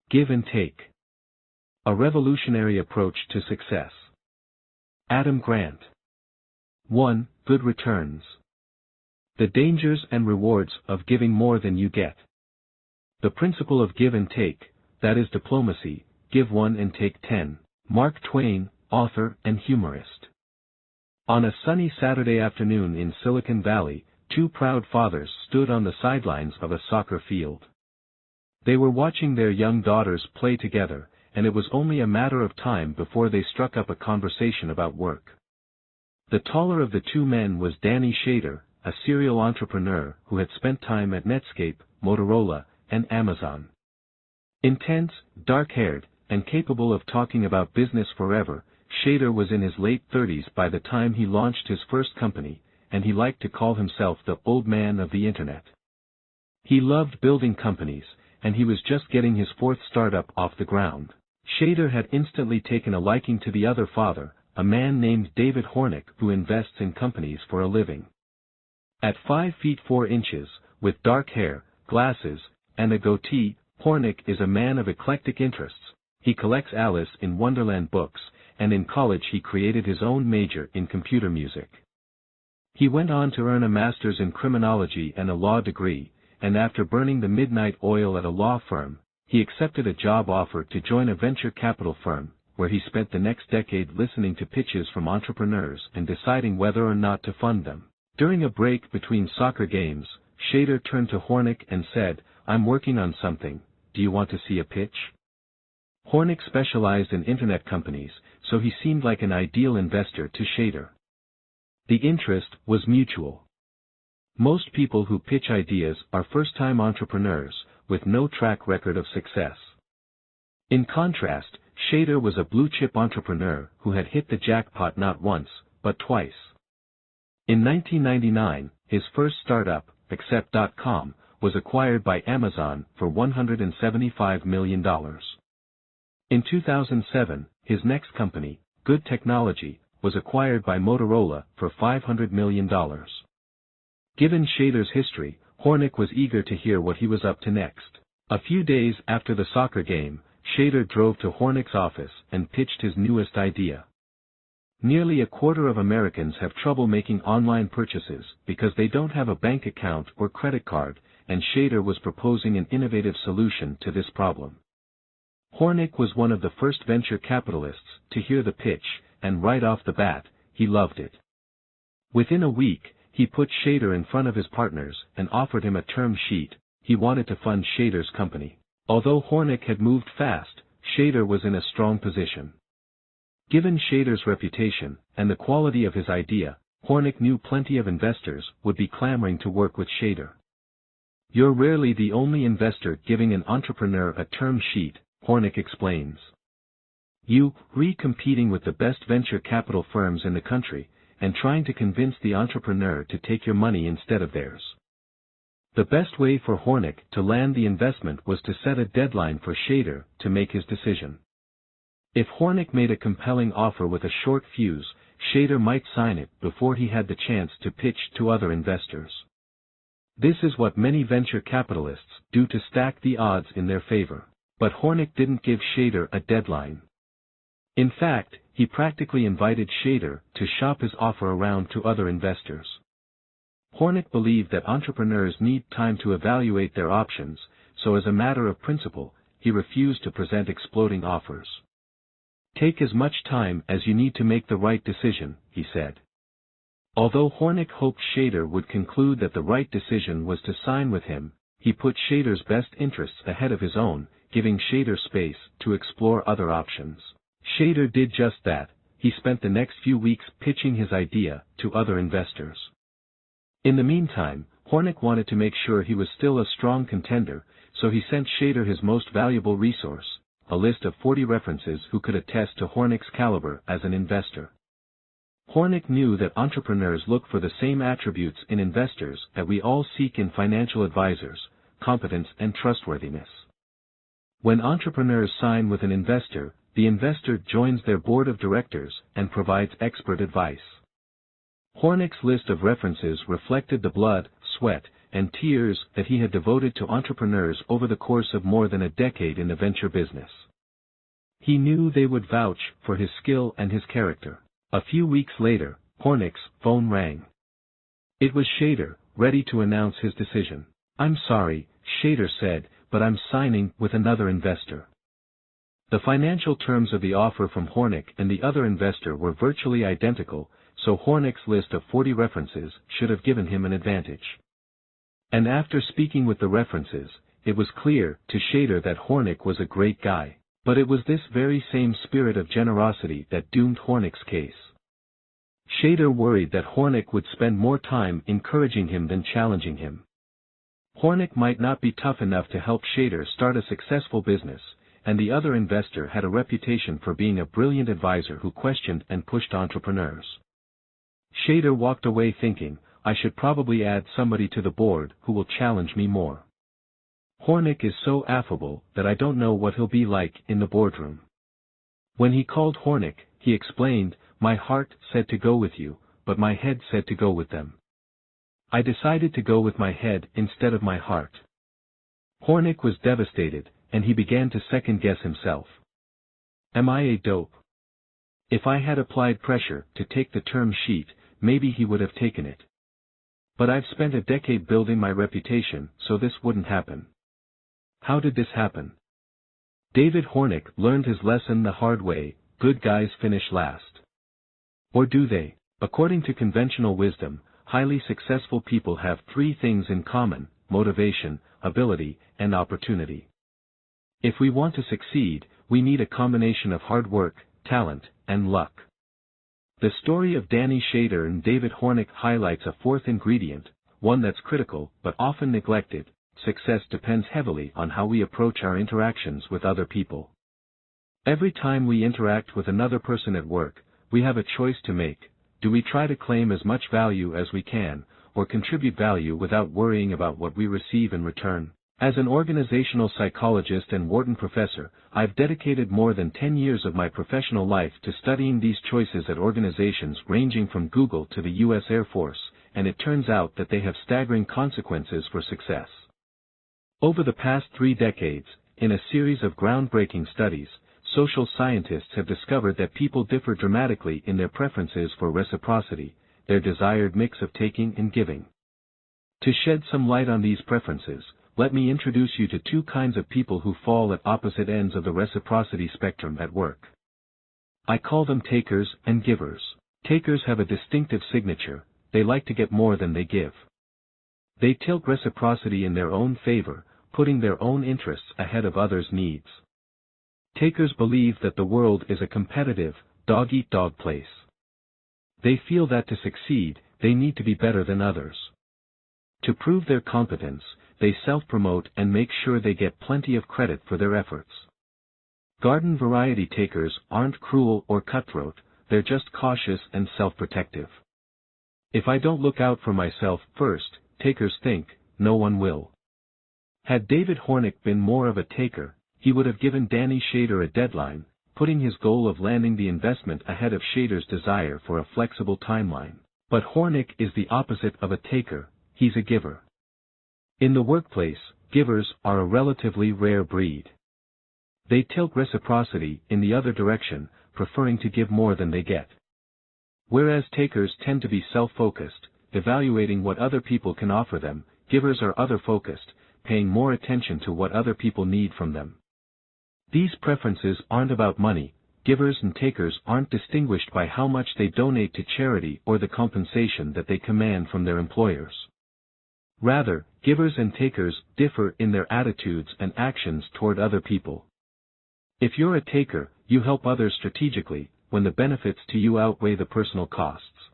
Give and Take. A Revolutionary Approach to Success. Adam Grant. 1. Good Returns. The Dangers and Rewards of Giving More Than You Get. The Principle of Give and Take, that is diplomacy, give 1 and take 10. Mark Twain, author and humorist. On a sunny Saturday afternoon in Silicon Valley, two proud fathers stood on the sidelines of a soccer field. They were watching their young daughters play together, and it was only a matter of time before they struck up a conversation about work. The taller of the two men was Danny Shader, a serial entrepreneur who had spent time at Netscape, Motorola, and Amazon. Intense, dark-haired, and capable of talking about business forever, Shader was in his late 30s by the time he launched his first company, and he liked to call himself the old man of the Internet. He loved building companies, and he was just getting his fourth startup off the ground. Shader had instantly taken a liking to the other father, a man named David Hornick who invests in companies for a living. At 5 feet 4 inches, with dark hair, glasses, and a goatee, Hornick is a man of eclectic interests. He collects Alice in Wonderland books, and in college he created his own major in computer music. He went on to earn a master's in criminology and a law degree, and after burning the midnight oil at a law firm, he accepted a job offer to join a venture capital firm, where he spent the next decade listening to pitches from entrepreneurs and deciding whether or not to fund them. During a break between soccer games, Shader turned to Hornick and said, "I'm working on something, do you want to see a pitch?" Hornick specialized in internet companies, so he seemed like an ideal investor to Shader. The interest was mutual. Most people who pitch ideas are first-time entrepreneurs, with no track record of success. In contrast, Shader was a blue-chip entrepreneur who had hit the jackpot not once, but twice. In 1999, his first startup, Accept.com, was acquired by Amazon for $175 million. In 2007, his next company, Good Technology, was acquired by Motorola for $500 million. Given Shader's history, Hornick was eager to hear what he was up to next. A few days after the soccer game, Shader drove to Hornick's office and pitched his newest idea. Nearly a quarter of Americans have trouble making online purchases because they don't have a bank account or credit card, and Shader was proposing an innovative solution to this problem. Hornick was one of the first venture capitalists to hear the pitch, and right off the bat, he loved it. Within a week, he put Shader in front of his partners and offered him a term sheet. He wanted to fund Shader's company. Although Hornick had moved fast, Shader was in a strong position. Given Shader's reputation and the quality of his idea, Hornick knew plenty of investors would be clamoring to work with Shader. "You're rarely the only investor giving an entrepreneur a term sheet," Hornick explains. "You're competing with the best venture capital firms in the country, and trying to convince the entrepreneur to take your money instead of theirs." The best way for Hornick to land the investment was to set a deadline for Shader to make his decision. If Hornick made a compelling offer with a short fuse, Shader might sign it before he had the chance to pitch to other investors. This is what many venture capitalists do to stack the odds in their favor. But Hornick didn't give Shader a deadline. In fact, he practically invited Shader to shop his offer around to other investors. Hornick believed that entrepreneurs need time to evaluate their options, so as a matter of principle, he refused to present exploding offers. "Take as much time as you need to make the right decision," he said. Although Hornick hoped Shader would conclude that the right decision was to sign with him, he put Shader's best interests ahead of his own, giving Shader space to explore other options. Shader did just that. He spent the next few weeks pitching his idea to other investors. In the meantime, Hornick wanted to make sure he was still a strong contender, so he sent Shader his most valuable resource, a list of 40 references who could attest to Hornick's caliber as an investor. Hornick knew that entrepreneurs look for the same attributes in investors that we all seek in financial advisors: competence and trustworthiness. When entrepreneurs sign with an investor, the investor joins their board of directors and provides expert advice. Hornick's list of references reflected the blood, sweat, and tears that he had devoted to entrepreneurs over the course of more than a decade in the venture business. He knew they would vouch for his skill and his character. A few weeks later, Hornick's phone rang. It was Shader, ready to announce his decision. "I'm sorry," Shader said, "but I'm signing with another investor." The financial terms of the offer from Hornick and the other investor were virtually identical, so Hornick's list of 40 references should have given him an advantage. And after speaking with the references, it was clear to Shader that Hornick was a great guy. But it was this very same spirit of generosity that doomed Hornick's case. Shader worried that Hornick would spend more time encouraging him than challenging him. Hornick might not be tough enough to help Shader start a successful business, and the other investor had a reputation for being a brilliant advisor who questioned and pushed entrepreneurs. Shader walked away thinking, "I should probably add somebody to the board who will challenge me more. Hornick is so affable that I don't know what he'll be like in the boardroom." When he called Hornick, he explained, "My heart said to go with you, but my head said to go with them. I decided to go with my head instead of my heart." Hornick was devastated, and he began to second-guess himself. Am I a dope? If I had applied pressure to take the term sheet, maybe he would have taken it. But I've spent a decade building my reputation, so this wouldn't happen. How did this happen? David Hornick learned his lesson the hard way: good guys finish last. Or do they? According to conventional wisdom, highly successful people have three things in common: motivation, ability, and opportunity. If we want to succeed, we need a combination of hard work, talent, and luck. The story of Danny Shader and David Hornick highlights a fourth ingredient, one that's critical but often neglected: success depends heavily on how we approach our interactions with other people. Every time we interact with another person at work, we have a choice to make. Do we try to claim as much value as we can, or contribute value without worrying about what we receive in return? As an organizational psychologist and Wharton professor, I've dedicated more than 10 years of my professional life to studying these choices at organizations ranging from Google to the U.S. Air Force, and it turns out that they have staggering consequences for success. Over the past 3 decades, in a series of groundbreaking studies, social scientists have discovered that people differ dramatically in their preferences for reciprocity, their desired mix of taking and giving. To shed some light on these preferences, let me introduce you to 2 kinds of people who fall at opposite ends of the reciprocity spectrum at work. I call them takers and givers. Takers have a distinctive signature: they like to get more than they give. They tilt reciprocity in their own favor, putting their own interests ahead of others' needs. Takers believe that the world is a competitive, dog-eat-dog place. They feel that to succeed, they need to be better than others. To prove their competence, they self-promote and make sure they get plenty of credit for their efforts. Garden variety takers aren't cruel or cutthroat, they're just cautious and self-protective. If I don't look out for myself first, takers think, no one will. Had David Hornick been more of a taker, he would have given Danny Shader a deadline, putting his goal of landing the investment ahead of Shader's desire for a flexible timeline. But Hornick is the opposite of a taker, he's a giver. In the workplace, givers are a relatively rare breed. They tilt reciprocity in the other direction, preferring to give more than they get. Whereas takers tend to be self-focused, evaluating what other people can offer them, givers are other-focused, paying more attention to what other people need from them. These preferences aren't about money. Givers and takers aren't distinguished by how much they donate to charity or the compensation that they command from their employers. Rather, givers and takers differ in their attitudes and actions toward other people. If you're a taker, you help others strategically, when the benefits to you outweigh the personal costs.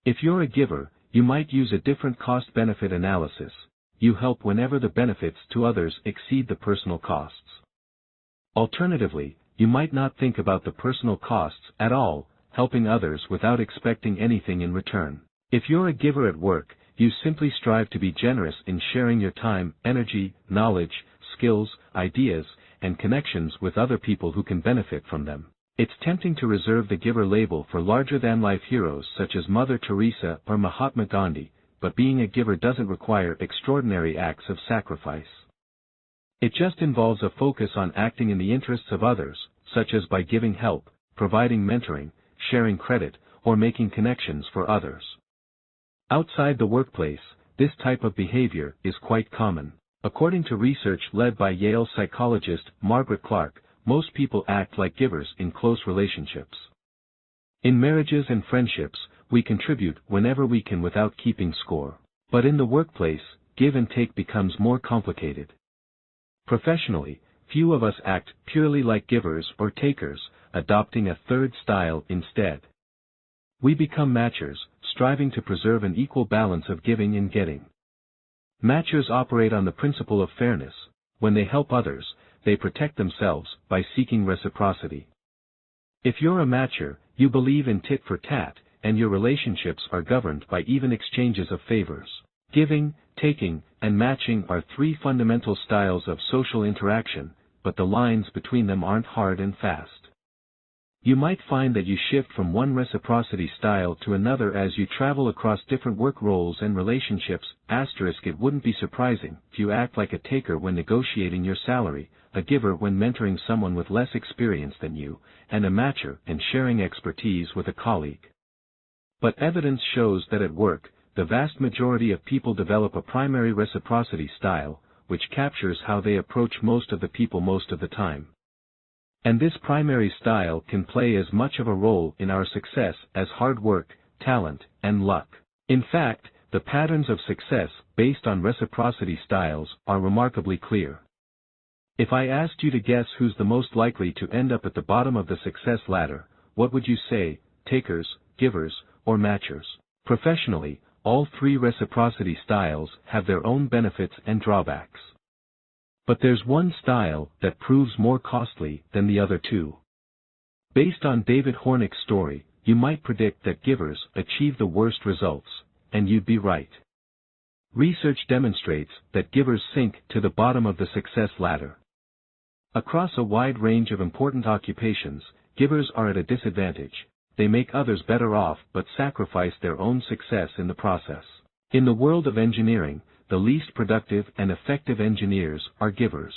If you're a giver, you might use a different cost-benefit analysis. You help whenever the benefits to others exceed the personal costs. Alternatively, you might not think about the personal costs at all, helping others without expecting anything in return. If you're a giver at work, you simply strive to be generous in sharing your time, energy, knowledge, skills, ideas, and connections with other people who can benefit from them. It's tempting to reserve the giver label for larger-than-life heroes such as Mother Teresa or Mahatma Gandhi, but being a giver doesn't require extraordinary acts of sacrifice. It just involves a focus on acting in the interests of others, such as by giving help, providing mentoring, sharing credit, or making connections for others. Outside the workplace, this type of behavior is quite common. According to research led by Yale psychologist Margaret Clark, most people act like givers in close relationships. In marriages and friendships, we contribute whenever we can without keeping score. But in the workplace, give and take becomes more complicated. Professionally, few of us act purely like givers or takers, adopting a third style instead. We become matchers, striving to preserve an equal balance of giving and getting. Matchers operate on the principle of fairness. When they help others, they protect themselves by seeking reciprocity. If you're a matcher, you believe in tit for tat, and your relationships are governed by even exchanges of favors. Giving, taking, and matching are three fundamental styles of social interaction, but the lines between them aren't hard and fast. You might find that you shift from one reciprocity style to another as you travel across different work roles and relationships. It wouldn't be surprising if you act like a taker when negotiating your salary, a giver when mentoring someone with less experience than you, and a matcher in sharing expertise with a colleague. But evidence shows that at work, the vast majority of people develop a primary reciprocity style, which captures how they approach most of the people most of the time. And this primary style can play as much of a role in our success as hard work, talent, and luck. In fact, the patterns of success based on reciprocity styles are remarkably clear. If I asked you to guess who's the most likely to end up at the bottom of the success ladder, what would you say, takers, givers, or matchers? Professionally, all three reciprocity styles have their own benefits and drawbacks. But there's one style that proves more costly than the other two. Based on David Hornick's story, you might predict that givers achieve the worst results, and you'd be right. Research demonstrates that givers sink to the bottom of the success ladder. Across a wide range of important occupations, givers are at a disadvantage. They make others better off but sacrifice their own success in the process. In the world of engineering, the least productive and effective engineers are givers.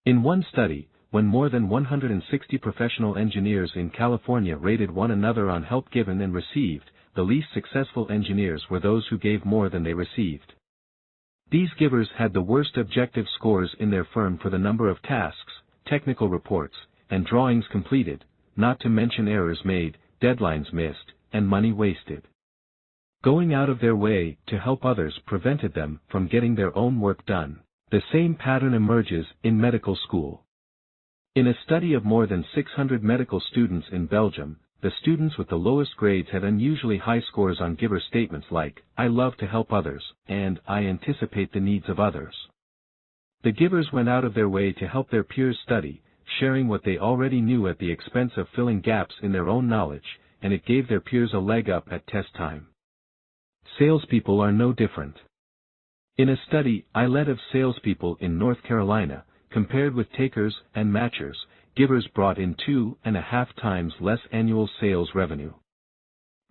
In one study, when more than 160 professional engineers in California rated one another on help given and received, the least successful engineers were those who gave more than they received. These givers had the worst objective scores in their firm for the number of tasks, technical reports, and drawings completed, not to mention errors made, deadlines missed, and money wasted. Going out of their way to help others prevented them from getting their own work done. The same pattern emerges in medical school. In a study of more than 600 medical students in Belgium, the students with the lowest grades had unusually high scores on giver statements like, "I love to help others," and "I anticipate the needs of others." The givers went out of their way to help their peers study, sharing what they already knew at the expense of filling gaps in their own knowledge, and it gave their peers a leg up at test time. Salespeople are no different. In a study I led of salespeople in North Carolina, compared with takers and matchers, givers brought in 2.5 times less annual sales revenue.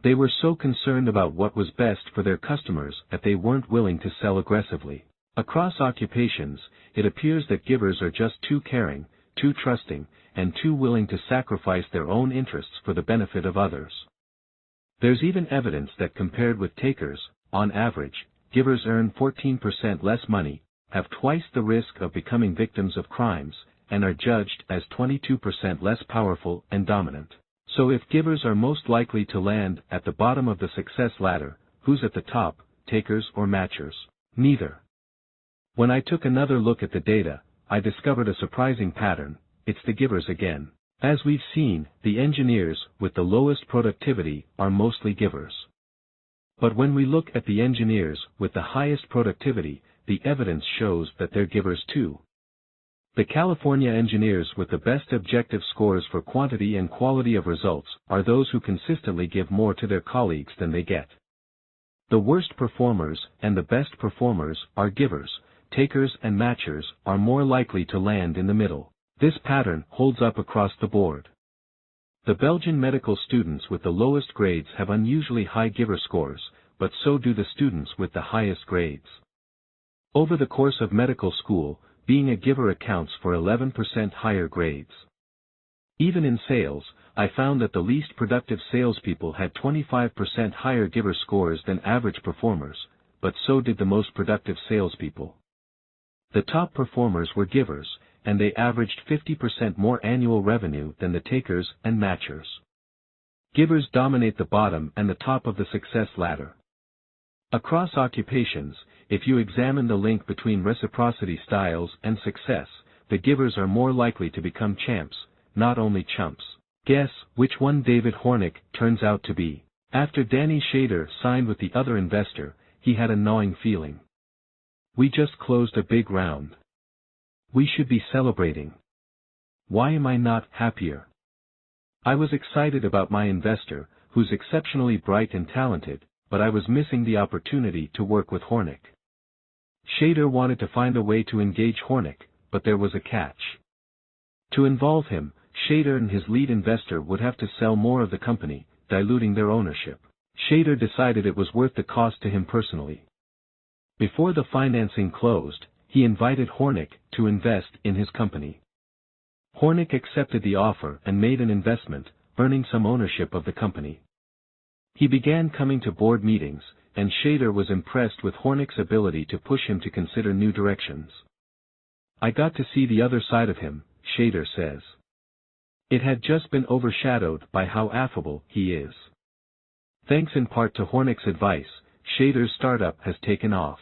They were so concerned about what was best for their customers that they weren't willing to sell aggressively. Across occupations, it appears that givers are just too caring, too trusting, and too willing to sacrifice their own interests for the benefit of others. There's even evidence that compared with takers, on average, givers earn 14% less money, have twice the risk of becoming victims of crimes, and are judged as 22% less powerful and dominant. So if givers are most likely to land at the bottom of the success ladder, who's at the top, takers or matchers? Neither. When I took another look at the data, I discovered a surprising pattern. It's the givers again. As we've seen, the engineers with the lowest productivity are mostly givers. But when we look at the engineers with the highest productivity, the evidence shows that they're givers too. The California engineers with the best objective scores for quantity and quality of results are those who consistently give more to their colleagues than they get. The worst performers and the best performers are givers. Takers and matchers are more likely to land in the middle. This pattern holds up across the board. The Belgian medical students with the lowest grades have unusually high giver scores, but so do the students with the highest grades. Over the course of medical school, being a giver accounts for 11% higher grades. Even in sales, I found that the least productive salespeople had 25% higher giver scores than average performers, but so did the most productive salespeople. The top performers were givers, and they averaged 50% more annual revenue than the takers and matchers. Givers dominate the bottom and the top of the success ladder. Across occupations, if you examine the link between reciprocity styles and success, the givers are more likely to become champs, not only chumps. Guess which one David Hornick turns out to be. After Danny Shader signed with the other investor, he had a gnawing feeling. We just closed a big round. We should be celebrating. Why am I not happier? I was excited about my investor, who's exceptionally bright and talented, but I was missing the opportunity to work with Hornick. Shader wanted to find a way to engage Hornick, but there was a catch. To involve him, Shader and his lead investor would have to sell more of the company, diluting their ownership. Shader decided it was worth the cost to him personally. Before the financing closed, he invited Hornick to invest in his company. Hornick accepted the offer and made an investment, earning some ownership of the company. He began coming to board meetings, and Shader was impressed with Hornick's ability to push him to consider new directions. I got to see the other side of him, Shader says. It had just been overshadowed by how affable he is. Thanks in part to Hornick's advice, Shader's startup has taken off.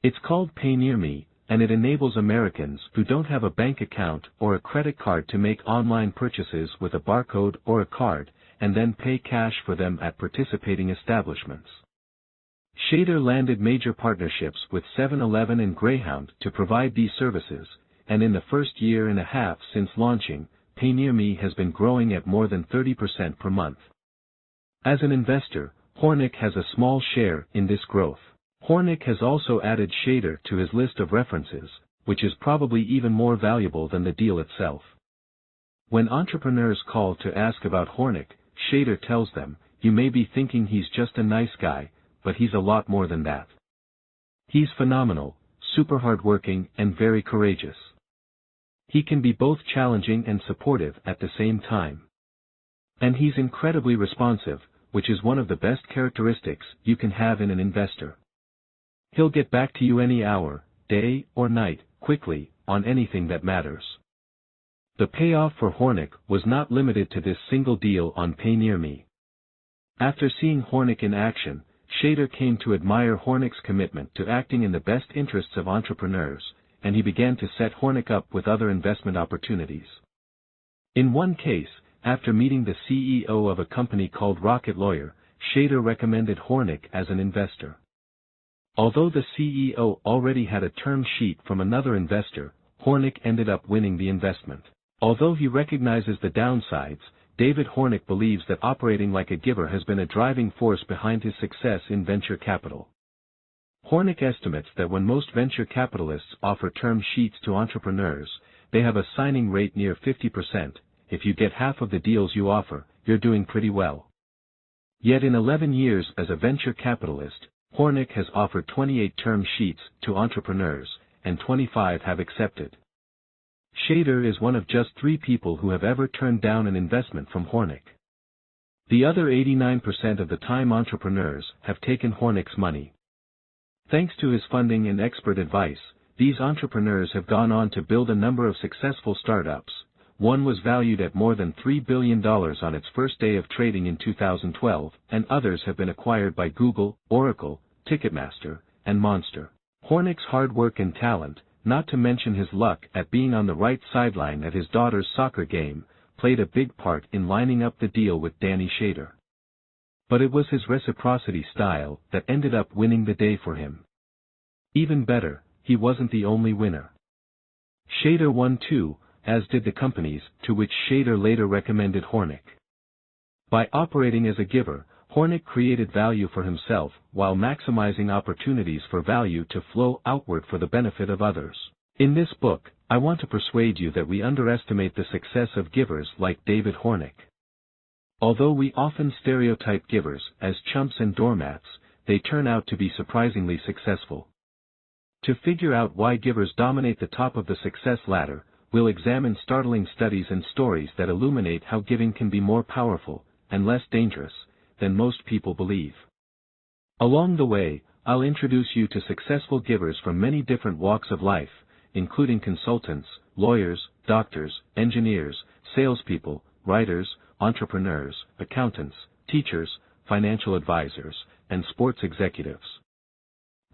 It's called Pay Near Me, and it enables Americans who don't have a bank account or a credit card to make online purchases with a barcode or a card, and then pay cash for them at participating establishments. Shader landed major partnerships with 7-Eleven and Greyhound to provide these services, and in the first year and a half since launching, Pay Near Me has been growing at more than 30% per month. As an investor, Hornick has a small share in this growth. Hornick has also added Shader to his list of references, which is probably even more valuable than the deal itself. When entrepreneurs call to ask about Hornick, Shader tells them, "You may be thinking he's just a nice guy, but he's a lot more than that. He's phenomenal, super hardworking and very courageous. He can be both challenging and supportive at the same time. And he's incredibly responsive, which is one of the best characteristics you can have in an investor. He'll get back to you any hour, day or night, quickly, on anything that matters." The payoff for Hornick was not limited to this single deal on Pay Near Me. After seeing Hornick in action, Shader came to admire Hornick's commitment to acting in the best interests of entrepreneurs, and he began to set Hornick up with other investment opportunities. In one case, after meeting the CEO of a company called Rocket Lawyer, Shader recommended Hornick as an investor. Although the CEO already had a term sheet from another investor, Hornick ended up winning the investment. Although he recognizes the downsides, David Hornick believes that operating like a giver has been a driving force behind his success in venture capital. Hornick estimates that when most venture capitalists offer term sheets to entrepreneurs, they have a signing rate near 50%. If you get half of the deals you offer, you're doing pretty well. Yet in 11 years as a venture capitalist, Hornick has offered 28 term sheets to entrepreneurs, and 25 have accepted. Shader is one of just 3 people who have ever turned down an investment from Hornick. The other 89% of the time entrepreneurs have taken Hornick's money. Thanks to his funding and expert advice, these entrepreneurs have gone on to build a number of successful startups. One was valued at more than $3 billion on its first day of trading in 2012, and others have been acquired by Google, Oracle, Ticketmaster, and Monster. Hornick's hard work and talent, not to mention his luck at being on the right sideline at his daughter's soccer game, played a big part in lining up the deal with Danny Shader. But it was his reciprocity style that ended up winning the day for him. Even better, he wasn't the only winner. Shader won too, as did the companies to which Shader later recommended Hornick. By operating as a giver, Hornick created value for himself while maximizing opportunities for value to flow outward for the benefit of others. In this book, I want to persuade you that we underestimate the success of givers like David Hornick. Although we often stereotype givers as chumps and doormats, they turn out to be surprisingly successful. To figure out why givers dominate the top of the success ladder, we'll examine startling studies and stories that illuminate how giving can be more powerful, and less dangerous, than most people believe. Along the way, I'll introduce you to successful givers from many different walks of life, including consultants, lawyers, doctors, engineers, salespeople, writers, entrepreneurs, accountants, teachers, financial advisors, and sports executives.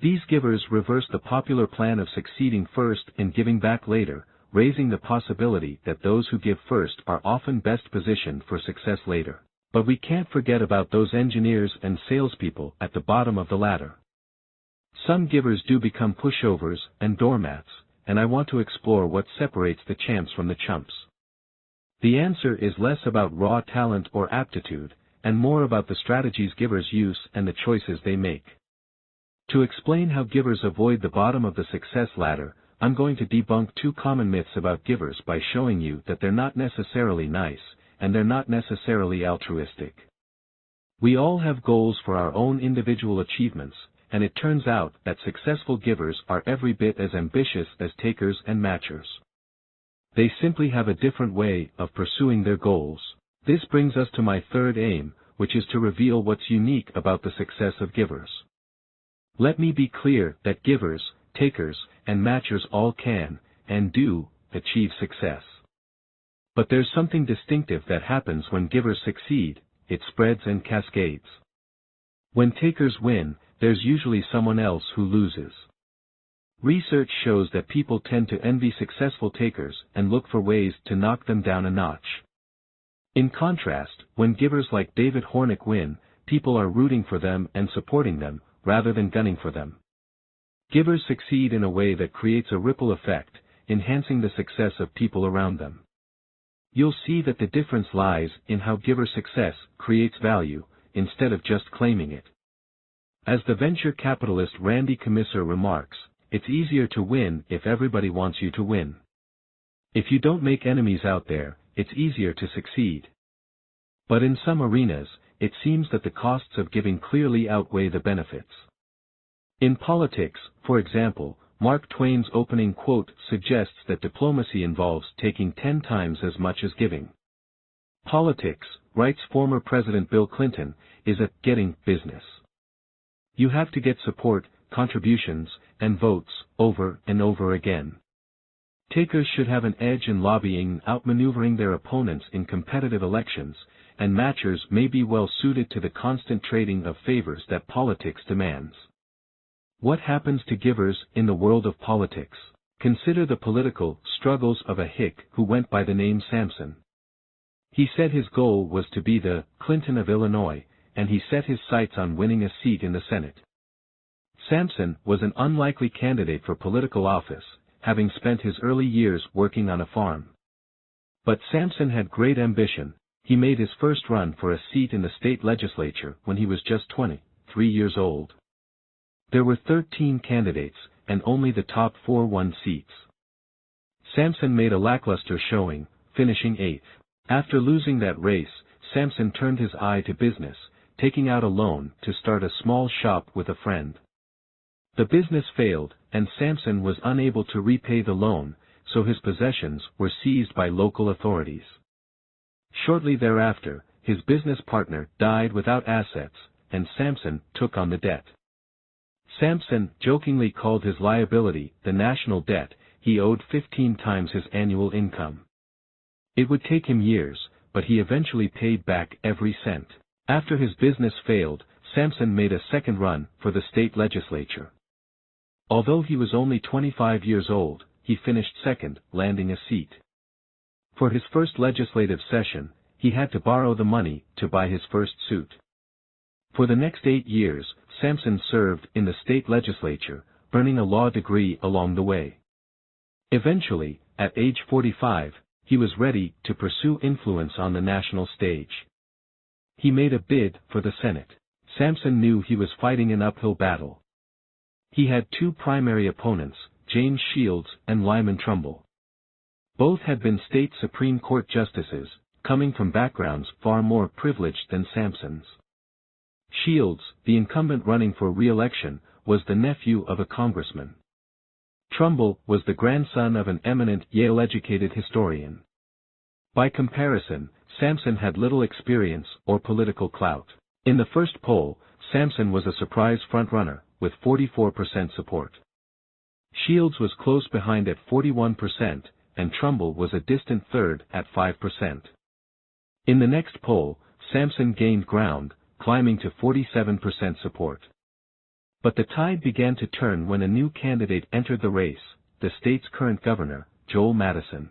These givers reverse the popular plan of succeeding first and giving back later, raising the possibility that those who give first are often best positioned for success later. But we can't forget about those engineers and salespeople at the bottom of the ladder. Some givers do become pushovers and doormats, and I want to explore what separates the champs from the chumps. The answer is less about raw talent or aptitude, and more about the strategies givers use and the choices they make. To explain how givers avoid the bottom of the success ladder, I'm going to debunk two common myths about givers by showing you that they're not necessarily nice, and they're not necessarily altruistic. We all have goals for our own individual achievements, and it turns out that successful givers are every bit as ambitious as takers and matchers. They simply have a different way of pursuing their goals. This brings us to my third aim, which is to reveal what's unique about the success of givers. Let me be clear that givers, takers, and matchers all can, and do, achieve success. But there's something distinctive that happens when givers succeed. It spreads and cascades. When takers win, there's usually someone else who loses. Research shows that people tend to envy successful takers and look for ways to knock them down a notch. In contrast, when givers like David Hornick win, people are rooting for them and supporting them, rather than gunning for them. Givers succeed in a way that creates a ripple effect, enhancing the success of people around them. You'll see that the difference lies in how giver success creates value, instead of just claiming it. As the venture capitalist Randy Comisar remarks, it's easier to win if everybody wants you to win. If you don't make enemies out there, it's easier to succeed. But in some arenas, it seems that the costs of giving clearly outweigh the benefits. In politics, for example, Mark Twain's opening quote suggests that diplomacy involves taking 10 times as much as giving. Politics, writes former President Bill Clinton, is a getting business. You have to get support, contributions, and votes, over and over again. Takers should have an edge in lobbying and outmaneuvering their opponents in competitive elections, and matchers may be well suited to the constant trading of favors that politics demands. What happens to givers in the world of politics? Consider the political struggles of a hick who went by the name Sampson. He said his goal was to be the Clinton of Illinois, and he set his sights on winning a seat in the Senate. Sampson was an unlikely candidate for political office, having spent his early years working on a farm. But Sampson had great ambition. He made his first run for a seat in the state legislature when he was just 23 years old. There were 13 candidates, and only the top 4 won seats. Sampson made a lackluster showing, finishing 8th. After losing that race, Sampson turned his eye to business, taking out a loan to start a small shop with a friend. The business failed, and Sampson was unable to repay the loan, so his possessions were seized by local authorities. Shortly thereafter, his business partner died without assets, and Sampson took on the debt. Sampson jokingly called his liability the national debt. He owed 15 times his annual income. It would take him years, but he eventually paid back every cent. After his business failed, Sampson made a second run for the state legislature. Although he was only 25 years old, he finished second, landing a seat. For his first legislative session, he had to borrow the money to buy his first suit. For the next 8 years, Sampson served in the state legislature, earning a law degree along the way. Eventually, at age 45, he was ready to pursue influence on the national stage. He made a bid for the Senate. Sampson knew he was fighting an uphill battle. He had 2 primary opponents, James Shields and Lyman Trumbull. Both had been state Supreme Court justices, coming from backgrounds far more privileged than Sampson's. Shields, the incumbent running for re-election, was the nephew of a congressman. Trumbull was the grandson of an eminent Yale-educated historian. By comparison, Sampson had little experience or political clout. In the first poll, Sampson was a surprise frontrunner, with 44% support. Shields was close behind at 41%, and Trumbull was a distant third at 5%. In the next poll, Sampson gained ground, climbing to 47% support. But the tide began to turn when a new candidate entered the race, the state's current governor, Joel Madison.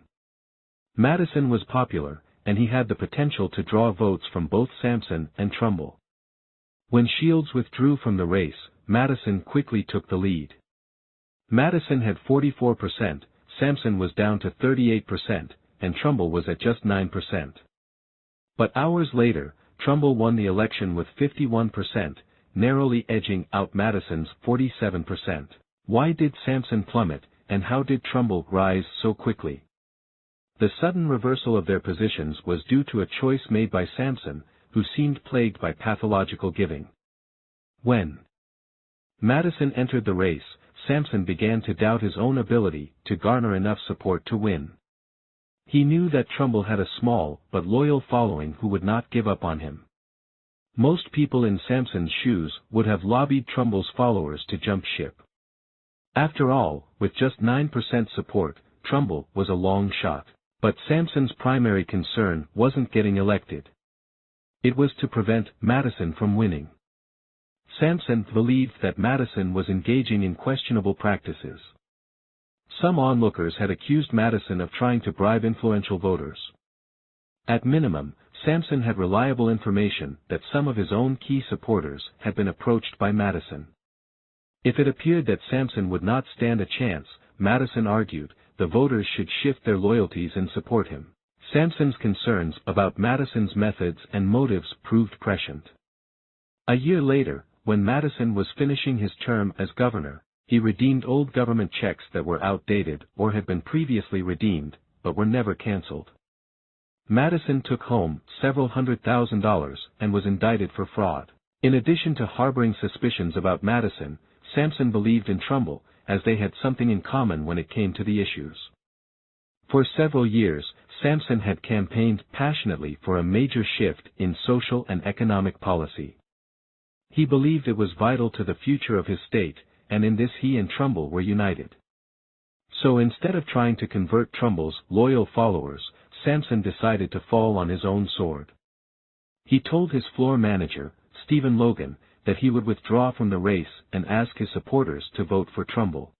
Madison was popular, and he had the potential to draw votes from both Sampson and Trumbull. When Shields withdrew from the race, Madison quickly took the lead. Madison had 44%, Sampson was down to 38%, and Trumbull was at just 9%. But hours later, Trumbull won the election with 51%, narrowly edging out Madison's 47%. Why did Sampson plummet, and how did Trumbull rise so quickly? The sudden reversal of their positions was due to a choice made by Sampson, who seemed plagued by pathological giving. When Madison entered the race, Sampson began to doubt his own ability to garner enough support to win. He knew that Trumbull had a small but loyal following who would not give up on him. Most people in Sampson's shoes would have lobbied Trumbull's followers to jump ship. After all, with just 9% support, Trumbull was a long shot. But Sampson's primary concern wasn't getting elected. It was to prevent Madison from winning. Sampson believed that Madison was engaging in questionable practices. Some onlookers had accused Madison of trying to bribe influential voters. At minimum, Sampson had reliable information that some of his own key supporters had been approached by Madison. If it appeared that Sampson would not stand a chance, Madison argued, the voters should shift their loyalties and support him. Sampson's concerns about Madison's methods and motives proved prescient. A year later, when Madison was finishing his term as governor, he redeemed old government checks that were outdated or had been previously redeemed, but were never canceled. Madison took home several $100,000 and was indicted for fraud. In addition to harboring suspicions about Madison, Sampson believed in Trumbull, as they had something in common when it came to the issues. For several years, Sampson had campaigned passionately for a major shift in social and economic policy. He believed it was vital to the future of his state, and in this he and Trumbull were united. So instead of trying to convert Trumbull's loyal followers, Sampson decided to fall on his own sword. He told his floor manager, Stephen Logan, that he would withdraw from the race and ask his supporters to vote for Trumbull.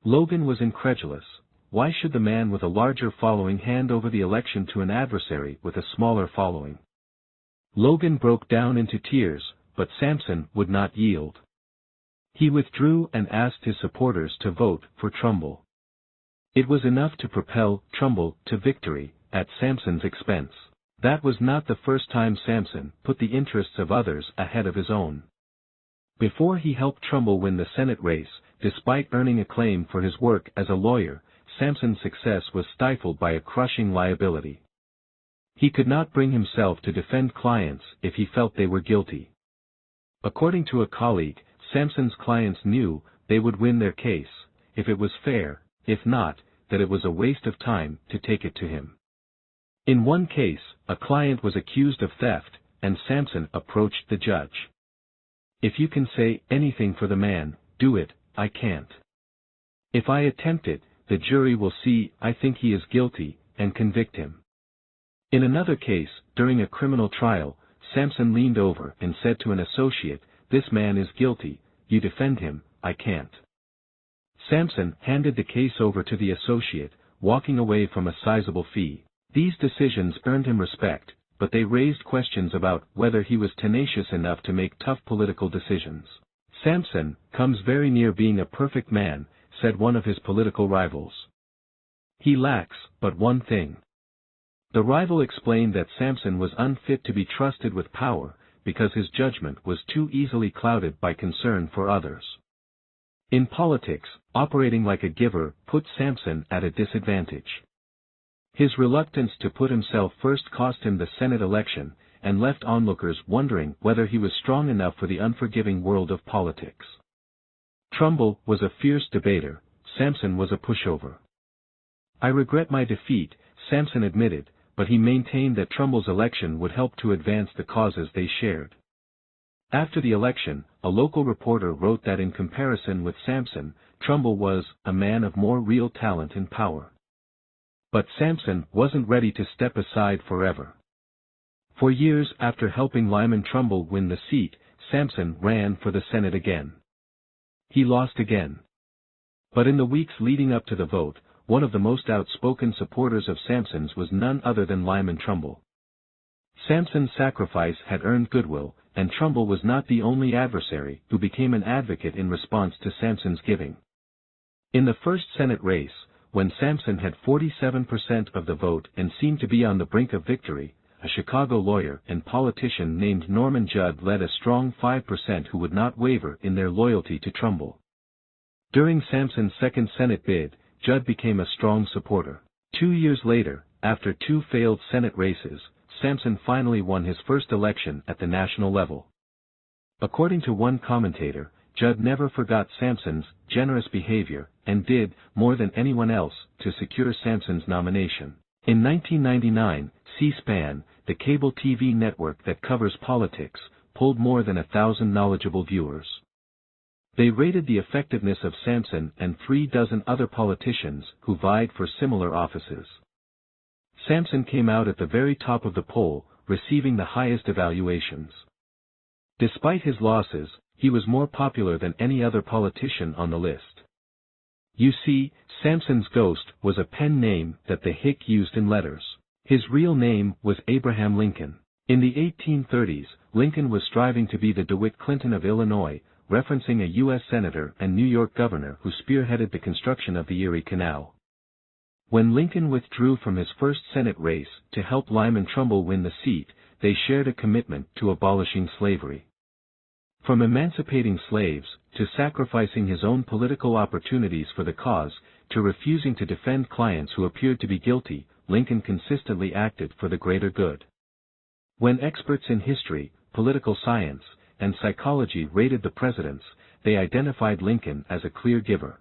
Logan was incredulous. Why should the man with a larger following hand over the election to an adversary with a smaller following? Logan broke down into tears, but Sampson would not yield. He withdrew and asked his supporters to vote for Trumbull. It was enough to propel Trumbull to victory, at Sampson's expense. That was not the first time Sampson put the interests of others ahead of his own. Before he helped Trumbull win the Senate race, despite earning acclaim for his work as a lawyer, Sampson's success was stifled by a crushing liability. He could not bring himself to defend clients if he felt they were guilty. According to a colleague, Sampson's clients knew they would win their case, if it was fair, if not, that it was a waste of time to take it to him. In one case, a client was accused of theft, and Sampson approached the judge. If you can say anything for the man, do it, I can't. If I attempt it, the jury will see I think he is guilty, and convict him. In another case, during a criminal trial, Sampson leaned over and said to an associate, this man is guilty, you defend him, I can't. Sampson handed the case over to the associate, walking away from a sizable fee. These decisions earned him respect, but they raised questions about whether he was tenacious enough to make tough political decisions. Sampson comes very near being a perfect man, said one of his political rivals. He lacks but one thing. The rival explained that Sampson was unfit to be trusted with power, because his judgment was too easily clouded by concern for others. In politics, operating like a giver put Sampson at a disadvantage. His reluctance to put himself first cost him the Senate election, and left onlookers wondering whether he was strong enough for the unforgiving world of politics. Trumbull was a fierce debater, Sampson was a pushover. I regret my defeat, Sampson admitted, but he maintained that Trumbull's election would help to advance the causes they shared. After the election, a local reporter wrote that in comparison with Sampson, Trumbull was a man of more real talent and power. But Sampson wasn't ready to step aside forever. For years after helping Lyman Trumbull win the seat, Sampson ran for the Senate again. He lost again. But in the weeks leading up to the vote, one of the most outspoken supporters of Sampson's was none other than Lyman Trumbull. Sampson's sacrifice had earned goodwill, and Trumbull was not the only adversary who became an advocate in response to Sampson's giving. In the first Senate race, when Sampson had 47% of the vote and seemed to be on the brink of victory, a Chicago lawyer and politician named Norman Judd led a strong 5% who would not waver in their loyalty to Trumbull. During Sampson's second Senate bid, Judd became a strong supporter. 2 years later, after 2 failed Senate races, Sampson finally won his first election at the national level. According to one commentator, Judd never forgot Sampson's generous behavior, and did more than anyone else to secure Sampson's nomination. In 1999, C-SPAN, the cable TV network that covers politics, polled more than 1,000 knowledgeable viewers. They rated the effectiveness of Sampson and 36 other politicians who vied for similar offices. Sampson came out at the very top of the poll, receiving the highest evaluations. Despite his losses, he was more popular than any other politician on the list. You see, Sampson's ghost was a pen name that the hick used in letters. His real name was Abraham Lincoln. In the 1830s, Lincoln was striving to be the DeWitt Clinton of Illinois, referencing a U.S. Senator and New York Governor who spearheaded the construction of the Erie Canal. When Lincoln withdrew from his first Senate race to help Lyman Trumbull win the seat, they shared a commitment to abolishing slavery. From emancipating slaves, to sacrificing his own political opportunities for the cause, to refusing to defend clients who appeared to be guilty, Lincoln consistently acted for the greater good. When experts in history, political science, and psychology rated the presidents, they identified Lincoln as a clear giver.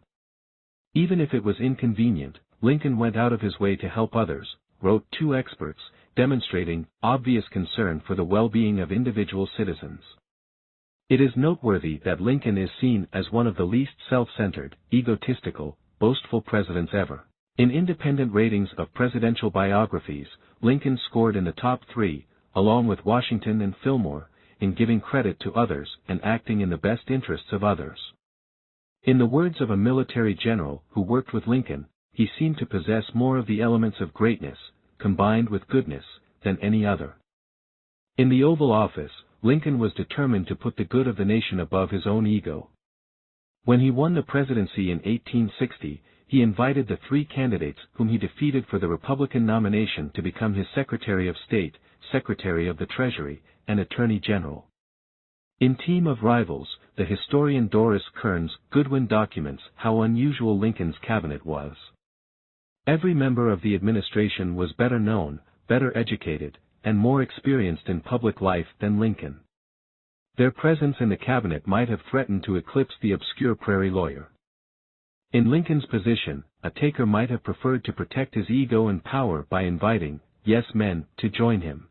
Even if it was inconvenient, Lincoln went out of his way to help others, wrote 2 experts, demonstrating obvious concern for the well-being of individual citizens. It is noteworthy that Lincoln is seen as one of the least self-centered, egotistical, boastful presidents ever. In independent ratings of presidential biographies, Lincoln scored in the top 3, along with Washington and Fillmore, in giving credit to others and acting in the best interests of others. In the words of a military general who worked with Lincoln, he seemed to possess more of the elements of greatness, combined with goodness, than any other. In the Oval Office, Lincoln was determined to put the good of the nation above his own ego. When he won the presidency in 1860, he invited the 3 candidates whom he defeated for the Republican nomination to become his Secretary of State, Secretary of the Treasury, and Attorney General. In Team of Rivals, the historian Doris Kearns Goodwin documents how unusual Lincoln's cabinet was. Every member of the administration was better known, better educated, and more experienced in public life than Lincoln. Their presence in the cabinet might have threatened to eclipse the obscure prairie lawyer. In Lincoln's position, a taker might have preferred to protect his ego and power by inviting yes men to join him.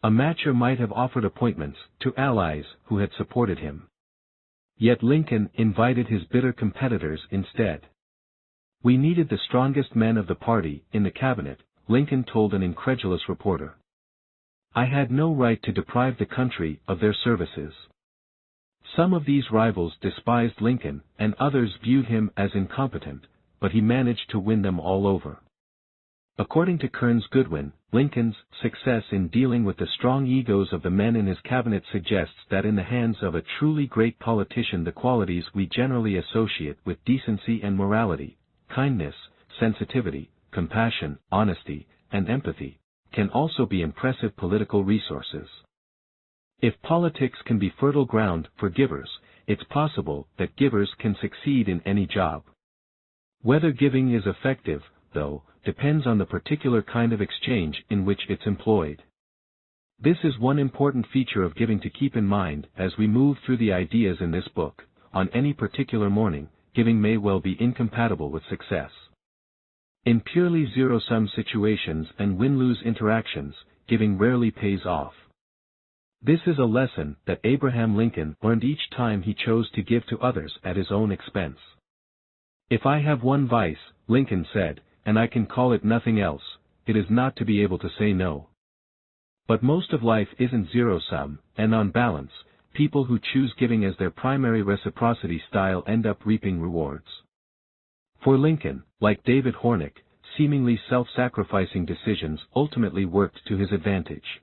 A matcher might have offered appointments to allies who had supported him. Yet Lincoln invited his bitter competitors instead. We needed the strongest men of the party in the cabinet, Lincoln told an incredulous reporter. I had no right to deprive the country of their services. Some of these rivals despised Lincoln, and others viewed him as incompetent, but he managed to win them all over. According to Kearns Goodwin, Lincoln's success in dealing with the strong egos of the men in his cabinet suggests that in the hands of a truly great politician the qualities we generally associate with decency and morality, kindness, sensitivity, compassion, honesty, and empathy, can also be impressive political resources. If politics can be fertile ground for givers, it's possible that givers can succeed in any job. Whether giving is effective, though, depends on the particular kind of exchange in which it's employed. This is one important feature of giving to keep in mind as we move through the ideas in this book. On any particular morning, giving may well be incompatible with success. In purely zero-sum situations and win-lose interactions, giving rarely pays off. This is a lesson that Abraham Lincoln learned each time he chose to give to others at his own expense. "If I have one vice," Lincoln said, "and I can call it nothing else, it is not to be able to say no." But most of life isn't zero-sum, and on balance, people who choose giving as their primary reciprocity style end up reaping rewards. For Lincoln, like David Hornick, seemingly self-sacrificing decisions ultimately worked to his advantage.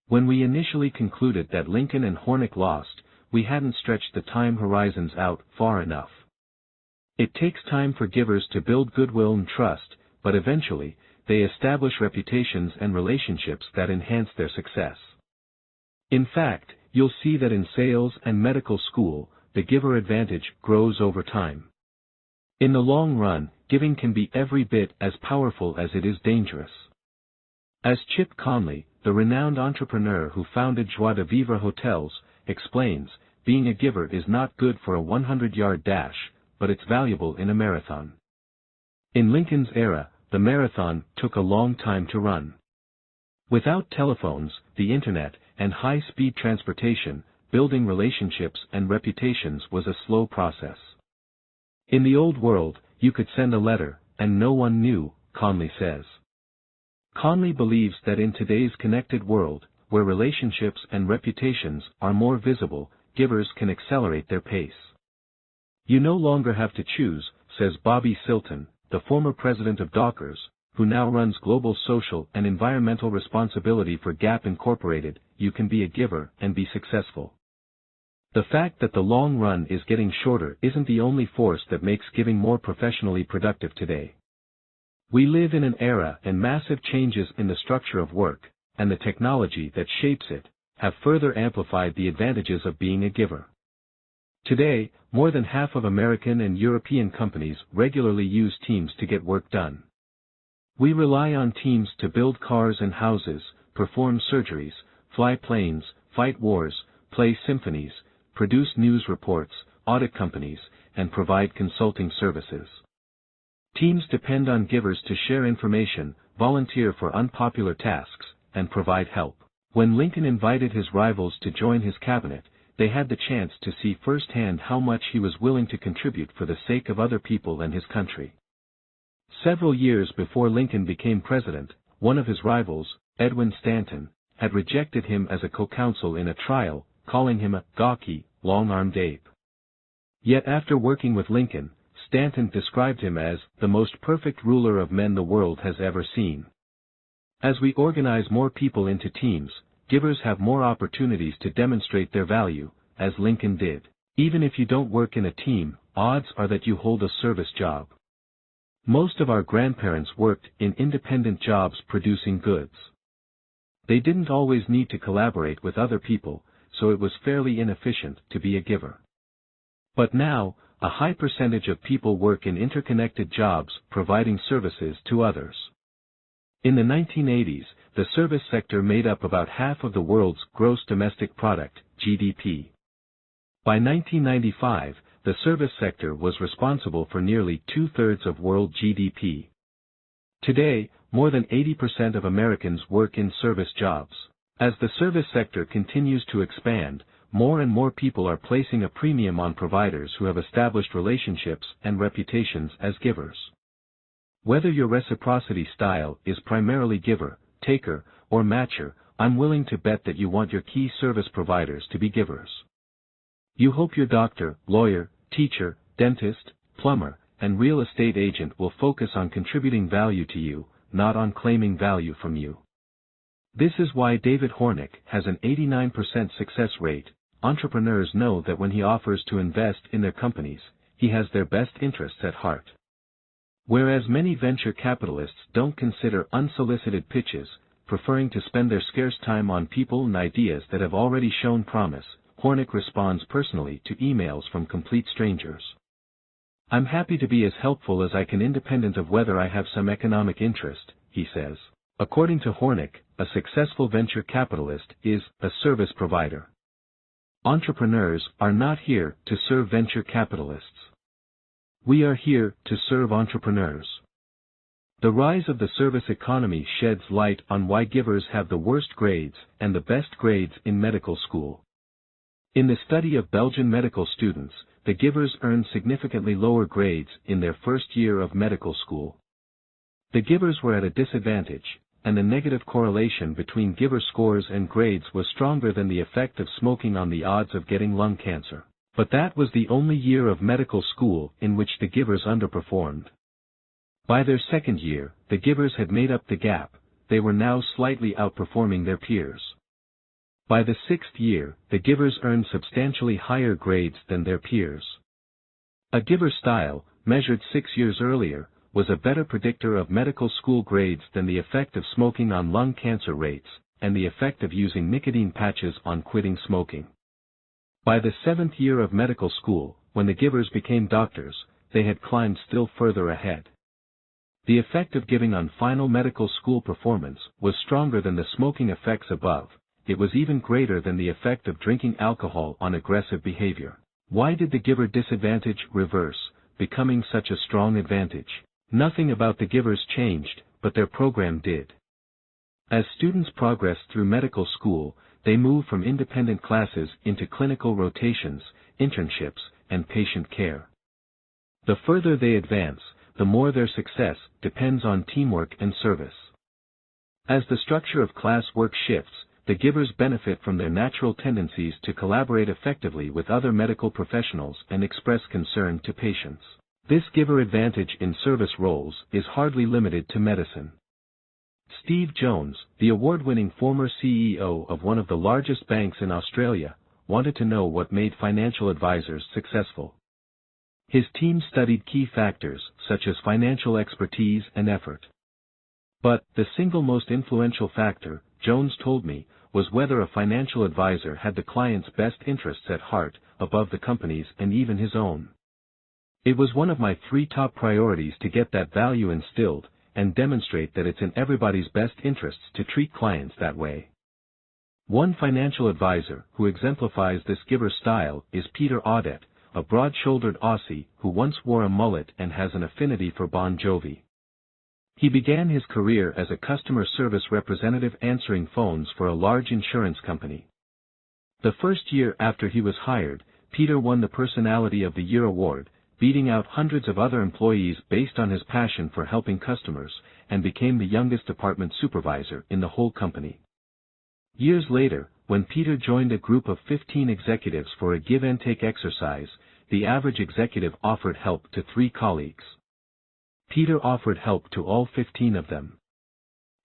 When we initially concluded that Lincoln and Hornick lost, we hadn't stretched the time horizons out far enough. It takes time for givers to build goodwill and trust, but eventually, they establish reputations and relationships that enhance their success. In fact, you'll see that in sales and medical school, the giver advantage grows over time. In the long run, giving can be every bit as powerful as it is dangerous. As Chip Conley, the renowned entrepreneur who founded Joie de Vivre Hotels, explains, being a giver is not good for a 100-yard dash, but it's valuable in a marathon. In Lincoln's era, the marathon took a long time to run. Without telephones, the internet, and high-speed transportation, building relationships and reputations was a slow process. In the old world, you could send a letter, and no one knew, Conley says. Conley believes that in today's connected world, where relationships and reputations are more visible, givers can accelerate their pace. You no longer have to choose, says Bobby Silton, the former president of Dockers, who now runs global social and environmental responsibility for Gap Incorporated. You can be a giver and be successful. The fact that the long run is getting shorter isn't the only force that makes giving more professionally productive today. We live in an era and massive changes in the structure of work, and the technology that shapes it, have further amplified the advantages of being a giver. Today, more than half of American and European companies regularly use teams to get work done. We rely on teams to build cars and houses, perform surgeries, fly planes, fight wars, play symphonies, produce news reports, audit companies, and provide consulting services. Teams depend on givers to share information, volunteer for unpopular tasks, and provide help. When Lincoln invited his rivals to join his cabinet, they had the chance to see firsthand how much he was willing to contribute for the sake of other people and his country. Several years before Lincoln became president, one of his rivals, Edwin Stanton, had rejected him as a co-counsel in a trial, calling him a gawky, long-armed ape. Yet after working with Lincoln, Stanton described him as the most perfect ruler of men the world has ever seen. As we organize more people into teams, givers have more opportunities to demonstrate their value, as Lincoln did. Even if you don't work in a team, odds are that you hold a service job. Most of our grandparents worked in independent jobs producing goods. They didn't always need to collaborate with other people, so it was fairly inefficient to be a giver. But now, a high percentage of people work in interconnected jobs providing services to others. In the 1980s, the service sector made up about half of the world's gross domestic product, GDP. By 1995, the service sector was responsible for nearly two-thirds of world GDP. Today, more than 80% of Americans work in service jobs. As the service sector continues to expand, more and more people are placing a premium on providers who have established relationships and reputations as givers. Whether your reciprocity style is primarily giver, taker, or matcher, I'm willing to bet that you want your key service providers to be givers. You hope your doctor, lawyer, teacher, dentist, plumber, and real estate agent will focus on contributing value to you, not on claiming value from you. This is why David Hornick has an 89% success rate. Entrepreneurs know that when he offers to invest in their companies, he has their best interests at heart. Whereas many venture capitalists don't consider unsolicited pitches, preferring to spend their scarce time on people and ideas that have already shown promise, Hornick responds personally to emails from complete strangers. I'm happy to be as helpful as I can independent of whether I have some economic interest, he says. According to Hornick, a successful venture capitalist is a service provider. Entrepreneurs are not here to serve venture capitalists. We are here to serve entrepreneurs. The rise of the service economy sheds light on why givers have the worst grades and the best grades in medical school. In the study of Belgian medical students, the givers earn significantly lower grades in their first year of medical school. The givers were at a disadvantage, and the negative correlation between giver scores and grades was stronger than the effect of smoking on the odds of getting lung cancer. But that was the only year of medical school in which the givers underperformed. By their second year, the givers had made up the gap, they were now slightly outperforming their peers. By the sixth year, the givers earned substantially higher grades than their peers. A giver style, measured 6 years earlier, was a better predictor of medical school grades than the effect of smoking on lung cancer rates, and the effect of using nicotine patches on quitting smoking. By the 7th year of medical school, when the givers became doctors, they had climbed still further ahead. The effect of giving on final medical school performance was stronger than the smoking effects above, it was even greater than the effect of drinking alcohol on aggressive behavior. Why did the giver disadvantage reverse, becoming such a strong advantage? Nothing about the givers changed, but their program did. As students progressed through medical school, they moved from independent classes into clinical rotations, internships, and patient care. The further they advance, the more their success depends on teamwork and service. As the structure of class work shifts, the givers benefit from their natural tendencies to collaborate effectively with other medical professionals and express concern to patients. This giver advantage in service roles is hardly limited to medicine. Steve Jones, the award-winning former CEO of one of the largest banks in Australia, wanted to know what made financial advisors successful. His team studied key factors such as financial expertise and effort. But the single most influential factor, Jones told me, was whether a financial advisor had the client's best interests at heart, above the company's and even his own. It was one of my 3 top priorities to get that value instilled, and demonstrate that it's in everybody's best interests to treat clients that way. One financial advisor who exemplifies this giver style is Peter Audit, a broad-shouldered Aussie who once wore a mullet and has an affinity for Bon Jovi. He began his career as a customer service representative answering phones for a large insurance company. The first year after he was hired, Peter won the Personality of the Year award, beating out hundreds of other employees based on his passion for helping customers, and became the youngest department supervisor in the whole company. Years later, when Peter joined a group of 15 executives for a give-and-take exercise, the average executive offered help to 3 colleagues. Peter offered help to all 15 of them.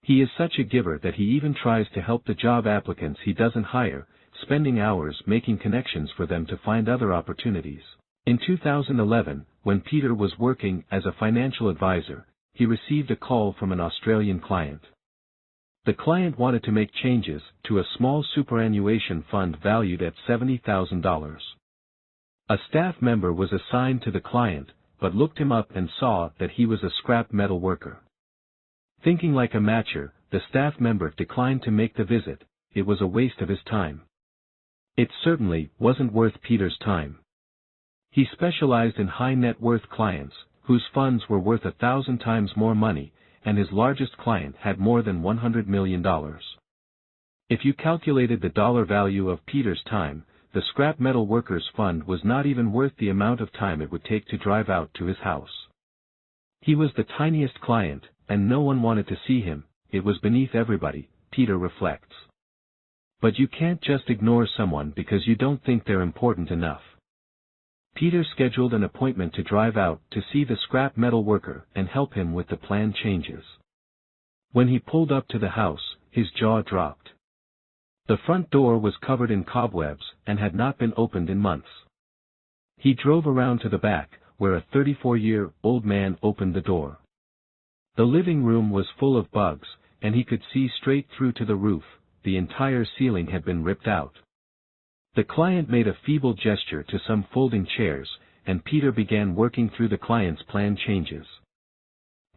He is such a giver that he even tries to help the job applicants he doesn't hire, spending hours making connections for them to find other opportunities. In 2011, when Peter was working as a financial advisor, he received a call from an Australian client. The client wanted to make changes to a small superannuation fund valued at $70,000. A staff member was assigned to the client, but looked him up and saw that he was a scrap metal worker. Thinking like a matcher, the staff member declined to make the visit, it was a waste of his time. It certainly wasn't worth Peter's time. He specialized in high net worth clients, whose funds were worth 1,000 times more money, and his largest client had more than $100 million. If you calculated the dollar value of Peter's time, the scrap metal workers fund was not even worth the amount of time it would take to drive out to his house. He was the tiniest client, and no one wanted to see him, it was beneath everybody, Peter reflects. But you can't just ignore someone because you don't think they're important enough. Peter scheduled an appointment to drive out to see the scrap metal worker and help him with the planned changes. When he pulled up to the house, his jaw dropped. The front door was covered in cobwebs and had not been opened in months. He drove around to the back, where a 34-year-old man opened the door. The living room was full of bugs, and he could see straight through to the roof, the entire ceiling had been ripped out. The client made a feeble gesture to some folding chairs, and Peter began working through the client's planned changes.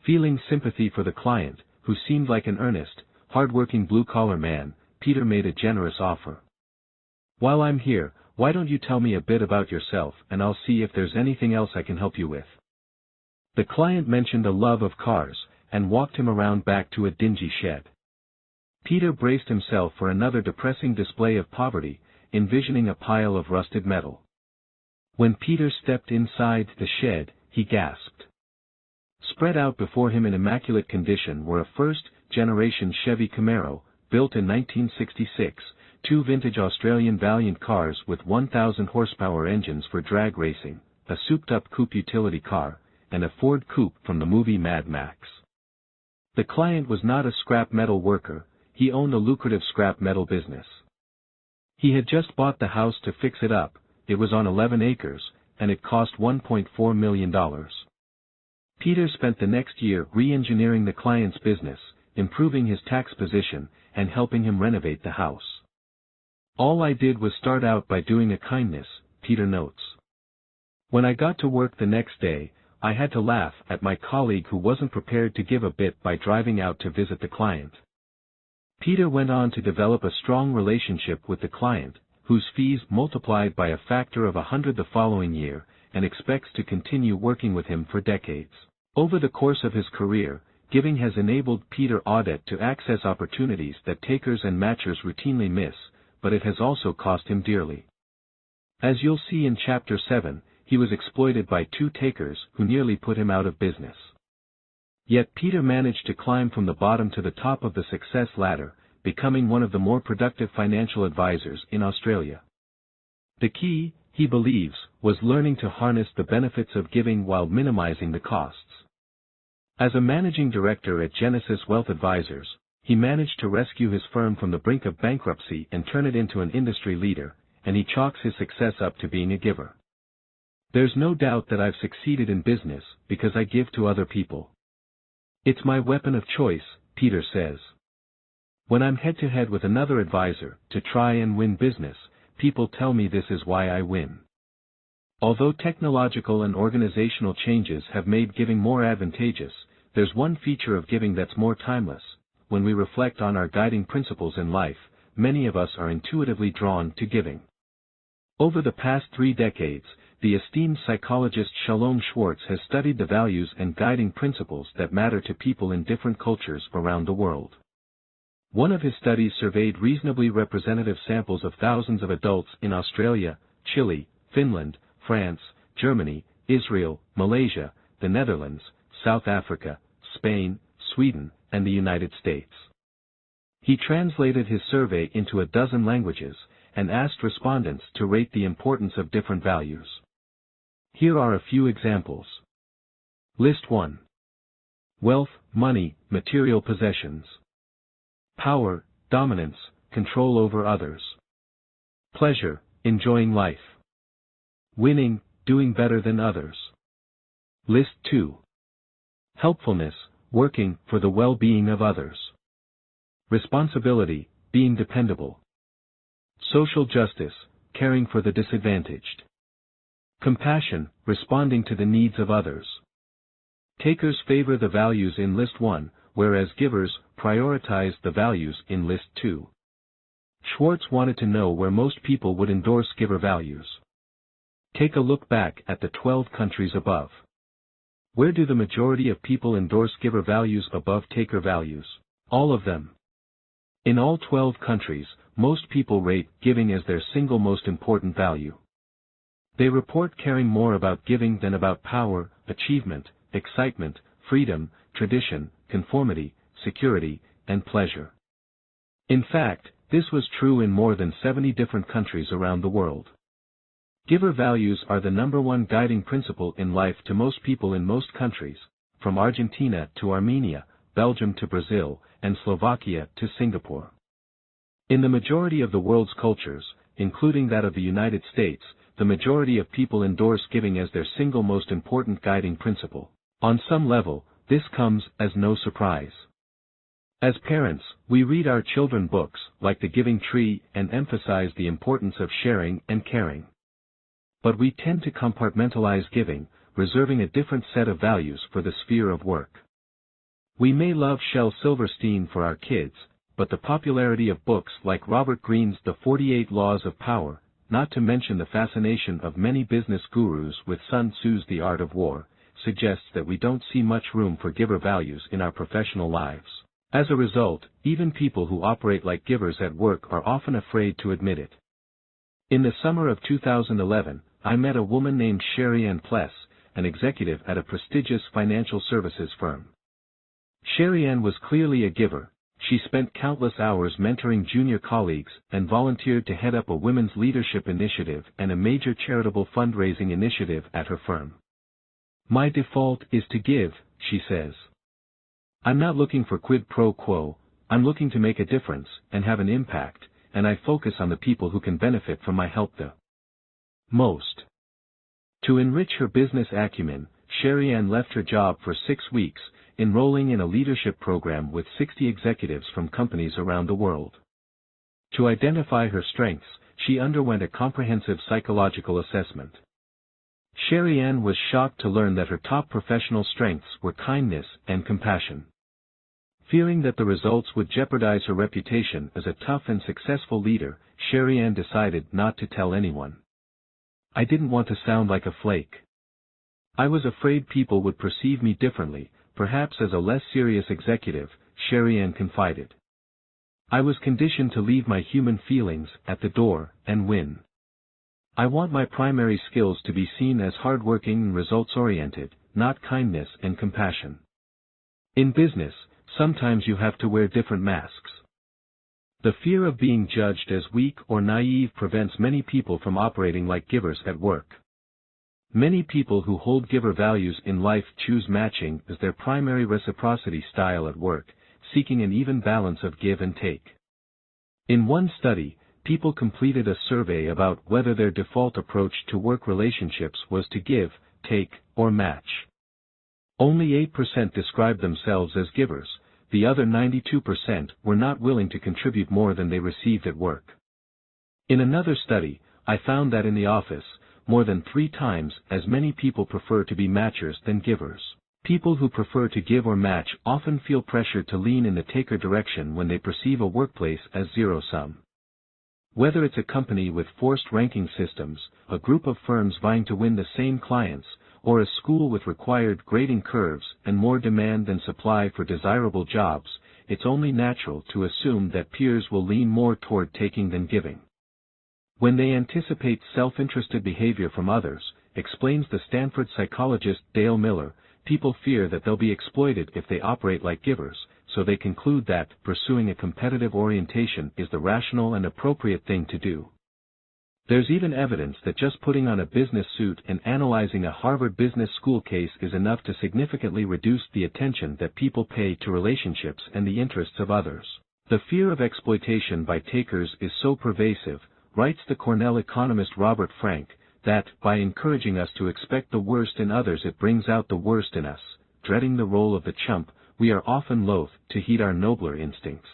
Feeling sympathy for the client, who seemed like an earnest, hard-working blue-collar man, Peter made a generous offer. "While I'm here, why don't you tell me a bit about yourself and I'll see if there's anything else I can help you with." The client mentioned a love of cars, and walked him around back to a dingy shed. Peter braced himself for another depressing display of poverty, envisioning a pile of rusted metal. When Peter stepped inside the shed, he gasped. Spread out before him in immaculate condition were a first-generation Chevy Camaro, built in 1966, two vintage Australian Valiant cars with 1,000 horsepower engines for drag racing, a souped-up coupe utility car, and a Ford coupe from the movie Mad Max. The client was not a scrap metal worker, he owned a lucrative scrap metal business. He had just bought the house to fix it up, it was on 11 acres, and it cost $1.4 million. Peter spent the next year re-engineering the client's business, improving his tax position, and helping him renovate the house. "All I did was start out by doing a kindness," Peter notes. "When I got to work the next day, I had to laugh at my colleague who wasn't prepared to give a bit by driving out to visit the client." Peter went on to develop a strong relationship with the client, whose fees multiplied by a factor of 100 the following year, and expects to continue working with him for decades. Over the course of his career, giving has enabled Peter Audit to access opportunities that takers and matchers routinely miss, but it has also cost him dearly. As you'll see in Chapter 7, he was exploited by two takers who nearly put him out of business. Yet Peter managed to climb from the bottom to the top of the success ladder, becoming one of the more productive financial advisors in Australia. The key, he believes, was learning to harness the benefits of giving while minimizing the costs. As a managing director at Genesis Wealth Advisors, he managed to rescue his firm from the brink of bankruptcy and turn it into an industry leader, and he chalks his success up to being a giver. "There's no doubt that I've succeeded in business because I give to other people. It's my weapon of choice," Peter says. "When I'm head-to-head with another advisor to try and win business, people tell me this is why I win." Although technological and organizational changes have made giving more advantageous, there's one feature of giving that's more timeless. When we reflect on our guiding principles in life, many of us are intuitively drawn to giving. Over the past 3 decades, the esteemed psychologist Shalom Schwartz has studied the values and guiding principles that matter to people in different cultures around the world. One of his studies surveyed reasonably representative samples of thousands of adults in Australia, Chile, Finland, France, Germany, Israel, Malaysia, the Netherlands, South Africa, Spain, Sweden, and the United States. He translated his survey into a dozen languages, and asked respondents to rate the importance of different values. Here are a few examples. List 1. Wealth, money, material possessions. Power, dominance, control over others. Pleasure, enjoying life. Winning, doing better than others. List 2. Helpfulness, working for the well-being of others. Responsibility, being dependable. Social justice, caring for the disadvantaged. Compassion, responding to the needs of others. Takers favor the values in List 1, whereas givers prioritize the values in List 2. Schwartz wanted to know where most people would endorse giver values. Take a look back at the 12 countries above. Where do the majority of people endorse giver values above taker values? All of them. In all 12 countries, most people rate giving as their single most important value. They report caring more about giving than about power, achievement, excitement, freedom, tradition, conformity, security, and pleasure. In fact, this was true in more than 70 different countries around the world. Giver values are the #1 guiding principle in life to most people in most countries, from Argentina to Armenia, Belgium to Brazil, and Slovakia to Singapore. In the majority of the world's cultures, including that of the United States, the majority of people endorse giving as their single most important guiding principle. On some level, this comes as no surprise. As parents, we read our children books, like The Giving Tree, and emphasize the importance of sharing and caring. But we tend to compartmentalize giving, reserving a different set of values for the sphere of work. We may love Shel Silverstein for our kids, but the popularity of books like Robert Greene's The 48 Laws of Power, not to mention the fascination of many business gurus with Sun Tzu's The Art of War, suggests that we don't see much room for giver values in our professional lives. As a result, even people who operate like givers at work are often afraid to admit it. In the summer of 2011, I met a woman named Sherry Ann Pless, an executive at a prestigious financial services firm. Sherry Ann was clearly a giver. She spent countless hours mentoring junior colleagues and volunteered to head up a women's leadership initiative and a major charitable fundraising initiative at her firm. My default is to give, she says. I'm not looking for quid pro quo, I'm looking to make a difference and have an impact, and I focus on the people who can benefit from my help the most. To enrich her business acumen, Sherry Ann left her job for 6 weeks, enrolling in a leadership program with 60 executives from companies around the world. To identify her strengths, she underwent a comprehensive psychological assessment. Sherry Ann was shocked to learn that her top professional strengths were kindness and compassion. Fearing that the results would jeopardize her reputation as a tough and successful leader, Sherry Ann decided not to tell anyone. I didn't want to sound like a flake. I was afraid people would perceive me differently, perhaps as a less serious executive, Sherry Ann confided. I was conditioned to leave my human feelings at the door and win. I want my primary skills to be seen as hardworking and results-oriented, not kindness and compassion. In business, sometimes you have to wear different masks. The fear of being judged as weak or naive prevents many people from operating like givers at work. Many people who hold giver values in life choose matching as their primary reciprocity style at work, seeking an even balance of give and take. In one study, people completed a survey about whether their default approach to work relationships was to give, take, or match. Only 8% described themselves as givers, the other 92% were not willing to contribute more than they received at work. In another study, I found that in the office, more than 3 times as many people prefer to be matchers than givers. People who prefer to give or match often feel pressured to lean in the taker direction when they perceive a workplace as zero-sum. Whether it's a company with forced ranking systems, a group of firms vying to win the same clients, or a school with required grading curves and more demand than supply for desirable jobs, it's only natural to assume that peers will lean more toward taking than giving. When they anticipate self-interested behavior from others, explains the Stanford psychologist Dale Miller, people fear that they'll be exploited if they operate like givers, so they conclude that pursuing a competitive orientation is the rational and appropriate thing to do. There's even evidence that just putting on a business suit and analyzing a Harvard Business School case is enough to significantly reduce the attention that people pay to relationships and the interests of others. The fear of exploitation by takers is so pervasive, writes the Cornell economist Robert Frank, that, by encouraging us to expect the worst in others it brings out the worst in us. Dreading the role of the chump, we are often loath to heed our nobler instincts.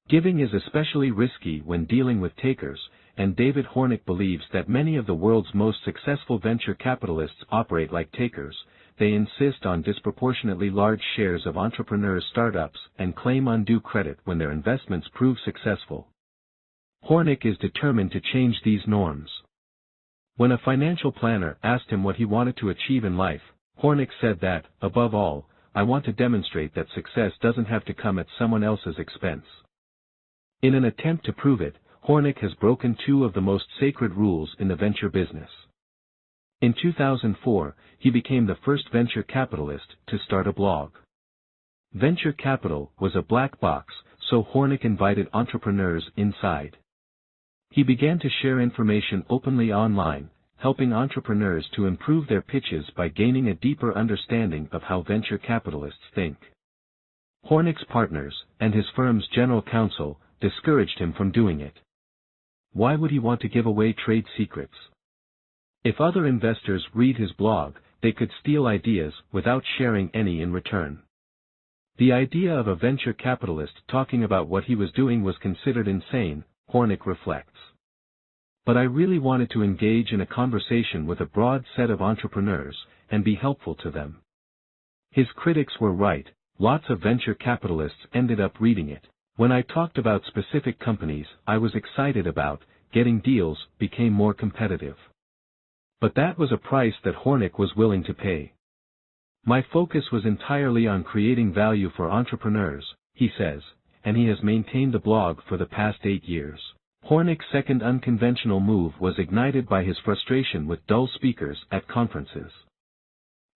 Giving is especially risky when dealing with takers, and David Hornick believes that many of the world's most successful venture capitalists operate like takers. They insist on disproportionately large shares of entrepreneurs' startups and claim undue credit when their investments prove successful. Hornick is determined to change these norms. When a financial planner asked him what he wanted to achieve in life, Hornick said that, above all, I want to demonstrate that success doesn't have to come at someone else's expense. In an attempt to prove it, Hornick has broken 2 of the most sacred rules in the venture business. In 2004, he became the first venture capitalist to start a blog. Venture capital was a black box, so Hornick invited entrepreneurs inside. He began to share information openly online, helping entrepreneurs to improve their pitches by gaining a deeper understanding of how venture capitalists think. Hornick's partners, and his firm's general counsel, discouraged him from doing it. Why would he want to give away trade secrets? If other investors read his blog, they could steal ideas without sharing any in return. The idea of a venture capitalist talking about what he was doing was considered insane, Hornick reflects. But I really wanted to engage in a conversation with a broad set of entrepreneurs, and be helpful to them. His critics were right, Lots of venture capitalists ended up reading it. When I talked about specific companies I was excited about, getting deals became more competitive. But that was a price that Hornick was willing to pay. My focus was entirely on creating value for entrepreneurs, he says, and he has maintained the blog for the past 8 years. Hornick's second unconventional move was ignited by his frustration with dull speakers at conferences.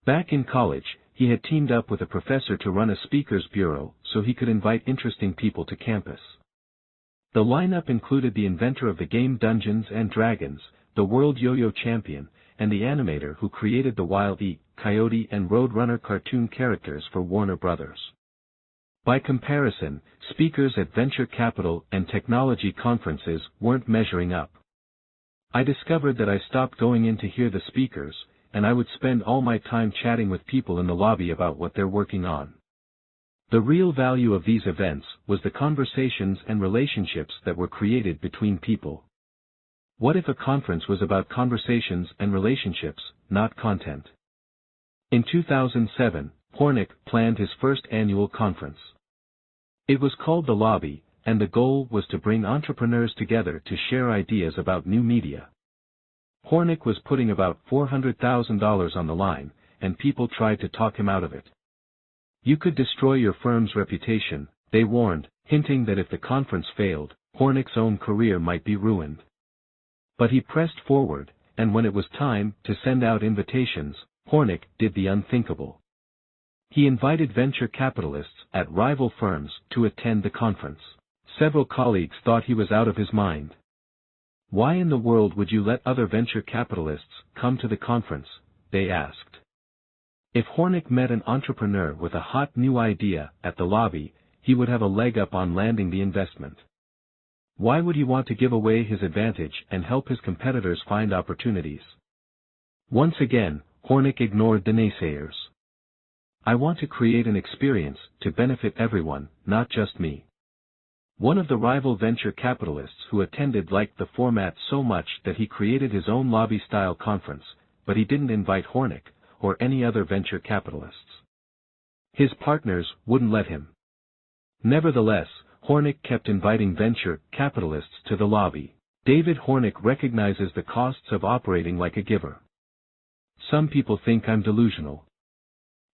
Back in college, he had teamed up with a professor to run a speakers bureau so he could invite interesting people to campus. The lineup included the inventor of the game Dungeons and Dragons, the world yo-yo champion, and the animator who created the Wile E. Coyote and Roadrunner cartoon characters for Warner Brothers. By comparison, speakers at venture capital and technology conferences weren't measuring up. I discovered that I stopped going in to hear the speakers, and I would spend all my time chatting with people in the lobby about what they're working on. The real value of these events was the conversations and relationships that were created between people. What if a conference was about conversations and relationships, not content? In 2007, Hornick planned his first annual conference. It was called The Lobby, and the goal was to bring entrepreneurs together to share ideas about new media. Hornick was putting about $400,000 on the line, and people tried to talk him out of it. You could destroy your firm's reputation, they warned, hinting that if the conference failed, Hornick's own career might be ruined. But he pressed forward, and when it was time to send out invitations, Hornick did the unthinkable. He invited venture capitalists at rival firms to attend the conference. Several colleagues thought he was out of his mind. Why in the world would you let other venture capitalists come to the conference? They asked. If Hornick met an entrepreneur with a hot new idea at the lobby, he would have a leg up on landing the investment. Why would he want to give away his advantage and help his competitors find opportunities? Once again, Hornick ignored the naysayers. I want to create an experience to benefit everyone, not just me. One of the rival venture capitalists who attended liked the format so much that he created his own lobby-style conference, but he didn't invite Hornick, or any other venture capitalists. His partners wouldn't let him. Nevertheless, Hornick kept inviting venture capitalists to the lobby. David Hornick recognizes the costs of operating like a giver. Some people think I'm delusional.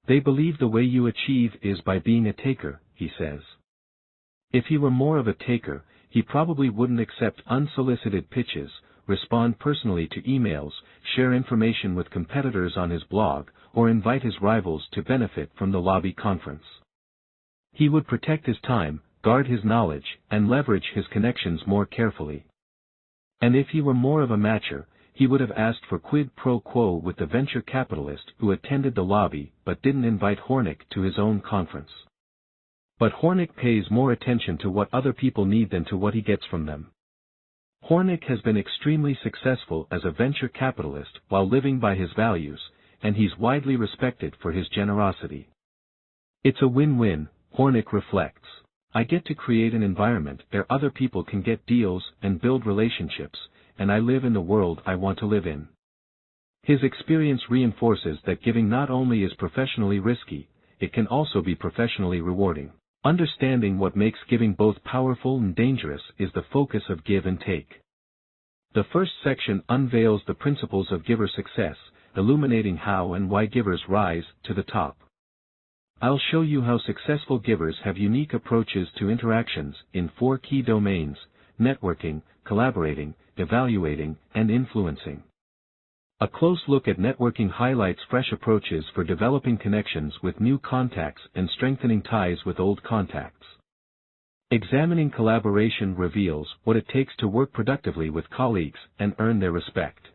They believe the way you achieve is by being a taker, he says. If he were more of a taker, he probably wouldn't accept unsolicited pitches, respond personally to emails, share information with competitors on his blog, or invite his rivals to benefit from the lobby conference. He would protect his time, guard his knowledge, and leverage his connections more carefully. And if he were more of a matcher, he would have asked for quid pro quo with the venture capitalist who attended the lobby but didn't invite Hornick to his own conference. But Hornick pays more attention to what other people need than to what he gets from them. Hornick has been extremely successful as a venture capitalist while living by his values, and he's widely respected for his generosity. It's a win-win, Hornick reflects. I get to create an environment where other people can get deals and build relationships, and I live in the world I want to live in. His experience reinforces that giving not only is professionally risky, it can also be professionally rewarding. Understanding what makes giving both powerful and dangerous is the focus of Give and Take. The first section unveils the principles of giver success, illuminating how and why givers rise to the top. I'll show you how successful givers have unique approaches to interactions in 4 key domains: networking, collaborating, evaluating, and influencing. A close look at networking highlights fresh approaches for developing connections with new contacts and strengthening ties with old contacts. Examining collaboration reveals what it takes to work productively with colleagues and earn their respect.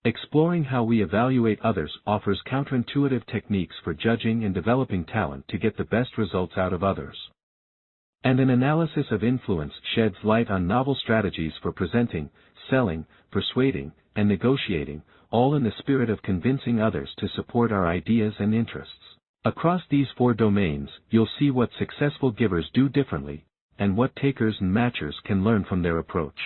Exploring how we evaluate others offers counterintuitive techniques for judging and developing talent to get the best results out of others. And an analysis of influence sheds light on novel strategies for presenting, selling, persuading, and negotiating, all in the spirit of convincing others to support our ideas and interests. Across these 4 domains, you'll see what successful givers do differently, and what takers and matchers can learn from their approach.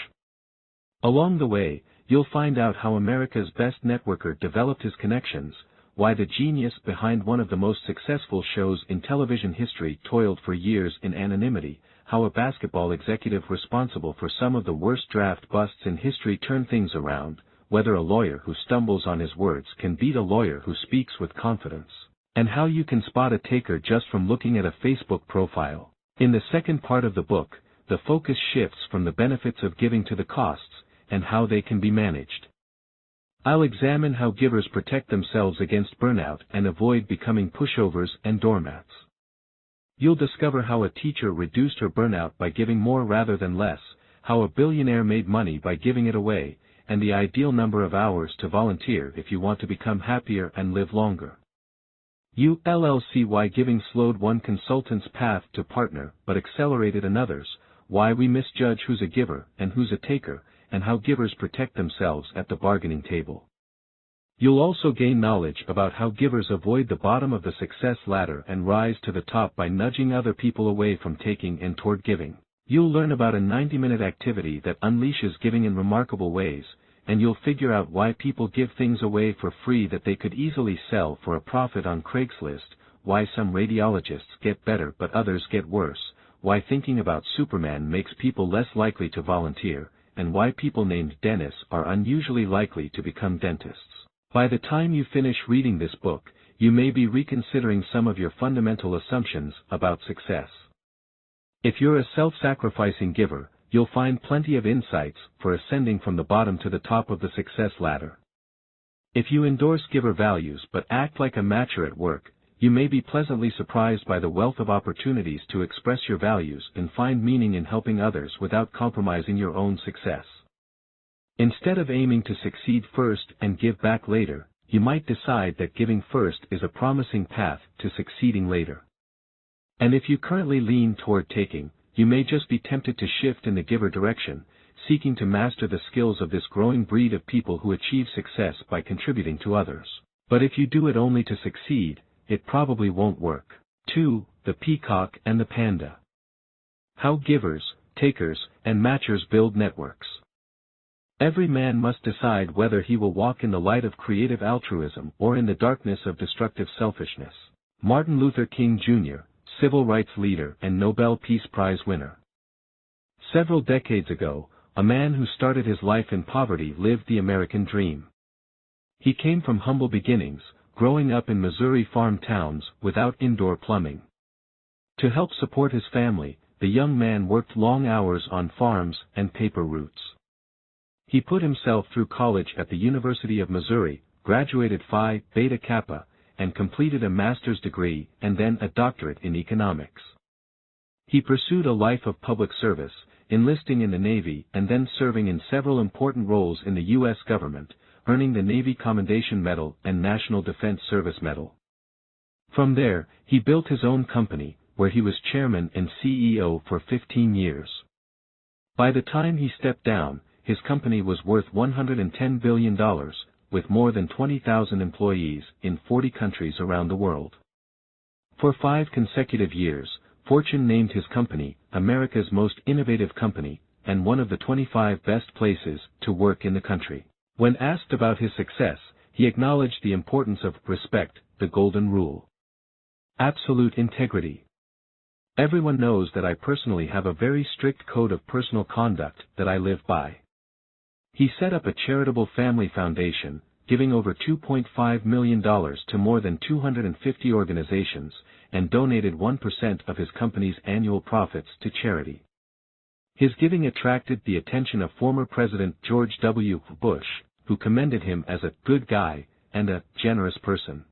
Along the way, you'll find out how America's best networker developed his connections, why the genius behind one of the most successful shows in television history toiled for years in anonymity, how a basketball executive responsible for some of the worst draft busts in history turned things around, whether a lawyer who stumbles on his words can beat a lawyer who speaks with confidence, and how you can spot a taker just from looking at a Facebook profile. In the second part of the book, the focus shifts from the benefits of giving to the costs, and how they can be managed. I'll examine how givers protect themselves against burnout and avoid becoming pushovers and doormats. You'll discover how a teacher reduced her burnout by giving more rather than less, how a billionaire made money by giving it away, and the ideal number of hours to volunteer if you want to become happier and live longer. Why giving slowed one consultant's path to partner but accelerated another's, why we misjudge who's a giver and who's a taker, and how givers protect themselves at the bargaining table. You'll also gain knowledge about how givers avoid the bottom of the success ladder and rise to the top by nudging other people away from taking and toward giving. You'll learn about a 90-minute activity that unleashes giving in remarkable ways, and you'll figure out why people give things away for free that they could easily sell for a profit on Craigslist, why some radiologists get better but others get worse, why thinking about Superman makes people less likely to volunteer, and why people named Dennis are unusually likely to become dentists. By the time you finish reading this book, you may be reconsidering some of your fundamental assumptions about success. If you're a self-sacrificing giver, you'll find plenty of insights for ascending from the bottom to the top of the success ladder. If you endorse giver values but act like a matcher at work, you may be pleasantly surprised by the wealth of opportunities to express your values and find meaning in helping others without compromising your own success. Instead of aiming to succeed first and give back later, you might decide that giving first is a promising path to succeeding later. And if you currently lean toward taking, you may just be tempted to shift in the giver direction, seeking to master the skills of this growing breed of people who achieve success by contributing to others. But if you do it only to succeed, it probably won't work. 2. The Peacock and the Panda. How givers, takers, and matchers build networks. Every man must decide whether he will walk in the light of creative altruism or in the darkness of destructive selfishness. Martin Luther King Jr., civil rights leader and Nobel Peace Prize winner. Several decades ago, a man who started his life in poverty lived the American dream. He came from humble beginnings, growing up in Missouri farm towns without indoor plumbing. To help support his family, the young man worked long hours on farms and paper routes. He put himself through college at the University of Missouri, graduated Phi Beta Kappa, and completed a master's degree and then a doctorate in economics. He pursued a life of public service, enlisting in the Navy and then serving in several important roles in the U.S. government, earning the Navy Commendation Medal and National Defense Service Medal. From there, he built his own company, where he was chairman and CEO for 15 years. By the time he stepped down, his company was worth $110 billion, with more than 20,000 employees in 40 countries around the world. For 5 consecutive years, Fortune named his company America's most innovative company, and one of the 25 best places to work in the country. When asked about his success, he acknowledged the importance of respect, the golden rule. Absolute integrity. Everyone knows that I personally have a very strict code of personal conduct that I live by. He set up a charitable family foundation, giving over $2.5 million to more than 250 organizations, and donated 1% of his company's annual profits to charity. His giving attracted the attention of former President George W. Bush, who commended him as a good guy and a generous person.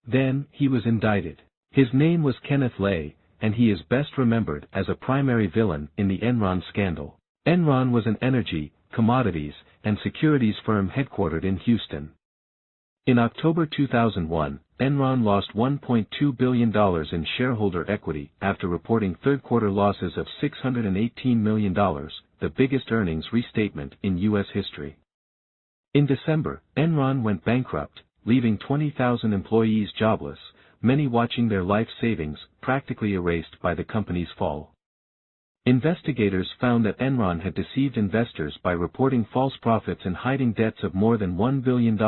Then, he was indicted. His name was Kenneth Lay, and he is best remembered as a primary villain in the Enron scandal. Enron was an energy, commodities, and securities firm headquartered in Houston. In October 2001, Enron lost $1.2 billion in shareholder equity after reporting third-quarter losses of $618 million, the biggest earnings restatement in U.S. history. In December, Enron went bankrupt, leaving 20,000 employees jobless, many watching their life savings practically erased by the company's fall. Investigators found that Enron had deceived investors by reporting false profits and hiding debts of more than $1 billion,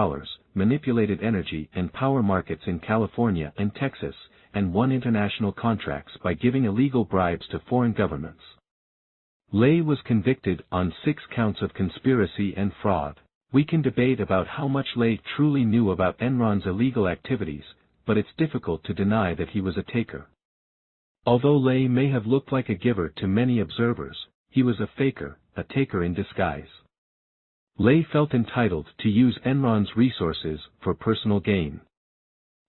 manipulated energy and power markets in California and Texas, and won international contracts by giving illegal bribes to foreign governments. Lay was convicted on 6 counts of conspiracy and fraud. We can debate about how much Lay truly knew about Enron's illegal activities, but it's difficult to deny that he was a taker. Although Lay may have looked like a giver to many observers, he was a faker, a taker in disguise. Lay felt entitled to use Enron's resources for personal gain.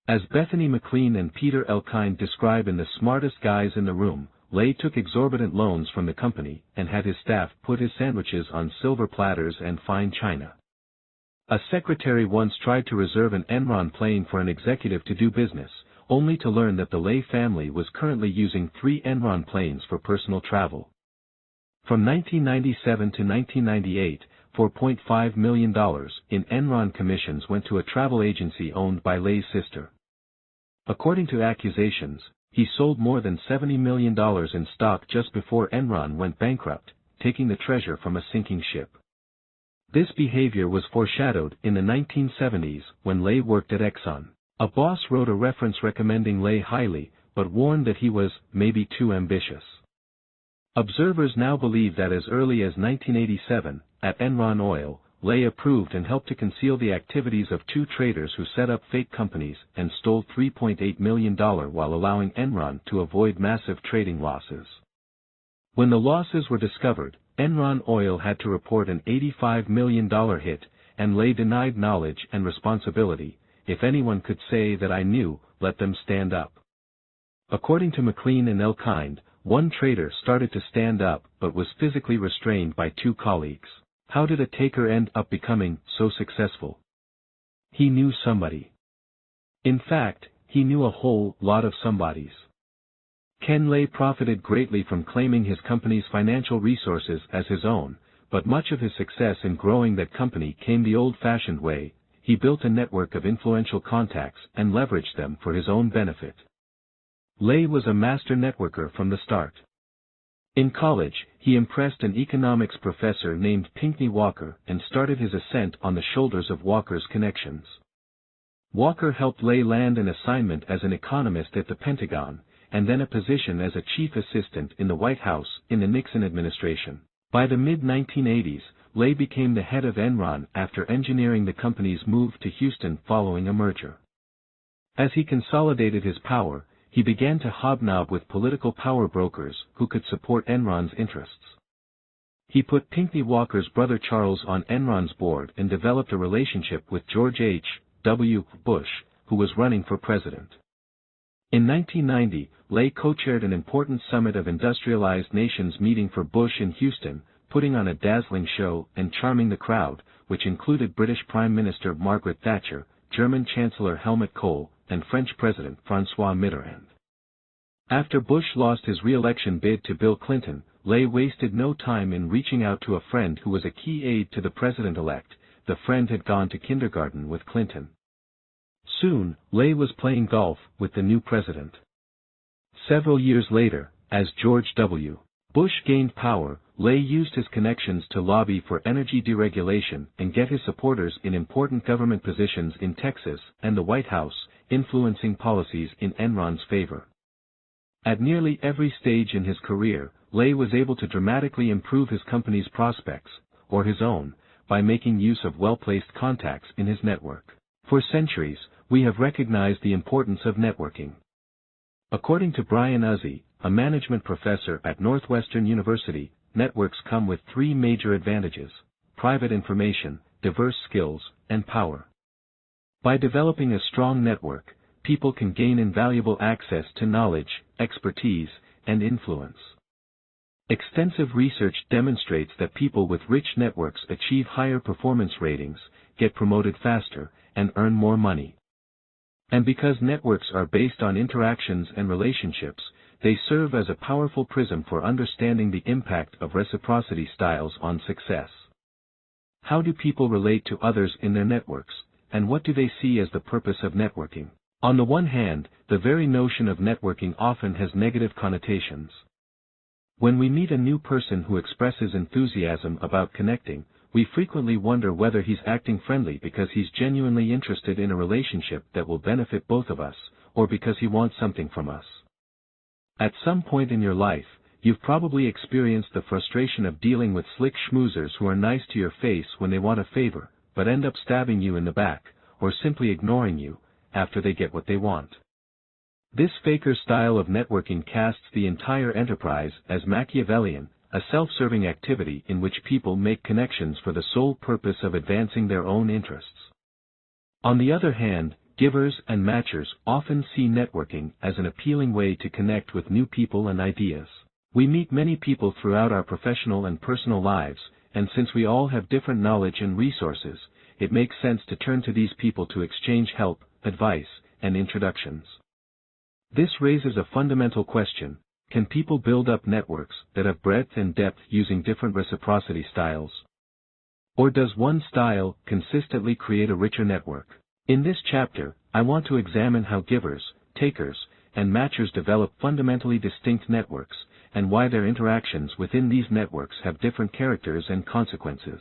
As Bethany McLean and Peter Elkind describe in The Smartest Guys in the Room, Lay took exorbitant loans from the company and had his staff put his sandwiches on silver platters and fine china. A secretary once tried to reserve an Enron plane for an executive to do business, only to learn that the Lay family was currently using 3 Enron planes for personal travel. From 1997 to 1998, $4.5 million in Enron commissions went to a travel agency owned by Lay's sister. According to accusations, he sold more than $70 million in stock just before Enron went bankrupt, taking the treasure from a sinking ship. This behavior was foreshadowed in the 1970s when Lay worked at Exxon. A boss wrote a reference recommending Lay highly, but warned that he was, maybe too ambitious. Observers now believe that as early as 1987, at Enron Oil, Lay approved and helped to conceal the activities of 2 traders who set up fake companies and stole $3.8 million while allowing Enron to avoid massive trading losses. When the losses were discovered, Enron Oil had to report an $85 million hit, and Lay denied knowledge and responsibility. If anyone could say that I knew, let them stand up. According to McLean and Elkind, one trader started to stand up but was physically restrained by 2 colleagues. How did a taker end up becoming so successful? He knew somebody. In fact, he knew a whole lot of somebodies. Ken Lay profited greatly from claiming his company's financial resources as his own, but much of his success in growing that company came the old-fashioned way. He built a network of influential contacts and leveraged them for his own benefit. Lay was a master networker from the start. In college, he impressed an economics professor named Pinckney Walker and started his ascent on the shoulders of Walker's connections. Walker helped Lay land an assignment as an economist at the Pentagon, and then a position as a chief assistant in the White House in the Nixon administration. By the mid-1980s, Lay became the head of Enron after engineering the company's move to Houston following a merger. As he consolidated his power, he began to hobnob with political power brokers who could support Enron's interests. He put Pinckney Walker's brother Charles on Enron's board and developed a relationship with George H.W. Bush, who was running for president. In 1990, Lay co-chaired an important summit of industrialized nations meeting for Bush in Houston, putting on a dazzling show and charming the crowd, which included British Prime Minister Margaret Thatcher, German Chancellor Helmut Kohl, and French President François Mitterrand. After Bush lost his re-election bid to Bill Clinton, Lay wasted no time in reaching out to a friend who was a key aide to the president-elect. The friend had gone to kindergarten with Clinton. Soon, Lay was playing golf with the new president. Several years later, as George W. Bush gained power, Lay used his connections to lobby for energy deregulation and get his supporters in important government positions in Texas and the White House, influencing policies in Enron's favor. At nearly every stage in his career, Lay was able to dramatically improve his company's prospects, or his own, by making use of well-placed contacts in his network. For centuries, we have recognized the importance of networking. According to Brian Uzzi, a management professor at Northwestern University, networks come with 3 major advantages: private information, diverse skills, and power. By developing a strong network, people can gain invaluable access to knowledge, expertise, and influence. Extensive research demonstrates that people with rich networks achieve higher performance ratings, get promoted faster, and earn more money. And because networks are based on interactions and relationships, they serve as a powerful prism for understanding the impact of reciprocity styles on success. How do people relate to others in their networks, and what do they see as the purpose of networking? On the one hand, the very notion of networking often has negative connotations. When we meet a new person who expresses enthusiasm about connecting, we frequently wonder whether he's acting friendly because he's genuinely interested in a relationship that will benefit both of us, or because he wants something from us. At some point in your life, you've probably experienced the frustration of dealing with slick schmoozers who are nice to your face when they want a favor, but end up stabbing you in the back, or simply ignoring you, after they get what they want. This faker style of networking casts the entire enterprise as Machiavellian, a self-serving activity in which people make connections for the sole purpose of advancing their own interests. On the other hand, givers and matchers often see networking as an appealing way to connect with new people and ideas. We meet many people throughout our professional and personal lives, and since we all have different knowledge and resources, it makes sense to turn to these people to exchange help, advice, and introductions. This raises a fundamental question: can people build up networks that have breadth and depth using different reciprocity styles? Or does one style consistently create a richer network? In this chapter, I want to examine how givers, takers, and matchers develop fundamentally distinct networks, and why their interactions within these networks have different characters and consequences.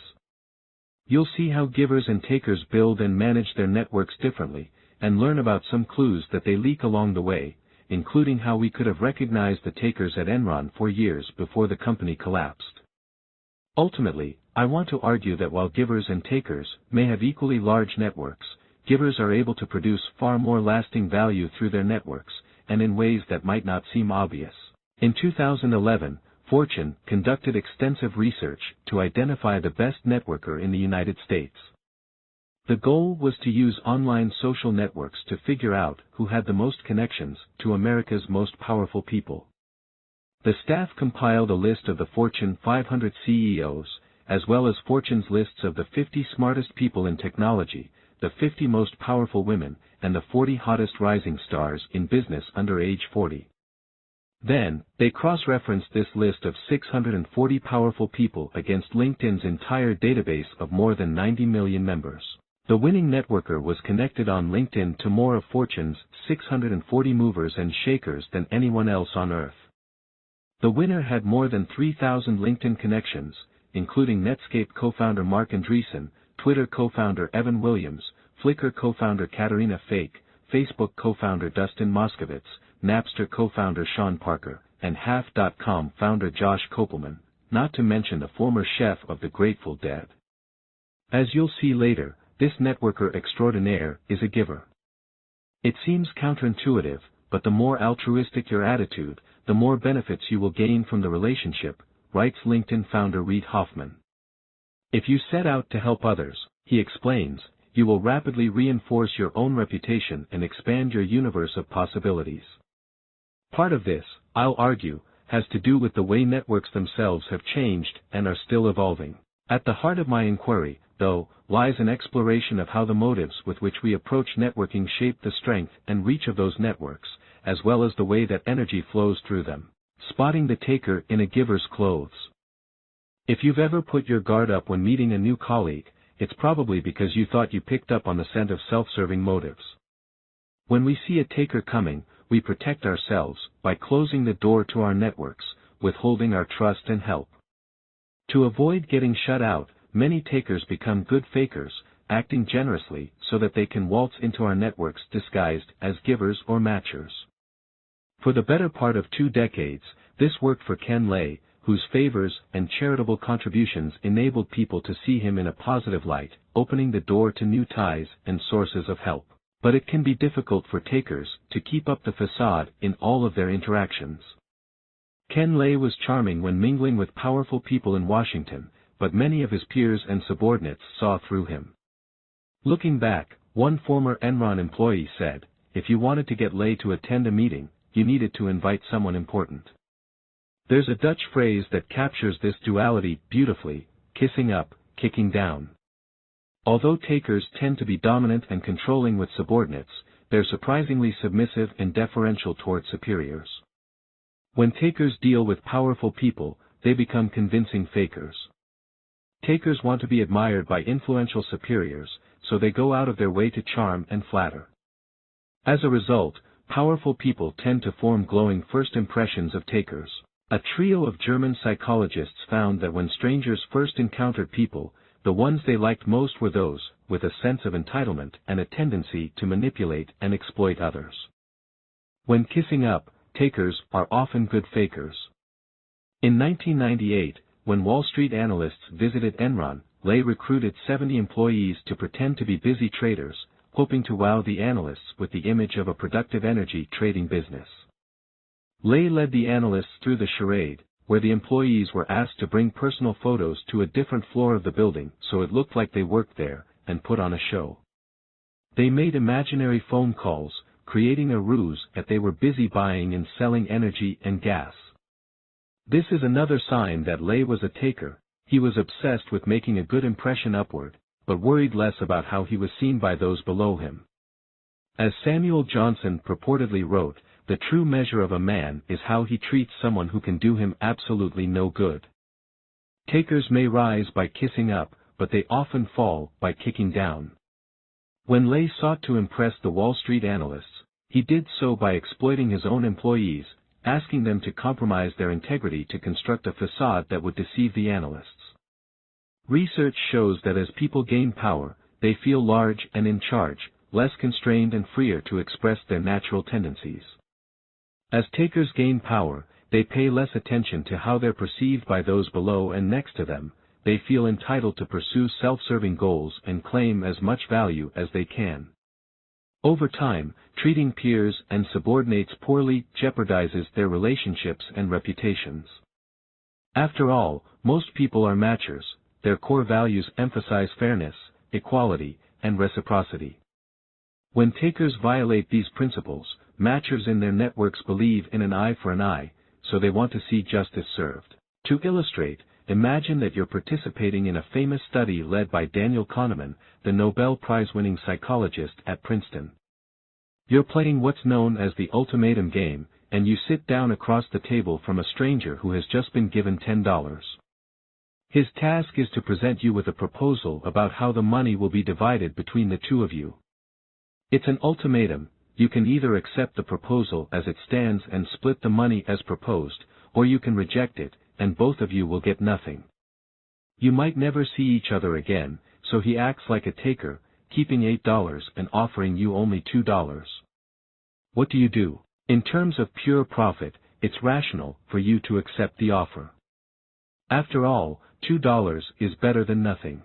You'll see how givers and takers build and manage their networks differently, and learn about some clues that they leak along the way, including how we could have recognized the takers at Enron for years before the company collapsed. Ultimately, I want to argue that while givers and takers may have equally large networks, givers are able to produce far more lasting value through their networks, and in ways that might not seem obvious. In 2011, Fortune conducted extensive research to identify the best networker in the United States. The goal was to use online social networks to figure out who had the most connections to America's most powerful people. The staff compiled a list of the Fortune 500 CEOs, as well as Fortune's lists of the 50 smartest people in technology, the 50 most powerful women, and the 40 hottest rising stars in business under age 40. Then, they cross-referenced this list of 640 powerful people against LinkedIn's entire database of more than 90 million members. The winning networker was connected on LinkedIn to more of Fortune's 640 movers and shakers than anyone else on earth. The winner had more than 3,000 LinkedIn connections, including Netscape co-founder Marc Andreessen, Twitter co-founder Evan Williams, Flickr co-founder Katerina Fake, Facebook co-founder Dustin Moskovitz, Napster co-founder Sean Parker, and Half.com founder Josh Kopelman, not to mention the former chef of the Grateful Dead. As you'll see later, this networker extraordinaire is a giver. It seems counterintuitive, but the more altruistic your attitude, the more benefits you will gain from the relationship, writes LinkedIn founder Reid Hoffman. If you set out to help others, he explains, you will rapidly reinforce your own reputation and expand your universe of possibilities. Part of this, I'll argue, has to do with the way networks themselves have changed and are still evolving. At the heart of my inquiry, though, lies an exploration of how the motives with which we approach networking shape the strength and reach of those networks, as well as the way that energy flows through them. Spotting the taker in a giver's clothes. If you've ever put your guard up when meeting a new colleague, it's probably because you thought you picked up on the scent of self-serving motives. When we see a taker coming, we protect ourselves by closing the door to our networks, withholding our trust and help. To avoid getting shut out, many takers become good fakers, acting generously so that they can waltz into our networks disguised as givers or matchers. For the better part of 2 decades, this worked for Ken Lay, whose favors and charitable contributions enabled people to see him in a positive light, opening the door to new ties and sources of help. But it can be difficult for takers to keep up the facade in all of their interactions. Ken Lay was charming when mingling with powerful people in Washington, but many of his peers and subordinates saw through him. Looking back, one former Enron employee said, if you wanted to get Lay to attend a meeting, you needed to invite someone important. There's a Dutch phrase that captures this duality beautifully, kissing up, kicking down. Although takers tend to be dominant and controlling with subordinates, they're surprisingly submissive and deferential toward superiors. When takers deal with powerful people, they become convincing fakers. Takers want to be admired by influential superiors, so they go out of their way to charm and flatter. As a result, powerful people tend to form glowing first impressions of takers. A trio of German psychologists found that when strangers first encountered people, the ones they liked most were those with a sense of entitlement and a tendency to manipulate and exploit others. When kissing up, takers are often good fakers. In 1998, when Wall Street analysts visited Enron, Lay recruited 70 employees to pretend to be busy traders, hoping to wow the analysts with the image of a productive energy trading business. Lay led the analysts through the charade, where the employees were asked to bring personal photos to a different floor of the building so it looked like they worked there, and put on a show. They made imaginary phone calls, creating a ruse that they were busy buying and selling energy and gas. This is another sign that Lay was a taker. He was obsessed with making a good impression upward, but worried less about how he was seen by those below him. As Samuel Johnson purportedly wrote, the true measure of a man is how he treats someone who can do him absolutely no good. Takers may rise by kissing up, but they often fall by kicking down. When Lay sought to impress the Wall Street analysts, he did so by exploiting his own employees, asking them to compromise their integrity to construct a facade that would deceive the analysts. Research shows that as people gain power, they feel large and in charge, less constrained and freer to express their natural tendencies. As takers gain power, they pay less attention to how they're perceived by those below and next to them. They feel entitled to pursue self-serving goals and claim as much value as they can. Over time, treating peers and subordinates poorly jeopardizes their relationships and reputations. After all, most people are matchers. Their core values emphasize fairness, equality, and reciprocity. When takers violate these principles, matchers in their networks believe in an eye for an eye, so they want to see justice served. To illustrate, imagine that you're participating in a famous study led by Daniel Kahneman, the Nobel Prize-winning psychologist at Princeton. You're playing what's known as the Ultimatum Game, and you sit down across the table from a stranger who has just been given $10. His task is to present you with a proposal about how the money will be divided between the two of you. It's an ultimatum. You can either accept the proposal as it stands and split the money as proposed, or you can reject it, and both of you will get nothing. You might never see each other again, so he acts like a taker, keeping $8 and offering you only $2. What do? In terms of pure profit, it's rational for you to accept the offer. After all, $2 is better than nothing.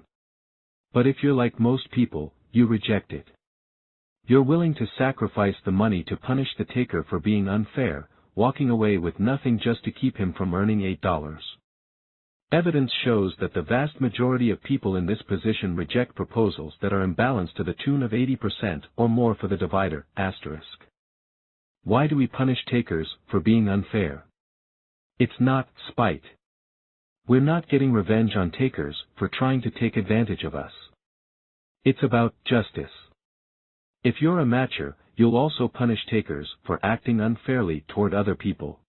But if you're like most people, you reject it. You're willing to sacrifice the money to punish the taker for being unfair, walking away with nothing just to keep him from earning $8. Evidence shows that the vast majority of people in this position reject proposals that are imbalanced to the tune of 80% or more for the divider, asterisk. Why do we punish takers for being unfair? It's not spite. We're not getting revenge on takers for trying to take advantage of us. It's about justice. If you're a matcher, you'll also punish takers for acting unfairly toward other people.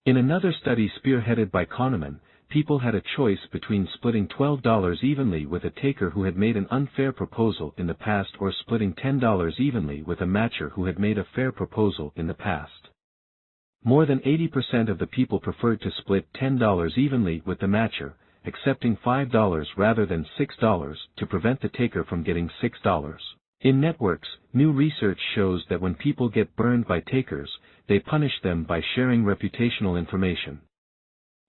In another study spearheaded by Kahneman, people had a choice between splitting $12 evenly with a taker who had made an unfair proposal in the past or splitting $10 evenly with a matcher who had made a fair proposal in the past. More than 80% of the people preferred to split $10 evenly with the matcher, accepting $5 rather than $6 to prevent the taker from getting $6. In networks, new research shows that when people get burned by takers, they punish them by sharing reputational information.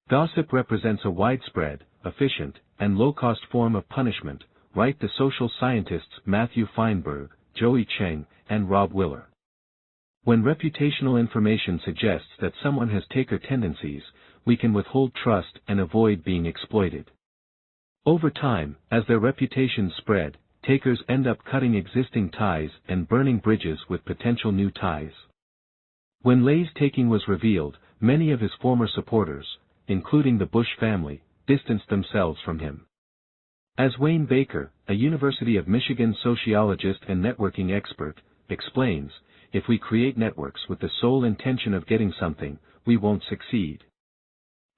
Gossip represents a widespread, efficient, and low-cost form of punishment, write the social scientists Matthew Feinberg, Joey Cheng, and Rob Willer. When reputational information suggests that someone has taker tendencies, we can withhold trust and avoid being exploited. Over time, as their reputations spread, takers end up cutting existing ties and burning bridges with potential new ties. When Lay's taking was revealed, many of his former supporters, including the Bush family, distanced themselves from him. As Wayne Baker, a University of Michigan sociologist and networking expert, explains, if we create networks with the sole intention of getting something, we won't succeed.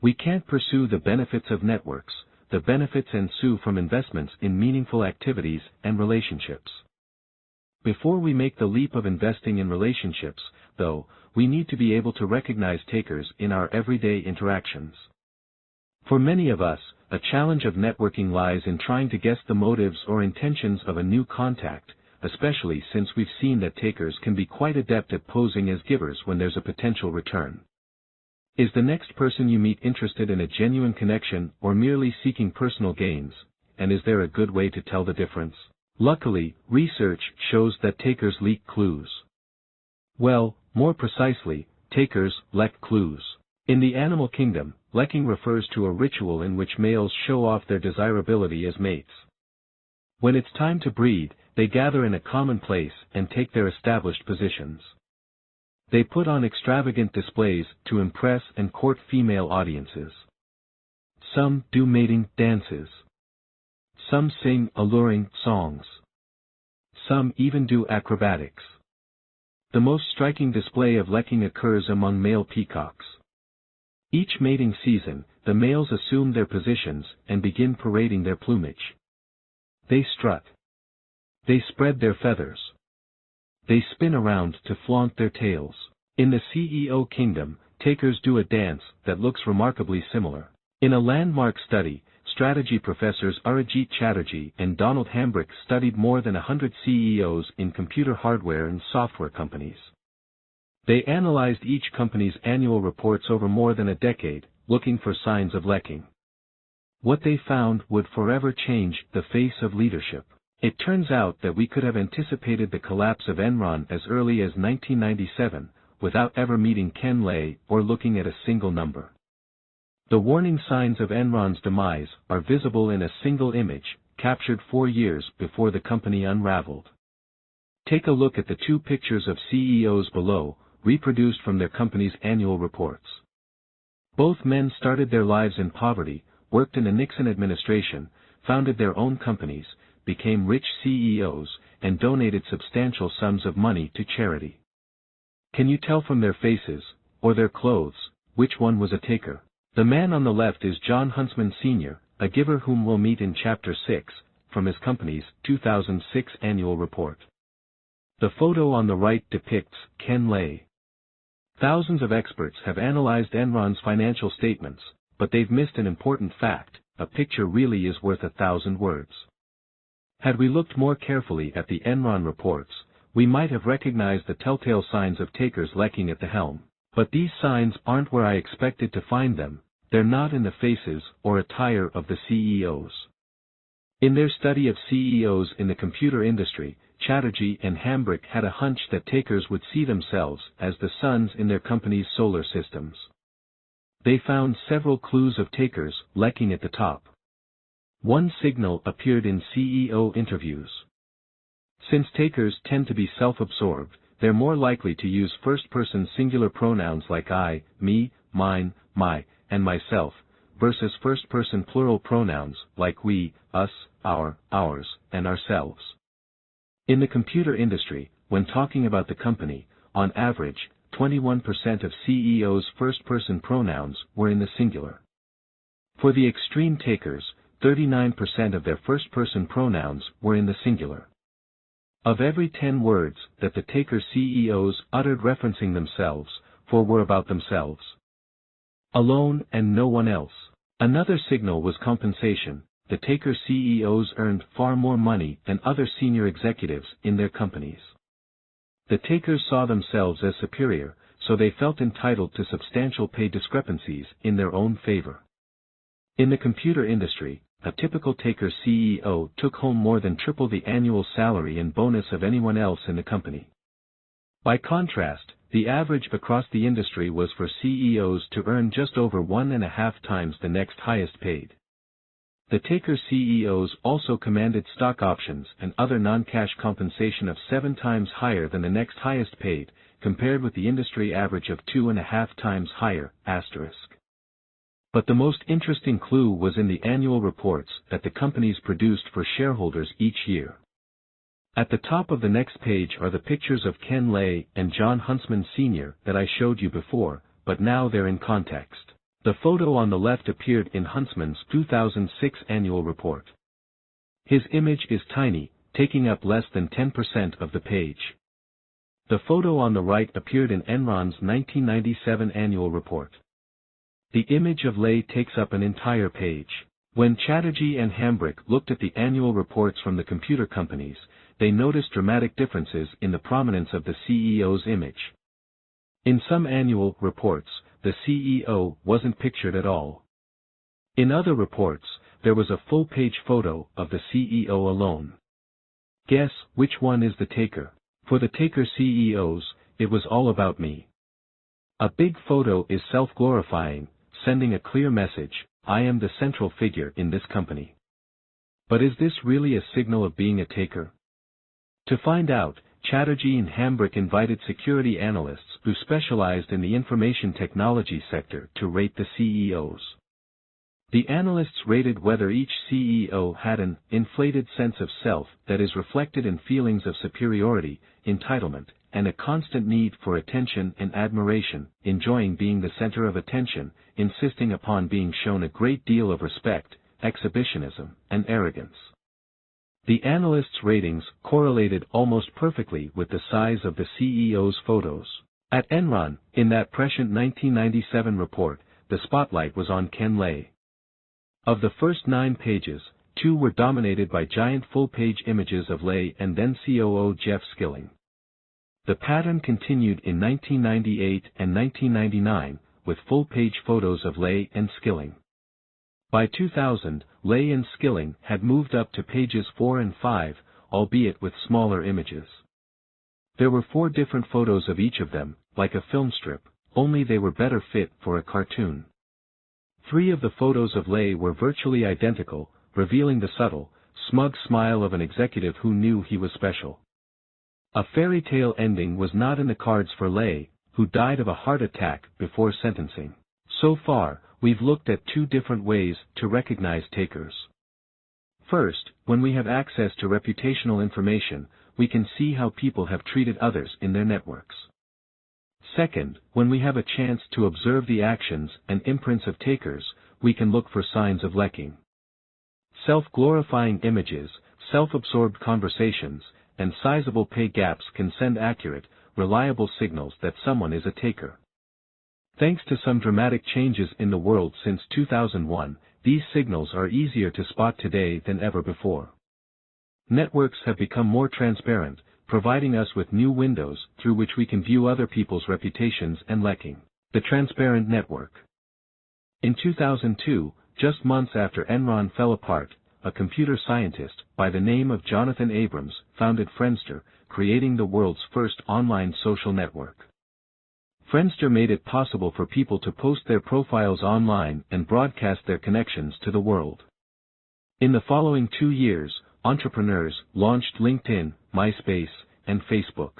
We can't pursue the benefits of networks. The benefits ensue from investments in meaningful activities and relationships. Before we make the leap of investing in relationships, though, we need to be able to recognize takers in our everyday interactions. For many of us, a challenge of networking lies in trying to guess the motives or intentions of a new contact, especially since we've seen that takers can be quite adept at posing as givers when there's a potential return. Is the next person you meet interested in a genuine connection or merely seeking personal gains, and is there a good way to tell the difference? Luckily, research shows that takers leak clues. Well, more precisely, takers leck clues. In the animal kingdom, lecking refers to a ritual in which males show off their desirability as mates. When it's time to breed, they gather in a common place and take their established positions. They put on extravagant displays to impress and court female audiences. Some do mating dances. Some sing alluring songs. Some even do acrobatics. The most striking display of lecking occurs among male peacocks. Each mating season, the males assume their positions and begin parading their plumage. They strut. They spread their feathers. They spin around to flaunt their tails. In the CEO kingdom, takers do a dance that looks remarkably similar. In a landmark study, strategy professors Arijit Chatterjee and Donald Hambrick studied more than 100 CEOs in computer hardware and software companies. They analyzed each company's annual reports over more than a decade, looking for signs of lecking. What they found would forever change the face of leadership. It turns out that we could have anticipated the collapse of Enron as early as 1997, without ever meeting Ken Lay or looking at a single number. The warning signs of Enron's demise are visible in a single image, captured 4 years before the company unraveled. Take a look at the 2 pictures of CEOs below, reproduced from their company's annual reports. Both men started their lives in poverty, worked in the Nixon administration, founded their own companies, became rich CEOs, and donated substantial sums of money to charity. Can you tell from their faces, or their clothes, which one was a taker? The man on the left is John Huntsman Sr., a giver whom we'll meet in Chapter 6, from his company's 2006 annual report. The photo on the right depicts Ken Lay. Thousands of experts have analyzed Enron's financial statements, but they've missed an important fact: a picture really is worth 1,000 words. Had we looked more carefully at the Enron reports, we might have recognized the telltale signs of takers lecking at the helm. But these signs aren't where I expected to find them. They're not in the faces or attire of the CEOs. In their study of CEOs in the computer industry, Chatterjee and Hambrick had a hunch that takers would see themselves as the suns in their company's solar systems. They found several clues of takers lecking at the top. One signal appeared in CEO interviews. Since takers tend to be self-absorbed, they're more likely to use first-person singular pronouns like I, me, mine, my, and myself, versus first-person plural pronouns like we, us, our, ours, and ourselves. In the computer industry, when talking about the company, on average, 21% of CEOs' first-person pronouns were in the singular. For the extreme takers, 39% of their first-person pronouns were in the singular. Of every 10 words that the taker CEOs uttered referencing themselves, 4 were about themselves alone and no one else. Another signal was compensation. The taker CEOs earned far more money than other senior executives in their companies. The takers saw themselves as superior, so they felt entitled to substantial pay discrepancies in their own favor. In the computer industry, a typical taker CEO took home more than triple the annual salary and bonus of anyone else in the company. By contrast, the average across the industry was for CEOs to earn just over 1.5 times the next highest paid. The taker CEOs also commanded stock options and other non-cash compensation of 7 times higher than the next highest paid, compared with the industry average of 2.5 times higher, asterisk. But the most interesting clue was in the annual reports that the companies produced for shareholders each year. At the top of the next page are the pictures of Ken Lay and John Huntsman Sr. that I showed you before, but now they're in context. The photo on the left appeared in Huntsman's 2006 annual report. His image is tiny, taking up less than 10% of the page. The photo on the right appeared in Enron's 1997 annual report. The image of Lay takes up an entire page. When Chatterjee and Hambrick looked at the annual reports from the computer companies, they noticed dramatic differences in the prominence of the CEO's image. In some annual reports, the CEO wasn't pictured at all. In other reports, there was a full-page photo of the CEO alone. Guess which one is the taker? For the taker CEOs, it was all about me. A big photo is self-glorifying, sending a clear message, I am the central figure in this company. But is this really a signal of being a taker? To find out, Chatterjee and Hambrick invited security analysts who specialized in the information technology sector to rate the CEOs. The analysts rated whether each CEO had an inflated sense of self that is reflected in feelings of superiority, entitlement, and a constant need for attention and admiration, enjoying being the center of attention, insisting upon being shown a great deal of respect, exhibitionism, and arrogance. The analysts' ratings correlated almost perfectly with the size of the CEO's photos. At Enron, in that prescient 1997 report, the spotlight was on Ken Lay. Of the first 9 pages, 2 were dominated by giant full-page images of Lay and then COO Jeff Skilling. The pattern continued in 1998 and 1999, with full-page photos of Lay and Skilling. By 2000, Lay and Skilling had moved up to pages 4 and 5, albeit with smaller images. There were 4 different photos of each of them, like a film strip, only they were better fit for a cartoon. 3 of the photos of Lay were virtually identical, revealing the subtle, smug smile of an executive who knew he was special. A fairy tale ending was not in the cards for Lay, who died of a heart attack before sentencing. So far, we've looked at 2 different ways to recognize takers. First, when we have access to reputational information, we can see how people have treated others in their networks. Second, when we have a chance to observe the actions and imprints of takers, we can look for signs of lekking. Self-glorifying images, self-absorbed conversations, and sizable pay gaps can send accurate, reliable signals that someone is a taker. Thanks to some dramatic changes in the world since 2001, these signals are easier to spot today than ever before. Networks have become more transparent, providing us with new windows through which we can view other people's reputations and lekking. The transparent network. In 2002, just months after Enron fell apart, a computer scientist by the name of Jonathan Abrams founded Friendster, creating the world's first online social network. Friendster made it possible for people to post their profiles online and broadcast their connections to the world. In the following 2 years, entrepreneurs launched LinkedIn, MySpace, and Facebook.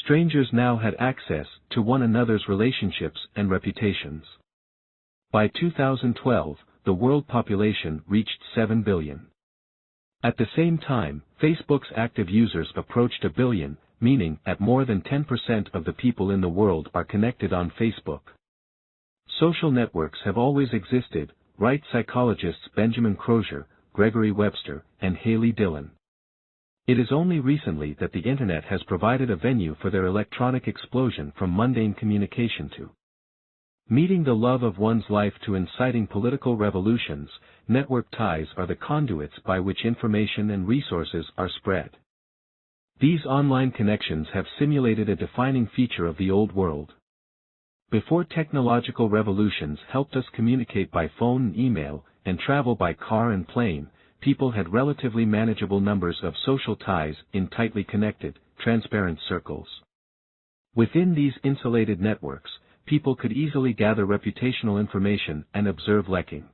Strangers now had access to one another's relationships and reputations. By 2012, the world population reached 7 billion. At the same time, Facebook's active users approached 1 billion, meaning that more than 10% of the people in the world are connected on Facebook. Social networks have always existed, write psychologists Benjamin Crozier, Gregory Webster, and Haley Dillon. It is only recently that the Internet has provided a venue for their electronic explosion from mundane communication to meeting the love of one's life to inciting political revolutions. Network ties are the conduits by which information and resources are spread. These online connections have simulated a defining feature of the old world. Before technological revolutions helped us communicate by phone and email, and travel by car and plane, people had relatively manageable numbers of social ties in tightly connected, transparent circles. Within these insulated networks, people could easily gather reputational information and observe lekking.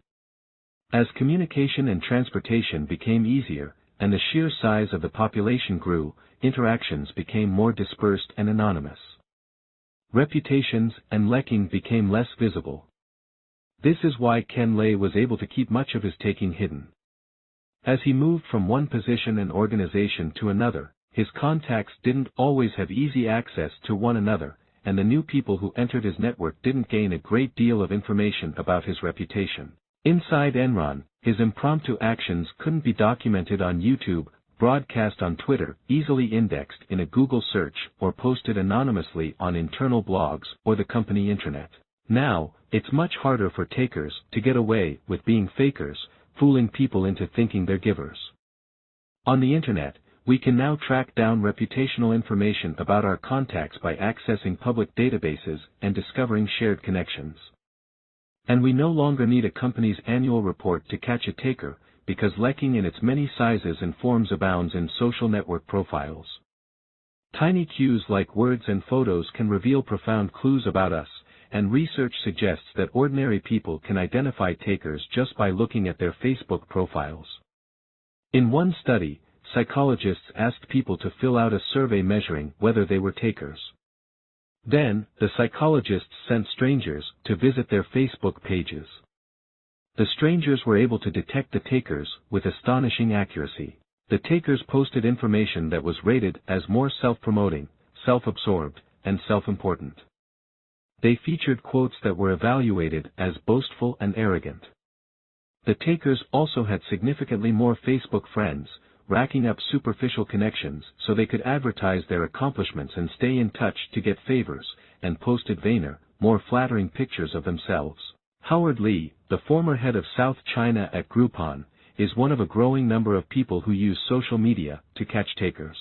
As communication and transportation became easier, and the sheer size of the population grew, interactions became more dispersed and anonymous. Reputations and lekking became less visible. This is why Ken Lay was able to keep much of his taking hidden. As he moved from one position and organization to another, his contacts didn't always have easy access to one another, and the new people who entered his network didn't gain a great deal of information about his reputation. Inside Enron, his impromptu actions couldn't be documented on YouTube, broadcast on Twitter, easily indexed in a Google search, or posted anonymously on internal blogs or the company intranet. Now, it's much harder for takers to get away with being fakers, fooling people into thinking they're givers. On the internet, we can now track down reputational information about our contacts by accessing public databases and discovering shared connections. And we no longer need a company's annual report to catch a taker, because leaking in its many sizes and forms abounds in social network profiles. Tiny cues like words and photos can reveal profound clues about us, and research suggests that ordinary people can identify takers just by looking at their Facebook profiles. In one study, psychologists asked people to fill out a survey measuring whether they were takers. Then, the psychologists sent strangers to visit their Facebook pages. The strangers were able to detect the takers with astonishing accuracy. The takers posted information that was rated as more self-promoting, self-absorbed, and self-important. They featured quotes that were evaluated as boastful and arrogant. The takers also had significantly more Facebook friends, racking up superficial connections so they could advertise their accomplishments and stay in touch to get favors, and posted vainer, more flattering pictures of themselves. Howard Lee, the former head of South China at Groupon, is one of a growing number of people who use social media to catch takers.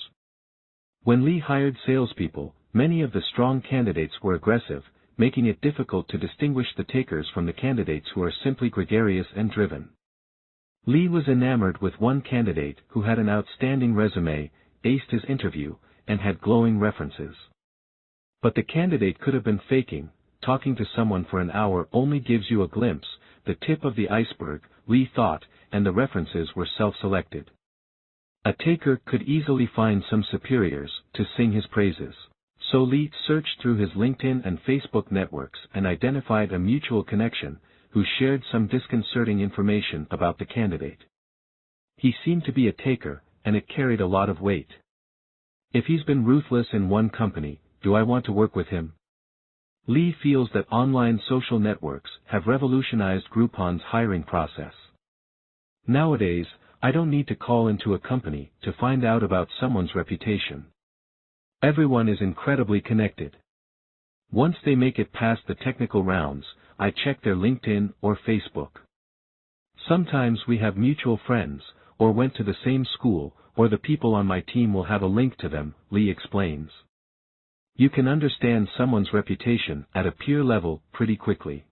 When Lee hired salespeople, many of the strong candidates were aggressive, making it difficult to distinguish the takers from the candidates who are simply gregarious and driven. Lee was enamored with one candidate who had an outstanding resume, aced his interview, and had glowing references. But the candidate could have been faking. Talking to someone for an hour only gives you a glimpse, the tip of the iceberg, Lee thought, and the references were self-selected. A taker could easily find some superiors to sing his praises. So Lee searched through his LinkedIn and Facebook networks and identified a mutual connection, who shared some disconcerting information about the candidate. He seemed to be a taker, and it carried a lot of weight. If he's been ruthless in one company, do I want to work with him? Lee feels that online social networks have revolutionized Groupon's hiring process. Nowadays, I don't need to call into a company to find out about someone's reputation. Everyone is incredibly connected. Once they make it past the technical rounds, I check their LinkedIn or Facebook. Sometimes we have mutual friends, or went to the same school, or the people on my team will have a link to them, Lee explains. You can understand someone's reputation at a peer level pretty quickly.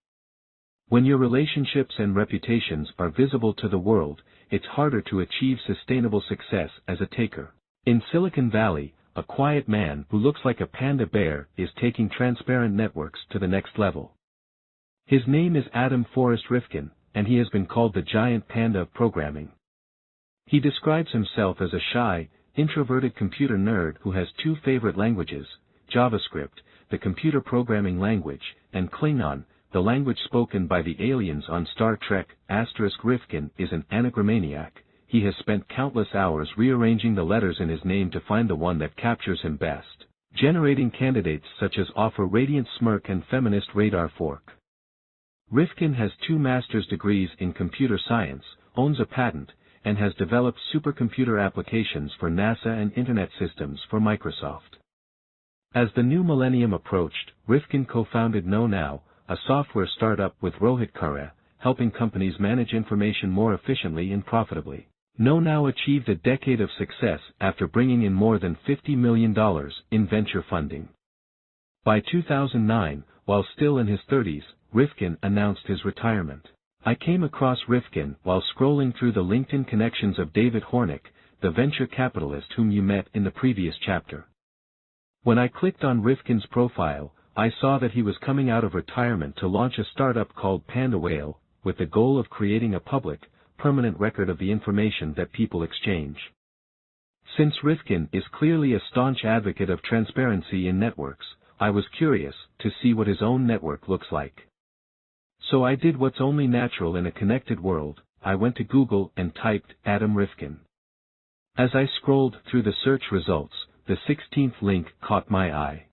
When your relationships and reputations are visible to the world, it's harder to achieve sustainable success as a taker. In Silicon Valley, a quiet man who looks like a panda bear is taking transparent networks to the next level. His name is Adam Forrest Rifkin, and he has been called the giant panda of programming. He describes himself as a shy, introverted computer nerd who has two favorite languages, JavaScript, the computer programming language, and Klingon, the language spoken by the aliens on Star Trek. Rifkin is an anagrammaniac. He has spent countless hours rearranging the letters in his name to find the one that captures him best, generating candidates such as Offer Radiant Smirk and Feminist Radar Fork. Rifkin has 2 master's degrees in computer science, owns a patent, and has developed supercomputer applications for NASA and Internet systems for Microsoft. As the new millennium approached, Rifkin co-founded KnowNow, a software startup with Rohit Khare, helping companies manage information more efficiently and profitably. KnowNow achieved a decade of success after bringing in more than $50 million in venture funding. By 2009, while still in his 30s, Rifkin announced his retirement. I came across Rifkin while scrolling through the LinkedIn connections of David Hornick, the venture capitalist whom you met in the previous chapter. When I clicked on Rifkin's profile, I saw that he was coming out of retirement to launch a startup called Panda Whale, with the goal of creating a public, permanent record of the information that people exchange. Since Rifkin is clearly a staunch advocate of transparency in networks, I was curious to see what his own network looks like. So I did what's only natural in a connected world. I went to Google and typed Adam Rifkin. As I scrolled through the search results, the 16th link caught my eye.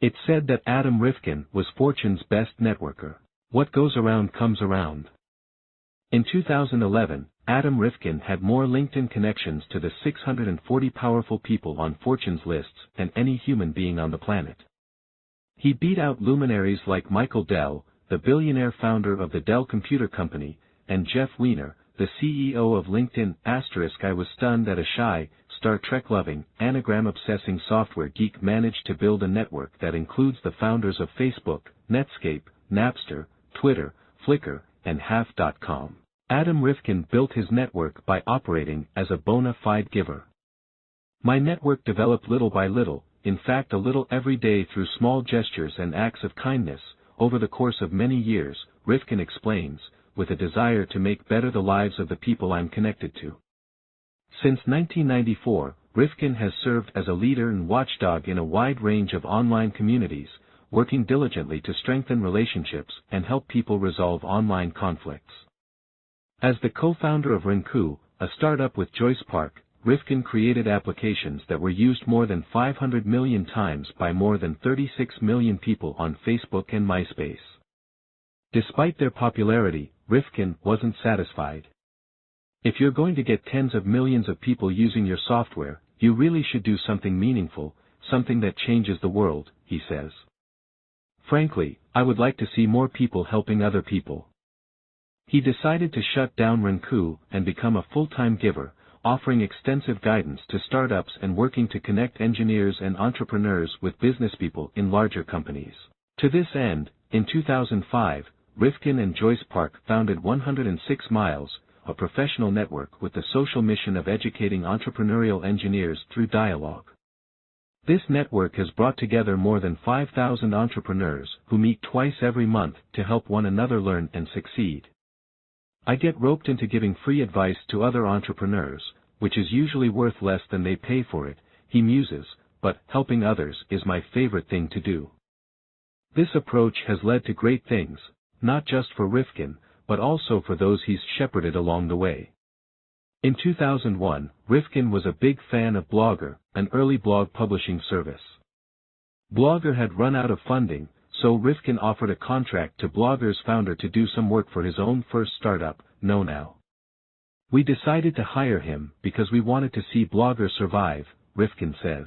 It said that Adam Rifkin was Fortune's best networker. What goes around comes around. In 2011, Adam Rifkin had more LinkedIn connections to the 640 powerful people on Fortune's lists than any human being on the planet. He beat out luminaries like Michael Dell, the billionaire founder of the Dell Computer Company, and Jeff Weiner, the CEO of LinkedIn. I was stunned that a shy, Star Trek-loving, anagram-obsessing software geek managed to build a network that includes the founders of Facebook, Netscape, Napster, Twitter, Flickr, and Half.com. Adam Rifkin built his network by operating as a bona fide giver. My network developed little by little, in fact a little every day through small gestures and acts of kindness, over the course of many years, Rifkin explains, with a desire to make better the lives of the people I'm connected to. Since 1994, Rifkin has served as a leader and watchdog in a wide range of online communities, working diligently to strengthen relationships and help people resolve online conflicts. As the co-founder of Rinku, a startup with Joyce Park, Rifkin created applications that were used more than 500 million times by more than 36 million people on Facebook and MySpace. Despite their popularity, Rifkin wasn't satisfied. If you're going to get tens of millions of people using your software, you really should do something meaningful, something that changes the world, he says. Frankly, I would like to see more people helping other people. He decided to shut down Rinku and become a full-time giver, offering extensive guidance to startups and working to connect engineers and entrepreneurs with businesspeople in larger companies. To this end, in 2005, Rifkin and Joyce Park founded 106 Miles, a professional network with the social mission of educating entrepreneurial engineers through dialogue. This network has brought together more than 5,000 entrepreneurs who meet twice every month to help one another learn and succeed. I get roped into giving free advice to other entrepreneurs, which is usually worth less than they pay for it, he muses, but helping others is my favorite thing to do. This approach has led to great things, not just for Rifkin, but also for those he's shepherded along the way. In 2001, Rifkin was a big fan of Blogger, an early blog publishing service. Blogger had run out of funding, so Rifkin offered a contract to Blogger's founder to do some work for his own first startup, KnowNow. We decided to hire him because we wanted to see Blogger survive, Rifkin says.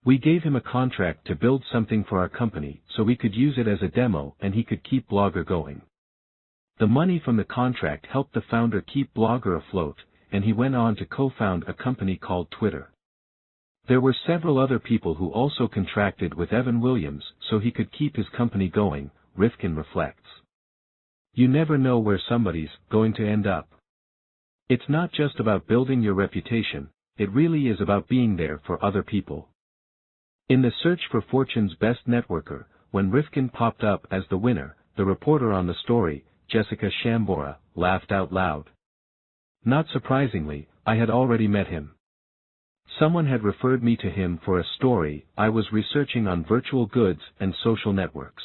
We gave him a contract to build something for our company so we could use it as a demo and he could keep Blogger going. The money from the contract helped the founder keep Blogger afloat, and he went on to co-found a company called Twitter. There were several other people who also contracted with Evan Williams so he could keep his company going, Rifkin reflects. You never know where somebody's going to end up. It's not just about building your reputation, it really is about being there for other people. In the search for Fortune's best networker, when Rifkin popped up as the winner, the reporter on the story, Jessica Shambora, laughed out loud. Not surprisingly, I had already met him. Someone had referred me to him for a story I was researching on virtual goods and social networks.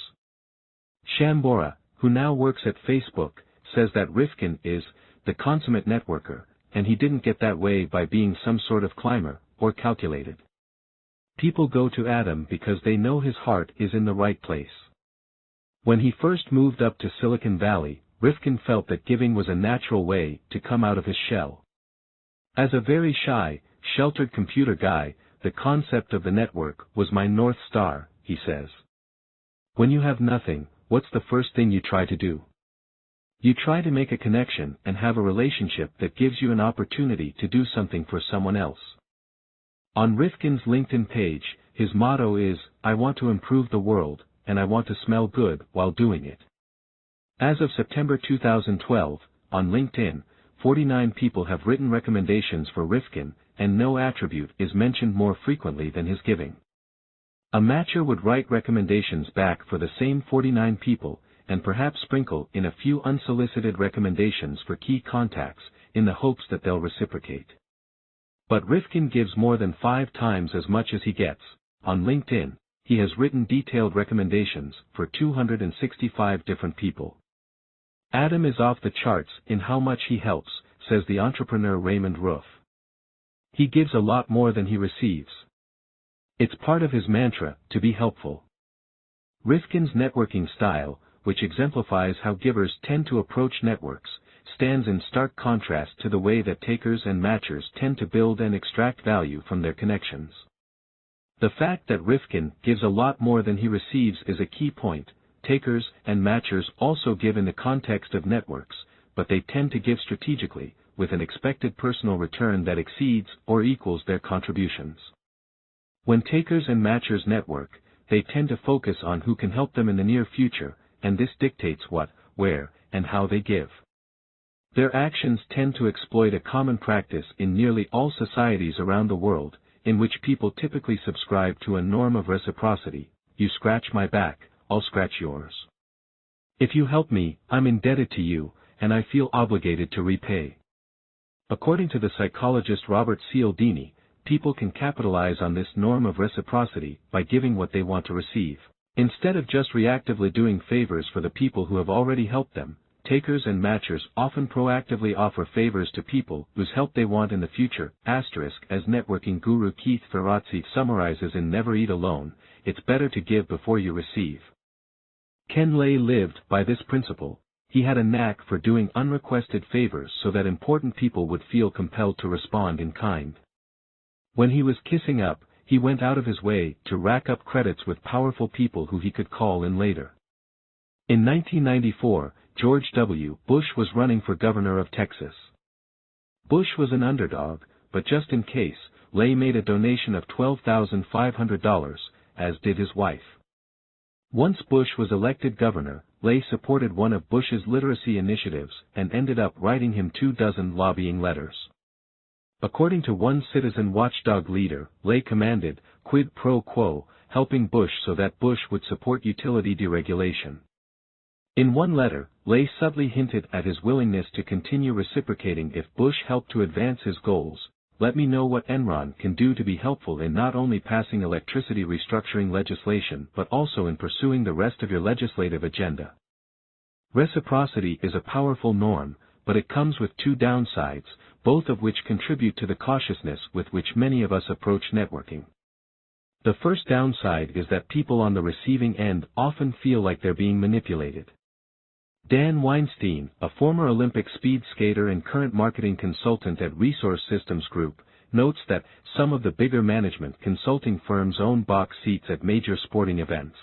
Shambora, who now works at Facebook, says that Rifkin is the consummate networker, and he didn't get that way by being some sort of climber, or calculated. People go to Adam because they know his heart is in the right place. When he first moved up to Silicon Valley, Rifkin felt that giving was a natural way to come out of his shell. As a very shy, sheltered computer guy, the concept of the network was my North Star, he says. When you have nothing, what's the first thing you try to do? You try to make a connection and have a relationship that gives you an opportunity to do something for someone else. On Rifkin's LinkedIn page, his motto is, I want to improve the world, and I want to smell good while doing it. As of September 2012, on LinkedIn, 49 people have written recommendations for Rifkin, and no attribute is mentioned more frequently than his giving. A matcher would write recommendations back for the same 49 people, and perhaps sprinkle in a few unsolicited recommendations for key contacts, in the hopes that they'll reciprocate. But Rifkin gives more than 5 times as much as he gets. On LinkedIn, he has written detailed recommendations for 265 different people. Adam is off the charts in how much he helps, says the entrepreneur Raymond Roof. He gives a lot more than he receives. It's part of his mantra, to be helpful. Rifkin's networking style, which exemplifies how givers tend to approach networks, stands in stark contrast to the way that takers and matchers tend to build and extract value from their connections. The fact that Rifkin gives a lot more than he receives is a key point. Takers and matchers also give in the context of networks, but they tend to give strategically, with an expected personal return that exceeds or equals their contributions. When takers and matchers network, they tend to focus on who can help them in the near future, and this dictates what, where, and how they give. Their actions tend to exploit a common practice in nearly all societies around the world, in which people typically subscribe to a norm of reciprocity. You scratch my back, I'll scratch yours. If you help me, I'm indebted to you, and I feel obligated to repay. According to the psychologist Robert Cialdini, people can capitalize on this norm of reciprocity by giving what they want to receive. Instead of just reactively doing favors for the people who have already helped them, takers and matchers often proactively offer favors to people whose help they want in the future. As networking guru Keith Ferrazzi summarizes in Never Eat Alone, it's better to give before you receive. Ken Lay lived by this principle. He had a knack for doing unrequested favors so that important people would feel compelled to respond in kind. When he was kissing up, he went out of his way to rack up credits with powerful people who he could call in later. In 1994, George W. Bush was running for governor of Texas. Bush was an underdog, but just in case, Lay made a donation of $12,500, as did his wife. Once Bush was elected governor, Lay supported one of Bush's literacy initiatives and ended up writing him 24 lobbying letters. According to one citizen watchdog leader, Lay commanded, quid pro quo, helping Bush so that Bush would support utility deregulation. In one letter, Lay subtly hinted at his willingness to continue reciprocating if Bush helped to advance his goals. Let me know what Enron can do to be helpful in not only passing electricity restructuring legislation but also in pursuing the rest of your legislative agenda. Reciprocity is a powerful norm, but it comes with two downsides, both of which contribute to the cautiousness with which many of us approach networking. The first downside is that people on the receiving end often feel like they're being manipulated. Dan Weinstein, a former Olympic speed skater and current marketing consultant at Resource Systems Group, notes that some of the bigger management consulting firms own box seats at major sporting events.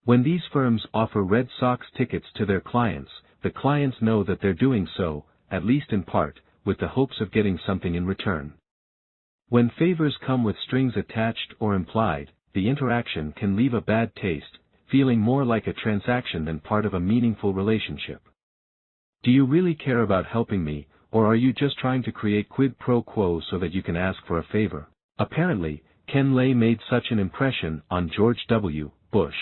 When these firms offer Red Sox tickets to their clients, the clients know that they're doing so, at least in part, with the hopes of getting something in return. When favors come with strings attached or implied, the interaction can leave a bad taste, feeling more like a transaction than part of a meaningful relationship. Do you really care about helping me, or are you just trying to create quid pro quo so that you can ask for a favor? Apparently, Ken Lay made such an impression on George W. Bush.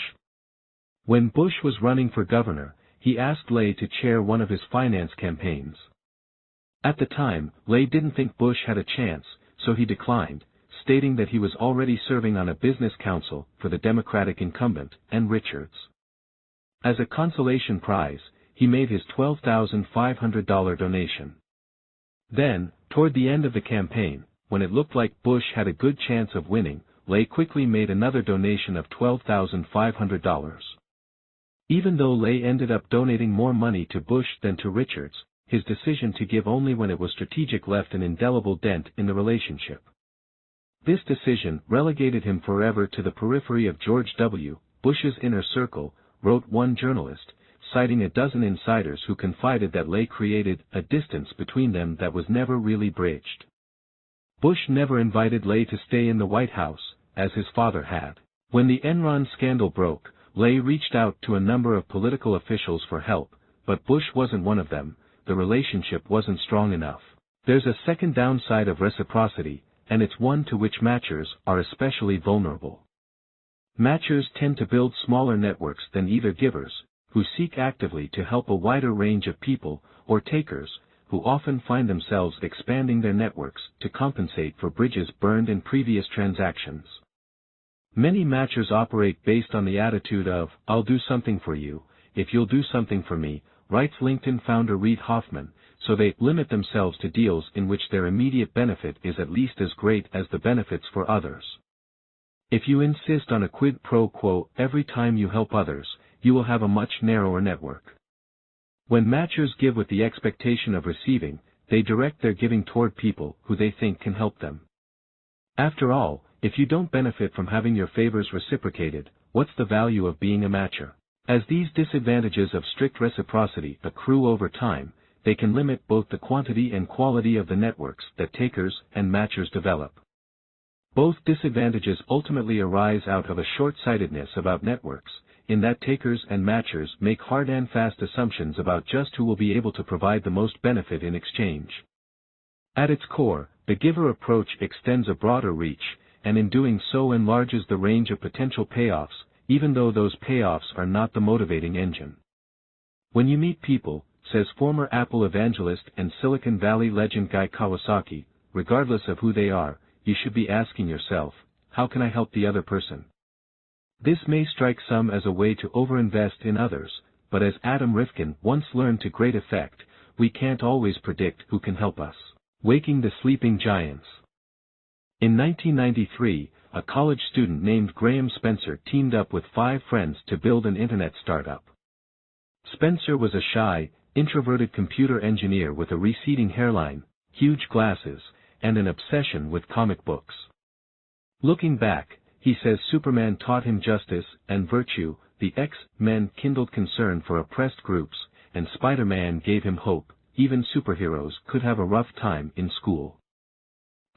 When Bush was running for governor, he asked Lay to chair one of his finance campaigns. At the time, Lay didn't think Bush had a chance, so he declined, stating that he was already serving on a business council for the Democratic incumbent, and Richards. As a consolation prize, he made his $12,500 donation. Then, toward the end of the campaign, when it looked like Bush had a good chance of winning, Lay quickly made another donation of $12,500. Even though Lay ended up donating more money to Bush than to Richards, his decision to give only when it was strategic left an indelible dent in the relationship. This decision relegated him forever to the periphery of George W. Bush's inner circle, wrote one journalist, citing a dozen insiders who confided that Lay created a distance between them that was never really bridged. Bush never invited Lay to stay in the White House, as his father had. When the Enron scandal broke, Lay reached out to a number of political officials for help, but Bush wasn't one of them. The relationship wasn't strong enough. There's a second downside of reciprocity, and it's one to which matchers are especially vulnerable. Matchers tend to build smaller networks than either givers, who seek actively to help a wider range of people, or takers, who often find themselves expanding their networks to compensate for bridges burned in previous transactions. Many matchers operate based on the attitude of, I'll do something for you, if you'll do something for me, writes LinkedIn founder Reid Hoffman, so they limit themselves to deals in which their immediate benefit is at least as great as the benefits for others. If you insist on a quid pro quo every time you help others, you will have a much narrower network. When matchers give with the expectation of receiving, they direct their giving toward people who they think can help them. After all, if you don't benefit from having your favors reciprocated, what's the value of being a matcher? As these disadvantages of strict reciprocity accrue over time, they can limit both the quantity and quality of the networks that takers and matchers develop. Both disadvantages ultimately arise out of a short-sightedness about networks, in that takers and matchers make hard and fast assumptions about just who will be able to provide the most benefit in exchange. At its core, the giver approach extends a broader reach, and in doing so enlarges the range of potential payoffs, even though those payoffs are not the motivating engine. When you meet people, says former Apple evangelist and Silicon Valley legend Guy Kawasaki, regardless of who they are, you should be asking yourself, how can I help the other person? This may strike some as a way to overinvest in others, but as Adam Rifkin once learned to great effect, we can't always predict who can help us. Waking the Sleeping Giants. In 1993, a college student named Graham Spencer teamed up with 5 friends to build an internet startup. Spencer was a shy, introverted computer engineer with a receding hairline, huge glasses, and an obsession with comic books. Looking back, he says Superman taught him justice and virtue, the X-Men kindled concern for oppressed groups, and Spider-Man gave him hope. Even superheroes could have a rough time in school.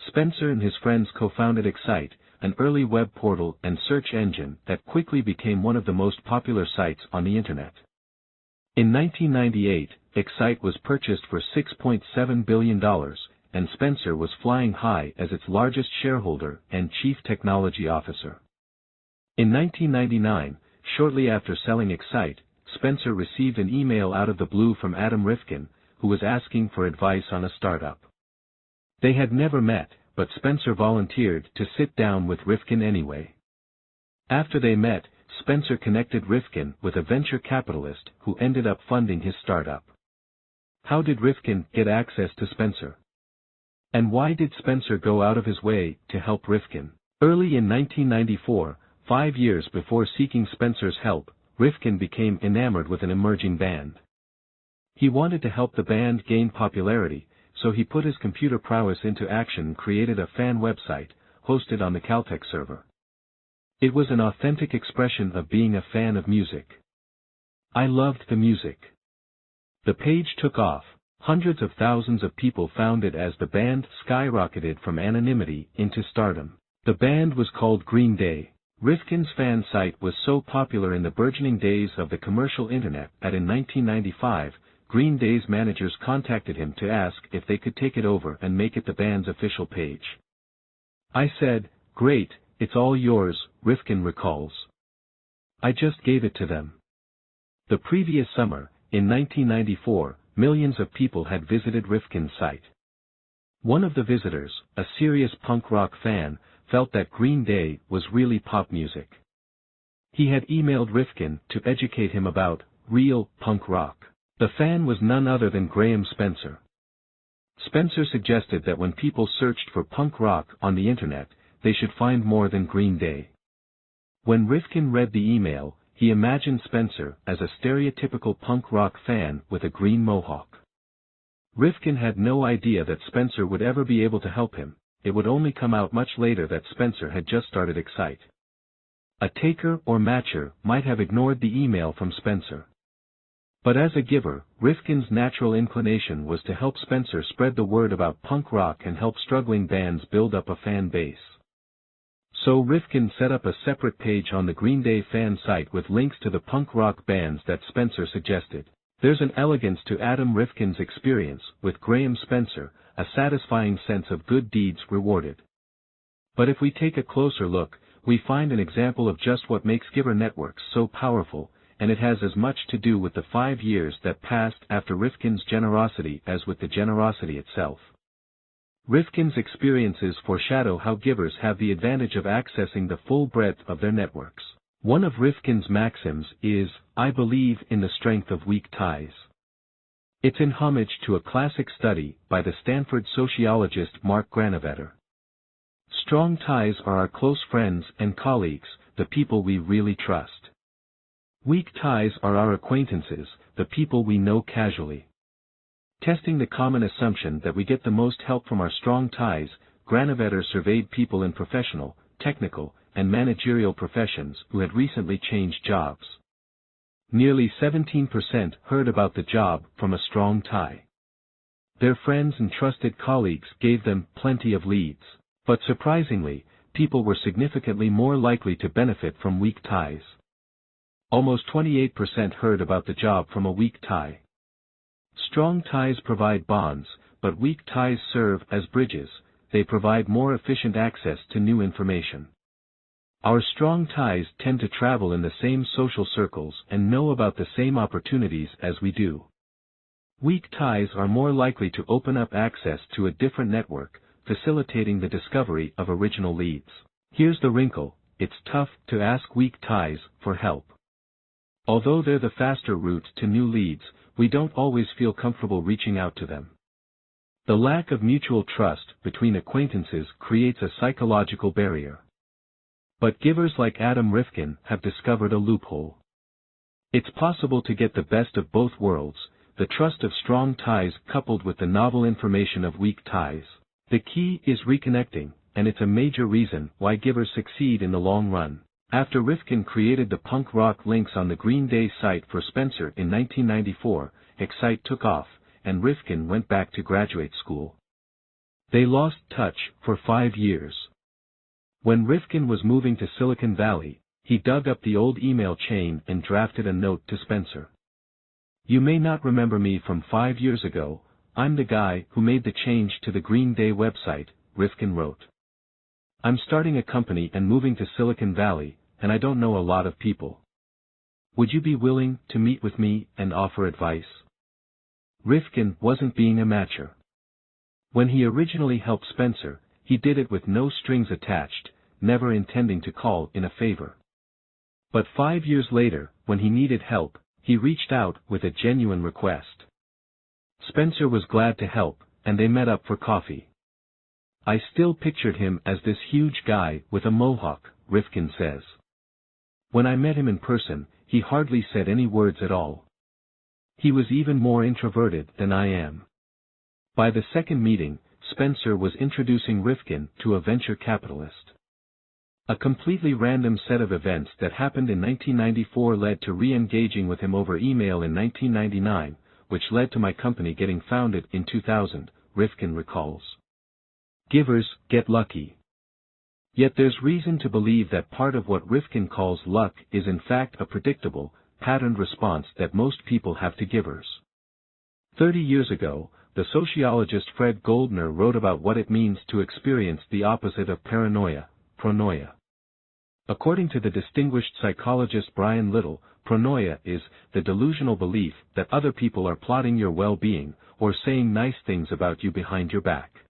Spencer and his friends co-founded Excite, an early web portal and search engine that quickly became one of the most popular sites on the internet. In 1998, Excite was purchased for $6.7 billion, and Spencer was flying high as its largest shareholder and chief technology officer. In 1999, shortly after selling Excite, Spencer received an email out of the blue from Adam Rifkin, who was asking for advice on a startup. They had never met, but Spencer volunteered to sit down with Rifkin anyway. After they met, Spencer connected Rifkin with a venture capitalist who ended up funding his startup. How did Rifkin get access to Spencer? And why did Spencer go out of his way to help Rifkin? Early in 1994, 5 years before seeking Spencer's help, Rifkin became enamored with an emerging band. He wanted to help the band gain popularity, so he put his computer prowess into action and created a fan website, hosted on the Caltech server. It was an authentic expression of being a fan of music. I loved the music. The page took off. Hundreds of thousands of people found it as the band skyrocketed from anonymity into stardom. The band was called Green Day. Rifkin's fan site was so popular in the burgeoning days of the commercial internet that in 1995, Green Day's managers contacted him to ask if they could take it over and make it the band's official page. I said, "Great, it's all yours," Rifkin recalls. I just gave it to them. The previous summer, in 1994, millions of people had visited Rifkin's site. One of the visitors, a serious punk rock fan, felt that Green Day was really pop music. He had emailed Rifkin to educate him about real punk rock. The fan was none other than Graham Spencer. Spencer suggested that when people searched for punk rock on the internet, they should find more than Green Day. When Rifkin read the email, he imagined Spencer as a stereotypical punk rock fan with a green mohawk. Rifkin had no idea that Spencer would ever be able to help him. It would only come out much later that Spencer had just started Excite. A taker or matcher might have ignored the email from Spencer. But as a giver, Rifkin's natural inclination was to help Spencer spread the word about punk rock and help struggling bands build up a fan base. So Rifkin set up a separate page on the Green Day fan site with links to the punk rock bands that Spencer suggested. There's an elegance to Adam Rifkin's experience with Graham Spencer, a satisfying sense of good deeds rewarded. But if we take a closer look, we find an example of just what makes giver networks so powerful, and it has as much to do with the 5 years that passed after Rifkin's generosity as with the generosity itself. Rifkin's experiences foreshadow how givers have the advantage of accessing the full breadth of their networks. One of Rifkin's maxims is, "I believe in the strength of weak ties." It's in homage to a classic study by the Stanford sociologist Mark Granovetter. Strong ties are our close friends and colleagues, the people we really trust. Weak ties are our acquaintances, the people we know casually. Testing the common assumption that we get the most help from our strong ties, Granovetter surveyed people in professional, technical, and managerial professions who had recently changed jobs. Nearly 17% heard about the job from a strong tie. Their friends and trusted colleagues gave them plenty of leads, but surprisingly, people were significantly more likely to benefit from weak ties. Almost 28% heard about the job from a weak tie. Strong ties provide bonds, but weak ties serve as bridges. They provide more efficient access to new information. Our strong ties tend to travel in the same social circles and know about the same opportunities as we do. Weak ties are more likely to open up access to a different network, facilitating the discovery of original leads. Here's the wrinkle: it's tough to ask weak ties for help. Although they're the faster route to new leads, we don't always feel comfortable reaching out to them. The lack of mutual trust between acquaintances creates a psychological barrier. But givers like Adam Rifkin have discovered a loophole. It's possible to get the best of both worlds, the trust of strong ties coupled with the novel information of weak ties. The key is reconnecting, and it's a major reason why givers succeed in the long run. After Rifkin created the punk rock links on the Green Day site for Spencer in 1994, Excite took off, and Rifkin went back to graduate school. They lost touch for 5 years. When Rifkin was moving to Silicon Valley, he dug up the old email chain and drafted a note to Spencer. "You may not remember me from 5 years ago, I'm the guy who made the change to the Green Day website," Rifkin wrote. "I'm starting a company and moving to Silicon Valley, and I don't know a lot of people. Would you be willing to meet with me and offer advice?" Rifkin wasn't being a matcher. When he originally helped Spencer, he did it with no strings attached, never intending to call in a favor. But 5 years later, when he needed help, he reached out with a genuine request. Spencer was glad to help, and they met up for coffee. "I still pictured him as this huge guy with a mohawk," Rifkin says. "When I met him in person, he hardly said any words at all. He was even more introverted than I am." By the second meeting, Spencer was introducing Rifkin to a venture capitalist. A completely random set of events that happened in 1994 led to re-engaging with him over email in 1999, which led to my company getting founded in 2000, Rifkin recalls. Givers get lucky. Yet there's reason to believe that part of what Rifkin calls luck is in fact a predictable, patterned response that most people have to givers. 30 years ago, the sociologist Fred Goldner wrote about what it means to experience the opposite of paranoia, pronoia. According to the distinguished psychologist Brian Little, pronoia is the delusional belief that other people are plotting your well-being, or saying nice things about you behind your back.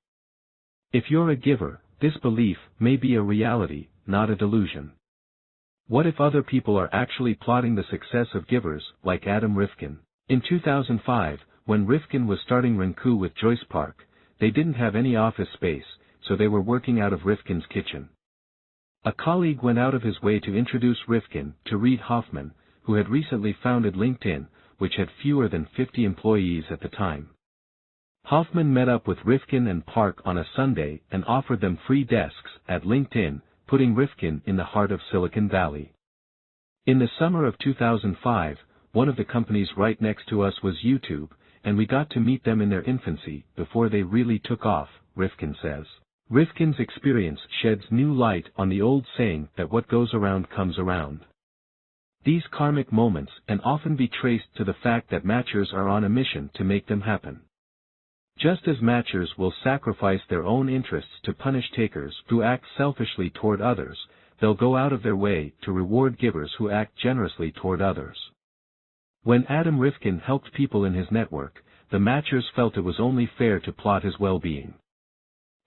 If you're a giver, this belief may be a reality, not a delusion. What if other people are actually plotting the success of givers, like Adam Rifkin? In 2005, when Rifkin was starting Renku with Joyce Park, they didn't have any office space, so they were working out of Rifkin's kitchen. A colleague went out of his way to introduce Rifkin to Reid Hoffman, who had recently founded LinkedIn, which had fewer than 50 employees at the time. Hoffman met up with Rifkin and Park on a Sunday and offered them free desks at LinkedIn, putting Rifkin in the heart of Silicon Valley. In the summer of 2005, one of the companies right next to us was YouTube, and we got to meet them in their infancy, before they really took off, Rifkin says. Rifkin's experience sheds new light on the old saying that what goes around comes around. These karmic moments can often be traced to the fact that matchers are on a mission to make them happen. Just as matchers will sacrifice their own interests to punish takers who act selfishly toward others, they'll go out of their way to reward givers who act generously toward others. When Adam Rifkin helped people in his network, the matchers felt it was only fair to plot his well-being.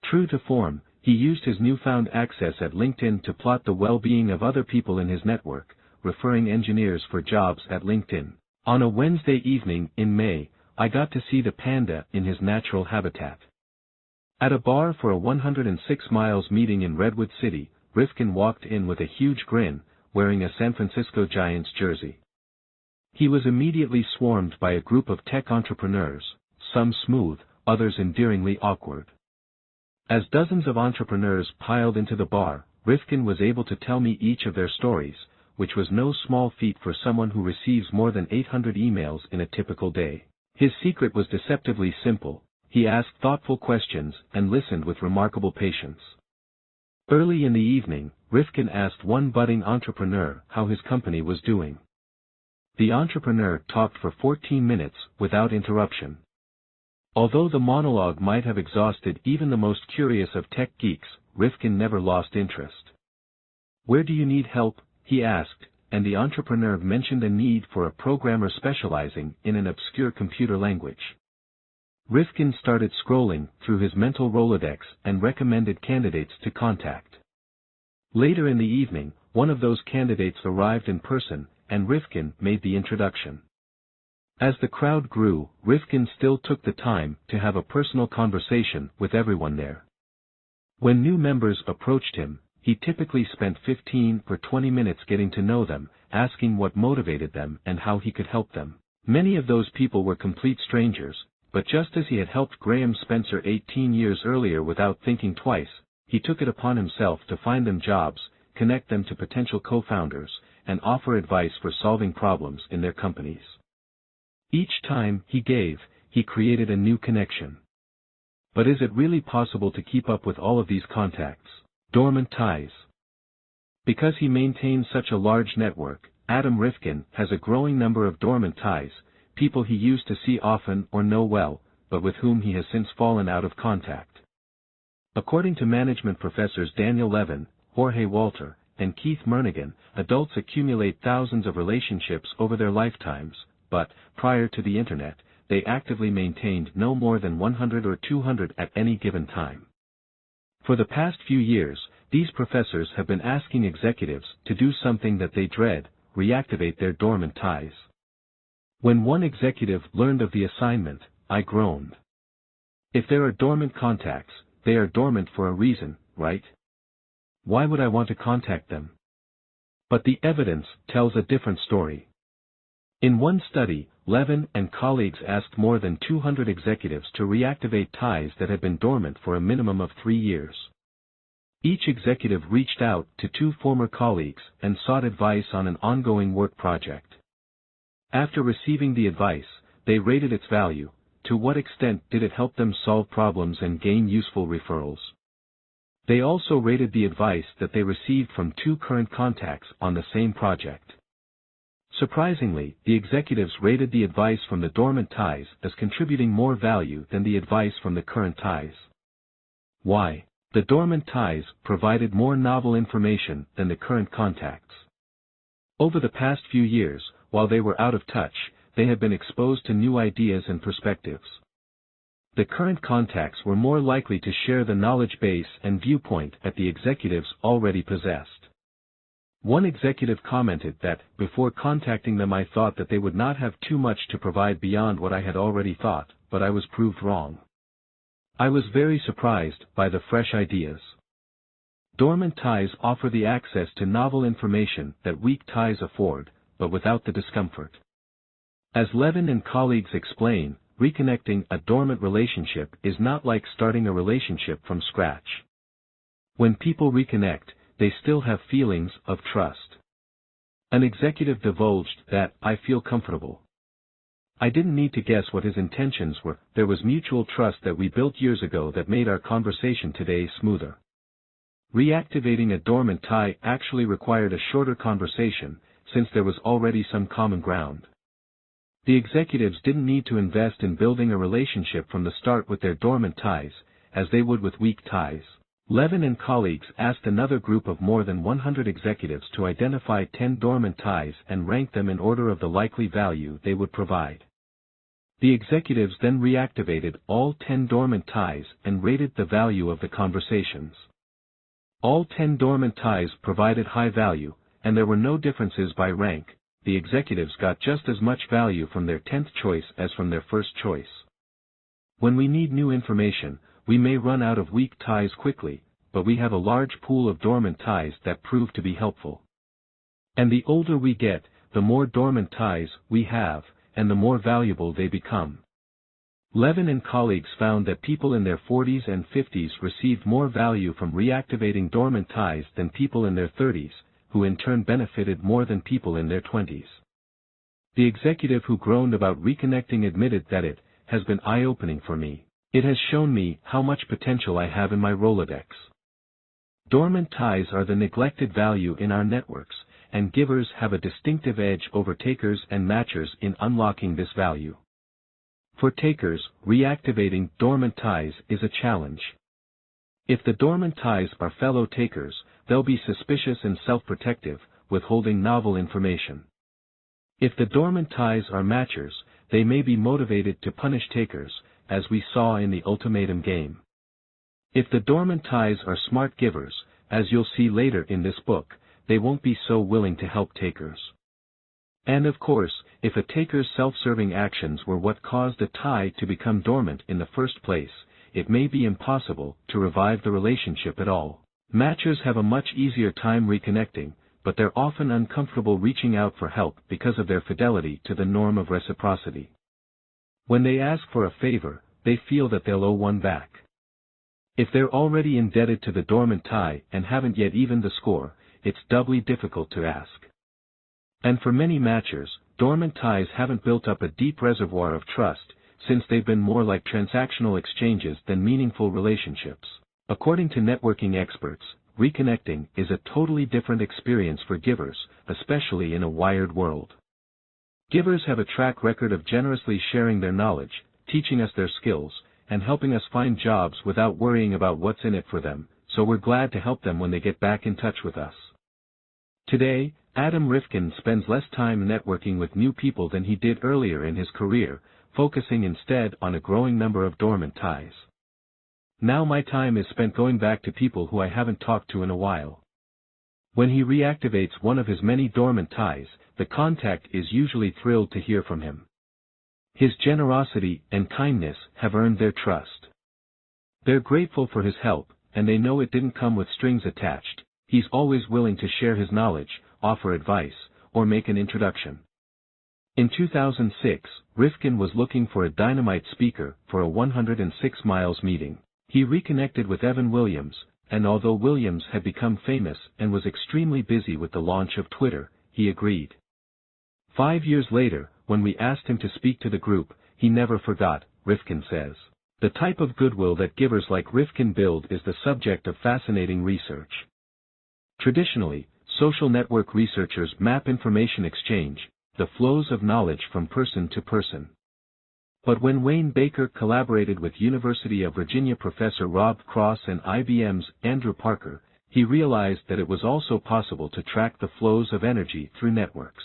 True to form, he used his newfound access at LinkedIn to plot the well-being of other people in his network, referring engineers for jobs at LinkedIn. On a Wednesday evening in May, I got to see the panda in his natural habitat. At a bar for a 106 Miles meeting in Redwood City, Rifkin walked in with a huge grin, wearing a San Francisco Giants jersey. He was immediately swarmed by a group of tech entrepreneurs, some smooth, others endearingly awkward. As dozens of entrepreneurs piled into the bar, Rifkin was able to tell me each of their stories, which was no small feat for someone who receives more than 800 emails in a typical day. His secret was deceptively simple: he asked thoughtful questions and listened with remarkable patience. Early in the evening, Rifkin asked one budding entrepreneur how his company was doing. The entrepreneur talked for 14 minutes without interruption. Although the monologue might have exhausted even the most curious of tech geeks, Rifkin never lost interest. "Where do you need help?" he asked, and the entrepreneur mentioned a need for a programmer specializing in an obscure computer language. Rifkin started scrolling through his mental Rolodex and recommended candidates to contact. Later in the evening, one of those candidates arrived in person, and Rifkin made the introduction. As the crowd grew, Rifkin still took the time to have a personal conversation with everyone there. When new members approached him, he typically spent 15 or 20 minutes getting to know them, asking what motivated them and how he could help them. Many of those people were complete strangers, but just as he had helped Graham Spencer 18 years earlier without thinking twice, he took it upon himself to find them jobs, connect them to potential co-founders, and offer advice for solving problems in their companies. Each time he gave, he created a new connection. But is it really possible to keep up with all of these contacts? Dormant ties. Because he maintains such a large network, Adam Rifkin has a growing number of dormant ties, people he used to see often or know well, but with whom he has since fallen out of contact. According to management professors Daniel Levin, Jorge Walter, and Keith Murnaghan, adults accumulate thousands of relationships over their lifetimes, but, prior to the internet, they actively maintained no more than 100 or 200 at any given time. For the past few years, these professors have been asking executives to do something that they dread: reactivate their dormant ties. When one executive learned of the assignment, I groaned. If there are dormant contacts, they are dormant for a reason, right? Why would I want to contact them? But the evidence tells a different story. In one study, Levin and colleagues asked more than 200 executives to reactivate ties that had been dormant for a minimum of 3 years. Each executive reached out to 2 former colleagues and sought advice on an ongoing work project. After receiving the advice, they rated its value. To what extent did it help them solve problems and gain useful referrals? They also rated the advice that they received from 2 current contacts on the same project. Surprisingly, the executives rated the advice from the dormant ties as contributing more value than the advice from the current ties. Why? The dormant ties provided more novel information than the current contacts. Over the past few years, while they were out of touch, they had been exposed to new ideas and perspectives. The current contacts were more likely to share the knowledge base and viewpoint that the executives already possessed. One executive commented that, before contacting them, I thought that they would not have too much to provide beyond what I had already thought, but I was proved wrong. I was very surprised by the fresh ideas. Dormant ties offer the access to novel information that weak ties afford, but without the discomfort. As Levin and colleagues explain, reconnecting a dormant relationship is not like starting a relationship from scratch. When people reconnect, they still have feelings of trust. An executive divulged that, "I feel comfortable. I didn't need to guess what his intentions were. There was mutual trust that we built years ago that made our conversation today smoother." Reactivating a dormant tie actually required a shorter conversation, since there was already some common ground. The executives didn't need to invest in building a relationship from the start with their dormant ties, as they would with weak ties. Levin and colleagues asked another group of more than 100 executives to identify 10 dormant ties and rank them in order of the likely value they would provide. The executives then reactivated all 10 dormant ties and rated the value of the conversations. All 10 dormant ties provided high value, and there were no differences by rank. The executives got just as much value from their 10th choice as from their first choice. When we need new information, we may run out of weak ties quickly, but we have a large pool of dormant ties that prove to be helpful. And the older we get, the more dormant ties we have, and the more valuable they become. Levin and colleagues found that people in their 40s and 50s received more value from reactivating dormant ties than people in their 30s, who in turn benefited more than people in their 20s. The executive who groaned about reconnecting admitted that it has been eye-opening for me. It has shown me how much potential I have in my Rolodex. Dormant ties are the neglected value in our networks, and givers have a distinctive edge over takers and matchers in unlocking this value. For takers, reactivating dormant ties is a challenge. If the dormant ties are fellow takers, they'll be suspicious and self-protective, withholding novel information. If the dormant ties are matchers, they may be motivated to punish takers, as we saw in the Ultimatum Game. If the dormant ties are smart givers, as you'll see later in this book, they won't be so willing to help takers. And of course, if a taker's self-serving actions were what caused a tie to become dormant in the first place, it may be impossible to revive the relationship at all. Matchers have a much easier time reconnecting, but they're often uncomfortable reaching out for help because of their fidelity to the norm of reciprocity. When they ask for a favor, they feel that they'll owe one back. If they're already indebted to the dormant tie and haven't yet evened the score, it's doubly difficult to ask. And for many matchers, dormant ties haven't built up a deep reservoir of trust, since they've been more like transactional exchanges than meaningful relationships. According to networking experts, reconnecting is a totally different experience for givers, especially in a wired world. Givers have a track record of generously sharing their knowledge, teaching us their skills, and helping us find jobs without worrying about what's in it for them, so we're glad to help them when they get back in touch with us. Today, Adam Rifkin spends less time networking with new people than he did earlier in his career, focusing instead on a growing number of dormant ties. Now my time is spent going back to people who I haven't talked to in a while. When he reactivates one of his many dormant ties, the contact is usually thrilled to hear from him. His generosity and kindness have earned their trust. They're grateful for his help, and they know it didn't come with strings attached. He's always willing to share his knowledge, offer advice, or make an introduction. In 2006, Rifkin was looking for a dynamite speaker for a 106 Miles meeting. He reconnected with Evan Williams, and although Williams had become famous and was extremely busy with the launch of Twitter, he agreed. 5 years later, when we asked him to speak to the group, he never forgot, Rifkin says. The type of goodwill that givers like Rifkin build is the subject of fascinating research. Traditionally, social network researchers map information exchange, the flows of knowledge from person to person. But when Wayne Baker collaborated with University of Virginia professor Rob Cross and IBM's Andrew Parker, he realized that it was also possible to track the flows of energy through networks.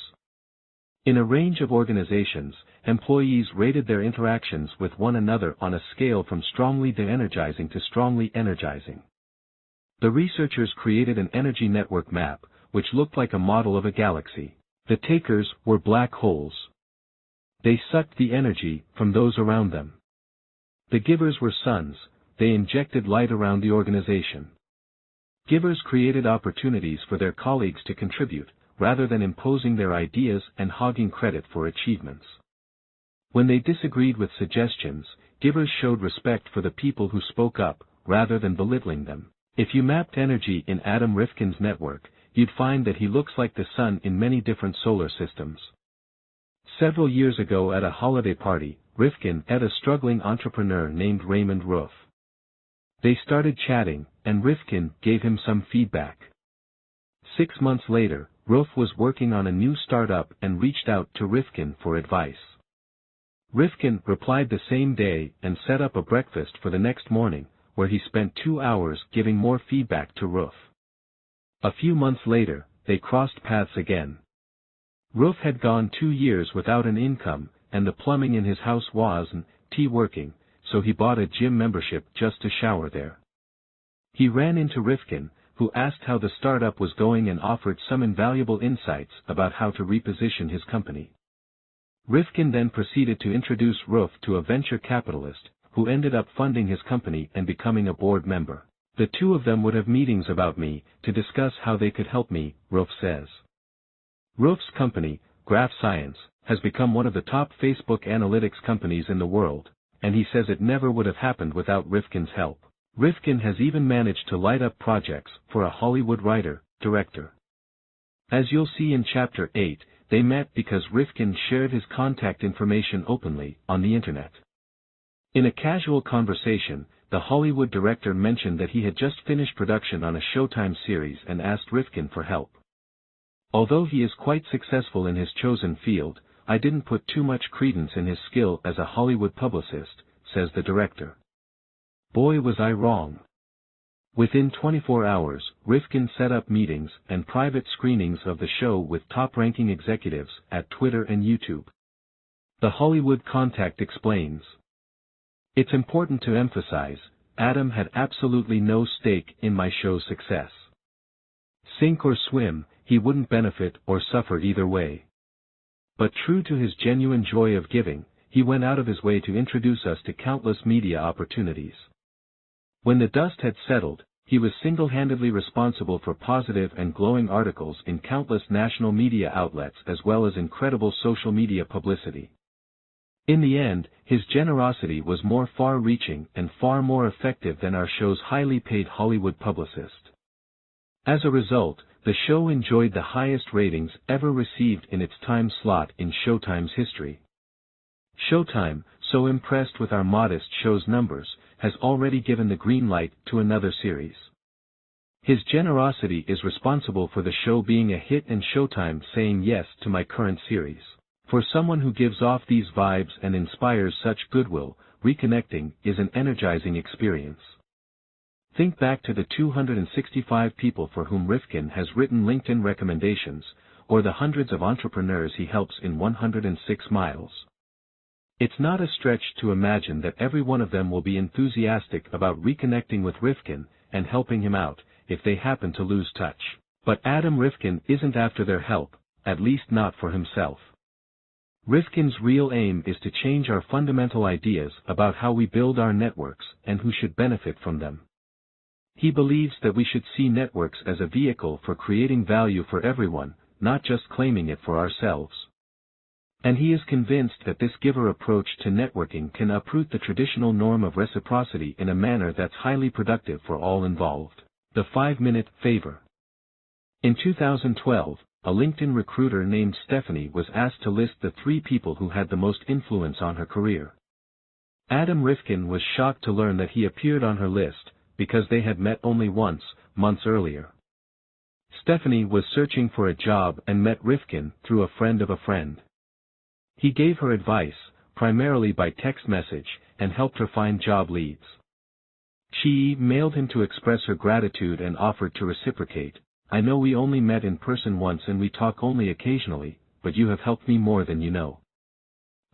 In a range of organizations, employees rated their interactions with one another on a scale from strongly de-energizing to strongly energizing. The researchers created an energy network map, which looked like a model of a galaxy. The takers were black holes. They sucked the energy from those around them. The givers were suns, they injected light around the organization. Givers created opportunities for their colleagues to contribute, rather than imposing their ideas and hogging credit for achievements. When they disagreed with suggestions, givers showed respect for the people who spoke up, rather than belittling them. If you mapped energy in Adam Rifkin's network, you'd find that he looks like the sun in many different solar systems. Several years ago at a holiday party, Rifkin met a struggling entrepreneur named Raymond Roof. They started chatting, and Rifkin gave him some feedback. 6 months later, Roof was working on a new startup and reached out to Rifkin for advice. Rifkin replied the same day and set up a breakfast for the next morning, where he spent 2 hours giving more feedback to Roof. A few months later, they crossed paths again. Roof had gone 2 years without an income, and the plumbing in his house wasn't working, so he bought a gym membership just to shower there. He ran into Rifkin, who asked how the startup was going and offered some invaluable insights about how to reposition his company. Rifkin then proceeded to introduce Roof to a venture capitalist, who ended up funding his company and becoming a board member. The two of them would have meetings about me, to discuss how they could help me, Roof says. Roof's company, Graph Science, has become one of the top Facebook analytics companies in the world, and he says it never would have happened without Rifkin's help. Rifkin has even managed to light up projects for a Hollywood writer, director. As you'll see in Chapter 8, they met because Rifkin shared his contact information openly on the internet. In a casual conversation, the Hollywood director mentioned that he had just finished production on a Showtime series and asked Rifkin for help. Although he is quite successful in his chosen field, I didn't put too much credence in his skill as a Hollywood publicist, says the director. Boy, was I wrong. Within 24 hours, Rifkin set up meetings and private screenings of the show with top-ranking executives at Twitter and YouTube. The Hollywood contact explains. It's important to emphasize, Adam had absolutely no stake in my show's success. Sink or swim, he wouldn't benefit or suffer either way. But true to his genuine joy of giving, he went out of his way to introduce us to countless media opportunities. When the dust had settled, he was single-handedly responsible for positive and glowing articles in countless national media outlets as well as incredible social media publicity. In the end, his generosity was more far-reaching and far more effective than our show's highly paid Hollywood publicist. As a result, the show enjoyed the highest ratings ever received in its time slot in Showtime's history. Showtime, so impressed with our modest show's numbers, has already given the green light to another series. His generosity is responsible for the show being a hit and Showtime saying yes to my current series. For someone who gives off these vibes and inspires such goodwill, reconnecting is an energizing experience. Think back to the 265 people for whom Rifkin has written LinkedIn recommendations, or the hundreds of entrepreneurs he helps in 106 miles. It's not a stretch to imagine that every one of them will be enthusiastic about reconnecting with Rifkin and helping him out, if they happen to lose touch. But Adam Rifkin isn't after their help, at least not for himself. Rifkin's real aim is to change our fundamental ideas about how we build our networks and who should benefit from them. He believes that we should see networks as a vehicle for creating value for everyone, not just claiming it for ourselves. And he is convinced that this giver approach to networking can uproot the traditional norm of reciprocity in a manner that's highly productive for all involved. The 5-minute favor. In 2012, a LinkedIn recruiter named Stephanie was asked to list the 3 people who had the most influence on her career. Adam Rifkin was shocked to learn that he appeared on her list, because they had met only once, months earlier. Stephanie was searching for a job and met Rifkin through a friend of a friend. He gave her advice, primarily by text message, and helped her find job leads. She emailed him to express her gratitude and offered to reciprocate. I know we only met in person once and we talk only occasionally, but you have helped me more than you know.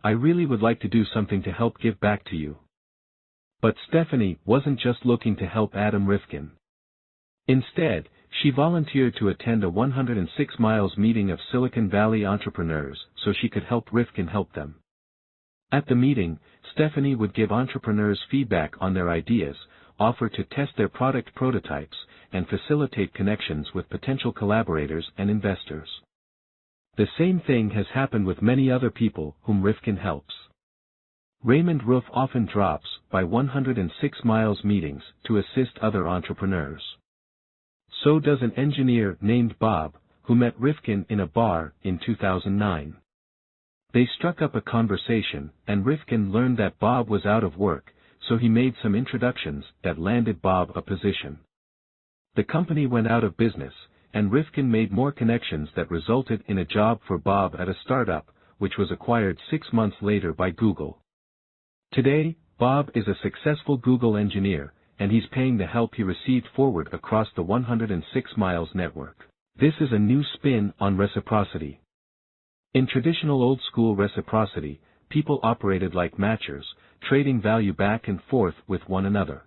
I really would like to do something to help give back to you. But Stephanie wasn't just looking to help Adam Rifkin. Instead, she volunteered to attend a 106 miles meeting of Silicon Valley entrepreneurs so she could help Rifkin help them. At the meeting, Stephanie would give entrepreneurs feedback on their ideas, offer to test their product prototypes, and facilitate connections with potential collaborators and investors. The same thing has happened with many other people whom Rifkin helps. Raymond Roof often drops by 106 miles meetings to assist other entrepreneurs. So does an engineer named Bob, who met Rifkin in a bar in 2009. They struck up a conversation, and Rifkin learned that Bob was out of work, so he made some introductions that landed Bob a position. The company went out of business, and Rifkin made more connections that resulted in a job for Bob at a startup, which was acquired 6 months later by Google. Today, Bob is a successful Google engineer, and he's paying the help he received forward across the 106 miles network. This is a new spin on reciprocity. In traditional old-school reciprocity, people operated like matchers, trading value back and forth with one another.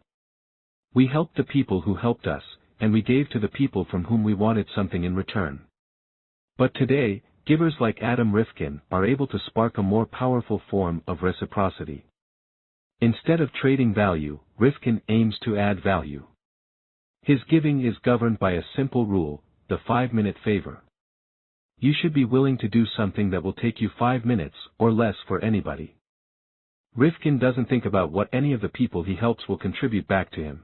We helped the people who helped us, and we gave to the people from whom we wanted something in return. But today, givers like Adam Rifkin are able to spark a more powerful form of reciprocity. Instead of trading value, Rifkin aims to add value. His giving is governed by a simple rule, the 5-minute favor. You should be willing to do something that will take you 5 minutes or less for anybody. Rifkin doesn't think about what any of the people he helps will contribute back to him.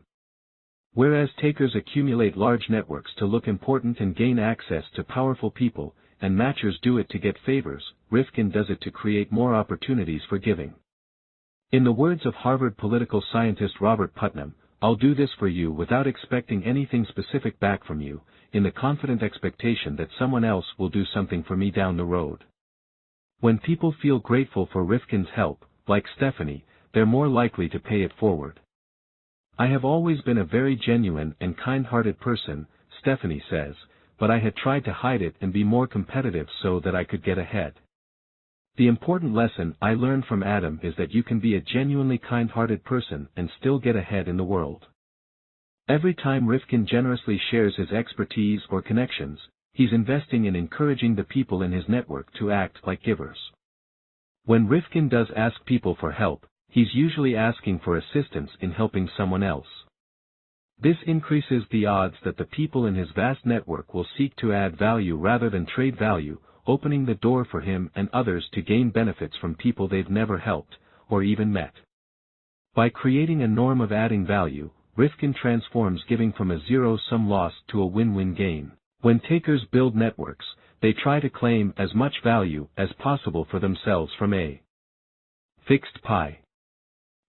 Whereas takers accumulate large networks to look important and gain access to powerful people, and matchers do it to get favors, Rifkin does it to create more opportunities for giving. In the words of Harvard political scientist Robert Putnam, "I'll do this for you without expecting anything specific back from you, in the confident expectation that someone else will do something for me down the road." When people feel grateful for Rifkin's help, like Stephanie, they're more likely to pay it forward. "I have always been a very genuine and kind-hearted person," Stephanie says, "but I had tried to hide it and be more competitive so that I could get ahead. The important lesson I learned from Adam is that you can be a genuinely kind-hearted person and still get ahead in the world." Every time Rifkin generously shares his expertise or connections, he's investing in encouraging the people in his network to act like givers. When Rifkin does ask people for help, he's usually asking for assistance in helping someone else. This increases the odds that the people in his vast network will seek to add value rather than trade value, opening the door for him and others to gain benefits from people they've never helped, or even met. By creating a norm of adding value, Rifkin transforms giving from a zero-sum loss to a win-win gain. When takers build networks, they try to claim as much value as possible for themselves from a fixed pie.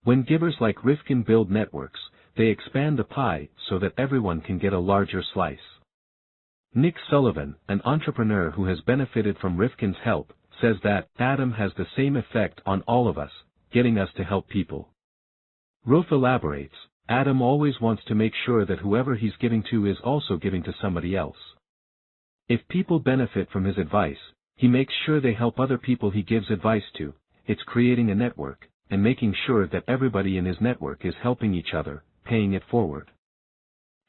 When givers like Rifkin build networks, they expand the pie so that everyone can get a larger slice. Nick Sullivan, an entrepreneur who has benefited from Rifkin's help, says that Adam has the same effect on all of us, getting us to help people. Rolf elaborates, "Adam always wants to make sure that whoever he's giving to is also giving to somebody else. If people benefit from his advice, he makes sure they help other people he gives advice to. It's creating a network, and making sure that everybody in his network is helping each other, paying it forward."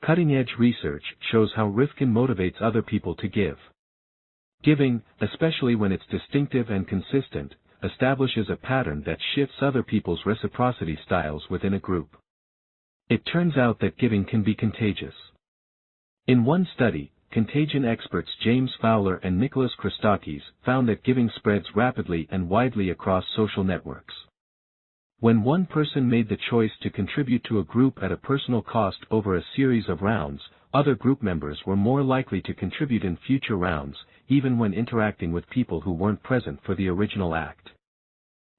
Cutting-edge research shows how Rifkin motivates other people to give. Giving, especially when it's distinctive and consistent, establishes a pattern that shifts other people's reciprocity styles within a group. It turns out that giving can be contagious. In one study, contagion experts James Fowler and Nicholas Christakis found that giving spreads rapidly and widely across social networks. When one person made the choice to contribute to a group at a personal cost over a series of rounds, other group members were more likely to contribute in future rounds, even when interacting with people who weren't present for the original act.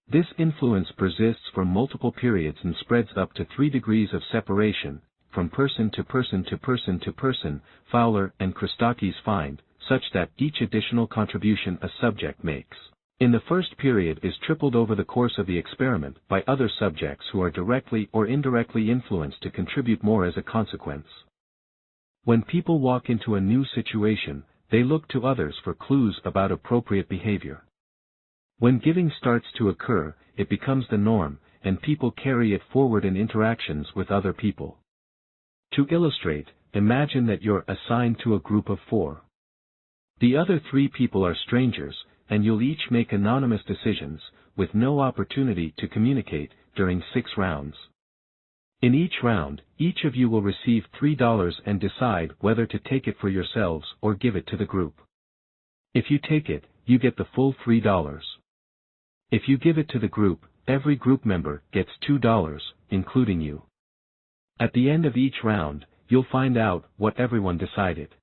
This influence persists for multiple periods and spreads up to 3 degrees of separation, from person to person to person to person, Fowler and Christakis find, such that each additional contribution a subject makes in the first period is tripled over the course of the experiment by other subjects who are directly or indirectly influenced to contribute more as a consequence. When people walk into a new situation, they look to others for clues about appropriate behavior. When giving starts to occur, it becomes the norm, and people carry it forward in interactions with other people. To illustrate, imagine that you're assigned to a group of 4. The other 3 people are strangers, and you'll each make anonymous decisions, with no opportunity to communicate, during 6 rounds. In each round, each of you will receive $3 and decide whether to take it for yourselves or give it to the group. If you take it, you get the full $3. If you give it to the group, every group member gets $2, including you. At the end of each round, you'll find out what everyone decided.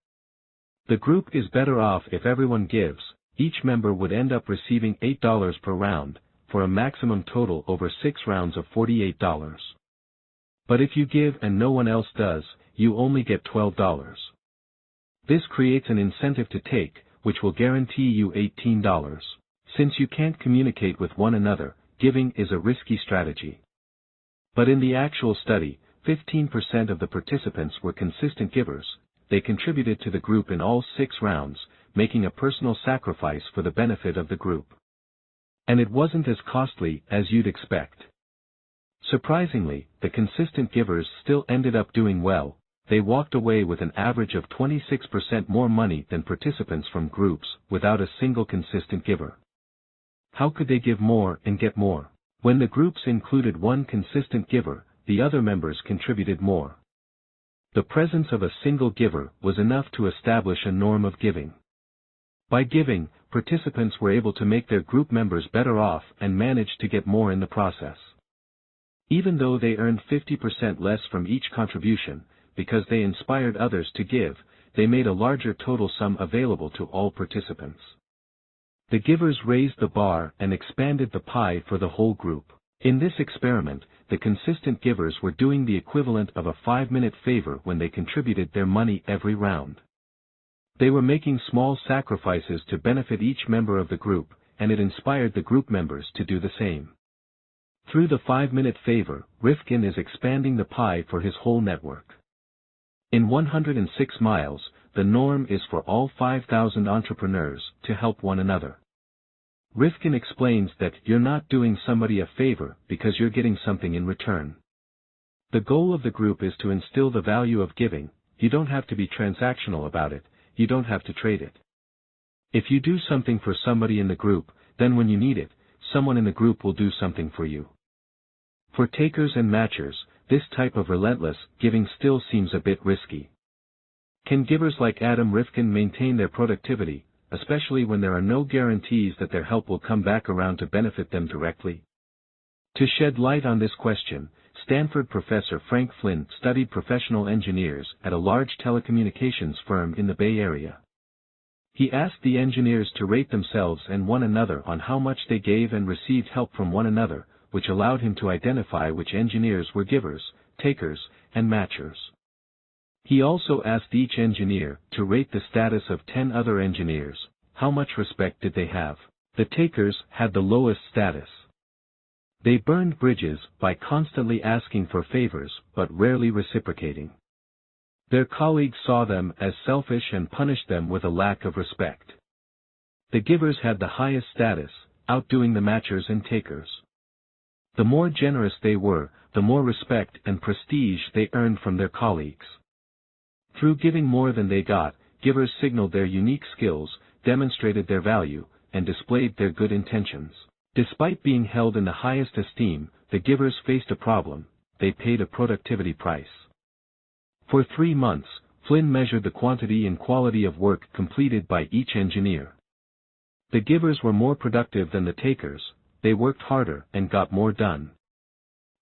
The group is better off if everyone gives. Each member would end up receiving $8 per round, for a maximum total over 6 rounds of $48. But if you give and no one else does, you only get $12. This creates an incentive to take, which will guarantee you $18. Since you can't communicate with one another, giving is a risky strategy. But in the actual study, 15% of the participants were consistent givers. They contributed to the group in all 6 rounds, making a personal sacrifice for the benefit of the group. And it wasn't as costly as you'd expect. Surprisingly, the consistent givers still ended up doing well. They walked away with an average of 26% more money than participants from groups without a single consistent giver. How could they give more and get more? When the groups included one consistent giver, the other members contributed more. The presence of a single giver was enough to establish a norm of giving. By giving, participants were able to make their group members better off and managed to get more in the process. Even though they earned 50% less from each contribution, because they inspired others to give, they made a larger total sum available to all participants. The givers raised the bar and expanded the pie for the whole group. In this experiment, the consistent givers were doing the equivalent of a 5-minute favor when they contributed their money every round. They were making small sacrifices to benefit each member of the group, and it inspired the group members to do the same. Through the 5-minute favor, Rifkin is expanding the pie for his whole network. In 106 miles, the norm is for all 5,000 entrepreneurs to help one another. Rifkin explains that you're not doing somebody a favor because you're getting something in return. The goal of the group is to instill the value of giving. You don't have to be transactional about it, you don't have to trade it. If you do something for somebody in the group, then when you need it, someone in the group will do something for you. For takers and matchers, this type of relentless giving still seems a bit risky. Can givers like Adam Rifkin maintain their productivity, especially when there are no guarantees that their help will come back around to benefit them directly? To shed light on this question, Stanford professor Frank Flynn studied professional engineers at a large telecommunications firm in the Bay Area. He asked the engineers to rate themselves and one another on how much they gave and received help from one another, which allowed him to identify which engineers were givers, takers, and matchers. He also asked each engineer to rate the status of 10 other engineers. How much respect did they have? The takers had the lowest status. They burned bridges by constantly asking for favors but rarely reciprocating. Their colleagues saw them as selfish and punished them with a lack of respect. The givers had the highest status, outdoing the matchers and takers. The more generous they were, the more respect and prestige they earned from their colleagues. Through giving more than they got, givers signaled their unique skills, demonstrated their value, and displayed their good intentions. Despite being held in the highest esteem, the givers faced a problem: they paid a productivity price. For 3 months, Flynn measured the quantity and quality of work completed by each engineer. The givers were more productive than the takers, they worked harder and got more done.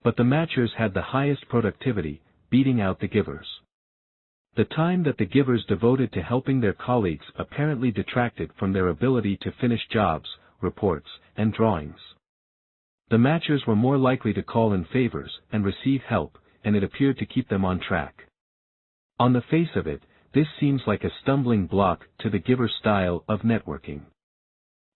But the matchers had the highest productivity, beating out the givers. The time that the givers devoted to helping their colleagues apparently detracted from their ability to finish jobs, reports, and drawings. The matchers were more likely to call in favors and receive help, and it appeared to keep them on track. On the face of it, this seems like a stumbling block to the giver style of networking.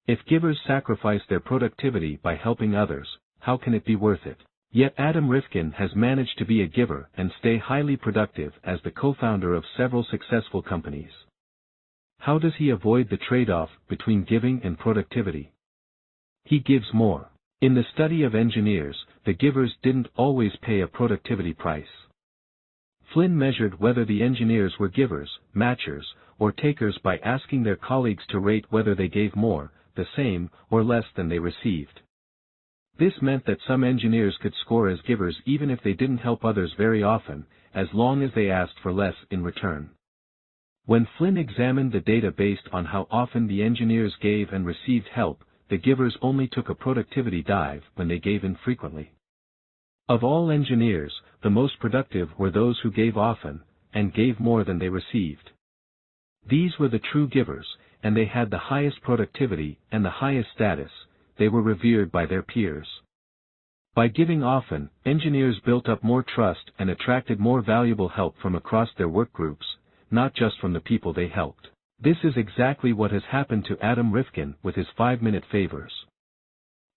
If givers sacrifice their productivity by helping others, how can it be worth it? Yet Adam Rifkin has managed to be a giver and stay highly productive as the co-founder of several successful companies. How does he avoid the trade-off between giving and productivity? He gives more. In the study of engineers, the givers didn't always pay a productivity price. Flynn measured whether the engineers were givers, matchers, or takers by asking their colleagues to rate whether they gave more, the same, or less than they received. This meant that some engineers could score as givers even if they didn't help others very often, as long as they asked for less in return. When Flynn examined the data based on how often the engineers gave and received help, the givers only took a productivity dive when they gave infrequently. Of all engineers, the most productive were those who gave often, and gave more than they received. These were the true givers, and they had the highest productivity and the highest status. They were revered by their peers. By giving often, engineers built up more trust and attracted more valuable help from across their work groups, not just from the people they helped. This is exactly what has happened to Adam Rifkin with his 5-minute favors.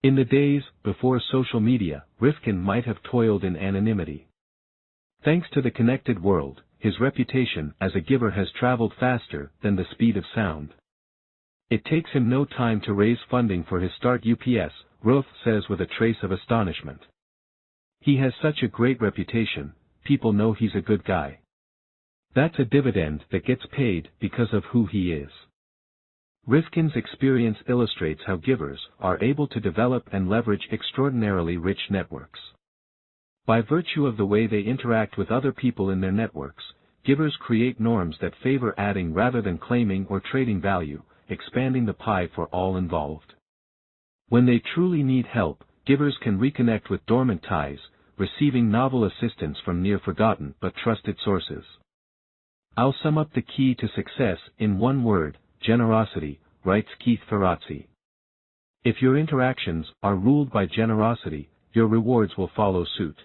In the days before social media, Rifkin might have toiled in anonymity. Thanks to the connected world, his reputation as a giver has traveled faster than the speed of sound. It takes him no time to raise funding for his start UPS, Roth says with a trace of astonishment. He has such a great reputation, people know he's a good guy. That's a dividend that gets paid because of who he is. Rifkin's experience illustrates how givers are able to develop and leverage extraordinarily rich networks. By virtue of the way they interact with other people in their networks, givers create norms that favor adding rather than claiming or trading value, expanding the pie for all involved. When they truly need help, givers can reconnect with dormant ties, receiving novel assistance from near-forgotten but trusted sources. I'll sum up the key to success in one word: generosity, writes Keith Ferrazzi. If your interactions are ruled by generosity, your rewards will follow suit.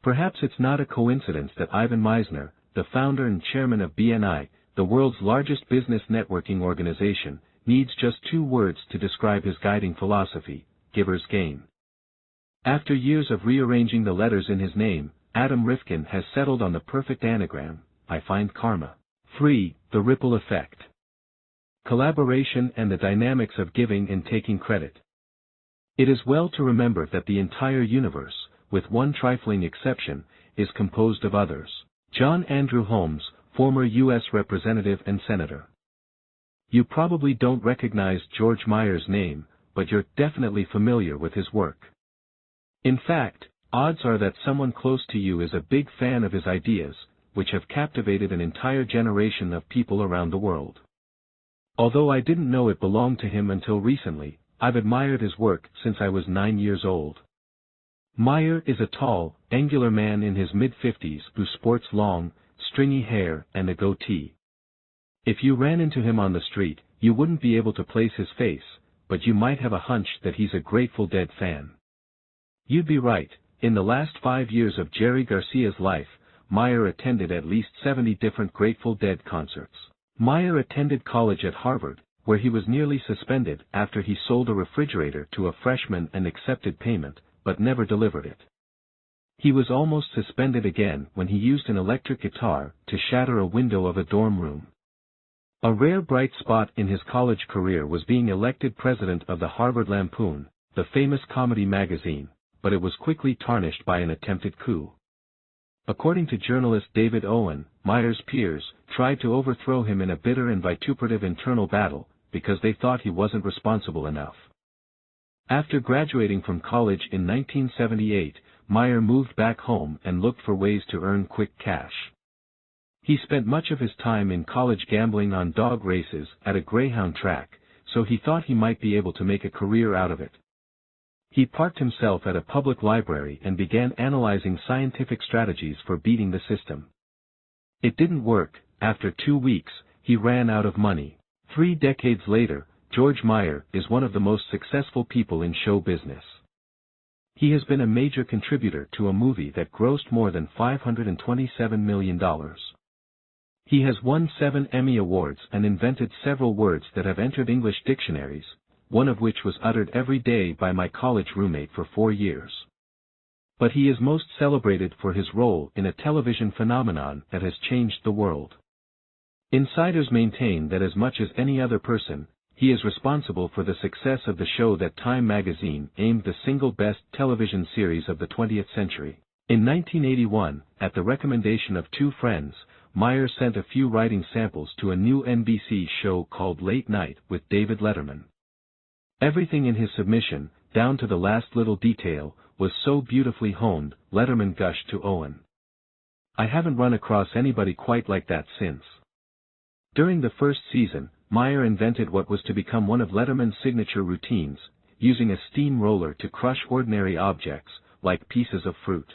Perhaps it's not a coincidence that Ivan Misner, the founder and chairman of BNI, the world's largest business networking organization, needs just 2 words to describe his guiding philosophy: givers gain. After years of rearranging the letters in his name, Adam Rifkin has settled on the perfect anagram: I find karma. Free, the ripple effect. Collaboration and the dynamics of giving and taking credit. It is well to remember that the entire universe, with one trifling exception, is composed of others. John Andrew Holmes, former U.S. Representative and Senator. You probably don't recognize George Meyer's name, but you're definitely familiar with his work. In fact, odds are that someone close to you is a big fan of his ideas, which have captivated an entire generation of people around the world. Although I didn't know it belonged to him until recently, I've admired his work since I was 9 years old. Meyer is a tall, angular man in his mid-50s who sports long, stringy hair and a goatee. If you ran into him on the street, you wouldn't be able to place his face, but you might have a hunch that he's a Grateful Dead fan. You'd be right. In the last 5 years of Jerry Garcia's life, Meyer attended at least 70 different Grateful Dead concerts. Meyer attended college at Harvard, where he was nearly suspended after he sold a refrigerator to a freshman and accepted payment, but never delivered it. He was almost suspended again when he used an electric guitar to shatter a window of a dorm room. A rare bright spot in his college career was being elected president of the Harvard Lampoon, the famous comedy magazine, but it was quickly tarnished by an attempted coup. According to journalist David Owen, Meyer's peers tried to overthrow him in a bitter and vituperative internal battle, because they thought he wasn't responsible enough. After graduating from college in 1978, Meyer moved back home and looked for ways to earn quick cash. He spent much of his time in college gambling on dog races at a greyhound track, so he thought he might be able to make a career out of it. He parked himself at a public library and began analyzing scientific strategies for beating the system. It didn't work. After 2 weeks, he ran out of money. 3 decades later, George Meyer is one of the most successful people in show business. He has been a major contributor to a movie that grossed more than $527 million. He has won 7 Emmy Awards and invented several words that have entered English dictionaries, one of which was uttered every day by my college roommate for 4 years. But he is most celebrated for his role in a television phenomenon that has changed the world. Insiders maintain that as much as any other person, he is responsible for the success of the show that Time magazine aimed the single best television series of the 20th century. In 1981, at the recommendation of 2 friends, Meyer sent a few writing samples to a new NBC show called Late Night with David Letterman. Everything in his submission, down to the last little detail, was so beautifully honed, Letterman gushed to Owen. I haven't run across anybody quite like that since. During the first season, Meyer invented what was to become one of Letterman's signature routines, using a steamroller to crush ordinary objects, like pieces of fruit.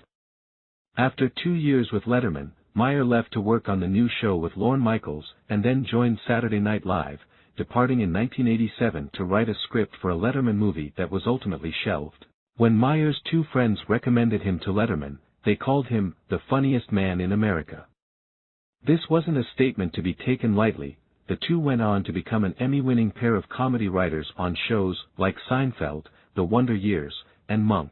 After 2 years with Letterman, Meyer left to work on the new show with Lorne Michaels and then joined Saturday Night Live, departing in 1987 to write a script for a Letterman movie that was ultimately shelved. When Meyer's 2 friends recommended him to Letterman, they called him the funniest man in America. This wasn't a statement to be taken lightly. The 2 went on to become an Emmy-winning pair of comedy writers on shows like Seinfeld, The Wonder Years, and Monk.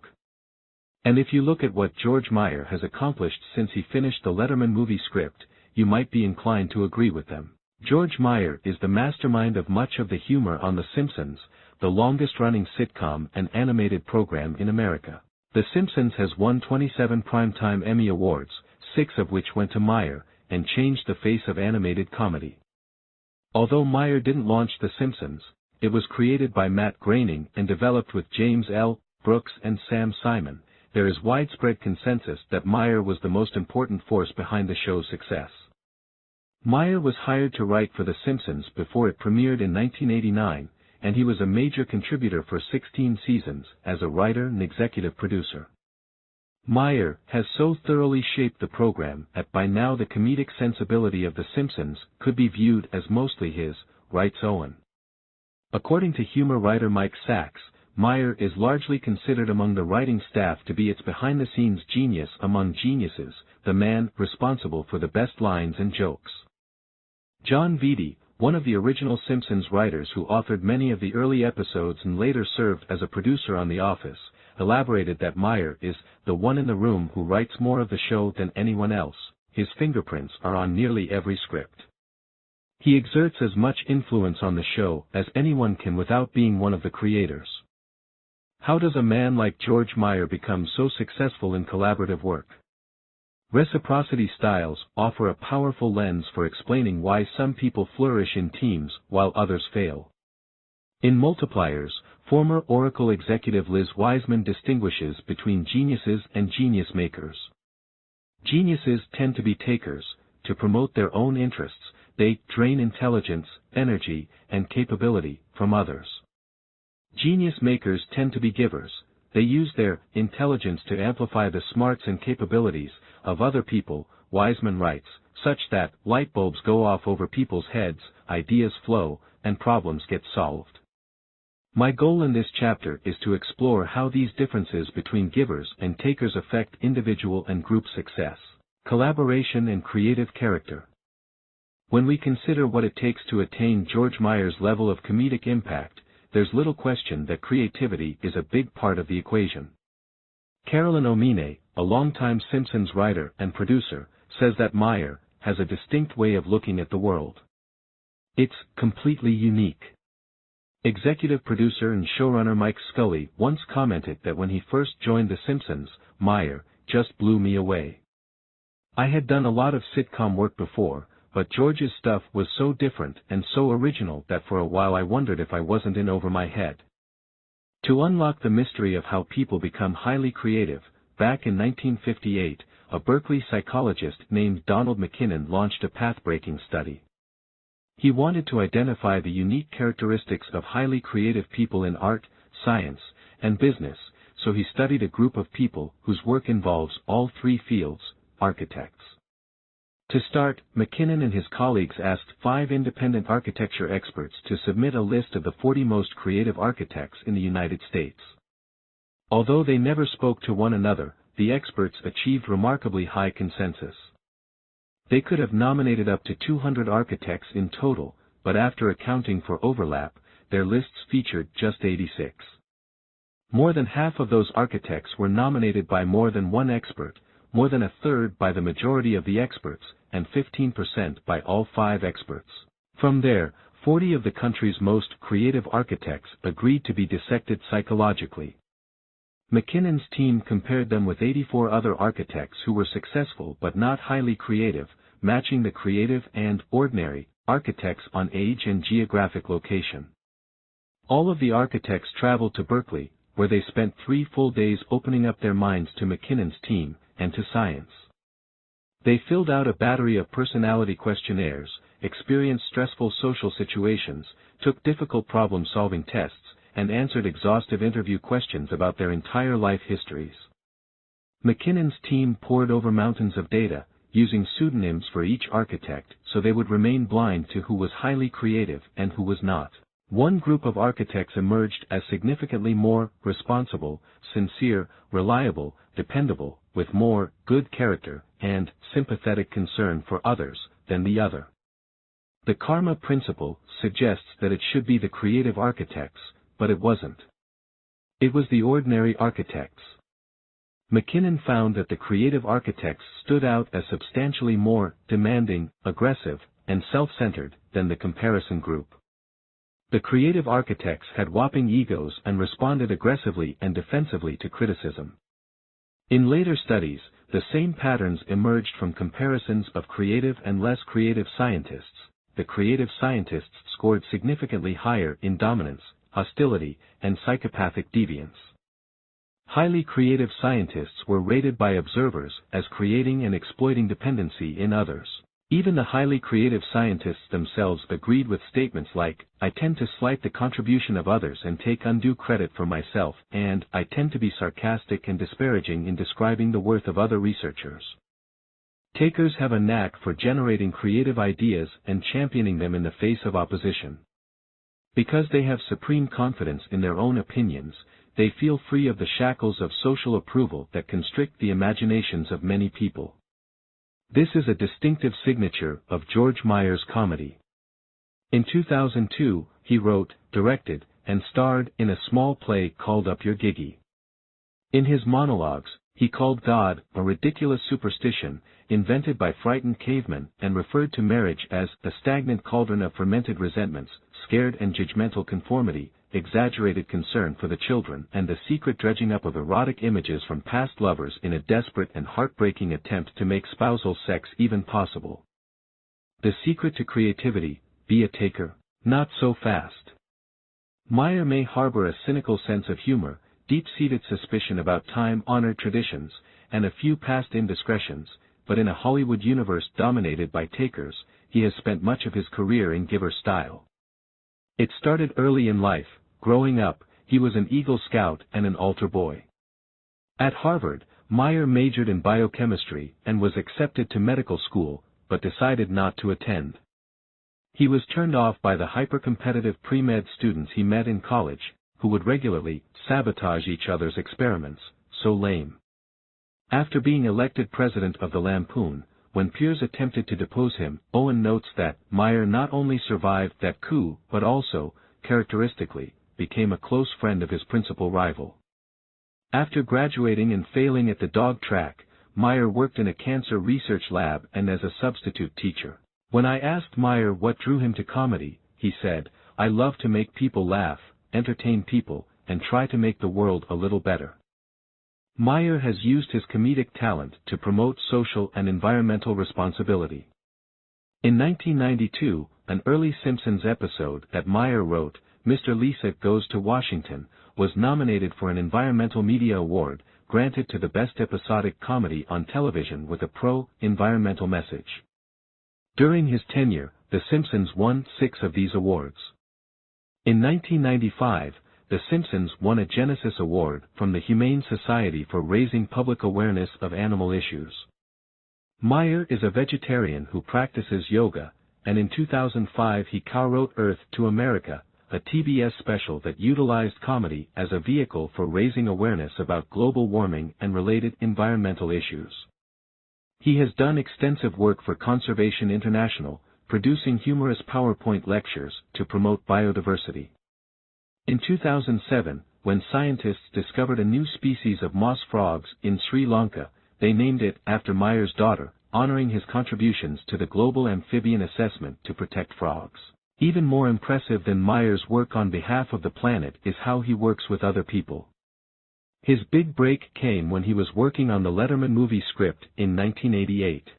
And if you look at what George Meyer has accomplished since he finished the Letterman movie script, you might be inclined to agree with them. George Meyer is the mastermind of much of the humor on The Simpsons, the longest-running sitcom and animated program in America. The Simpsons has won 27 Primetime Emmy Awards, 6 of which went to Meyer, and changed the face of animated comedy. Although Meyer didn't launch The Simpsons, it was created by Matt Groening and developed with James L. Brooks and Sam Simon. There is widespread consensus that Meyer was the most important force behind the show's success. Meyer was hired to write for The Simpsons before it premiered in 1989, and he was a major contributor for 16 seasons as a writer and executive producer. Meyer has so thoroughly shaped the program that by now the comedic sensibility of The Simpsons could be viewed as mostly his, writes Owen. According to humor writer Mike Sachs, Meyer is largely considered among the writing staff to be its behind-the-scenes genius among geniuses, the man responsible for the best lines and jokes. John Vitti, one of the original Simpsons writers who authored many of the early episodes and later served as a producer on The Office, elaborated that Meyer is the one in the room who writes more of the show than anyone else. His fingerprints are on nearly every script. He exerts as much influence on the show as anyone can without being one of the creators. How does a man like George Meyer become so successful in collaborative work? Reciprocity styles offer a powerful lens for explaining why some people flourish in teams while others fail. In Multipliers, former Oracle executive Liz Wiseman distinguishes between geniuses and genius makers. Geniuses tend to be takers. To promote their own interests, they drain intelligence, energy, and capability from others. Genius makers tend to be givers. They use their intelligence to amplify the smarts and capabilities of other people, Wiseman writes, such that light bulbs go off over people's heads, ideas flow, and problems get solved. My goal in this chapter is to explore how these differences between givers and takers affect individual and group success, collaboration and creative character. When we consider what it takes to attain George Meyer's level of comedic impact, there's little question that creativity is a big part of the equation. Carolyn Omine, a longtime Simpsons writer and producer, says that Meyer has a distinct way of looking at the world. It's completely unique. Executive producer and showrunner Mike Scully once commented that when he first joined The Simpsons, Meyer just blew me away. I had done a lot of sitcom work before, but George's stuff was so different and so original that for a while I wondered if I wasn't in over my head. To unlock the mystery of how people become highly creative, back in 1958, a Berkeley psychologist named Donald McKinnon launched a path-breaking study. He wanted to identify the unique characteristics of highly creative people in art, science, and business, so he studied a group of people whose work involves all three fields, architects. To start, McKinnon and his colleagues asked 5 independent architecture experts to submit a list of the 40 most creative architects in the United States. Although they never spoke to one another, the experts achieved remarkably high consensus. They could have nominated up to 200 architects in total, but after accounting for overlap, their lists featured just 86. More than half of those architects were nominated by more than one expert, more than a third by the majority of the experts, and 15% by all 5 experts. From there, 40 of the country's most creative architects agreed to be dissected psychologically. McKinnon's team compared them with 84 other architects who were successful but not highly creative, matching the creative and ordinary architects on age and geographic location. All of the architects traveled to Berkeley, where they spent 3 full days opening up their minds to McKinnon's team and to science. They filled out a battery of personality questionnaires, experienced stressful social situations, took difficult problem-solving tests, and answered exhaustive interview questions about their entire life histories. McKinnon's team pored over mountains of data, using pseudonyms for each architect so they would remain blind to who was highly creative and who was not. One group of architects emerged as significantly more responsible, sincere, reliable, dependable, with more good character and sympathetic concern for others than the other. The karma principle suggests that it should be the creative architects, but it wasn't. It was the ordinary architects. McKinnon found that the creative architects stood out as substantially more demanding, aggressive, and self-centered than the comparison group. The creative architects had whopping egos and responded aggressively and defensively to criticism. In later studies, the same patterns emerged from comparisons of creative and less creative scientists. The creative scientists scored significantly higher in dominance, hostility, and psychopathic deviance. Highly creative scientists were rated by observers as creating and exploiting dependency in others. Even the highly creative scientists themselves agreed with statements like, "I tend to slight the contribution of others and take undue credit for myself," and "I tend to be sarcastic and disparaging in describing the worth of other researchers." Takers have a knack for generating creative ideas and championing them in the face of opposition. Because they have supreme confidence in their own opinions, they feel free of the shackles of social approval that constrict the imaginations of many people. This is a distinctive signature of George Meyer's comedy. In 2002, he wrote, directed, and starred in a small play called Up Your Giggy. In his monologues, he called God a ridiculous superstition, invented by frightened cavemen, and referred to marriage as a stagnant cauldron of fermented resentments, scared and judgmental conformity, exaggerated concern for the children, and the secret dredging up of erotic images from past lovers in a desperate and heartbreaking attempt to make spousal sex even possible. The secret to creativity: be a taker. Not so fast. Meyer may harbor a cynical sense of humor, deep-seated suspicion about time-honored traditions, and a few past indiscretions, but in a Hollywood universe dominated by takers, he has spent much of his career in giver style. It started early in life. Growing up, he was an Eagle Scout and an altar boy. At Harvard, Meyer majored in biochemistry and was accepted to medical school, but decided not to attend. He was turned off by the hyper-competitive pre-med students he met in college, who would regularly sabotage each other's experiments. So lame. After being elected president of the Lampoon, when peers attempted to depose him, Owen notes that Meyer not only survived that coup but also, characteristically, became a close friend of his principal rival. After graduating and failing at the dog track, Meyer worked in a cancer research lab and as a substitute teacher. When I asked Meyer what drew him to comedy, he said, "I love to make people laugh, entertain people, and try to make the world a little better." Meyer has used his comedic talent to promote social and environmental responsibility. In 1992, an early Simpsons episode that Meyer wrote, Mr. Lisa Goes to Washington, was nominated for an Environmental Media Award, granted to the best episodic comedy on television with a pro-environmental message. During his tenure, The Simpsons won 6 of these awards. In 1995, The Simpsons won a Genesis Award from the Humane Society for raising public awareness of animal issues. Meyer is a vegetarian who practices yoga, and in 2005 he co-wrote Earth to America, a TBS special that utilized comedy as a vehicle for raising awareness about global warming and related environmental issues. He has done extensive work for Conservation International, producing humorous PowerPoint lectures to promote biodiversity. In 2007, when scientists discovered a new species of moss frogs in Sri Lanka, they named it after Meyer's daughter, honoring his contributions to the global amphibian assessment to protect frogs. Even more impressive than Meyer's work on behalf of the planet is how he works with other people. His big break came when he was working on the Letterman movie script in 1988.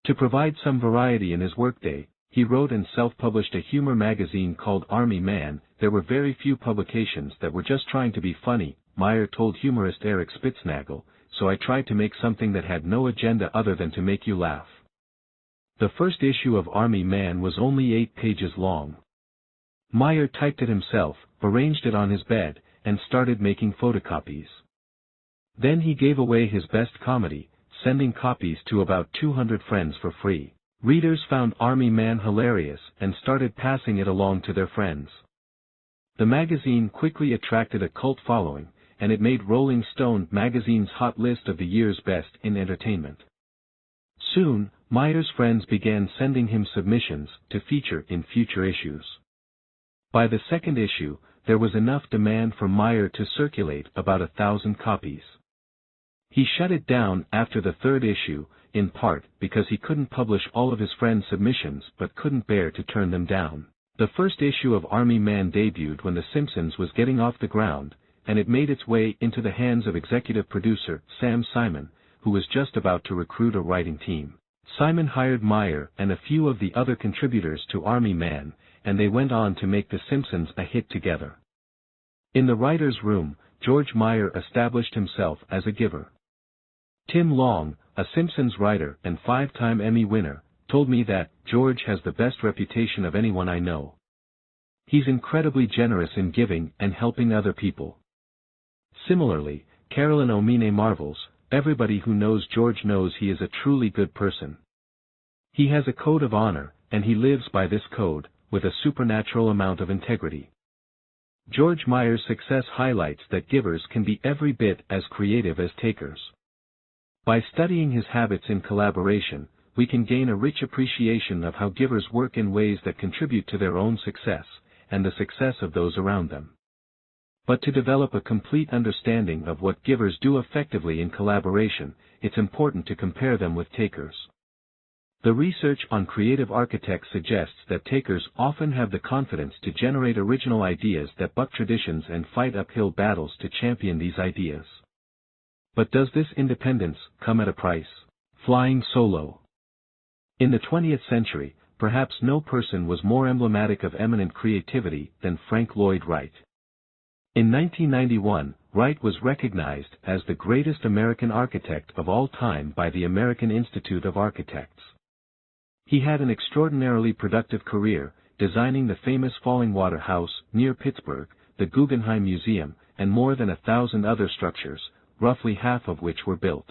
To provide some variety in his workday, he wrote and self-published a humor magazine called Army Man. There were very few publications that were just trying to be funny, Meyer told humorist Eric Spitznagel, so I tried to make something that had no agenda other than to make you laugh. The first issue of Army Man was only 8 pages long. Meyer typed it himself, arranged it on his bed, and started making photocopies. Then he gave away his best comedy, sending copies to about 200 friends for free. Readers found Army Man hilarious and started passing it along to their friends. The magazine quickly attracted a cult following, and it made Rolling Stone magazine's hot list of the year's best in entertainment. Soon, Meyer's friends began sending him submissions to feature in future issues. By the second issue, there was enough demand for Meyer to circulate about 1,000 copies. He shut it down after the third issue, in part because he couldn't publish all of his friends' submissions but couldn't bear to turn them down. The first issue of Army Man debuted when The Simpsons was getting off the ground, and it made its way into the hands of executive producer Sam Simon, who was just about to recruit a writing team. Simon hired Meyer and a few of the other contributors to Army Man, and they went on to make The Simpsons a hit together. In the writer's room, George Meyer established himself as a giver. Tim Long, a Simpsons writer and 5-time Emmy winner, told me that George has the best reputation of anyone I know. He's incredibly generous in giving and helping other people. Similarly, Carolyn Omine marvels, everybody who knows George knows he is a truly good person. He has a code of honor, and he lives by this code, with a supernatural amount of integrity. George Meyer's success highlights that givers can be every bit as creative as takers. By studying his habits in collaboration, we can gain a rich appreciation of how givers work in ways that contribute to their own success, and the success of those around them. But to develop a complete understanding of what givers do effectively in collaboration, it's important to compare them with takers. The research on creative architects suggests that takers often have the confidence to generate original ideas that buck traditions and fight uphill battles to champion these ideas. But does this independence come at a price? Flying solo. In the 20th century, perhaps no person was more emblematic of eminent creativity than Frank Lloyd Wright. In 1991, Wright was recognized as the greatest American architect of all time by the American Institute of Architects. He had an extraordinarily productive career, designing the famous Fallingwater House near Pittsburgh, the Guggenheim Museum, and more than 1,000 other structures, roughly half of which were built.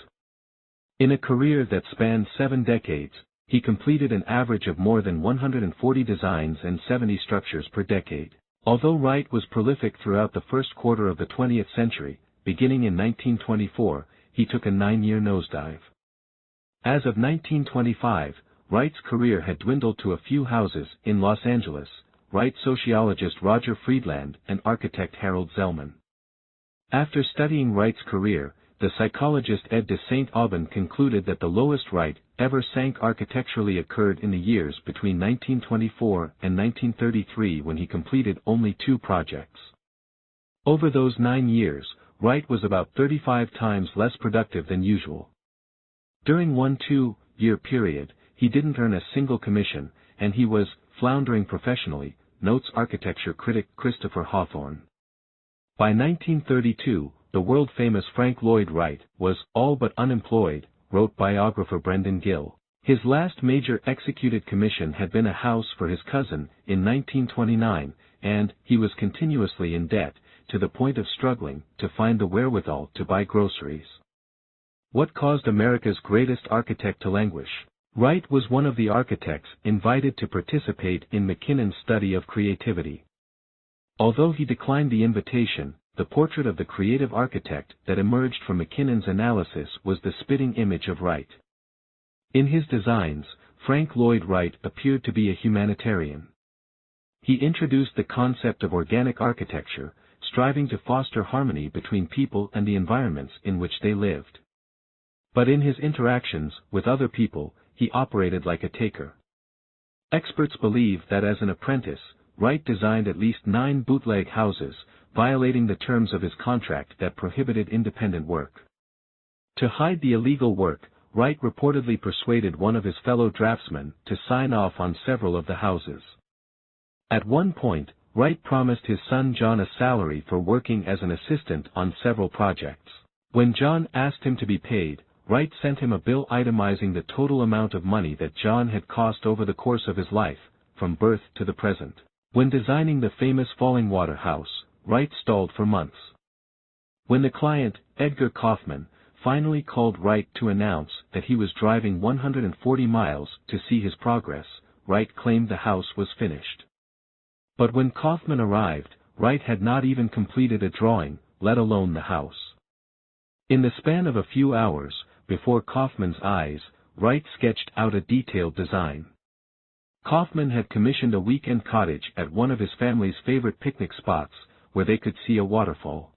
In a career that spanned 7 decades, he completed an average of more than 140 designs and 70 structures per decade. Although Wright was prolific throughout the first quarter of the 20th century, beginning in 1924, he took a 9-year nosedive. As of 1925, Wright's career had dwindled to a few houses in Los Angeles, write sociologist Roger Friedland and architect Harold Zellman. After studying Wright's career, the psychologist Ed de St. Aubin concluded that the lowest Wright ever sank architecturally occurred in the years between 1924 and 1933 when he completed only 2 projects. Over those 9 years, Wright was about 35 times less productive than usual. During one 2-year period, he didn't earn a single commission, and he was floundering professionally, notes architecture critic Christopher Hawthorne. By 1932, the world-famous Frank Lloyd Wright was all but unemployed, wrote biographer Brendan Gill. His last major executed commission had been a house for his cousin in 1929, and he was continuously in debt, to the point of struggling to find the wherewithal to buy groceries. What caused America's greatest architect to languish? Wright was one of the architects invited to participate in Mackinnon's study of creativity. Although he declined the invitation, the portrait of the creative architect that emerged from Mackinnon's analysis was the spitting image of Wright. In his designs, Frank Lloyd Wright appeared to be a humanitarian. He introduced the concept of organic architecture, striving to foster harmony between people and the environments in which they lived. But in his interactions with other people, he operated like a taker. Experts believe that as an apprentice, Wright designed at least 9 bootleg houses, violating the terms of his contract that prohibited independent work. To hide the illegal work, Wright reportedly persuaded one of his fellow draftsmen to sign off on several of the houses. At one point, Wright promised his son John a salary for working as an assistant on several projects. When John asked him to be paid, Wright sent him a bill itemizing the total amount of money that John had cost over the course of his life, from birth to the present. When designing the famous Fallingwater House, Wright stalled for months. When the client, Edgar Kaufman, finally called Wright to announce that he was driving 140 miles to see his progress, Wright claimed the house was finished. But when Kaufman arrived, Wright had not even completed a drawing, let alone the house. In the span of a few hours, before Kaufman's eyes, Wright sketched out a detailed design. Kaufman had commissioned a weekend cottage at one of his family's favorite picnic spots, where they could see a waterfall.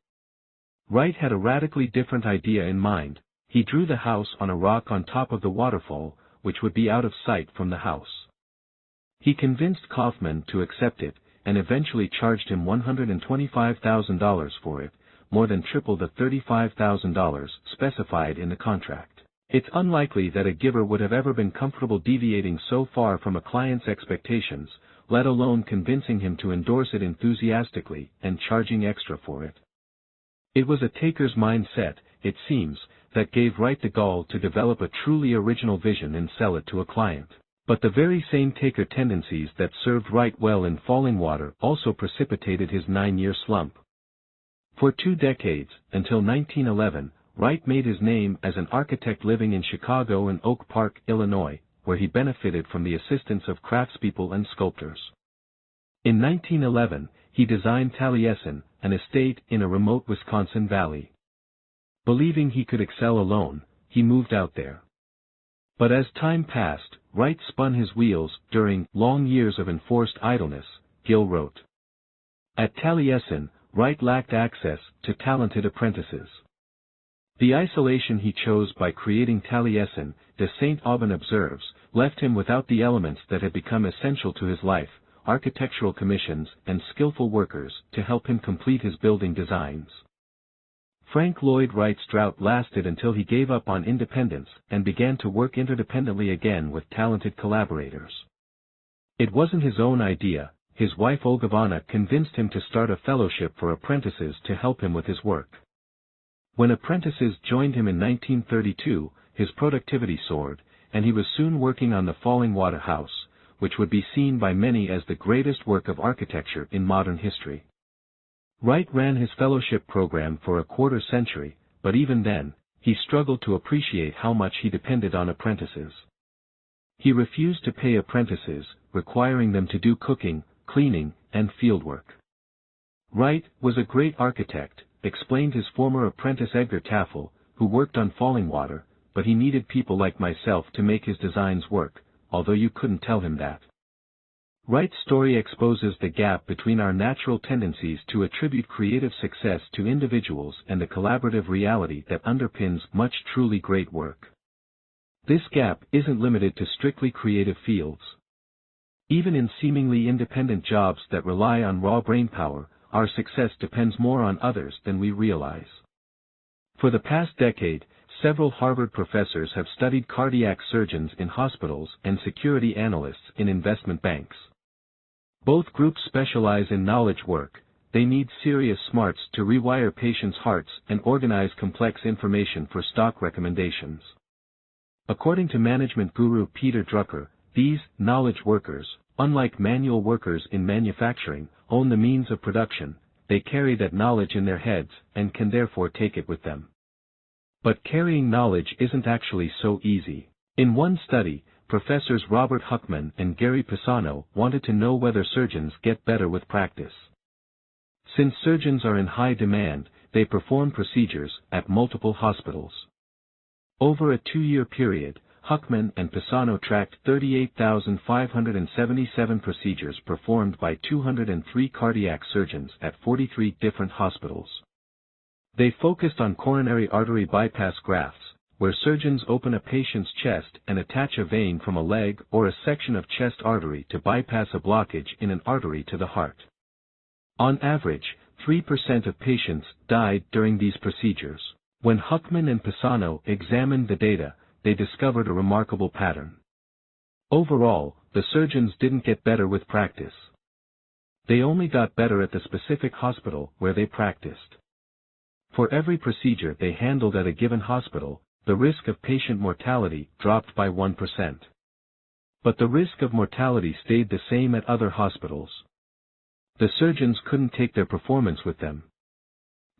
Wright had a radically different idea in mind. He drew the house on a rock on top of the waterfall, which would be out of sight from the house. He convinced Kaufman to accept it, and eventually charged him $125,000 for it, more than triple the $35,000 specified in the contract. It's unlikely that a giver would have ever been comfortable deviating so far from a client's expectations, let alone convincing him to endorse it enthusiastically and charging extra for it. It was a taker's mindset, it seems, that gave Wright the gall to develop a truly original vision and sell it to a client. But the very same taker tendencies that served Wright well in Fallingwater also precipitated his 9-year slump. For 2 decades, until 1911, Wright made his name as an architect living in Chicago and Oak Park, Illinois, where he benefited from the assistance of craftspeople and sculptors. In 1911, he designed Taliesin, an estate in a remote Wisconsin valley. Believing he could excel alone, he moved out there. But as time passed, Wright spun his wheels during long years of enforced idleness, Gill wrote. At Taliesin, Wright lacked access to talented apprentices. The isolation he chose by creating Taliesin, de Saint-Aubin observes, left him without the elements that had become essential to his life, architectural commissions and skillful workers to help him complete his building designs. Frank Lloyd Wright's drought lasted until he gave up on independence and began to work interdependently again with talented collaborators. It wasn't his own idea. His wife Olgavana convinced him to start a fellowship for apprentices to help him with his work. When apprentices joined him in 1932, his productivity soared, and he was soon working on the Fallingwater House, which would be seen by many as the greatest work of architecture in modern history. Wright ran his fellowship program for a quarter century, but even then, he struggled to appreciate how much he depended on apprentices. He refused to pay apprentices, requiring them to do cooking, cleaning, and fieldwork. Wright was a great architect, explained his former apprentice Edgar Taffel, who worked on Fallingwater, but he needed people like myself to make his designs work, although you couldn't tell him that. Wright's story exposes the gap between our natural tendencies to attribute creative success to individuals and the collaborative reality that underpins much truly great work. This gap isn't limited to strictly creative fields. Even in seemingly independent jobs that rely on raw brainpower, our success depends more on others than we realize. For the past decade, several Harvard professors have studied cardiac surgeons in hospitals and security analysts in investment banks. Both groups specialize in knowledge work. They need serious smarts to rewire patients' hearts and organize complex information for stock recommendations. According to management guru Peter Drucker, these knowledge workers, unlike manual workers in manufacturing, own the means of production. They carry that knowledge in their heads and can therefore take it with them. But carrying knowledge isn't actually so easy. In one study, Professors Robert Huckman and Gary Pisano wanted to know whether surgeons get better with practice. Since surgeons are in high demand, they perform procedures at multiple hospitals. Over a 2-year period, Huckman and Pisano tracked 38,577 procedures performed by 203 cardiac surgeons at 43 different hospitals. They focused on coronary artery bypass grafts, where surgeons open a patient's chest and attach a vein from a leg or a section of chest artery to bypass a blockage in an artery to the heart. On average, 3% of patients died during these procedures. When Huckman and Pisano examined the data, they discovered a remarkable pattern. Overall, the surgeons didn't get better with practice. They only got better at the specific hospital where they practiced. For every procedure they handled at a given hospital, the risk of patient mortality dropped by 1%. But the risk of mortality stayed the same at other hospitals. The surgeons couldn't take their performance with them.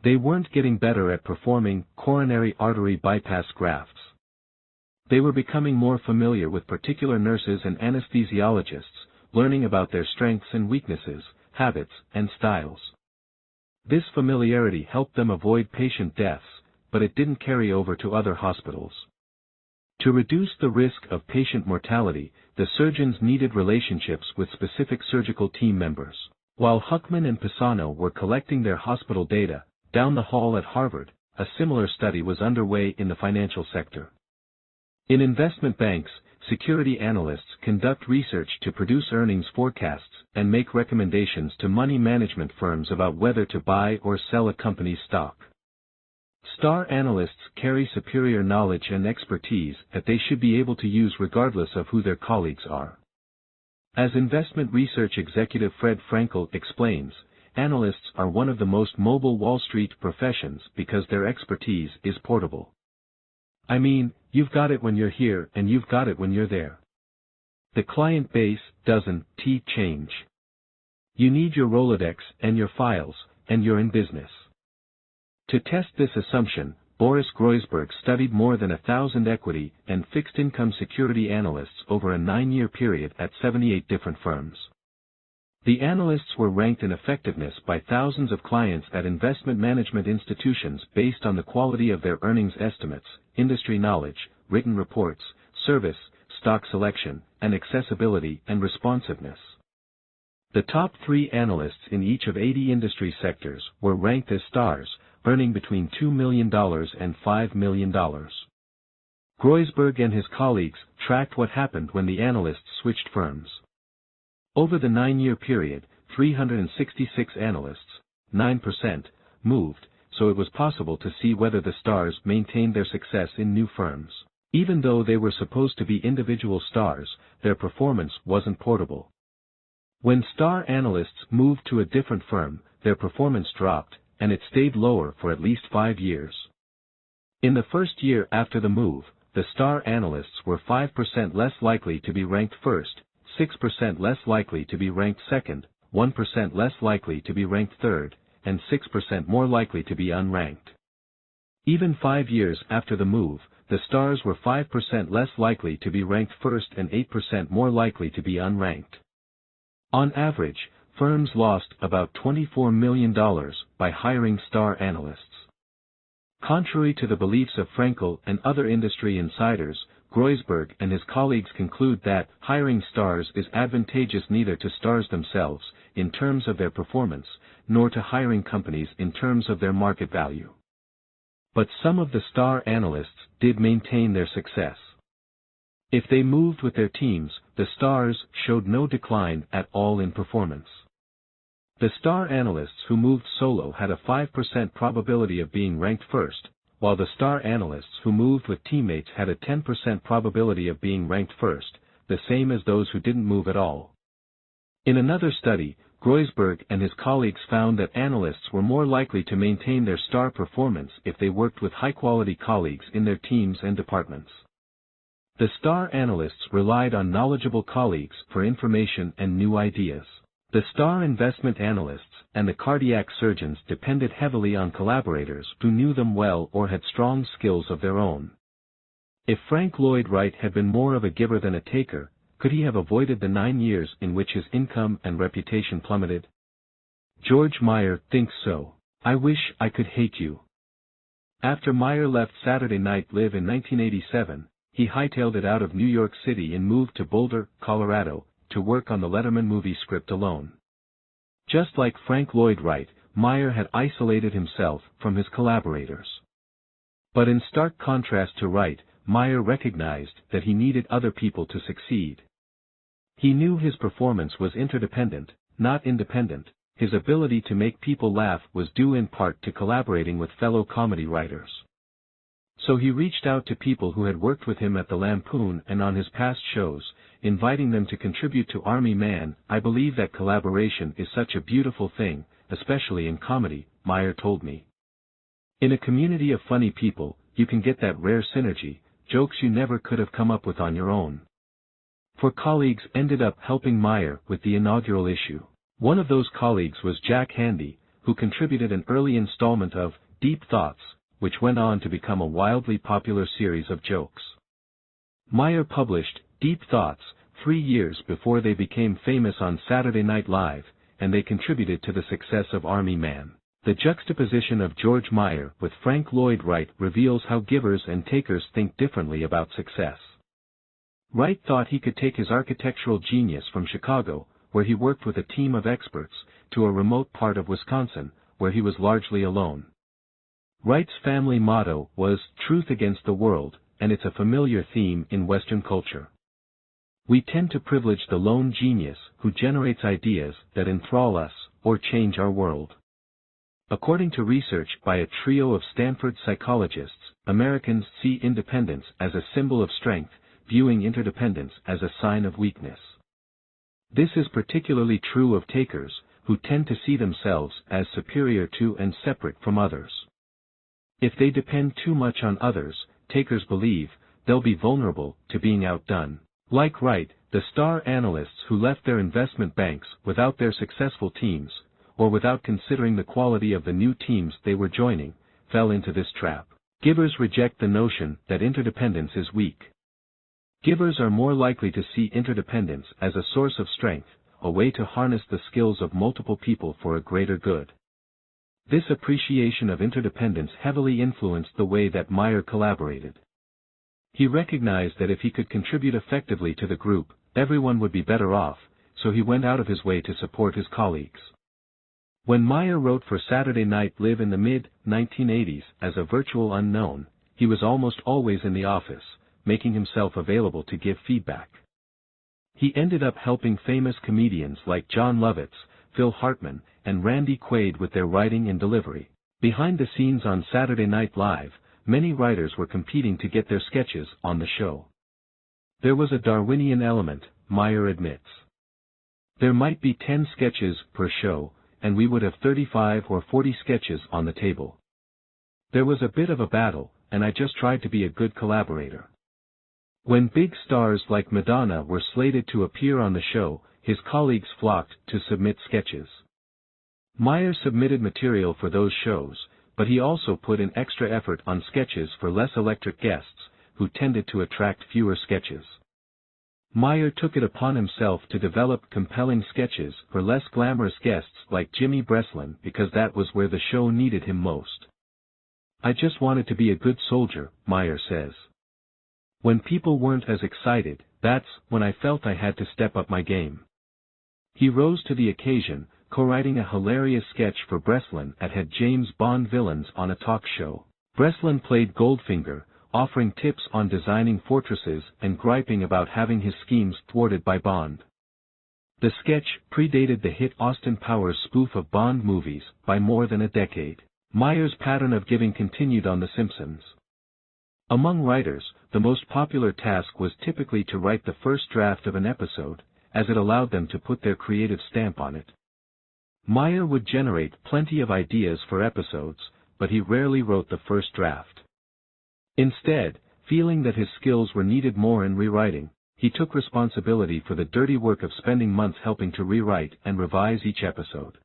They weren't getting better at performing coronary artery bypass grafts. They were becoming more familiar with particular nurses and anesthesiologists, learning about their strengths and weaknesses, habits, and styles. This familiarity helped them avoid patient deaths, but it didn't carry over to other hospitals. To reduce the risk of patient mortality, the surgeons needed relationships with specific surgical team members. While Huckman and Pisano were collecting their hospital data, down the hall at Harvard, a similar study was underway in the financial sector. In investment banks, security analysts conduct research to produce earnings forecasts and make recommendations to money management firms about whether to buy or sell a company's stock. Star analysts carry superior knowledge and expertise that they should be able to use regardless of who their colleagues are. As investment research executive Fred Frankel explains, analysts are one of the most mobile Wall Street professions because their expertise is portable. I mean, you've got it when you're here and you've got it when you're there. The client base doesn't change. You need your Rolodex and your files, and you're in business. To test this assumption, Boris Groysberg studied more than 1,000 equity and fixed income security analysts over a 9-year period at 78 different firms. The analysts were ranked in effectiveness by thousands of clients at investment management institutions based on the quality of their earnings estimates, industry knowledge, written reports, service, stock selection, and accessibility and responsiveness. The top 3 analysts in each of 80 industry sectors were ranked as stars, earning between $2 million and $5 million. Groysberg and his colleagues tracked what happened when the analysts switched firms. Over the 9-year period, 366 analysts, 9%, moved, so it was possible to see whether the stars maintained their success in new firms. Even though they were supposed to be individual stars, their performance wasn't portable. When star analysts moved to a different firm, their performance dropped, and it stayed lower for at least 5 years. In the first year after the move, the star analysts were 5% less likely to be ranked first, 6% less likely to be ranked second, 1% less likely to be ranked third, and 6% more likely to be unranked. Even 5 years after the move, the stars were 5% less likely to be ranked first and 8% more likely to be unranked. On average, firms lost about $24 million by hiring star analysts. Contrary to the beliefs of Frankel and other industry insiders, Groysberg and his colleagues conclude that hiring stars is advantageous neither to stars themselves, in terms of their performance, nor to hiring companies in terms of their market value. But some of the star analysts did maintain their success. If they moved with their teams, the stars showed no decline at all in performance. The star analysts who moved solo had a 5% probability of being ranked first, while the star analysts who moved with teammates had a 10% probability of being ranked first, the same as those who didn't move at all. In another study, Groysberg and his colleagues found that analysts were more likely to maintain their star performance if they worked with high-quality colleagues in their teams and departments. The star analysts relied on knowledgeable colleagues for information and new ideas. The star investment analysts and the cardiac surgeons depended heavily on collaborators who knew them well or had strong skills of their own. If Frank Lloyd Wright had been more of a giver than a taker, could he have avoided the 9 years in which his income and reputation plummeted? George Meyer thinks so. I wish I could hate you. After Meyer left Saturday Night Live in 1987, he hightailed it out of New York City and moved to Boulder, Colorado, to work on the Letterman movie script alone. Just like Frank Lloyd Wright, Meyer had isolated himself from his collaborators. But in stark contrast to Wright, Meyer recognized that he needed other people to succeed. He knew his performance was interdependent, not independent. His ability to make people laugh was due in part to collaborating with fellow comedy writers. So he reached out to people who had worked with him at the Lampoon and on his past shows, inviting them to contribute to Army Man. I believe that collaboration is such a beautiful thing, especially in comedy, Meyer told me. In a community of funny people, you can get that rare synergy, jokes you never could have come up with on your own. 4 colleagues ended up helping Meyer with the inaugural issue. One of those colleagues was Jack Handy, who contributed an early installment of Deep Thoughts, which went on to become a wildly popular series of jokes. Meyer published Deep Thoughts 3 years before they became famous on Saturday Night Live, and they contributed to the success of Army Man. The juxtaposition of George Meyer with Frank Lloyd Wright reveals how givers and takers think differently about success. Wright thought he could take his architectural genius from Chicago, where he worked with a team of experts, to a remote part of Wisconsin, where he was largely alone. Wright's family motto was "Truth Against the World," and it's a familiar theme in Western culture. We tend to privilege the lone genius who generates ideas that enthrall us or change our world. According to research by a trio of Stanford psychologists, Americans see independence as a symbol of strength, viewing interdependence as a sign of weakness. This is particularly true of takers, who tend to see themselves as superior to and separate from others. If they depend too much on others, takers believe, they'll be vulnerable to being outdone. Like Wright, the star analysts who left their investment banks without their successful teams, or without considering the quality of the new teams they were joining, fell into this trap. Givers reject the notion that interdependence is weak. Givers are more likely to see interdependence as a source of strength, a way to harness the skills of multiple people for a greater good. This appreciation of interdependence heavily influenced the way that Meyer collaborated. He recognized that if he could contribute effectively to the group, everyone would be better off, so he went out of his way to support his colleagues. When Meyer wrote for Saturday Night Live in the mid-1980s as a virtual unknown, he was almost always in the office, making himself available to give feedback. He ended up helping famous comedians like John Lovitz, Phil Hartman, and Randy Quaid with their writing and delivery. Behind the scenes on Saturday Night Live, many writers were competing to get their sketches on the show. There was a Darwinian element, Meyer admits. There might be 10 sketches per show, and we would have 35 or 40 sketches on the table. There was a bit of a battle, and I just tried to be a good collaborator. When big stars like Madonna were slated to appear on the show, his colleagues flocked to submit sketches. Meyer submitted material for those shows, but he also put in extra effort on sketches for less electric guests, who tended to attract fewer sketches. Meyer took it upon himself to develop compelling sketches for less glamorous guests like Jimmy Breslin because that was where the show needed him most. I just wanted to be a good soldier, Meyer says. When people weren't as excited, that's when I felt I had to step up my game. He rose to the occasion, co-writing a hilarious sketch for Breslin that had James Bond villains on a talk show. Breslin played Goldfinger, offering tips on designing fortresses and griping about having his schemes thwarted by Bond. The sketch predated the hit Austin Powers spoof of Bond movies by more than a decade. Meyer's pattern of giving continued on The Simpsons. Among writers, the most popular task was typically to write the first draft of an episode, as it allowed them to put their creative stamp on it. Meyer would generate plenty of ideas for episodes, but he rarely wrote the first draft. Instead, feeling that his skills were needed more in rewriting, he took responsibility for the dirty work of spending months helping to rewrite and revise each episode.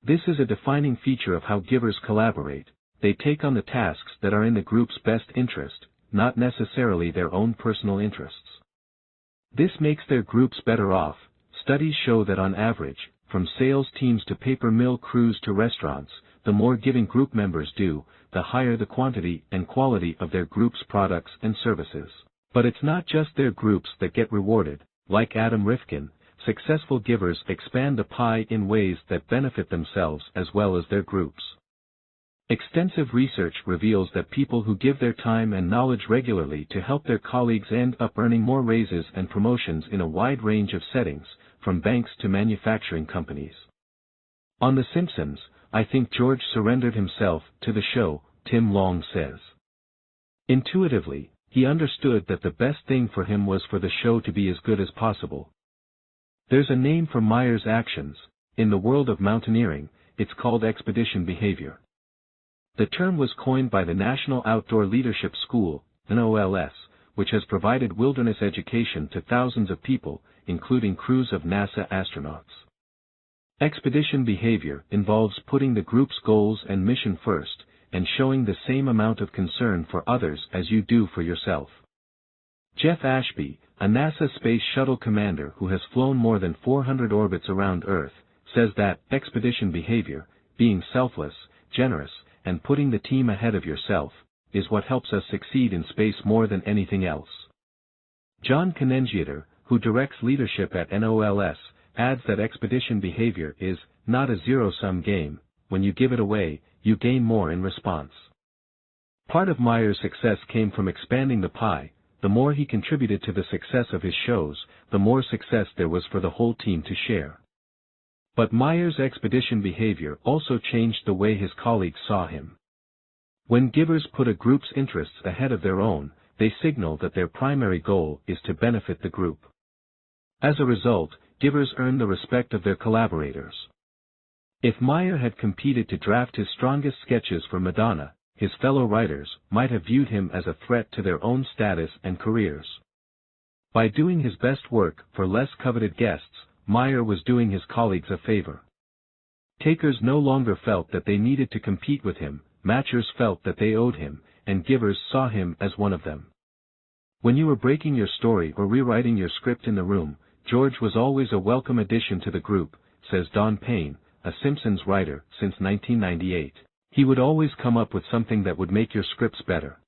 This is a defining feature of how givers collaborate. They take on the tasks that are in the group's best interest, not necessarily their own personal interests. This makes their groups better off. Studies show that on average, from sales teams to paper mill crews to restaurants, the more giving group members do, the higher the quantity and quality of their group's products and services. But it's not just their groups that get rewarded. Like Adam Rifkin, successful givers expand the pie in ways that benefit themselves as well as their groups. Extensive research reveals that people who give their time and knowledge regularly to help their colleagues end up earning more raises and promotions in a wide range of settings, from banks to manufacturing companies. On The Simpsons, I think George surrendered himself to the show, Tim Long says. Intuitively, he understood that the best thing for him was for the show to be as good as possible. There's a name for Meyer's actions. In the world of mountaineering, it's called expedition behavior. The term was coined by the National Outdoor Leadership School, NOLS, which has provided wilderness education to thousands of people, including crews of NASA astronauts. Expedition behavior involves putting the group's goals and mission first, and showing the same amount of concern for others as you do for yourself. Jeff Ashby, a NASA Space Shuttle commander who has flown more than 400 orbits around Earth, says that expedition behavior, being selfless, generous, and putting the team ahead of yourself, is what helps us succeed in space more than anything else. John Kanengiator, who directs leadership at NOLS, adds that expedition behavior is not a zero-sum game. When you give it away, you gain more in response. Part of Meyer's success came from expanding the pie. The more he contributed to the success of his shows, the more success there was for the whole team to share. But Meyer's expedition behavior also changed the way his colleagues saw him. When givers put a group's interests ahead of their own, they signal that their primary goal is to benefit the group. As a result, givers earn the respect of their collaborators. If Meyer had competed to draft his strongest sketches for Madonna, his fellow writers might have viewed him as a threat to their own status and careers. By doing his best work for less coveted guests, Meyer was doing his colleagues a favor. Takers no longer felt that they needed to compete with him, matchers felt that they owed him, and givers saw him as one of them. When you were breaking your story or rewriting your script in the room, George was always a welcome addition to the group, says Don Payne, a Simpsons writer since 1998. He would always come up with something that would make your scripts better.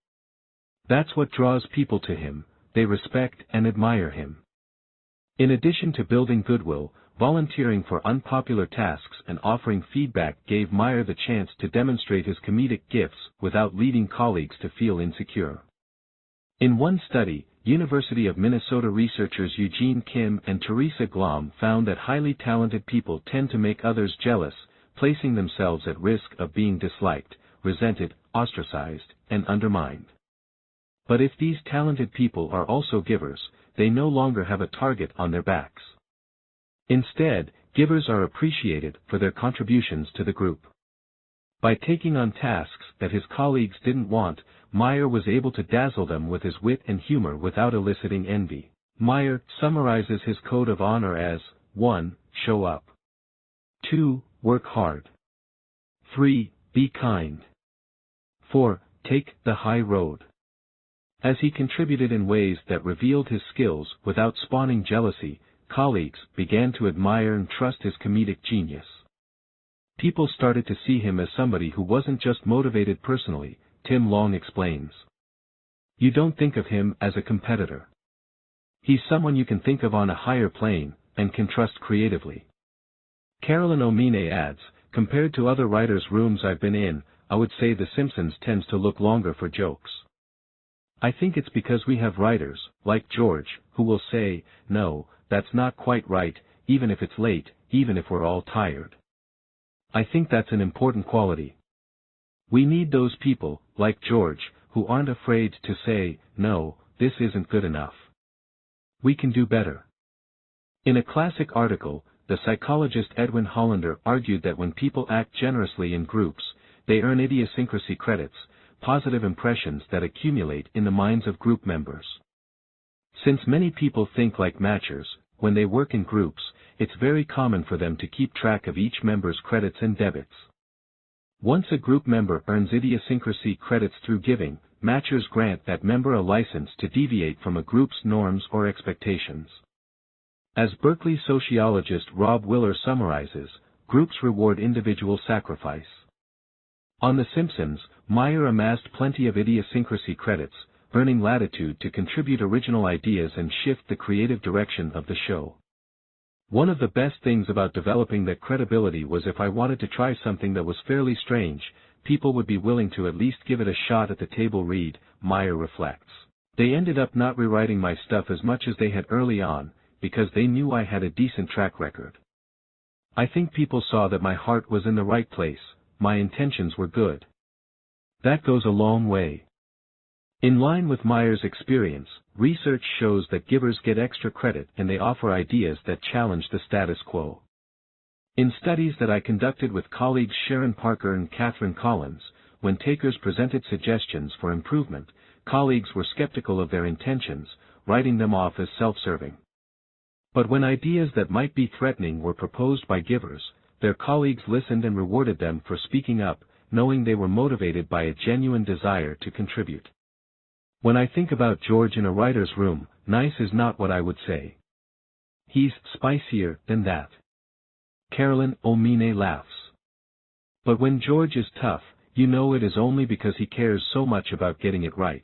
That's what draws people to him, they respect and admire him. In addition to building goodwill, volunteering for unpopular tasks and offering feedback gave Meyer the chance to demonstrate his comedic gifts without leading colleagues to feel insecure. In one study, University of Minnesota researchers Eugene Kim and Teresa Glom found that highly talented people tend to make others jealous, placing themselves at risk of being disliked, resented, ostracized, and undermined. But if these talented people are also givers, they no longer have a target on their backs. Instead, givers are appreciated for their contributions to the group. By taking on tasks that his colleagues didn't want, Meyer was able to dazzle them with his wit and humor without eliciting envy. Meyer summarizes his code of honor as 1. Show up. 2. Work hard. 3. Be kind. 4. Take the high road. As he contributed in ways that revealed his skills without spawning jealousy, colleagues began to admire and trust his comedic genius. People started to see him as somebody who wasn't just motivated personally, Tim Long explains. You don't think of him as a competitor. He's someone you can think of on a higher plane, and can trust creatively. Carolyn Omine adds, compared to other writers' rooms I've been in, I would say The Simpsons tends to look longer for jokes. I think it's because we have writers, like George, who will say, no, that's not quite right, even if it's late, even if we're all tired. I think that's an important quality. We need those people, like George, who aren't afraid to say, no, this isn't good enough. We can do better. In a classic article, the psychologist Edwin Hollander argued that when people act generously in groups, they earn idiosyncrasy credits, positive impressions that accumulate in the minds of group members. Since many people think like matchers, when they work in groups, it's very common for them to keep track of each member's credits and debits. Once a group member earns idiosyncrasy credits through giving, matchers grant that member a license to deviate from a group's norms or expectations. As Berkeley sociologist Rob Willer summarizes, groups reward individual sacrifice. On The Simpsons, Meyer amassed plenty of idiosyncrasy credits, earning latitude to contribute original ideas and shift the creative direction of the show. One of the best things about developing that credibility was if I wanted to try something that was fairly strange, people would be willing to at least give it a shot at the table read, Meyer reflects. They ended up not rewriting my stuff as much as they had early on, because they knew I had a decent track record. I think people saw that my heart was in the right place, my intentions were good. That goes a long way. In line with Meyer's experience, research shows that givers get extra credit and they offer ideas that challenge the status quo. In studies that I conducted with colleagues Sharon Parker and Catherine Collins, when takers presented suggestions for improvement, colleagues were skeptical of their intentions, writing them off as self-serving. But when ideas that might be threatening were proposed by givers, their colleagues listened and rewarded them for speaking up, knowing they were motivated by a genuine desire to contribute. When I think about George in a writer's room, nice is not what I would say. He's spicier than that. Carolyn Omine laughs. But when George is tough, you know it is only because he cares so much about getting it right.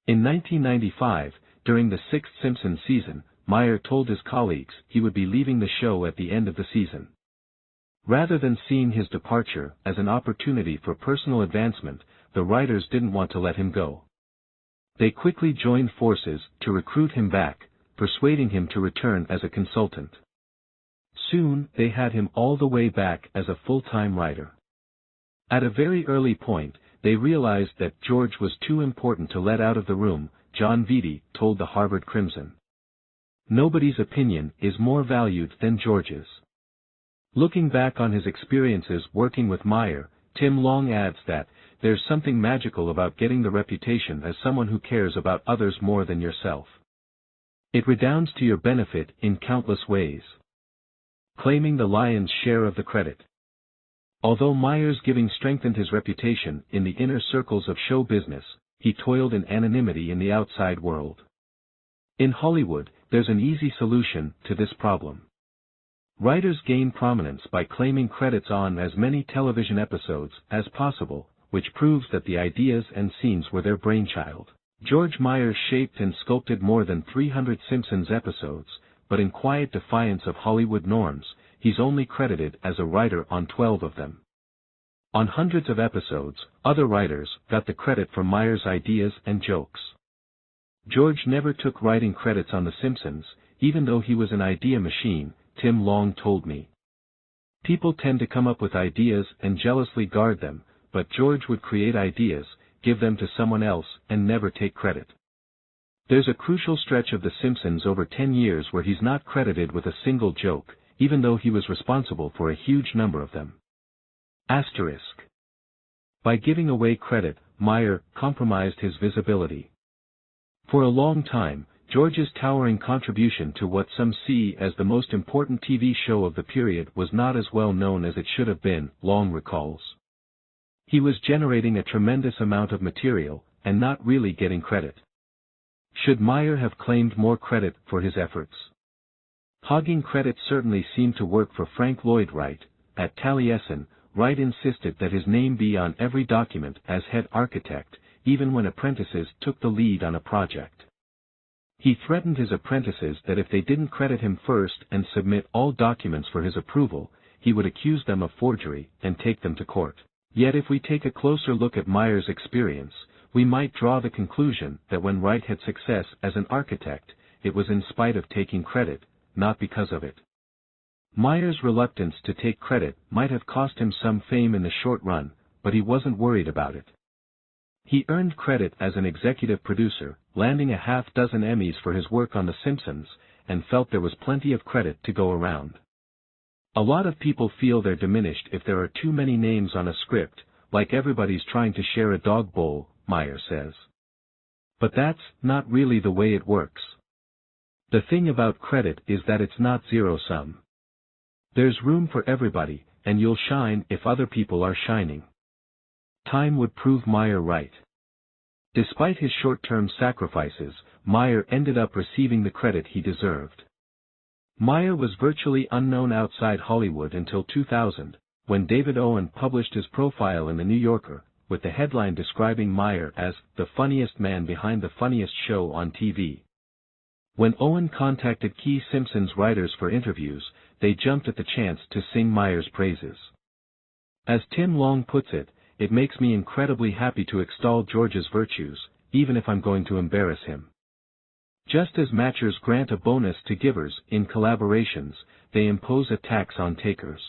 In 1995, during the 6th Simpsons season, Meyer told his colleagues he would be leaving the show at the end of the season. Rather than seeing his departure as an opportunity for personal advancement, the writers didn't want to let him go. They quickly joined forces to recruit him back, persuading him to return as a consultant. Soon, they had him all the way back as a full-time writer. At a very early point, they realized that George was too important to let out of the room, John Vitti told the Harvard Crimson. Nobody's opinion is more valued than George's. Looking back on his experiences working with Meyer, Tim Long adds that, there's something magical about getting the reputation as someone who cares about others more than yourself. It redounds to your benefit in countless ways. Claiming the lion's share of the credit. Although Myers' giving strengthened his reputation in the inner circles of show business, he toiled in anonymity in the outside world. In Hollywood, there's an easy solution to this problem. Writers gain prominence by claiming credits on as many television episodes as possible, which proves that the ideas and scenes were their brainchild. George Myers shaped and sculpted more than 300 Simpsons episodes, but in quiet defiance of Hollywood norms, he's only credited as a writer on 12 of them. On hundreds of episodes, other writers got the credit for Myers' ideas and jokes. George never took writing credits on The Simpsons, even though he was an idea machine, Tim Long told me. People tend to come up with ideas and jealously guard them, but George would create ideas, give them to someone else, and never take credit. There's a crucial stretch of The Simpsons over 10 years where he's not credited with a single joke, even though he was responsible for a huge number of them. Asterisk. By giving away credit, Myers compromised his visibility. For a long time, George's towering contribution to what some see as the most important TV show of the period was not as well known as it should have been, Long recalls. He was generating a tremendous amount of material, and not really getting credit. Should Myers have claimed more credit for his efforts? Hogging credit certainly seemed to work for Frank Lloyd Wright. At Taliesin, Wright insisted that his name be on every document as head architect, even when apprentices took the lead on a project. He threatened his apprentices that if they didn't credit him first and submit all documents for his approval, he would accuse them of forgery and take them to court. Yet if we take a closer look at Myers' experience, we might draw the conclusion that when Wright had success as an architect, it was in spite of taking credit, not because of it. Myers' reluctance to take credit might have cost him some fame in the short run, but he wasn't worried about it. He earned credit as an executive producer, landing a half-dozen Emmys for his work on The Simpsons, and felt there was plenty of credit to go around. A lot of people feel they're diminished if there are too many names on a script, like everybody's trying to share a dog bowl, Myers says. But that's not really the way it works. The thing about credit is that it's not zero-sum. There's room for everybody, and you'll shine if other people are shining. Time would prove Myers right. Despite his short-term sacrifices, Myers ended up receiving the credit he deserved. Myers was virtually unknown outside Hollywood until 2000, when David Owen published his profile in The New Yorker, with the headline describing Myers as the funniest man behind the funniest show on TV. When Owen contacted key Simpsons writers for interviews, they jumped at the chance to sing Myers' praises. As Tim Long puts it, "It makes me incredibly happy to extol George's virtues, even if I'm going to embarrass him." Just as matchers grant a bonus to givers in collaborations, they impose a tax on takers.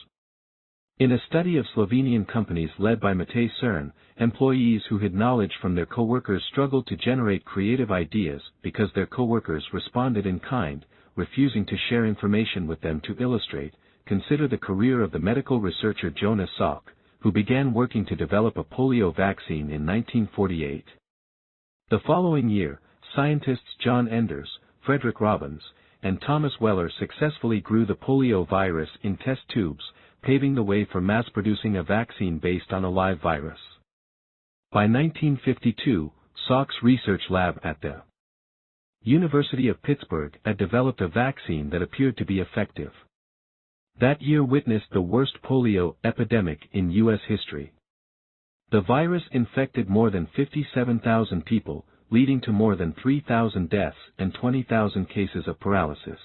In a study of Slovenian companies led by Matej Cern, employees who hid knowledge from their co-workers struggled to generate creative ideas because their co-workers responded in kind, refusing to share information with them to illustrate. Consider the career of the medical researcher Jonas Salk, who began working to develop a polio vaccine in 1948. The following year, scientists John Enders, Frederick Robbins, and Thomas Weller successfully grew the polio virus in test tubes, paving the way for mass-producing a vaccine based on a live virus. By 1952, Salk's research lab at the University of Pittsburgh had developed a vaccine that appeared to be effective. That year witnessed the worst polio epidemic in U.S. history. The virus infected more than 57,000 people, leading to more than 3,000 deaths and 20,000 cases of paralysis.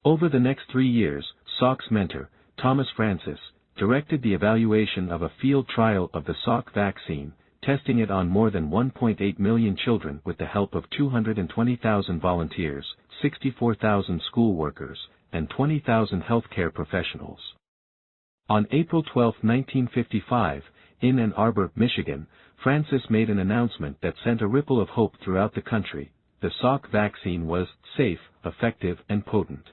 Over the next 3 years, Salk's mentor, Thomas Francis, directed the evaluation of a field trial of the Salk vaccine, testing it on more than 1.8 million children with the help of 220,000 volunteers, 64,000 school workers, and 20,000 healthcare professionals. On April 12, 1955, in Ann Arbor, Michigan, Francis made an announcement that sent a ripple of hope throughout the country. The Salk vaccine was safe, effective, and potent.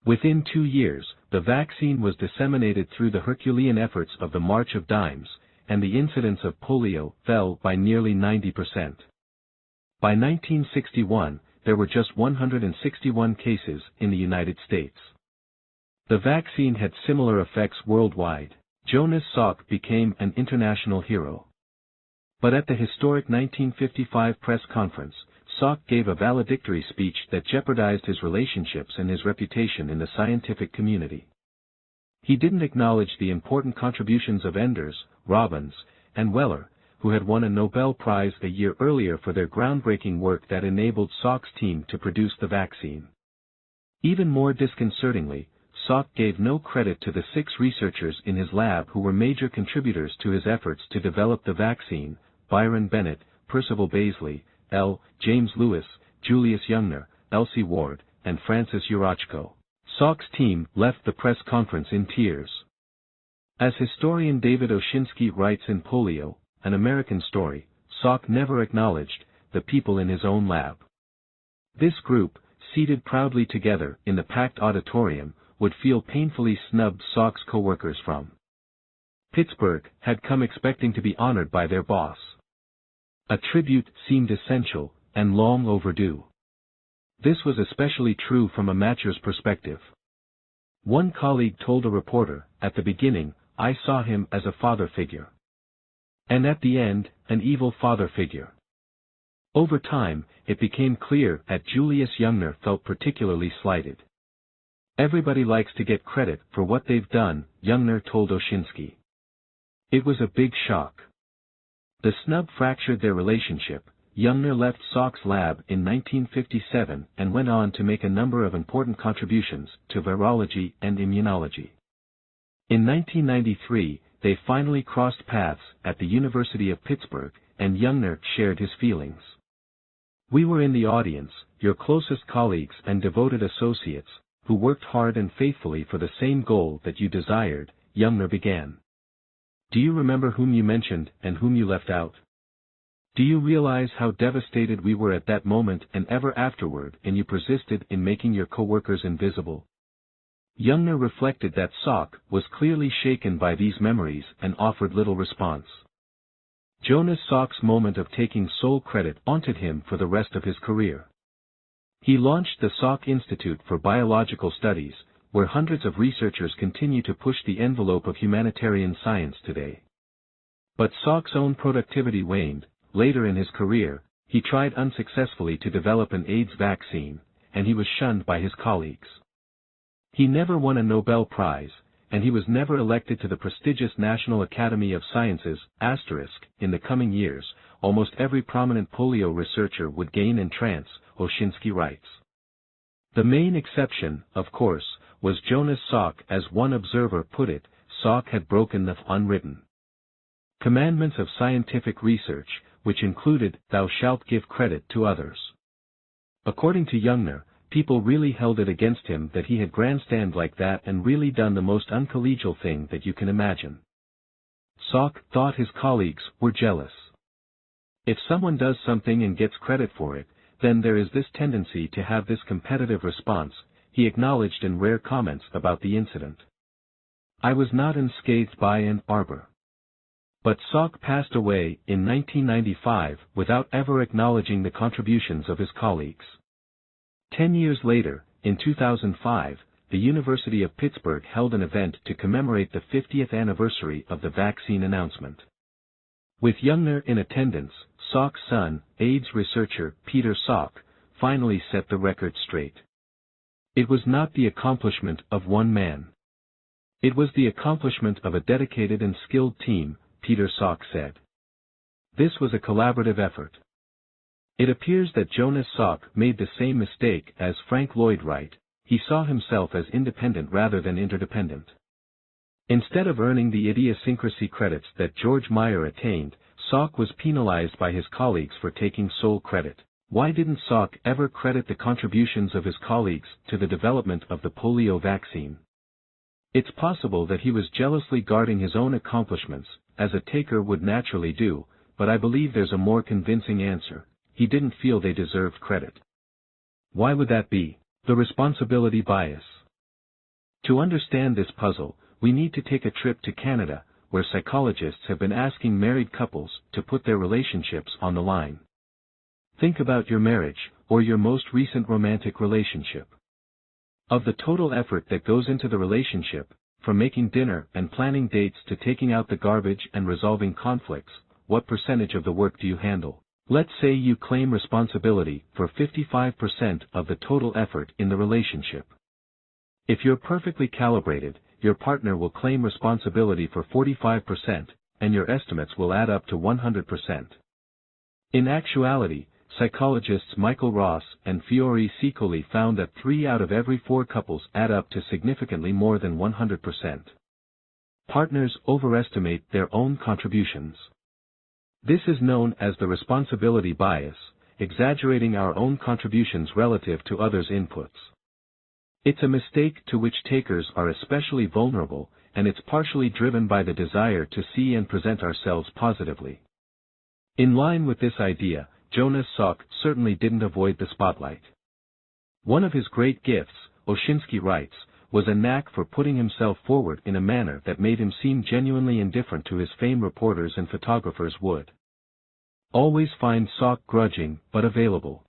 Within 2 years, the vaccine was disseminated through the Herculean efforts of the March of Dimes, and the incidence of polio fell by nearly 90%. By 1961, there were just 161 cases in the United States. The vaccine had similar effects worldwide. Jonas Salk became an international hero. But at the historic 1955 press conference, Salk gave a valedictory speech that jeopardized his relationships and his reputation in the scientific community. He didn't acknowledge the important contributions of Enders, Robbins, and Weller, who had won a Nobel Prize a year earlier for their groundbreaking work that enabled Salk's team to produce the vaccine. Even more disconcertingly, Salk gave no credit to the 6 researchers in his lab who were major contributors to his efforts to develop the vaccine: Byron Bennett, Percival Baisley, L. James Lewis, Julius Jungner, Elsie Ward, and Francis Urachko. Salk's team left the press conference in tears. As historian David Oshinsky writes in Polio, An American Story, Salk never acknowledged the people in his own lab. This group, seated proudly together in the packed auditorium, would feel painfully snubbed. Salk's co-workers from Pittsburgh had come expecting to be honored by their boss. A tribute seemed essential, and long overdue. This was especially true from a matcher's perspective. One colleague told a reporter, "At the beginning, I saw him as a father figure. And at the end, an evil father figure." Over time, it became clear that Julius Jungner felt particularly slighted. "Everybody likes to get credit for what they've done," Jungner told Oshinsky. It was a big shock. The snub fractured their relationship. Jungner left Salk's lab in 1957 and went on to make a number of important contributions to virology and immunology. In 1993, they finally crossed paths at the University of Pittsburgh, and Jungner shared his feelings. "We were in the audience, your closest colleagues and devoted associates, who worked hard and faithfully for the same goal that you desired," Jungner began. "Do you remember whom you mentioned and whom you left out? Do you realize how devastated we were at that moment and ever afterward, and you persisted in making your co-workers invisible?" Jungner reflected that Salk was clearly shaken by these memories and offered little response. Jonas Salk's moment of taking sole credit haunted him for the rest of his career. He launched the Salk Institute for Biological Studies, where hundreds of researchers continue to push the envelope of humanitarian science today. But Salk's own productivity waned. Later in his career, he tried unsuccessfully to develop an AIDS vaccine, and he was shunned by his colleagues. He never won a Nobel Prize, and he was never elected to the prestigious National Academy of Sciences, *. In the coming years, almost every prominent polio researcher would gain entrance, Oshinsky writes. The main exception, of course, was Jonas Salk. As one observer put it, Salk had broken the unwritten commandments of scientific research, which included, "Thou shalt give credit to others." According to Jungner, people really held it against him that he had grandstanded like that and really done the most uncollegial thing that you can imagine. Salk thought his colleagues were jealous. If someone does something and gets credit for it, then there is this tendency to have this competitive response, he acknowledged in rare comments about the incident. "I was not unscathed by Ann Arbor." But Salk passed away in 1995 without ever acknowledging the contributions of his colleagues. 10 years later, in 2005, the University of Pittsburgh held an event to commemorate the 50th anniversary of the vaccine announcement. With Jungner in attendance, Salk's son, AIDS researcher Peter Salk, finally set the record straight. It was not the accomplishment of one man. It was the accomplishment of a dedicated and skilled team, Peter Salk said. This was a collaborative effort. It appears that Jonas Salk made the same mistake as Frank Lloyd Wright. He saw himself as independent rather than interdependent. Instead of earning the idiosyncrasy credits that George Meyer attained, Salk was penalized by his colleagues for taking sole credit. Why didn't Salk ever credit the contributions of his colleagues to the development of the polio vaccine? It's possible that he was jealously guarding his own accomplishments, as a taker would naturally do, but I believe there's a more convincing answer: he didn't feel they deserved credit. Why would that be? The responsibility bias. To understand this puzzle, we need to take a trip to Canada, where psychologists have been asking married couples to put their relationships on the line. Think about your marriage, or your most recent romantic relationship. Of the total effort that goes into the relationship, from making dinner and planning dates to taking out the garbage and resolving conflicts, what percentage of the work do you handle? Let's say you claim responsibility for 55% of the total effort in the relationship. If you're perfectly calibrated, your partner will claim responsibility for 45%, and your estimates will add up to 100%. In actuality, psychologists Michael Ross and Fiore Sicoli found that 3 out of every 4 couples add up to significantly more than 100%. Partners overestimate their own contributions. This is known as the responsibility bias, exaggerating our own contributions relative to others' inputs. It's a mistake to which takers are especially vulnerable, and it's partially driven by the desire to see and present ourselves positively. In line with this idea, Jonas Salk certainly didn't avoid the spotlight. One of his great gifts, Oshinsky writes, was a knack for putting himself forward in a manner that made him seem genuinely indifferent to his fame reporters and photographers would always find Salk grudging but available.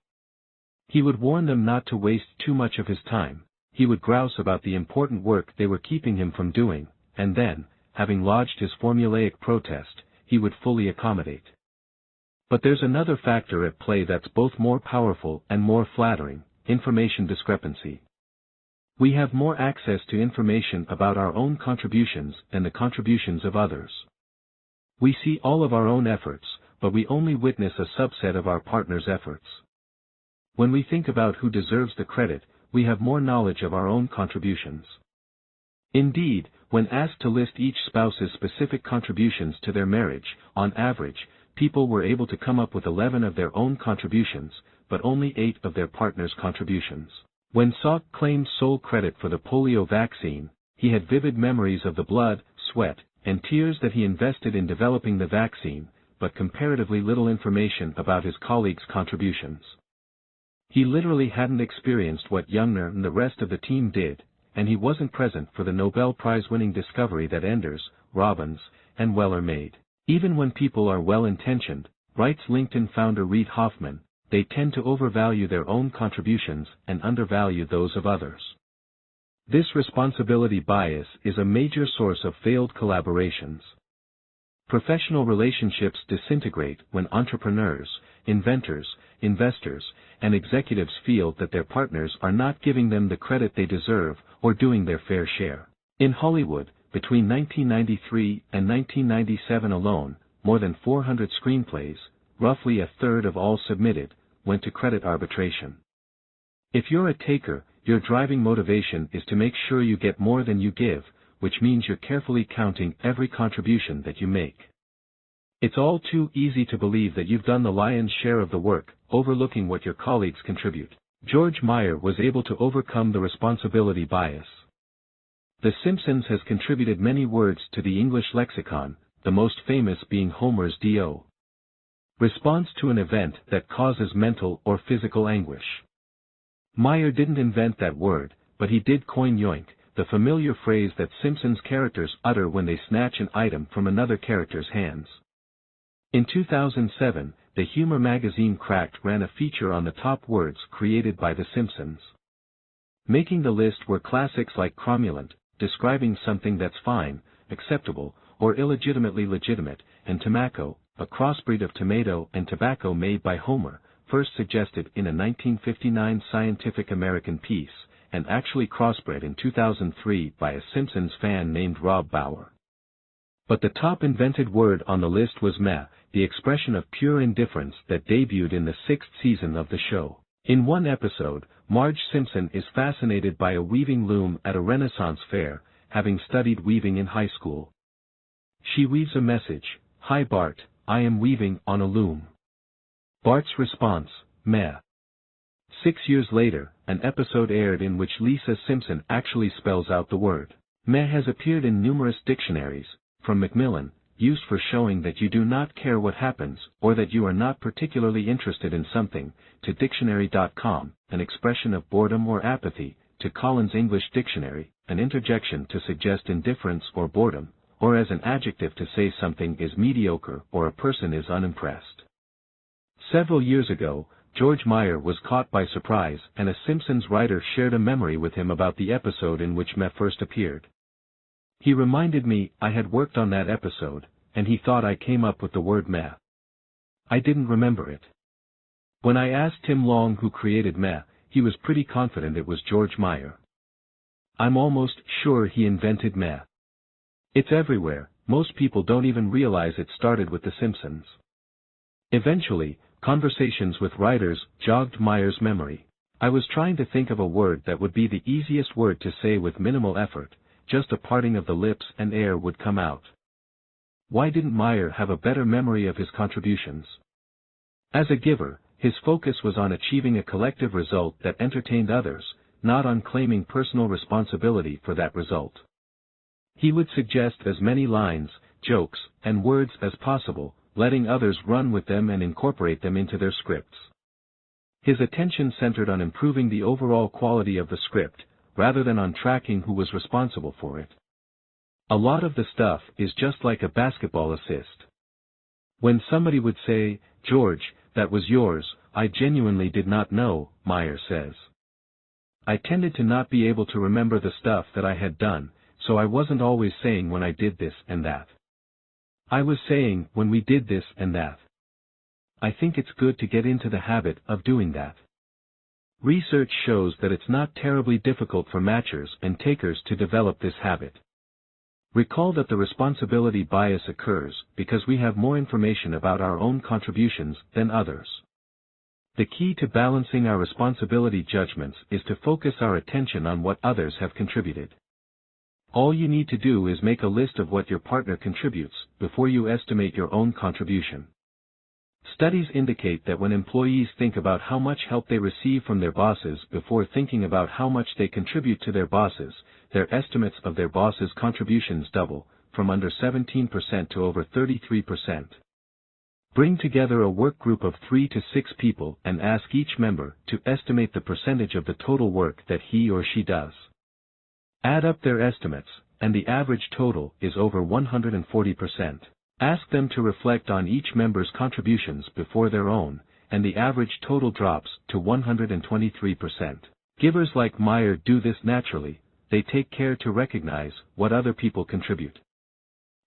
He would warn them not to waste too much of his time, he would grouse about the important work they were keeping him from doing, and then, having lodged his formulaic protest, he would fully accommodate. But there's another factor at play that's both more powerful and more flattering: information discrepancy. We have more access to information about our own contributions than the contributions of others. We see all of our own efforts, but we only witness a subset of our partner's efforts. When we think about who deserves the credit, we have more knowledge of our own contributions. Indeed, when asked to list each spouse's specific contributions to their marriage, on average, people were able to come up with 11 of their own contributions, but only 8 of their partner's contributions. When Salk claimed sole credit for the polio vaccine, he had vivid memories of the blood, sweat, and tears that he invested in developing the vaccine, but comparatively little information about his colleagues' contributions. He literally hadn't experienced what Jungner and the rest of the team did, and he wasn't present for the Nobel Prize-winning discovery that Enders, Robbins, and Weller made. Even when people are well-intentioned, writes LinkedIn founder Reid Hoffman, they tend to overvalue their own contributions and undervalue those of others. This responsibility bias is a major source of failed collaborations. Professional relationships disintegrate when entrepreneurs, inventors, investors, and executives feel that their partners are not giving them the credit they deserve or doing their fair share. In Hollywood, between 1993 and 1997 alone, more than 400 screenplays, roughly a third of all submitted, went to credit arbitration. If you're a taker, your driving motivation is to make sure you get more than you give, which means you're carefully counting every contribution that you make. It's all too easy to believe that you've done the lion's share of the work, overlooking what your colleagues contribute. George Meyer was able to overcome the responsibility bias. The Simpsons has contributed many words to the English lexicon, the most famous being Homer's D.O. response to an event that causes mental or physical anguish. Meyer didn't invent that word, but he did coin yoink, the familiar phrase that Simpsons characters utter when they snatch an item from another character's hands. In 2007, the humor magazine Cracked ran a feature on the top words created by The Simpsons. Making the list were classics like cromulent, describing something that's fine, acceptable, or illegitimately legitimate, and tomaco, a crossbreed of tomato and tobacco made by Homer, first suggested in a 1959 Scientific American piece, and actually crossbred in 2003 by a Simpsons fan named Rob Bauer. But the top invented word on the list was meh, the expression of pure indifference that debuted in the 6th season of the show. In one episode, Marge Simpson is fascinated by a weaving loom at a Renaissance fair, having studied weaving in high school. She weaves a message, "Hi Bart, I am weaving on a loom." Bart's response, "Meh." 6 years later, an episode aired in which Lisa Simpson actually spells out the word. Meh has appeared in numerous dictionaries, from Macmillan, used for showing that you do not care what happens, or that you are not particularly interested in something, to dictionary.com, an expression of boredom or apathy, to Collins English Dictionary, an interjection to suggest indifference or boredom, or as an adjective to say something is mediocre or a person is unimpressed. Several years ago, George Meyer was caught by surprise and a Simpsons writer shared a memory with him about the episode in which meh first appeared. He reminded me I had worked on that episode, and he thought I came up with the word meh. I didn't remember it. When I asked Tim Long who created meh, he was pretty confident it was George Meyer. I'm almost sure he invented meh. It's everywhere, most people don't even realize it started with The Simpsons. Eventually, conversations with writers jogged Meyer's memory. I was trying to think of a word that would be the easiest word to say with minimal effort, just a parting of the lips and air would come out. Why didn't Meyer have a better memory of his contributions? As a giver, his focus was on achieving a collective result that entertained others, not on claiming personal responsibility for that result. He would suggest as many lines, jokes, and words as possible, letting others run with them and incorporate them into their scripts. His attention centered on improving the overall quality of the script, rather than on tracking who was responsible for it. A lot of the stuff is just like a basketball assist. When somebody would say, "George, that was yours," I genuinely did not know, Meyer says. I tended to not be able to remember the stuff that I had done, so I wasn't always saying when I did this and that. I was saying when we did this and that. I think it's good to get into the habit of doing that. Research shows that it's not terribly difficult for matchers and takers to develop this habit. Recall that the responsibility bias occurs because we have more information about our own contributions than others. The key to balancing our responsibility judgments is to focus our attention on what others have contributed. All you need to do is make a list of what your partner contributes before you estimate your own contribution. Studies indicate that when employees think about how much help they receive from their bosses before thinking about how much they contribute to their bosses, their estimates of their bosses' contributions double, from under 17% to over 33%. Bring together a work group of 3 to 6 people and ask each member to estimate the percentage of the total work that he or she does. Add up their estimates, and the average total is over 140%. Ask them to reflect on each member's contributions before their own, and the average total drops to 123%. Givers like Meyer do this naturally, they take care to recognize what other people contribute.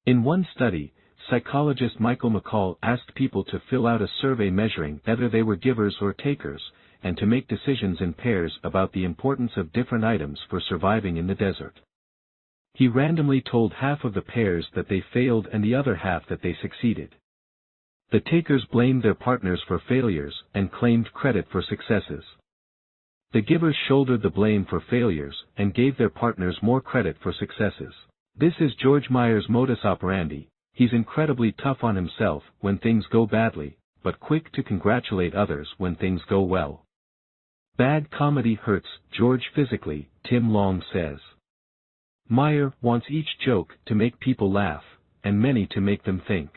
In one study, psychologist Michael McCall asked people to fill out a survey measuring whether they were givers or takers, and to make decisions in pairs about the importance of different items for surviving in the desert. He randomly told half of the pairs that they failed and the other half that they succeeded. The takers blamed their partners for failures and claimed credit for successes. The givers shouldered the blame for failures and gave their partners more credit for successes. This is George Meyer's modus operandi. He's incredibly tough on himself when things go badly, but quick to congratulate others when things go well. Bad comedy hurts George physically, Tim Long says. Meyer wants each joke to make people laugh, and many to make them think.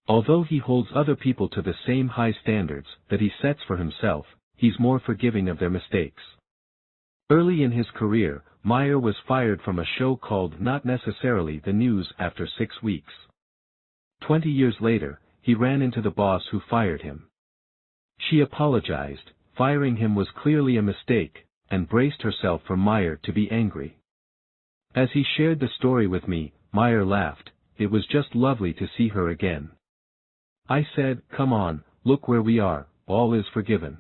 Although he holds other people to the same high standards that he sets for himself, he's more forgiving of their mistakes. Early in his career, Meyer was fired from a show called Not Necessarily the News after 6 weeks. 20 years later, he ran into the boss who fired him. She apologized, firing him was clearly a mistake, and braced herself for Meyer to be angry. As he shared the story with me, Meyer laughed, "It was just lovely to see her again." I said, "Come on, look where we are, all is forgiven."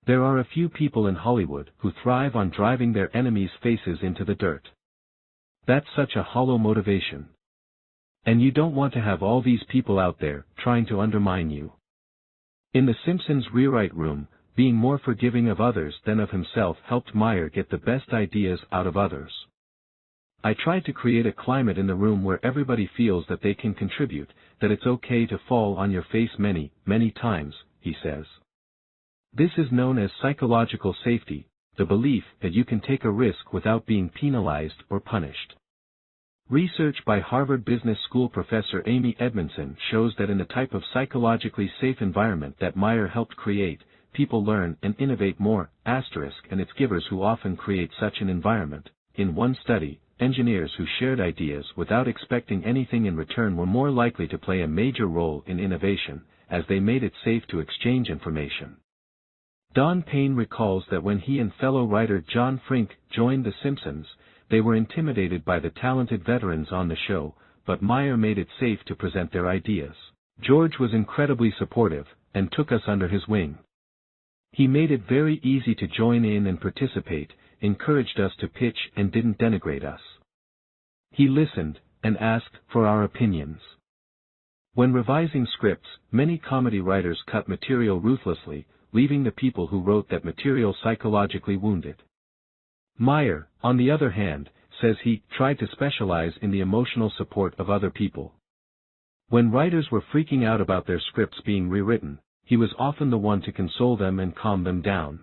There are a few people in Hollywood who thrive on driving their enemies' faces into the dirt. That's such a hollow motivation. And you don't want to have all these people out there trying to undermine you. In The Simpsons' rewrite room, being more forgiving of others than of himself helped Meyer get the best ideas out of others. I tried to create a climate in the room where everybody feels that they can contribute, that it's okay to fall on your face many, many times, he says. This is known as psychological safety, the belief that you can take a risk without being penalized or punished. Research by Harvard Business School professor Amy Edmondson shows that in the type of psychologically safe environment that Meyer helped create, people learn and innovate more, and it's givers who often create such an environment. In one study, engineers who shared ideas without expecting anything in return were more likely to play a major role in innovation, as they made it safe to exchange information. Don Payne recalls that when he and fellow writer John Frink joined The Simpsons, they were intimidated by the talented veterans on the show, but Meyer made it safe to present their ideas. George was incredibly supportive, and took us under his wing. He made it very easy to join in and participate, encouraged us to pitch and didn't denigrate us. He listened, and asked for our opinions. When revising scripts, many comedy writers cut material ruthlessly, leaving the people who wrote that material psychologically wounded. Meyer, on the other hand, says he tried to specialize in the emotional support of other people. When writers were freaking out about their scripts being rewritten, he was often the one to console them and calm them down.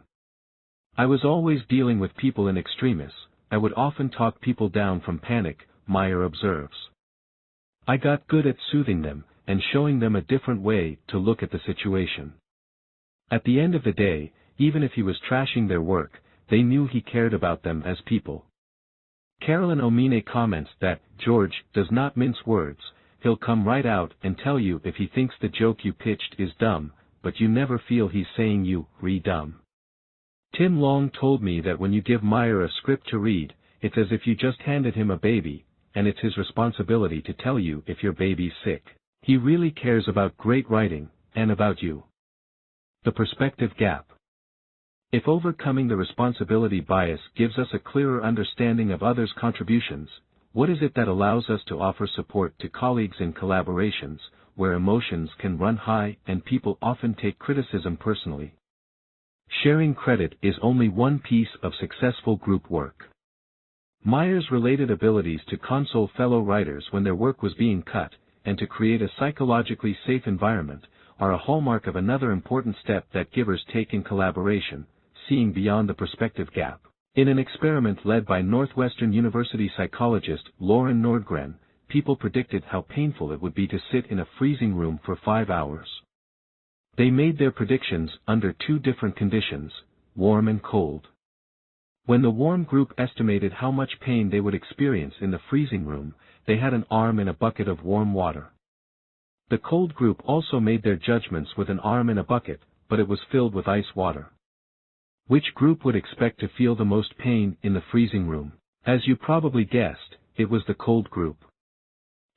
I was always dealing with people in extremis. I would often talk people down from panic, Meyer observes. I got good at soothing them, and showing them a different way to look at the situation. At the end of the day, even if he was trashing their work, they knew he cared about them as people. Carolyn Omine comments that George does not mince words. He'll come right out and tell you if he thinks the joke you pitched is dumb, but you never feel he's saying you dumb. Tim Long told me that when you give Meyer a script to read, it's as if you just handed him a baby, and it's his responsibility to tell you if your baby's sick. He really cares about great writing, and about you. The perspective gap. If overcoming the responsibility bias gives us a clearer understanding of others' contributions, what is it that allows us to offer support to colleagues in collaborations, where emotions can run high and people often take criticism personally? Sharing credit is only one piece of successful group work. Meyer's related abilities to console fellow writers when their work was being cut, and to create a psychologically safe environment, are a hallmark of another important step that givers take in collaboration, seeing beyond the perspective gap. In an experiment led by Northwestern University psychologist Lauren Nordgren, people predicted how painful it would be to sit in a freezing room for 5 hours. They made their predictions under two different conditions, warm and cold. When the warm group estimated how much pain they would experience in the freezing room, they had an arm in a bucket of warm water. The cold group also made their judgments with an arm in a bucket, but it was filled with ice water. Which group would expect to feel the most pain in the freezing room? As you probably guessed, it was the cold group.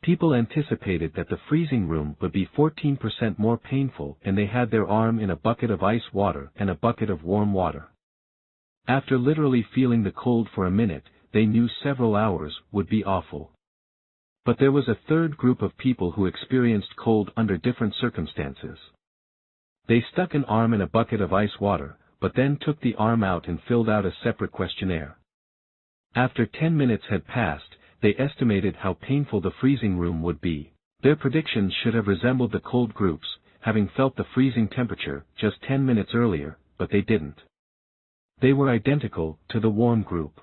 People anticipated that the freezing room would be 14% more painful, and they had their arm in a bucket of ice water and a bucket of warm water. After literally feeling the cold for a minute, they knew several hours would be awful. But there was a third group of people who experienced cold under different circumstances. They stuck an arm in a bucket of ice water, but then took the arm out and filled out a separate questionnaire. After 10 minutes had passed, they estimated how painful the freezing room would be. Their predictions should have resembled the cold groups, having felt the freezing temperature just 10 minutes earlier, but they didn't. They were identical to the warm group.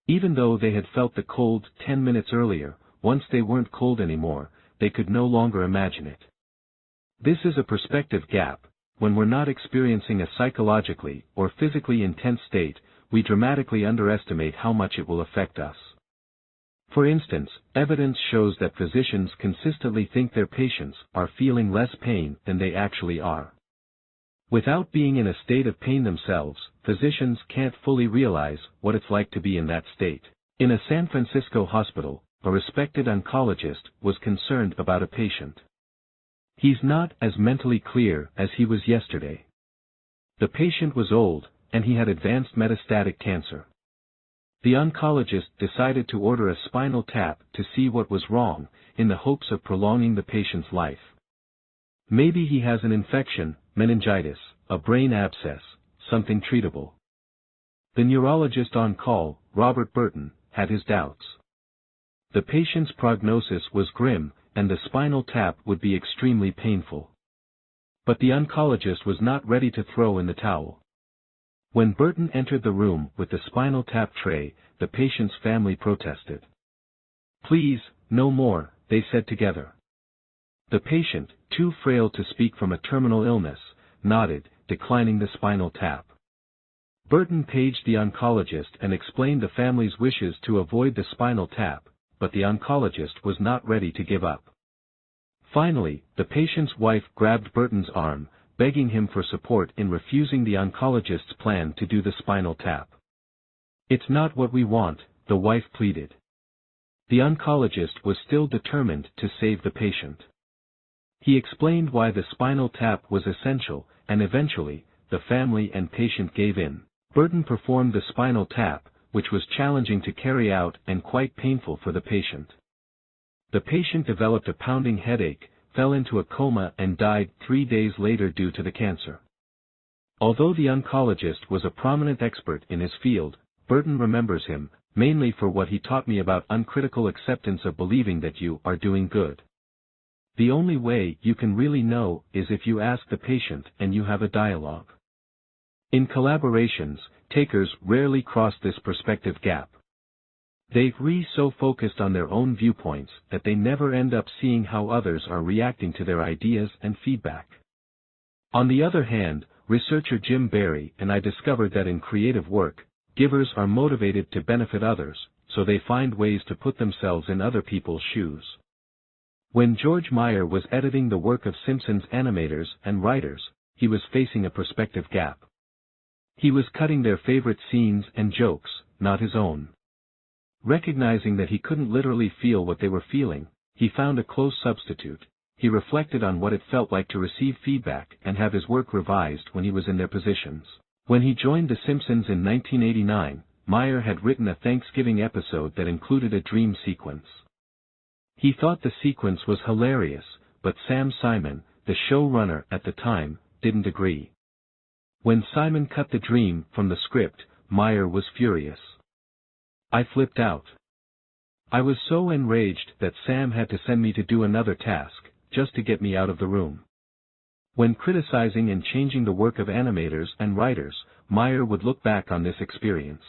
Even though they had felt the cold 10 minutes earlier, once they weren't cold anymore, they could no longer imagine it. This is a perspective gap. When we're not experiencing a psychologically or physically intense state, we dramatically underestimate how much it will affect us. For instance, evidence shows that physicians consistently think their patients are feeling less pain than they actually are. Without being in a state of pain themselves, physicians can't fully realize what it's like to be in that state. In a San Francisco hospital, a respected oncologist was concerned about a patient. He's not as mentally clear as he was yesterday. The patient was old, and he had advanced metastatic cancer. The oncologist decided to order a spinal tap to see what was wrong, in the hopes of prolonging the patient's life. Maybe he has an infection, meningitis, a brain abscess, something treatable. The neurologist on call, Robert Burton, had his doubts. The patient's prognosis was grim, and the spinal tap would be extremely painful. But the oncologist was not ready to throw in the towel. When Burton entered the room with the spinal tap tray, the patient's family protested. "Please, no more," they said together. The patient, too frail to speak from a terminal illness, nodded, declining the spinal tap. Burton paged the oncologist and explained the family's wishes to avoid the spinal tap, but the oncologist was not ready to give up. Finally, the patient's wife grabbed Burton's arm, begging him for support in refusing the oncologist's plan to do the spinal tap. "It's not what we want," the wife pleaded. The oncologist was still determined to save the patient. He explained why the spinal tap was essential, and eventually, the family and patient gave in. Burton performed the spinal tap, which was challenging to carry out and quite painful for the patient. The patient developed a pounding headache, fell into a coma and died 3 days later due to the cancer. Although the oncologist was a prominent expert in his field, Burton remembers him, mainly for what he taught me about uncritical acceptance of believing that you are doing good. The only way you can really know is if you ask the patient and you have a dialogue. In collaborations, takers rarely cross this perspective gap. They're so focused on their own viewpoints that they never end up seeing how others are reacting to their ideas and feedback. On the other hand, researcher Jim Barry and I discovered that in creative work, givers are motivated to benefit others, so they find ways to put themselves in other people's shoes. When George Meyer was editing the work of Simpsons animators and writers, he was facing a perspective gap. He was cutting their favorite scenes and jokes, not his own. Recognizing that he couldn't literally feel what they were feeling, he found a close substitute. He reflected on what it felt like to receive feedback and have his work revised when he was in their positions. When he joined The Simpsons in 1989, Meyer had written a Thanksgiving episode that included a dream sequence. He thought the sequence was hilarious, but Sam Simon, the showrunner at the time, didn't agree. When Simon cut the dream from the script, Meyer was furious. "I flipped out. I was so enraged that Sam had to send me to do another task, just to get me out of the room." When criticizing and changing the work of animators and writers, Meyer would look back on this experience.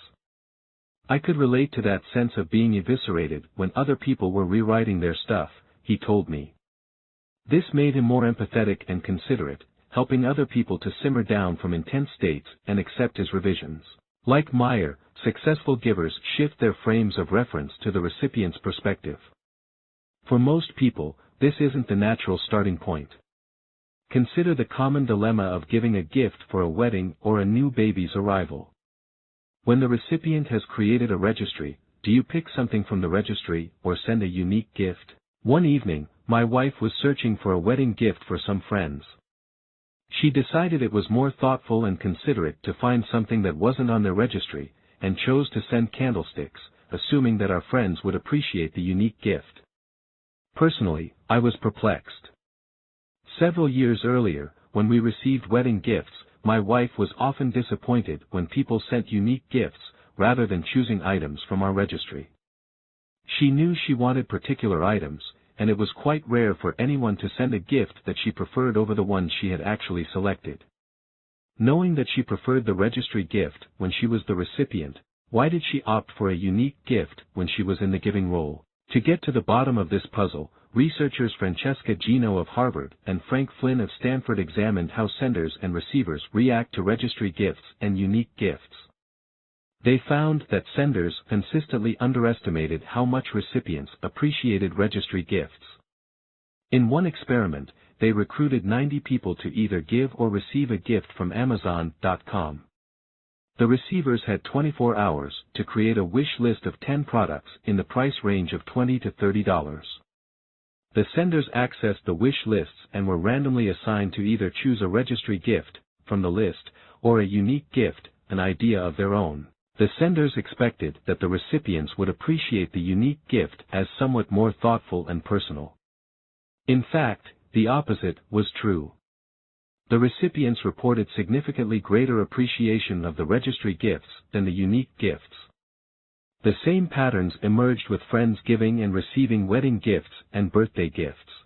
"I could relate to that sense of being eviscerated when other people were rewriting their stuff," he told me. This made him more empathetic and considerate, helping other people to simmer down from intense states and accept his revisions. Like Meyer, successful givers shift their frames of reference to the recipient's perspective. For most people, this isn't the natural starting point. Consider the common dilemma of giving a gift for a wedding or a new baby's arrival. When the recipient has created a registry, do you pick something from the registry or send a unique gift? One evening, my wife was searching for a wedding gift for some friends. She decided it was more thoughtful and considerate to find something that wasn't on their registry, and chose to send candlesticks, assuming that our friends would appreciate the unique gift. Personally, I was perplexed. Several years earlier, when we received wedding gifts, my wife was often disappointed when people sent unique gifts, rather than choosing items from our registry. She knew she wanted particular items, and it was quite rare for anyone to send a gift that she preferred over the one she had actually selected. Knowing that she preferred the registry gift when she was the recipient, why did she opt for a unique gift when she was in the giving role? To get to the bottom of this puzzle, researchers Francesca Gino of Harvard and Frank Flynn of Stanford examined how senders and receivers react to registry gifts and unique gifts. They found that senders consistently underestimated how much recipients appreciated registry gifts. In one experiment, they recruited 90 people to either give or receive a gift from Amazon.com. The receivers had 24 hours to create a wish list of 10 products in the price range of $20 to $30. The senders accessed the wish lists and were randomly assigned to either choose a registry gift from the list, or a unique gift, an idea of their own. The senders expected that the recipients would appreciate the unique gift as somewhat more thoughtful and personal. In fact, the opposite was true. The recipients reported significantly greater appreciation of the registry gifts than the unique gifts. The same patterns emerged with friends giving and receiving wedding gifts and birthday gifts.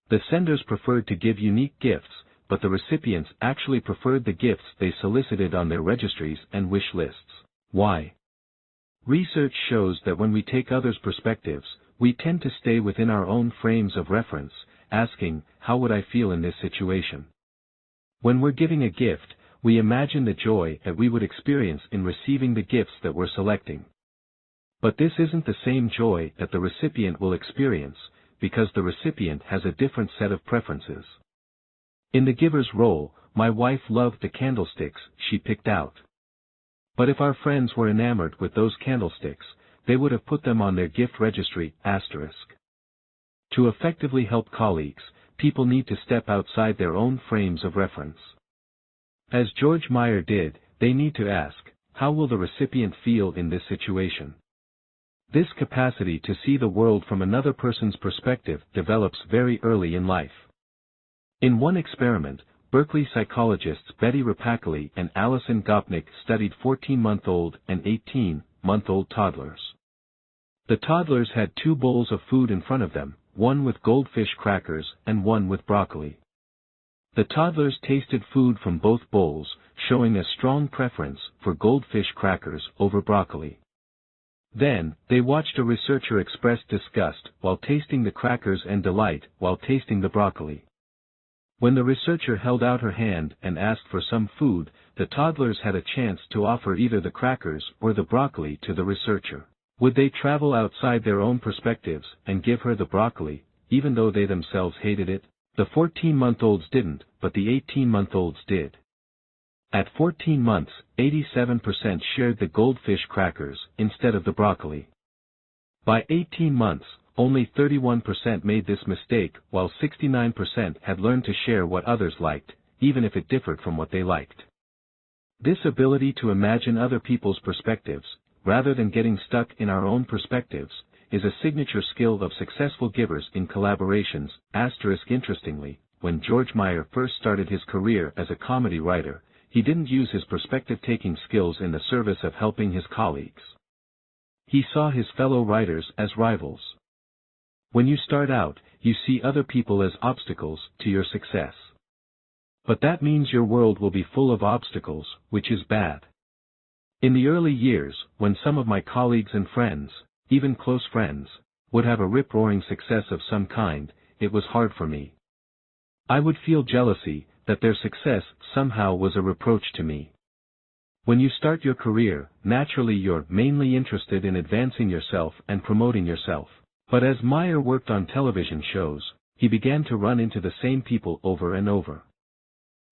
The senders preferred to give unique gifts, but the recipients actually preferred the gifts they solicited on their registries and wish lists. Why? Research shows that when we take others' perspectives, we tend to stay within our own frames of reference, asking, "How would I feel in this situation?" When we're giving a gift, we imagine the joy that we would experience in receiving the gifts that we're selecting. But this isn't the same joy that the recipient will experience, because the recipient has a different set of preferences. In the giver's role, my wife loved the candlesticks she picked out. But if our friends were enamored with those candlesticks, they would have put them on their gift registry, *. To effectively help colleagues, people need to step outside their own frames of reference. As George Meyer did, they need to ask, how will the recipient feel in this situation? This capacity to see the world from another person's perspective develops very early in life. In one experiment, Berkeley psychologists Betty Rapakali and Alison Gopnik studied 14-month-old and 18-month-old toddlers. The toddlers had 2 bowls of food in front of them, one with goldfish crackers and one with broccoli. The toddlers tasted food from both bowls, showing a strong preference for goldfish crackers over broccoli. Then, they watched a researcher express disgust while tasting the crackers and delight while tasting the broccoli. When the researcher held out her hand and asked for some food, the toddlers had a chance to offer either the crackers or the broccoli to the researcher. Would they travel outside their own perspectives and give her the broccoli, even though they themselves hated it? The 14-month-olds didn't, but the 18-month-olds did. At 14 months, 87% shared the goldfish crackers instead of the broccoli. By 18 months, only 31% made this mistake, while 69% had learned to share what others liked, even if it differed from what they liked. This ability to imagine other people's perspectives, rather than getting stuck in our own perspectives, is a signature skill of successful givers in collaborations. Interestingly, when George Meyer first started his career as a comedy writer, he didn't use his perspective-taking skills in the service of helping his colleagues. He saw his fellow writers as rivals. When you start out, you see other people as obstacles to your success. But that means your world will be full of obstacles, which is bad. In the early years, when some of my colleagues and friends, even close friends, would have a rip-roaring success of some kind, it was hard for me. I would feel jealousy that their success somehow was a reproach to me. When you start your career, naturally you're mainly interested in advancing yourself and promoting yourself. But as Meyer worked on television shows, he began to run into the same people over and over.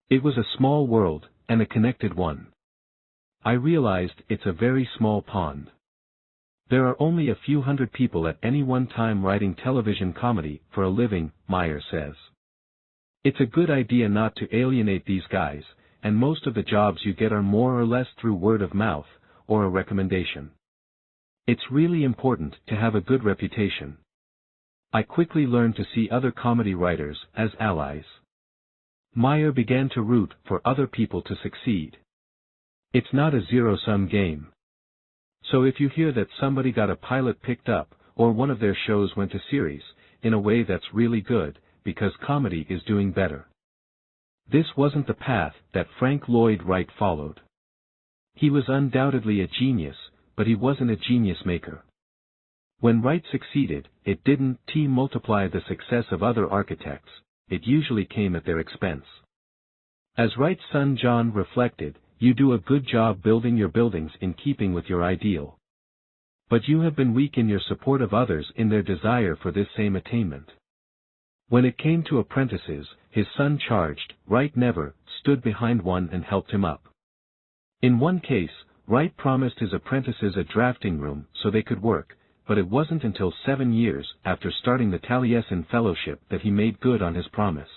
It was a small world, and a connected one. I realized it's a very small pond. There are only a few hundred people at any one time writing television comedy for a living, Meyer says. It's a good idea not to alienate these guys, and most of the jobs you get are more or less through word of mouth, or a recommendation. It's really important to have a good reputation. I quickly learned to see other comedy writers as allies. Meyer began to root for other people to succeed. It's not a zero-sum game. So if you hear that somebody got a pilot picked up, or one of their shows went to series, in a way that's really good, because comedy is doing better. This wasn't the path that Frank Lloyd Wright followed. He was undoubtedly a genius, but he wasn't a genius maker. When Wright succeeded, it didn't multiply the success of other architects, it usually came at their expense. As Wright's son John reflected, you do a good job building your buildings in keeping with your ideal. But you have been weak in your support of others in their desire for this same attainment. When it came to apprentices, his son charged, Wright never stood behind one and helped him up. In one case, Wright promised his apprentices a drafting room so they could work, but it wasn't until 7 years after starting the Taliesin Fellowship that he made good on his promise.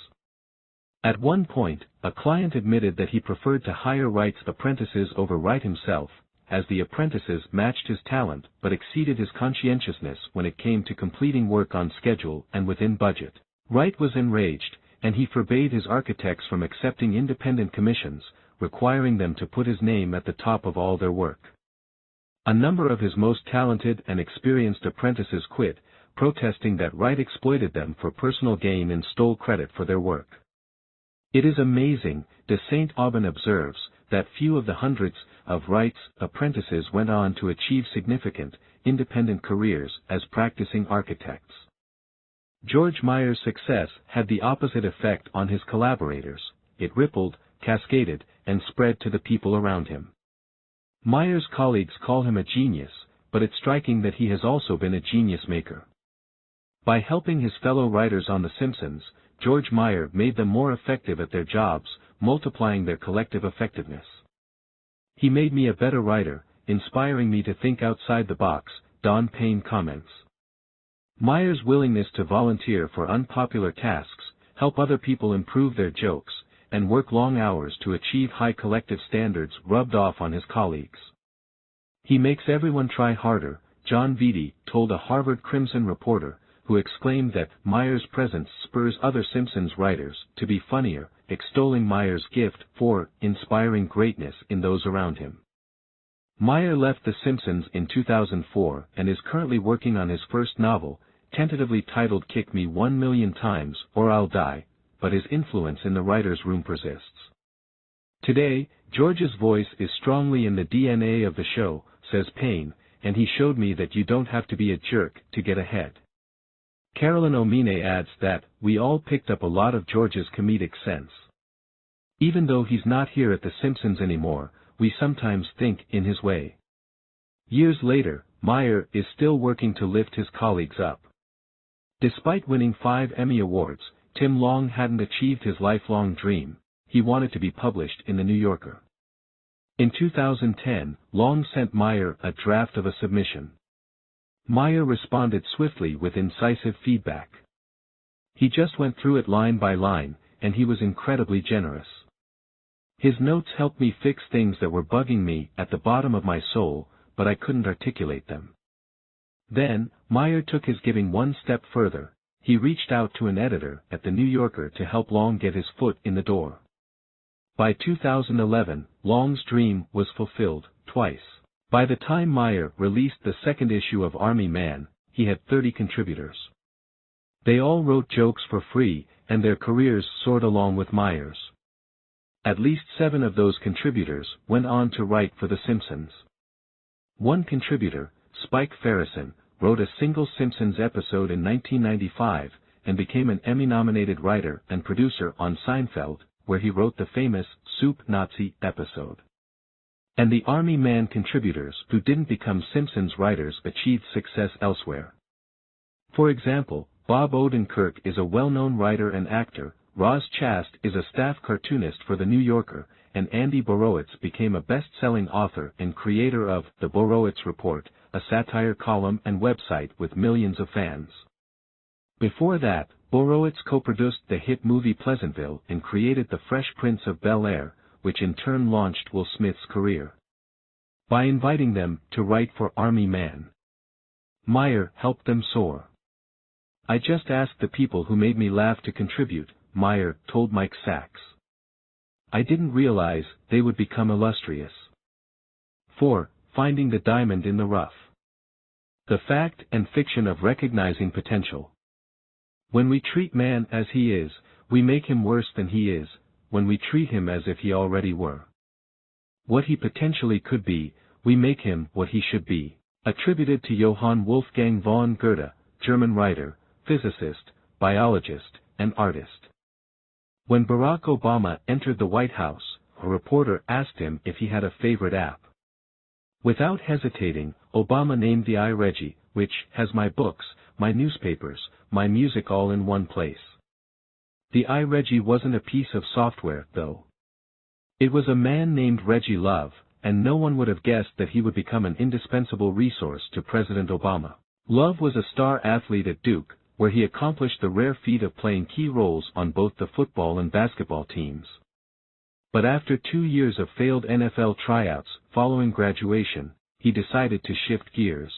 At one point, a client admitted that he preferred to hire Wright's apprentices over Wright himself, as the apprentices matched his talent but exceeded his conscientiousness when it came to completing work on schedule and within budget. Wright was enraged, and he forbade his architects from accepting independent commissions, requiring them to put his name at the top of all their work. A number of his most talented and experienced apprentices quit, protesting that Wright exploited them for personal gain and stole credit for their work. It is amazing, de Saint Aubin observes, that few of the hundreds of Wright's apprentices went on to achieve significant, independent careers as practicing architects. George Meyer's success had the opposite effect on his collaborators. It rippled, cascaded, and spread to the people around him. Meyer's colleagues call him a genius, but it's striking that he has also been a genius maker. By helping his fellow writers on The Simpsons, George Meyer made them more effective at their jobs, multiplying their collective effectiveness. He made me a better writer, inspiring me to think outside the box, Don Payne comments. Meyer's willingness to volunteer for unpopular tasks, help other people improve their jokes, and work long hours to achieve high collective standards rubbed off on his colleagues. He makes everyone try harder, John Vitti told a Harvard Crimson reporter, who exclaimed that Meyer's presence spurs other Simpsons writers to be funnier, extolling Meyer's gift for inspiring greatness in those around him. Meyer left The Simpsons in 2004 and is currently working on his first novel, tentatively titled Kick Me 1,000,000 Times or I'll Die, but his influence in the writer's room persists. Today, George's voice is strongly in the DNA of the show, says Payne, and he showed me that you don't have to be a jerk to get ahead. Carolyn Omine adds that, we all picked up a lot of George's comedic sense. Even though he's not here at The Simpsons anymore, we sometimes think in his way. Years later, Meyer is still working to lift his colleagues up. Despite winning 5 Emmy Awards, Tim Long hadn't achieved his lifelong dream. He wanted to be published in The New Yorker. In 2010, Long sent Meyer a draft of a submission. Meyer responded swiftly with incisive feedback. He just went through it line by line, and he was incredibly generous. His notes helped me fix things that were bugging me at the bottom of my soul, but I couldn't articulate them. Then, Meyer took his giving one step further. He reached out to an editor at The New Yorker to help Long get his foot in the door. By 2011, Long's dream was fulfilled, twice. By the time Meyer released the second issue of Army Man, he had 30 contributors. They all wrote jokes for free, and their careers soared along with Meyer's. At least 7 of those contributors went on to write for The Simpsons. One contributor, Spike Ferrison, wrote a single Simpsons episode in 1995, and became an Emmy-nominated writer and producer on Seinfeld, where he wrote the famous Soup Nazi episode. And the Army Man contributors who didn't become Simpsons writers achieved success elsewhere. For example, Bob Odenkirk is a well-known writer and actor, Roz Chast is a staff cartoonist for The New Yorker, and Andy Borowitz became a best-selling author and creator of The Borowitz Report, a satire column and website with millions of fans. Before that, Borowitz co-produced the hit movie Pleasantville and created The Fresh Prince of Bel-Air, which in turn launched Will Smith's career. By inviting them to write for Army Man, Meyer helped them soar. I just asked the people who made me laugh to contribute, Meyer told Mike Sachs. I didn't realize they would become illustrious. 4. Finding the diamond in the rough. The fact and fiction of recognizing potential. When we treat man as he is, we make him worse than he is, when we treat him as if he already were. What he potentially could be, we make him what he should be. Attributed to Johann Wolfgang von Goethe, German writer, physicist, biologist, and artist. When Barack Obama entered the White House, a reporter asked him if he had a favorite app. Without hesitating, Obama named the iReggie, which has my books, my newspapers, my music all in one place. The iReggie wasn't a piece of software, though. It was a man named Reggie Love, and no one would have guessed that he would become an indispensable resource to President Obama. Love was a star athlete at Duke, where he accomplished the rare feat of playing key roles on both the football and basketball teams. But after 2 years of failed NFL tryouts following graduation, he decided to shift gears.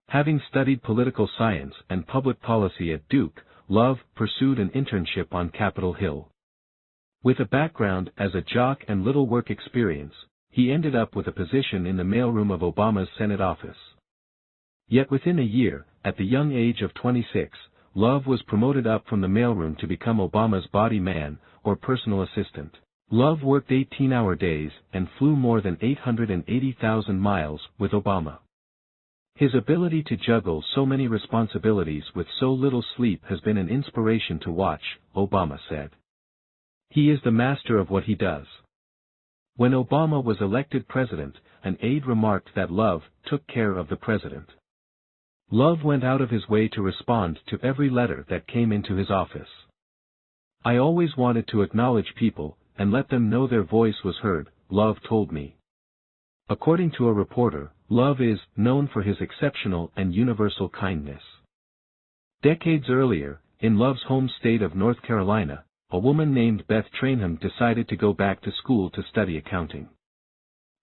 Having studied political science and public policy at Duke, Love pursued an internship on Capitol Hill. With a background as a jock and little work experience, he ended up with a position in the mailroom of Obama's Senate office. Yet within a year, at the young age of 26, Love was promoted up from the mailroom to become Obama's body man, or personal assistant. Love worked 18-hour days and flew more than 880,000 miles with Obama. His ability to juggle so many responsibilities with so little sleep has been an inspiration to watch, Obama said. He is the master of what he does. When Obama was elected president, an aide remarked that Love took care of the president. Love went out of his way to respond to every letter that came into his office. I always wanted to acknowledge people, and let them know their voice was heard, Love told me. According to a reporter, Love is known for his exceptional and universal kindness. Decades earlier, in Love's home state of North Carolina, a woman named Beth Trainham decided to go back to school to study accounting.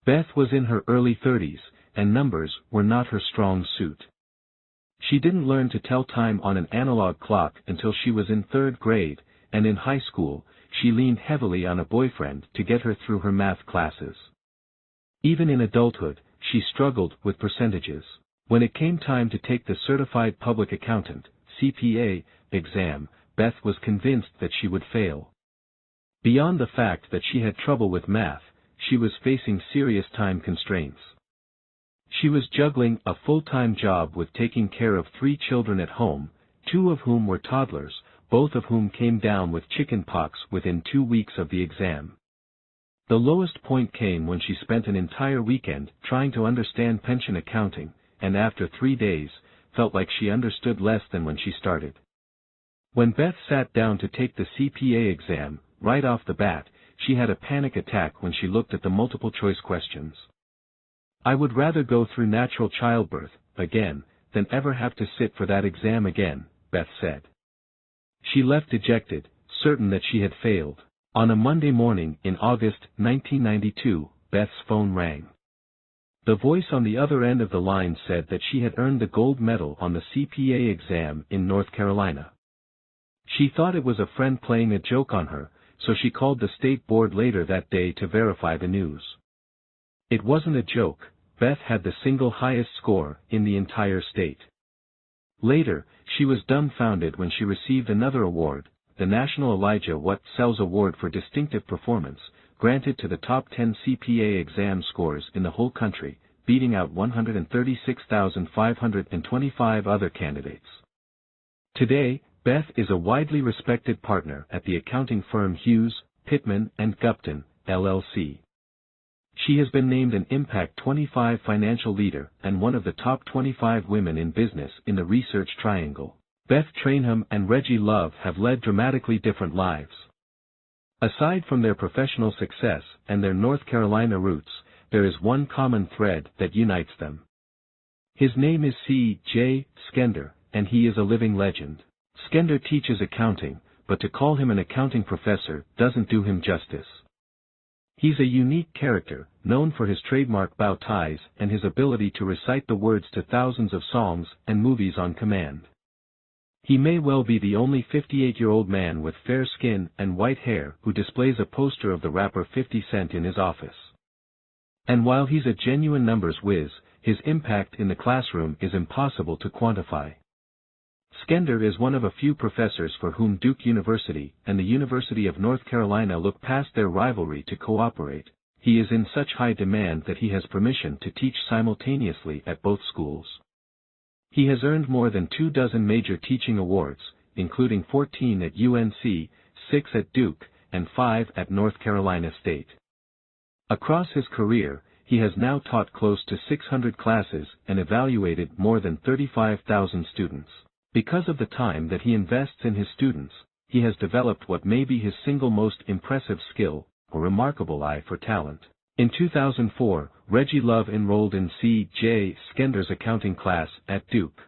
Beth was in her early 30s, and numbers were not her strong suit. She didn't learn to tell time on an analog clock until she was in 3rd grade, and in high school, she leaned heavily on a boyfriend to get her through her math classes. Even in adulthood, she struggled with percentages. When it came time to take the Certified Public Accountant, CPA, exam, Beth was convinced that she would fail. Beyond the fact that she had trouble with math, she was facing serious time constraints. She was juggling a full-time job with taking care of 3 children at home, 2 of whom were toddlers, both of whom came down with chicken pox within 2 weeks of the exam. The lowest point came when she spent an entire weekend trying to understand pension accounting, and after 3 days, felt like she understood less than when she started. When Beth sat down to take the CPA exam, right off the bat, she had a panic attack when she looked at the multiple-choice questions. "I would rather go through natural childbirth, again, than ever have to sit for that exam again," Beth said. She left dejected, certain that she had failed. On a Monday morning in August 1992, Beth's phone rang. The voice on the other end of the line said that she had earned the gold medal on the CPA exam in North Carolina. She thought it was a friend playing a joke on her, so she called the state board later that day to verify the news. It wasn't a joke. Beth had the single highest score in the entire state. Later, she was dumbfounded when she received another award, the National Elijah Watt Sells Award for Distinctive Performance, granted to the top 10 CPA exam scores in the whole country, beating out 136,525 other candidates. Today, Beth is a widely respected partner at the accounting firm Hughes, Pittman & Gupton, LLC. She has been named an Impact 25 financial leader and one of the top 25 women in business in the Research Triangle. Beth Trainham and Reggie Love have led dramatically different lives. Aside from their professional success and their North Carolina roots, there is one common thread that unites them. His name is C.J. Skender, and he is a living legend. Skender teaches accounting, but to call him an accounting professor doesn't do him justice. He's a unique character, known for his trademark bow ties and his ability to recite the words to thousands of songs and movies on command. He may well be the only 58-year-old man with fair skin and white hair who displays a poster of the rapper 50 Cent in his office. And while he's a genuine numbers whiz, his impact in the classroom is impossible to quantify. Skender is one of a few professors for whom Duke University and the University of North Carolina look past their rivalry to cooperate. He is in such high demand that he has permission to teach simultaneously at both schools. He has earned more than 24 major teaching awards, including 14 at UNC, 6 at Duke, and 5 at North Carolina State. Across his career, he has now taught close to 600 classes and evaluated more than 35,000 students. Because of the time that he invests in his students, he has developed what may be his single most impressive skill, a remarkable eye for talent. In 2004, Reggie Love enrolled in C.J. Skender's accounting class at Duke.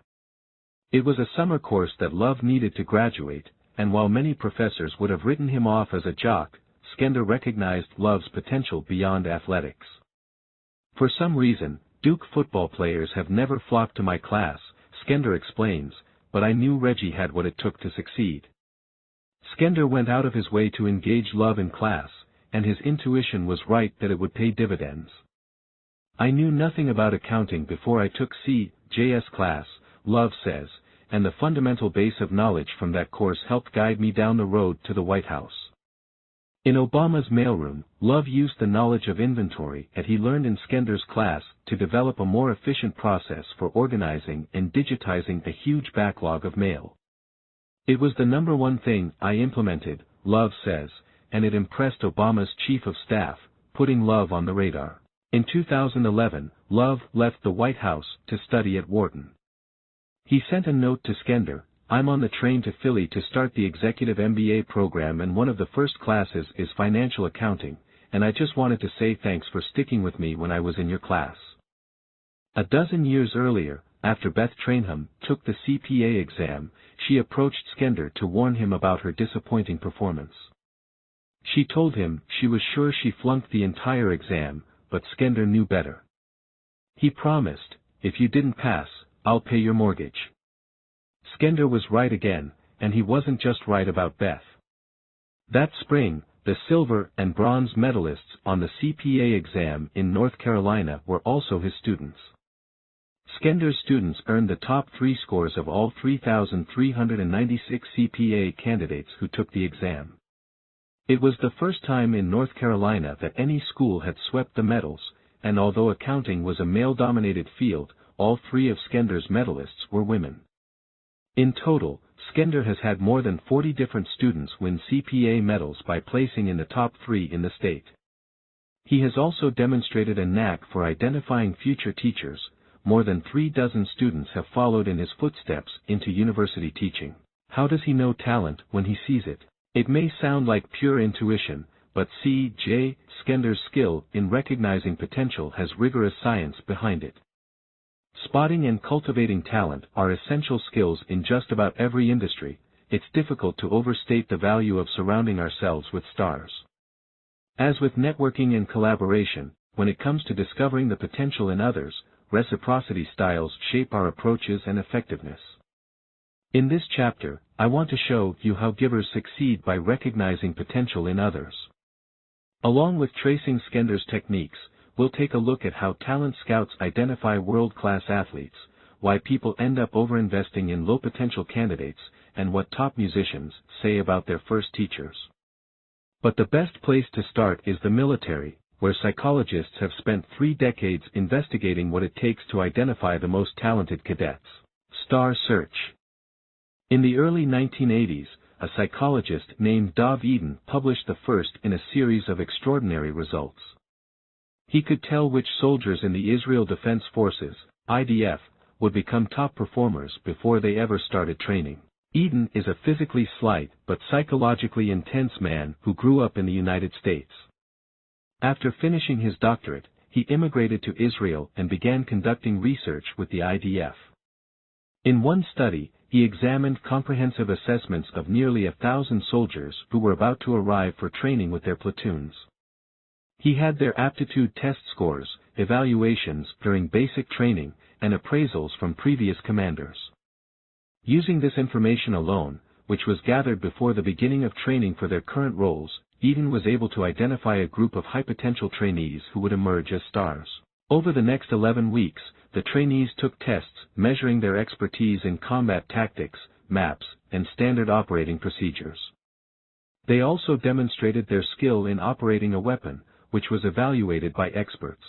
It was a summer course that Love needed to graduate, and while many professors would have written him off as a jock, Skender recognized Love's potential beyond athletics. "For some reason, Duke football players have never flocked to my class," Skender explains, "but I knew Reggie had what it took to succeed." Skender went out of his way to engage Love in class, and his intuition was right that it would pay dividends. "I knew nothing about accounting before I took C.J.'s class," Love says, "and the fundamental base of knowledge from that course helped guide me down the road to the White House." In Obama's mailroom, Love used the knowledge of inventory that he learned in Skender's class to develop a more efficient process for organizing and digitizing a huge backlog of mail. "It was the number one thing I implemented," Love says, and it impressed Obama's chief of staff, putting Love on the radar. In 2011, Love left the White House to study at Wharton. He sent a note to Skender: "I'm on the train to Philly to start the executive MBA program, and one of the first classes is financial accounting, and I just wanted to say thanks for sticking with me when I was in your class." A dozen years earlier, after Beth Trainham took the CPA exam, she approached Skender to warn him about her disappointing performance. She told him she was sure she flunked the entire exam, but Skender knew better. He promised, "If you didn't pass, I'll pay your mortgage." Skender was right again, and he wasn't just right about Beth. That spring, the silver and bronze medalists on the CPA exam in North Carolina were also his students. Skender's students earned the top 3 scores of all 3,396 CPA candidates who took the exam. It was the first time in North Carolina that any school had swept the medals, and although accounting was a male-dominated field, all 3 of Skender's medalists were women. In total, Skender has had more than 40 different students win CPA medals by placing in the top 3 in the state. He has also demonstrated a knack for identifying future teachers. More than 36 students have followed in his footsteps into university teaching. How does he know talent when he sees it? It may sound like pure intuition, but C.J. Skender's skill in recognizing potential has rigorous science behind it. Spotting and cultivating talent are essential skills in just about every industry. It's difficult to overstate the value of surrounding ourselves with stars. As with networking and collaboration, when it comes to discovering the potential in others, reciprocity styles shape our approaches and effectiveness. In this chapter, I want to show you how givers succeed by recognizing potential in others. Along with tracing Skender's techniques, we'll take a look at how talent scouts identify world-class athletes, why people end up over-investing in low-potential candidates, and what top musicians say about their first teachers. But the best place to start is the military, where psychologists have spent 3 decades investigating what it takes to identify the most talented cadets. Star Search. In the early 1980s, a psychologist named Dov Eden published the first in a series of extraordinary results. He could tell which soldiers in the Israel Defense Forces, IDF, would become top performers before they ever started training. Eden is a physically slight but psychologically intense man who grew up in the United States. After finishing his doctorate, he immigrated to Israel and began conducting research with the IDF. In one study, he examined comprehensive assessments of nearly 1,000 soldiers who were about to arrive for training with their platoons. He had their aptitude test scores, evaluations during basic training, and appraisals from previous commanders. Using this information alone, which was gathered before the beginning of training for their current roles, Eden was able to identify a group of high-potential trainees who would emerge as stars. Over the next 11 weeks, the trainees took tests measuring their expertise in combat tactics, maps, and standard operating procedures. They also demonstrated their skill in operating a weapon, which was evaluated by experts.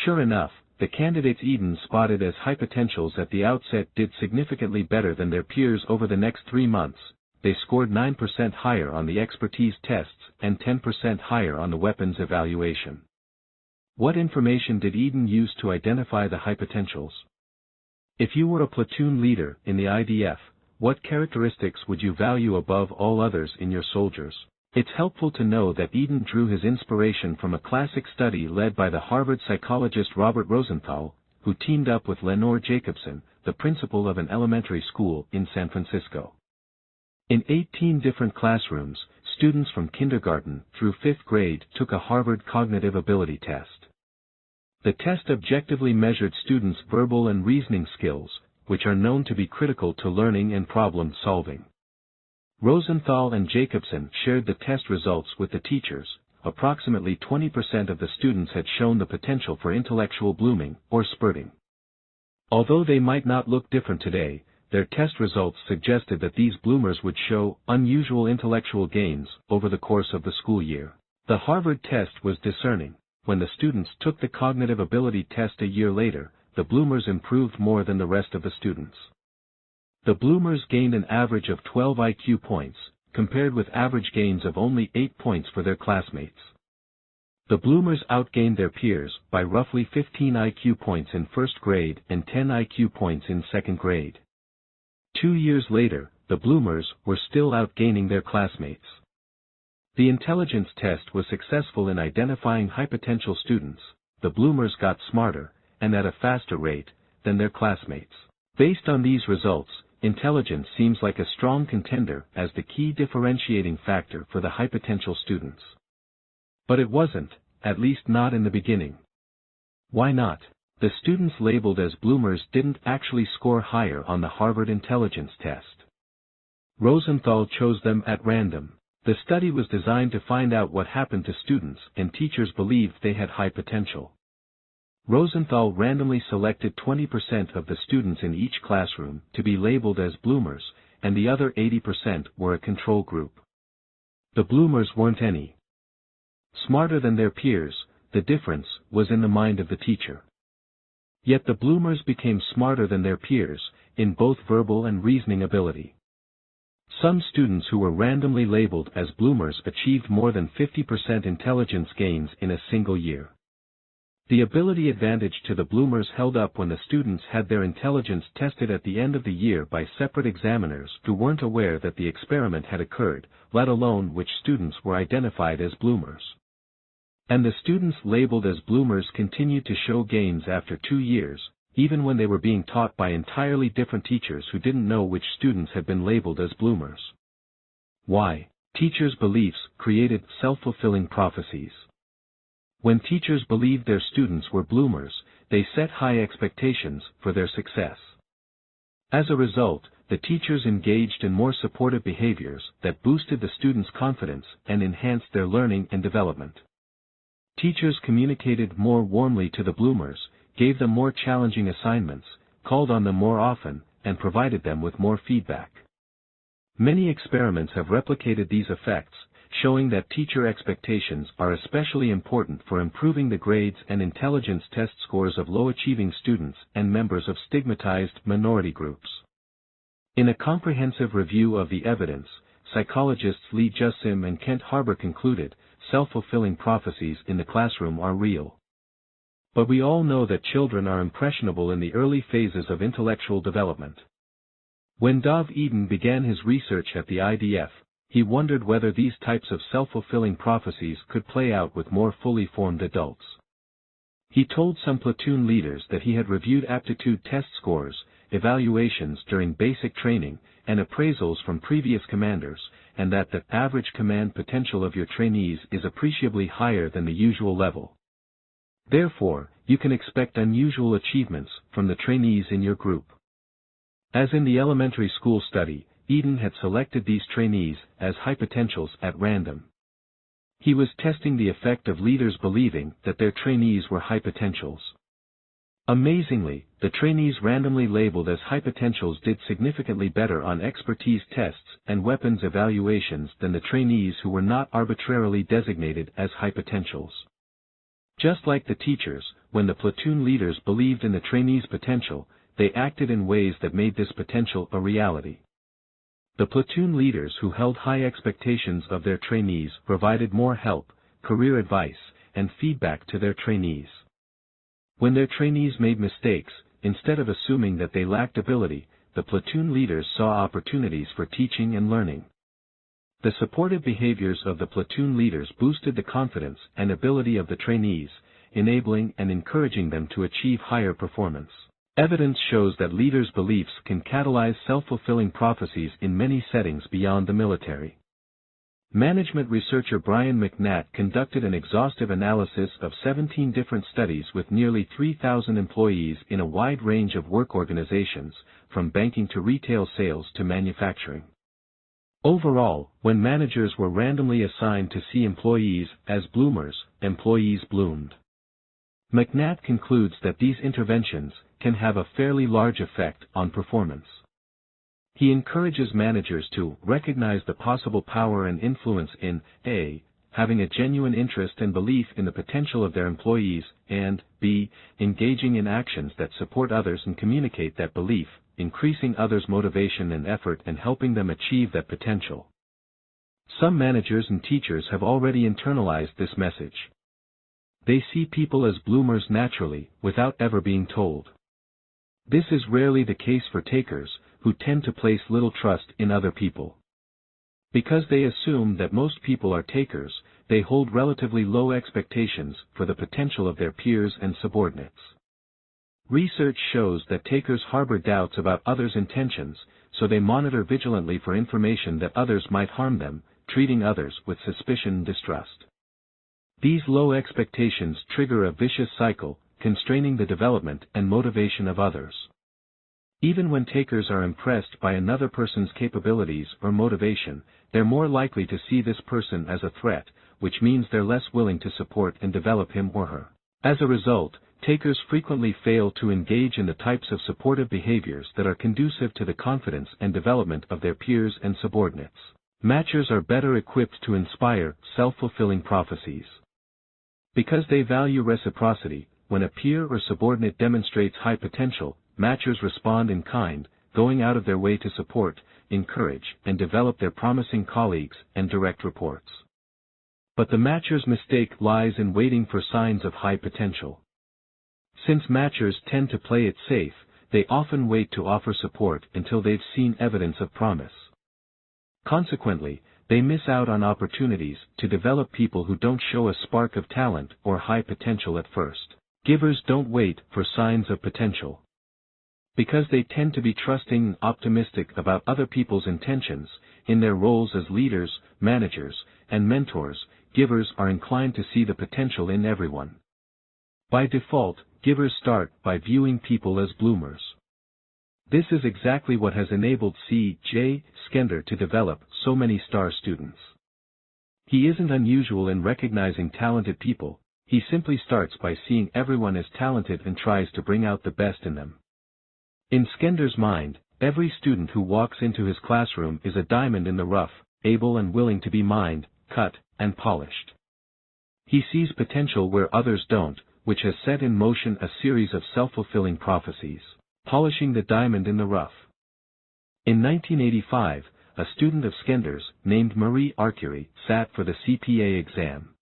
Sure enough, the candidates Eden spotted as high potentials at the outset did significantly better than their peers over the next 3 months. They scored 9% higher on the expertise tests and 10% higher on the weapons evaluation. What information did Eden use to identify the high potentials? If you were a platoon leader in the IDF, what characteristics would you value above all others in your soldiers? It's helpful to know that Eden drew his inspiration from a classic study led by the Harvard psychologist Robert Rosenthal, who teamed up with Lenore Jacobson, the principal of an elementary school in San Francisco. In 18 different classrooms, students from kindergarten through 5th grade took a Harvard cognitive ability test. The test objectively measured students' verbal and reasoning skills, which are known to be critical to learning and problem solving. Rosenthal and Jacobson shared the test results with the teachers. Approximately 20% of the students had shown the potential for intellectual blooming or spurting. Although they might not look different today, their test results suggested that these bloomers would show unusual intellectual gains over the course of the school year. The Harvard test was discerning. When the students took the cognitive ability test a year later, the bloomers improved more than the rest of the students. The bloomers gained an average of 12 IQ points, compared with average gains of only 8 points for their classmates. The bloomers outgained their peers by roughly 15 IQ points in first grade and 10 IQ points in second grade. 2 years later, the bloomers were still outgaining their classmates. The intelligence test was successful in identifying hypotential students. The bloomers got smarter, and at a faster rate, than their classmates. Based on these results, intelligence seems like a strong contender as the key differentiating factor for the hypotential students. But it wasn't, at least not in the beginning. Why not? The students labeled as bloomers didn't actually score higher on the Harvard intelligence test. Rosenthal chose them at random. The study was designed to find out what happened to students and teachers believed they had high potential. Rosenthal randomly selected 20% of the students in each classroom to be labeled as bloomers, and the other 80% were a control group. The bloomers weren't any smarter than their peers, the difference was in the mind of the teacher. Yet the bloomers became smarter than their peers, in both verbal and reasoning ability. Some students who were randomly labeled as bloomers achieved more than 50% intelligence gains in a single year. The ability advantage to the bloomers held up when the students had their intelligence tested at the end of the year by separate examiners who weren't aware that the experiment had occurred, let alone which students were identified as bloomers. And the students labeled as bloomers continued to show gains after 2 years, even when they were being taught by entirely different teachers who didn't know which students had been labeled as bloomers. Why? Teachers' beliefs created self-fulfilling prophecies. When teachers believed their students were bloomers, they set high expectations for their success. As a result, the teachers engaged in more supportive behaviors that boosted the students' confidence and enhanced their learning and development. Teachers communicated more warmly to the bloomers, gave them more challenging assignments, called on them more often, and provided them with more feedback. Many experiments have replicated these effects, showing that teacher expectations are especially important for improving the grades and intelligence test scores of low-achieving students and members of stigmatized minority groups. In a comprehensive review of the evidence, psychologists Lee Jussim and Kent Harbour concluded, self-fulfilling prophecies in the classroom are real. But we all know that children are impressionable in the early phases of intellectual development. When Dov Eden began his research at the IDF, he wondered whether these types of self-fulfilling prophecies could play out with more fully formed adults. He told some platoon leaders that he had reviewed aptitude test scores, evaluations during basic training, and appraisals from previous commanders, and that the average command potential of your trainees is appreciably higher than the usual level. Therefore, you can expect unusual achievements from the trainees in your group. As in the elementary school study, Eden had selected these trainees as high potentials at random. He was testing the effect of leaders believing that their trainees were high potentials. Amazingly, the trainees randomly labeled as high potentials did significantly better on expertise tests and weapons evaluations than the trainees who were not arbitrarily designated as high potentials. Just like the teachers, when the platoon leaders believed in the trainees' potential, they acted in ways that made this potential a reality. The platoon leaders who held high expectations of their trainees provided more help, career advice, and feedback to their trainees. When their trainees made mistakes, instead of assuming that they lacked ability, the platoon leaders saw opportunities for teaching and learning. The supportive behaviors of the platoon leaders boosted the confidence and ability of the trainees, enabling and encouraging them to achieve higher performance. Evidence shows that leaders' beliefs can catalyze self-fulfilling prophecies in many settings beyond the military. Management researcher Brian McNatt conducted an exhaustive analysis of 17 different studies with nearly 3,000 employees in a wide range of work organizations, from banking to retail sales to manufacturing. Overall, when managers were randomly assigned to see employees as bloomers, employees bloomed. McNatt concludes that these interventions can have a fairly large effect on performance. He encourages managers to recognize the possible power and influence in A. having a genuine interest and belief in the potential of their employees, and B. engaging in actions that support others and communicate that belief, increasing others' motivation and effort and helping them achieve that potential. Some managers and teachers have already internalized this message. They see people as bloomers naturally, without ever being told. This is rarely the case for takers, who tend to place little trust in other people. Because they assume that most people are takers, they hold relatively low expectations for the potential of their peers and subordinates. Research shows that takers harbor doubts about others' intentions, so they monitor vigilantly for information that others might harm them, treating others with suspicion and distrust. These low expectations trigger a vicious cycle, constraining the development and motivation of others. Even when takers are impressed by another person's capabilities or motivation, they're more likely to see this person as a threat, which means they're less willing to support and develop him or her. As a result, takers frequently fail to engage in the types of supportive behaviors that are conducive to the confidence and development of their peers and subordinates. Matchers are better equipped to inspire self-fulfilling prophecies. Because they value reciprocity, when a peer or subordinate demonstrates high potential, matchers respond in kind, going out of their way to support, encourage, and develop their promising colleagues and direct reports. But the matcher's mistake lies in waiting for signs of high potential. Since matchers tend to play it safe, they often wait to offer support until they've seen evidence of promise. Consequently, they miss out on opportunities to develop people who don't show a spark of talent or high potential at first. Givers don't wait for signs of potential. Because they tend to be trusting and optimistic about other people's intentions, in their roles as leaders, managers, and mentors, givers are inclined to see the potential in everyone. By default, givers start by viewing people as bloomers. This is exactly what has enabled C.J. Skender to develop so many star students. He isn't unusual in recognizing talented people, he simply starts by seeing everyone as talented and tries to bring out the best in them. In Skender's mind, every student who walks into his classroom is a diamond in the rough, able and willing to be mined, cut, and polished. He sees potential where others don't, which has set in motion a series of self-fulfilling prophecies. Polishing the diamond in the rough. In 1985, a student of Skender's, named Marie Arcury, sat for the CPA exam.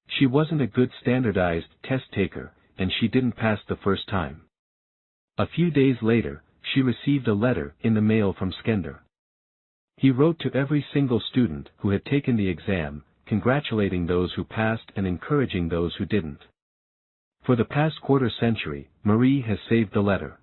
She wasn't a good standardized test taker, and she didn't pass the first time. A few days later, she received a letter in the mail from Skender. He wrote to every single student who had taken the exam, congratulating those who passed and encouraging those who didn't. For the past quarter century, Marie has saved the letter.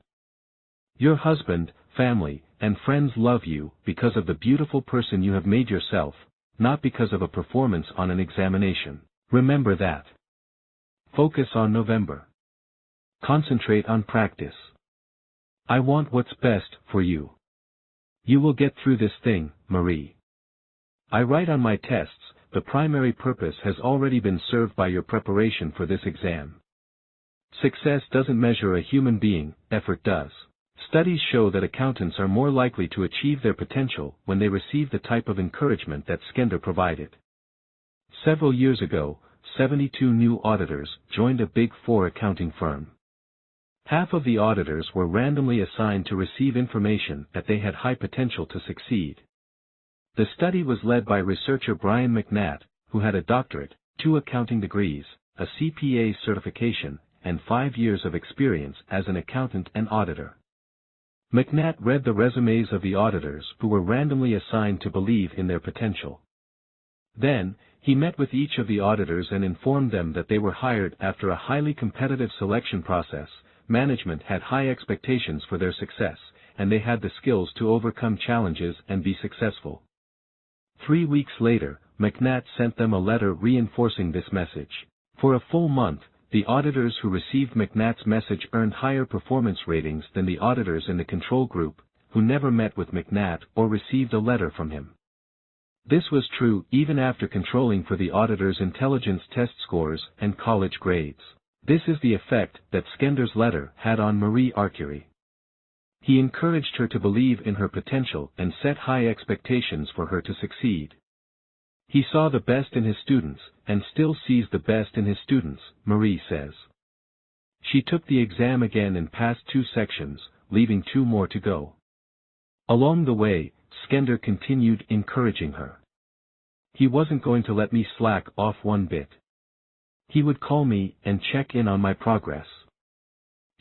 Your husband, family, and friends love you because of the beautiful person you have made yourself, not because of a performance on an examination. Remember that. Focus on November. Concentrate on practice. I want what's best for you. You will get through this thing, Marie. I write on my tests, the primary purpose has already been served by your preparation for this exam. Success doesn't measure a human being, effort does. Studies show that accountants are more likely to achieve their potential when they receive the type of encouragement that Skender provided. Several years ago, 72 new auditors joined a Big Four accounting firm. Half of the auditors were randomly assigned to receive information that they had high potential to succeed. The study was led by researcher Brian McNatt, who had a doctorate, 2 accounting degrees, a CPA certification, and 5 years of experience as an accountant and auditor. McNatt read the resumes of the auditors who were randomly assigned to believe in their potential. Then, he met with each of the auditors and informed them that they were hired after a highly competitive selection process. Management had high expectations for their success, and they had the skills to overcome challenges and be successful. 3 weeks later, McNatt sent them a letter reinforcing this message. For a full month, the auditors who received McNatt's message earned higher performance ratings than the auditors in the control group, who never met with McNatt or received a letter from him. This was true even after controlling for the auditors' intelligence test scores and college grades. This is the effect that Skender's letter had on Marie Arcury. He encouraged her to believe in her potential and set high expectations for her to succeed. He saw the best in his students, and still sees the best in his students, Marie says. She took the exam again and passed 2 sections, leaving 2 more to go. Along the way, Skender continued encouraging her. He wasn't going to let me slack off one bit. He would call me and check in on my progress.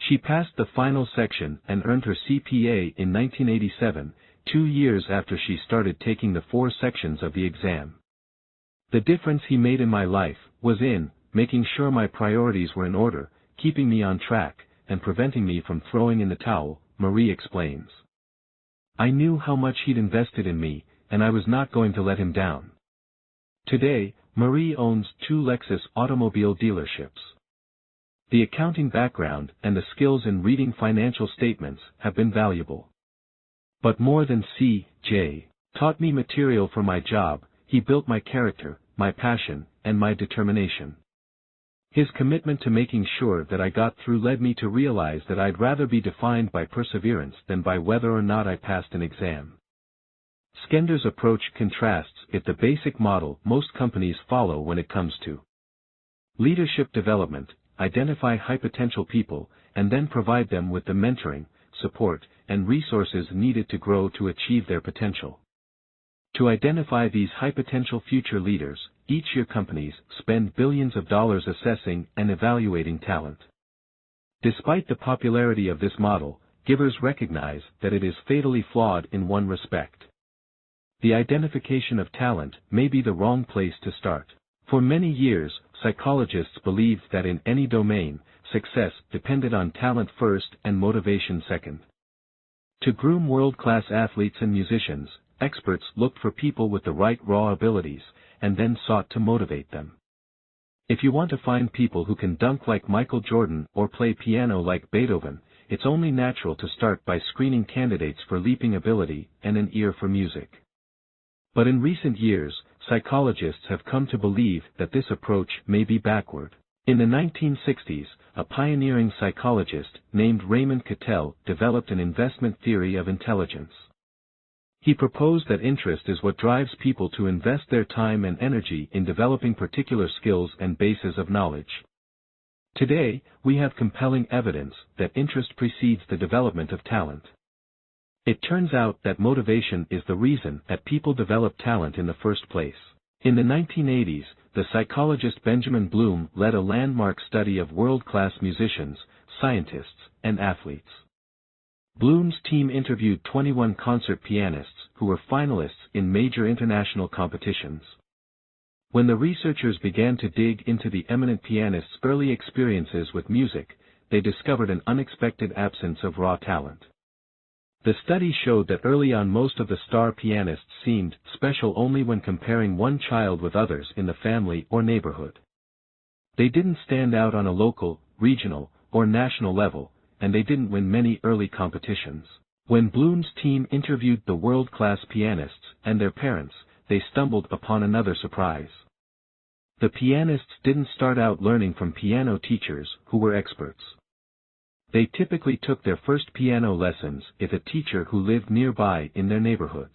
She passed the final section and earned her CPA in 1987, 2 years after she started taking the 4 sections of the exam. The difference he made in my life was in making sure my priorities were in order, keeping me on track, and preventing me from throwing in the towel, Marie explains. I knew how much he'd invested in me, and I was not going to let him down. Today, Marie owns 2 Lexus automobile dealerships. The accounting background and the skills in reading financial statements have been valuable. But more than C.J. taught me material for my job, he built my character, my passion, and my determination. His commitment to making sure that I got through led me to realize that I'd rather be defined by perseverance than by whether or not I passed an exam. Skender's approach contrasts with the basic model most companies follow when it comes to leadership development: identify high potential people, and then provide them with the mentoring, support, and resources needed to grow to achieve their potential. To identify these high potential future leaders, each year companies spend billions of dollars assessing and evaluating talent. Despite the popularity of this model, givers recognize that it is fatally flawed in one respect. The identification of talent may be the wrong place to start. For many years, psychologists believed that in any domain, success depended on talent first and motivation second. To groom world-class athletes and musicians, experts looked for people with the right raw abilities, and then sought to motivate them. If you want to find people who can dunk like Michael Jordan or play piano like Beethoven, it's only natural to start by screening candidates for leaping ability and an ear for music. But in recent years, psychologists have come to believe that this approach may be backward. In the 1960s, a pioneering psychologist named Raymond Cattell developed an investment theory of intelligence. He proposed that interest is what drives people to invest their time and energy in developing particular skills and bases of knowledge. Today, we have compelling evidence that interest precedes the development of talent. It turns out that motivation is the reason that people develop talent in the first place. In the 1980s, the psychologist Benjamin Bloom led a landmark study of world-class musicians, scientists, and athletes. Bloom's team interviewed 21 concert pianists who were finalists in major international competitions. When the researchers began to dig into the eminent pianist's early experiences with music, they discovered an unexpected absence of raw talent. The study showed that early on most of the star pianists seemed special only when comparing one child with others in the family or neighborhood. They didn't stand out on a local, regional, or national level, and they didn't win many early competitions. When Bloom's team interviewed the world-class pianists and their parents, they stumbled upon another surprise. The pianists didn't start out learning from piano teachers who were experts. They typically took their first piano lessons with a teacher who lived nearby in their neighborhoods.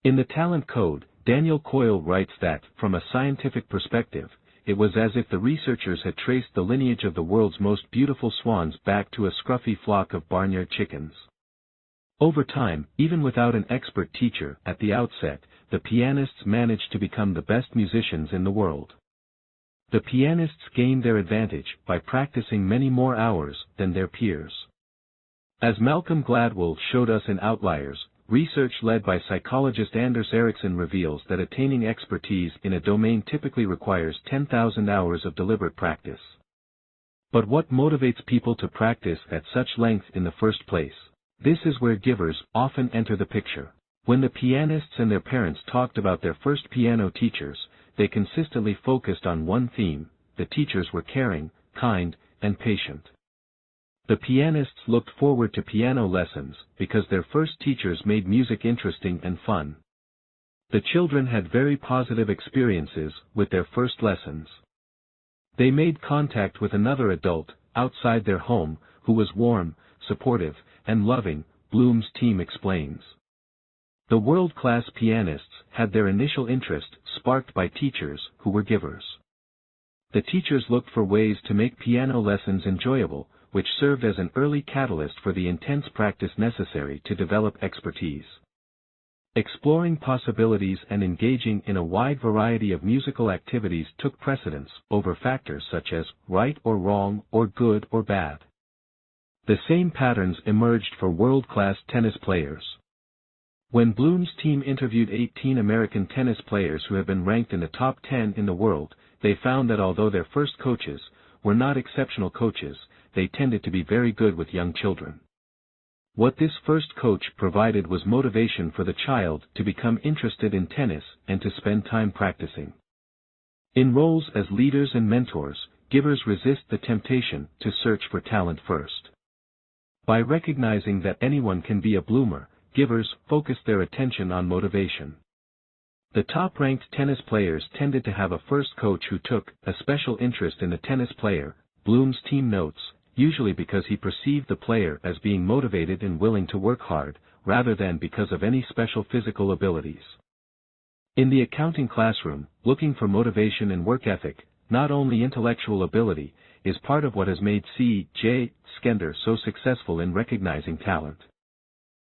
In the Talent Code, Daniel Coyle writes that, from a scientific perspective, it was as if the researchers had traced the lineage of the world's most beautiful swans back to a scruffy flock of barnyard chickens. Over time, even without an expert teacher at the outset, the pianists managed to become the best musicians in the world. The pianists gained their advantage by practicing many more hours than their peers. As Malcolm Gladwell showed us in Outliers, research led by psychologist Anders Ericsson reveals that attaining expertise in a domain typically requires 10,000 hours of deliberate practice. But what motivates people to practice at such length in the first place? This is where givers often enter the picture. When the pianists and their parents talked about their first piano teachers, they consistently focused on one theme: the teachers were caring, kind, and patient. The pianists looked forward to piano lessons because their first teachers made music interesting and fun. The children had very positive experiences with their first lessons. They made contact with another adult, outside their home, who was warm, supportive, and loving, Bloom's team explains. The world-class pianists had their initial interest sparked by teachers who were givers. The teachers looked for ways to make piano lessons enjoyable, which served as an early catalyst for the intense practice necessary to develop expertise. Exploring possibilities and engaging in a wide variety of musical activities took precedence over factors such as right or wrong or good or bad. The same patterns emerged for world-class tennis players. When Bloom's team interviewed 18 American tennis players who have been ranked in the top 10 in the world, they found that although their first coaches were not exceptional coaches, they tended to be very good with young children. What this first coach provided was motivation for the child to become interested in tennis and to spend time practicing. In roles as leaders and mentors, givers resist the temptation to search for talent first. By recognizing that anyone can be a bloomer, givers focus their attention on motivation. The top-ranked tennis players tended to have a first coach who took a special interest in the tennis player, Bloom's team notes, usually because he perceived the player as being motivated and willing to work hard, rather than because of any special physical abilities. In the accounting classroom, looking for motivation and work ethic, not only intellectual ability, is part of what has made C.J. Skender so successful in recognizing talent.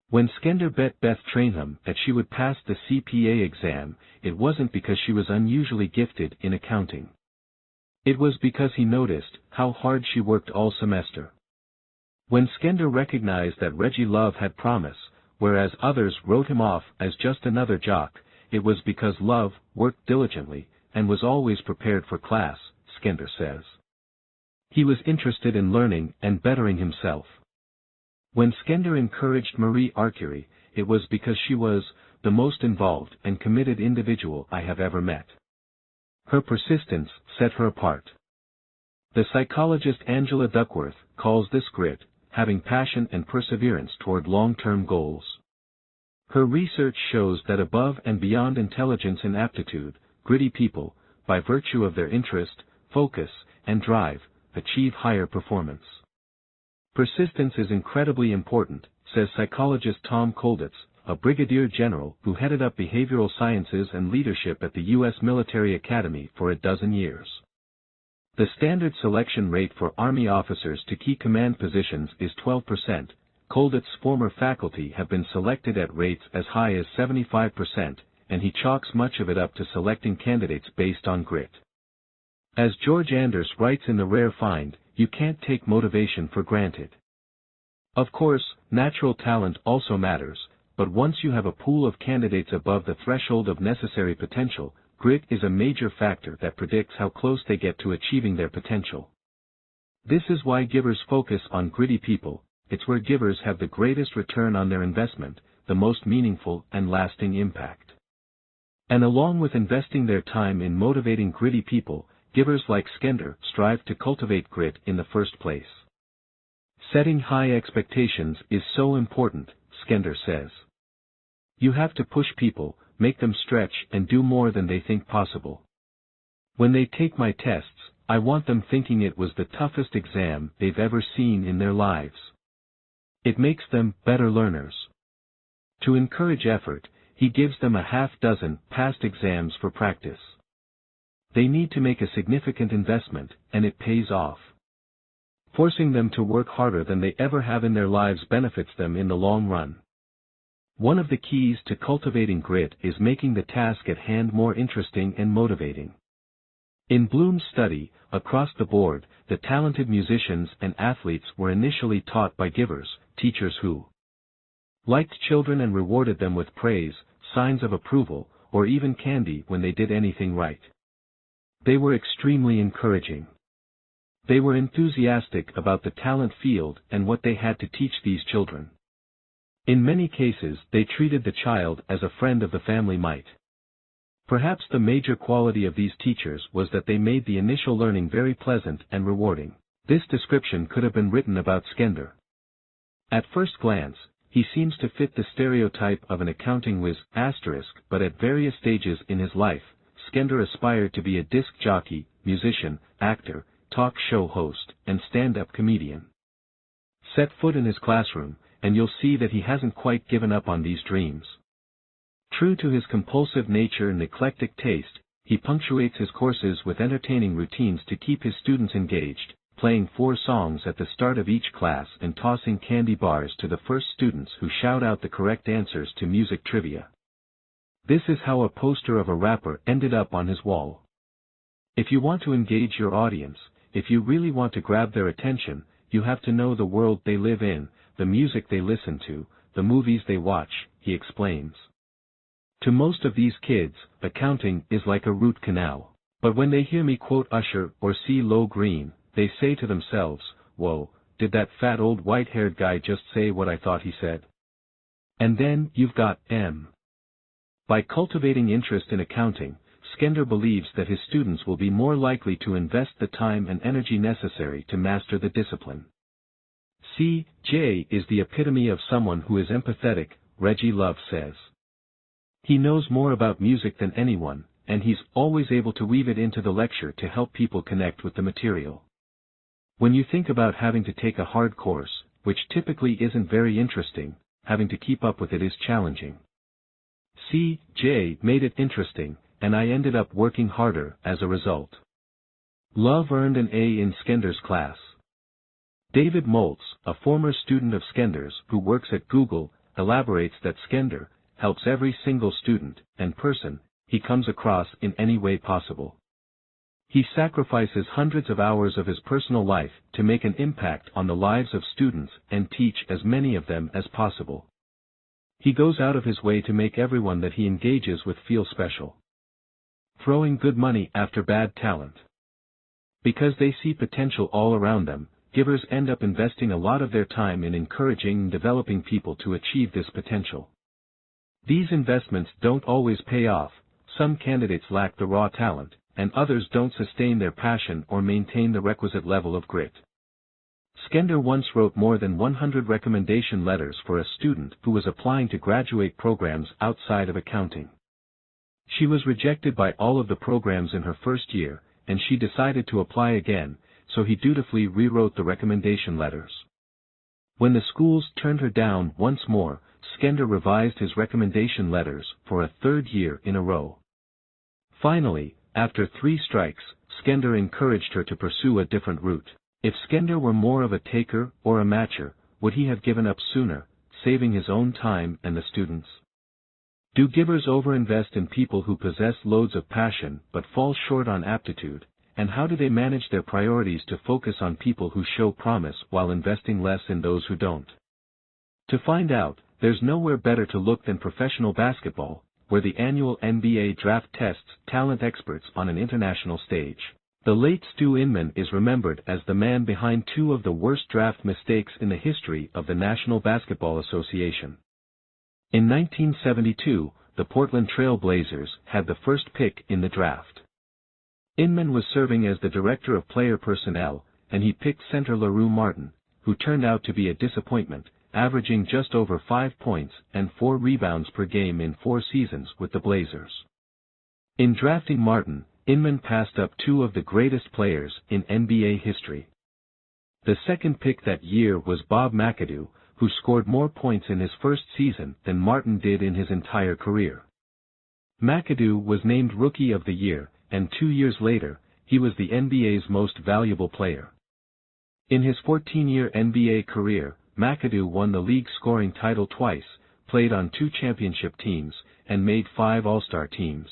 When Skender bet Beth Trainham that she would pass the CPA exam, it wasn't because she was unusually gifted in accounting. It was because he noticed how hard she worked all semester. When Skender recognized that Reggie Love had promise, whereas others wrote him off as just another jock, it was because Love worked diligently and was always prepared for class, Skender says. He was interested in learning and bettering himself. When Skender encouraged Marie Arcury, it was because she was the most involved and committed individual I have ever met. Her persistence set her apart. The psychologist Angela Duckworth calls this grit, having passion and perseverance toward long-term goals. Her research shows that above and beyond intelligence and aptitude, gritty people, by virtue of their interest, focus, and drive, achieve higher performance. Persistence is incredibly important, says psychologist Tom Kolditz, a brigadier general who headed up behavioral sciences and leadership at the U.S. Military Academy for a dozen years. The standard selection rate for Army officers to key command positions is 12%. Kolditz's former faculty have been selected at rates as high as 75%, and he chalks much of it up to selecting candidates based on grit. As George Anders writes in The Rare Find, you can't take motivation for granted. Of course, natural talent also matters, but once you have a pool of candidates above the threshold of necessary potential, grit is a major factor that predicts how close they get to achieving their potential. This is why givers focus on gritty people. It's where givers have the greatest return on their investment, the most meaningful and lasting impact. And along with investing their time in motivating gritty people, givers like Skender strive to cultivate grit in the first place. Setting high expectations is so important, Skender says. You have to push people, make them stretch and do more than they think possible. When they take my tests, I want them thinking it was the toughest exam they've ever seen in their lives. It makes them better learners. To encourage effort, he gives them a half-dozen past exams for practice. They need to make a significant investment, and it pays off. Forcing them to work harder than they ever have in their lives benefits them in the long run. One of the keys to cultivating grit is making the task at hand more interesting and motivating. In Bloom's study, across the board, the talented musicians and athletes were initially taught by givers, teachers who liked children and rewarded them with praise, signs of approval, or even candy when they did anything right. They were extremely encouraging. They were enthusiastic about the talent field and what they had to teach these children. In many cases, they treated the child as a friend of the family might. Perhaps the major quality of these teachers was that they made the initial learning very pleasant and rewarding. This description could have been written about Skender. At first glance, he seems to fit the stereotype of an accounting whiz, but at various stages in his life, Skender aspired to be a disc jockey, musician, actor, talk show host, and stand-up comedian. Set foot in his classroom, and you'll see that he hasn't quite given up on these dreams. True to his compulsive nature and eclectic taste, he punctuates his courses with entertaining routines to keep his students engaged, playing 4 songs at the start of each class and tossing candy bars to the first students who shout out the correct answers to music trivia. This is how a poster of a rapper ended up on his wall. If you want to engage your audience, if you really want to grab their attention, you have to know the world they live in, the music they listen to, the movies they watch, he explains. To most of these kids, accounting is like a root canal. But when they hear me quote Usher or see Low Green, they say to themselves, whoa, did that fat old white-haired guy just say what I thought he said? And then you've got M. By cultivating interest in accounting, Skender believes that his students will be more likely to invest the time and energy necessary to master the discipline. C.J. is the epitome of someone who is empathetic, Reggie Love says. He knows more about music than anyone, and he's always able to weave it into the lecture to help people connect with the material. When you think about having to take a hard course, which typically isn't very interesting, having to keep up with it is challenging. C.J. made it interesting, and I ended up working harder as a result. Love earned an A in Skender's class. David Moltz, a former student of Skender's who works at Google, elaborates that Skender helps every single student and person he comes across in any way possible. He sacrifices hundreds of hours of his personal life to make an impact on the lives of students and teach as many of them as possible. He goes out of his way to make everyone that he engages with feel special. Throwing good money after bad talent. Because they see potential all around them, givers end up investing a lot of their time in encouraging and developing people to achieve this potential. These investments don't always pay off. Some candidates lack the raw talent, and others don't sustain their passion or maintain the requisite level of grit. Skender once wrote more than 100 recommendation letters for a student who was applying to graduate programs outside of accounting. She was rejected by all of the programs in her first year, and she decided to apply again, so he dutifully rewrote the recommendation letters. When the schools turned her down once more, Skender revised his recommendation letters for a third year in a row. Finally, after 3 strikes, Skender encouraged her to pursue a different route. If Skender were more of a taker or a matcher, would he have given up sooner, saving his own time and the students'? Do givers overinvest in people who possess loads of passion but fall short on aptitude, and how do they manage their priorities to focus on people who show promise while investing less in those who don't? To find out, there's nowhere better to look than professional basketball, where the annual NBA draft tests talent experts on an international stage. The late Stu Inman is remembered as the man behind 2 of the worst draft mistakes in the history of the National Basketball Association. In 1972, the Portland Trail Blazers had the first pick in the draft. Inman was serving as the director of player personnel, and he picked center LaRue Martin, who turned out to be a disappointment, averaging just over 5 points and 4 rebounds per game in 4 seasons with the Blazers. In drafting Martin, Inman passed up 2 of the greatest players in NBA history. The second pick that year was Bob McAdoo, who scored more points in his first season than Martin did in his entire career. McAdoo was named Rookie of the Year, and 2 years later, he was the NBA's most valuable player. In his 14-year NBA career, McAdoo won the league scoring title twice, played on 2 championship teams, and made 5 All-Star teams.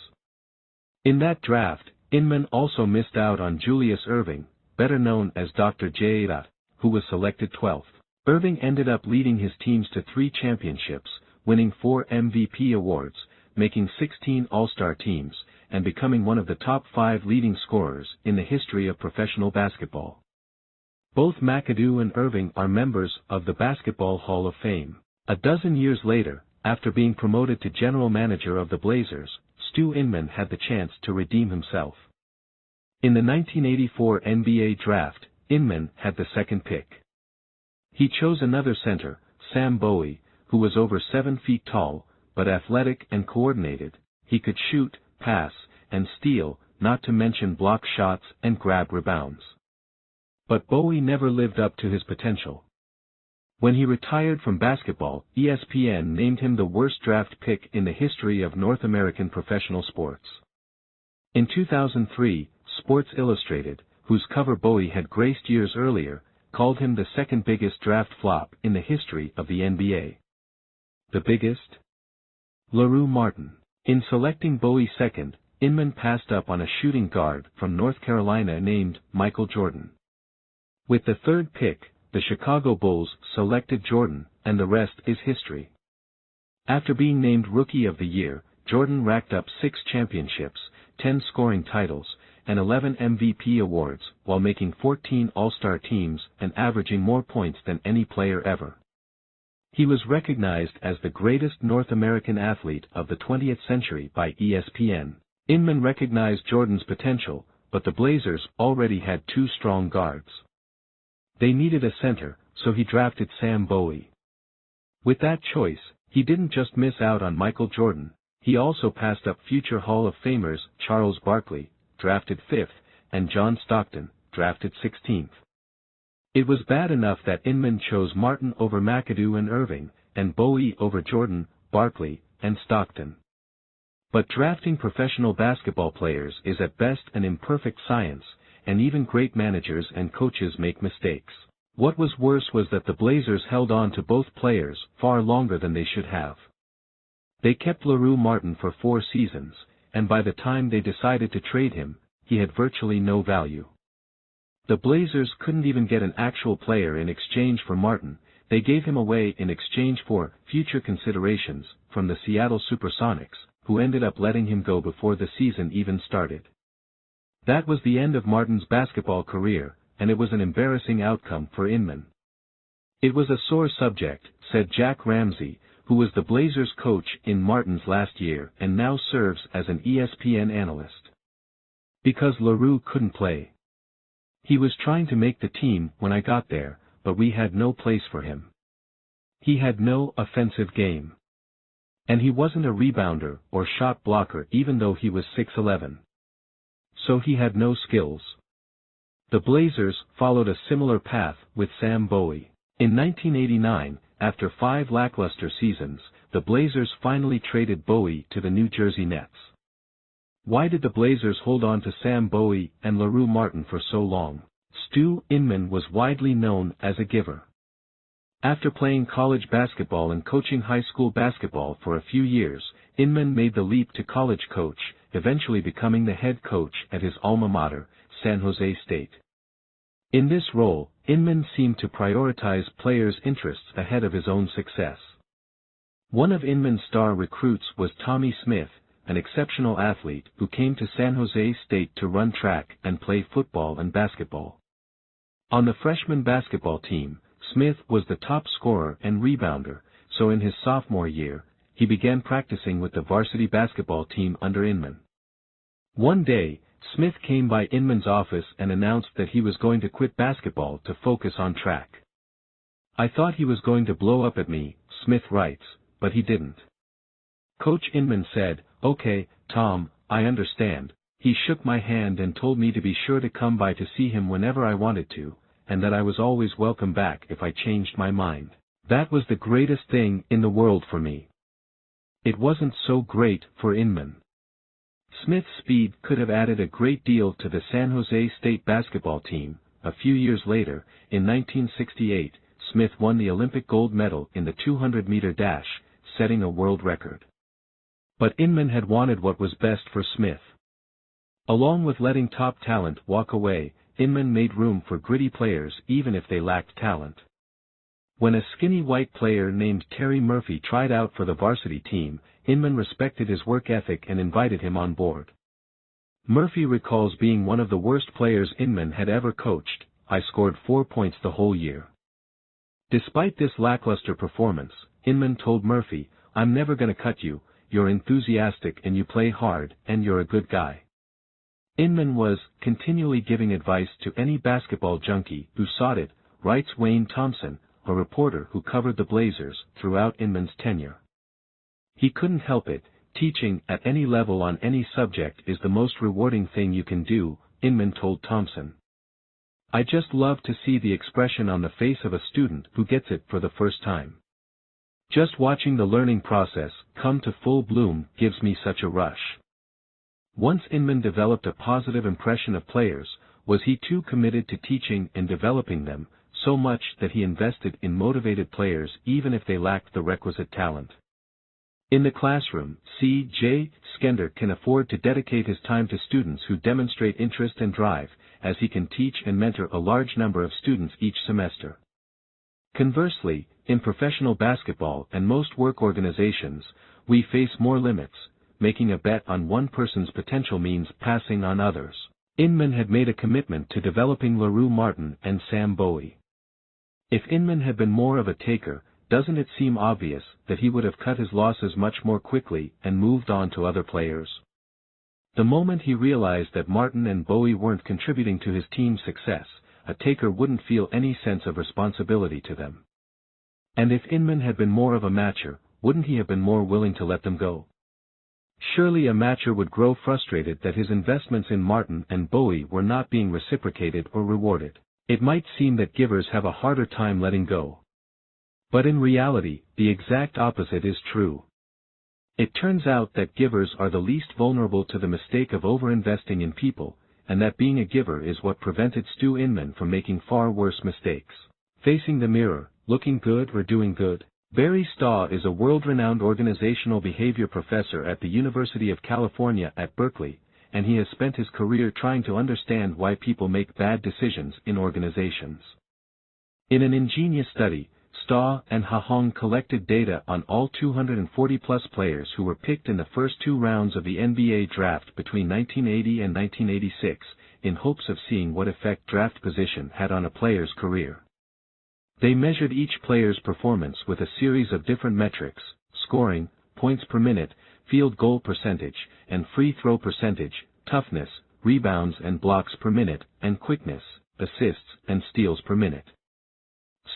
In that draft, Inman also missed out on Julius Erving, better known as Dr. J. who was selected 12th. Irving ended up leading his teams to 3 championships, winning 4 MVP awards, making 16 All-Star teams, and becoming one of the top 5 leading scorers in the history of professional basketball. Both McAdoo and Irving are members of the Basketball Hall of Fame. A dozen years later, after being promoted to general manager of the Blazers, Stu Inman had the chance to redeem himself. In the 1984 NBA draft, Inman had the second pick. He chose another center, Sam Bowie, who was over 7 feet tall, but athletic and coordinated. He could shoot, pass, and steal, not to mention block shots and grab rebounds. But Bowie never lived up to his potential. When he retired from basketball, ESPN named him the worst draft pick in the history of North American professional sports. In 2003, Sports Illustrated, whose cover Bowie had graced years earlier, called him the second biggest draft flop in the history of the NBA. The biggest? LaRue Martin. In selecting Bowie second, Inman passed up on a shooting guard from North Carolina named Michael Jordan. With the third pick, the Chicago Bulls selected Jordan, and the rest is history. After being named Rookie of the Year, Jordan racked up 6 championships, 10 scoring titles, and 11 MVP awards, while making 14 All-Star teams and averaging more points than any player ever. He was recognized as the greatest North American athlete of the 20th century by ESPN. Inman recognized Jordan's potential, but the Blazers already had 2 strong guards. They needed a center, so he drafted Sam Bowie. With that choice, he didn't just miss out on Michael Jordan, he also passed up future Hall of Famers Charles Barkley, drafted 5th, and John Stockton, drafted 16th. It was bad enough that Inman chose Martin over McAdoo and Irving, and Bowie over Jordan, Barkley, and Stockton. But drafting professional basketball players is at best an imperfect science, and even great managers and coaches make mistakes. What was worse was that the Blazers held on to both players far longer than they should have. They kept LaRue Martin for 4 seasons, and by the time they decided to trade him, he had virtually no value. The Blazers couldn't even get an actual player in exchange for Martin, they gave him away in exchange for future considerations from the Seattle Supersonics, who ended up letting him go before the season even started. That was the end of Martin's basketball career, and it was an embarrassing outcome for Inman. It was a sore subject, said Jack Ramsey, who was the Blazers coach in Martin's last year and now serves as an ESPN analyst. Because LaRue couldn't play. He was trying to make the team when I got there, but we had no place for him. He had no offensive game. And he wasn't a rebounder or shot blocker even though he was 6'11". So he had no skills. The Blazers followed a similar path with Sam Bowie. In 1989, after 5 lackluster seasons, the Blazers finally traded Bowie to the New Jersey Nets. Why did the Blazers hold on to Sam Bowie and LaRue Martin for so long? Stu Inman was widely known as a giver. After playing college basketball and coaching high school basketball for a few years, Inman made the leap to college coach, eventually becoming the head coach at his alma mater, San Jose State. In this role, Inman seemed to prioritize players' interests ahead of his own success. One of Inman's star recruits was Tommy Smith, an exceptional athlete who came to San Jose State to run track and play football and basketball. On the freshman basketball team, Smith was the top scorer and rebounder, so in his sophomore year, he began practicing with the varsity basketball team under Inman. One day, Smith came by Inman's office and announced that he was going to quit basketball to focus on track. I thought he was going to blow up at me, Smith writes, but he didn't. Coach Inman said, "Okay, Tom, I understand." He shook my hand and told me to be sure to come by to see him whenever I wanted to, and that I was always welcome back if I changed my mind. That was the greatest thing in the world for me. It wasn't so great for Inman. Smith's speed could have added a great deal to the San Jose State basketball team. A few years later, in 1968, Smith won the Olympic gold medal in the 200-meter dash, setting a world record. But Inman had wanted what was best for Smith. Along with letting top talent walk away, Inman made room for gritty players even if they lacked talent. When a skinny white player named Terry Murphy tried out for the varsity team, Inman respected his work ethic and invited him on board. Murphy recalls being one of the worst players Inman had ever coached. "I scored 4 points the whole year." Despite this lackluster performance, Inman told Murphy, "I'm never gonna cut you, you're enthusiastic and you play hard, and you're a good guy." Inman was continually giving advice to any basketball junkie who sought it, writes Wayne Thompson, a reporter who covered the Blazers throughout Inman's tenure. He couldn't help it, teaching at any level on any subject is the most rewarding thing you can do, Inman told Thompson. "I just love to see the expression on the face of a student who gets it for the first time. Just watching the learning process come to full bloom gives me such a rush." Once Inman developed a positive impression of players, was he too committed to teaching and developing them, so much that he invested in motivated players even if they lacked the requisite talent. In the classroom, C.J. Skender can afford to dedicate his time to students who demonstrate interest and drive, as he can teach and mentor a large number of students each semester. Conversely, in professional basketball and most work organizations, we face more limits. Making a bet on one person's potential means passing on others. Inman had made a commitment to developing LaRue Martin and Sam Bowie. If Inman had been more of a taker, doesn't it seem obvious that he would have cut his losses much more quickly and moved on to other players? The moment he realized that Martin and Bowie weren't contributing to his team's success, a taker wouldn't feel any sense of responsibility to them. And if Inman had been more of a matcher, wouldn't he have been more willing to let them go? Surely a matcher would grow frustrated that his investments in Martin and Bowie were not being reciprocated or rewarded. It might seem that givers have a harder time letting go. But in reality, the exact opposite is true. It turns out that givers are the least vulnerable to the mistake of overinvesting in people, and that being a giver is what prevented Stu Inman from making far worse mistakes. Facing the mirror, looking good or doing good? Barry Staw is a world-renowned organizational behavior professor at the University of California at Berkeley, and he has spent his career trying to understand why people make bad decisions in organizations. In an ingenious study, Staw and Ha-Hong collected data on all 240-plus players who were picked in the first two rounds of the NBA draft between 1980 and 1986, in hopes of seeing what effect draft position had on a player's career. They measured each player's performance with a series of different metrics: scoring, points per minute, field goal percentage, and free throw percentage, toughness, rebounds and blocks per minute, and quickness, assists and steals per minute.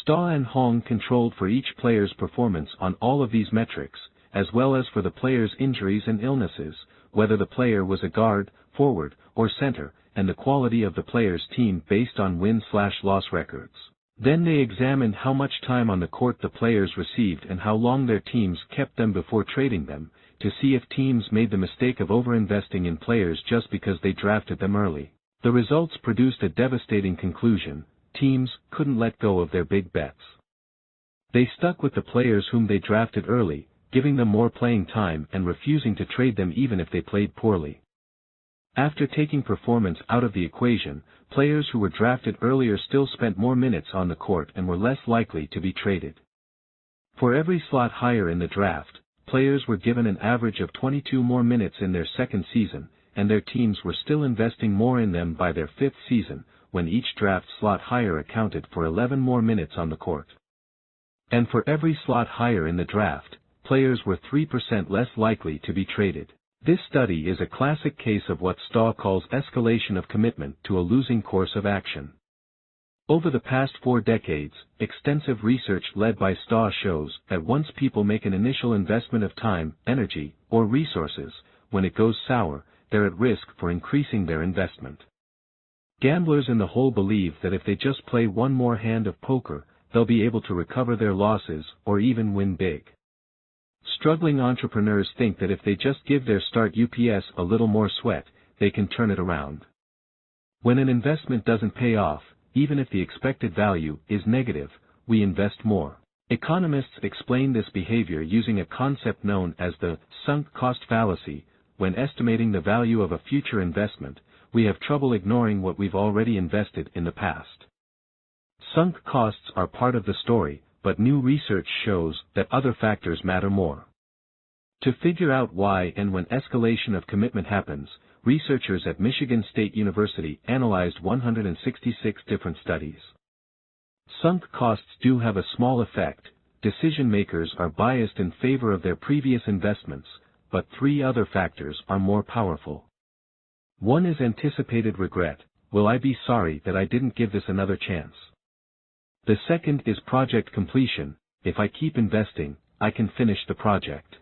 Staw and Hong controlled for each player's performance on all of these metrics, as well as for the player's injuries and illnesses, whether the player was a guard, forward, or center, and the quality of the player's team based on win/loss records. Then they examined how much time on the court the players received and how long their teams kept them before trading them, to see if teams made the mistake of overinvesting in players just because they drafted them early. The results produced a devastating conclusion: teams couldn't let go of their big bets. They stuck with the players whom they drafted early, giving them more playing time and refusing to trade them even if they played poorly. After taking performance out of the equation, players who were drafted earlier still spent more minutes on the court and were less likely to be traded. For every slot higher in the draft, players were given an average of 22 more minutes in their second season, and their teams were still investing more in them by their fifth season, when each draft slot higher accounted for 11 more minutes on the court. And for every slot higher in the draft, players were 3% less likely to be traded. This study is a classic case of what Staw calls escalation of commitment to a losing course of action. Over the past 4 decades, extensive research led by Staw shows that once people make an initial investment of time, energy, or resources, when it goes sour, they're at risk for increasing their investment. Gamblers in the hole believe that if they just play one more hand of poker, they'll be able to recover their losses or even win big. Struggling entrepreneurs think that if they just give their start UPS a little more sweat, they can turn it around. When an investment doesn't pay off, even if the expected value is negative, we invest more. Economists explain this behavior using a concept known as the sunk cost fallacy. When estimating the value of a future investment, we have trouble ignoring what we've already invested in the past. Sunk costs are part of the story, but new research shows that other factors matter more. To figure out why and when escalation of commitment happens, researchers at Michigan State University analyzed 166 different studies. Sunk costs do have a small effect. Decision makers are biased in favor of their previous investments, but 3 other factors are more powerful. One is anticipated regret: will I be sorry that I didn't give this another chance? The second is project completion: if I keep investing, I can finish the project.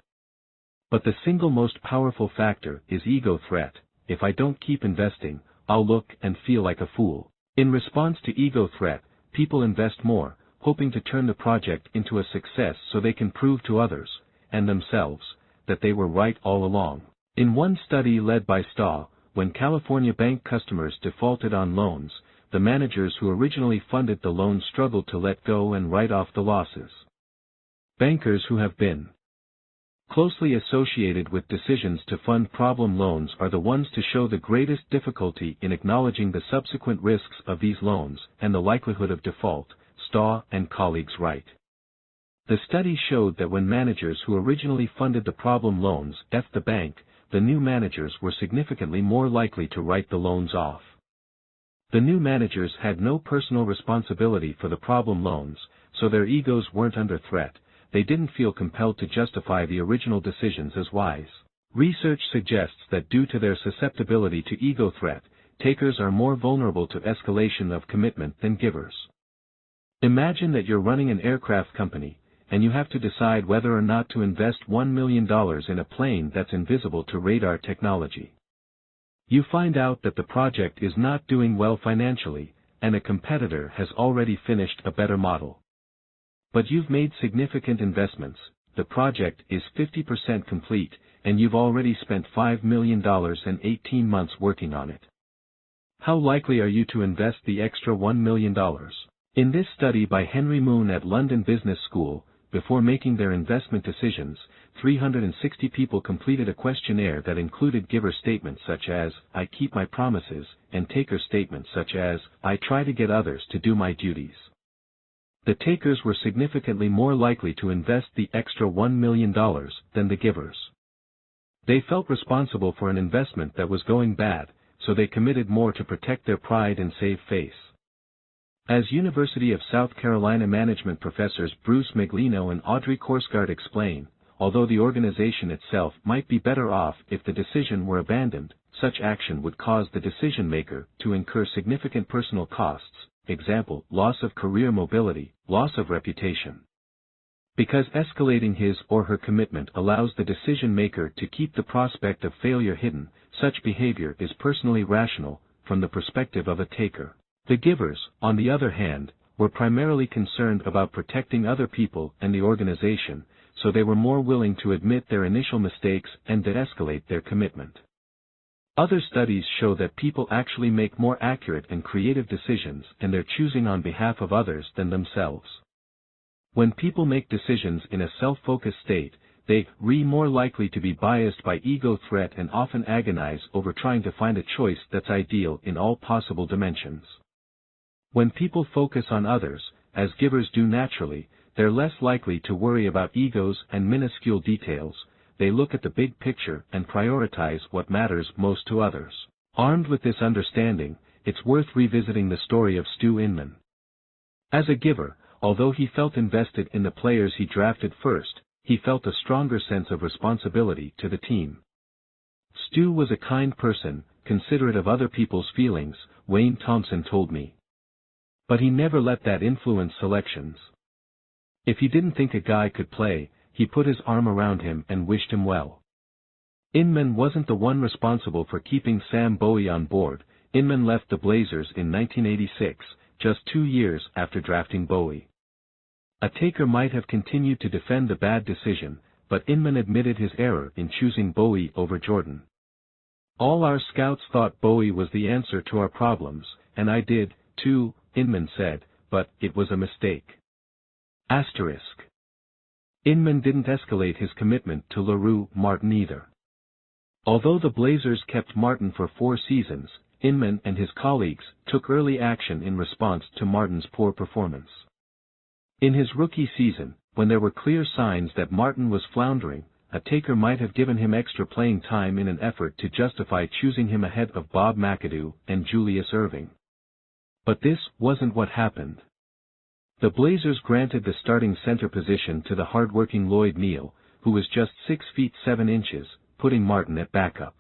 But the single most powerful factor is ego threat: if I don't keep investing, I'll look and feel like a fool. In response to ego threat, people invest more, hoping to turn the project into a success so they can prove to others, and themselves, that they were right all along. In one study led by Staw, when California bank customers defaulted on loans, the managers who originally funded the loan struggled to let go and write off the losses. Bankers who have been Closely associated with decisions to fund problem loans are the ones to show the greatest difficulty in acknowledging the subsequent risks of these loans and the likelihood of default, Staw and colleagues write. The study showed that when managers who originally funded the problem loans left the bank, the new managers were significantly more likely to write the loans off. The new managers had no personal responsibility for the problem loans, so their egos weren't under threat. They didn't feel compelled to justify the original decisions as wise. Research suggests that due to their susceptibility to ego threat, takers are more vulnerable to escalation of commitment than givers. Imagine that you're running an aircraft company, and you have to decide whether or not to invest $1 million in a plane that's invisible to radar technology. You find out that the project is not doing well financially, and a competitor has already finished a better model. But you've made significant investments, the project is 50% complete, and you've already spent $5 million and 18 months working on it. How likely are you to invest the extra $1 million? In this study by Henry Moon at London Business School, before making their investment decisions, 360 people completed a questionnaire that included giver statements such as, "I keep my promises," and taker statements such as, "I try to get others to do my duties." The takers were significantly more likely to invest the extra $1 million than the givers. They felt responsible for an investment that was going bad, so they committed more to protect their pride and save face. As University of South Carolina management professors Bruce Meglino and Audrey Korsgaard explain, although the organization itself might be better off if the decision were abandoned, such action would cause the decision maker to incur significant personal costs, example, loss of career mobility, loss of reputation. Because escalating his or her commitment allows the decision maker to keep the prospect of failure hidden, such behavior is personally rational, from the perspective of a taker. The givers, on the other hand, were primarily concerned about protecting other people and the organization, so they were more willing to admit their initial mistakes and de-escalate their commitment. Other studies show that people actually make more accurate and creative decisions and they're choosing on behalf of others than themselves. When people make decisions in a self-focused state, they are more likely to be biased by ego threat and often agonize over trying to find a choice that's ideal in all possible dimensions. When people focus on others, as givers do naturally, they're less likely to worry about egos and minuscule details. They look at the big picture and prioritize what matters most to others. Armed with this understanding, it's worth revisiting the story of Stu Inman. As a giver, although he felt invested in the players he drafted first, he felt a stronger sense of responsibility to the team. Stu was a kind person, considerate of other people's feelings, Wayne Thompson told me. But he never let that influence selections. If he didn't think a guy could play, he put his arm around him and wished him well. Inman wasn't the one responsible for keeping Sam Bowie on board. Inman left the Blazers in 1986, just 2 years after drafting Bowie. A taker might have continued to defend the bad decision, but Inman admitted his error in choosing Bowie over Jordan. All our scouts thought Bowie was the answer to our problems, and I did, too, Inman said, but it was a mistake. Asterisk. Inman didn't escalate his commitment to LaRue Martin either. Although the Blazers kept Martin for 4 seasons, Inman and his colleagues took early action in response to Martin's poor performance. In his rookie season, when there were clear signs that Martin was floundering, a taker might have given him extra playing time in an effort to justify choosing him ahead of Bob McAdoo and Julius Erving. But this wasn't what happened. The Blazers granted the starting center position to the hard-working Lloyd Neal, who was just 6 feet 7 inches, putting Martin at backup.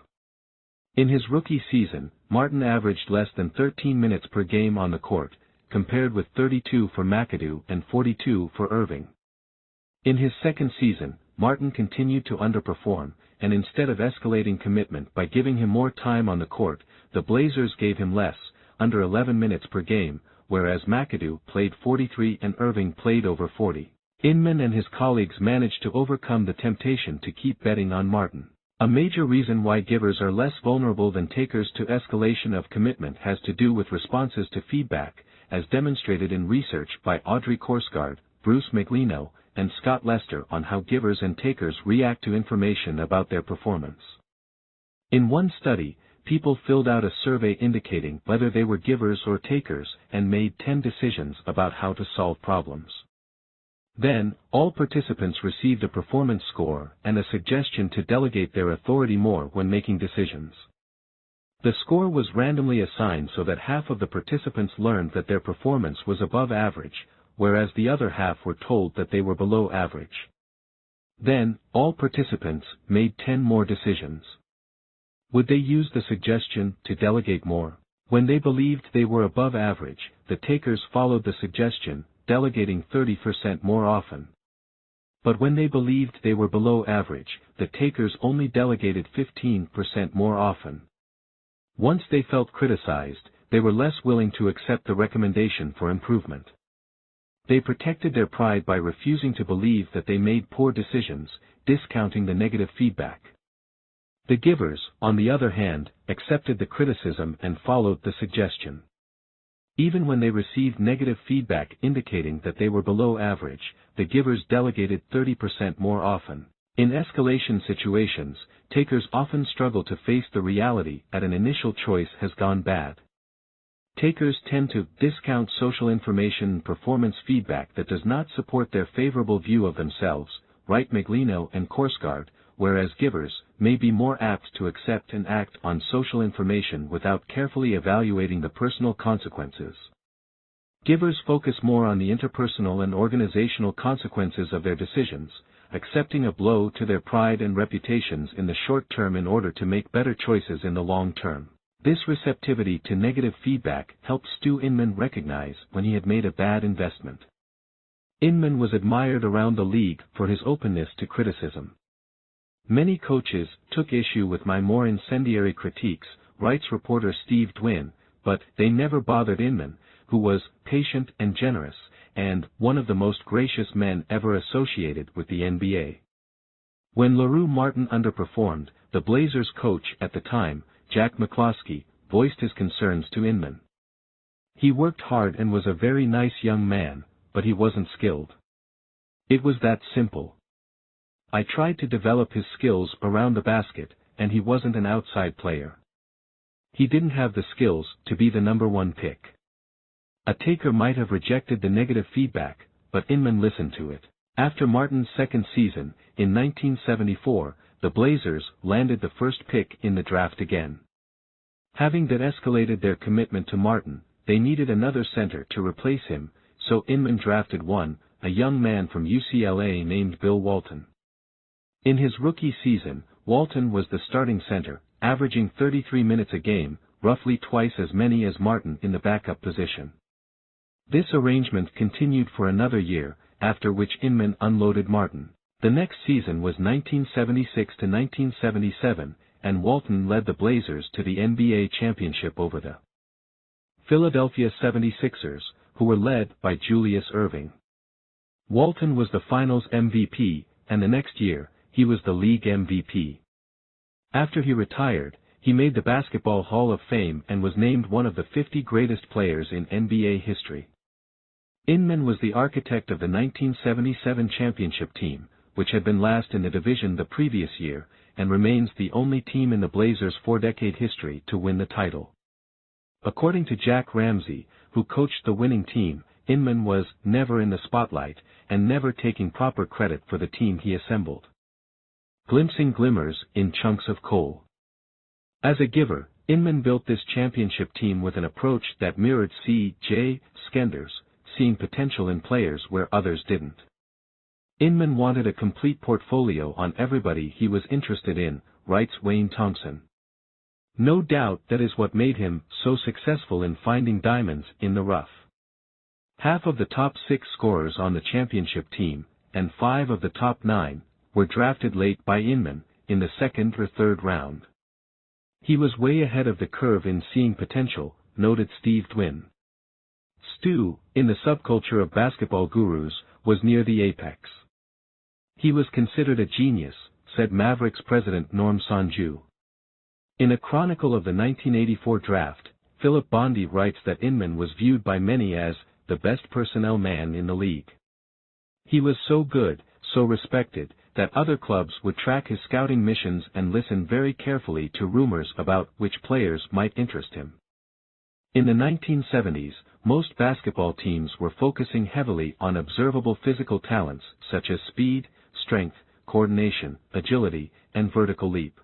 In his rookie season, Martin averaged less than 13 minutes per game on the court, compared with 32 for McAdoo and 42 for Erving. In his second season, Martin continued to underperform, and instead of escalating commitment by giving him more time on the court, the Blazers gave him less, under 11 minutes per game, whereas McAdoo played 43 and Erving played over 40. Inman and his colleagues managed to overcome the temptation to keep betting on Martin. A major reason why givers are less vulnerable than takers to escalation of commitment has to do with responses to feedback, as demonstrated in research by Audrey Korsgaard, Bruce Meglino, and Scott Lester on how givers and takers react to information about their performance. In one study, people filled out a survey indicating whether they were givers or takers and made 10 decisions about how to solve problems. Then, all participants received a performance score and a suggestion to delegate their authority more when making decisions. The score was randomly assigned so that half of the participants learned that their performance was above average, whereas the other half were told that they were below average. Then, all participants made 10 more decisions. Would they use the suggestion to delegate more? When they believed they were above average, the takers followed the suggestion, delegating 30% more often. But when they believed they were below average, the takers only delegated 15% more often. Once they felt criticized, they were less willing to accept the recommendation for improvement. They protected their pride by refusing to believe that they made poor decisions, discounting the negative feedback. The givers, on the other hand, accepted the criticism and followed the suggestion. Even when they received negative feedback indicating that they were below average, the givers delegated 30% more often. In escalation situations, takers often struggle to face the reality that an initial choice has gone bad. Takers tend to discount social information and performance feedback that does not support their favorable view of themselves, write Miglino and Korsgaard, whereas givers may be more apt to accept and act on social information without carefully evaluating the personal consequences. Givers focus more on the interpersonal and organizational consequences of their decisions, accepting a blow to their pride and reputations in the short term in order to make better choices in the long term. This receptivity to negative feedback helped Stu Inman recognize when he had made a bad investment. Inman was admired around the league for his openness to criticism. Many coaches took issue with my more incendiary critiques, writes reporter Steve Dwin, but they never bothered Inman, who was patient and generous, and one of the most gracious men ever associated with the NBA. When LaRue Martin underperformed, the Blazers coach at the time, Jack McCloskey, voiced his concerns to Inman. He worked hard and was a very nice young man, but he wasn't skilled. It was that simple. I tried to develop his skills around the basket, and he wasn't an outside player. He didn't have the skills to be the number one pick. A taker might have rejected the negative feedback, but Inman listened to it. After Martin's second season, in 1974, the Blazers landed the first pick in the draft again. Having de-escalated their commitment to Martin, they needed another center to replace him, so Inman drafted a young man from UCLA named Bill Walton. In his rookie season, Walton was the starting center, averaging 33 minutes a game, roughly twice as many as Martin in the backup position. This arrangement continued for another year, after which Inman unloaded Martin. The next season was 1976 to 1977, and Walton led the Blazers to the NBA championship over the Philadelphia 76ers, who were led by Julius Erving. Walton was the finals MVP, and the next year, he was the league MVP. After he retired, he made the Basketball Hall of Fame and was named one of the 50 greatest players in NBA history. Inman was the architect of the 1977 championship team, which had been last in the division the previous year, and remains the only team in the Blazers' four-decade history to win the title. According to Jack Ramsey, who coached the winning team, Inman was never in the spotlight, and never taking proper credit for the team he assembled. Glimpsing glimmers in chunks of coal. As a giver, Inman built this championship team with an approach that mirrored C.J. Skender's, seeing potential in players where others didn't. Inman wanted a complete portfolio on everybody he was interested in, writes Wayne Thompson. No doubt that is what made him so successful in finding diamonds in the rough. Half of the top 6 scorers on the championship team, and 5 of the top 9, were drafted late by Inman, in the second or third round. He was way ahead of the curve in seeing potential, noted Steve Dwin. Stu, in the subculture of basketball gurus, was near the apex. He was considered a genius, said Mavericks president Norm Sonju. In a chronicle of the 1984 draft, Philip Bondi writes that Inman was viewed by many as the best personnel man in the league. He was so good, so respected, that other clubs would track his scouting missions and listen very carefully to rumors about which players might interest him. In the 1970s, most basketball teams were focusing heavily on observable physical talents such as speed, strength, coordination, agility, and vertical leap.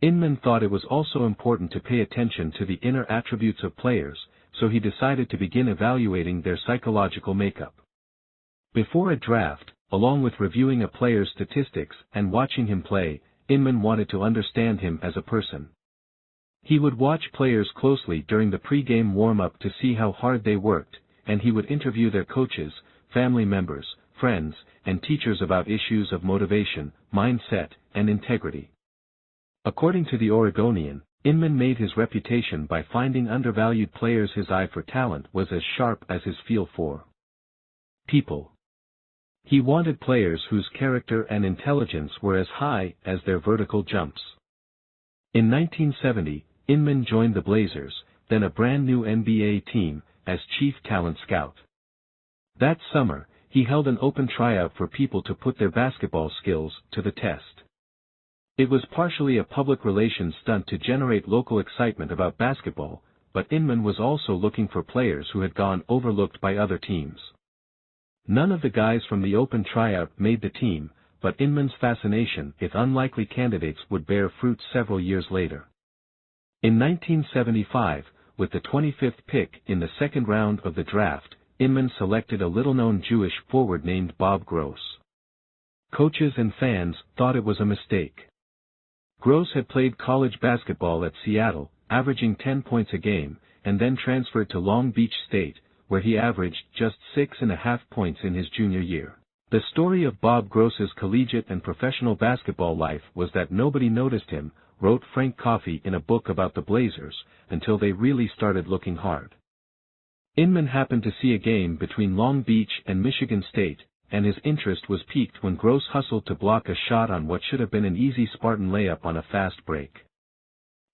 Inman thought it was also important to pay attention to the inner attributes of players, so he decided to begin evaluating their psychological makeup. Before a draft, along with reviewing a player's statistics and watching him play, Inman wanted to understand him as a person. He would watch players closely during the pre-game warm-up to see how hard they worked, and he would interview their coaches, family members, friends, and teachers about issues of motivation, mindset, and integrity. According to the Oregonian, Inman made his reputation by finding undervalued players. His eye for talent was as sharp as his feel for people. He wanted players whose character and intelligence were as high as their vertical jumps. In 1970, Inman joined the Blazers, then a brand new NBA team, as chief talent scout. That summer, he held an open tryout for people to put their basketball skills to the test. It was partially a public relations stunt to generate local excitement about basketball, but Inman was also looking for players who had gone overlooked by other teams. None of the guys from the open tryout made the team, but Inman's fascination with unlikely candidates would bear fruit several years later. In 1975, with the 25th pick in the second round of the draft, Inman selected a little-known Jewish forward named Bob Gross. Coaches and fans thought it was a mistake. Gross had played college basketball at Seattle, averaging 10 points a game, and then transferred to Long Beach State, where he averaged just 6.5 points in his junior year. The story of Bob Gross's collegiate and professional basketball life was that nobody noticed him, wrote Frank Coffey in a book about the Blazers, until they really started looking hard. Inman happened to see a game between Long Beach and Michigan State, and his interest was piqued when Gross hustled to block a shot on what should have been an easy Spartan layup on a fast break.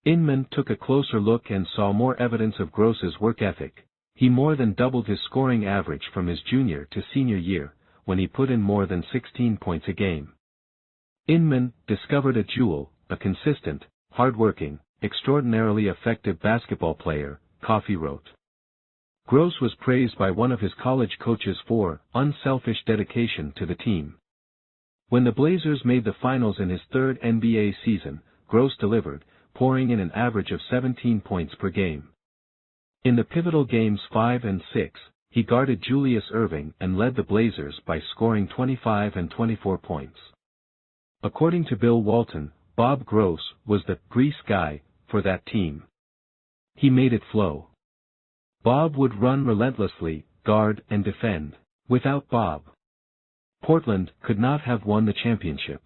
Inman took a closer look and saw more evidence of Gross's work ethic. He more than doubled his scoring average from his junior to senior year, when he put in more than 16 points a game. Inman discovered a jewel, a consistent, hard-working, extraordinarily effective basketball player, Coffey wrote. Gross was praised by one of his college coaches for unselfish dedication to the team. When the Blazers made the finals in his third NBA season, Gross delivered, pouring in an average of 17 points per game. In the pivotal games 5 and 6, he guarded Julius Erving and led the Blazers by scoring 25 and 24 points. According to Bill Walton, Bob Gross was the grease guy for that team. He made it flow. Bob would run relentlessly, guard and defend. Without Bob, Portland could not have won the championship.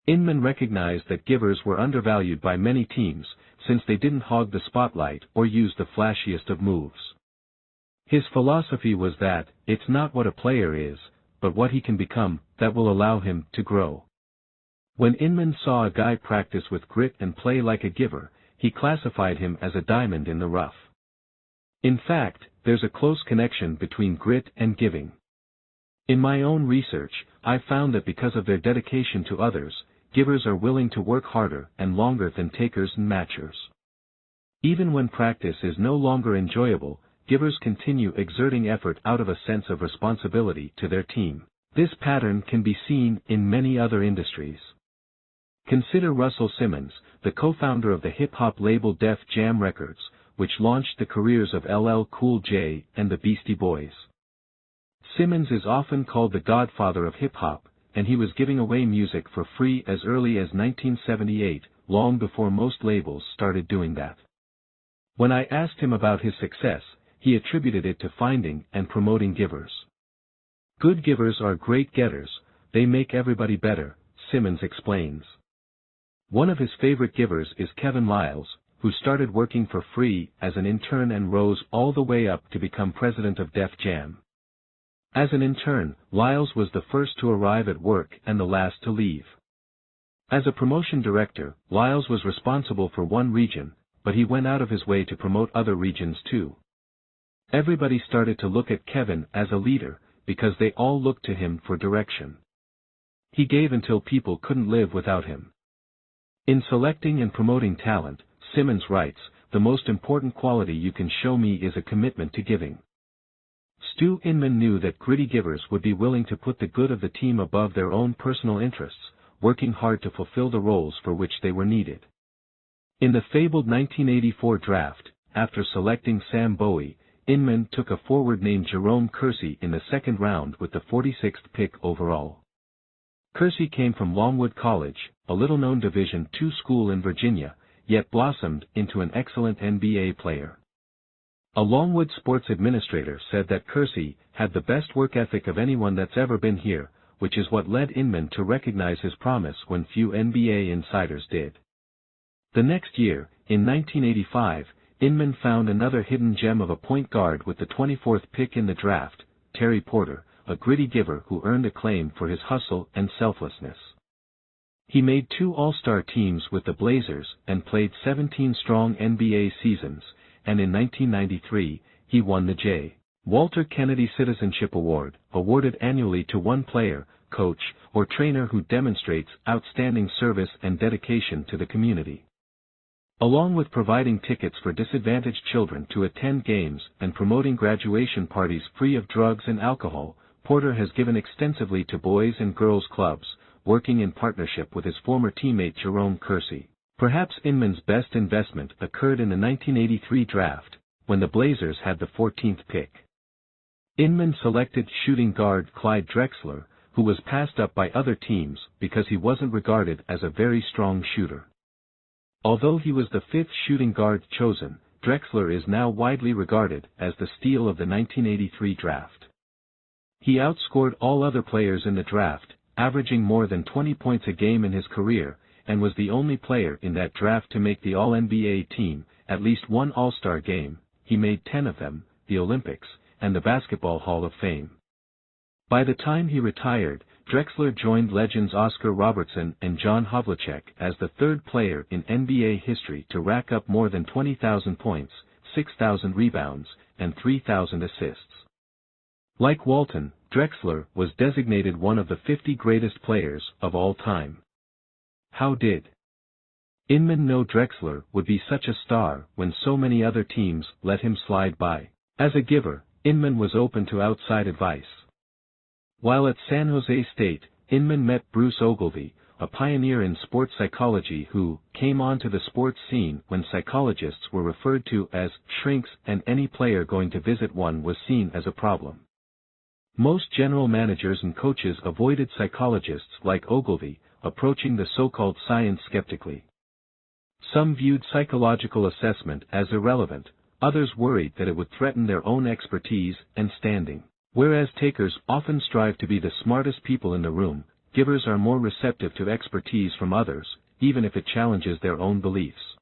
Inman recognized that givers were undervalued by many teams, since they didn't hog the spotlight or use the flashiest of moves. His philosophy was that, it's not what a player is, but what he can become, that will allow him to grow. When Inman saw a guy practice with grit and play like a giver, he classified him as a diamond in the rough. In fact, there's a close connection between grit and giving. In my own research, I found that because of their dedication to others, givers are willing to work harder and longer than takers and matchers. Even when practice is no longer enjoyable, givers continue exerting effort out of a sense of responsibility to their team. This pattern can be seen in many other industries. Consider Russell Simmons, the co-founder of the hip-hop label Def Jam Records, which launched the careers of LL Cool J and the Beastie Boys. Simmons is often called the godfather of hip-hop, and he was giving away music for free as early as 1978, long before most labels started doing that. When I asked him about his success, he attributed it to finding and promoting givers. Good givers are great getters, they make everybody better, Simmons explains. One of his favorite givers is Kevin Liles, who started working for free as an intern and rose all the way up to become president of Def Jam. As an intern, Liles was the first to arrive at work and the last to leave. As a promotion director, Liles was responsible for one region, but he went out of his way to promote other regions too. Everybody started to look at Kevin as a leader, because they all looked to him for direction. He gave until people couldn't live without him. In selecting and promoting talent, Simmons writes, "The most important quality you can show me is a commitment to giving." Stu Inman knew that gritty givers would be willing to put the good of the team above their own personal interests, working hard to fulfill the roles for which they were needed. In the fabled 1984 draft, after selecting Sam Bowie, Inman took a forward named Jerome Kersey in the second round with the 46th pick overall. Kersey came from Longwood College, a little-known Division II school in Virginia, yet blossomed into an excellent NBA player. A Longwood sports administrator said that Kersey had the best work ethic of anyone that's ever been here, which is what led Inman to recognize his promise when few NBA insiders did. The next year, in 1985, Inman found another hidden gem of a point guard with the 24th pick in the draft, Terry Porter, a gritty giver who earned acclaim for his hustle and selflessness. He made 2 All-Star teams with the Blazers and played 17 strong NBA seasons, and in 1993, he won the J. Walter Kennedy Citizenship Award, awarded annually to one player, coach, or trainer who demonstrates outstanding service and dedication to the community. Along with providing tickets for disadvantaged children to attend games and promoting graduation parties free of drugs and alcohol, Porter has given extensively to boys and girls clubs, working in partnership with his former teammate Jerome Kersey. Perhaps Inman's best investment occurred in the 1983 draft, when the Blazers had the 14th pick. Inman selected shooting guard Clyde Drexler, who was passed up by other teams because he wasn't regarded as a very strong shooter. Although he was the 5th shooting guard chosen, Drexler is now widely regarded as the steal of the 1983 draft. He outscored all other players in the draft, averaging more than 20 points a game in his career, and was the only player in that draft to make the All-NBA team, at least one All-Star game. He made 10 of them, the Olympics, and the Basketball Hall of Fame. By the time he retired, Drexler joined legends Oscar Robertson and John Havlicek as the 3rd player in NBA history to rack up more than 20,000 points, 6,000 rebounds, and 3,000 assists. Like Walton, Drexler was designated one of the 50 greatest players of all time. How did Inman know Drexler would be such a star when so many other teams let him slide by? As a giver, Inman was open to outside advice. While at San Jose State, Inman met Bruce Ogilvie, a pioneer in sports psychology who came onto the sports scene when psychologists were referred to as shrinks and any player going to visit one was seen as a problem. Most general managers and coaches avoided psychologists like Ogilvie, approaching the so-called science skeptically. Some viewed psychological assessment as irrelevant, others worried that it would threaten their own expertise and standing. Whereas takers often strive to be the smartest people in the room, givers are more receptive to expertise from others, even if it challenges their own beliefs.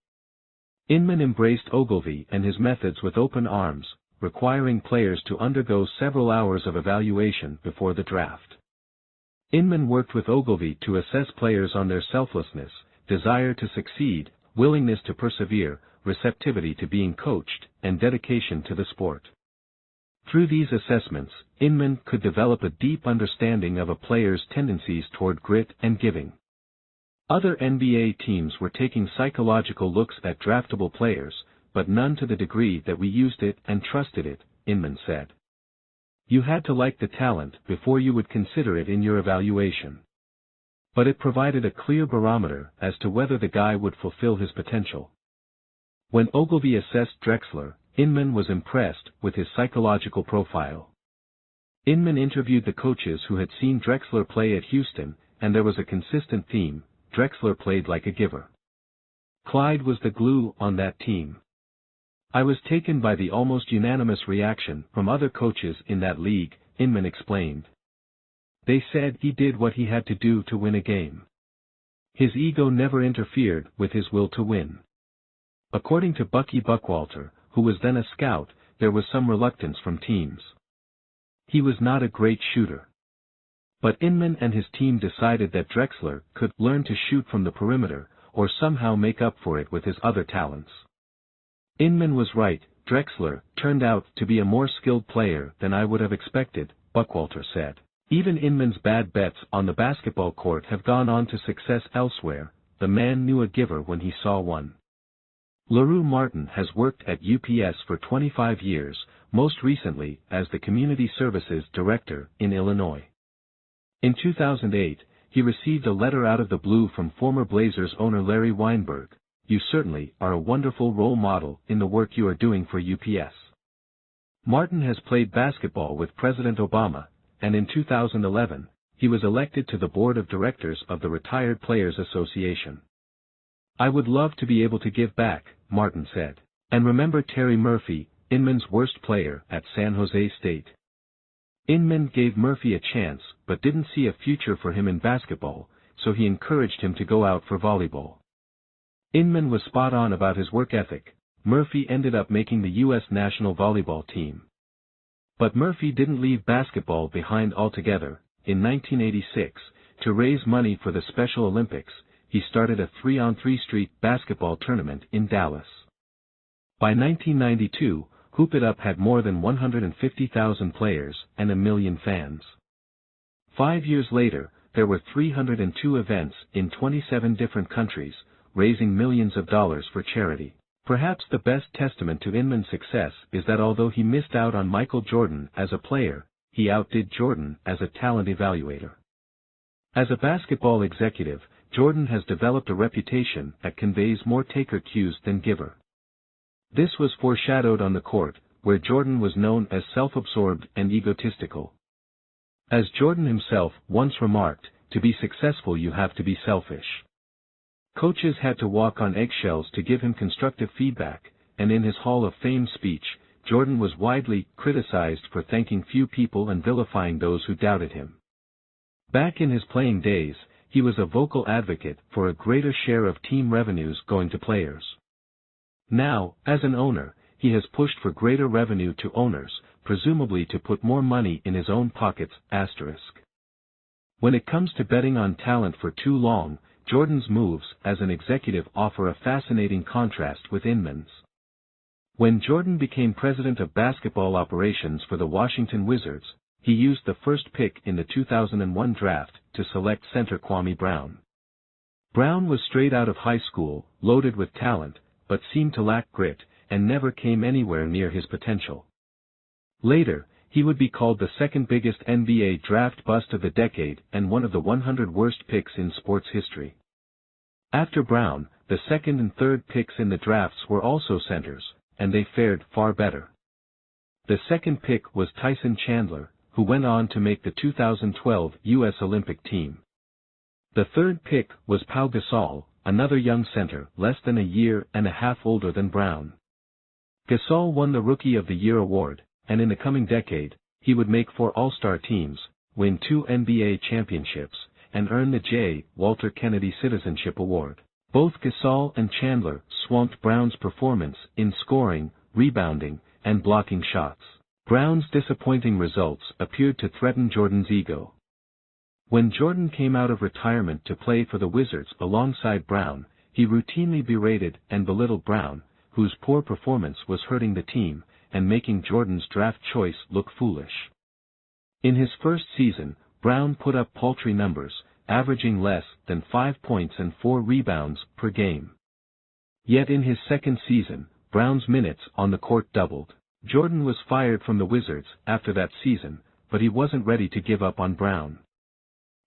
Inman embraced Ogilvie and his methods with open arms, requiring players to undergo several hours of evaluation before the draft. Inman worked with Ogilvie to assess players on their selflessness, desire to succeed, willingness to persevere, receptivity to being coached, and dedication to the sport. Through these assessments, Inman could develop a deep understanding of a player's tendencies toward grit and giving. Other NBA teams were taking psychological looks at draftable players, but none to the degree that we used it and trusted it, Inman said. You had to like the talent before you would consider it in your evaluation. But it provided a clear barometer as to whether the guy would fulfill his potential. When Ogilvie assessed Drexler, Inman was impressed with his psychological profile. Inman interviewed the coaches who had seen Drexler play at Houston, and there was a consistent theme: Drexler played like a giver. Clyde was the glue on that team. I was taken by the almost unanimous reaction from other coaches in that league, Inman explained. They said he did what he had to do to win a game. His ego never interfered with his will to win. According to Bucky Buckwalter, who was then a scout, there was some reluctance from teams. He was not a great shooter. But Inman and his team decided that Drexler could learn to shoot from the perimeter, or somehow make up for it with his other talents. Inman was right, Drexler turned out to be a more skilled player than I would have expected, Buckwalter said. Even Inman's bad bets on the basketball court have gone on to success elsewhere. The man knew a giver when he saw one. LaRue Martin has worked at UPS for 25 years, most recently as the Community Services Director in Illinois. In 2008, he received a letter out of the blue from former Blazers owner Larry Weinberg. "You certainly are a wonderful role model in the work you are doing for UPS." Martin has played basketball with President Obama, and in 2011, he was elected to the board of directors of the Retired Players Association. "I would love to be able to give back," Martin said. And remember Terry Murphy, Inman's worst player at San Jose State. Inman gave Murphy a chance but didn't see a future for him in basketball, so he encouraged him to go out for volleyball. Inman was spot on about his work ethic. Murphy ended up making the U.S. national volleyball team. But Murphy didn't leave basketball behind altogether. In 1986, to raise money for the Special Olympics, he started a 3-on-3 street basketball tournament in Dallas. By 1992, Hoop It Up had more than 150,000 players and 1 million fans. 5 years later, there were 302 events in 27 different countries, raising millions of dollars for charity. Perhaps the best testament to Inman's success is that although he missed out on Michael Jordan as a player, he outdid Jordan as a talent evaluator. As a basketball executive, Jordan has developed a reputation that conveys more taker cues than giver. This was foreshadowed on the court, where Jordan was known as self-absorbed and egotistical. As Jordan himself once remarked, "To be successful you have to be selfish." Coaches had to walk on eggshells to give him constructive feedback, and in his Hall of Fame speech, Jordan was widely criticized for thanking few people and vilifying those who doubted him. Back in his playing days, he was a vocal advocate for a greater share of team revenues going to players. Now, as an owner, he has pushed for greater revenue to owners, presumably to put more money in his own pockets. When it comes to betting on talent for too long, Jordan's moves as an executive offer a fascinating contrast with Inman's. When Jordan became president of basketball operations for the Washington Wizards, he used the first pick in the 2001 draft to select center Kwame Brown. Brown was straight out of high school, loaded with talent, but seemed to lack grit, and never came anywhere near his potential. Later, he would be called the second biggest NBA draft bust of the decade and one of the 100 worst picks in sports history. After Brown, the second and third picks in the drafts were also centers, and they fared far better. The second pick was Tyson Chandler, who went on to make the 2012 U.S. Olympic team. The third pick was Pau Gasol, another young center less than a year and a half older than Brown. Gasol won the Rookie of the Year award, and in the coming decade, he would make 4 All-Star teams, win 2 NBA championships, and earn the J. Walter Kennedy Citizenship Award. Both Gasol and Chandler swamped Brown's performance in scoring, rebounding, and blocking shots. Brown's disappointing results appeared to threaten Jordan's ego. When Jordan came out of retirement to play for the Wizards alongside Brown, he routinely berated and belittled Brown, whose poor performance was hurting the team, and making Jordan's draft choice look foolish. In his first season, Brown put up paltry numbers, averaging less than 5 points and 4 rebounds per game. Yet in his second season, Brown's minutes on the court doubled. Jordan was fired from the Wizards after that season, but he wasn't ready to give up on Brown.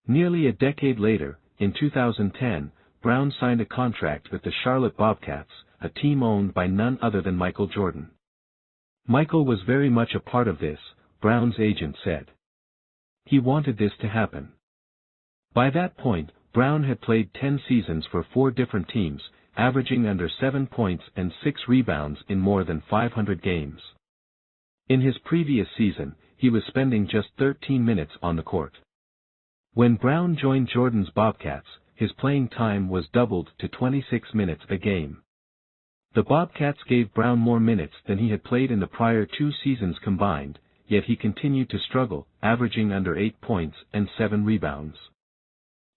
Nearly a decade later, in 2010, Brown signed a contract with the Charlotte Bobcats, a team owned by none other than Michael Jordan. Michael was very much a part of this, Brown's agent said. He wanted this to happen. By that point, Brown had played 10 seasons for 4 different teams, averaging under 7 points and 6 rebounds in more than 500 games. In his previous season, he was spending just 13 minutes on the court. When Brown joined Jordan's Bobcats, his playing time was doubled to 26 minutes a game. The Bobcats gave Brown more minutes than he had played in the prior 2 seasons combined, yet he continued to struggle, averaging under 8 points and 7 rebounds.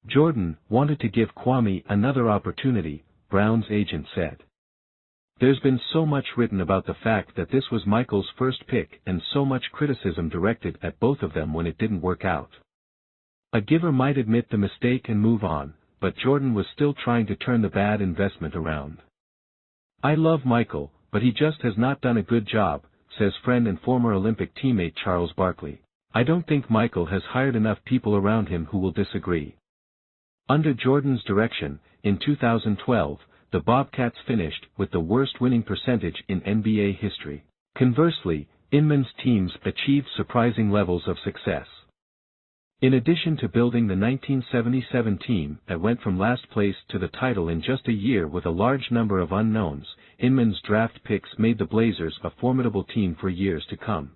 Jordan wanted to give Kwame another opportunity, Brown's agent said. There's been so much written about the fact that this was Michael's first pick and so much criticism directed at both of them when it didn't work out. A giver might admit the mistake and move on, but Jordan was still trying to turn the bad investment around. I love Michael, but he just has not done a good job, says friend and former Olympic teammate Charles Barkley. I don't think Michael has hired enough people around him who will disagree. Under Jordan's direction, in 2012, the Bobcats finished with the worst winning percentage in NBA history. Conversely, Inman's teams achieved surprising levels of success. In addition to building the 1977 team that went from last place to the title in just a year with a large number of unknowns, Inman's draft picks made the Blazers a formidable team for years to come.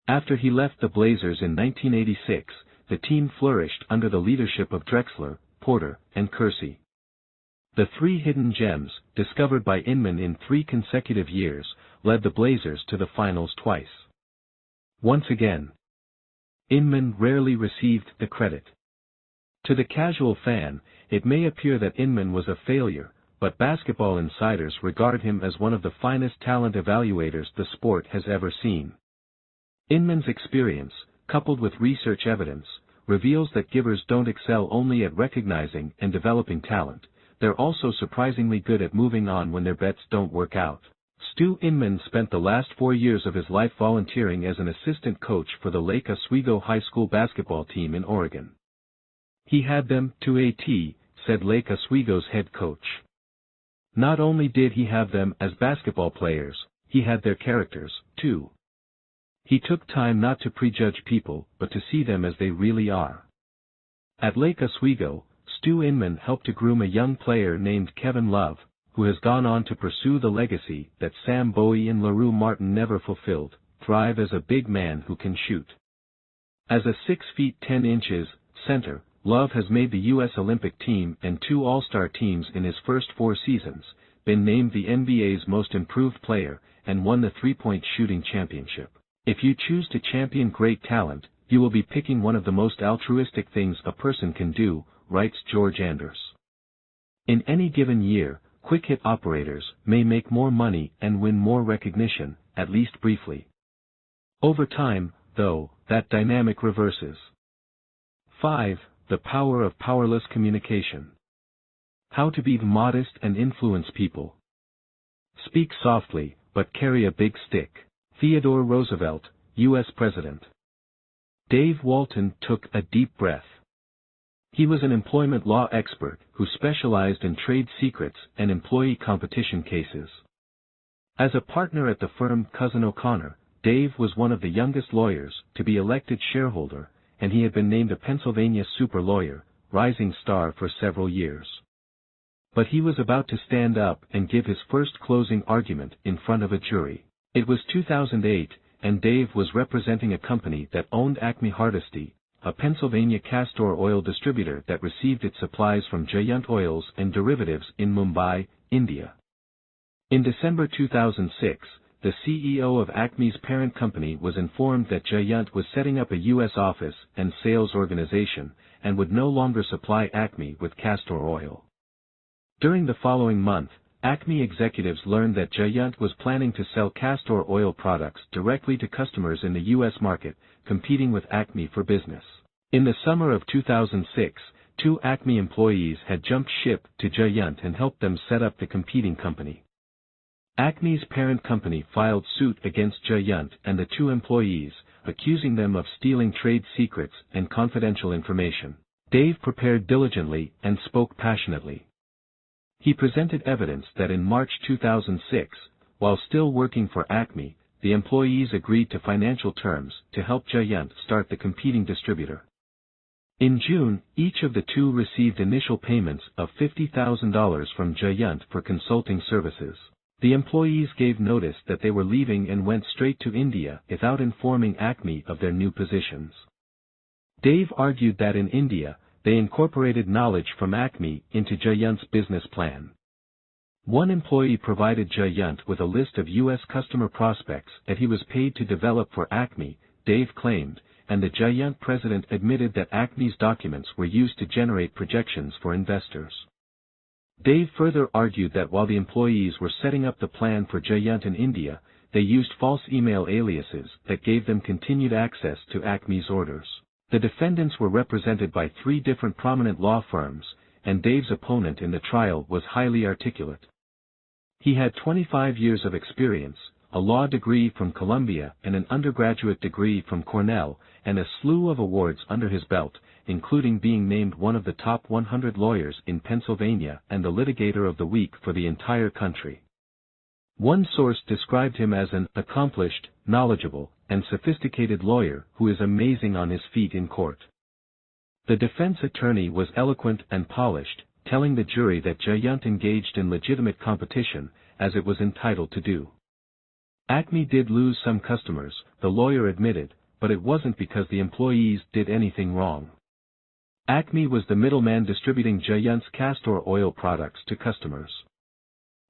After he left the Blazers in 1986, the team flourished under the leadership of Drexler, Porter, and Kersey. The three hidden gems, discovered by Inman in 3 consecutive years, led the Blazers to the finals twice. Once again, Inman rarely received the credit. To the casual fan, it may appear that Inman was a failure, but basketball insiders regard him as one of the finest talent evaluators the sport has ever seen. Inman's experience, coupled with research evidence, reveals that givers don't excel only at recognizing and developing talent, they're also surprisingly good at moving on when their bets don't work out. Stu Inman spent the last 4 years of his life volunteering as an assistant coach for the Lake Oswego High School basketball team in Oregon. He had them to a T, said Lake Oswego's head coach. Not only did he have them as basketball players, he had their characters, too. He took time not to prejudge people, but to see them as they really are. At Lake Oswego, Stu Inman helped to groom a young player named Kevin Love, who has gone on to pursue the legacy that Sam Bowie and LaRue Martin never fulfilled, thrive as a big man who can shoot. As a 6 feet 10 inches center, Love has made the U.S. Olympic team and 2 All-Star teams in his first 4 seasons, been named the NBA's most improved player, and won the three-point shooting championship. If you choose to champion great talent, you will be picking one of the most altruistic things a person can do, writes George Anders. In any given year, quick-hit operators may make more money and win more recognition, at least briefly. Over time, though, that dynamic reverses. 5. The power of powerless communication. How to be modest and influence people. Speak softly, but carry a big stick. Theodore Roosevelt, U.S. President. Dave Walton took a deep breath. He was an employment law expert who specialized in trade secrets and employee competition cases. As a partner at the firm Cousin O'Connor, Dave was one of the youngest lawyers to be elected shareholder, and he had been named a Pennsylvania super lawyer, rising star for several years. But he was about to stand up and give his first closing argument in front of a jury. It was 2008, and Dave was representing a company that owned Acme Hardesty, a Pennsylvania castor oil distributor that received its supplies from Giant Oils and Derivatives in Mumbai, India. In December 2006, the CEO of Acme's parent company was informed that Giant was setting up a U.S. office and sales organization, and would no longer supply Acme with castor oil. During the following month, Acme executives learned that Giant was planning to sell castor oil products directly to customers in the U.S. market, competing with Acme for business. In the summer of 2006, 2 Acme employees had jumped ship to Giant and helped them set up the competing company. Acme's parent company filed suit against Giant and the 2 employees, accusing them of stealing trade secrets and confidential information. Dave prepared diligently and spoke passionately. He presented evidence that in March 2006, while still working for Acme, the employees agreed to financial terms to help Giant start the competing distributor. In June, each of the 2 received initial payments of $50,000 from Giant for consulting services. The employees gave notice that they were leaving and went straight to India without informing Acme of their new positions. Dave argued that in India, they incorporated knowledge from Acme into Giant's business plan. One employee provided Giant with a list of U.S. customer prospects that he was paid to develop for Acme, Dave claimed, and the Giant president admitted that Acme's documents were used to generate projections for investors. Dave further argued that while the employees were setting up the plan for Jayant in India, they used false email aliases that gave them continued access to Acme's orders. The defendants were represented by 3 different prominent law firms, and Dave's opponent in the trial was highly articulate. He had 25 years of experience, a law degree from Columbia and an undergraduate degree from Cornell, and a slew of awards under his belt, including being named one of the top 100 lawyers in Pennsylvania and the litigator of the week for the entire country. One source described him as an accomplished, knowledgeable, and sophisticated lawyer who is amazing on his feet in court. The defense attorney was eloquent and polished, telling the jury that Jayant engaged in legitimate competition, as it was entitled to do. Acme did lose some customers, the lawyer admitted, but it wasn't because the employees did anything wrong. Acme was the middleman distributing Jayant's castor oil products to customers.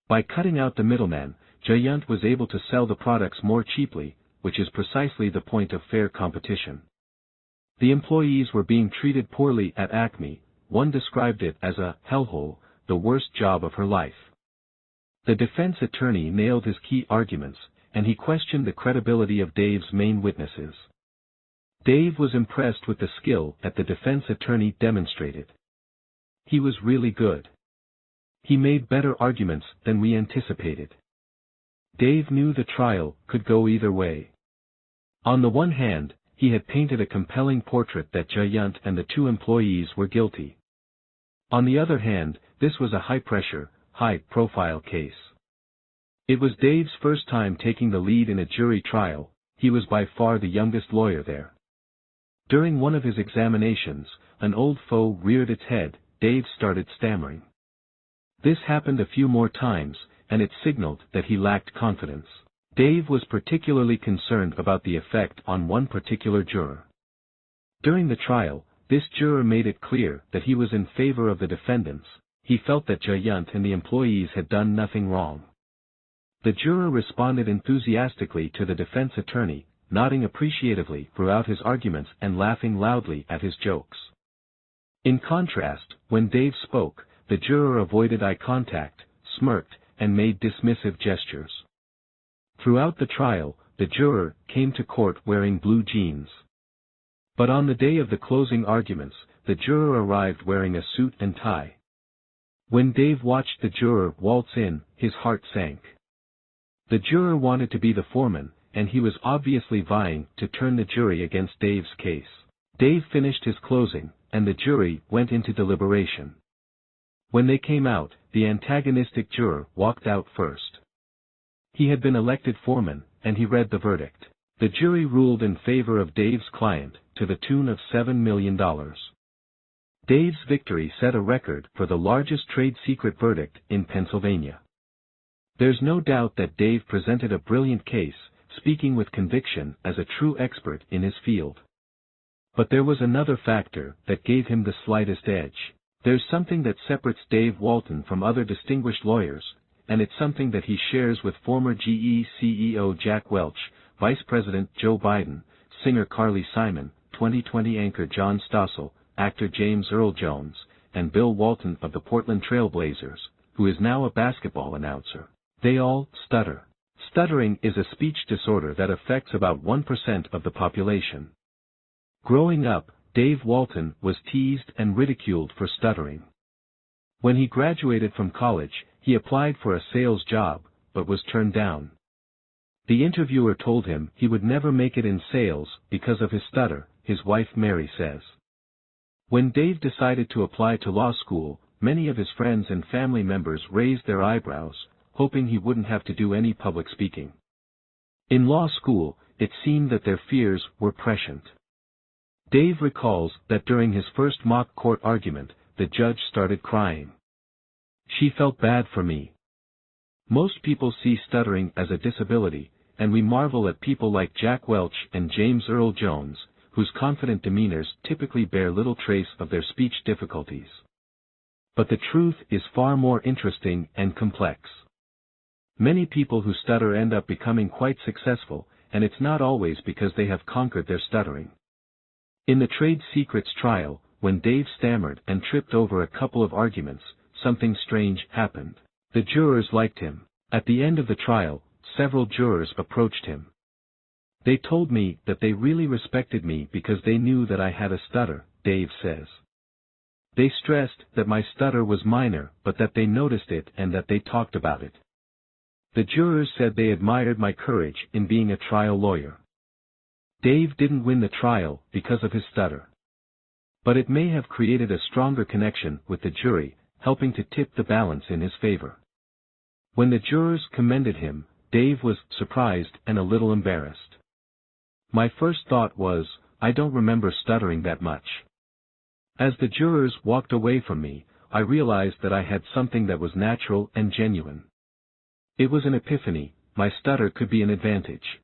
By cutting out the middleman, Jayant was able to sell the products more cheaply, which is precisely the point of fair competition. The employees were being treated poorly at Acme. One described it as a hellhole, the worst job of her life. The defense attorney nailed his key arguments, and he questioned the credibility of Dave's main witnesses. Dave was impressed with the skill that the defense attorney demonstrated. He was really good. He made better arguments than we anticipated. Dave knew the trial could go either way. On the one hand, he had painted a compelling portrait that Jayant and the 2 employees were guilty. On the other hand, this was a high-pressure, high-profile case. It was Dave's first time taking the lead in a jury trial. He was by far the youngest lawyer there. During one of his examinations, an old foe reared its head. Dave started stammering. This happened a few more times, and it signaled that he lacked confidence. Dave was particularly concerned about the effect on one particular juror. During the trial, this juror made it clear that he was in favor of the defendants. He felt that Jayant and the employees had done nothing wrong. The juror responded enthusiastically to the defense attorney, nodding appreciatively throughout his arguments and laughing loudly at his jokes. In contrast, when Dave spoke, the juror avoided eye contact, smirked, and made dismissive gestures. Throughout the trial, the juror came to court wearing blue jeans. But on the day of the closing arguments, the juror arrived wearing a suit and tie. When Dave watched the juror waltz in, his heart sank. The juror wanted to be the foreman, and he was obviously vying to turn the jury against Dave's case. Dave finished his closing, and the jury went into deliberation. When they came out, the antagonistic juror walked out first. He had been elected foreman, and he read the verdict. The jury ruled in favor of Dave's client, to the tune of $7 million. Dave's victory set a record for the largest trade secret verdict in Pennsylvania. There's no doubt that Dave presented a brilliant case, speaking with conviction as a true expert in his field. But there was another factor that gave him the slightest edge. There's something that separates Dave Walton from other distinguished lawyers, and it's something that he shares with former GE CEO Jack Welch, Vice President Joe Biden, singer Carly Simon, 2020 anchor John Stossel, actor James Earl Jones, and Bill Walton of the Portland Trail Blazers, who is now a basketball announcer. They all stutter. Stuttering is a speech disorder that affects about 1% of the population. Growing up, Dave Walton was teased and ridiculed for stuttering. When he graduated from college, he applied for a sales job, but was turned down. The interviewer told him he would never make it in sales because of his stutter, his wife Mary says. When Dave decided to apply to law school, many of his friends and family members raised their eyebrows, hoping he wouldn't have to do any public speaking. In law school, it seemed that their fears were prescient. Dave recalls that during his first mock court argument, the judge started crying. She felt bad for me. Most people see stuttering as a disability, and we marvel at people like Jack Welch and James Earl Jones, whose confident demeanors typically bear little trace of their speech difficulties. But the truth is far more interesting and complex. Many people who stutter end up becoming quite successful, and it's not always because they have conquered their stuttering. In the trade secrets trial, when Dave stammered and tripped over a couple of arguments, something strange happened. The jurors liked him. At the end of the trial, several jurors approached him. They told me that they really respected me because they knew that I had a stutter, Dave says. They stressed that my stutter was minor but that they noticed it and that they talked about it. The jurors said they admired my courage in being a trial lawyer. Dave didn't win the trial because of his stutter. But it may have created a stronger connection with the jury, helping to tip the balance in his favor. When the jurors commended him, Dave was surprised and a little embarrassed. My first thought was, I don't remember stuttering that much. As the jurors walked away from me, I realized that I had something that was natural and genuine. It was an epiphany, my stutter could be an advantage.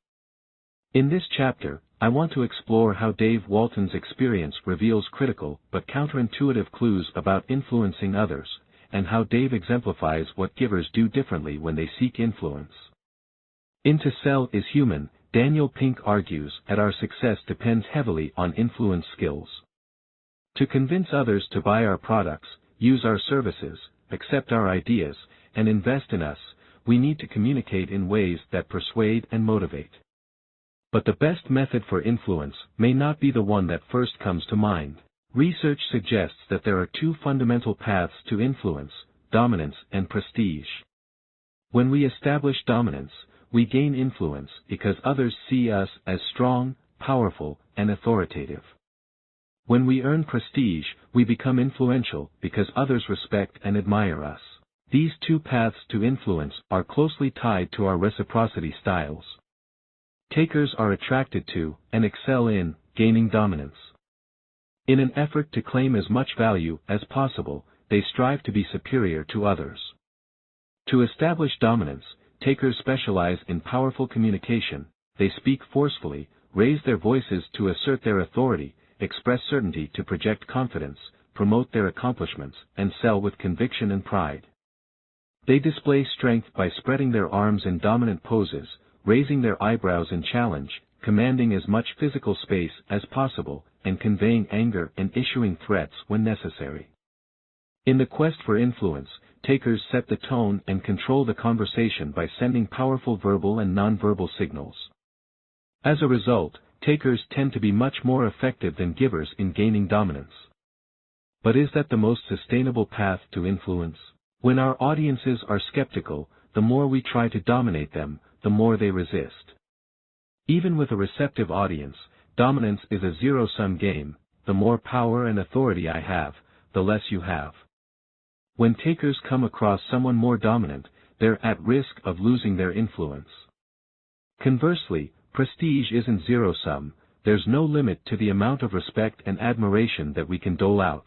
In this chapter, I want to explore how Dave Walton's experience reveals critical but counterintuitive clues about influencing others, and how Dave exemplifies what givers do differently when they seek influence. In To Sell is Human, Daniel Pink argues that our success depends heavily on influence skills. To convince others to buy our products, use our services, accept our ideas, and invest in us, we need to communicate in ways that persuade and motivate. But the best method for influence may not be the one that first comes to mind. Research suggests that there are two fundamental paths to influence, dominance and prestige. When we establish dominance, we gain influence because others see us as strong, powerful, and authoritative. When we earn prestige, we become influential because others respect and admire us. These two paths to influence are closely tied to our reciprocity styles. Takers are attracted to, and excel in, gaining dominance. In an effort to claim as much value as possible, they strive to be superior to others. To establish dominance, takers specialize in powerful communication, they speak forcefully, raise their voices to assert their authority, express certainty to project confidence, promote their accomplishments, and sell with conviction and pride. They display strength by spreading their arms in dominant poses, raising their eyebrows in challenge, commanding as much physical space as possible, and conveying anger and issuing threats when necessary. In the quest for influence, takers set the tone and control the conversation by sending powerful verbal and nonverbal signals. As a result, takers tend to be much more effective than givers in gaining dominance. But is that the most sustainable path to influence? When our audiences are skeptical, the more we try to dominate them, the more they resist. Even with a receptive audience, dominance is a zero-sum game. The more power and authority I have, the less you have. When takers come across someone more dominant, they're at risk of losing their influence. Conversely, prestige isn't zero-sum, there's no limit to the amount of respect and admiration that we can dole out.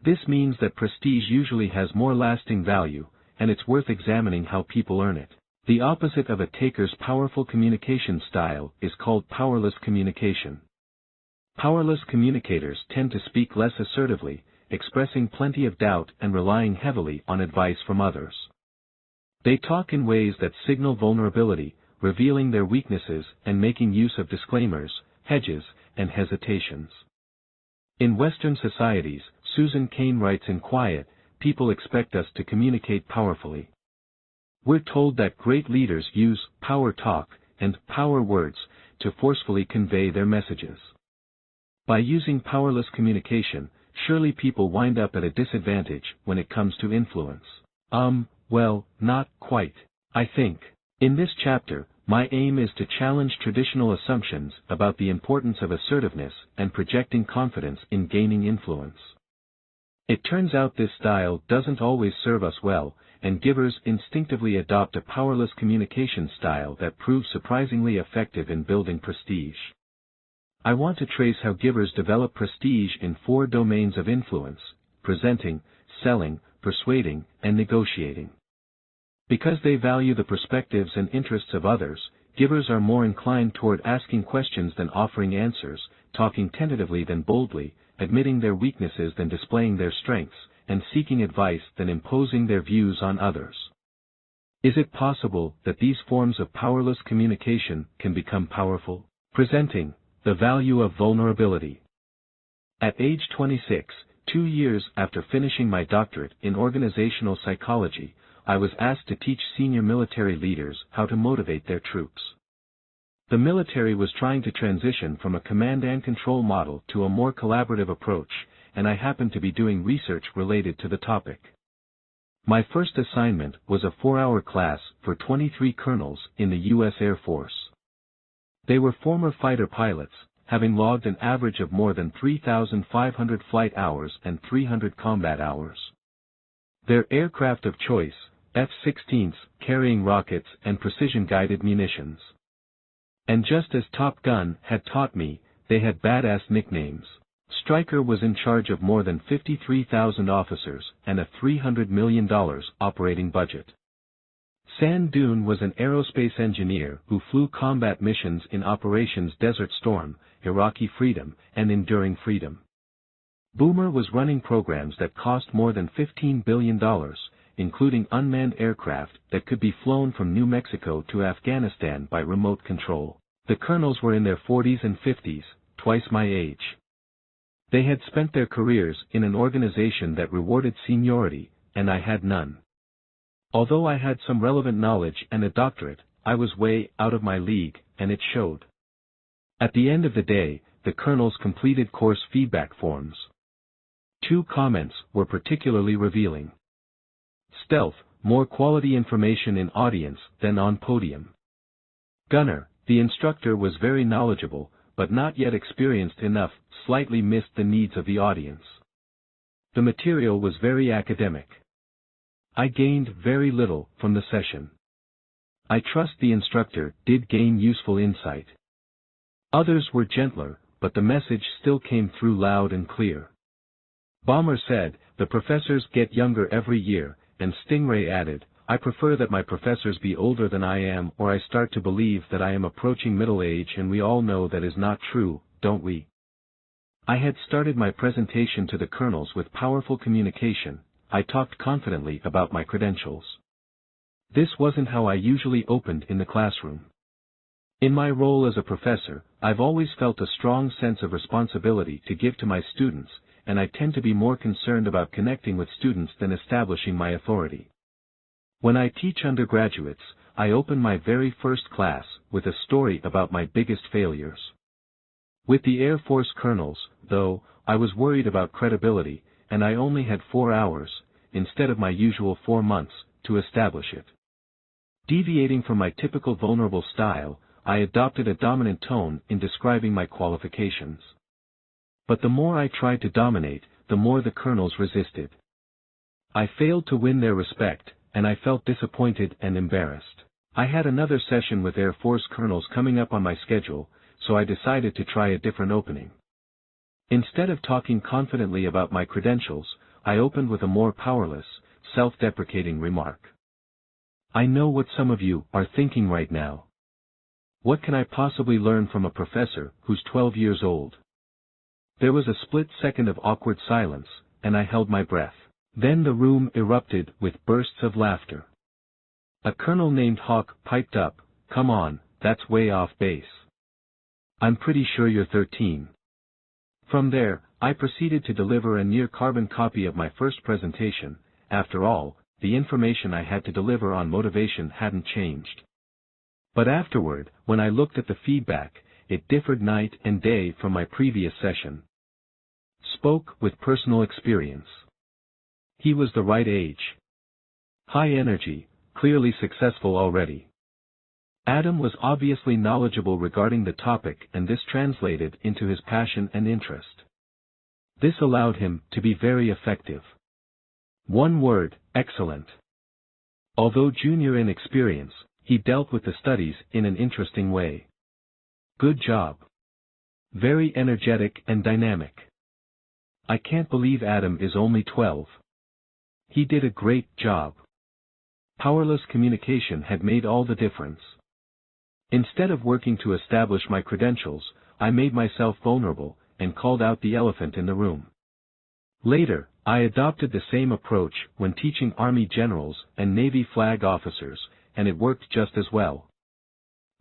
This means that prestige usually has more lasting value, and it's worth examining how people earn it. The opposite of a taker's powerful communication style is called powerless communication. Powerless communicators tend to speak less assertively, expressing plenty of doubt and relying heavily on advice from others. They talk in ways that signal vulnerability, revealing their weaknesses and making use of disclaimers, hedges, and hesitations. In Western societies, Susan Cain writes in Quiet, people expect us to communicate powerfully. We're told that great leaders use power talk and power words to forcefully convey their messages. By using powerless communication, surely people wind up at a disadvantage when it comes to influence. Well, not quite, I think. In this chapter, my aim is to challenge traditional assumptions about the importance of assertiveness and projecting confidence in gaining influence. It turns out this style doesn't always serve us well, and givers instinctively adopt a powerless communication style that proves surprisingly effective in building prestige. I want to trace how givers develop prestige in 4 domains of influence: presenting, selling, persuading, and negotiating. Because they value the perspectives and interests of others, givers are more inclined toward asking questions than offering answers, talking tentatively than boldly, admitting their weaknesses than displaying their strengths, and seeking advice than imposing their views on others. Is it possible that these forms of powerless communication can become powerful? Presenting, the value of vulnerability. At age 26, 2 years after finishing my doctorate in organizational psychology, I was asked to teach senior military leaders how to motivate their troops. The military was trying to transition from a command and control model to a more collaborative approach, and I happened to be doing research related to the topic. My first assignment was a 4-hour class for 23 colonels in the U.S. Air Force. They were former fighter pilots, having logged an average of more than 3,500 flight hours and 300 combat hours. Their aircraft of choice, F-16s, carrying rockets and precision-guided munitions. And just as Top Gun had taught me, they had badass nicknames. Stryker was in charge of more than 53,000 officers and a $300 million operating budget. Sand Dune was an aerospace engineer who flew combat missions in Operations Desert Storm, Iraqi Freedom, and Enduring Freedom. Boomer was running programs that cost more than $15 billion, including unmanned aircraft that could be flown from New Mexico to Afghanistan by remote control. The colonels were in their 40s and 50s, twice my age. They had spent their careers in an organization that rewarded seniority, and I had none. Although I had some relevant knowledge and a doctorate, I was way out of my league, and it showed. At the end of the day, the colonels completed course feedback forms. 2 comments were particularly revealing. Stealth, more quality information in audience than on podium. Gunner, the instructor was very knowledgeable, but not yet experienced enough, slightly missed the needs of the audience. The material was very academic. I gained very little from the session. I trust the instructor did gain useful insight. Others were gentler, but the message still came through loud and clear. Bomber said, "The professors get younger every year," and Stingray added, "I prefer that my professors be older than I am, or I start to believe that I am approaching middle age, and we all know that is not true, don't we?" I had started my presentation to the colonels with powerful communication. I talked confidently about my credentials. This wasn't how I usually opened in the classroom. In my role as a professor, I've always felt a strong sense of responsibility to give to my students, and I tend to be more concerned about connecting with students than establishing my authority. When I teach undergraduates, I open my very first class with a story about my biggest failures. With the Air Force colonels, though, I was worried about credibility, and I only had 4 hours, instead of my usual 4 months, to establish it. Deviating from my typical vulnerable style, I adopted a dominant tone in describing my qualifications. But the more I tried to dominate, the more the colonels resisted. I failed to win their respect, and I felt disappointed and embarrassed. I had another session with Air Force colonels coming up on my schedule, so I decided to try a different opening. Instead of talking confidently about my credentials, I opened with a more powerless, self-deprecating remark. "I know what some of you are thinking right now. What can I possibly learn from a professor who's 12 years old?" There was a split second of awkward silence, and I held my breath. Then the room erupted with bursts of laughter. A colonel named Hawk piped up, "Come on, that's way off base. I'm pretty sure you're 13. From there, I proceeded to deliver a near-carbon copy of my first presentation. After all, the information I had to deliver on motivation hadn't changed. But afterward, when I looked at the feedback, it differed night and day from my previous session. Spoke with personal experience. He was the right age. High energy, clearly successful already. Adam was obviously knowledgeable regarding the topic, and this translated into his passion and interest. This allowed him to be very effective. One word, excellent. Although junior in experience, he dealt with the studies in an interesting way. Good job. Very energetic and dynamic. I can't believe Adam is only 12. He did a great job. Powerless communication had made all the difference. Instead of working to establish my credentials, I made myself vulnerable, and called out the elephant in the room. Later, I adopted the same approach when teaching Army generals and Navy flag officers, and it worked just as well.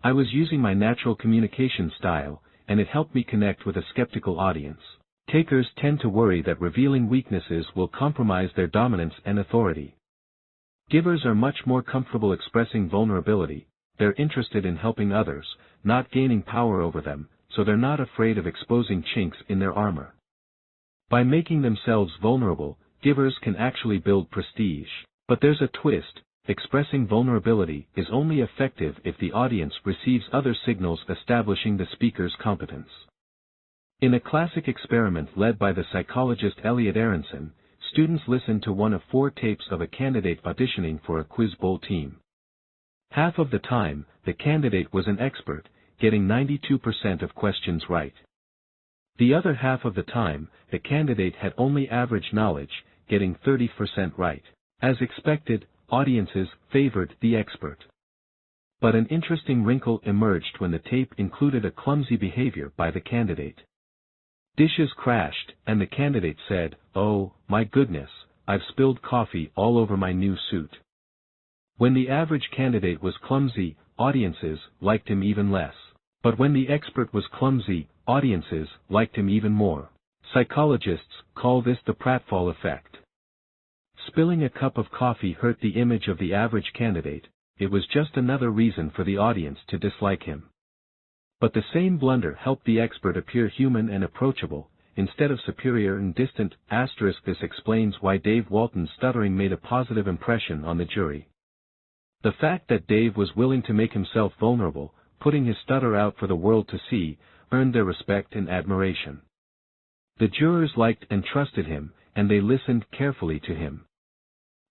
I was using my natural communication style, and it helped me connect with a skeptical audience. Takers tend to worry that revealing weaknesses will compromise their dominance and authority. Givers are much more comfortable expressing vulnerability. They're interested in helping others, not gaining power over them, so they're not afraid of exposing chinks in their armor. By making themselves vulnerable, givers can actually build prestige. But there's a twist: expressing vulnerability is only effective if the audience receives other signals establishing the speaker's competence. In a classic experiment led by the psychologist Elliot Aronson, students listened to one of 4 tapes of a candidate auditioning for a quiz bowl team. Half of the time, the candidate was an expert, getting 92% of questions right. The other half of the time, the candidate had only average knowledge, getting 30% right. As expected, audiences favored the expert. But an interesting wrinkle emerged when the tape included a clumsy behavior by the candidate. Dishes crashed, and the candidate said, "Oh, my goodness, I've spilled coffee all over my new suit." When the average candidate was clumsy, audiences liked him even less. But when the expert was clumsy, audiences liked him even more. Psychologists call this the pratfall effect. Spilling a cup of coffee hurt the image of the average candidate. It was just another reason for the audience to dislike him. But the same blunder helped the expert appear human and approachable, instead of superior and distant. This explains why Dave Walton's stuttering made a positive impression on the jury. The fact that Dave was willing to make himself vulnerable, putting his stutter out for the world to see, earned their respect and admiration. The jurors liked and trusted him, and they listened carefully to him.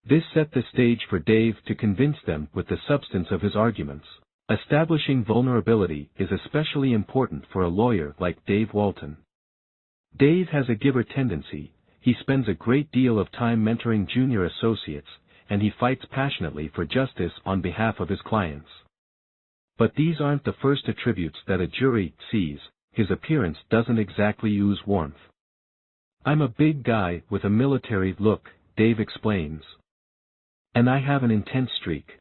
This set the stage for Dave to convince them with the substance of his arguments. Establishing vulnerability is especially important for a lawyer like Dave Walton. Dave has a giver tendency. He spends a great deal of time mentoring junior associates, and he fights passionately for justice on behalf of his clients. But these aren't the first attributes that a jury sees. His appearance doesn't exactly ooze warmth. "I'm a big guy with a military look," Dave explains. "And I have an intense streak.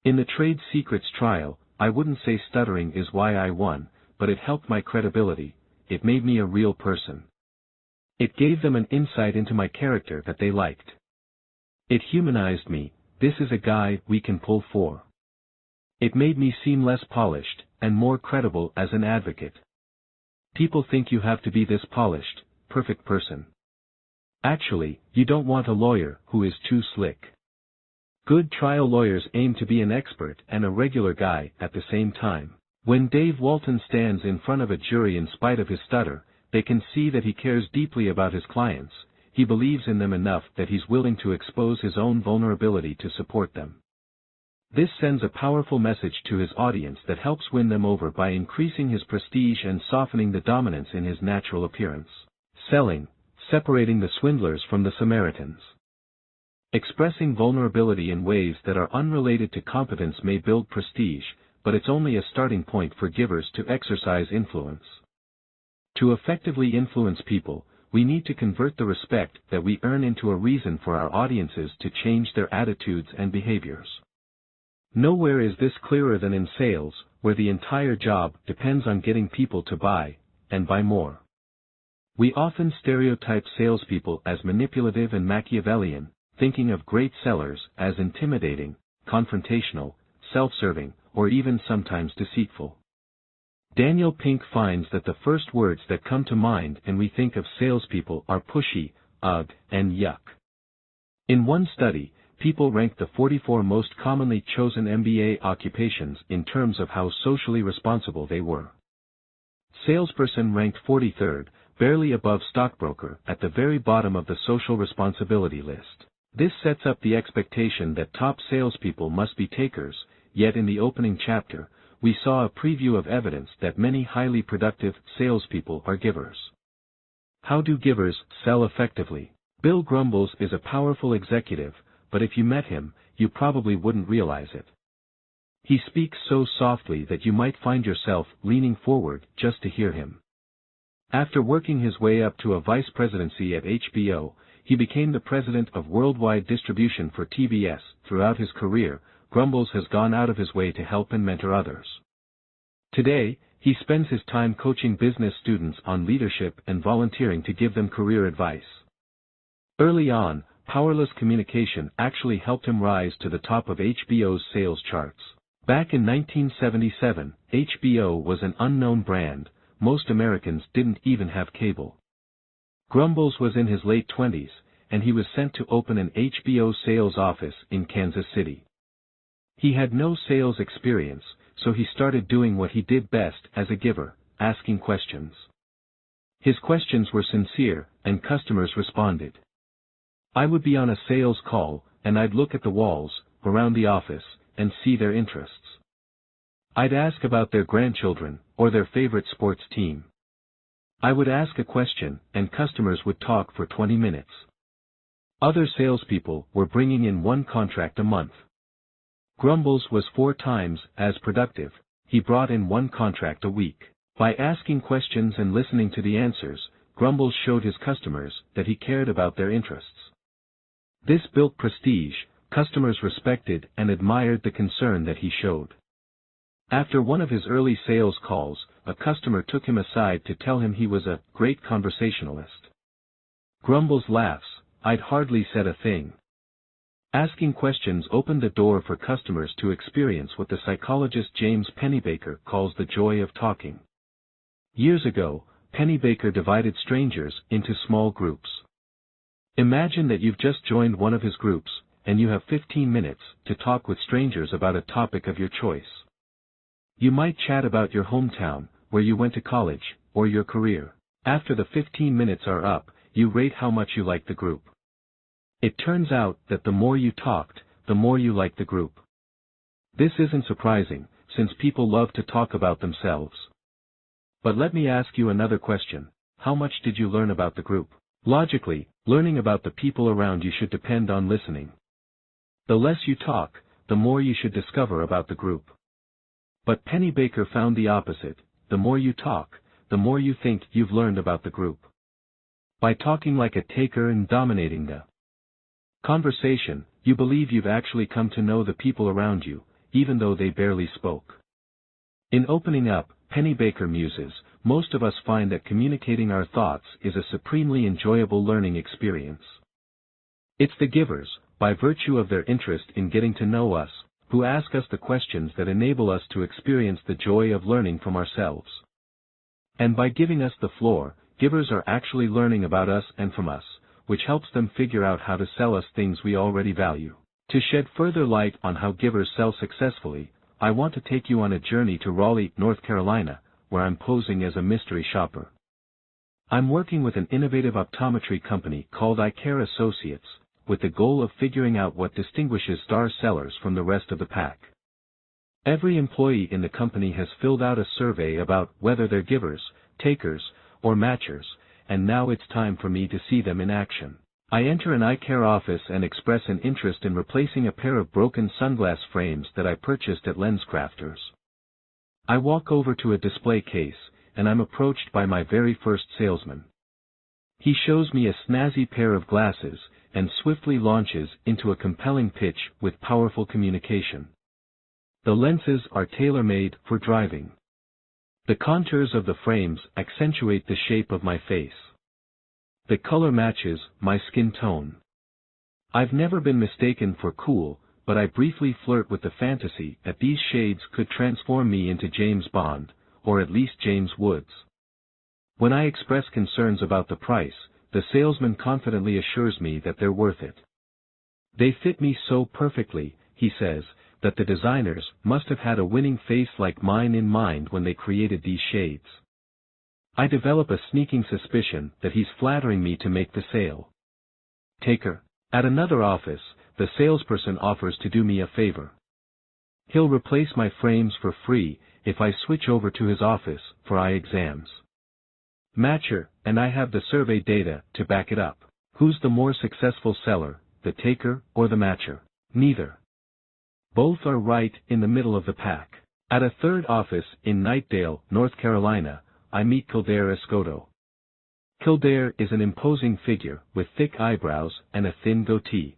In the trade secrets trial, I wouldn't say stuttering is why I won, but it helped my credibility. It made me a real person. It gave them an insight into my character that they liked. It humanized me. This is a guy we can pull for. It made me seem less polished, and more credible as an advocate. People think you have to be this polished, perfect person. Actually, you don't want a lawyer who is too slick. Good trial lawyers aim to be an expert and a regular guy at the same time." When Dave Walton stands in front of a jury in spite of his stutter, they can see that he cares deeply about his clients. He believes in them enough that he's willing to expose his own vulnerability to support them. This sends a powerful message to his audience that helps win them over by increasing his prestige and softening the dominance in his natural appearance. Selling, separating the swindlers from the Samaritans. Expressing vulnerability in ways that are unrelated to competence may build prestige, but it's only a starting point for givers to exercise influence. To effectively influence people, we need to convert the respect that we earn into a reason for our audiences to change their attitudes and behaviors. Nowhere is this clearer than in sales, where the entire job depends on getting people to buy, and buy more. We often stereotype salespeople as manipulative and Machiavellian, thinking of great sellers as intimidating, confrontational, self-serving, or even sometimes deceitful. Daniel Pink finds that the first words that come to mind when we think of salespeople are pushy, ugh, and yuck. In one study, people ranked the 44 most commonly chosen MBA occupations in terms of how socially responsible they were. Salesperson ranked 43rd, barely above stockbroker, at the very bottom of the social responsibility list. This sets up the expectation that top salespeople must be takers, yet in the opening chapter, we saw a preview of evidence that many highly productive salespeople are givers. How do givers sell effectively? Bill Grumbles is a powerful executive, but if you met him, you probably wouldn't realize it. He speaks so softly that you might find yourself leaning forward just to hear him. After working his way up to a vice presidency at HBO, he became the president of worldwide distribution for TBS. Throughout his career, Grumbles has gone out of his way to help and mentor others. Today, He spends his time coaching business students on leadership and volunteering to give them career advice. Early on, powerless communication actually helped him rise to the top of HBO's sales charts. Back in 1977, HBO was an unknown brand. Most Americans didn't even have cable. Grumbles was in his late 20s, and he was sent to open an HBO sales office in Kansas City. He had no sales experience, so he started doing what he did best as a giver, asking questions. His questions were sincere, and customers responded. I would be on a sales call, and I'd look at the walls, around the office, and see their interests. I'd ask about their grandchildren, or their favorite sports team. I would ask a question, and customers would talk for 20 minutes. Other salespeople were bringing in one contract a month. Grumbles was 4 times as productive. He brought in one contract a week. By asking questions and listening to the answers, Grumbles showed his customers that he cared about their interests. This built prestige. Customers respected and admired the concern that he showed. After one of his early sales calls, a customer took him aside to tell him he was a great conversationalist. Grumbles laughs, I'd hardly said a thing. Asking questions opened the door for customers to experience what the psychologist James Pennebaker calls the joy of talking. Years ago, Pennebaker divided strangers into small groups. Imagine that you've just joined one of his groups, and you have 15 minutes to talk with strangers about a topic of your choice. You might chat about your hometown, where you went to college, or your career. After the 15 minutes are up, you rate how much you like the group. It turns out that the more you talked, the more you liked the group. This isn't surprising, since people love to talk about themselves. But let me ask you another question. How much did you learn about the group? Logically, learning about the people around you should depend on listening. The less you talk, the more you should discover about the group. But Pennebaker found the opposite. The more you talk, the more you think you've learned about the group. By talking like a taker and dominating the conversation, you believe you've actually come to know the people around you, even though they barely spoke. In opening up, Pennebaker muses, most of us find that communicating our thoughts is a supremely enjoyable learning experience. It's the givers, by virtue of their interest in getting to know us, who ask us the questions that enable us to experience the joy of learning from ourselves. And by giving us the floor, givers are actually learning about us and from us, which helps them figure out how to sell us things we already value. To shed further light on how givers sell successfully, I want to take you on a journey to Raleigh, North Carolina, where I'm posing as a mystery shopper. I'm working with an innovative optometry company called Eye Care Associates, with the goal of figuring out what distinguishes star sellers from the rest of the pack. Every employee in the company has filled out a survey about whether they're givers, takers, or matchers, and now it's time for me to see them in action. I enter an eye care office and express an interest in replacing a pair of broken sunglass frames that I purchased at LensCrafters. I walk over to a display case, and I'm approached by my very first salesman. He shows me a snazzy pair of glasses, and swiftly launches into a compelling pitch with powerful communication. The lenses are tailor-made for driving. The contours of the frames accentuate the shape of my face. The color matches my skin tone. I've never been mistaken for cool, but I briefly flirt with the fantasy that these shades could transform me into James Bond, or at least James Woods. When I express concerns about the price, the salesman confidently assures me that they're worth it. They fit me so perfectly, he says, that the designers must have had a winning face like mine in mind when they created these shades. I develop a sneaking suspicion that he's flattering me to make the sale. Taker. At another office, the salesperson offers to do me a favor. He'll replace my frames for free if I switch over to his office for eye exams. Matcher, and I have the survey data to back it up. Who's the more successful seller, the taker or the matcher? Neither. Both are right in the middle of the pack. At a third office in Knightdale, North Carolina, I meet Kildare Escoto. Kildare is an imposing figure with thick eyebrows and a thin goatee.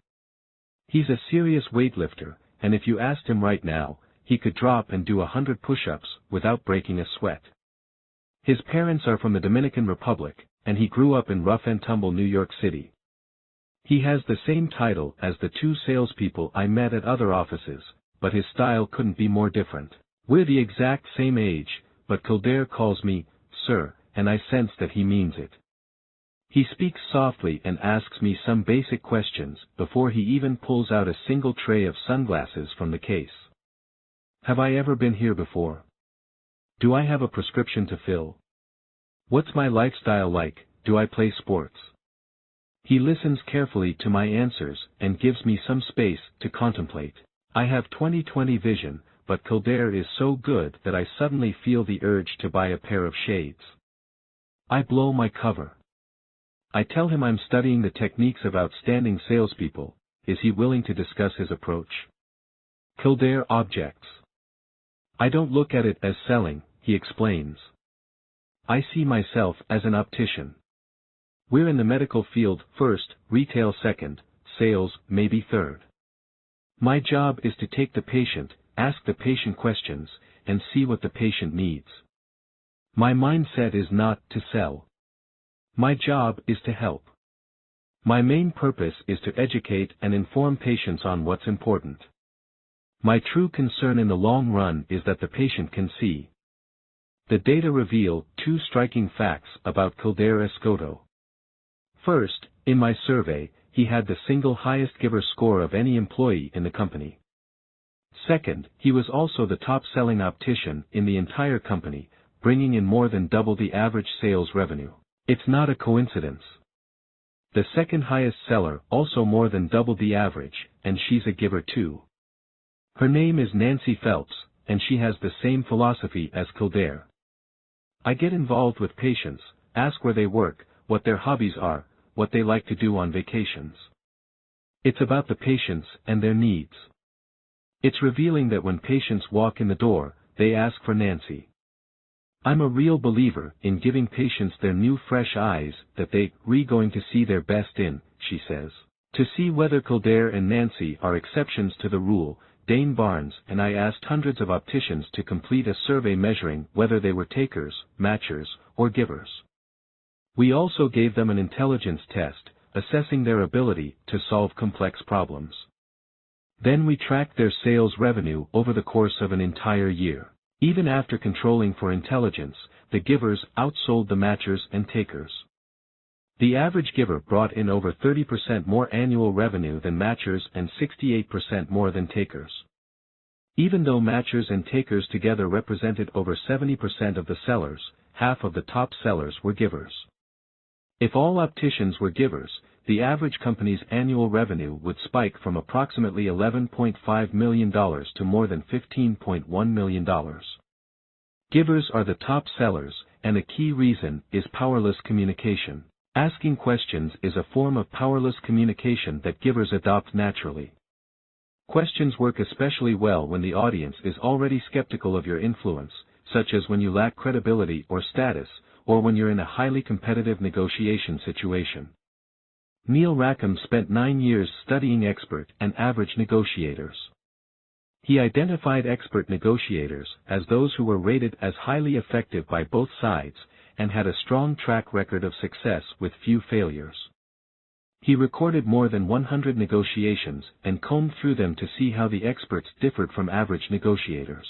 He's a serious weightlifter, and if you asked him right now, he could drop and do 100 push-ups without breaking a sweat. His parents are from the Dominican Republic, and he grew up in rough-and-tumble New York City. He has the same title as the two salespeople I met at other offices, but his style couldn't be more different. We're the exact same age, but Kildare calls me, sir, and I sense that he means it. He speaks softly and asks me some basic questions before he even pulls out a single tray of sunglasses from the case. Have I ever been here before? Do I have a prescription to fill? What's my lifestyle like? Do I play sports? He listens carefully to my answers and gives me some space to contemplate. I have 20/20 vision, but Kildare is so good that I suddenly feel the urge to buy a pair of shades. I blow my cover. I tell him I'm studying the techniques of outstanding salespeople. Is he willing to discuss his approach? Kildare objects. I don't look at it as selling, he explains. I see myself as an optician. We're in the medical field first, retail second, sales maybe third. My job is to take the patient, ask the patient questions, and see what the patient needs. My mindset is not to sell. My job is to help. My main purpose is to educate and inform patients on what's important. My true concern in the long run is that the patient can see. The data reveal two striking facts about Kildare Escoto. First, in my survey, he had the single highest giver score of any employee in the company. Second, he was also the top-selling optician in the entire company, bringing in more than double the average sales revenue. It's not a coincidence. The second highest seller also more than doubled the average, and she's a giver too. Her name is Nancy Phelps, and she has the same philosophy as Kildare. I get involved with patients, ask where they work, what their hobbies are, what they like to do on vacations. It's about the patients and their needs. It's revealing that when patients walk in the door, they ask for Nancy. I'm a real believer in giving patients their new fresh eyes that they're going to see their best in, she says. To see whether Kildare and Nancy are exceptions to the rule, Dane Barnes and I asked hundreds of opticians to complete a survey measuring whether they were takers, matchers, or givers. We also gave them an intelligence test, assessing their ability to solve complex problems. Then we tracked their sales revenue over the course of an entire year. Even after controlling for intelligence, the givers outsold the matchers and takers. The average giver brought in over 30% more annual revenue than matchers and 68% more than takers. Even though matchers and takers together represented over 70% of the sellers, half of the top sellers were givers. If all opticians were givers, the average company's annual revenue would spike from approximately $11.5 million to more than $15.1 million. Givers are the top sellers, and a key reason is powerless communication. Asking questions is a form of powerless communication that givers adopt naturally. Questions work especially well when the audience is already skeptical of your influence, such as when you lack credibility or status, or when you're in a highly competitive negotiation situation. Neil Rackham spent 9 years studying expert and average negotiators. He identified expert negotiators as those who were rated as highly effective by both sides, and had a strong track record of success with few failures. He recorded more than 100 negotiations and combed through them to see how the experts differed from average negotiators.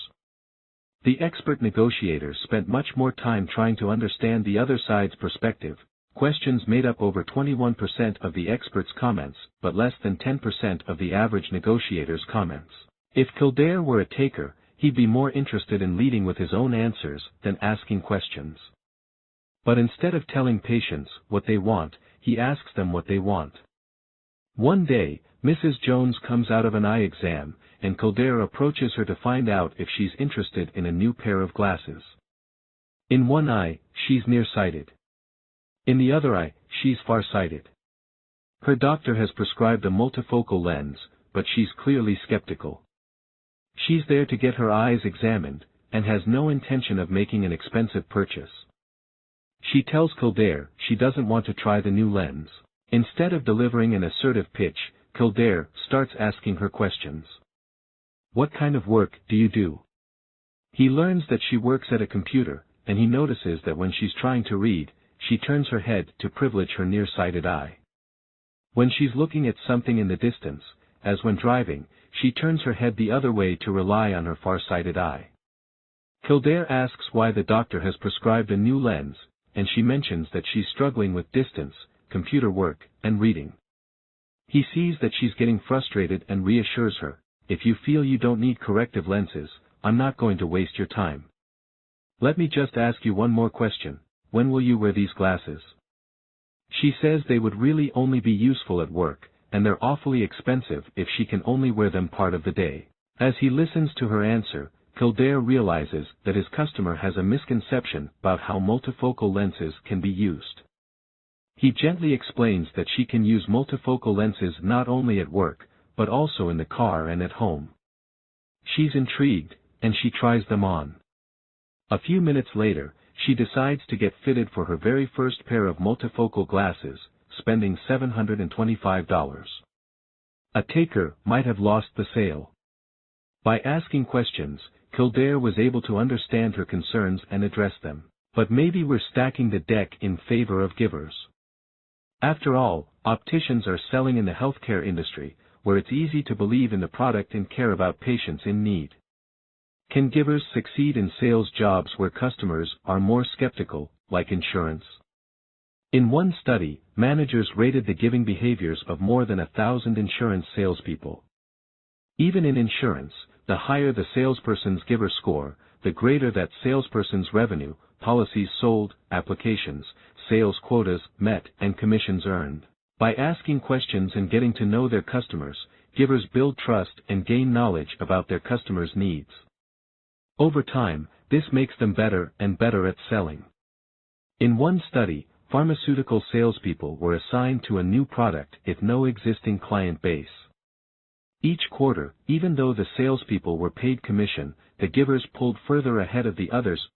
The expert negotiators spent much more time trying to understand the other side's perspective. Questions made up over 21% of the experts' comments, but less than 10% of the average negotiator's comments. If Kildare were a taker, he'd be more interested in leading with his own answers than asking questions. But instead of telling patients what they want, he asks them what they want. One day, Mrs. Jones comes out of an eye exam, and Kildare approaches her to find out if she's interested in a new pair of glasses. In one eye, she's nearsighted. In the other eye, she's farsighted. Her doctor has prescribed a multifocal lens, but she's clearly skeptical. She's there to get her eyes examined, and has no intention of making an expensive purchase. She tells Kildare she doesn't want to try the new lens. Instead of delivering an assertive pitch, Kildare starts asking her questions. What kind of work do you do? He learns that she works at a computer, and he notices that when she's trying to read, she turns her head to privilege her nearsighted eye. When she's looking at something in the distance, as when driving, she turns her head the other way to rely on her far-sighted eye. Kildare asks why the doctor has prescribed a new lens, and she mentions that she's struggling with distance, computer work, and reading. He sees that she's getting frustrated and reassures her, "If you feel you don't need corrective lenses, I'm not going to waste your time. Let me just ask you one more question, when will you wear these glasses?" She says they would really only be useful at work, and they're awfully expensive if she can only wear them part of the day. As he listens to her answer, Kildare realizes that his customer has a misconception about how multifocal lenses can be used. He gently explains that she can use multifocal lenses not only at work, but also in the car and at home. She's intrigued, and she tries them on. A few minutes later, she decides to get fitted for her very first pair of multifocal glasses, spending $725. A taker might have lost the sale. By asking questions, Kildare was able to understand her concerns and address them. But maybe we're stacking the deck in favor of givers. After all, opticians are selling in the healthcare industry, where it's easy to believe in the product and care about patients in need. Can givers succeed in sales jobs where customers are more skeptical, like insurance? In one study, managers rated the giving behaviors of more than 1,000 insurance salespeople. Even in insurance, the higher the salesperson's giver score, the greater that salesperson's revenue, policies sold, applications, sales quotas met, and commissions earned. By asking questions and getting to know their customers, givers build trust and gain knowledge about their customers' needs. Over time, this makes them better and better at selling. In one study, pharmaceutical salespeople were assigned to a new product with no existing client base. Each quarter, even though the salespeople were paid commission, the givers pulled further ahead of the others.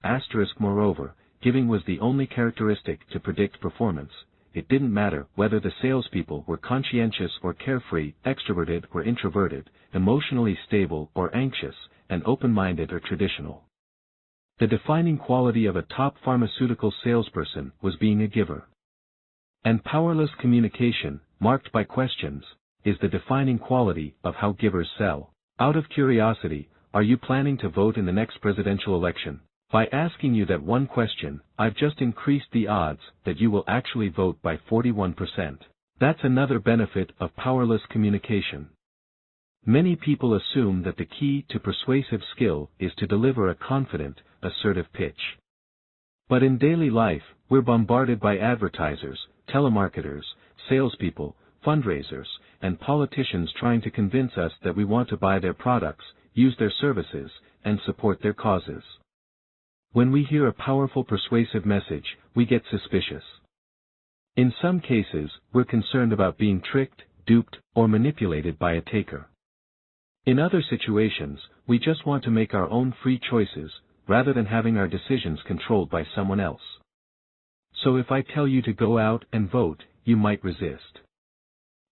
Moreover, giving was the only characteristic to predict performance. It didn't matter whether the salespeople were conscientious or carefree, extroverted or introverted, emotionally stable or anxious, and open-minded or traditional. The defining quality of a top pharmaceutical salesperson was being a giver. And powerless communication, marked by questions, is the defining quality of how givers sell. Out of curiosity, are you planning to vote in the next presidential election? By asking you that one question, I've just increased the odds that you will actually vote by 41%. That's another benefit of powerless communication. Many people assume that the key to persuasive skill is to deliver a confident, assertive pitch. But in daily life, we're bombarded by advertisers, telemarketers, salespeople, fundraisers, and politicians trying to convince us that we want to buy their products, use their services, and support their causes. When we hear a powerful persuasive message, we get suspicious. In some cases, we're concerned about being tricked, duped, or manipulated by a taker. In other situations, we just want to make our own free choices, rather than having our decisions controlled by someone else. So if I tell you to go out and vote, you might resist.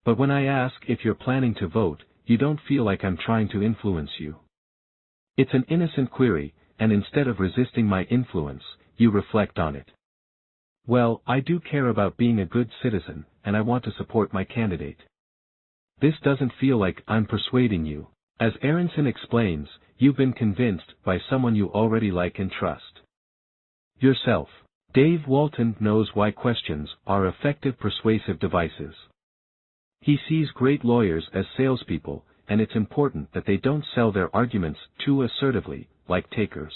But when I ask if you're planning to vote, you don't feel like I'm trying to influence you. It's an innocent query, and instead of resisting my influence, you reflect on it. Well, I do care about being a good citizen, and I want to support my candidate. This doesn't feel like I'm persuading you. As Aronson explains, you've been convinced by someone you already like and trust. Yourself. Dave Walton knows why questions are effective persuasive devices. He sees great lawyers as salespeople, and it's important that they don't sell their arguments too assertively, like takers.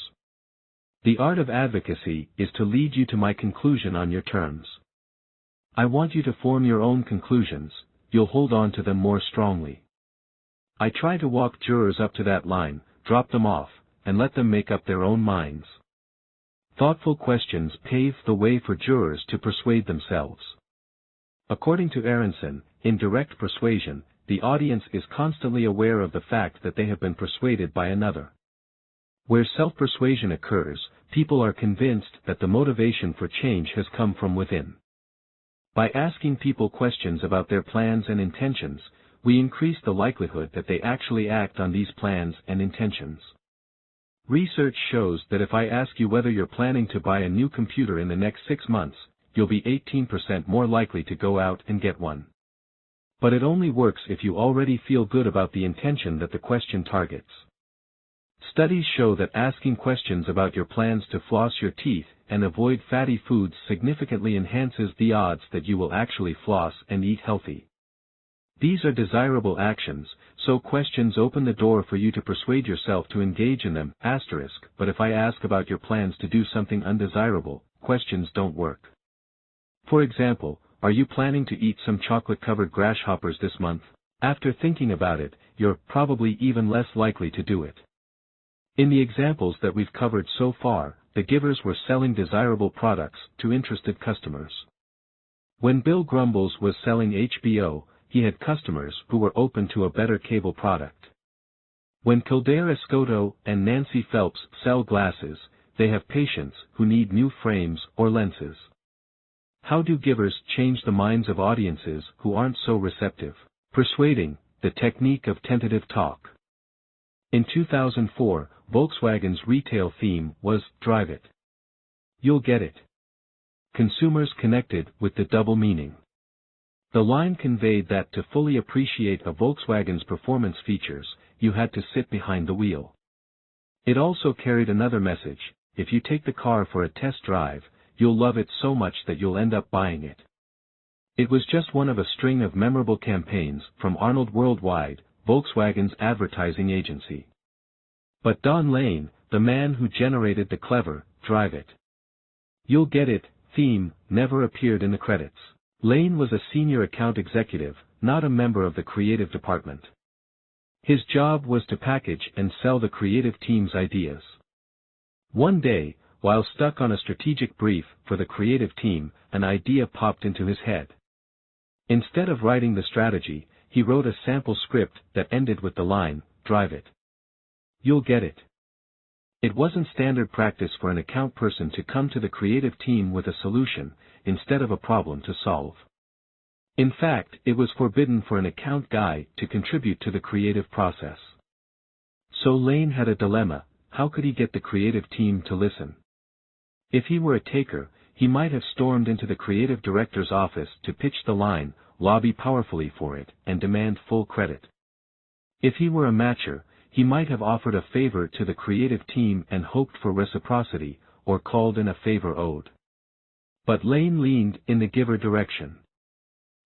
The art of advocacy is to lead you to my conclusion on your terms. I want you to form your own conclusions, you'll hold on to them more strongly. I try to walk jurors up to that line, drop them off, and let them make up their own minds. Thoughtful questions pave the way for jurors to persuade themselves. According to Aronson, in direct persuasion, the audience is constantly aware of the fact that they have been persuaded by another. Where self-persuasion occurs, people are convinced that the motivation for change has come from within. By asking people questions about their plans and intentions, we increase the likelihood that they actually act on these plans and intentions. Research shows that if I ask you whether you're planning to buy a new computer in the next 6 months, you'll be 18% more likely to go out and get one. But it only works if you already feel good about the intention that the question targets. Studies show that asking questions about your plans to floss your teeth and avoid fatty foods significantly enhances the odds that you will actually floss and eat healthy. These are desirable actions, so questions open the door for you to persuade yourself to engage in them, but if I ask about your plans to do something undesirable, questions don't work. For example, are you planning to eat some chocolate-covered grasshoppers this month? After thinking about it, you're probably even less likely to do it. In the examples that we've covered so far, the givers were selling desirable products to interested customers. When Bill Grumbles was selling HBO, he had customers who were open to a better cable product. When Kildare Escoto and Nancy Phelps sell glasses, they have patients who need new frames or lenses. How do givers change the minds of audiences who aren't so receptive? Persuading, the technique of tentative talk. In 2004, Volkswagen's retail theme was, "Drive it. You'll get it." Consumers connected with the double meaning. The line conveyed that to fully appreciate a Volkswagen's performance features, you had to sit behind the wheel. It also carried another message: if you take the car for a test drive, you'll love it so much that you'll end up buying it. It was just one of a string of memorable campaigns from Arnold Worldwide, Volkswagen's advertising agency. But Don Lane, the man who generated the clever, "Drive it. You'll get it" theme, never appeared in the credits. Lane was a senior account executive, not a member of the creative department. His job was to package and sell the creative team's ideas. One day, while stuck on a strategic brief for the creative team, an idea popped into his head. Instead of writing the strategy, he wrote a sample script that ended with the line, "Drive it. You'll get it." It wasn't standard practice for an account person to come to the creative team with a solution, instead of a problem to solve. In fact, it was forbidden for an account guy to contribute to the creative process. So Lane had a dilemma: how could he get the creative team to listen? If he were a taker, he might have stormed into the creative director's office to pitch the line, lobby powerfully for it, and demand full credit. If he were a matcher, he might have offered a favor to the creative team and hoped for reciprocity, or called in a favor owed. But Lane leaned in the giver direction.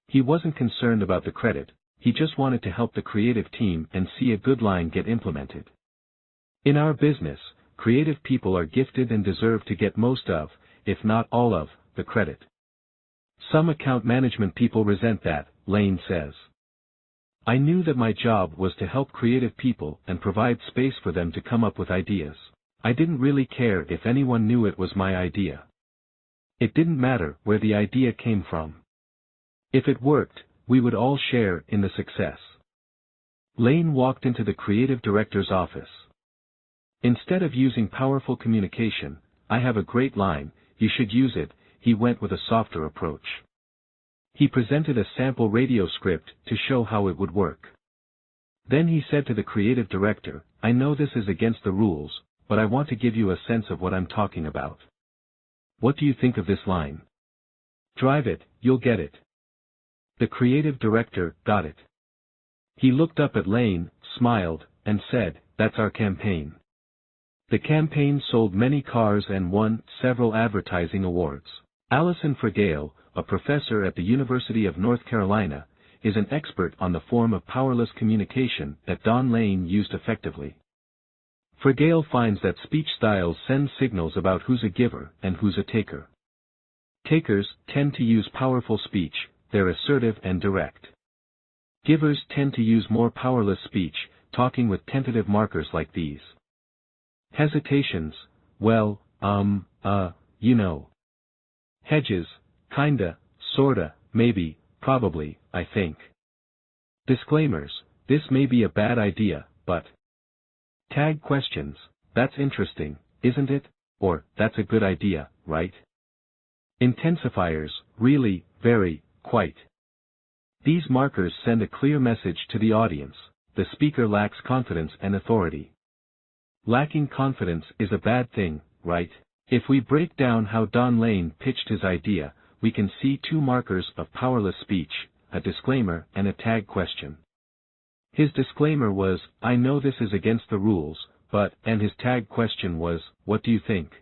He wasn't concerned about the credit, he just wanted to help the creative team and see a good line get implemented. In our business, creative people are gifted and deserve to get most of, if not all of, the credit. Some account management people resent that, Lane says. I knew that my job was to help creative people and provide space for them to come up with ideas. I didn't really care if anyone knew it was my idea. It didn't matter where the idea came from. If it worked, we would all share in the success. Lane walked into the creative director's office. Instead of using powerful communication, "I have a great line, you should use it," he went with a softer approach. He presented a sample radio script to show how it would work. Then he said to the creative director, "I know this is against the rules, but I want to give you a sense of what I'm talking about. What do you think of this line? Drive it, you'll get it." The creative director got it. He looked up at Lane, smiled, and said, "That's our campaign." The campaign sold many cars and won several advertising awards. Allison Fregale, a professor at the University of North Carolina, is an expert on the form of powerless communication that Don Lane used effectively. Fregale finds that speech styles send signals about who's a giver and who's a taker. Takers tend to use powerful speech, they're assertive and direct. Givers tend to use more powerless speech, talking with tentative markers like these. Hesitations, "Well, you know. Hedges, kinda, sorta, maybe, probably, I think. Disclaimers, this may be a bad idea, but." Tag questions, "That's interesting, isn't it?" or "That's a good idea, right?" Intensifiers, "Really, very, quite." These markers send a clear message to the audience: the speaker lacks confidence and authority. Lacking confidence is a bad thing, right? If we break down how Don Lane pitched his idea, we can see two markers of powerless speech, a disclaimer and a tag question. His disclaimer was, "I know this is against the rules, but," and his tag question was, "What do you think?"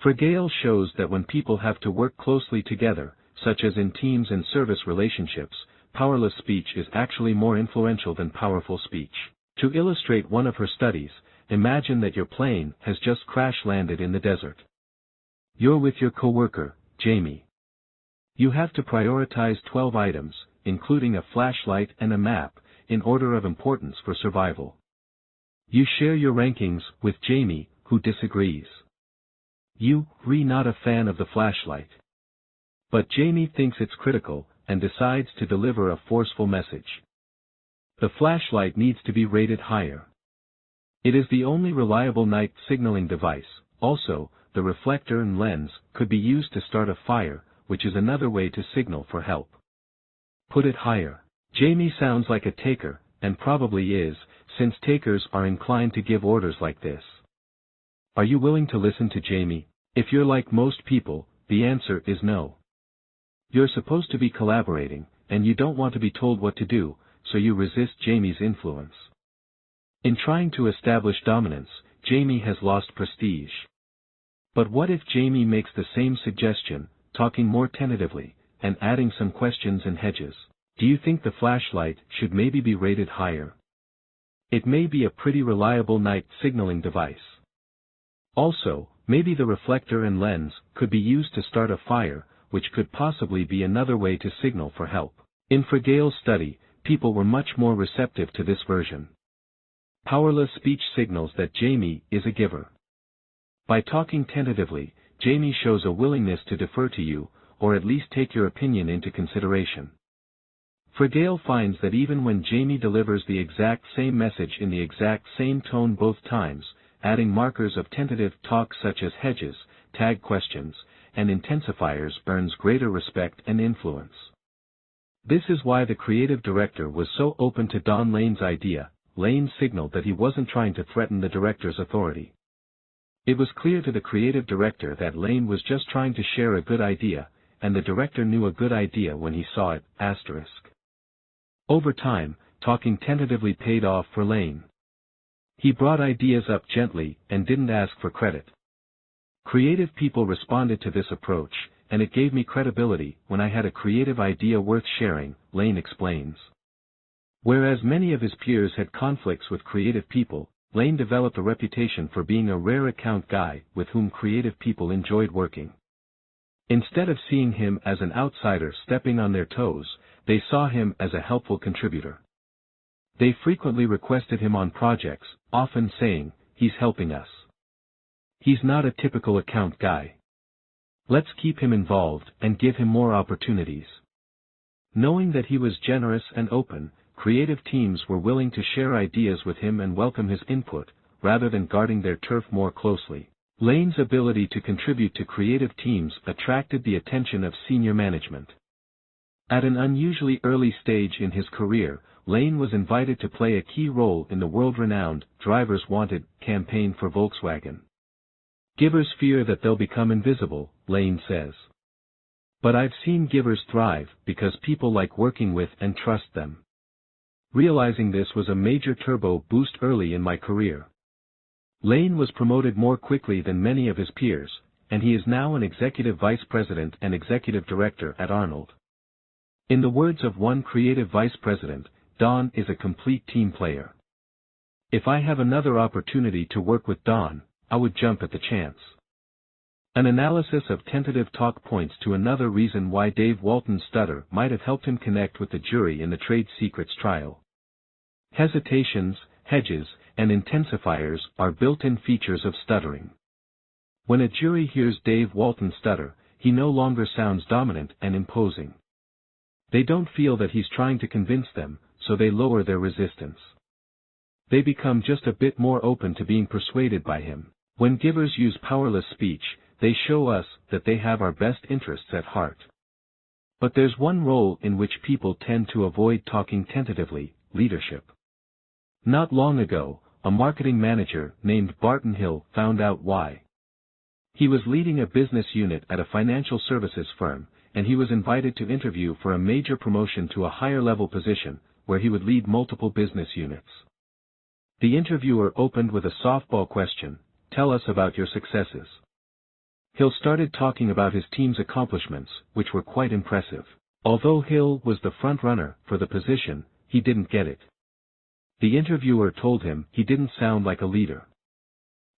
Fragale shows that when people have to work closely together, such as in teams and service relationships, powerless speech is actually more influential than powerful speech. To illustrate one of her studies, imagine that your plane has just crash-landed in the desert. You're with your coworker, Jamie. You have to prioritize 12 items, including a flashlight and a map, in order of importance for survival. You share your rankings with Jamie, who disagrees. You're not a fan of the flashlight. But Jamie thinks it's critical, and decides to deliver a forceful message. The flashlight needs to be rated higher. It is the only reliable night signaling device. Also, the reflector and lens could be used to start a fire, which is another way to signal for help. Put it higher. Jamie sounds like a taker, and probably is, since takers are inclined to give orders like this. Are you willing to listen to Jamie? If you're like most people, the answer is no. You're supposed to be collaborating, and you don't want to be told what to do, so you resist Jamie's influence. In trying to establish dominance, Jamie has lost prestige. But what if Jamie makes the same suggestion, talking more tentatively, and adding some questions and hedges? Do you think the flashlight should maybe be rated higher? It may be a pretty reliable night signaling device. Also, maybe the reflector and lens could be used to start a fire, which could possibly be another way to signal for help. In Fragale's study, people were much more receptive to this version. Powerless speech signals that Jamie is a giver. By talking tentatively, Jamie shows a willingness to defer to you, or at least take your opinion into consideration. Fragale finds that even when Jamie delivers the exact same message in the exact same tone both times, adding markers of tentative talk such as hedges, tag questions, and intensifiers earns greater respect and influence. This is why the creative director was so open to Don Lane's idea. Lane signaled that he wasn't trying to threaten the director's authority. It was clear to the creative director that Lane was just trying to share a good idea, and the director knew a good idea when he saw it. Over time, talking tentatively paid off for Lane. He brought ideas up gently and didn't ask for credit. Creative people responded to this approach, and it gave me credibility when I had a creative idea worth sharing, Lane explains. Whereas many of his peers had conflicts with creative people, Lane developed a reputation for being a rare account guy with whom creative people enjoyed working. Instead of seeing him as an outsider stepping on their toes, they saw him as a helpful contributor. They frequently requested him on projects, often saying, "He's helping us. He's not a typical account guy. Let's keep him involved and give him more opportunities." Knowing that he was generous and open, creative teams were willing to share ideas with him and welcome his input, rather than guarding their turf more closely. Lane's ability to contribute to creative teams attracted the attention of senior management. At an unusually early stage in his career, Lane was invited to play a key role in the world-renowned Drivers Wanted campaign for Volkswagen. Givers fear that they'll become invisible, Lane says. But I've seen givers thrive because people like working with and trust them. Realizing this was a major turbo boost early in my career. Lane was promoted more quickly than many of his peers, and he is now an executive vice president and executive director at Arnold. In the words of one creative vice president, Don is a complete team player. If I have another opportunity to work with Don, I would jump at the chance. An analysis of tentative talk points to another reason why Dave Walton's stutter might have helped him connect with the jury in the trade secrets trial. Hesitations, hedges, and intensifiers are built-in features of stuttering. When a jury hears Dave Walton stutter, he no longer sounds dominant and imposing. They don't feel that he's trying to convince them, so they lower their resistance. They become just a bit more open to being persuaded by him. When givers use powerless speech, they show us that they have our best interests at heart. But there's one role in which people tend to avoid talking tentatively: leadership. Not long ago, a marketing manager named Barton Hill found out why. He was leading a business unit at a financial services firm, and he was invited to interview for a major promotion to a higher-level position, where he would lead multiple business units. The interviewer opened with a softball question: "Tell us about your successes." Hill started talking about his team's accomplishments, which were quite impressive. Although Hill was the front-runner for the position, he didn't get it. The interviewer told him he didn't sound like a leader.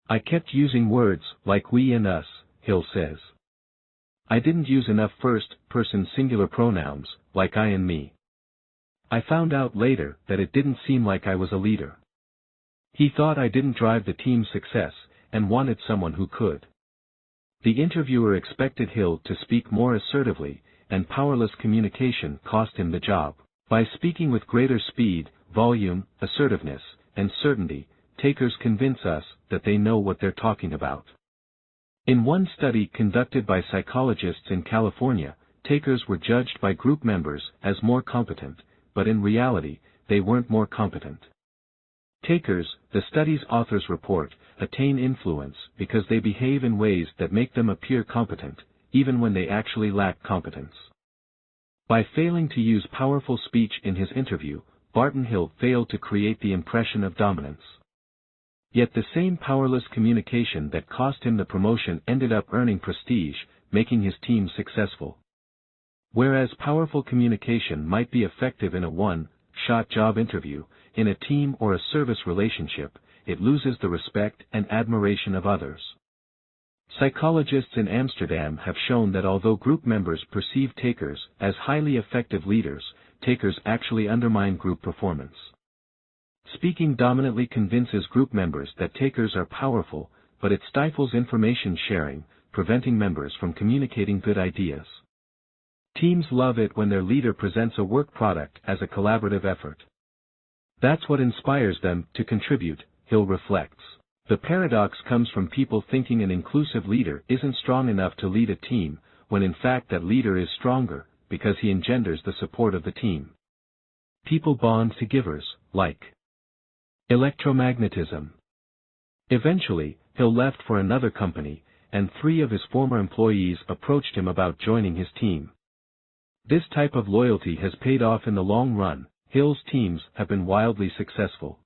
"I kept using words like we and us," Hill says. "I didn't use enough first-person singular pronouns, like I and me. I found out later that it didn't seem like I was a leader." He thought I didn't drive the team's success, and wanted someone who could. The interviewer expected Hill to speak more assertively, and powerless communication cost him the job. By speaking with greater speed, volume, assertiveness, and certainty, takers convince us that they know what they're talking about. In one study conducted by psychologists in California, takers were judged by group members as more competent, but in reality, they weren't more competent. Takers, the study's authors report, attain influence because they behave in ways that make them appear competent, even when they actually lack competence. By failing to use powerful speech in his interview, Barton Hill failed to create the impression of dominance. Yet the same powerless communication that cost him the promotion ended up earning prestige, making his team successful. Whereas powerful communication might be effective in a one-shot job interview, in a team or a service relationship, it loses the respect and admiration of others. Psychologists in Amsterdam have shown that although group members perceive takers as highly effective leaders, takers actually undermine group performance. Speaking dominantly convinces group members that takers are powerful, but it stifles information sharing, preventing members from communicating good ideas. Teams love it when their leader presents a work product as a collaborative effort. That's what inspires them to contribute, Hill reflects. The paradox comes from people thinking an inclusive leader isn't strong enough to lead a team, when in fact that leader is stronger, because he engenders the support of the team. People bond to givers, like electromagnetism. Eventually, Hill left for another company, and 3 of his former employees approached him about joining his team. This type of loyalty has paid off in the long run. Hill's teams have been wildly successful.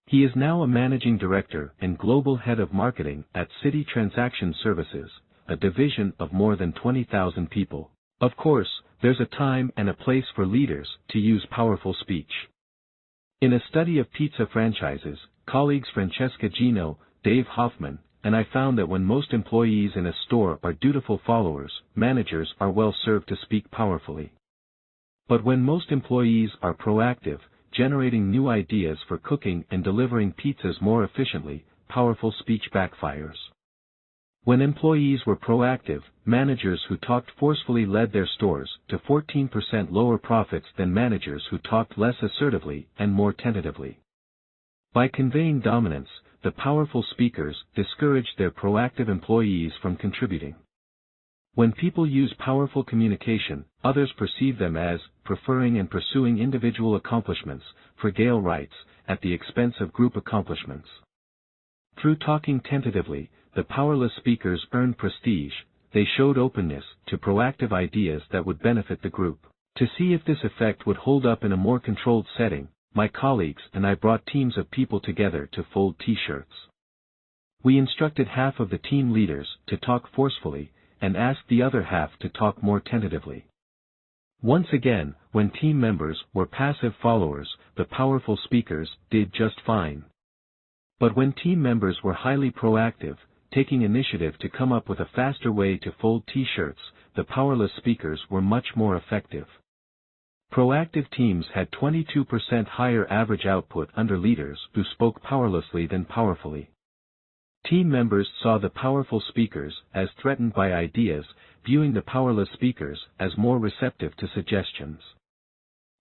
He is now a managing director and global head of marketing at Citi Transaction Services, a division of more than 20,000 people. Of course, there's a time and a place for leaders to use powerful speech. In a study of pizza franchises, colleagues Francesca Gino, Dave Hoffman, and I found that when most employees in a store are dutiful followers, managers are well served to speak powerfully. But when most employees are proactive, generating new ideas for cooking and delivering pizzas more efficiently, powerful speech backfires. When employees were proactive, managers who talked forcefully led their stores to 14% lower profits than managers who talked less assertively and more tentatively. By conveying dominance, the powerful speakers discouraged their proactive employees from contributing. When people use powerful communication, others perceive them as preferring and pursuing individual accomplishments, Fragile writes, at the expense of group accomplishments. Through talking tentatively, the powerless speakers earned prestige. They showed openness to proactive ideas that would benefit the group. To see if this effect would hold up in a more controlled setting, my colleagues and I brought teams of people together to fold T-shirts. We instructed half of the team leaders to talk forcefully, and asked the other half to talk more tentatively. Once again, when team members were passive followers, the powerful speakers did just fine. But when team members were highly proactive, taking initiative to come up with a faster way to fold T-shirts, the powerless speakers were much more effective. Proactive teams had 22% higher average output under leaders who spoke powerlessly than powerfully. Team members saw the powerful speakers as threatened by ideas, viewing the powerless speakers as more receptive to suggestions.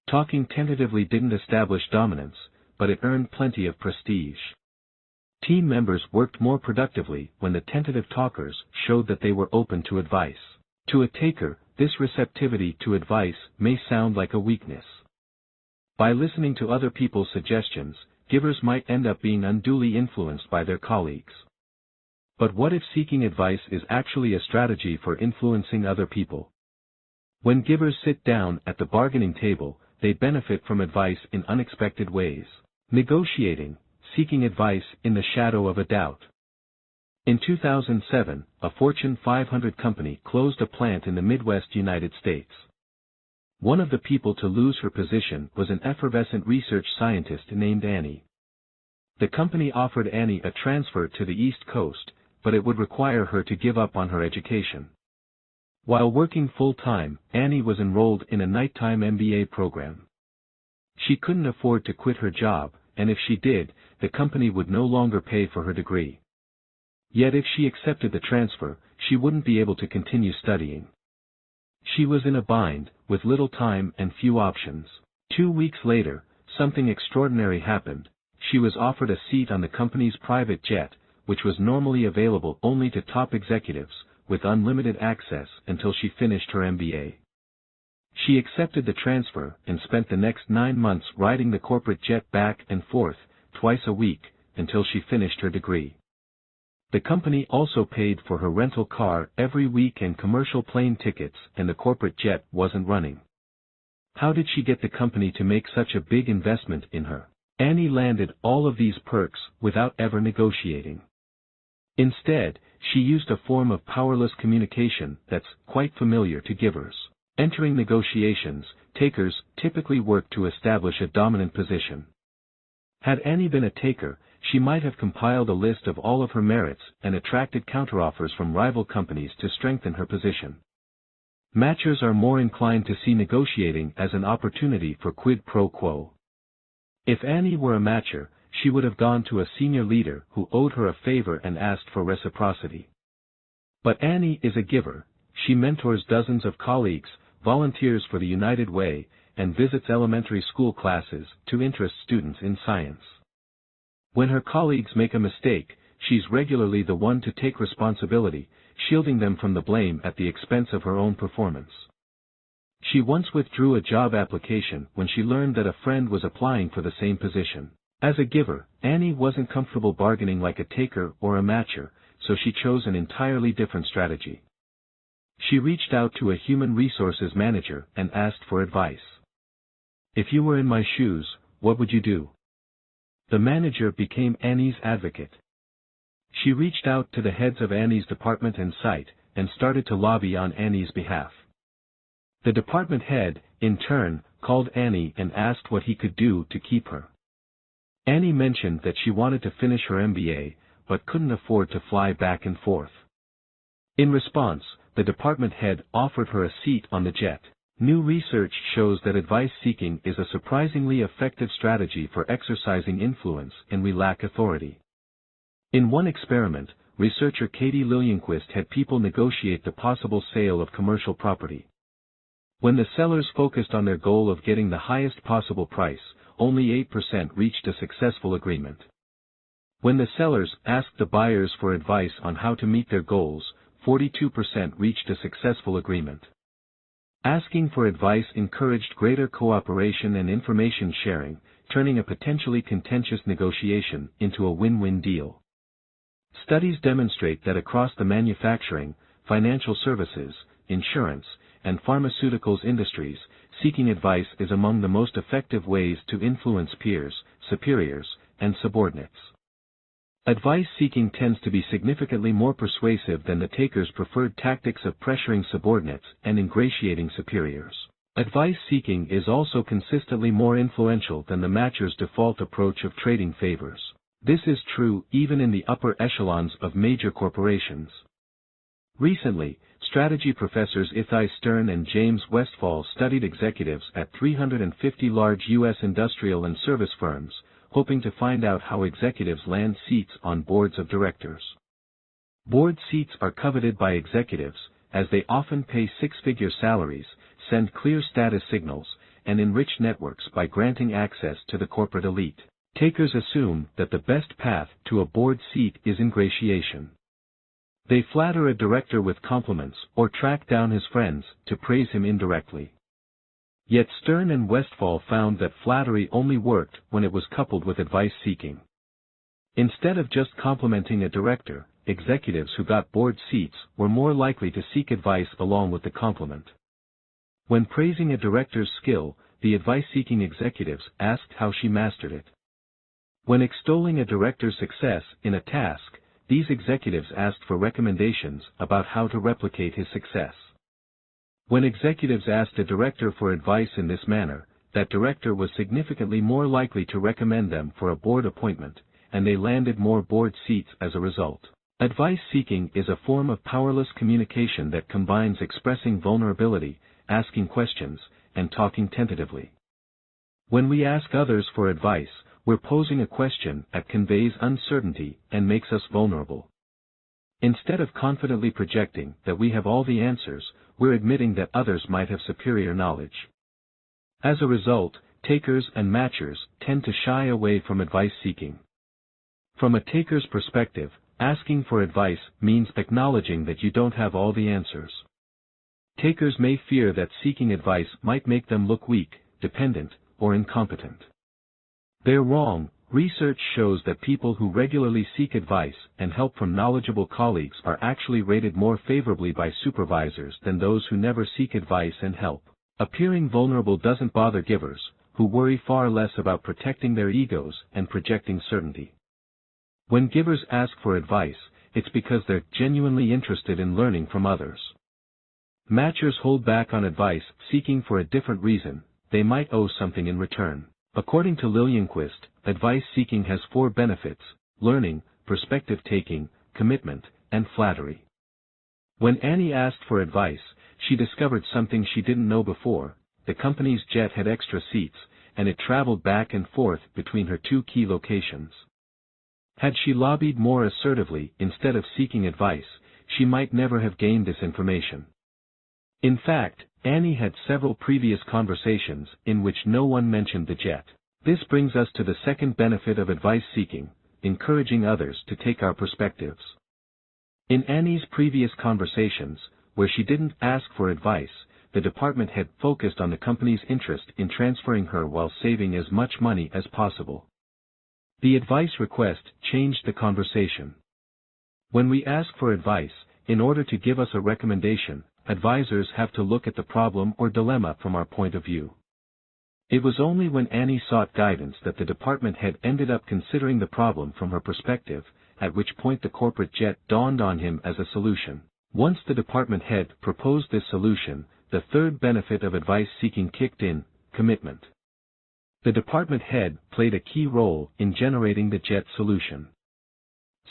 Talking tentatively didn't establish dominance, but it earned plenty of prestige. Team members worked more productively when the tentative talkers showed that they were open to advice. To a taker, this receptivity to advice may sound like a weakness. By listening to other people's suggestions, givers might end up being unduly influenced by their colleagues. But what if seeking advice is actually a strategy for influencing other people? When givers sit down at the bargaining table, they benefit from advice in unexpected ways. Negotiating, seeking advice in the shadow of a doubt. In 2007, a Fortune 500 company closed a plant in the Midwest United States. One of the people to lose her position was an effervescent research scientist named Annie. The company offered Annie a transfer to the East Coast, but it would require her to give up on her education. While working full-time, Annie was enrolled in a nighttime MBA program. She couldn't afford to quit her job, and if she did, the company would no longer pay for her degree. Yet if she accepted the transfer, she wouldn't be able to continue studying. She was in a bind, with little time and few options. 2 weeks later, something extraordinary happened. She was offered a seat on the company's private jet, which was normally available only to top executives, with unlimited access until she finished her MBA. She accepted the transfer and spent the next 9 months riding the corporate jet back and forth, twice a week, until she finished her degree. The company also paid for her rental car every week and commercial plane tickets, and the corporate jet wasn't running. How did she get the company to make such a big investment in her? Annie landed all of these perks without ever negotiating. Instead, she used a form of powerless communication that's quite familiar to givers. Entering negotiations, takers typically work to establish a dominant position. Had Annie been a taker, she might have compiled a list of all of her merits and attracted counteroffers from rival companies to strengthen her position. Matchers are more inclined to see negotiating as an opportunity for quid pro quo. If Annie were a matcher, she would have gone to a senior leader who owed her a favor and asked for reciprocity. But Annie is a giver. She mentors dozens of colleagues, volunteers for the United Way, and visits elementary school classes to interest students in science. When her colleagues make a mistake, she's regularly the one to take responsibility, shielding them from the blame at the expense of her own performance. She once withdrew a job application when she learned that a friend was applying for the same position. As a giver, Annie wasn't comfortable bargaining like a taker or a matcher, so she chose an entirely different strategy. She reached out to a human resources manager and asked for advice. "If you were in my shoes, what would you do?" The manager became Annie's advocate. She reached out to the heads of Annie's department and site, and started to lobby on Annie's behalf. The department head, in turn, called Annie and asked what he could do to keep her. Annie mentioned that she wanted to finish her MBA, but couldn't afford to fly back and forth. In response, the department head offered her a seat on the jet. New research shows that advice seeking is a surprisingly effective strategy for exercising influence and we lack authority. In one experiment, researcher Katie Lillienquist had people negotiate the possible sale of commercial property. When the sellers focused on their goal of getting the highest possible price, only 8% reached a successful agreement. When the sellers asked the buyers for advice on how to meet their goals, 42% reached a successful agreement. Asking for advice encouraged greater cooperation and information sharing, turning a potentially contentious negotiation into a win-win deal. Studies demonstrate that across the manufacturing, financial services, insurance, and pharmaceuticals industries, seeking advice is among the most effective ways to influence peers, superiors, and subordinates. Advice seeking tends to be significantly more persuasive than the taker's preferred tactics of pressuring subordinates and ingratiating superiors. Advice seeking is also consistently more influential than the matcher's default approach of trading favors. This is true even in the upper echelons of major corporations. Recently, strategy professors Ithay Stern and James Westfall studied executives at 350 large U.S. industrial and service firms, hoping to find out how executives land seats on boards of directors. Board seats are coveted by executives, as they often pay six-figure salaries, send clear status signals, and enrich networks by granting access to the corporate elite. Takers assume that the best path to a board seat is ingratiation. They flatter a director with compliments or track down his friends to praise him indirectly. Yet Stern and Westphal found that flattery only worked when it was coupled with advice seeking. Instead of just complimenting a director, executives who got board seats were more likely to seek advice along with the compliment. When praising a director's skill, the advice-seeking executives asked how she mastered it. When extolling a director's success in a task, these executives asked for recommendations about how to replicate his success. When executives asked a director for advice in this manner, that director was significantly more likely to recommend them for a board appointment, and they landed more board seats as a result. Advice seeking is a form of powerless communication that combines expressing vulnerability, asking questions, and talking tentatively. When we ask others for advice, we're posing a question that conveys uncertainty and makes us vulnerable. Instead of confidently projecting that we have all the answers, we're admitting that others might have superior knowledge. As a result, takers and matchers tend to shy away from advice seeking. From a taker's perspective, asking for advice means acknowledging that you don't have all the answers. Takers may fear that seeking advice might make them look weak, dependent, or incompetent. They're wrong. Research shows that people who regularly seek advice and help from knowledgeable colleagues are actually rated more favorably by supervisors than those who never seek advice and help. Appearing vulnerable doesn't bother givers, who worry far less about protecting their egos and projecting certainty. When givers ask for advice, it's because they're genuinely interested in learning from others. Matchers hold back on advice, seeking for a different reason. They might owe something in return. According to Lillianquist, advice seeking has 4 benefits: learning, perspective taking, commitment, and flattery. When Annie asked for advice, she discovered something she didn't know before: the company's jet had extra seats, and it traveled back and forth between her 2 key locations. Had she lobbied more assertively instead of seeking advice, she might never have gained this information. In fact, Annie had several previous conversations in which no one mentioned the jet. This brings us to the second benefit of advice seeking: encouraging others to take our perspectives. In Annie's previous conversations, where she didn't ask for advice, the department head focused on the company's interest in transferring her while saving as much money as possible. The advice request changed the conversation. When we ask for advice, in order to give us a recommendation, advisors have to look at the problem or dilemma from our point of view. It was only when Annie sought guidance that the department head ended up considering the problem from her perspective, at which point the corporate jet dawned on him as a solution. Once the department head proposed this solution, the third benefit of advice seeking kicked in: commitment. The department head played a key role in generating the jet solution.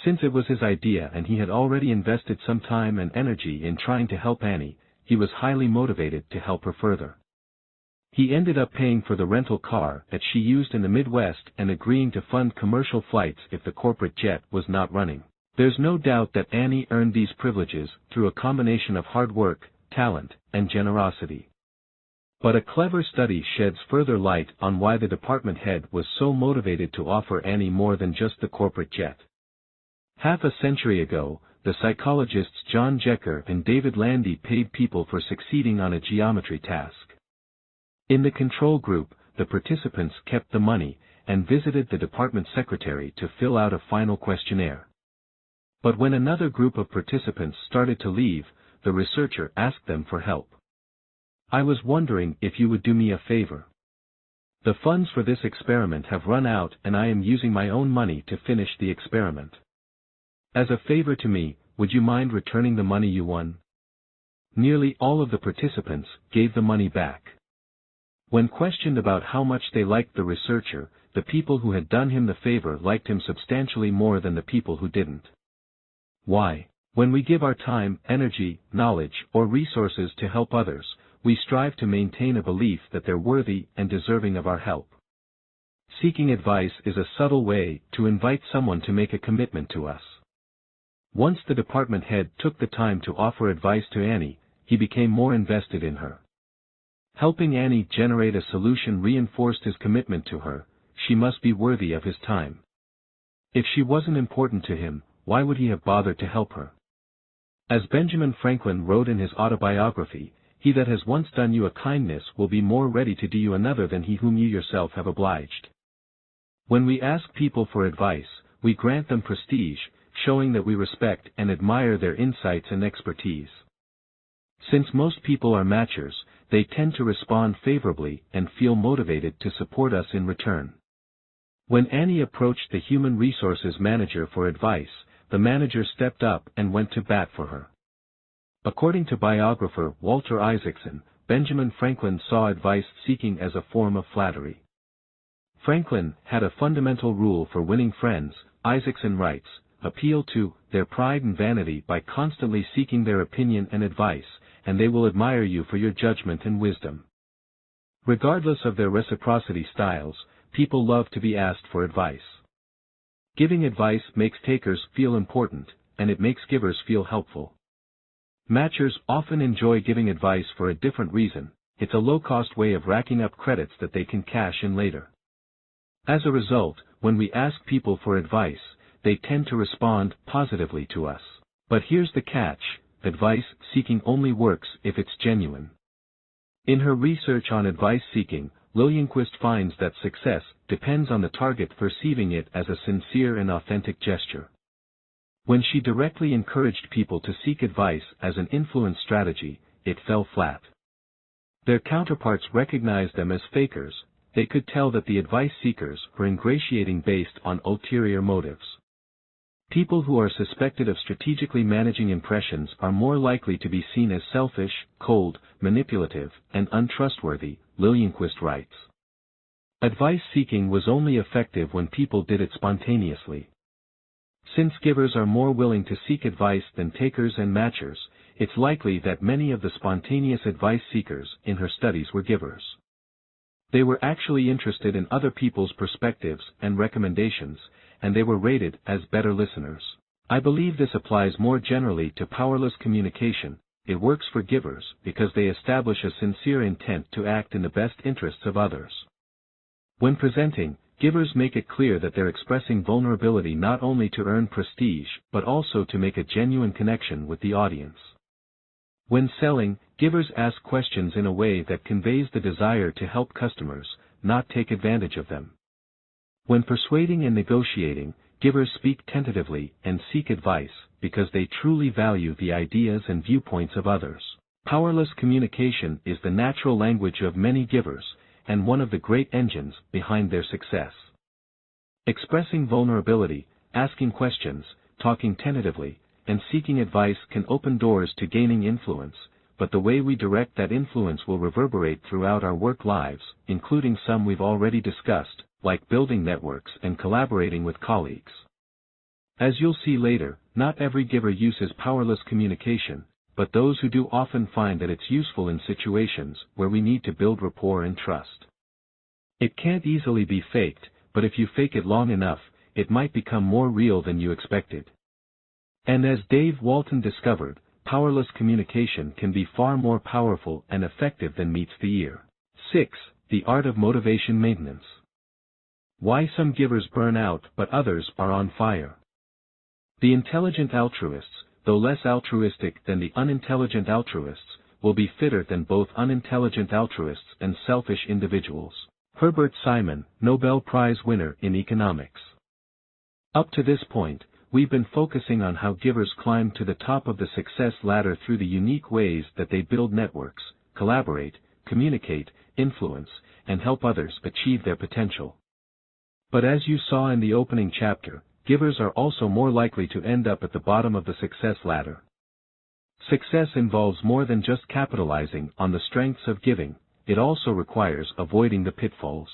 Since it was his idea and he had already invested some time and energy in trying to help Annie, he was highly motivated to help her further. He ended up paying for the rental car that she used in the Midwest and agreeing to fund commercial flights if the corporate jet was not running. There's no doubt that Annie earned these privileges through a combination of hard work, talent, and generosity. But a clever study sheds further light on why the department head was so motivated to offer Annie more than just the corporate jet. Half a century ago, the psychologists John Jecker and David Landy paid people for succeeding on a geometry task. In the control group, the participants kept the money and visited the department secretary to fill out a final questionnaire. But when another group of participants started to leave, the researcher asked them for help. "I was wondering if you would do me a favor. The funds for this experiment have run out and I am using my own money to finish the experiment. As a favor to me, would you mind returning the money you won?" Nearly all of the participants gave the money back. When questioned about how much they liked the researcher, the people who had done him the favor liked him substantially more than the people who didn't. Why? When we give our time, energy, knowledge, or resources to help others, we strive to maintain a belief that they're worthy and deserving of our help. Seeking advice is a subtle way to invite someone to make a commitment to us. Once the department head took the time to offer advice to Annie, he became more invested in her. Helping Annie generate a solution reinforced his commitment to her. She must be worthy of his time. If she wasn't important to him, why would he have bothered to help her? As Benjamin Franklin wrote in his autobiography, "He that has once done you a kindness will be more ready to do you another than he whom you yourself have obliged." When we ask people for advice, we grant them prestige, showing that we respect and admire their insights and expertise. Since most people are matchers, they tend to respond favorably and feel motivated to support us in return. When Annie approached the human resources manager for advice, the manager stepped up and went to bat for her. According to biographer Walter Isaacson, Benjamin Franklin saw advice seeking as a form of flattery. Franklin had a fundamental rule for winning friends, Isaacson writes: appeal to their pride and vanity by constantly seeking their opinion and advice, and they will admire you for your judgment and wisdom. Regardless of their reciprocity styles, people love to be asked for advice. Giving advice makes takers feel important, and it makes givers feel helpful. Matchers often enjoy giving advice for a different reason. It's a low-cost way of racking up credits that they can cash in later. As a result, when we ask people for advice, they tend to respond positively to us. But here's the catch: advice seeking only works if it's genuine. In her research on advice seeking, Liljenquist finds that success depends on the target perceiving it as a sincere and authentic gesture. When she directly encouraged people to seek advice as an influence strategy, it fell flat. Their counterparts recognized them as fakers. They could tell that the advice seekers were ingratiating based on ulterior motives. People who are suspected of strategically managing impressions are more likely to be seen as selfish, cold, manipulative, and untrustworthy, Liljenquist writes. Advice seeking was only effective when people did it spontaneously. Since givers are more willing to seek advice than takers and matchers, it's likely that many of the spontaneous advice seekers in her studies were givers. They were actually interested in other people's perspectives and recommendations, and they were rated as better listeners. I believe this applies more generally to powerless communication. It works for givers because they establish a sincere intent to act in the best interests of others. When presenting, givers make it clear that they're expressing vulnerability not only to earn prestige but also to make a genuine connection with the audience. When selling, givers ask questions in a way that conveys the desire to help customers, not take advantage of them. When persuading and negotiating, givers speak tentatively and seek advice because they truly value the ideas and viewpoints of others. Powerless communication is the natural language of many givers, and one of the great engines behind their success. Expressing vulnerability, asking questions, talking tentatively, and seeking advice can open doors to gaining influence, but the way we direct that influence will reverberate throughout our work lives, including some we've already discussed, like building networks and collaborating with colleagues. As you'll see later, not every giver uses powerless communication, but those who do often find that it's useful in situations where we need to build rapport and trust. It can't easily be faked, but if you fake it long enough, it might become more real than you expected. And as Dave Walton discovered, powerless communication can be far more powerful and effective than meets the ear. 6. The art of motivation maintenance. Why some givers burn out but others are on fire. The intelligent altruists, though less altruistic than the unintelligent altruists, will be fitter than both unintelligent altruists and selfish individuals. Herbert Simon, Nobel Prize winner in economics. Up to this point, we've been focusing on how givers climb to the top of the success ladder through the unique ways that they build networks, collaborate, communicate, influence, and help others achieve their potential. But as you saw in the opening chapter, givers are also more likely to end up at the bottom of the success ladder. Success involves more than just capitalizing on the strengths of giving, it also requires avoiding the pitfalls.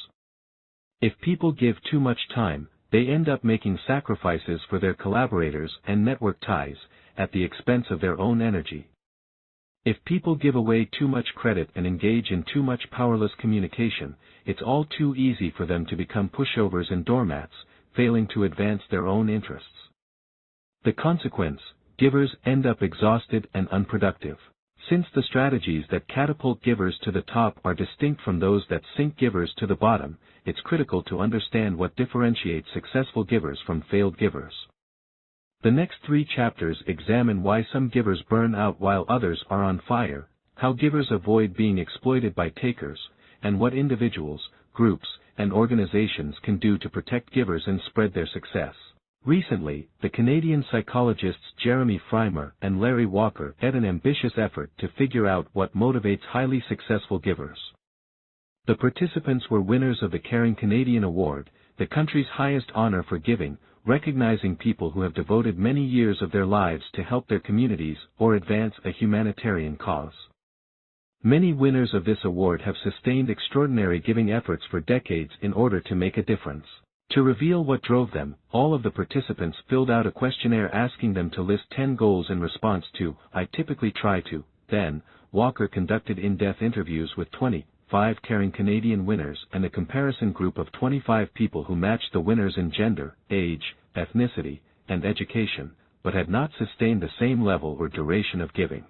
If people give too much time, they end up making sacrifices for their collaborators and network ties, at the expense of their own energy. If people give away too much credit and engage in too much powerless communication, it's all too easy for them to become pushovers and doormats, failing to advance their own interests. The consequence, givers end up exhausted and unproductive. Since the strategies that catapult givers to the top are distinct from those that sink givers to the bottom, it's critical to understand what differentiates successful givers from failed givers. The next 3 chapters examine why some givers burn out while others are on fire, how givers avoid being exploited by takers, and what individuals, groups, and organizations can do to protect givers and spread their success. Recently, the Canadian psychologists Jeremy Frimer and Larry Walker led an ambitious effort to figure out what motivates highly successful givers. The participants were winners of the Caring Canadian Award, the country's highest honor for giving, recognizing people who have devoted many years of their lives to help their communities or advance a humanitarian cause. Many winners of this award have sustained extraordinary giving efforts for decades in order to make a difference. To reveal what drove them, all of the participants filled out a questionnaire asking them to list 10 goals in response to, "I typically try to." Then, Walker conducted in-depth interviews with 25 Caring Canadian winners and a comparison group of 25 people who matched the winners in gender, age, ethnicity, and education, but had not sustained the same level or duration of giving.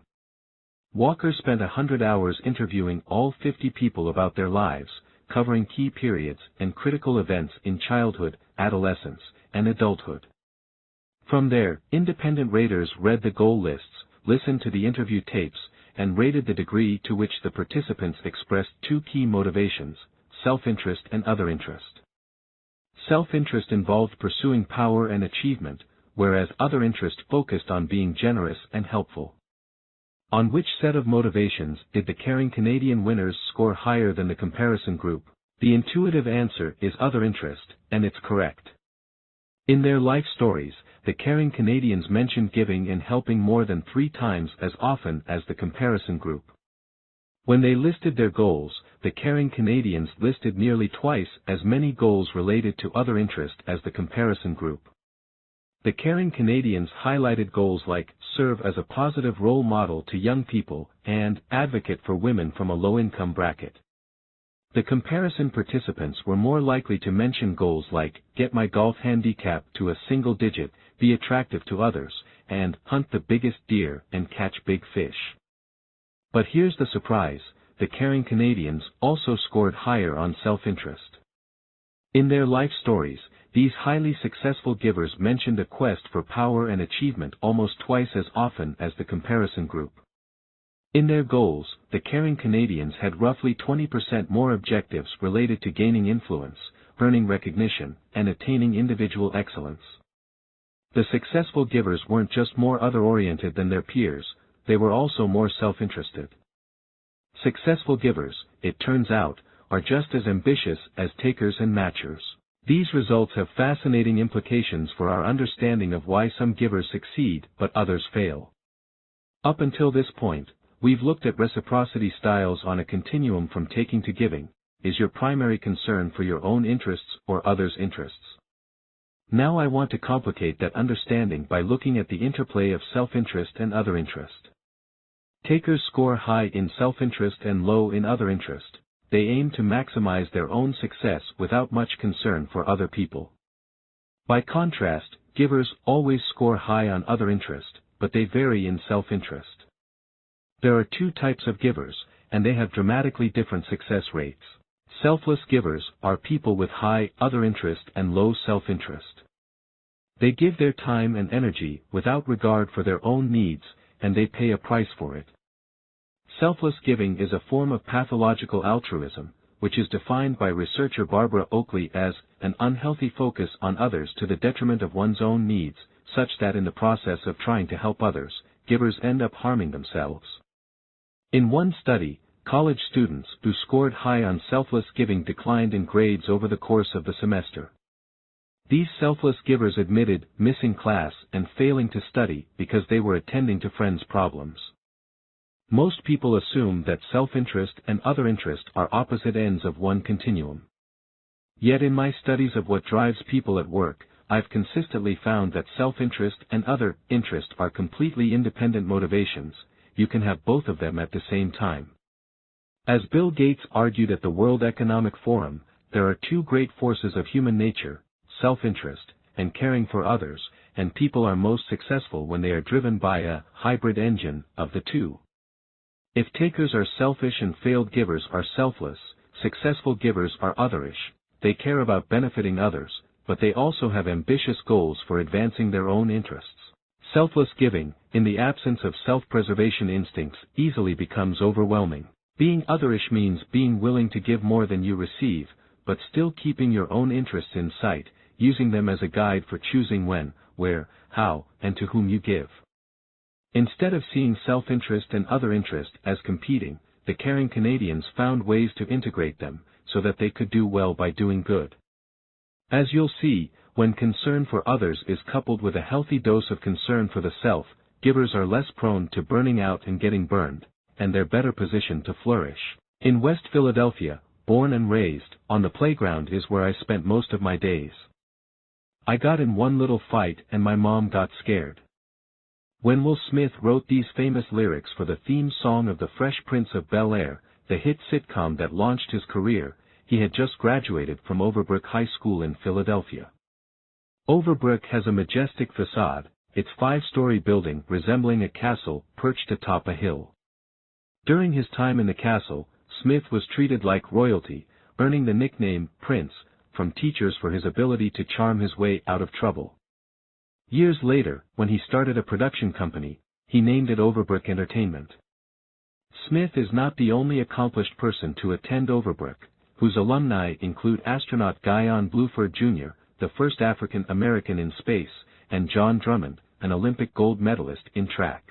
Walker spent 100 hours interviewing all 50 people about their lives, covering key periods and critical events in childhood, adolescence, and adulthood. From there, independent raters read the goal lists, listened to the interview tapes, and rated the degree to which the participants expressed 2 key motivations: self-interest and other interest. Self-interest involved pursuing power and achievement, whereas other interest focused on being generous and helpful. On which set of motivations did the Caring Canadian winners score higher than the comparison group? The intuitive answer is other interest, and it's correct. In their life stories, the Caring Canadians mentioned giving and helping more than 3 times as often as the comparison group. When they listed their goals, the Caring Canadians listed nearly twice as many goals related to other interest as the comparison group. The Caring Canadians highlighted goals like, serve as a positive role model to young people, and advocate for women from a low-income bracket. The comparison participants were more likely to mention goals like, get my golf handicap to a single digit, be attractive to others, and hunt the biggest deer and catch big fish. But here's the surprise, the Caring Canadians also scored higher on self-interest. In their life stories, these highly successful givers mentioned a quest for power and achievement almost twice as often as the comparison group. In their goals, the Caring Canadians had roughly 20% more objectives related to gaining influence, earning recognition, and attaining individual excellence. The successful givers weren't just more other-oriented than their peers, they were also more self-interested. Successful givers, it turns out, are just as ambitious as takers and matchers. These results have fascinating implications for our understanding of why some givers succeed but others fail. Up until this point, we've looked at reciprocity styles on a continuum from taking to giving. Is your primary concern for your own interests or others' interests? Now I want to complicate that understanding by looking at the interplay of self-interest and other interest. Takers score high in self-interest and low in other interest. They aim to maximize their own success without much concern for other people. By contrast, givers always score high on other interest, but they vary in self-interest. There are 2 types of givers, and they have dramatically different success rates. Selfless givers are people with high other interest and low self-interest. They give their time and energy without regard for their own needs, and they pay a price for it. Selfless giving is a form of pathological altruism, which is defined by researcher Barbara Oakley as an unhealthy focus on others to the detriment of one's own needs, such that in the process of trying to help others, givers end up harming themselves. In one study, college students who scored high on selfless giving declined in grades over the course of the semester. These selfless givers admitted missing class and failing to study because they were attending to friends' problems. Most people assume that self-interest and other interest are opposite ends of one continuum. Yet in my studies of what drives people at work, I've consistently found that self-interest and other interest are completely independent motivations. You can have both of them at the same time. As Bill Gates argued at the World Economic Forum, there are 2 great forces of human nature, self-interest and caring for others, and people are most successful when they are driven by a hybrid engine of the 2. If takers are selfish and failed givers are selfless, successful givers are otherish. They care about benefiting others, but they also have ambitious goals for advancing their own interests. Selfless giving, in the absence of self-preservation instincts, easily becomes overwhelming. Being otherish means being willing to give more than you receive, but still keeping your own interests in sight, using them as a guide for choosing when, where, how, and to whom you give. Instead of seeing self-interest and other interest as competing, the caring Canadians found ways to integrate them, so that they could do well by doing good. As you'll see, when concern for others is coupled with a healthy dose of concern for the self, givers are less prone to burning out and getting burned, and they're better positioned to flourish. In West Philadelphia, born and raised, on the playground is where I spent most of my days. I got in one little fight and my mom got scared. When Will Smith wrote these famous lyrics for the theme song of The Fresh Prince of Bel-Air, the hit sitcom that launched his career, he had just graduated from Overbrook High School in Philadelphia. Overbrook has a majestic facade, its 5-story building resembling a castle perched atop a hill. During his time in the castle, Smith was treated like royalty, earning the nickname Prince from teachers for his ability to charm his way out of trouble. Years later, when he started a production company, he named it Overbrook Entertainment. Smith is not the only accomplished person to attend Overbrook, whose alumni include astronaut Guyon Bluford Jr., the first African American in space, and John Drummond, an Olympic gold medalist in track.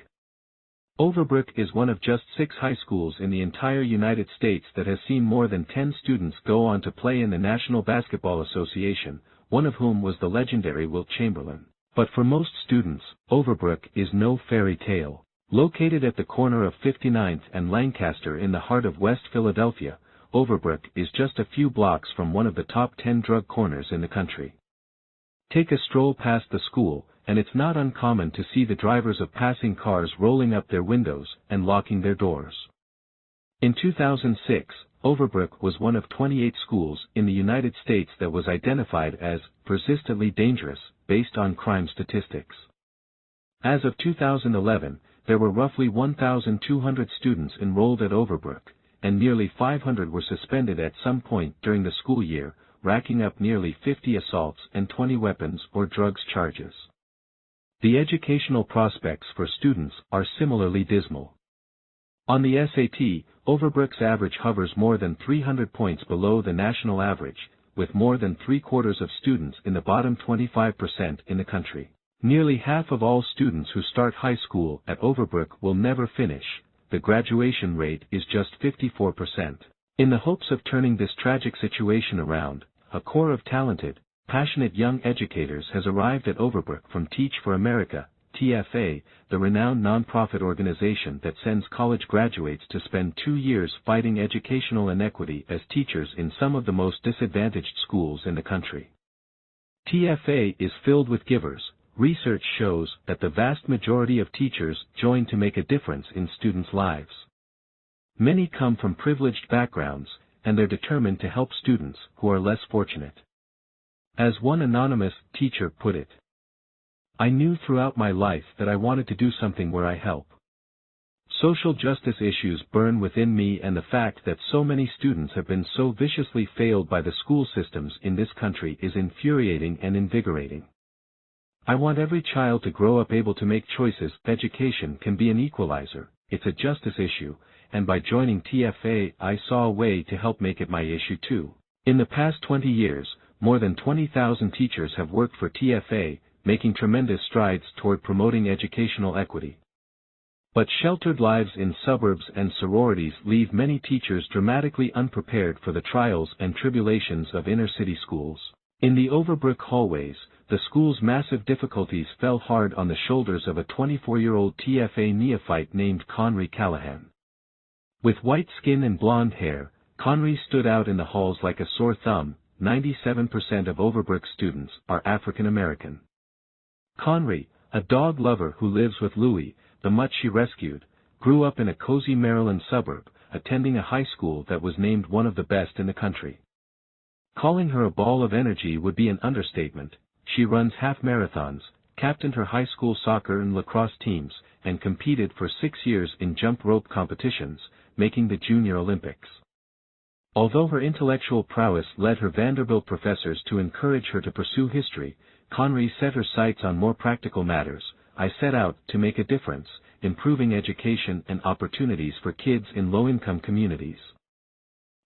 Overbrook is one of just 6 high schools in the entire United States that has seen more than 10 students go on to play in the National Basketball Association, one of whom was the legendary Wilt Chamberlain. But for most students, Overbrook is no fairy tale. Located at the corner of 59th and Lancaster in the heart of West Philadelphia, Overbrook is just a few blocks from one of the top 10 drug corners in the country. Take a stroll past the school, and it's not uncommon to see the drivers of passing cars rolling up their windows and locking their doors. In 2006, Overbrook was one of 28 schools in the United States that was identified as persistently dangerous, based on crime statistics. As of 2011, there were roughly 1,200 students enrolled at Overbrook, and nearly 500 were suspended at some point during the school year, racking up nearly 50 assaults and 20 weapons or drugs charges. The educational prospects for students are similarly dismal. On the SAT, Overbrook's average hovers more than 300 points below the national average, with more than 3/4 of students in the bottom 25% in the country. Nearly half of all students who start high school at Overbrook will never finish. The graduation rate is just 54%. In the hopes of turning this tragic situation around, a core of talented, passionate young educators has arrived at Overbrook from Teach for America, TFA, the renowned nonprofit organization that sends college graduates to spend 2 years fighting educational inequity as teachers in some of the most disadvantaged schools in the country. TFA is filled with givers. Research shows that the vast majority of teachers join to make a difference in students' lives. Many come from privileged backgrounds, and they're determined to help students who are less fortunate. As one anonymous teacher put it, "I knew throughout my life that I wanted to do something where I help. Social justice issues burn within me, and the fact that so many students have been so viciously failed by the school systems in this country is infuriating and invigorating. I want every child to grow up able to make choices. Education can be an equalizer, it's a justice issue, and by joining TFA I saw a way to help make it my issue too." In the past 20 years, more than 20,000 teachers have worked for TFA, making tremendous strides toward promoting educational equity. But sheltered lives in suburbs and sororities leave many teachers dramatically unprepared for the trials and tribulations of inner-city schools. In the Overbrook hallways, the school's massive difficulties fell hard on the shoulders of a 24-year-old TFA neophyte named Conry Callahan. With white skin and blonde hair, Conry stood out in the halls like a sore thumb. 97% of Overbrook students are African American. Conry, a dog lover who lives with Louie, the mutt she rescued, grew up in a cozy Maryland suburb, attending a high school that was named one of the best in the country. Calling her a ball of energy would be an understatement. She runs half marathons, captained her high school soccer and lacrosse teams, and competed for 6 years in jump rope competitions, making the Junior Olympics. Although her intellectual prowess led her Vanderbilt professors to encourage her to pursue history, Conry set her sights on more practical matters, I set out to make a difference, improving education and opportunities for kids in low-income communities.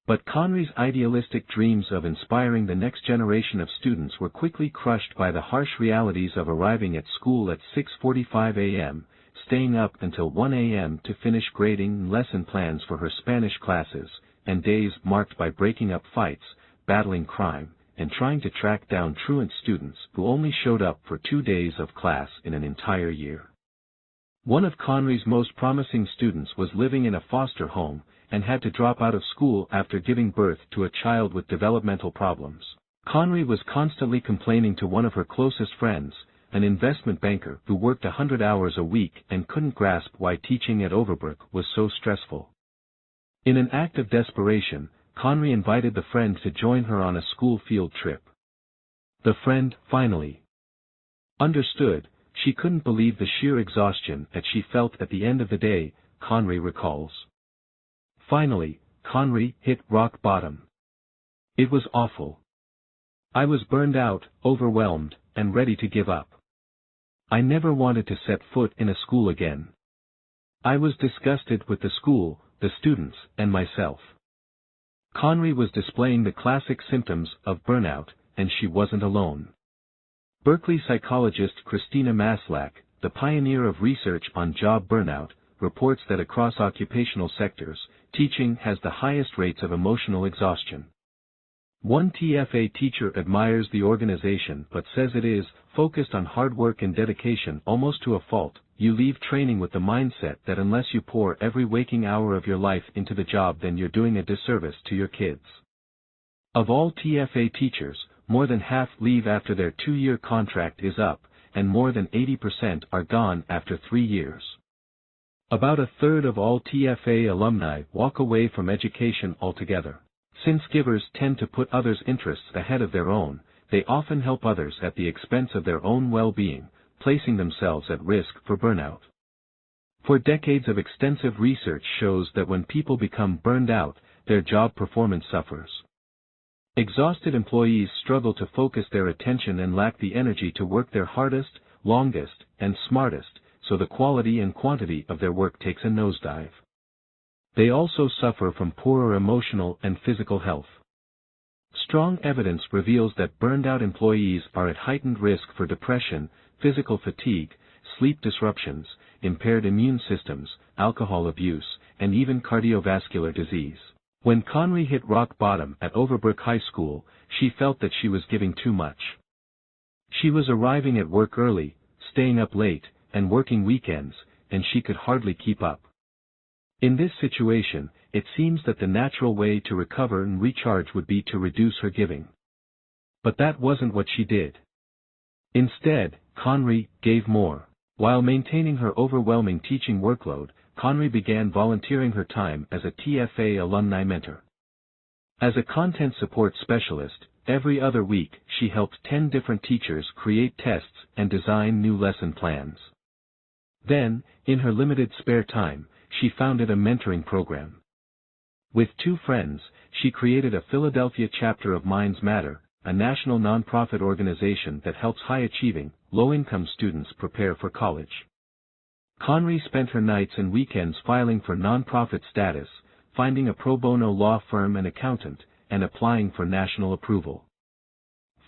But Conry's idealistic dreams of inspiring the next generation of students were quickly crushed by the harsh realities of arriving at school at 6:45 a.m., staying up until 1 a.m. to finish grading lesson plans for her Spanish classes, and days marked by breaking up fights, battling crime, and trying to track down truant students who only showed up for 2 days of class in an entire year. One of Conry's most promising students was living in a foster home, and had to drop out of school after giving birth to a child with developmental problems. Conry was constantly complaining to one of her closest friends, an investment banker who worked 100 hours a week and couldn't grasp why teaching at Overbrook was so stressful. In an act of desperation, Conry invited the friend to join her on a school field trip. The friend, finally, understood. She couldn't believe the sheer exhaustion that she felt at the end of the day, Conry recalls. Finally, Conry hit rock bottom. It was awful. I was burned out, overwhelmed, and ready to give up. I never wanted to set foot in a school again. I was disgusted with the school, the students, and myself. Conry was displaying the classic symptoms of burnout, and she wasn't alone. Berkeley psychologist Christina Maslach, the pioneer of research on job burnout, reports that across occupational sectors, teaching has the highest rates of emotional exhaustion. One TFA teacher admires the organization but says it is focused on hard work and dedication almost to a fault. You leave training with the mindset that unless you pour every waking hour of your life into the job, then you're doing a disservice to your kids. Of all TFA teachers, more than half leave after their 2-year contract is up, and more than 80% are gone after 3 years. About a third of all TFA alumni walk away from education altogether. Since givers tend to put others' interests ahead of their own, they often help others at the expense of their own well-being, placing themselves at risk for burnout. For decades of extensive research shows that when people become burned out, their job performance suffers. Exhausted employees struggle to focus their attention and lack the energy to work their hardest, longest, and smartest, so the quality and quantity of their work takes a nosedive. They also suffer from poorer emotional and physical health. Strong evidence reveals that burned-out employees are at heightened risk for depression, physical fatigue, sleep disruptions, impaired immune systems, alcohol abuse, and even cardiovascular disease. When Conry hit rock bottom at Overbrook High School, she felt that she was giving too much. She was arriving at work early, staying up late, and working weekends, and she could hardly keep up. In this situation, it seems that the natural way to recover and recharge would be to reduce her giving. But that wasn't what she did. Instead, Conry gave more. While maintaining her overwhelming teaching workload, Conry began volunteering her time as a TFA alumni mentor. As a content support specialist, every other week she helped 10 different teachers create tests and design new lesson plans. Then, in her limited spare time, she founded a mentoring program. With 2 friends, she created a Philadelphia chapter of Minds Matter, a national nonprofit organization that helps high-achieving, low-income students prepare for college. Conry spent her nights and weekends filing for nonprofit status, finding a pro bono law firm and accountant, and applying for national approval.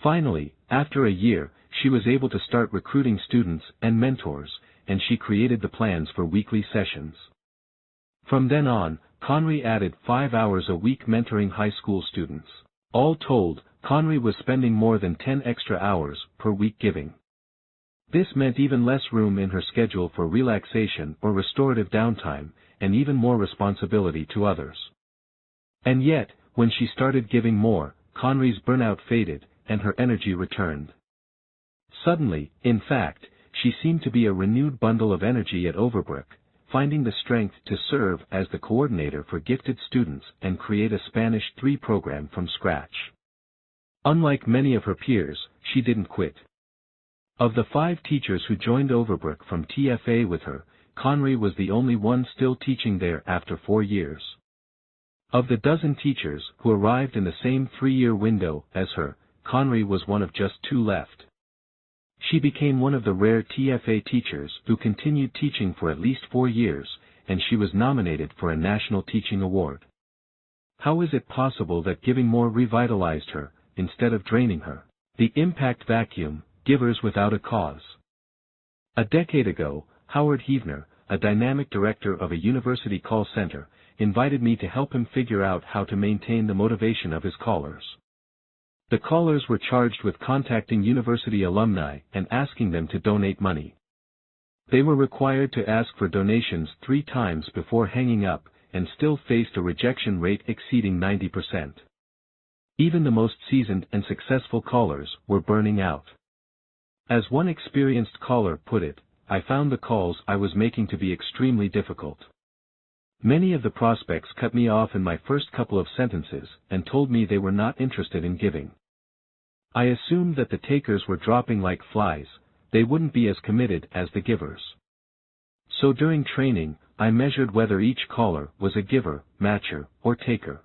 Finally, after a year, she was able to start recruiting students and mentors, and she created the plans for weekly sessions. From then on, Conry added 5 hours a week mentoring high school students. All told, Conry was spending more than 10 extra hours per week giving. This meant even less room in her schedule for relaxation or restorative downtime, and even more responsibility to others. And yet, when she started giving more, Conry's burnout faded, and her energy returned. Suddenly, in fact, she seemed to be a renewed bundle of energy at Overbrook, finding the strength to serve as the coordinator for gifted students and create a Spanish 3 program from scratch. Unlike many of her peers, she didn't quit. Of the 5 teachers who joined Overbrook from TFA with her, Conry was the only one still teaching there after 4 years. Of the dozen teachers who arrived in the same 3-year window as her, Conry was one of just 2 left. She became one of the rare TFA teachers who continued teaching for at least 4 years, and she was nominated for a National Teaching Award. How is it possible that giving more revitalized her, instead of draining her? The impact vacuum, givers without a cause. A decade ago, Howard Heavner, a dynamic director of a university call center, invited me to help him figure out how to maintain the motivation of his callers. The callers were charged with contacting university alumni and asking them to donate money. They were required to ask for donations 3 times before hanging up, and still faced a rejection rate exceeding 90%. Even the most seasoned and successful callers were burning out. As one experienced caller put it, I found the calls I was making to be extremely difficult. Many of the prospects cut me off in my first couple of sentences and told me they were not interested in giving. I assumed that the takers were dropping like flies, they wouldn't be as committed as the givers. So during training, I measured whether each caller was a giver, matcher, or taker.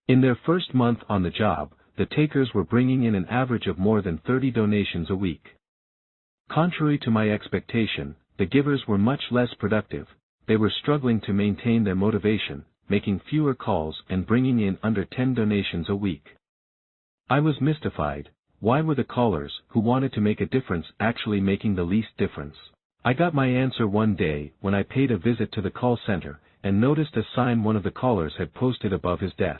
In their first month on the job, the takers were bringing in an average of more than 30 donations a week. Contrary to my expectation, the givers were much less productive. They were struggling to maintain their motivation, making fewer calls and bringing in under 10 donations a week. I was mystified. Why were the callers who wanted to make a difference actually making the least difference? I got my answer one day when I paid a visit to the call center and noticed a sign one of the callers had posted above his desk.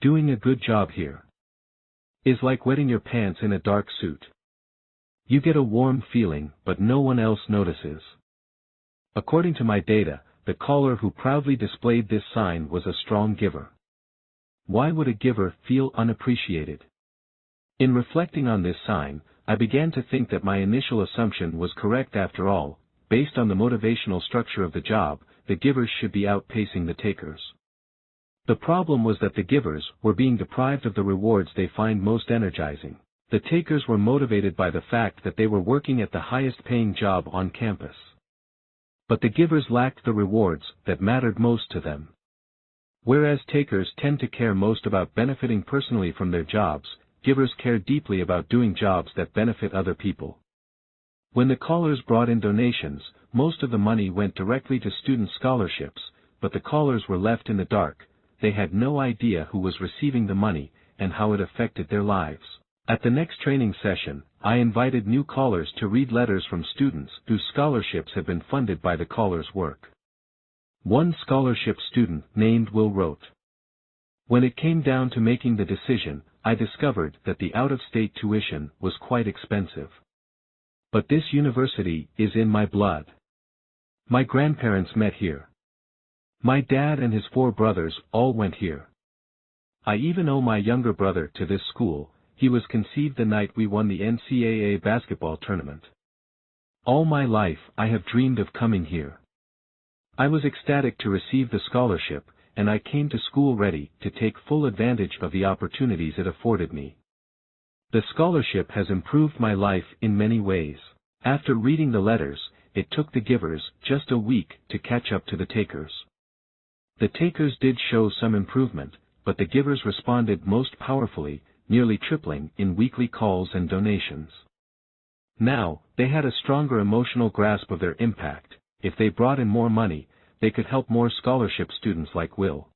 Doing a good job here is like wetting your pants in a dark suit. You get a warm feeling, but no one else notices. According to my data, the caller who proudly displayed this sign was a strong giver. Why would a giver feel unappreciated? In reflecting on this sign, I began to think that my initial assumption was correct after all. Based on the motivational structure of the job, the givers should be outpacing the takers. The problem was that the givers were being deprived of the rewards they find most energizing. The takers were motivated by the fact that they were working at the highest paying job on campus. But the givers lacked the rewards that mattered most to them. Whereas takers tend to care most about benefiting personally from their jobs, givers care deeply about doing jobs that benefit other people. When the callers brought in donations, most of the money went directly to student scholarships, but the callers were left in the dark. They had no idea who was receiving the money and how it affected their lives. At the next training session, I invited new callers to read letters from students whose scholarships had been funded by the caller's work. One scholarship student named Will wrote, "When it came down to making the decision, I discovered that the out-of-state tuition was quite expensive. But this university is in my blood. My grandparents met here. My dad and his 4 brothers all went here. I even owe my younger brother to this school. He was conceived the night we won the NCAA basketball tournament. All my life I have dreamed of coming here. I was ecstatic to receive the scholarship, and I came to school ready to take full advantage of the opportunities it afforded me. The scholarship has improved my life in many ways." After reading the letters, it took the givers just a week to catch up to the takers. The takers did show some improvement, but the givers responded most powerfully, nearly tripling in weekly calls and donations. Now, they had a stronger emotional grasp of their impact. If they brought in more money, they could help more scholarship students like Will.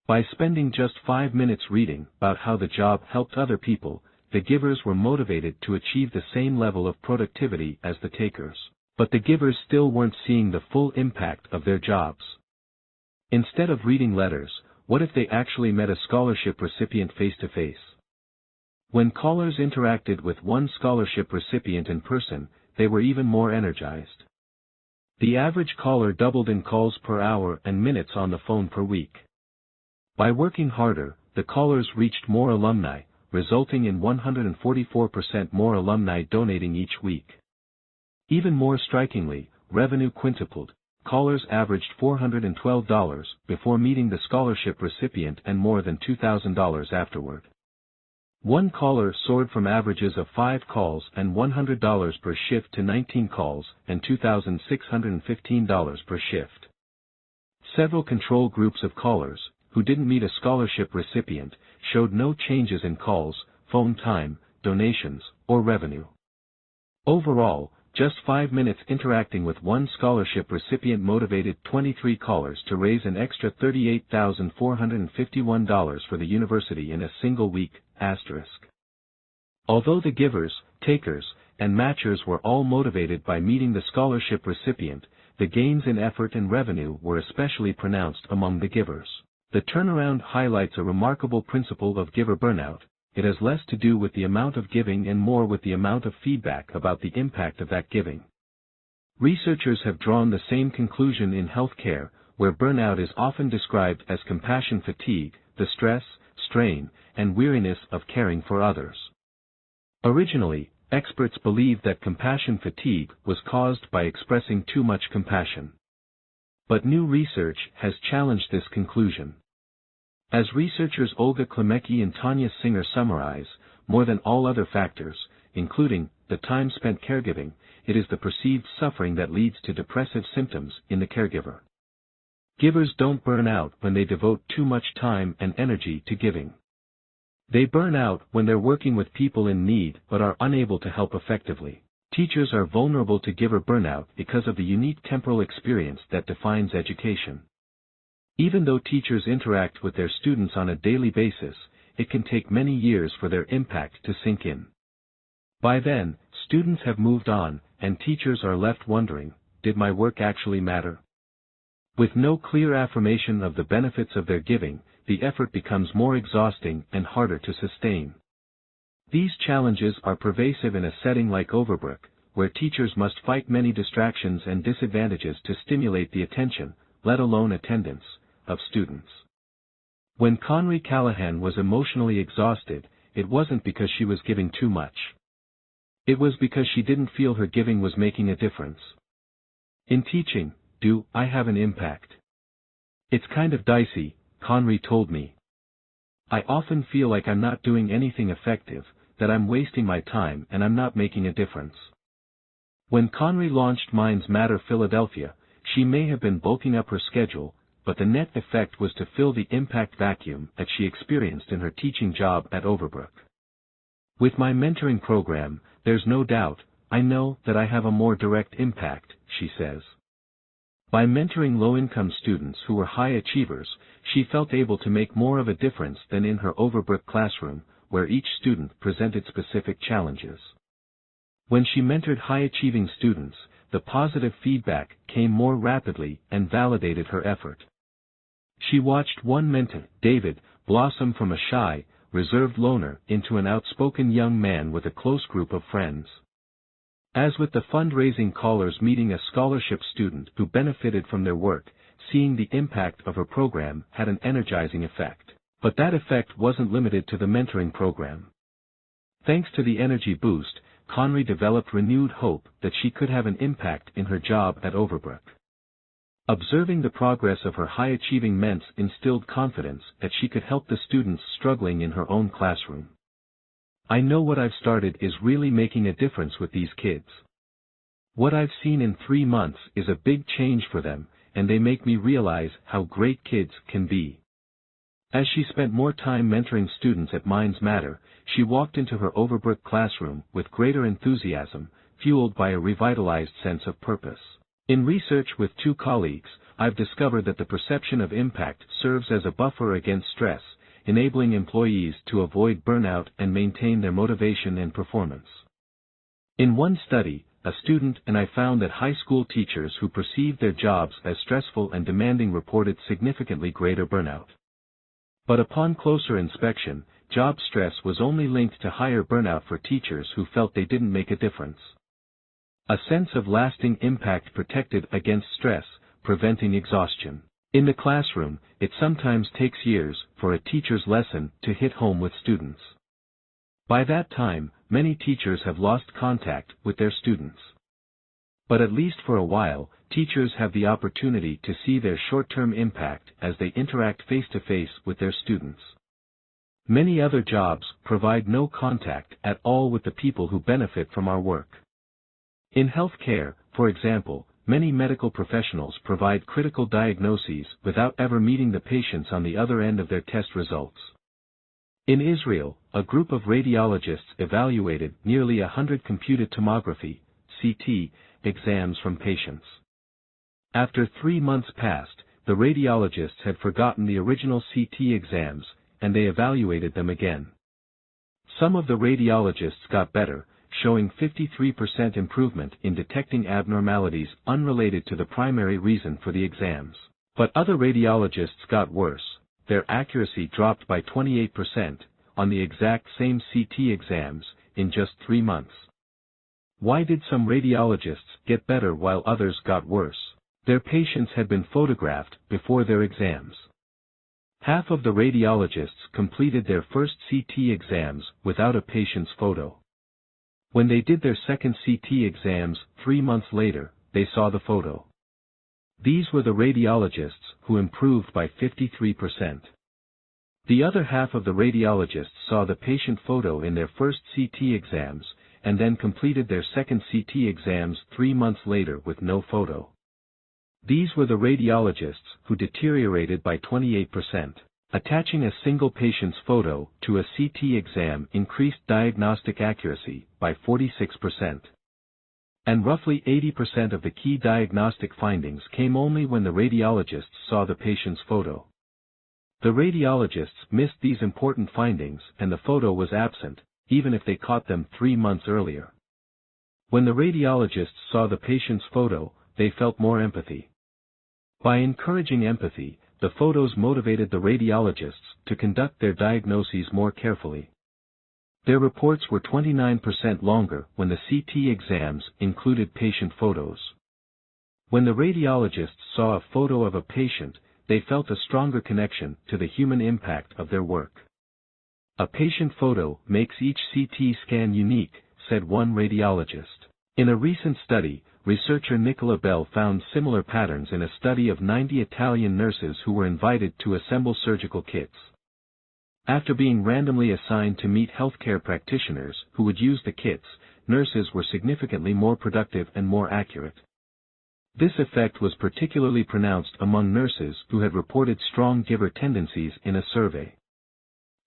By spending just 5 minutes reading about how the job helped other people, the givers were motivated to achieve the same level of productivity as the takers. But the givers still weren't seeing the full impact of their jobs. Instead of reading letters, what if they actually met a scholarship recipient face-to-face? When callers interacted with one scholarship recipient in person, they were even more energized. The average caller doubled in calls per hour and minutes on the phone per week. By working harder, the callers reached more alumni, resulting in 144% more alumni donating each week. Even more strikingly, revenue quintupled. Callers averaged $412 before meeting the scholarship recipient and more than $2,000 afterward. One caller soared from averages of 5 calls and $100 per shift to 19 calls and $2,615 per shift. Several control groups of callers, who didn't meet a scholarship recipient, showed no changes in calls, phone time, donations, or revenue. Overall, just 5 minutes interacting with one scholarship recipient motivated 23 callers to raise an extra $38,451 for the university in a single week, asterisk. Although the givers, takers, and matchers were all motivated by meeting the scholarship recipient, the gains in effort and revenue were especially pronounced among the givers. The turnaround highlights a remarkable principle of giver burnout. It has less to do with the amount of giving and more with the amount of feedback about the impact of that giving. Researchers have drawn the same conclusion in healthcare, where burnout is often described as compassion fatigue, the stress, strain, and weariness of caring for others. Originally, experts believed that compassion fatigue was caused by expressing too much compassion. But new research has challenged this conclusion. As researchers Olga Klemecki and Tanya Singer summarize, more than all other factors, including the time spent caregiving, it is the perceived suffering that leads to depressive symptoms in the caregiver. Givers don't burn out when they devote too much time and energy to giving. They burn out when they're working with people in need but are unable to help effectively. Teachers are vulnerable to giver burnout because of the unique temporal experience that defines education. Even though teachers interact with their students on a daily basis, it can take many years for their impact to sink in. By then, students have moved on, and teachers are left wondering, did my work actually matter? With no clear affirmation of the benefits of their giving, the effort becomes more exhausting and harder to sustain. These challenges are pervasive in a setting like Overbrook, where teachers must fight many distractions and disadvantages to stimulate the attention, let alone attendance, of students. When Conry Callahan was emotionally exhausted, it wasn't because she was giving too much. It was because she didn't feel her giving was making a difference. In teaching, do I have an impact? It's kind of dicey, Conry told me. I often feel like I'm not doing anything effective, that I'm wasting my time and I'm not making a difference. When Conry launched Minds Matter Philadelphia, she may have been bulking up her schedule, but the net effect was to fill the impact vacuum that she experienced in her teaching job at Overbrook. With my mentoring program, there's no doubt, I know that I have a more direct impact, she says. By mentoring low-income students who were high achievers, she felt able to make more of a difference than in her Overbrook classroom, where each student presented specific challenges. When she mentored high-achieving students, the positive feedback came more rapidly and validated her effort. She watched one mentor, David, blossom from a shy, reserved loner into an outspoken young man with a close group of friends. As with the fundraising callers meeting a scholarship student who benefited from their work, seeing the impact of her program had an energizing effect. But that effect wasn't limited to the mentoring program. Thanks to the energy boost, Conry developed renewed hope that she could have an impact in her job at Overbrook. Observing the progress of her high-achieving ments instilled confidence that she could help the students struggling in her own classroom. I know what I've started is really making a difference with these kids. What I've seen in 3 months is a big change for them, and they make me realize how great kids can be. As she spent more time mentoring students at Minds Matter, she walked into her Overbrook classroom with greater enthusiasm, fueled by a revitalized sense of purpose. In research with 2 colleagues, I've discovered that the perception of impact serves as a buffer against stress, enabling employees to avoid burnout and maintain their motivation and performance. In one study, a student and I found that high school teachers who perceived their jobs as stressful and demanding reported significantly greater burnout. But upon closer inspection, job stress was only linked to higher burnout for teachers who felt they didn't make a difference. A sense of lasting impact protected against stress, preventing exhaustion. In the classroom, it sometimes takes years for a teacher's lesson to hit home with students. By that time, many teachers have lost contact with their students. But at least for a while, teachers have the opportunity to see their short-term impact as they interact face-to-face with their students. Many other jobs provide no contact at all with the people who benefit from our work. In healthcare, for example, many medical professionals provide critical diagnoses without ever meeting the patients on the other end of their test results. In Israel, a group of radiologists evaluated nearly 100 computed tomography, CT, exams from patients. After 3 months passed, the radiologists had forgotten the original CT exams, and they evaluated them again. Some of the radiologists got better, showing 53% improvement in detecting abnormalities unrelated to the primary reason for the exams. But other radiologists got worse. Their accuracy dropped by 28%, on the exact same CT exams, in just 3 months. Why did some radiologists get better while others got worse? Their patients had been photographed before their exams. Half of the radiologists completed their first CT exams without a patient's photo. When they did their second CT exams 3 months later, they saw the photo. These were the radiologists who improved by 53%. The other half of the radiologists saw the patient photo in their first CT exams, and then completed their second CT exams 3 months later with no photo. These were the radiologists who deteriorated by 28%. Attaching a single patient's photo to a CT exam increased diagnostic accuracy by 46%. And roughly 80% of the key diagnostic findings came only when the radiologists saw the patient's photo. The radiologists missed these important findings and the photo was absent, even if they caught them 3 months earlier. When the radiologists saw the patient's photo, they felt more empathy. By encouraging empathy, the photos motivated the radiologists to conduct their diagnoses more carefully. Their reports were 29% longer when the CT exams included patient photos. When the radiologists saw a photo of a patient, they felt a stronger connection to the human impact of their work. A patient photo makes each CT scan unique, said one radiologist. In a recent study, researcher Nicola Bell found similar patterns in a study of 90 Italian nurses who were invited to assemble surgical kits. After being randomly assigned to meet healthcare practitioners who would use the kits, nurses were significantly more productive and more accurate. This effect was particularly pronounced among nurses who had reported strong giver tendencies in a survey.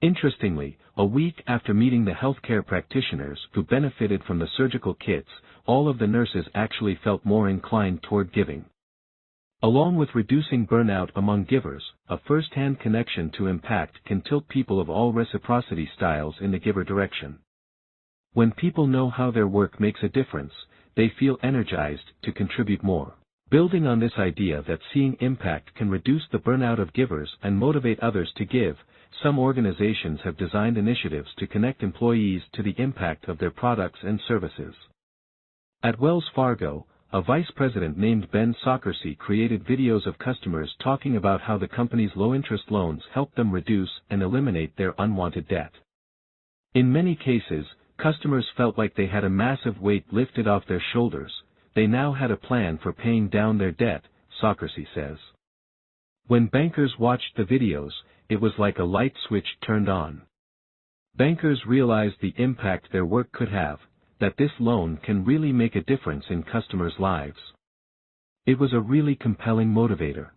Interestingly, a week after meeting the healthcare practitioners who benefited from the surgical kits, all of the nurses actually felt more inclined toward giving. Along with reducing burnout among givers, a first-hand connection to impact can tilt people of all reciprocity styles in the giver direction. When people know how their work makes a difference, they feel energized to contribute more. Building on this idea that seeing impact can reduce the burnout of givers and motivate others to give, some organizations have designed initiatives to connect employees to the impact of their products and services. At Wells Fargo, a vice president named Ben Sockersey created videos of customers talking about how the company's low-interest loans helped them reduce and eliminate their unwanted debt. In many cases, customers felt like they had a massive weight lifted off their shoulders. They now had a plan for paying down their debt, Sockersey says. When bankers watched the videos, it was like a light switch turned on. Bankers realized the impact their work could have, that this loan can really make a difference in customers' lives. It was a really compelling motivator.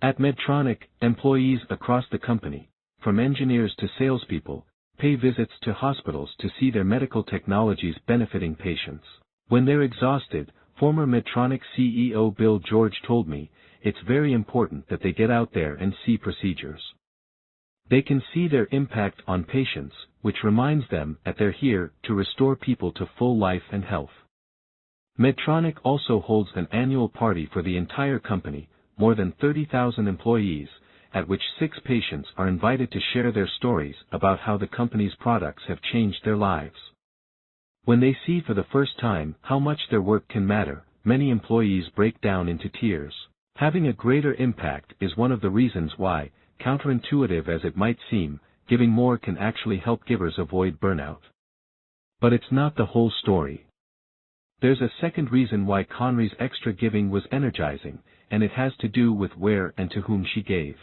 At Medtronic, employees across the company, from engineers to salespeople, pay visits to hospitals to see their medical technologies benefiting patients. When they're exhausted, former Medtronic CEO Bill George told me, it's very important that they get out there and see procedures. They can see their impact on patients, which reminds them that they're here to restore people to full life and health. Medtronic also holds an annual party for the entire company, more than 30,000 employees, at which 6 patients are invited to share their stories about how the company's products have changed their lives. When they see for the first time how much their work can matter, many employees break down into tears. Having a greater impact is one of the reasons why, counterintuitive as it might seem, giving more can actually help givers avoid burnout. But it's not the whole story. There's a second reason why Conry's extra giving was energizing, and it has to do with where and to whom she gave.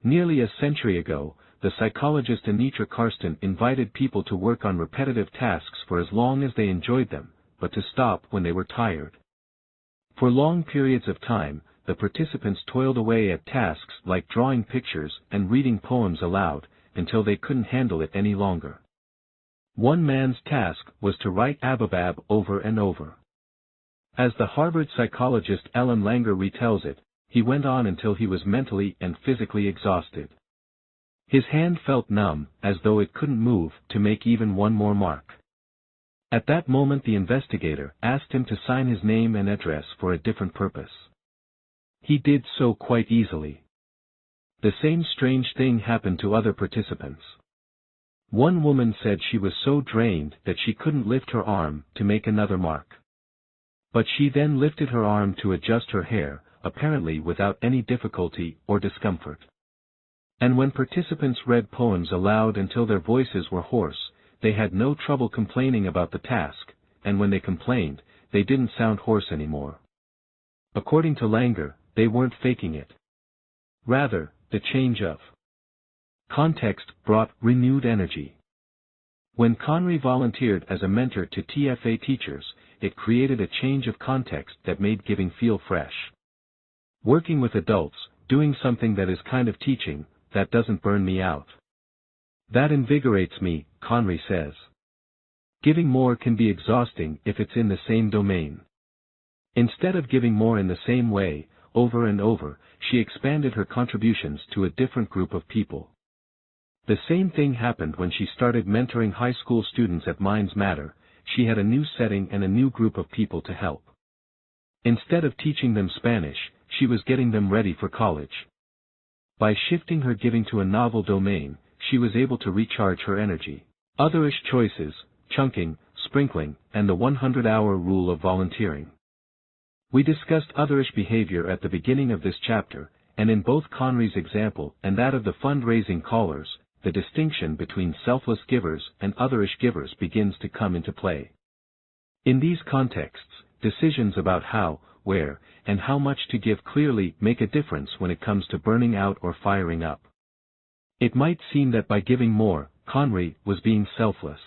Nearly a century ago, the psychologist Anitra Karsten invited people to work on repetitive tasks for as long as they enjoyed them, but to stop when they were tired. For long periods of time, the participants toiled away at tasks like drawing pictures and reading poems aloud, until they couldn't handle it any longer. One man's task was to write Ababab over and over. As the Harvard psychologist Ellen Langer retells it, he went on until he was mentally and physically exhausted. His hand felt numb, as though it couldn't move to make even one more mark. At that moment the investigator asked him to sign his name and address for a different purpose. He did so quite easily. The same strange thing happened to other participants. One woman said she was so drained that she couldn't lift her arm to make another mark. But she then lifted her arm to adjust her hair, apparently without any difficulty or discomfort. And when participants read poems aloud until their voices were hoarse, they had no trouble complaining about the task, and when they complained, they didn't sound hoarse anymore. According to Langer, they weren't faking it. Rather, the change of context brought renewed energy. When Conry volunteered as a mentor to TFA teachers, it created a change of context that made giving feel fresh. Working with adults, doing something that is kind of teaching, that doesn't burn me out. That invigorates me, Conry says. Giving more can be exhausting if it's in the same domain. Instead of giving more in the same way, over and over, she expanded her contributions to a different group of people. The same thing happened when she started mentoring high school students at Minds Matter. She had a new setting and a new group of people to help. Instead of teaching them Spanish, she was getting them ready for college. By shifting her giving to a novel domain, she was able to recharge her energy. Otherish choices, chunking, sprinkling, and the 100-hour rule of volunteering. We discussed otherish behavior at the beginning of this chapter, and in both Conry's example and that of the fundraising callers, the distinction between selfless givers and otherish givers begins to come into play. In these contexts, decisions about how, where, and how much to give clearly make a difference when it comes to burning out or firing up. It might seem that by giving more, Conry was being selfless.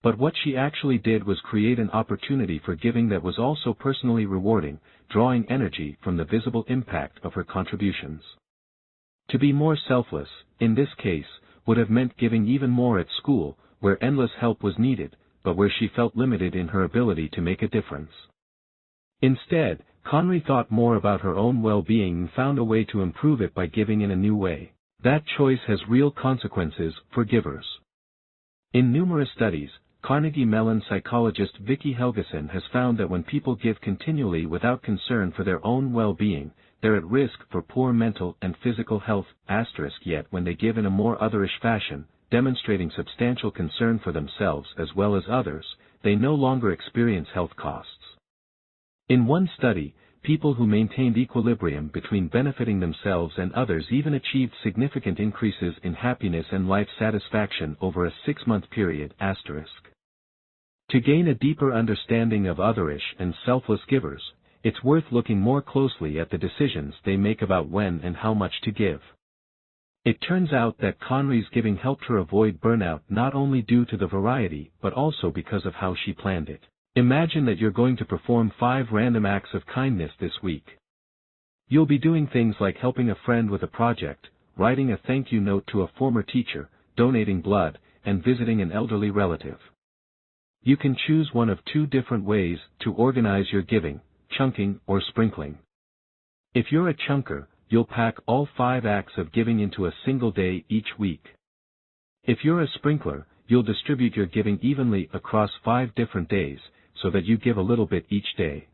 But what she actually did was create an opportunity for giving that was also personally rewarding, drawing energy from the visible impact of her contributions. To be more selfless, in this case, would have meant giving even more at school, where endless help was needed, but where she felt limited in her ability to make a difference. Instead, Conry thought more about her own well-being and found a way to improve it by giving in a new way. That choice has real consequences for givers. In numerous studies, Carnegie Mellon psychologist Vicki Helgeson has found that when people give continually without concern for their own well-being, they're at risk for poor mental and physical health, yet when they give in a more otherish fashion, demonstrating substantial concern for themselves as well as others, they no longer experience health costs. In one study, people who maintained equilibrium between benefiting themselves and others even achieved significant increases in happiness and life satisfaction over a 6-month period. To gain a deeper understanding of otherish and selfless givers, it's worth looking more closely at the decisions they make about when and how much to give. It turns out that Conry's giving helped her avoid burnout not only due to the variety but also because of how she planned it. Imagine that you're going to perform 5 random acts of kindness this week. You'll be doing things like helping a friend with a project, writing a thank you note to a former teacher, donating blood, and visiting an elderly relative. You can choose one of 2 different ways to organize your giving, chunking or sprinkling. If you're a chunker, you'll pack all 5 acts of giving into a single day each week. If you're a sprinkler, you'll distribute your giving evenly across 5 different days, so that you give a little bit each day.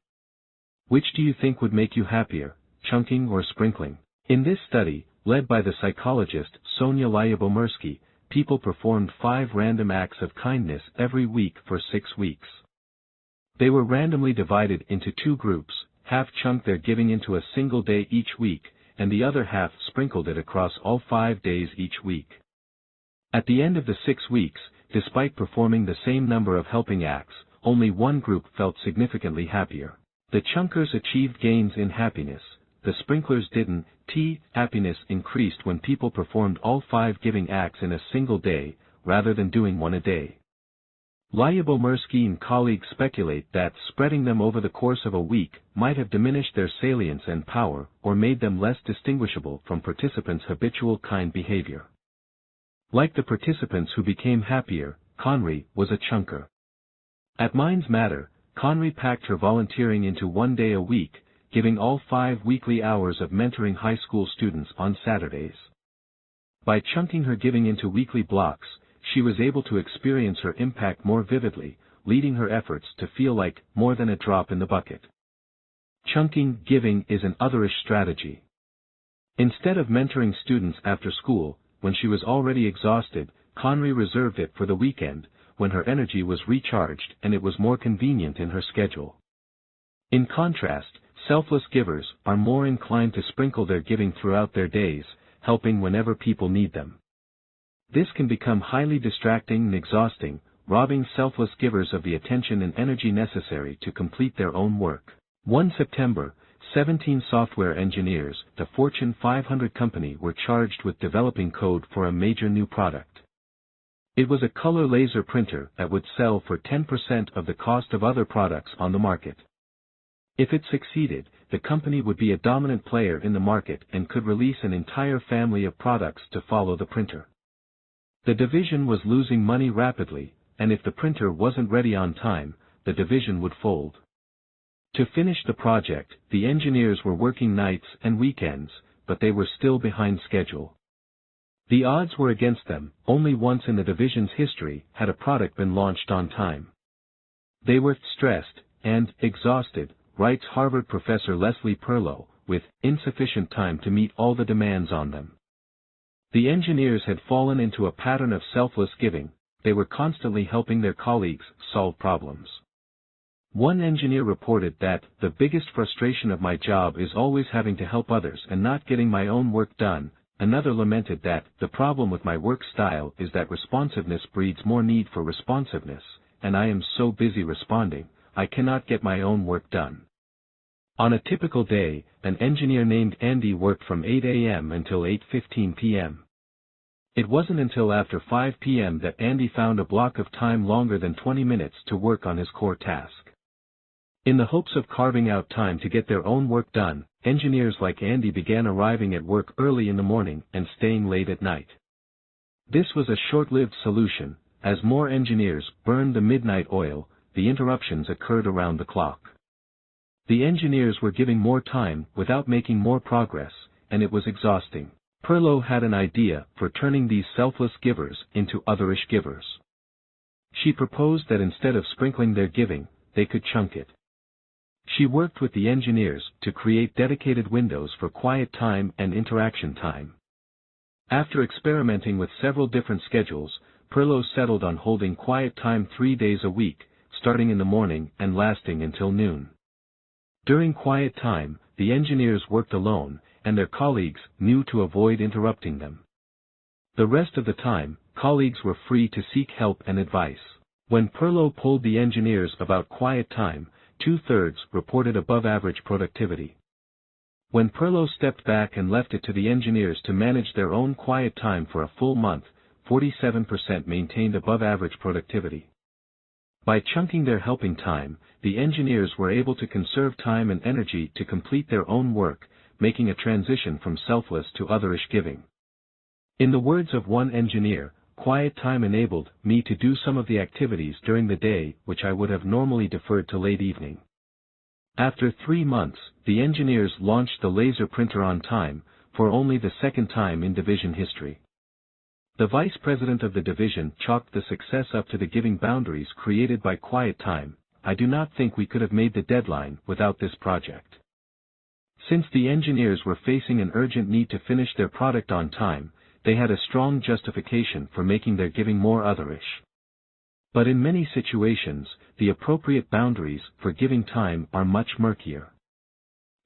Which do you think would make you happier, chunking or sprinkling? In this study, led by the psychologist Sonia Lyabomirsky, people performed 5 random acts of kindness every week for 6 weeks. They were randomly divided into 2 groups, half chunked their giving into a single day each week, and the other half sprinkled it across all 5 days each week. At the end of the 6 weeks, despite performing the same number of helping acts, only one group felt significantly happier. The chunkers achieved gains in happiness, the sprinklers didn't. Happiness increased when people performed all 5 giving acts in a single day, rather than doing one a day. Lyabomirsky and colleagues speculate that spreading them over the course of a week might have diminished their salience and power or made them less distinguishable from participants' habitual kind behavior. Like the participants who became happier, Conry was a chunker. At Minds Matter, Conry packed her volunteering into 1 day a week, giving all 5 weekly hours of mentoring high school students on Saturdays. By chunking her giving into weekly blocks, she was able to experience her impact more vividly, leading her efforts to feel like more than a drop in the bucket. Chunking giving is an otherish strategy. Instead of mentoring students after school, when she was already exhausted, Conry reserved it for the weekend, when her energy was recharged and it was more convenient in her schedule. In contrast, selfless givers are more inclined to sprinkle their giving throughout their days, helping whenever people need them. This can become highly distracting and exhausting, robbing selfless givers of the attention and energy necessary to complete their own work. One September, 17 software engineers, the Fortune 500 company, were charged with developing code for a major new product. It was a color laser printer that would sell for 10% of the cost of other products on the market. If it succeeded, the company would be a dominant player in the market and could release an entire family of products to follow the printer. The division was losing money rapidly, and if the printer wasn't ready on time, the division would fold. To finish the project, the engineers were working nights and weekends, but they were still behind schedule. The odds were against them. Only once in the division's history had a product been launched on time. They were stressed and exhausted, writes Harvard professor Leslie Perlow, with insufficient time to meet all the demands on them. The engineers had fallen into a pattern of selfless giving. They were constantly helping their colleagues solve problems. One engineer reported that, "The biggest frustration of my job is always having to help others and not getting my own work done." Another lamented that, "The problem with my work style is that responsiveness breeds more need for responsiveness, and I am so busy responding, I cannot get my own work done." On a typical day, an engineer named Andy worked from 8 a.m. until 8:15 p.m. It wasn't until after 5 p.m. that Andy found a block of time longer than 20 minutes to work on his core task. In the hopes of carving out time to get their own work done, engineers like Andy began arriving at work early in the morning and staying late at night. This was a short-lived solution. As more engineers burned the midnight oil, the interruptions occurred around the clock. The engineers were giving more time without making more progress, and it was exhausting. Perlow had an idea for turning these selfless givers into otherish givers. She proposed that instead of sprinkling their giving, they could chunk it. She worked with the engineers to create dedicated windows for quiet time and interaction time. After experimenting with several different schedules, Perlow settled on holding quiet time 3 days a week, starting in the morning and lasting until noon. During quiet time, the engineers worked alone, and their colleagues knew to avoid interrupting them. The rest of the time, colleagues were free to seek help and advice. When Perlow polled the engineers about quiet time, 2/3 reported above-average productivity. When Perlow stepped back and left it to the engineers to manage their own quiet time for a full month, 47% maintained above-average productivity. By chunking their helping time, the engineers were able to conserve time and energy to complete their own work, making a transition from selfless to otherish giving. In the words of one engineer, "Quiet time enabled me to do some of the activities during the day which I would have normally deferred to late evening." After 3 months, the engineers launched the laser printer on time, for only the second time in division history. The vice president of the division chalked the success up to the giving boundaries created by quiet time. "I do not think we could have made the deadline without this project." Since the engineers were facing an urgent need to finish their product on time, they had a strong justification for making their giving more otherish. But in many situations, the appropriate boundaries for giving time are much murkier.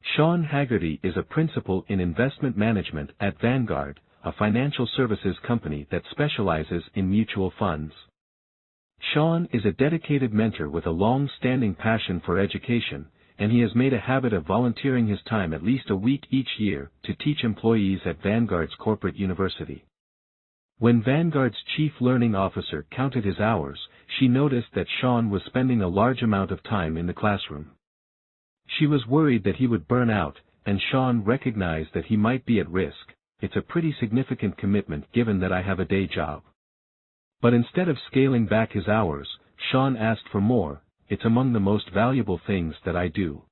Sean Haggerty is a principal in investment management at Vanguard, a financial services company that specializes in mutual funds. Sean is a dedicated mentor with a long-standing passion for education, and he has made a habit of volunteering his time at least a week each year to teach employees at Vanguard's corporate university. When Vanguard's chief learning officer counted his hours, she noticed that Sean was spending a large amount of time in the classroom. She was worried that he would burn out, and Sean recognized that he might be at risk. it's a pretty significant commitment given that I have a day job. But instead of scaling back his hours, Sean asked for more. It's among the most valuable things that I do.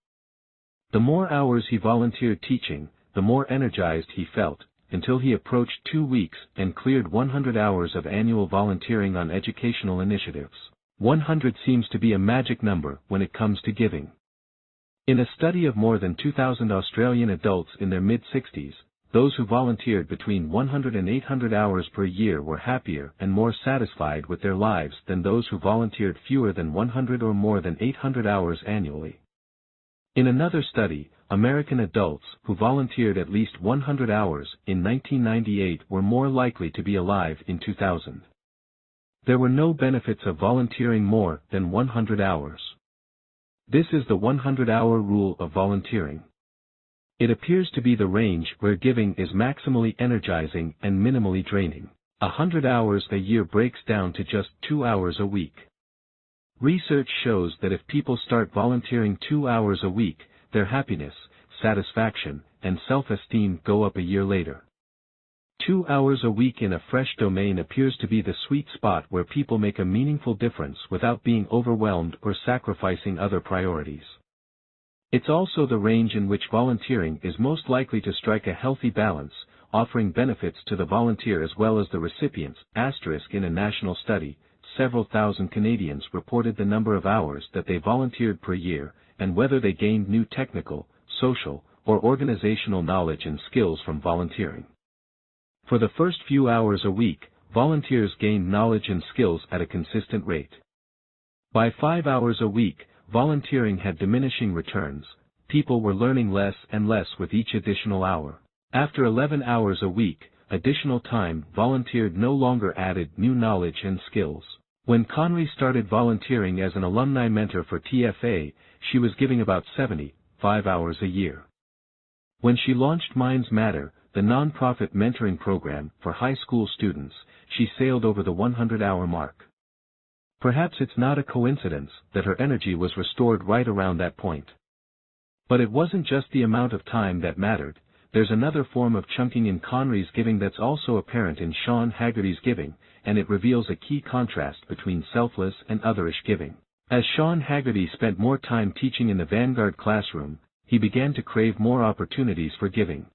The more hours he volunteered teaching, the more energized he felt, until he approached 2 weeks and cleared 100 hours of annual volunteering on educational initiatives. 100 seems to be a magic number when it comes to giving. In a study of more than 2,000 Australian adults in their mid-60s, those who volunteered between 100 and 800 hours per year were happier and more satisfied with their lives than those who volunteered fewer than 100 or more than 800 hours annually. In another study, American adults who volunteered at least 100 hours in 1998 were more likely to be alive in 2000. There were no benefits of volunteering more than 100 hours. This is the 100-hour rule of volunteering. It appears to be the range where giving is maximally energizing and minimally draining. 100 hours a year breaks down to just 2 hours a week. Research shows that if people start volunteering 2 hours a week, their happiness, satisfaction, and self-esteem go up a year later. 2 hours a week in a fresh domain appears to be the sweet spot where people make a meaningful difference without being overwhelmed or sacrificing other priorities. It's also the range in which volunteering is most likely to strike a healthy balance, offering benefits to the volunteer as well as the recipients. In a national study, several thousand Canadians reported the number of hours that they volunteered per year, and whether they gained new technical, social, or organizational knowledge and skills from volunteering. For the first few hours a week, volunteers gained knowledge and skills at a consistent rate. By 5 hours a week, volunteering had diminishing returns. People were learning less and less with each additional hour. After 11 hours a week, additional time volunteered no longer added new knowledge and skills. When Conry started volunteering as an alumni mentor for TFA, she was giving about 75 hours a year. When she launched Minds Matter, the nonprofit mentoring program for high school students, she sailed over the 100-hour mark. Perhaps it's not a coincidence that her energy was restored right around that point. But it wasn't just the amount of time that mattered. There's another form of chunking in Conry's giving that's also apparent in Sean Haggerty's giving, and it reveals a key contrast between selfless and otherish giving. As Sean Haggerty spent more time teaching in the Vanguard classroom, he began to crave more opportunities for giving.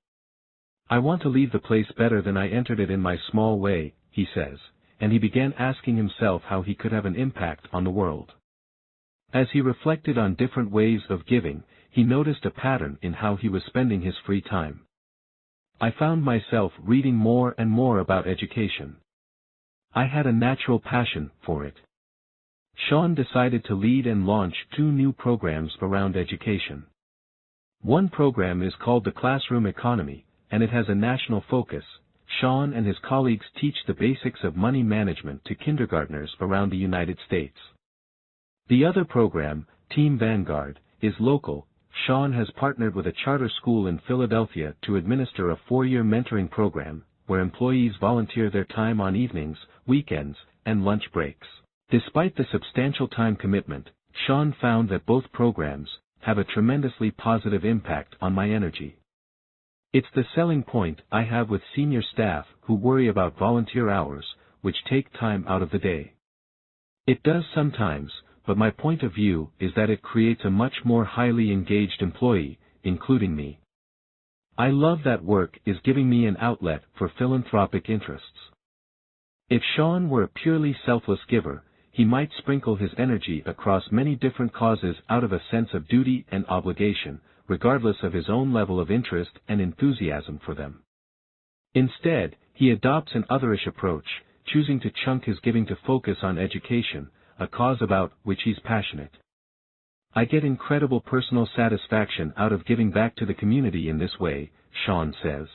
"I want to leave the place better than I entered it in my small way," he says, and he began asking himself how he could have an impact on the world. As he reflected on different ways of giving, he noticed a pattern in how he was spending his free time. "I found myself reading more and more about education. I had a natural passion for it." Sean decided to lead and launch 2 new programs around education. One program is called the Classroom Economy, and it has a national focus. Sean and his colleagues teach the basics of money management to kindergartners around the United States. The other program, Team Vanguard, is local. Sean has partnered with a charter school in Philadelphia to administer a 4-year mentoring program, where employees volunteer their time on evenings, weekends, and lunch breaks. Despite the substantial time commitment, Sean found that both programs have a tremendously positive impact on my energy. "It's the selling point I have with senior staff who worry about volunteer hours, which take time out of the day. It does sometimes, but my point of view is that it creates a much more highly engaged employee, including me. I love that work is giving me an outlet for philanthropic interests." If Sean were a purely selfless giver, he might sprinkle his energy across many different causes out of a sense of duty and obligation, regardless of his own level of interest and enthusiasm for them. Instead, he adopts an otherish approach, choosing to chunk his giving to focus on education, a cause about which he's passionate. "I get incredible personal satisfaction out of giving back to the community in this way," Sean says.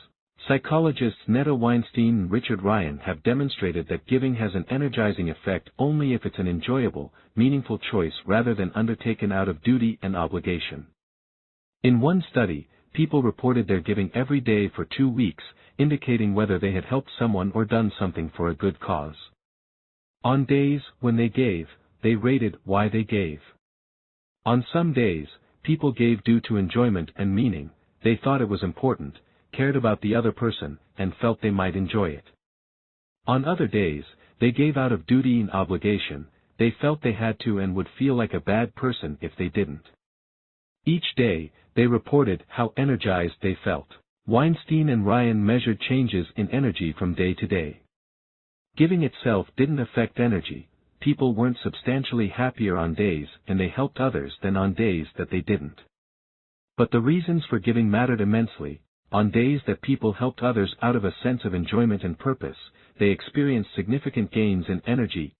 Psychologists Netta Weinstein and Richard Ryan have demonstrated that giving has an energizing effect only if it's an enjoyable, meaningful choice rather than undertaken out of duty and obligation. In one study, people reported their giving every day for 2 weeks, indicating whether they had helped someone or done something for a good cause. On days when they gave, they rated why they gave. On some days, people gave due to enjoyment and meaning. They thought it was important, cared about the other person, and felt they might enjoy it. On other days, they gave out of duty and obligation, they felt they had to and would feel like a bad person if they didn't. Each day, they reported how energized they felt. Weinstein and Ryan measured changes in energy from day to day. Giving itself didn't affect energy, people weren't substantially happier on days and they helped others than on days that they didn't. But the reasons for giving mattered immensely. On days that people helped others out of a sense of enjoyment and purpose, they experienced significant gains in energy.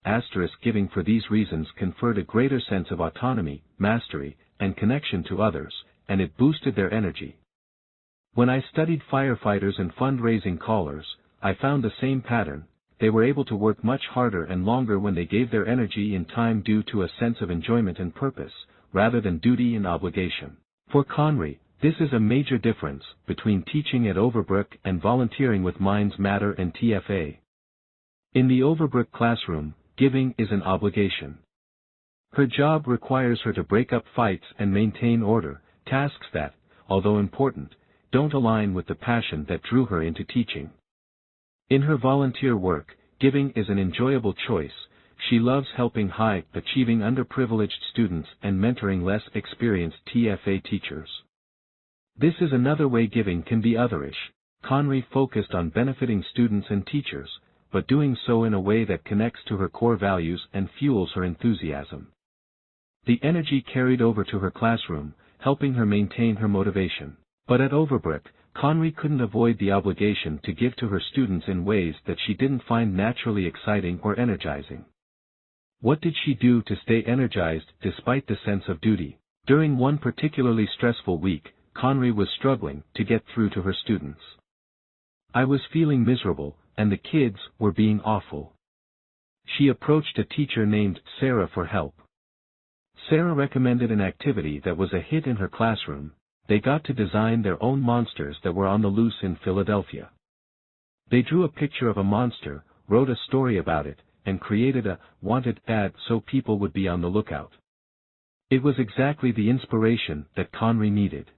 Giving for these reasons conferred a greater sense of autonomy, mastery, and connection to others, and it boosted their energy. When I studied firefighters and fundraising callers, I found the same pattern. They were able to work much harder and longer when they gave their energy and time due to a sense of enjoyment and purpose, rather than duty and obligation. For Conry, this is a major difference between teaching at Overbrook and volunteering with Minds Matter and TFA. In the Overbrook classroom, giving is an obligation. Her job requires her to break up fights and maintain order, tasks that, although important, don't align with the passion that drew her into teaching. In her volunteer work, giving is an enjoyable choice. She loves helping high-achieving underprivileged students and mentoring less experienced TFA teachers. This is another way giving can be otherish. Conry focused on benefiting students and teachers, but doing so in a way that connects to her core values and fuels her enthusiasm. The energy carried over to her classroom, helping her maintain her motivation. But at Overbrook, Conry couldn't avoid the obligation to give to her students in ways that she didn't find naturally exciting or energizing. What did she do to stay energized despite the sense of duty? During one particularly stressful week, Conry was struggling to get through to her students. I was feeling miserable, and the kids were being awful. She approached a teacher named Sarah for help. Sarah recommended an activity that was a hit in her classroom. They got to design their own monsters that were on the loose in Philadelphia. They drew a picture of a monster, wrote a story about it, and created a wanted ad so people would be on the lookout. It was exactly the inspiration that Conry needed.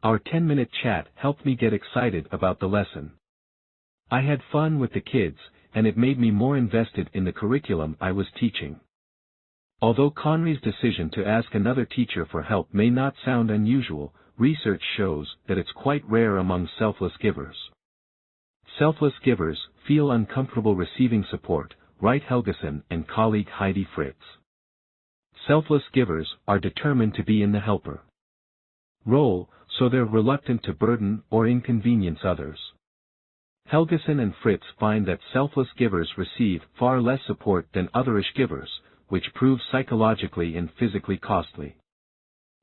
Our 10-minute chat helped me get excited about the lesson. I had fun with the kids, and it made me more invested in the curriculum I was teaching. Although Conry's decision to ask another teacher for help may not sound unusual, research shows that it's quite rare among selfless givers. Selfless givers feel uncomfortable receiving support, write Helgeson and colleague Heidi Fritz. Selfless givers are determined to be in the helper role, so they're reluctant to burden or inconvenience others. Helgeson and Fritz find that selfless givers receive far less support than otherish givers, which proves psychologically and physically costly.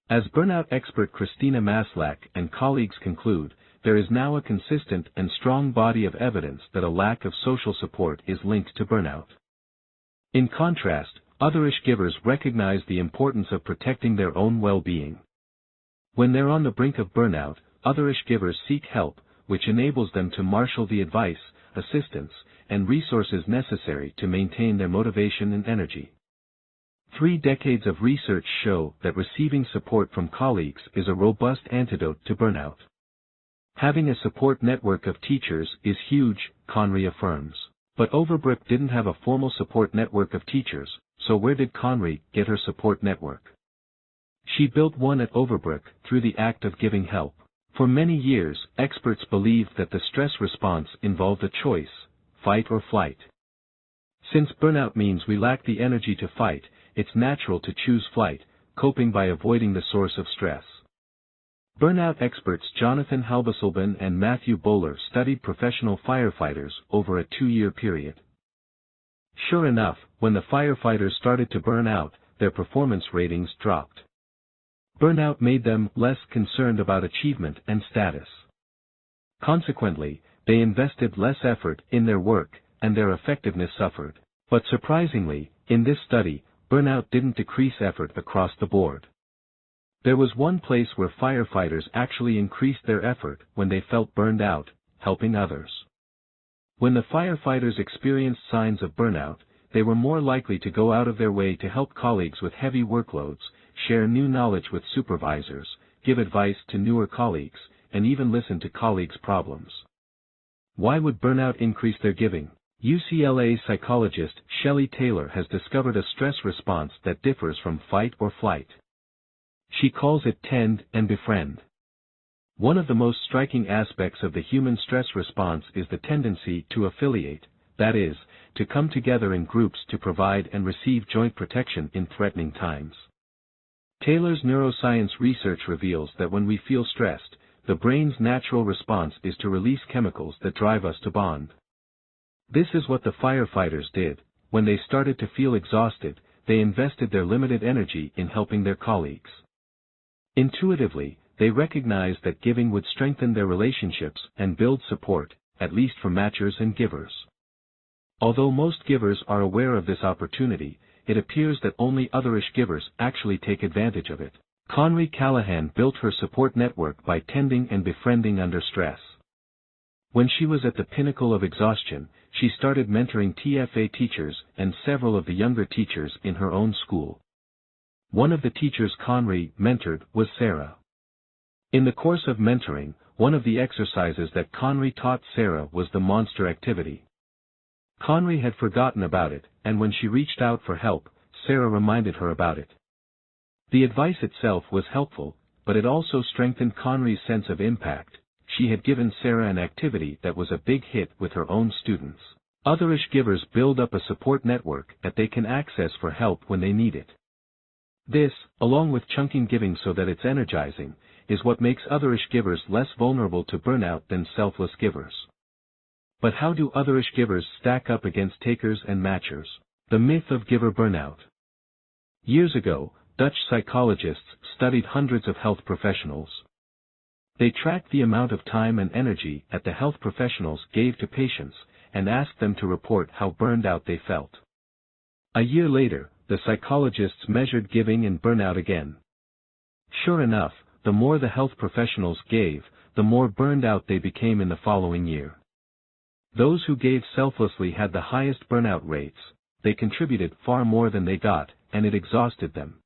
As burnout expert Christina Maslach and colleagues conclude, there is now a consistent and strong body of evidence that a lack of social support is linked to burnout. In contrast, otherish givers recognize the importance of protecting their own well-being. When they're on the brink of burnout, otherish givers seek help, which enables them to marshal the advice, assistance, and resources necessary to maintain their motivation and energy. 3 decades of research show that receiving support from colleagues is a robust antidote to burnout. Having a support network of teachers is huge, Conry affirms. But Overbrook didn't have a formal support network of teachers, so where did Conry get her support network? She built one at Overbrook through the act of giving help. For many years, experts believed that the stress response involved a choice, fight or flight. Since burnout means we lack the energy to fight, it's natural to choose flight, coping by avoiding the source of stress. Burnout experts Jonathan Halbeselban and Matthew Bowler studied professional firefighters over a 2-year period. Sure enough, when the firefighters started to burn out, their performance ratings dropped. Burnout made them less concerned about achievement and status. Consequently, they invested less effort in their work, and their effectiveness suffered. But surprisingly, in this study, burnout didn't decrease effort across the board. There was one place where firefighters actually increased their effort when they felt burned out, helping others. When the firefighters experienced signs of burnout, they were more likely to go out of their way to help colleagues with heavy workloads, share new knowledge with supervisors, give advice to newer colleagues, and even listen to colleagues' problems. Why would burnout increase their giving? UCLA psychologist Shelley Taylor has discovered a stress response that differs from fight or flight. She calls it tend and befriend. One of the most striking aspects of the human stress response is the tendency to affiliate, that is, to come together in groups to provide and receive joint protection in threatening times. Taylor's neuroscience research reveals that when we feel stressed, the brain's natural response is to release chemicals that drive us to bond. This is what the firefighters did. When they started to feel exhausted, they invested their limited energy in helping their colleagues. Intuitively, they recognized that giving would strengthen their relationships and build support, at least for matchers and givers. Although most givers are aware of this opportunity, it appears that only otherish givers actually take advantage of it. Conry Callahan built her support network by tending and befriending under stress. When she was at the pinnacle of exhaustion, she started mentoring TFA teachers and several of the younger teachers in her own school. One of the teachers Conry mentored was Sarah. In the course of mentoring, one of the exercises that Conry taught Sarah was the monster activity. Conry had forgotten about it, and when she reached out for help, Sarah reminded her about it. The advice itself was helpful, but it also strengthened Conry's sense of impact. She had given Sarah an activity that was a big hit with her own students. Otherish givers build up a support network that they can access for help when they need it. This, along with chunking giving so that it's energizing, is what makes otherish givers less vulnerable to burnout than selfless givers. But how do otherish givers stack up against takers and matchers? The myth of giver burnout. Years ago, Dutch psychologists studied hundreds of health professionals. They tracked the amount of time and energy that the health professionals gave to patients, and asked them to report how burned out they felt. A year later, the psychologists measured giving and burnout again. Sure enough, the more the health professionals gave, the more burned out they became in the following year. Those who gave selflessly had the highest burnout rates. They contributed far more than they got, and it exhausted them.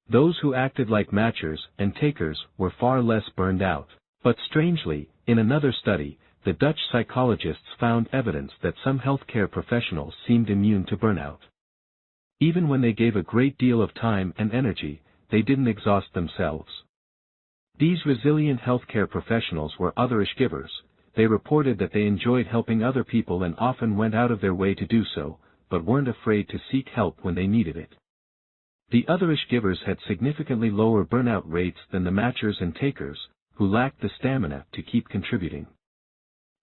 Those who acted like matchers and takers were far less burned out. But strangely, in another study, the Dutch psychologists found evidence that some healthcare professionals seemed immune to burnout. Even when they gave a great deal of time and energy, they didn't exhaust themselves. These resilient healthcare professionals were otherish givers. They reported that they enjoyed helping other people and often went out of their way to do so, but weren't afraid to seek help when they needed it. The otherish givers had significantly lower burnout rates than the matchers and takers, who lacked the stamina to keep contributing.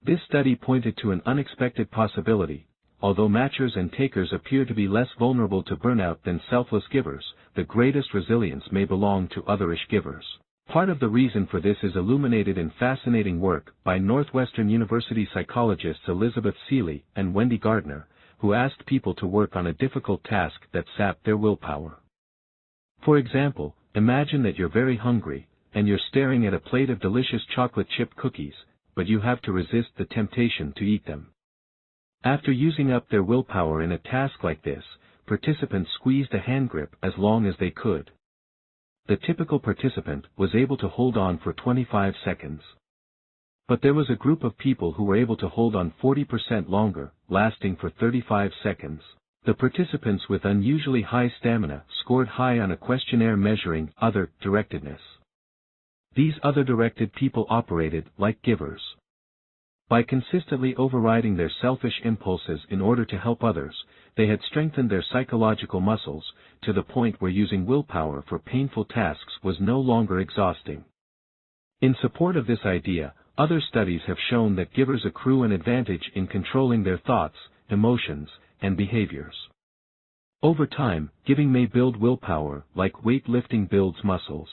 This study pointed to an unexpected possibility. Although matchers and takers appear to be less vulnerable to burnout than selfless givers, the greatest resilience may belong to otherish givers. Part of the reason for this is illuminated in fascinating work by Northwestern University psychologists Elizabeth Seeley and Wendy Gardner, who asked people to work on a difficult task that sapped their willpower. For example, imagine that you're very hungry, and you're staring at a plate of delicious chocolate chip cookies, but you have to resist the temptation to eat them. After using up their willpower in a task like this, participants squeezed a hand grip as long as they could. The typical participant was able to hold on for 25 seconds. But there was a group of people who were able to hold on 40% longer, lasting for 35 seconds. The participants with unusually high stamina scored high on a questionnaire measuring other-directedness. These other-directed people operated like givers. By consistently overriding their selfish impulses in order to help others, they had strengthened their psychological muscles, to the point where using willpower for painful tasks was no longer exhausting. In support of this idea, other studies have shown that givers accrue an advantage in controlling their thoughts, emotions, and behaviors. Over time, giving may build willpower like weightlifting builds muscles.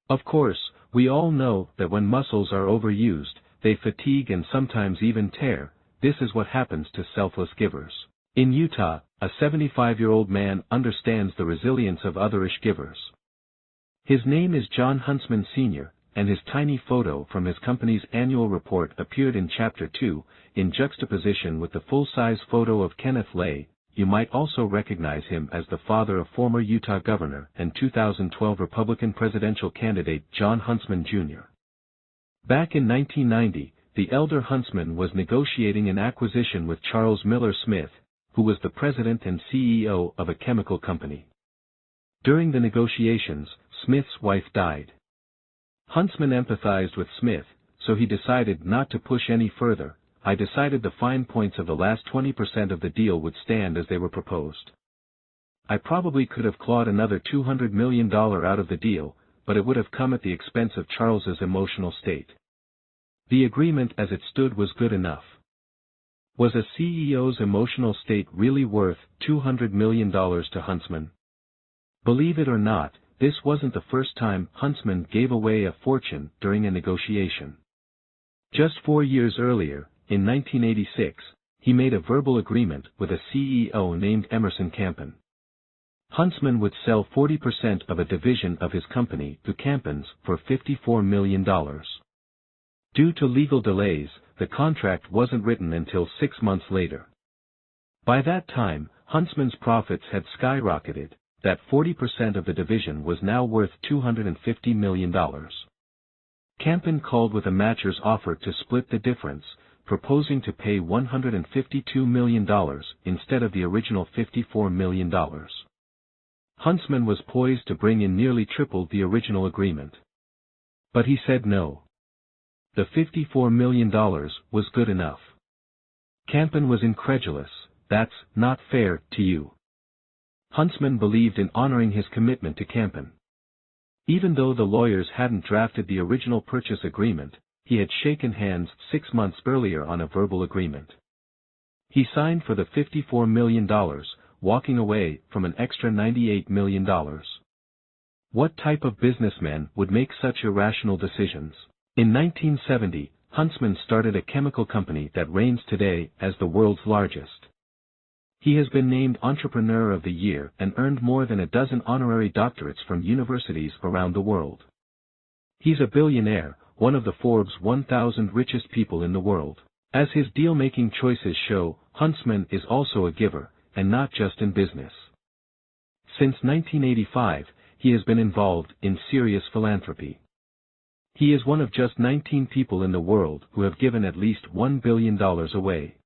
Of course, we all know that when muscles are overused, they fatigue and sometimes even tear. This is what happens to selfless givers. In Utah, a 75-year-old man understands the resilience of otherish givers. His name is John Huntsman Sr., and his tiny photo from his company's annual report appeared in Chapter 2, in juxtaposition with the full-size photo of Kenneth Lay. You might also recognize him as the father of former Utah Governor and 2012 Republican presidential candidate John Huntsman Jr. Back in 1990, the elder Huntsman was negotiating an acquisition with Charles Miller Smith, who was the president and CEO of a chemical company. During the negotiations, Smith's wife died. Huntsman empathized with Smith, so he decided not to push any further. I decided the fine points of the last 20% of the deal would stand as they were proposed. I probably could have clawed another $200 million out of the deal, but it would have come at the expense of Charles's emotional state. The agreement as it stood was good enough. Was a CEO's emotional state really worth $200 million to Huntsman? Believe it or not, this wasn't the first time Huntsman gave away a fortune during a negotiation. Just 4 years earlier, in 1986, he made a verbal agreement with a CEO named Emerson Campen. Huntsman would sell 40% of a division of his company to Campens for $54 million. Due to legal delays, the contract wasn't written until 6 months later. By that time, Huntsman's profits had skyrocketed. That 40% of the division was now worth $250 million. Campen called with a matcher's offer to split the difference, proposing to pay $152 million instead of the original $54 million. Huntsman was poised to bring in nearly triple the original agreement. But he said no. The $54 million was good enough. Campen was incredulous. That's not fair to you. Huntsman believed in honoring his commitment to Campen. Even though the lawyers hadn't drafted the original purchase agreement, he had shaken hands 6 months earlier on a verbal agreement. He signed for the $54 million, walking away from an extra $98 million. What type of businessman would make such irrational decisions? In 1970, Huntsman started a chemical company that reigns today as the world's largest. He has been named Entrepreneur of the Year and earned more than a dozen honorary doctorates from universities around the world. He's a billionaire, one of the Forbes 1,000 richest people in the world. As his deal-making choices show, Huntsman is also a giver, and not just in business. Since 1985, he has been involved in serious philanthropy. He is one of just 19 people in the world who have given at least $1 billion away.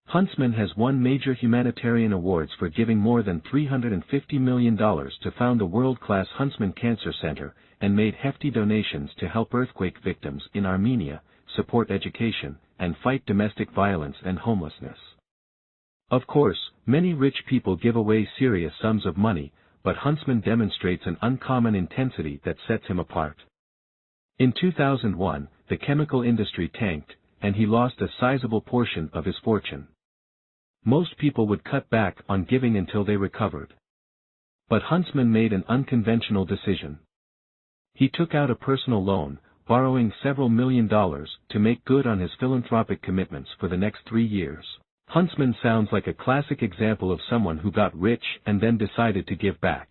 Huntsman has won major humanitarian awards for giving more than $350 million to found the world-class Huntsman Cancer Center, and made hefty donations to help earthquake victims in Armenia, support education, and fight domestic violence and homelessness. Of course, many rich people give away serious sums of money, but Huntsman demonstrates an uncommon intensity that sets him apart. In 2001, the chemical industry tanked, and he lost a sizable portion of his fortune. Most people would cut back on giving until they recovered. But Huntsman made an unconventional decision. He took out a personal loan, borrowing several $1 million to make good on his philanthropic commitments for the next 3 years. Huntsman sounds like a classic example of someone who got rich and then decided to give back.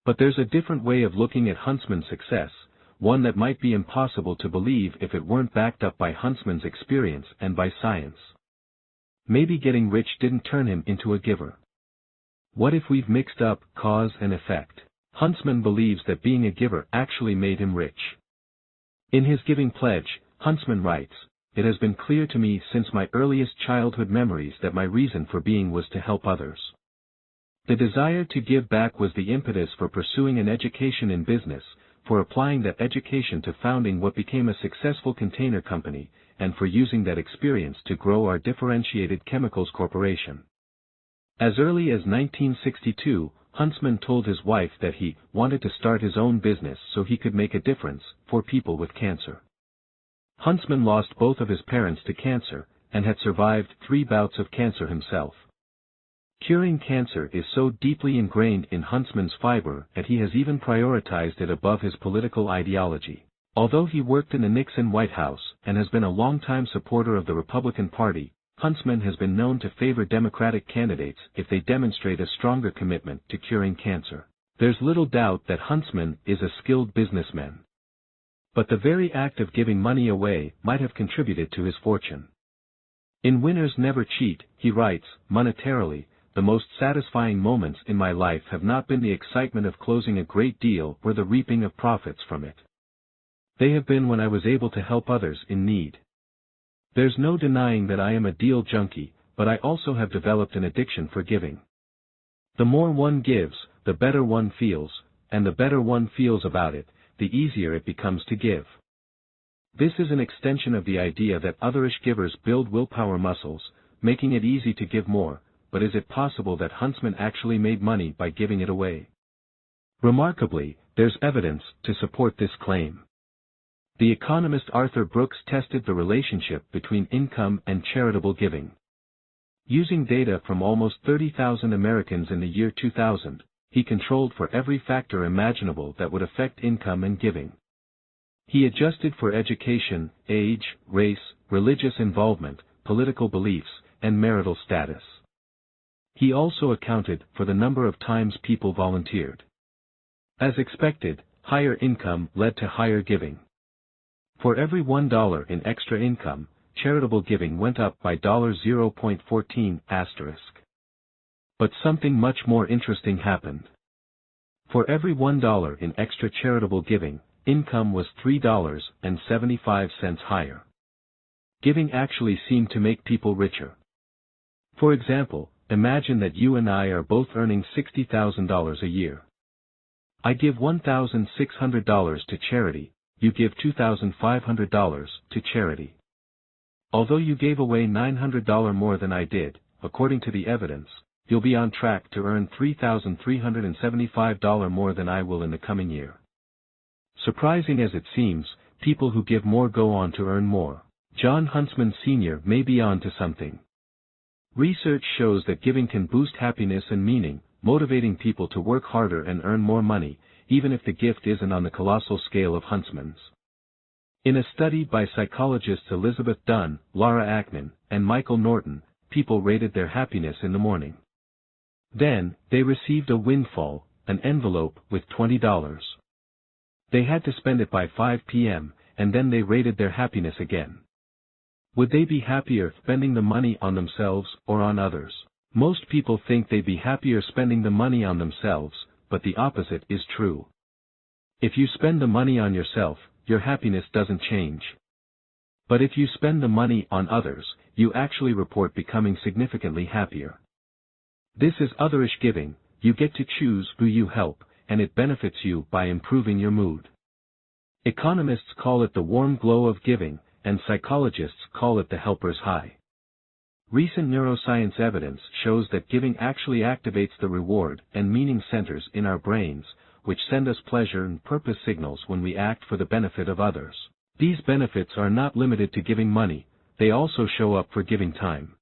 But there's a different way of looking at Huntsman's success, one that might be impossible to believe if it weren't backed up by Huntsman's experience and by science. Maybe getting rich didn't turn him into a giver. What if we've mixed up cause and effect? Huntsman believes that being a giver actually made him rich. In his giving pledge, Huntsman writes, "It has been clear to me since my earliest childhood memories that my reason for being was to help others. The desire to give back was the impetus for pursuing an education in business, for applying that education to founding what became a successful container company, and for using that experience to grow our differentiated chemicals corporation." As early as 1962, Huntsman told his wife that he wanted to start his own business so he could make a difference for people with cancer. Huntsman lost both of his parents to cancer, and had survived 3 bouts of cancer himself. Curing cancer is so deeply ingrained in Huntsman's fiber that he has even prioritized it above his political ideology. Although he worked in the Nixon White House and has been a longtime supporter of the Republican Party, Huntsman has been known to favor Democratic candidates if they demonstrate a stronger commitment to curing cancer. There's little doubt that Huntsman is a skilled businessman. But the very act of giving money away might have contributed to his fortune. In Winners Never Cheat, he writes, "Monetarily, the most satisfying moments in my life have not been the excitement of closing a great deal or the reaping of profits from it. They have been when I was able to help others in need. There's no denying that I am a deal junkie, but I also have developed an addiction for giving. The more one gives, the better one feels, and the better one feels about it, the easier it becomes to give. This is an extension of the idea that otherish givers build willpower muscles, making it easy to give more, but is it possible that Huntsman actually made money by giving it away? Remarkably, there's evidence to support this claim. The economist Arthur Brooks tested the relationship between income and charitable giving. Using data from almost 30,000 Americans in the year 2000, he controlled for every factor imaginable that would affect income and giving. He adjusted for education, age, race, religious involvement, political beliefs, and marital status. He also accounted for the number of times people volunteered. As expected, higher income led to higher giving. For every $1 in extra income, charitable giving went up by $0.14 asterisk. But something much more interesting happened. For every $1 in extra charitable giving, income was $3.75 higher. Giving actually seemed to make people richer. For example, imagine that you and I are both earning $60,000 a year. I give $1,600 to charity, you give $2,500 to charity. Although you gave away $900 more than I did, according to the evidence, you'll be on track to earn $3,375 more than I will in the coming year. Surprising as it seems, people who give more go on to earn more. John Huntsman Sr. may be on to something. Research shows that giving can boost happiness and meaning, motivating people to work harder and earn more money, even if the gift isn't on the colossal scale of Huntsman's. In a study by psychologists Elizabeth Dunn, Laura Ackman, and Michael Norton, people rated their happiness in the morning. Then, they received a windfall, an envelope with $20. They had to spend it by 5 p.m., and then they rated their happiness again. Would they be happier spending the money on themselves or on others? Most people think they'd be happier spending the money on themselves, but the opposite is true. If you spend the money on yourself, your happiness doesn't change. But if you spend the money on others, you actually report becoming significantly happier. This is otherish giving. You get to choose who you help, and it benefits you by improving your mood. Economists call it the warm glow of giving, and psychologists call it the helper's high. Recent neuroscience evidence shows that giving actually activates the reward and meaning centers in our brains, which send us pleasure and purpose signals when we act for the benefit of others. These benefits are not limited to giving money, they also show up for giving time.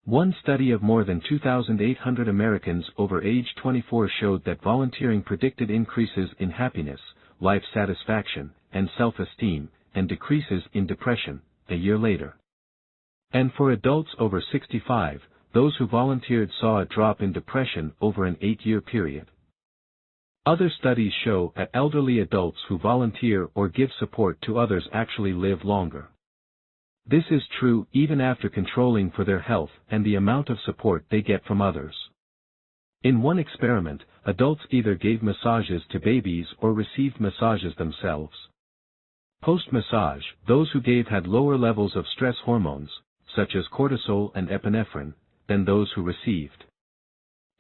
One study of more than 2,800 Americans over age 24 showed that volunteering predicted increases in happiness, life satisfaction, and self-esteem, and decreases in depression, a year later. And for adults over 65, those who volunteered saw a drop in depression over an 8-year period. Other studies show that elderly adults who volunteer or give support to others actually live longer. This is true even after controlling for their health and the amount of support they get from others. In one experiment, adults either gave massages to babies or received massages themselves. Post-massage, those who gave had lower levels of stress hormones, such as cortisol and epinephrine, than those who received.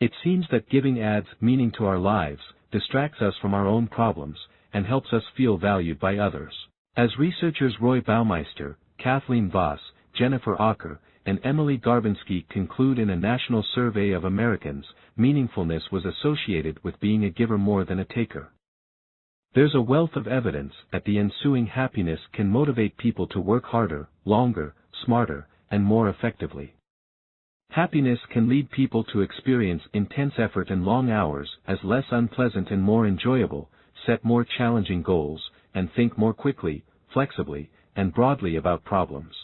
It seems that giving adds meaning to our lives, distracts us from our own problems, and helps us feel valued by others. As researchers Roy Baumeister, Kathleen Voss, Jennifer Acker, and Emily Garbinsky conclude in a national survey of Americans, meaningfulness was associated with being a giver more than a taker. There's a wealth of evidence that the ensuing happiness can motivate people to work harder, longer, smarter, and more effectively. Happiness can lead people to experience intense effort and long hours as less unpleasant and more enjoyable, set more challenging goals, and think more quickly, flexibly, and broadly about problems.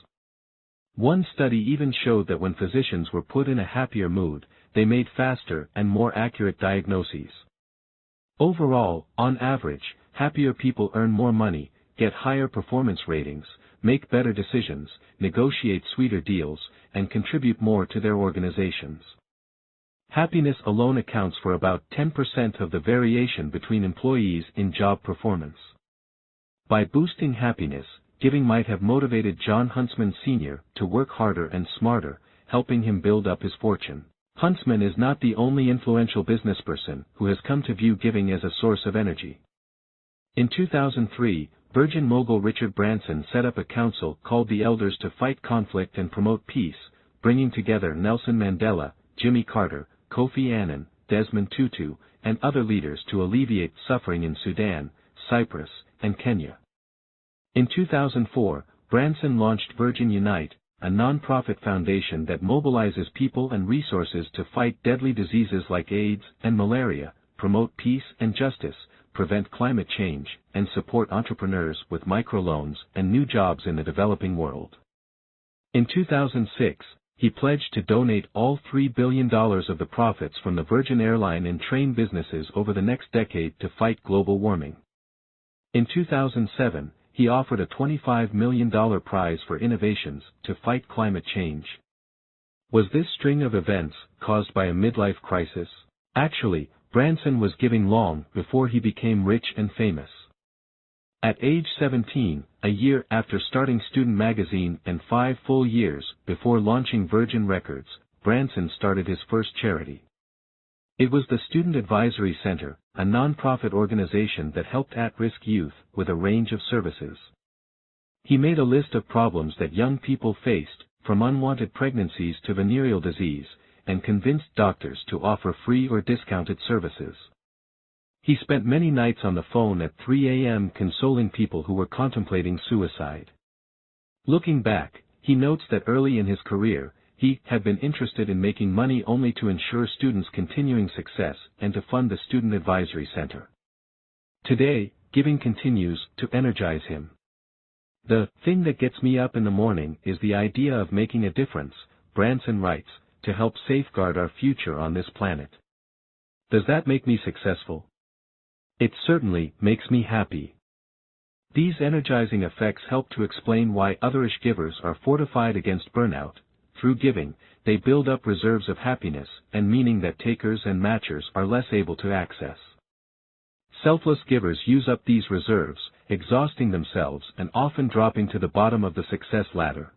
One study even showed that when physicians were put in a happier mood, they made faster and more accurate diagnoses. Overall, on average, happier people earn more money, get higher performance ratings, make better decisions, negotiate sweeter deals, and contribute more to their organizations. Happiness alone accounts for about 10% of the variation between employees in job performance. By boosting happiness, giving might have motivated John Huntsman Sr. to work harder and smarter, helping him build up his fortune. Huntsman is not the only influential businessperson who has come to view giving as a source of energy. In 2003, Virgin mogul Richard Branson set up a council called the Elders to fight conflict and promote peace, bringing together Nelson Mandela, Jimmy Carter, Kofi Annan, Desmond Tutu, and other leaders to alleviate suffering in Sudan, Cyprus, and Kenya. In 2004, Branson launched Virgin Unite, a non-profit foundation that mobilizes people and resources to fight deadly diseases like AIDS and malaria, promote peace and justice, prevent climate change, and support entrepreneurs with microloans and new jobs in the developing world. In 2006, he pledged to donate all $3 billion of the profits from the Virgin airline and train businesses over the next decade to fight global warming. In 2007, he offered a $25 million prize for innovations to fight climate change. Was this string of events caused by a midlife crisis? Actually, Branson was giving long before he became rich and famous. At age 17, a year after starting Student Magazine and 5 full years before launching Virgin Records, Branson started his first charity. It was the Student Advisory Center, a non-profit organization that helped at-risk youth with a range of services. He made a list of problems that young people faced, from unwanted pregnancies to venereal disease, and convinced doctors to offer free or discounted services. He spent many nights on the phone at 3 a.m. consoling people who were contemplating suicide. Looking back, he notes that early in his career, he had been interested in making money only to ensure students' continuing success and to fund the Student Advisory Center. Today, giving continues to energize him. The thing that gets me up in the morning is the idea of making a difference, Branson writes, to help safeguard our future on this planet. Does that make me successful? It certainly makes me happy. These energizing effects help to explain why otherish givers are fortified against burnout. Through giving, they build up reserves of happiness and meaning that takers and matchers are less able to access. Selfless givers use up these reserves, exhausting themselves and often dropping to the bottom of the success ladder.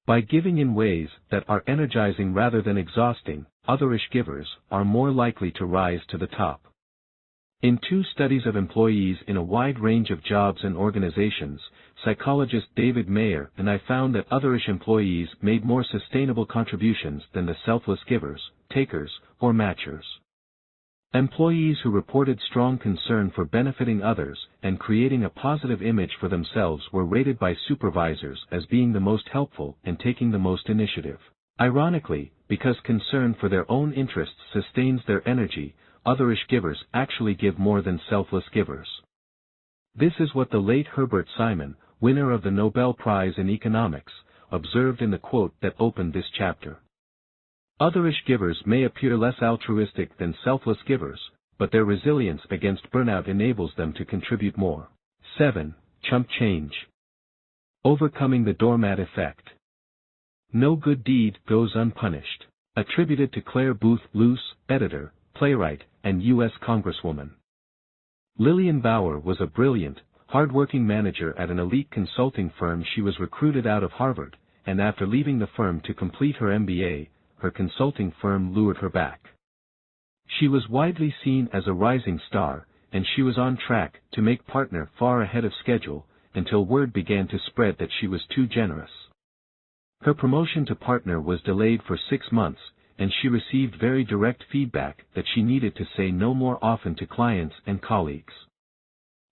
By giving in ways that are energizing rather than exhausting, otherish givers are more likely to rise to the top. In 2 studies of employees in a wide range of jobs and organizations, psychologist David Mayer and I found that otherish employees made more sustainable contributions than the selfless givers, takers, or matchers. Employees who reported strong concern for benefiting others and creating a positive image for themselves were rated by supervisors as being the most helpful and taking the most initiative. Ironically, because concern for their own interests sustains their energy, otherish givers actually give more than selfless givers. This is what the late Herbert Simon, winner of the Nobel Prize in Economics, observed in the quote that opened this chapter. Otherish givers may appear less altruistic than selfless givers, but their resilience against burnout enables them to contribute more. 7. Chump change. Overcoming the doormat effect. No good deed goes unpunished. Attributed to Claire Booth Luce, editor, playwright, and U.S. Congresswoman. Lillian Bauer was a brilliant, hard-working manager at an elite consulting firm. She was recruited out of Harvard, and after leaving the firm to complete her MBA, her consulting firm lured her back. She was widely seen as a rising star, and she was on track to make partner far ahead of schedule, until word began to spread that she was too generous. Her promotion to partner was delayed for 6 months, and she received very direct feedback that she needed to say no more often to clients and colleagues.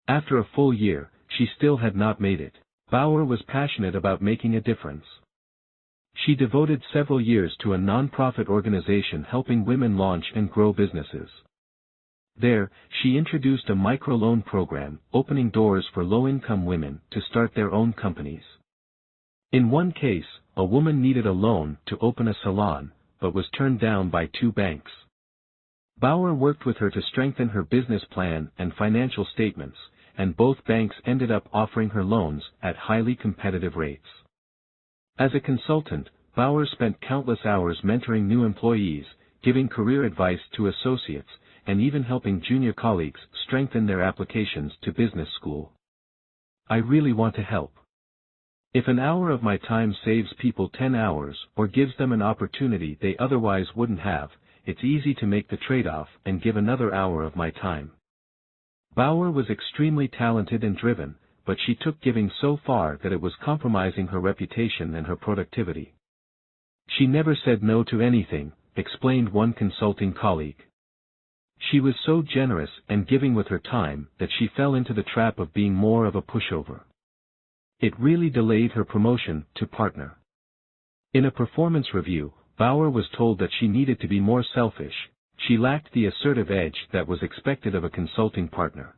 After a full year, she still had not made it. Bauer was passionate about making a difference. She devoted several years to a non-profit organization helping women launch and grow businesses. There, she introduced a microloan program, opening doors for low-income women to start their own companies. In one case, a woman needed a loan to open a salon, but was turned down by 2 banks. Bauer worked with her to strengthen her business plan and financial statements, and both banks ended up offering her loans at highly competitive rates. As a consultant, Bauer spent countless hours mentoring new employees, giving career advice to associates, and even helping junior colleagues strengthen their applications to business school. I really want to help. If an hour of my time saves people 10 hours or gives them an opportunity they otherwise wouldn't have, it's easy to make the trade-off and give another hour of my time. Bauer was extremely talented and driven, but she took giving so far that it was compromising her reputation and her productivity. She never said no to anything, explained one consulting colleague. She was so generous and giving with her time that she fell into the trap of being more of a pushover. It really delayed her promotion to partner. In a performance review, Bauer was told that she needed to be more selfish. She lacked the assertive edge that was expected of a consulting partner.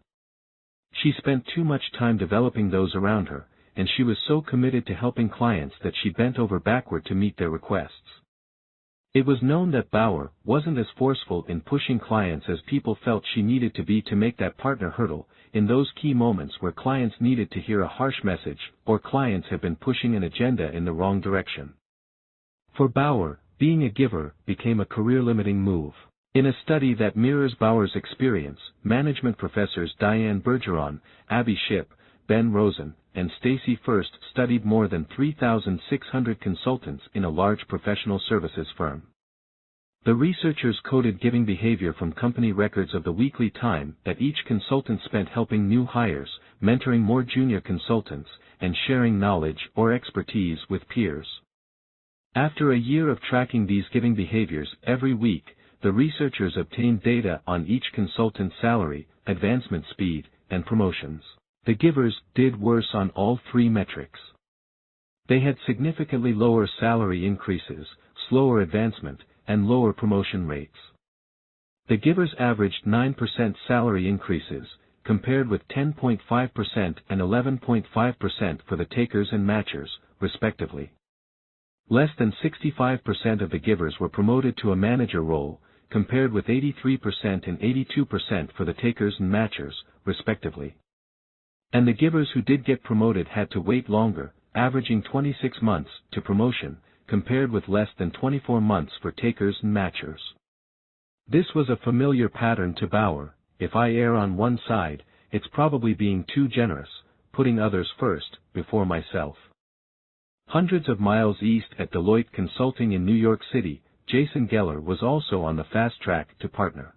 She spent too much time developing those around her, and she was so committed to helping clients that she bent over backward to meet their requests. It was known that Bauer wasn't as forceful in pushing clients as people felt she needed to be to make that partner hurdle, in those key moments where clients needed to hear a harsh message, or clients have been pushing an agenda in the wrong direction. For Bauer, being a giver became a career-limiting move. In a study that mirrors Bauer's experience, management professors Diane Bergeron, Abby Shipp, Ben Rosen, and Stacy First studied more than 3,600 consultants in a large professional services firm. The researchers coded giving behavior from company records of the weekly time that each consultant spent helping new hires, mentoring more junior consultants, and sharing knowledge or expertise with peers. After a year of tracking these giving behaviors every week, the researchers obtained data on each consultant's salary, advancement speed, and promotions. The givers did worse on all three metrics. They had significantly lower salary increases, slower advancement, and lower promotion rates. The givers averaged 9% salary increases, compared with 10.5% and 11.5% for the takers and matchers, respectively. Less than 65% of the givers were promoted to a manager role, compared with 83% and 82% for the takers and matchers, respectively. And the givers who did get promoted had to wait longer, averaging 26 months, to promotion, compared with less than 24 months for takers and matchers. This was a familiar pattern to Bauer. If I err on one side, it's probably being too generous, putting others first, before myself. Hundreds of miles east at Deloitte Consulting in New York City, Jason Geller was also on the fast track to partner.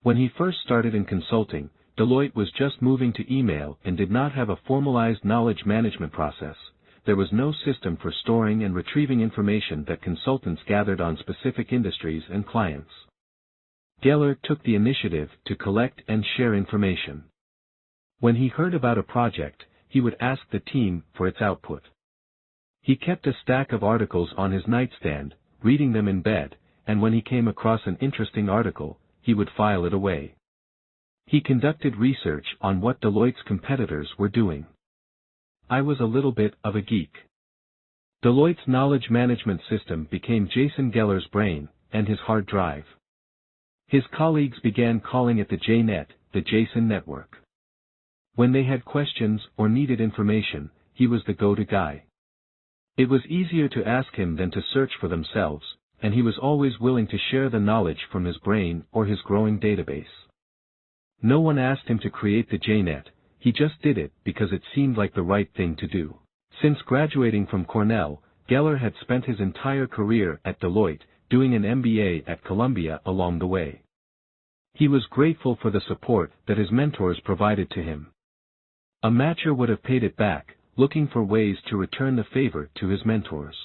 When he first started in consulting, Deloitte was just moving to email and did not have a formalized knowledge management process. There was no system for storing and retrieving information that consultants gathered on specific industries and clients. Geller took the initiative to collect and share information. When he heard about a project, he would ask the team for its output. He kept a stack of articles on his nightstand, reading them in bed, and when he came across an interesting article, he would file it away. He conducted research on what Deloitte's competitors were doing. I was a little bit of a geek. Deloitte's knowledge management system became Jason Geller's brain, and his hard drive. His colleagues began calling it the JNet, the Jason Network. When they had questions or needed information, he was the go-to guy. It was easier to ask him than to search for themselves, and he was always willing to share the knowledge from his brain or his growing database. No one asked him to create the JNet, he just did it because it seemed like the right thing to do. Since graduating from Cornell, Geller had spent his entire career at Deloitte, doing an MBA at Columbia along the way. He was grateful for the support that his mentors provided to him. A matcher would have paid it back, looking for ways to return the favor to his mentors.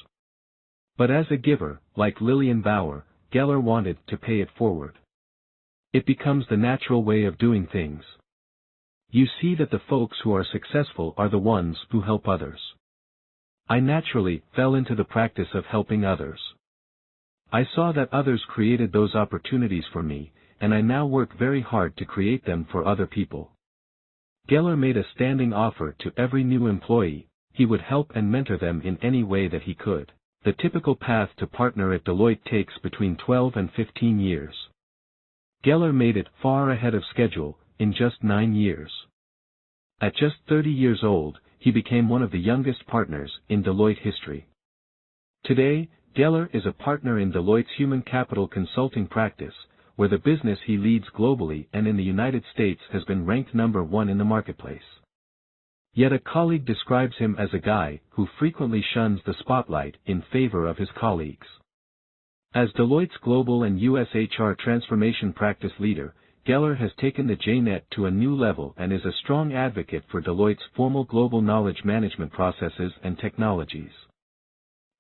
But as a giver, like Lillian Bauer, Geller wanted to pay it forward. It becomes the natural way of doing things. You see that the folks who are successful are the ones who help others. I naturally fell into the practice of helping others. I saw that others created those opportunities for me, and I now work very hard to create them for other people. Geller made a standing offer to every new employee. He would help and mentor them in any way that he could. The typical path to partner at Deloitte takes between 12 and 15 years. Geller made it far ahead of schedule, in just 9 years. At just 30 years old, he became one of the youngest partners in Deloitte history. Today, Geller is a partner in Deloitte's human capital consulting practice, where the business he leads globally and in the United States has been ranked #1 in the marketplace. Yet a colleague describes him as a guy who frequently shuns the spotlight in favor of his colleagues. As Deloitte's global and U.S. HR transformation practice leader, Geller has taken the JNet to a new level and is a strong advocate for Deloitte's formal global knowledge management processes and technologies.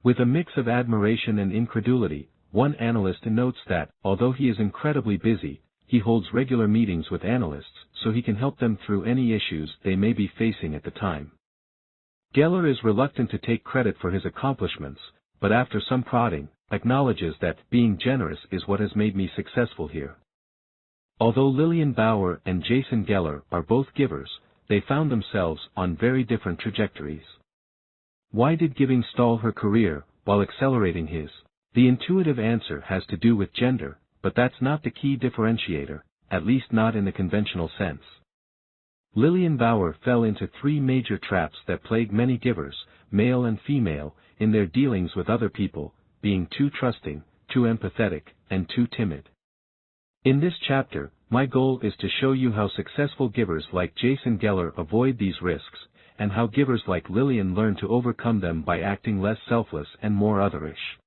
With a mix of admiration and incredulity, one analyst notes that, although he is incredibly busy, he holds regular meetings with analysts so he can help them through any issues they may be facing at the time. Geller is reluctant to take credit for his accomplishments, but after some prodding, acknowledges that being generous is what has made me successful here. Although Lillian Bauer and Jason Geller are both givers, they found themselves on very different trajectories. Why did giving stall her career, while accelerating his? The intuitive answer has to do with gender, but that's not the key differentiator, at least not in the conventional sense. Lillian Bauer fell into three major traps that plague many givers, male and female, in their dealings with other people: being too trusting, too empathetic, and too timid. In this chapter, my goal is to show you how successful givers like Jason Geller avoid these risks, and how givers like Lillian learn to overcome them by acting less selfless and more otherish.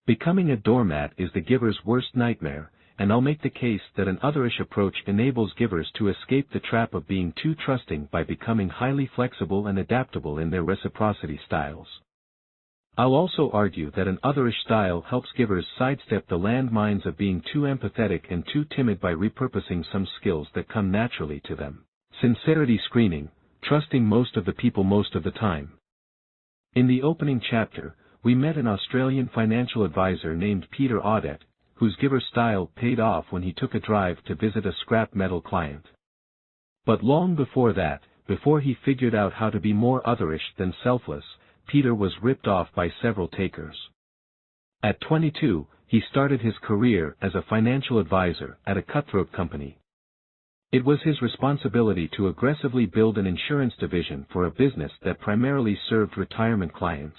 Becoming a doormat is the giver's worst nightmare, and I'll make the case that an otherish approach enables givers to escape the trap of being too trusting by becoming highly flexible and adaptable in their reciprocity styles. I'll also argue that an otherish style helps givers sidestep the landmines of being too empathetic and too timid by repurposing some skills that come naturally to them. Sincerity screening, trusting most of the people most of the time. In the opening chapter, we met an Australian financial advisor named Peter Audit, whose giver style paid off when he took a drive to visit a scrap metal client. But long before that, before he figured out how to be more otherish than selfless, Peter was ripped off by several takers. At 22, he started his career as a financial advisor at a cutthroat company. It was his responsibility to aggressively build an insurance division for a business that primarily served retirement clients.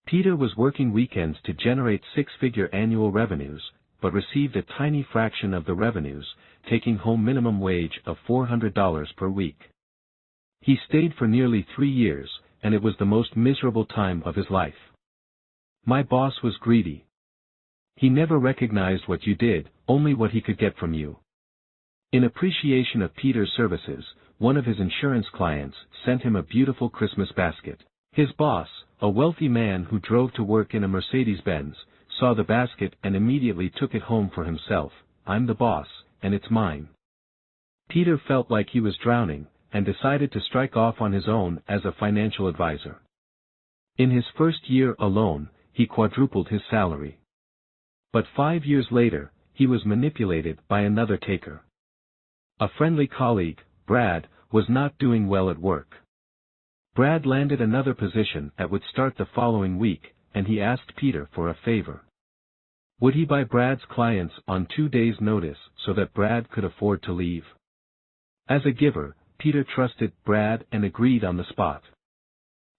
Peter was working weekends to generate six-figure annual revenues, but received a tiny fraction of the revenues, taking home minimum wage of $400 per week. He stayed for nearly 3 years, and it was the most miserable time of his life. My boss was greedy. He never recognized what you did, only what he could get from you. In appreciation of Peter's services, one of his insurance clients sent him a beautiful Christmas basket. His boss, a wealthy man who drove to work in a Mercedes-Benz, saw the basket and immediately took it home for himself. "I'm the boss, and it's mine." Peter felt like he was drowning, and decided to strike off on his own as a financial advisor. In his first year alone, he quadrupled his salary. But 5 years later, he was manipulated by another taker. A friendly colleague, Brad, was not doing well at work. Brad landed another position that would start the following week, and he asked Peter for a favor. Would he buy Brad's clients on 2 days' notice so that Brad could afford to leave? As a giver, Peter trusted Brad and agreed on the spot.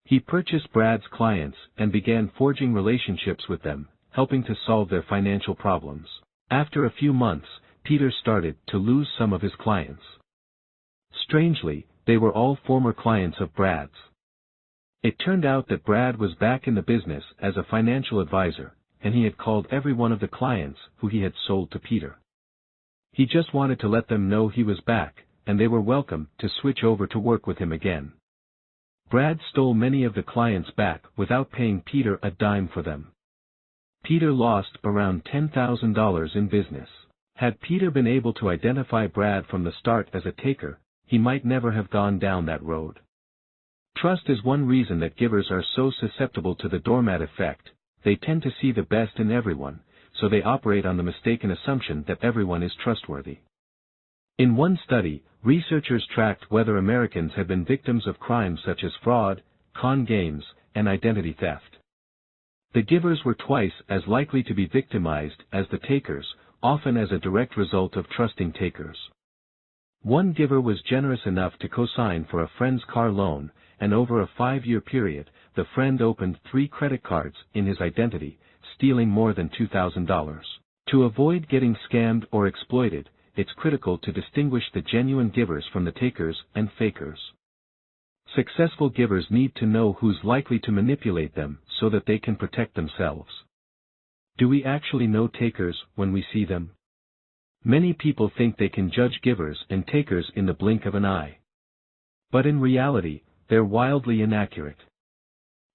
He purchased Brad's clients and began forging relationships with them, helping to solve their financial problems. After a few months, Peter started to lose some of his clients. Strangely, they were all former clients of Brad's. It turned out that Brad was back in the business as a financial advisor, and he had called every one of the clients who he had sold to Peter. He just wanted to let them know he was back, and they were welcome to switch over to work with him again. Brad stole many of the clients back without paying Peter a dime for them. Peter lost around $10,000 in business. Had Peter been able to identify Brad from the start as a taker, he might never have gone down that road. Trust is one reason that givers are so susceptible to the doormat effect. They tend to see the best in everyone, so they operate on the mistaken assumption that everyone is trustworthy. In one study, researchers tracked whether Americans had been victims of crimes such as fraud, con games, and identity theft. The givers were twice as likely to be victimized as the takers, often as a direct result of trusting takers. One giver was generous enough to co-sign for a friend's car loan, and over a 5-year period, the friend opened 3 credit cards in his identity, stealing more than $2,000. To avoid getting scammed or exploited, it's critical to distinguish the genuine givers from the takers and fakers. Successful givers need to know who's likely to manipulate them so that they can protect themselves. Do we actually know takers when we see them? Many people think they can judge givers and takers in the blink of an eye. But in reality, they're wildly inaccurate.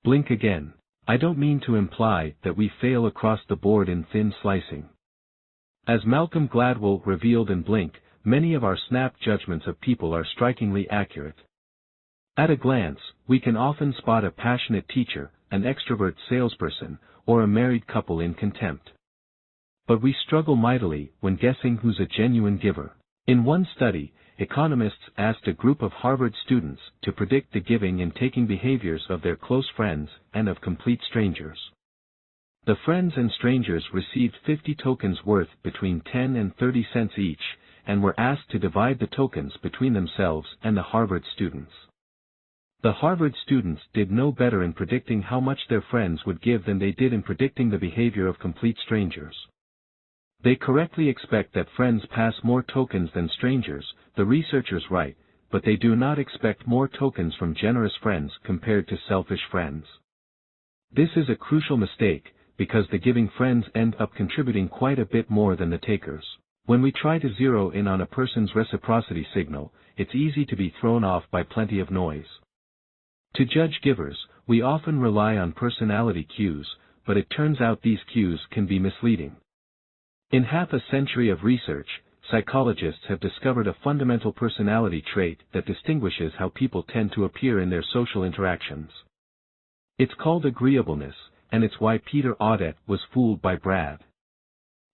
Blink again. I don't mean to imply that we fail across the board in thin slicing. As Malcolm Gladwell revealed in Blink, many of our snap judgments of people are strikingly accurate. At a glance, we can often spot a passionate teacher, an extrovert salesperson, or a married couple in contempt. But we struggle mightily when guessing who's a genuine giver. In one study, economists asked a group of Harvard students to predict the giving and taking behaviors of their close friends and of complete strangers. The friends and strangers received 50 tokens worth between 10 and 30 cents each, and were asked to divide the tokens between themselves and the Harvard students. The Harvard students did no better in predicting how much their friends would give than they did in predicting the behavior of complete strangers. They correctly expect that friends pass more tokens than strangers, the researchers write, but they do not expect more tokens from generous friends compared to selfish friends. This is a crucial mistake, because the giving friends end up contributing quite a bit more than the takers. When we try to zero in on a person's reciprocity signal, it's easy to be thrown off by plenty of noise. To judge givers, we often rely on personality cues, but it turns out these cues can be misleading. In half a century of research, psychologists have discovered a fundamental personality trait that distinguishes how people tend to appear in their social interactions. It's called agreeableness, and it's why Peter Audit was fooled by Brad.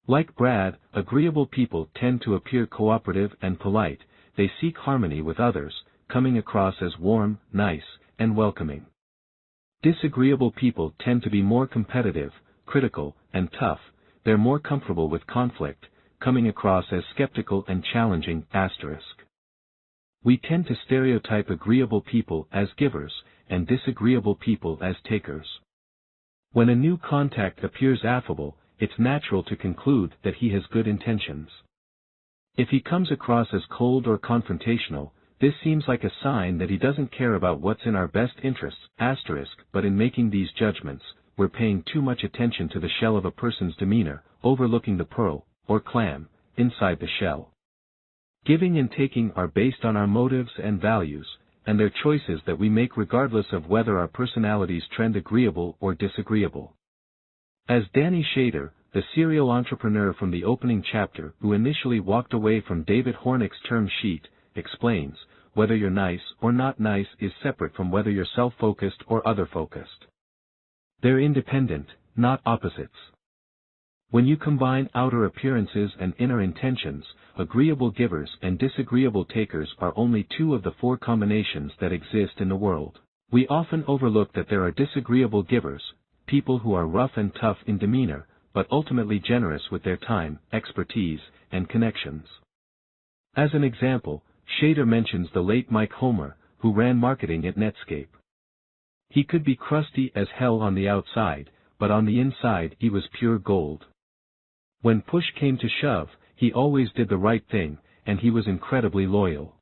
Like Brad, agreeable people tend to appear cooperative and polite. They seek harmony with others, coming across as warm, nice, and welcoming. Disagreeable people tend to be more competitive, critical, and tough. They're more comfortable with conflict, coming across as skeptical and challenging. We tend to stereotype agreeable people as givers, and disagreeable people as takers. When a new contact appears affable, it's natural to conclude that he has good intentions. If he comes across as cold or confrontational, this seems like a sign that he doesn't care about what's in our best interests. But in making these judgments, we're paying too much attention to the shell of a person's demeanor, overlooking the pearl, or clam, inside the shell. Giving and taking are based on our motives and values, and they're choices that we make regardless of whether our personalities trend agreeable or disagreeable. As Danny Shader, the serial entrepreneur from the opening chapter who initially walked away from David Hornick's term sheet, explains, whether you're nice or not nice is separate from whether you're self-focused or other-focused. They're independent, not opposites. When you combine outer appearances and inner intentions, agreeable givers and disagreeable takers are only two of the four combinations that exist in the world. We often overlook that there are disagreeable givers, people who are rough and tough in demeanor, but ultimately generous with their time, expertise, and connections. As an example, Shader mentions the late Mike Homer, who ran marketing at Netscape. He could be crusty as hell on the outside, but on the inside he was pure gold. When push came to shove, he always did the right thing, and he was incredibly loyal.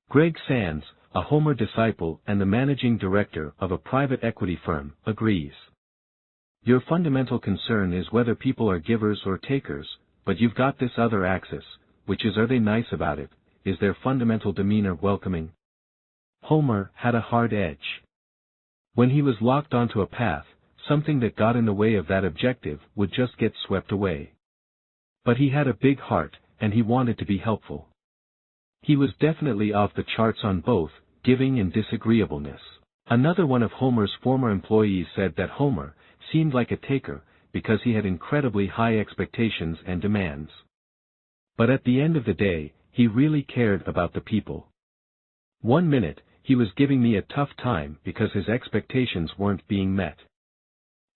Greg Sands, a Homer disciple and the managing director of a private equity firm, agrees. Your fundamental concern is whether people are givers or takers, but you've got this other axis, which is, are they nice about it? Is their fundamental demeanor welcoming? Homer had a hard edge. When he was locked onto a path, something that got in the way of that objective would just get swept away. But he had a big heart, and he wanted to be helpful. He was definitely off the charts on both, giving and disagreeableness. Another one of Homer's former employees said that Homer seemed like a taker, because he had incredibly high expectations and demands. But at the end of the day, he really cared about the people. One minute, he was giving me a tough time because his expectations weren't being met.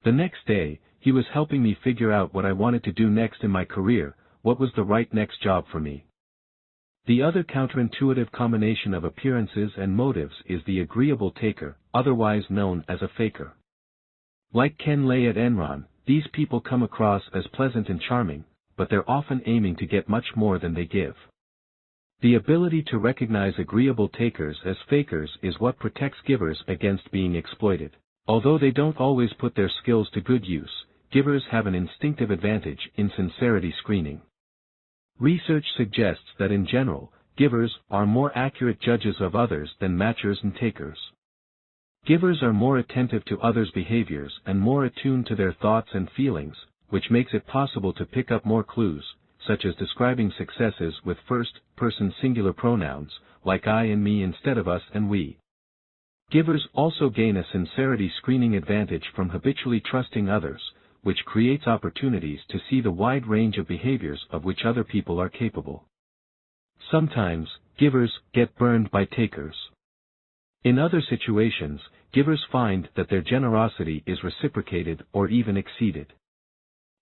The next day, he was helping me figure out what I wanted to do next in my career, what was the right next job for me. The other counterintuitive combination of appearances and motives is the agreeable taker, otherwise known as a faker. Like Ken Lay at Enron, these people come across as pleasant and charming, but they're often aiming to get much more than they give. The ability to recognize agreeable takers as fakers is what protects givers against being exploited. Although they don't always put their skills to good use, givers have an instinctive advantage in sincerity screening. Research suggests that in general, givers are more accurate judges of others than matchers and takers. Givers are more attentive to others' behaviors and more attuned to their thoughts and feelings, which makes it possible to pick up more clues, such as describing successes with first-person singular pronouns, like I and me instead of us and we. Givers also gain a sincerity screening advantage from habitually trusting others, which creates opportunities to see the wide range of behaviors of which other people are capable. Sometimes, givers get burned by takers. In other situations, givers find that their generosity is reciprocated or even exceeded.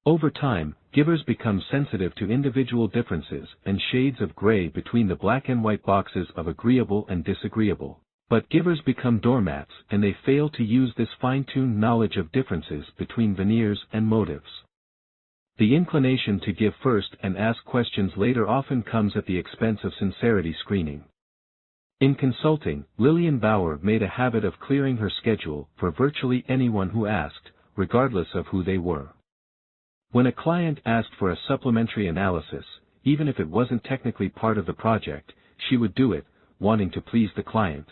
Over time, givers become sensitive to individual differences and shades of gray between the black and white boxes of agreeable and disagreeable. But givers become doormats and they fail to use this fine-tuned knowledge of differences between veneers and motives. The inclination to give first and ask questions later often comes at the expense of sincerity screening. In consulting, Lillian Bauer made a habit of clearing her schedule for virtually anyone who asked, regardless of who they were. When a client asked for a supplementary analysis, even if it wasn't technically part of the project, she would do it, wanting to please the client.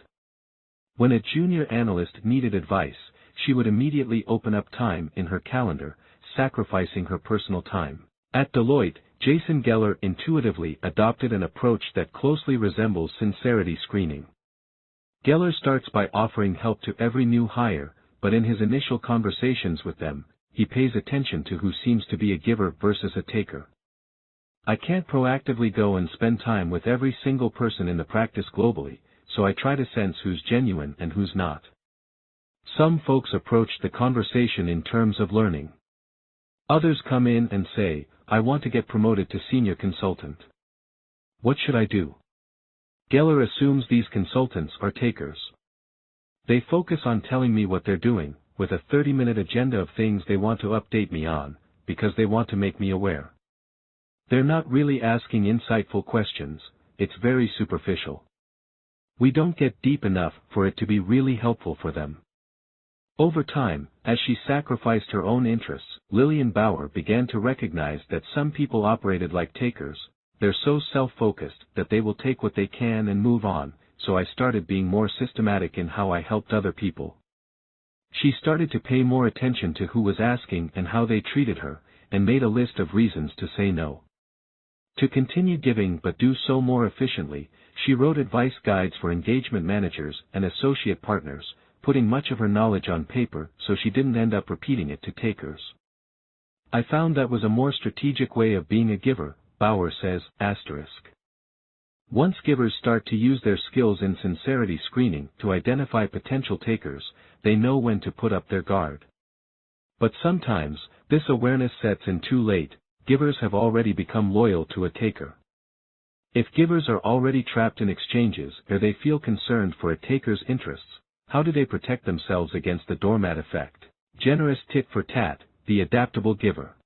When a junior analyst needed advice, she would immediately open up time in her calendar, sacrificing her personal time. At Deloitte, Jason Geller intuitively adopted an approach that closely resembles sincerity screening. Geller starts by offering help to every new hire, but in his initial conversations with them, he pays attention to who seems to be a giver versus a taker. I can't proactively go and spend time with every single person in the practice globally, so I try to sense who's genuine and who's not. Some folks approach the conversation in terms of learning. Others come in and say, I want to get promoted to senior consultant. What should I do? Geller assumes these consultants are takers. They focus on telling me what they're doing, with a 30-minute agenda of things they want to update me on, because they want to make me aware. They're not really asking insightful questions, it's very superficial. We don't get deep enough for it to be really helpful for them. Over time, as she sacrificed her own interests, Lillian Bauer began to recognize that some people operated like takers. They're so self-focused that they will take what they can and move on, so I started being more systematic in how I helped other people. She started to pay more attention to who was asking and how they treated her, and made a list of reasons to say no. To continue giving but do so more efficiently, she wrote advice guides for engagement managers and associate partners, putting much of her knowledge on paper so she didn't end up repeating it to takers. I found that was a more strategic way of being a giver, Bauer says, asterisk. Once givers start to use their skills in sincerity screening to identify potential takers, they know when to put up their guard. But sometimes, this awareness sets in too late. Givers have already become loyal to a taker. If givers are already trapped in exchanges or they feel concerned for a taker's interests, how do they protect themselves against the doormat effect? Generous tit for tat, the adaptable giver.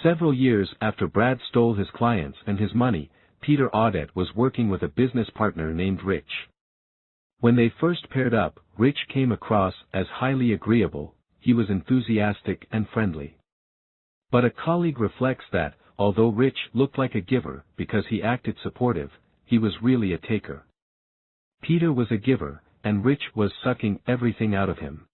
Several years after Brad stole his clients and his money, Peter Audit was working with a business partner named Rich. When they first paired up, Rich came across as highly agreeable. He was enthusiastic and friendly. But a colleague reflects that, although Rich looked like a giver because he acted supportive, he was really a taker. Peter was a giver, and Rich was sucking everything out of him.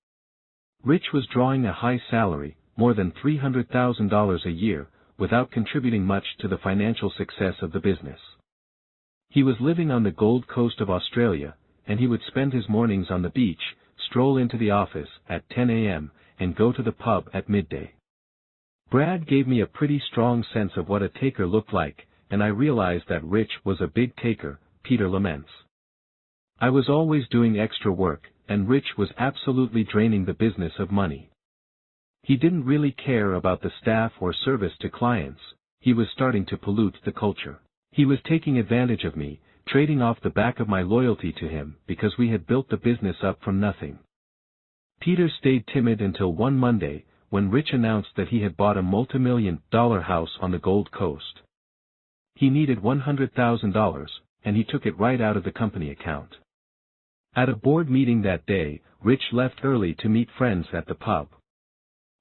Rich was drawing a high salary, more than $300,000 a year, without contributing much to the financial success of the business. He was living on the Gold Coast of Australia, and he would spend his mornings on the beach, stroll into the office at 10 a.m., and go to the pub at midday. Brad gave me a pretty strong sense of what a taker looked like, and I realized that Rich was a big taker, Peter laments. I was always doing extra work, and Rich was absolutely draining the business of money. He didn't really care about the staff or service to clients. He was starting to pollute the culture. He was taking advantage of me, trading off the back of my loyalty to him because we had built the business up from nothing. Peter stayed timid until one Monday, when Rich announced that he had bought a multi-million-dollar house on the Gold Coast. He needed $100,000, and he took it right out of the company account. At a board meeting that day, Rich left early to meet friends at the pub.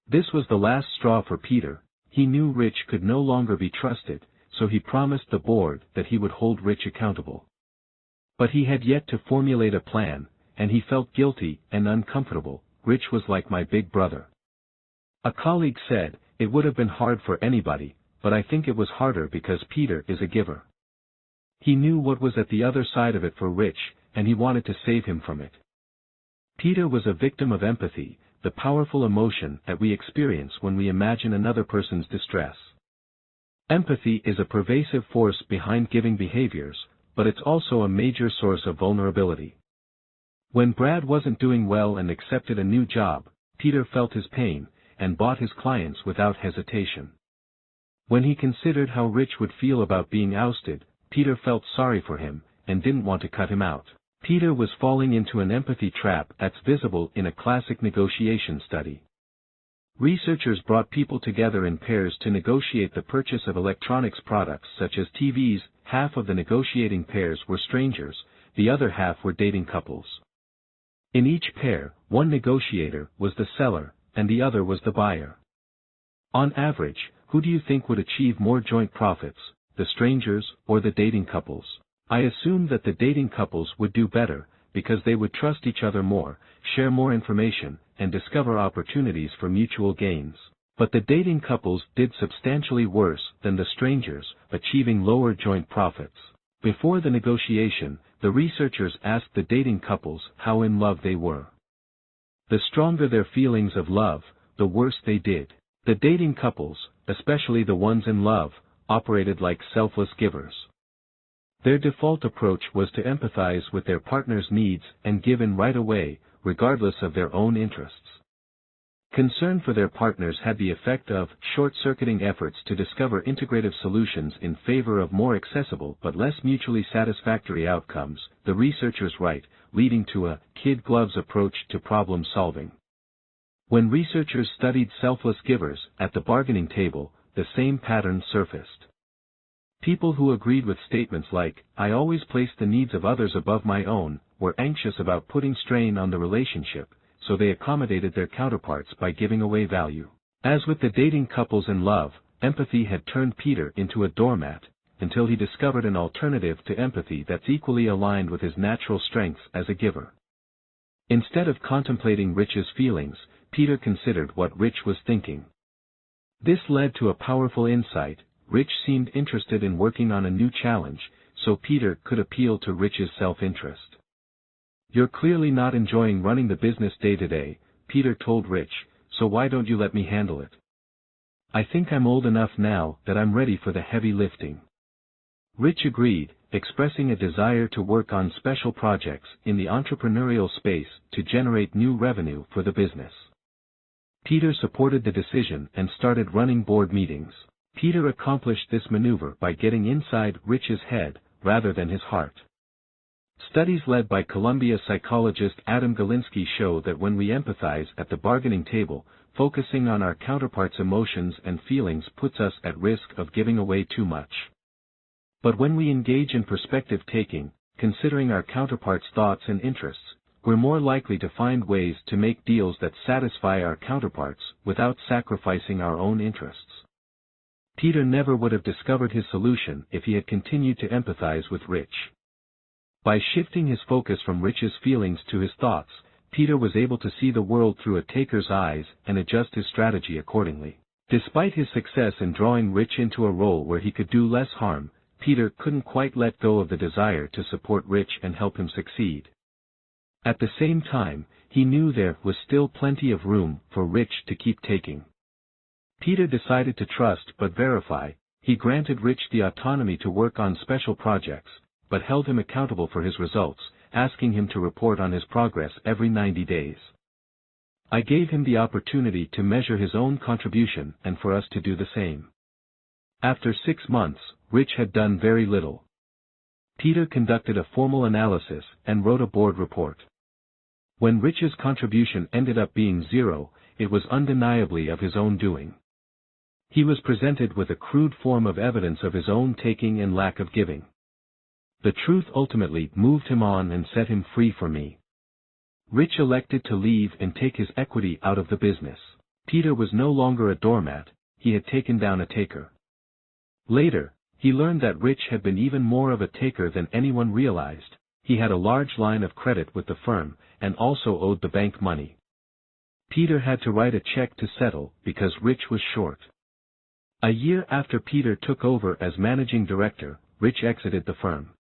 This was the last straw for Peter. He knew Rich could no longer be trusted, so he promised the board that he would hold Rich accountable. But he had yet to formulate a plan, and he felt guilty and uncomfortable. Rich was like my big brother. A colleague said, "It would have been hard for anybody, but I think it was harder because Peter is a giver." He knew what was at the other side of it for Rich, and he wanted to save him from it. Peter was a victim of empathy, the powerful emotion that we experience when we imagine another person's distress. Empathy is a pervasive force behind giving behaviors, but it's also a major source of vulnerability. When Brad wasn't doing well and accepted a new job, Peter felt his pain, and bought his clients without hesitation. When he considered how Rich would feel about being ousted, Peter felt sorry for him, and didn't want to cut him out. Peter was falling into an empathy trap that's visible in a classic negotiation study. Researchers brought people together in pairs to negotiate the purchase of electronics products such as TVs. Half of the negotiating pairs were strangers, the other half were dating couples. In each pair, one negotiator was the seller, and the other was the buyer. On average, who do you think would achieve more joint profits, the strangers or the dating couples? I assumed that the dating couples would do better, because they would trust each other more, share more information, and discover opportunities for mutual gains. But the dating couples did substantially worse than the strangers, achieving lower joint profits. Before the negotiation, the researchers asked the dating couples how in love they were. The stronger their feelings of love, the worse they did. The dating couples, especially the ones in love, operated like selfless givers. Their default approach was to empathize with their partner's needs and give in right away, regardless of their own interests. Concern for their partners had the effect of short-circuiting efforts to discover integrative solutions in favor of more accessible but less mutually satisfactory outcomes, the researchers write, leading to a kid gloves approach to problem solving. When researchers studied selfless givers at the bargaining table, the same pattern surfaced. People who agreed with statements like, "I always place the needs of others above my own," were anxious about putting strain on the relationship, so they accommodated their counterparts by giving away value. As with the dating couples in love, empathy had turned Peter into a doormat, until he discovered an alternative to empathy that's equally aligned with his natural strengths as a giver. Instead of contemplating Rich's feelings, Peter considered what Rich was thinking. This led to a powerful insight. Rich seemed interested in working on a new challenge, so Peter could appeal to Rich's self-interest. "You're clearly not enjoying running the business day-to-day," Peter told Rich, "so why don't you let me handle it? I think I'm old enough now that I'm ready for the heavy lifting." Rich agreed, expressing a desire to work on special projects in the entrepreneurial space to generate new revenue for the business. Peter supported the decision and started running board meetings. Peter accomplished this maneuver by getting inside Rich's head, rather than his heart. Studies led by Columbia psychologist Adam Galinsky show that when we empathize at the bargaining table, focusing on our counterpart's emotions and feelings puts us at risk of giving away too much. But when we engage in perspective-taking, considering our counterpart's thoughts and interests, we're more likely to find ways to make deals that satisfy our counterparts without sacrificing our own interests. Peter never would have discovered his solution if he had continued to empathize with Rich. By shifting his focus from Rich's feelings to his thoughts, Peter was able to see the world through a taker's eyes and adjust his strategy accordingly. Despite his success in drawing Rich into a role where he could do less harm, Peter couldn't quite let go of the desire to support Rich and help him succeed. At the same time, he knew there was still plenty of room for Rich to keep taking. Peter decided to trust but verify. He granted Rich the autonomy to work on special projects, but held him accountable for his results, asking him to report on his progress every 90 days. I gave him the opportunity to measure his own contribution and for us to do the same. After 6 months, Rich had done very little. Peter conducted a formal analysis and wrote a board report. When Rich's contribution ended up being 0, it was undeniably of his own doing. He was presented with a crude form of evidence of his own taking and lack of giving. The truth ultimately moved him on and set him free for me. Rich elected to leave and take his equity out of the business. Peter was no longer a doormat, he had taken down a taker. Later, he learned that Rich had been even more of a taker than anyone realized. He had a large line of credit with the firm, and also owed the bank money. Peter had to write a check to settle because Rich was short. A year after Peter took over as managing director, Rich exited the firm.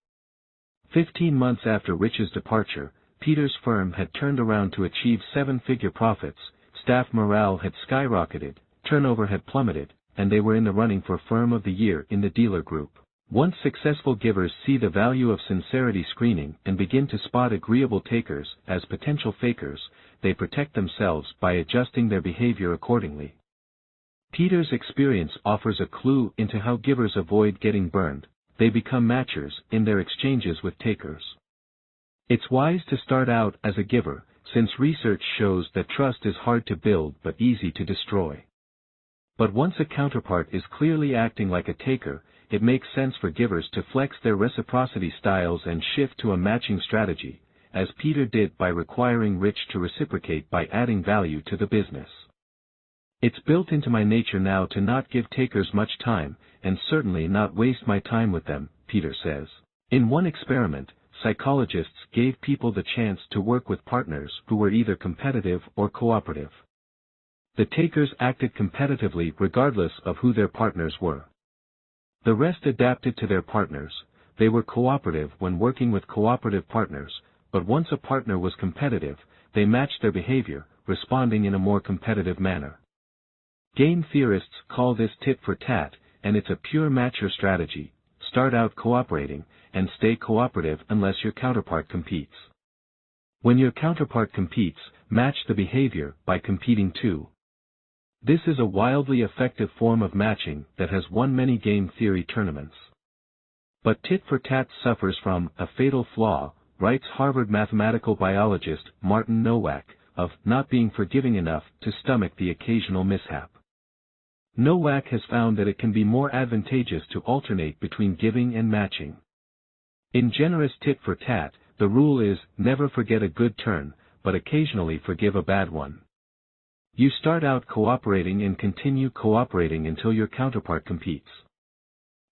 15 months after Rich's departure, Peter's firm had turned around to achieve 7-figure profits, staff morale had skyrocketed, turnover had plummeted, and they were in the running for Firm of the Year in the dealer group. Once successful givers see the value of sincerity screening and begin to spot agreeable takers as potential fakers, they protect themselves by adjusting their behavior accordingly. Peter's experience offers a clue into how givers avoid getting burned. They become matchers in their exchanges with takers. It's wise to start out as a giver, since research shows that trust is hard to build but easy to destroy. But once a counterpart is clearly acting like a taker, it makes sense for givers to flex their reciprocity styles and shift to a matching strategy, as Peter did by requiring Rich to reciprocate by adding value to the business. It's built into my nature now to not give takers much time, and certainly not waste my time with them, Peter says. In one experiment, psychologists gave people the chance to work with partners who were either competitive or cooperative. The takers acted competitively regardless of who their partners were. The rest adapted to their partners. They were cooperative when working with cooperative partners, but once a partner was competitive, they matched their behavior, responding in a more competitive manner. Game theorists call this tit for tat, and it's a pure matcher strategy. Start out cooperating, and stay cooperative unless your counterpart competes. When your counterpart competes, match the behavior by competing too. This is a wildly effective form of matching that has won many game theory tournaments. But tit for tat suffers from a fatal flaw, writes Harvard mathematical biologist Martin Nowak, of not being forgiving enough to stomach the occasional mishap. Nowak has found that it can be more advantageous to alternate between giving and matching. In generous tit for tat, the rule is, never forget a good turn, but occasionally forgive a bad one. You start out cooperating and continue cooperating until your counterpart competes.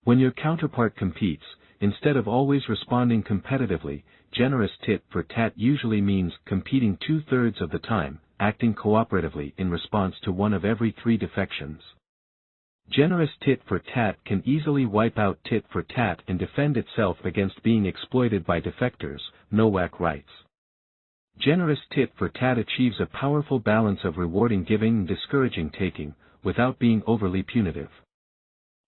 When your counterpart competes, instead of always responding competitively, generous tit for tat usually means competing 2/3 of the time, acting cooperatively in response to one of every 3 defections. Generous tit for tat can easily wipe out tit for tat and defend itself against being exploited by defectors, Nowak writes. Generous tit for tat achieves a powerful balance of rewarding giving and discouraging taking, without being overly punitive.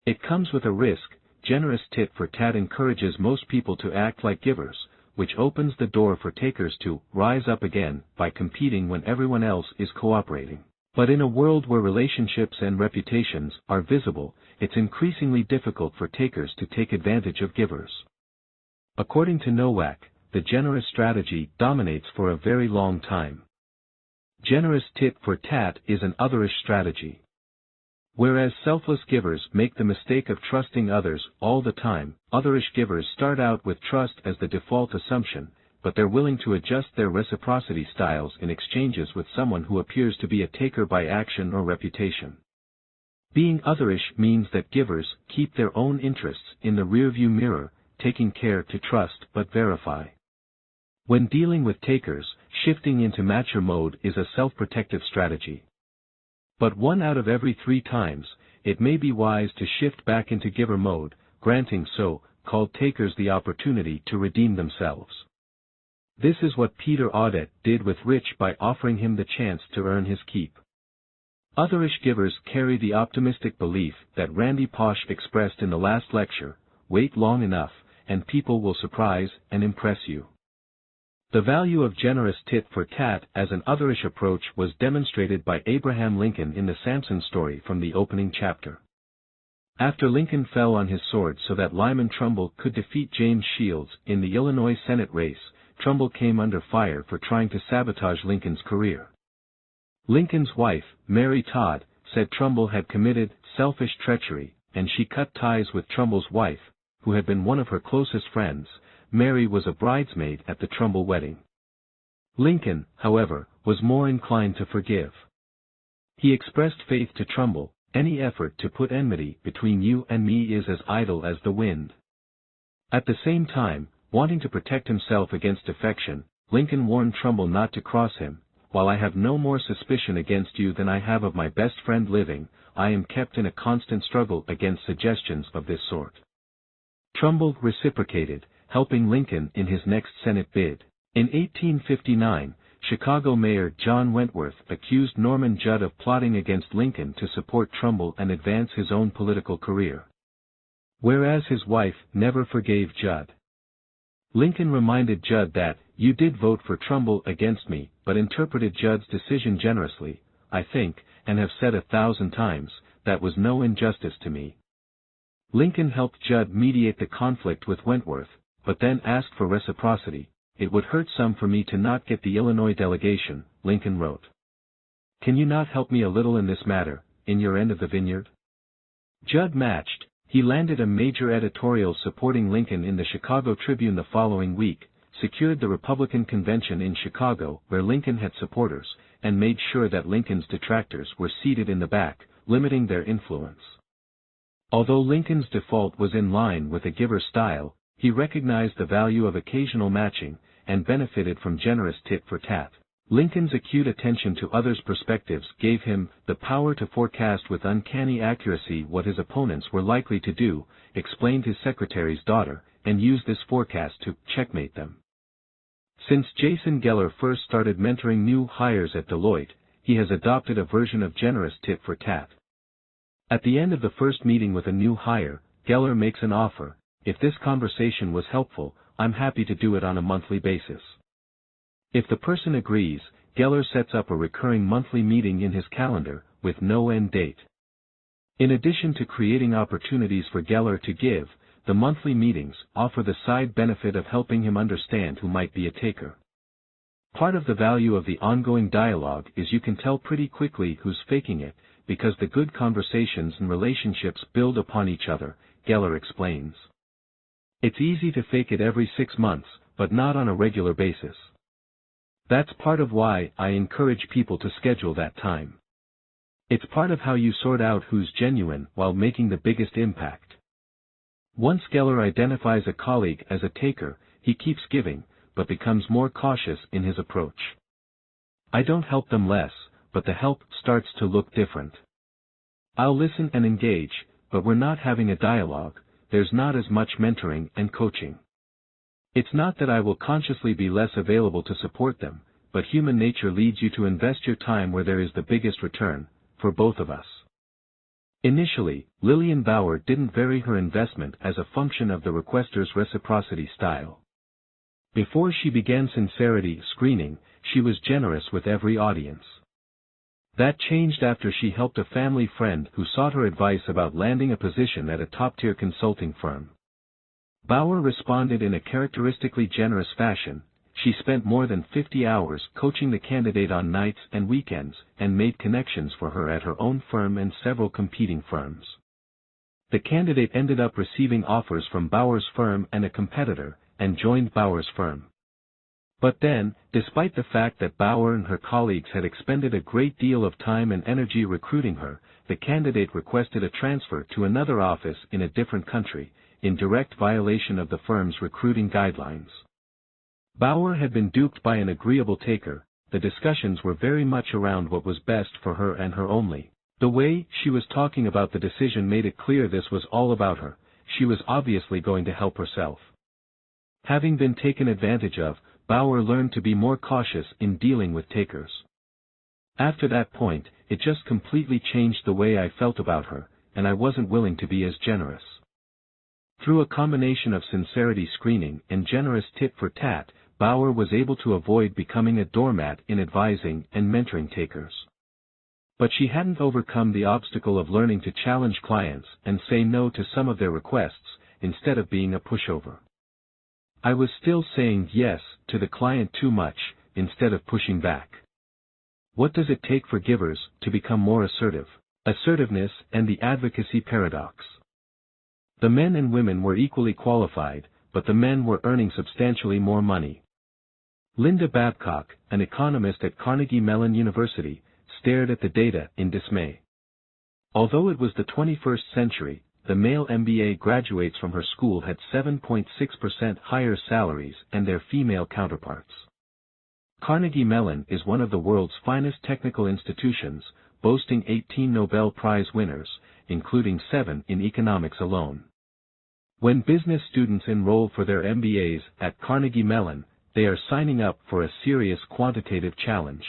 It comes with a risk. Generous tit for tat encourages most people to act like givers, which opens the door for takers to rise up again by competing when everyone else is cooperating. But in a world where relationships and reputations are visible, it's increasingly difficult for takers to take advantage of givers. According to Nowak, the generous strategy dominates for a very long time. Generous tit for tat is an otherish strategy. Whereas selfless givers make the mistake of trusting others all the time, otherish givers start out with trust as the default assumption, but they're willing to adjust their reciprocity styles in exchanges with someone who appears to be a taker by action or reputation. Being otherish means that givers keep their own interests in the rearview mirror, taking care to trust but verify. When dealing with takers, shifting into matcher mode is a self-protective strategy. But 1 out of every 3 times, it may be wise to shift back into giver mode, granting so-called takers the opportunity to redeem themselves. This is what Peter Audit did with Rich by offering him the chance to earn his keep. Otherish givers carry the optimistic belief that Randy Pausch expressed in the last lecture: wait long enough, and people will surprise and impress you. The value of generous tit for tat as an otherish approach was demonstrated by Abraham Lincoln in the Samson story from the opening chapter. After Lincoln fell on his sword so that Lyman Trumbull could defeat James Shields in the Illinois Senate race, Trumbull came under fire for trying to sabotage Lincoln's career. Lincoln's wife, Mary Todd, said Trumbull had committed selfish treachery, and she cut ties with Trumbull's wife, who had been one of her closest friends. Mary was a bridesmaid at the Trumbull wedding. Lincoln, however, was more inclined to forgive. He expressed faith to Trumbull, "Any effort to put enmity between you and me is as idle as the wind." At the same time, wanting to protect himself against defection, Lincoln warned Trumbull not to cross him. "While I have no more suspicion against you than I have of my best friend living, I am kept in a constant struggle against suggestions of this sort." Trumbull reciprocated, helping Lincoln in his next Senate bid. In 1859, Chicago Mayor John Wentworth accused Norman Judd of plotting against Lincoln to support Trumbull and advance his own political career. Whereas his wife never forgave Judd. Lincoln reminded Judd that, "You did vote for Trumbull against me, but interpreted Judd's decision generously, I think, and have said 1,000 times, that was no injustice to me." Lincoln helped Judd mediate the conflict with Wentworth, but then asked for reciprocity. "It would hurt some for me to not get the Illinois delegation," Lincoln wrote. "Can you not help me a little in this matter, in your end of the vineyard?" Judd matched. He landed a major editorial supporting Lincoln in the Chicago Tribune the following week, secured the Republican convention in Chicago where Lincoln had supporters, and made sure that Lincoln's detractors were seated in the back, limiting their influence. Although Lincoln's default was in line with a giver style, he recognized the value of occasional matching, and benefited from generous tit-for-tat. Lincoln's acute attention to others' perspectives gave him the power to forecast with uncanny accuracy what his opponents were likely to do, explained his secretary's daughter, and used this forecast to checkmate them. Since Jason Geller first started mentoring new hires at Deloitte, he has adopted a version of generous tit-for-tat. At the end of the first meeting with a new hire, Geller makes an offer: "If this conversation was helpful, I'm happy to do it on a monthly basis." If the person agrees, Geller sets up a recurring monthly meeting in his calendar, with no end date. In addition to creating opportunities for Geller to give, the monthly meetings offer the side benefit of helping him understand who might be a taker. Part of the value of the ongoing dialogue is you can tell pretty quickly who's faking it, because the good conversations and relationships build upon each other, Geller explains. It's easy to fake it every 6 months, but not on a regular basis. That's part of why I encourage people to schedule that time. It's part of how you sort out who's genuine while making the biggest impact. Once Geller identifies a colleague as a taker, he keeps giving, but becomes more cautious in his approach. "I don't help them less, but the help starts to look different. I'll listen and engage, but we're not having a dialogue, there's not as much mentoring and coaching. It's not that I will consciously be less available to support them, but human nature leads you to invest your time where there is the biggest return, for both of us." Initially, Lillian Bauer didn't vary her investment as a function of the requester's reciprocity style. Before she began sincerity screening, she was generous with every audience. That changed after she helped a family friend who sought her advice about landing a position at a top-tier consulting firm. Bauer responded in a characteristically generous fashion. She spent more than 50 hours coaching the candidate on nights and weekends, and made connections for her at her own firm and several competing firms. The candidate ended up receiving offers from Bauer's firm and a competitor, and joined Bauer's firm. But then, despite the fact that Bauer and her colleagues had expended a great deal of time and energy recruiting her, the candidate requested a transfer to another office in a different country, in direct violation of the firm's recruiting guidelines. Bauer had been duped by an agreeable taker. The discussions were very much around what was best for her and her only. The way she was talking about the decision made it clear this was all about her. She was obviously going to help herself. Having been taken advantage of, Bauer learned to be more cautious in dealing with takers. After that point, it just completely changed the way I felt about her, and I wasn't willing to be as generous. Through a combination of sincerity screening and generous tit-for-tat, Bauer was able to avoid becoming a doormat in advising and mentoring takers. But she hadn't overcome the obstacle of learning to challenge clients and say no to some of their requests, instead of being a pushover. I was still saying yes to the client too much, instead of pushing back. What does it take for givers to become more assertive? Assertiveness and the advocacy paradox. The men and women were equally qualified, but the men were earning substantially more money. Linda Babcock, an economist at Carnegie Mellon University, stared at the data in dismay. Although it was the 21st century, the male MBA graduates from her school had 7.6% higher salaries than their female counterparts. Carnegie Mellon is one of the world's finest technical institutions, boasting 18 Nobel Prize winners, including 7 in economics alone. When business students enroll for their MBAs at Carnegie Mellon, they are signing up for a serious quantitative challenge.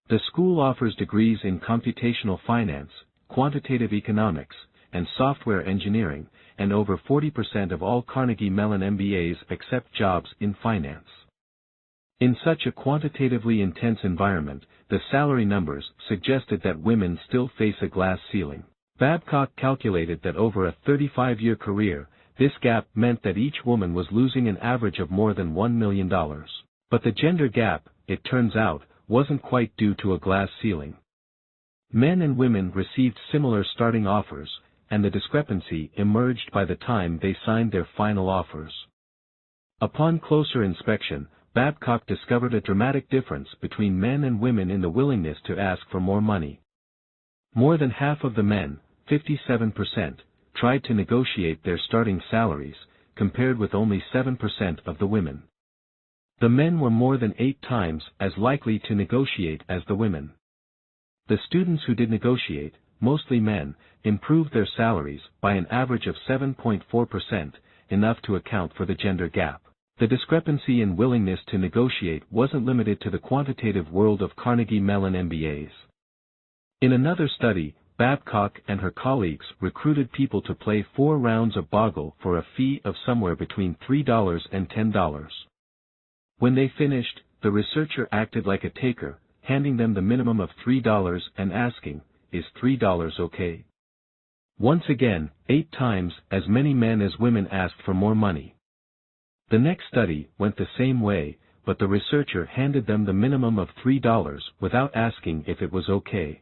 The school offers degrees in computational finance, quantitative economics, and software engineering, and over 40% of all Carnegie Mellon MBAs accept jobs in finance. In such a quantitatively intense environment, the salary numbers suggested that women still face a glass ceiling. Babcock calculated that over a 35-year career, this gap meant that each woman was losing an average of more than $1 million. But the gender gap, it turns out, wasn't quite due to a glass ceiling. Men and women received similar starting offers, and the discrepancy emerged by the time they signed their final offers. Upon closer inspection, Babcock discovered a dramatic difference between men and women in the willingness to ask for more money. More than half of the men, 57%, tried to negotiate their starting salaries, compared with only 7% of the women. The men were more than 8 times as likely to negotiate as the women. The students who did negotiate, mostly men, improved their salaries by an average of 7.4%, enough to account for the gender gap. The discrepancy in willingness to negotiate wasn't limited to the quantitative world of Carnegie Mellon MBAs. In another study, Babcock and her colleagues recruited people to play 4 rounds of Boggle for a fee of somewhere between $3 and $10. When they finished, the researcher acted like a taker, handing them the minimum of $3 and asking, "Is $3 okay?" Once again, 8 times as many men as women asked for more money. The next study went the same way, but the researcher handed them the minimum of $3 without asking if it was okay.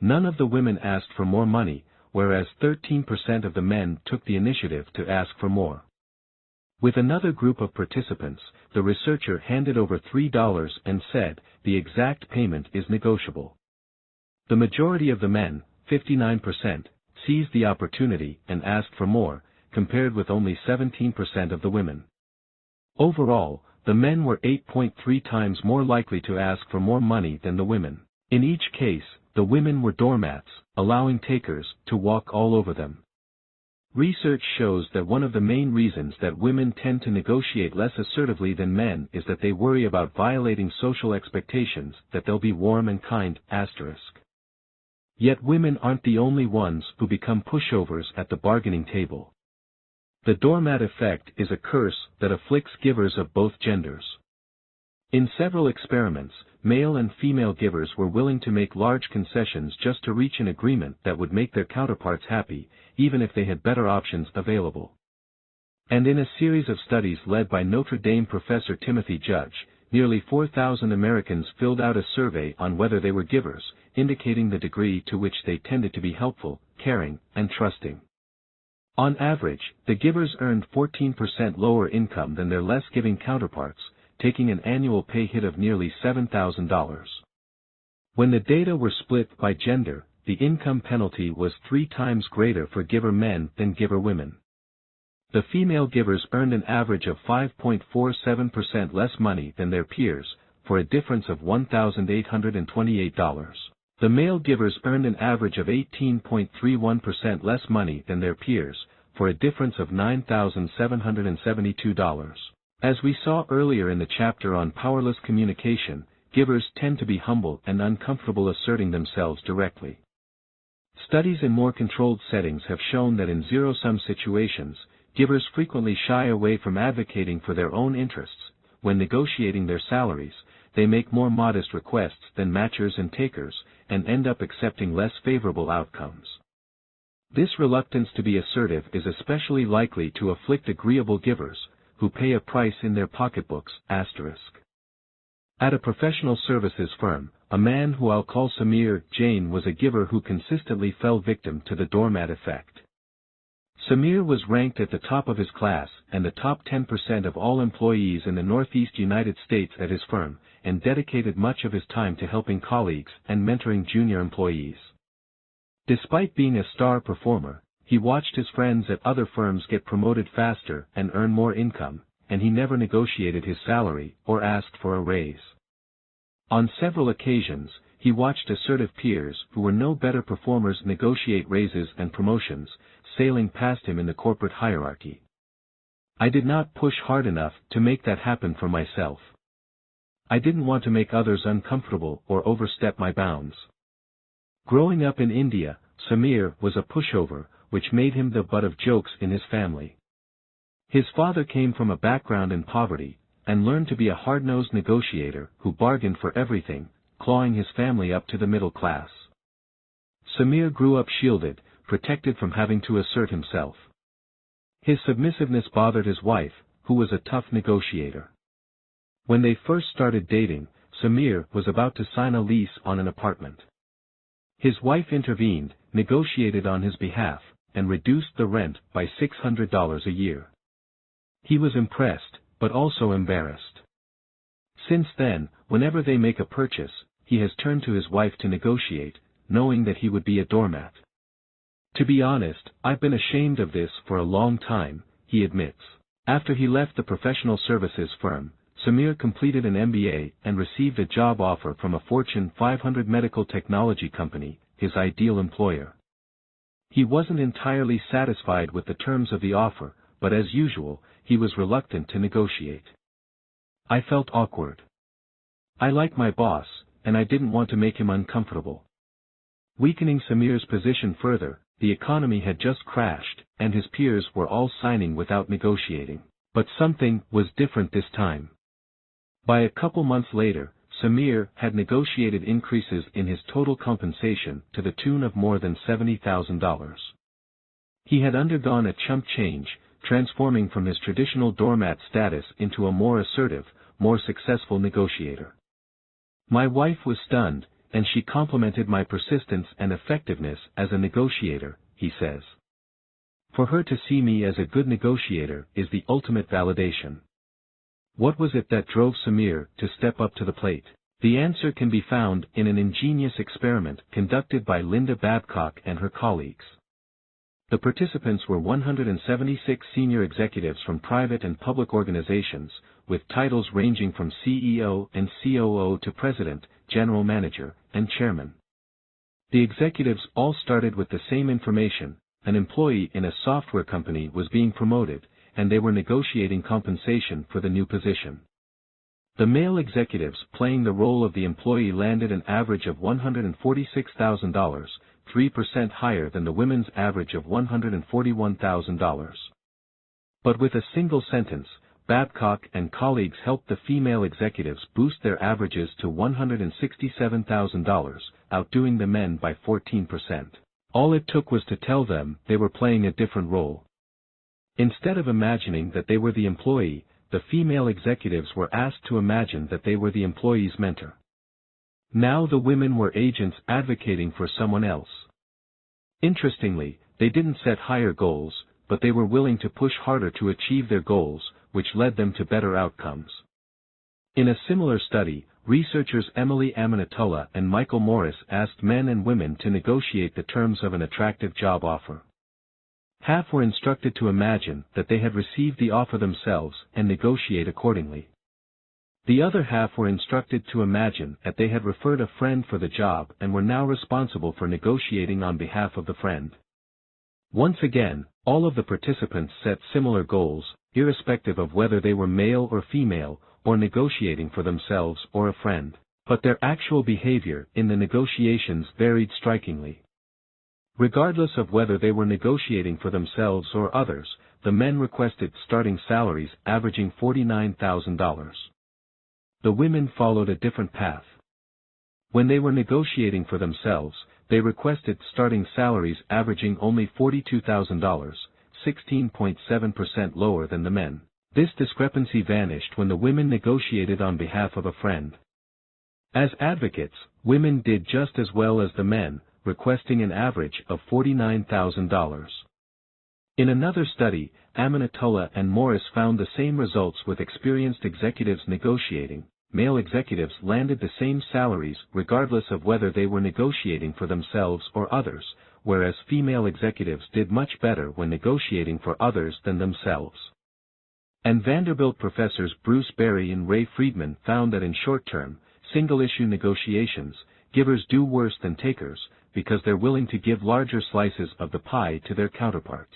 None of the women asked for more money, whereas 13% of the men took the initiative to ask for more. With another group of participants, the researcher handed over $3 and said, "The exact payment is negotiable." The majority of the men, 59%, seized the opportunity and asked for more, compared with only 17% of the women. Overall, the men were 8.3 times more likely to ask for more money than the women. In each case, the women were doormats, allowing takers to walk all over them. Research shows that one of the main reasons that women tend to negotiate less assertively than men is that they worry about violating social expectations that they'll be warm and kind, asterisk. Yet women aren't the only ones who become pushovers at the bargaining table. The doormat effect is a curse that afflicts givers of both genders. In several experiments, male and female givers were willing to make large concessions just to reach an agreement that would make their counterparts happy, even if they had better options available. And in a series of studies led by Notre Dame professor Timothy Judge, nearly 4,000 Americans filled out a survey on whether they were givers, indicating the degree to which they tended to be helpful, caring, and trusting. On average, the givers earned 14% lower income than their less giving counterparts, taking an annual pay hit of nearly $7,000. When the data were split by gender, the income penalty was 3 times greater for giver men than giver women. The female givers earned an average of 5.47% less money than their peers, for a difference of $1,828. The male givers earned an average of 18.31% less money than their peers, for a difference of $9,772. As we saw earlier in the chapter on powerless communication, givers tend to be humble and uncomfortable asserting themselves directly. Studies in more controlled settings have shown that in zero-sum situations, givers frequently shy away from advocating for their own interests. When negotiating their salaries, they make more modest requests than matchers and takers, and end up accepting less favorable outcomes. This reluctance to be assertive is especially likely to afflict agreeable givers, who pay a price in their pocketbooks, asterisk. At a professional services firm, a man who I'll call Samir Jain was a giver who consistently fell victim to the doormat effect. Samir was ranked at the top of his class and the top 10% of all employees in the Northeast United States at his firm, and dedicated much of his time to helping colleagues and mentoring junior employees. Despite being a star performer, he watched his friends at other firms get promoted faster and earn more income, and he never negotiated his salary or asked for a raise. On several occasions, he watched assertive peers who were no better performers negotiate raises and promotions, sailing past him in the corporate hierarchy. I did not push hard enough to make that happen for myself. I didn't want to make others uncomfortable or overstep my bounds. Growing up in India, Samir was a pushover, which made him the butt of jokes in his family. His father came from a background in poverty, and learned to be a hard-nosed negotiator who bargained for everything, clawing his family up to the middle class. Samir grew up shielded, protected from having to assert himself. His submissiveness bothered his wife, who was a tough negotiator. When they first started dating, Samir was about to sign a lease on an apartment. His wife intervened, negotiated on his behalf, and reduced the rent by $600 a year. He was impressed, but also embarrassed. Since then, whenever they make a purchase, he has turned to his wife to negotiate, knowing that he would be a doormat. To be honest, I've been ashamed of this for a long time, he admits. After he left the professional services firm, Samir completed an MBA and received a job offer from a Fortune 500 medical technology company, his ideal employer. He wasn't entirely satisfied with the terms of the offer, but as usual, he was reluctant to negotiate. I felt awkward. I like my boss, and I didn't want to make him uncomfortable. Weakening Samir's position further, the economy had just crashed, and his peers were all signing without negotiating. But something was different this time. By a couple months later, Samir had negotiated increases in his total compensation to the tune of more than $70,000. He had undergone a chump change, transforming from his traditional doormat status into a more assertive, more successful negotiator. My wife was stunned, and she complimented my persistence and effectiveness as a negotiator, he says. For her to see me as a good negotiator is the ultimate validation. What was it that drove Samir to step up to the plate? The answer can be found in an ingenious experiment conducted by Linda Babcock and her colleagues. The participants were 176 senior executives from private and public organizations, with titles ranging from CEO and COO to President, General Manager, and Chairman. The executives all started with the same information: an employee in a software company was being promoted, and they were negotiating compensation for the new position. The male executives playing the role of the employee landed an average of $146,000, 3% higher than the women's average of $141,000. But with a single sentence, Babcock and colleagues helped the female executives boost their averages to $167,000, outdoing the men by 14%. All it took was to tell them they were playing a different role. Instead of imagining that they were the employee, the female executives were asked to imagine that they were the employee's mentor. Now the women were agents advocating for someone else. Interestingly, they didn't set higher goals, but they were willing to push harder to achieve their goals, which led them to better outcomes. In a similar study, researchers Emily Amanatullah and Michael Morris asked men and women to negotiate the terms of an attractive job offer. Half were instructed to imagine that they had received the offer themselves and negotiate accordingly. The other half were instructed to imagine that they had referred a friend for the job and were now responsible for negotiating on behalf of the friend. Once again, all of the participants set similar goals, irrespective of whether they were male or female, or negotiating for themselves or a friend. But their actual behavior in the negotiations varied strikingly. Regardless of whether they were negotiating for themselves or others, the men requested starting salaries averaging $49,000. The women followed a different path. When they were negotiating for themselves, they requested starting salaries averaging only $42,000, 16.7% lower than the men. This discrepancy vanished when the women negotiated on behalf of a friend. As advocates, women did just as well as the men, requesting an average of $49,000. In another study, Amanatullah and Morris found the same results with experienced executives negotiating. Male executives landed the same salaries regardless of whether they were negotiating for themselves or others, whereas female executives did much better when negotiating for others than themselves. And Vanderbilt professors Bruce Berry and Ray Friedman found that in short-term, single-issue negotiations, givers do worse than takers, because they're willing to give larger slices of the pie to their counterparts.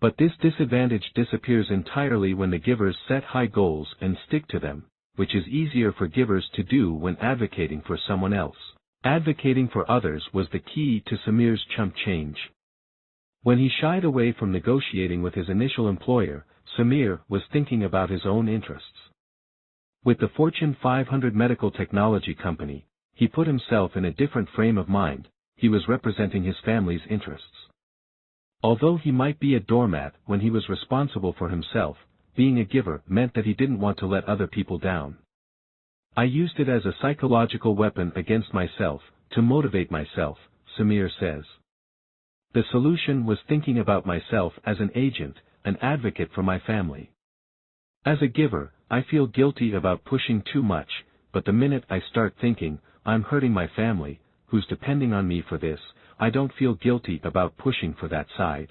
But this disadvantage disappears entirely when the givers set high goals and stick to them, which is easier for givers to do when advocating for someone else. Advocating for others was the key to Samir's chump change. When he shied away from negotiating with his initial employer, Samir was thinking about his own interests. With the Fortune 500 medical technology company, he put himself in a different frame of mind. He was representing his family's interests. Although he might be a doormat when he was responsible for himself, being a giver meant that he didn't want to let other people down. I used it as a psychological weapon against myself, to motivate myself, Samir says. The solution was thinking about myself as an agent, an advocate for my family. As a giver, I feel guilty about pushing too much, but the minute I start thinking, I'm hurting my family, who's depending on me for this, I don't feel guilty about pushing for that side.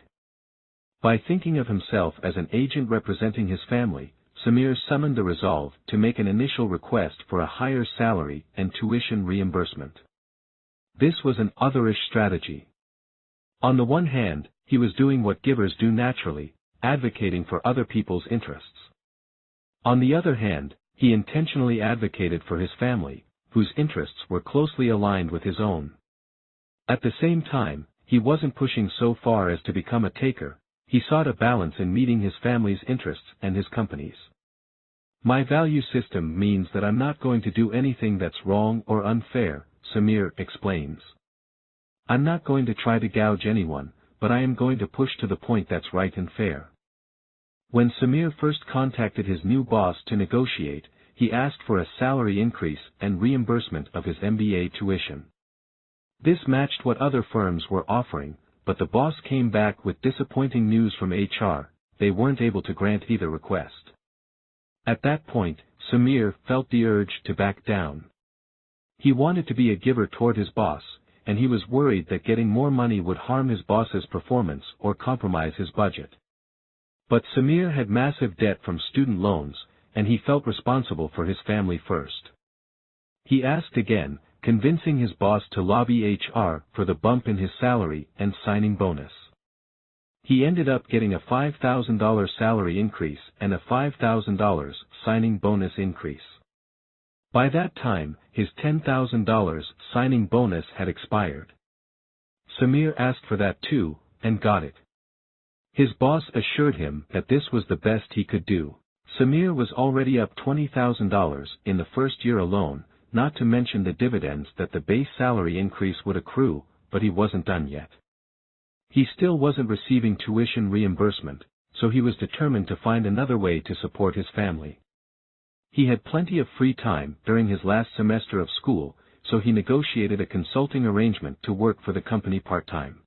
By thinking of himself as an agent representing his family, Samir summoned the resolve to make an initial request for a higher salary and tuition reimbursement. This was an otherish strategy. On the one hand, he was doing what givers do naturally, advocating for other people's interests. On the other hand, he intentionally advocated for his family, whose interests were closely aligned with his own. At the same time, he wasn't pushing so far as to become a taker. He sought a balance in meeting his family's interests and his company's. My value system means that I'm not going to do anything that's wrong or unfair, Samir explains. I'm not going to try to gouge anyone, but I am going to push to the point that's right and fair. When Samir first contacted his new boss to negotiate, he asked for a salary increase and reimbursement of his MBA tuition. This matched what other firms were offering, but the boss came back with disappointing news from HR. They weren't able to grant either request. At that point, Samir felt the urge to back down. He wanted to be a giver toward his boss, and he was worried that getting more money would harm his boss's performance or compromise his budget. But Samir had massive debt from student loans, and he felt responsible for his family first. He asked again, convincing his boss to lobby HR for the bump in his salary and signing bonus. He ended up getting a $5,000 salary increase and a $5,000 signing bonus increase. By that time, his $10,000 signing bonus had expired. Samir asked for that too, and got it. His boss assured him that this was the best he could do. Samir was already up $20,000 in the first year alone, not to mention the dividends that the base salary increase would accrue, but he wasn't done yet. He still wasn't receiving tuition reimbursement, so he was determined to find another way to support his family. He had plenty of free time during his last semester of school, so he negotiated a consulting arrangement to work for the company part-time.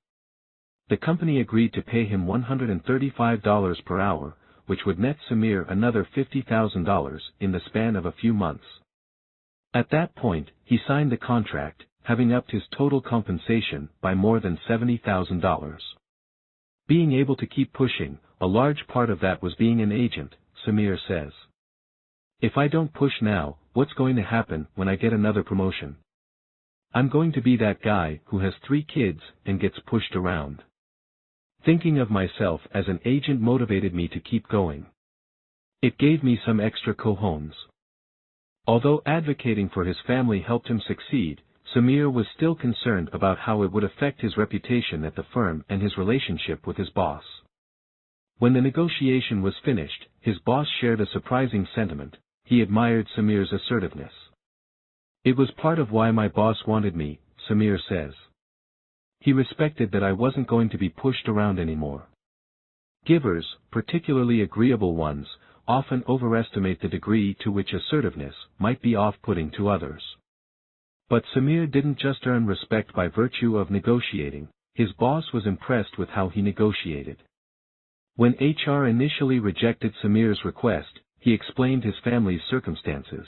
The company agreed to pay him $135 per hour, which would net Samir another $50,000 in the span of a few months. At that point, he signed the contract, having upped his total compensation by more than $70,000. Being able to keep pushing, a large part of that was being an agent, Samir says. If I don't push now, what's going to happen when I get another promotion? I'm going to be that guy who has 3 kids and gets pushed around. Thinking of myself as an agent motivated me to keep going. It gave me some extra cojones. Although advocating for his family helped him succeed, Samir was still concerned about how it would affect his reputation at the firm and his relationship with his boss. When the negotiation was finished, his boss shared a surprising sentiment. He admired Samir's assertiveness. It was part of why my boss wanted me, Samir says. He respected that I wasn't going to be pushed around anymore. Givers, particularly agreeable ones, often overestimate the degree to which assertiveness might be off-putting to others. But Samir didn't just earn respect by virtue of negotiating, his boss was impressed with how he negotiated. When HR initially rejected Samir's request, he explained his family's circumstances.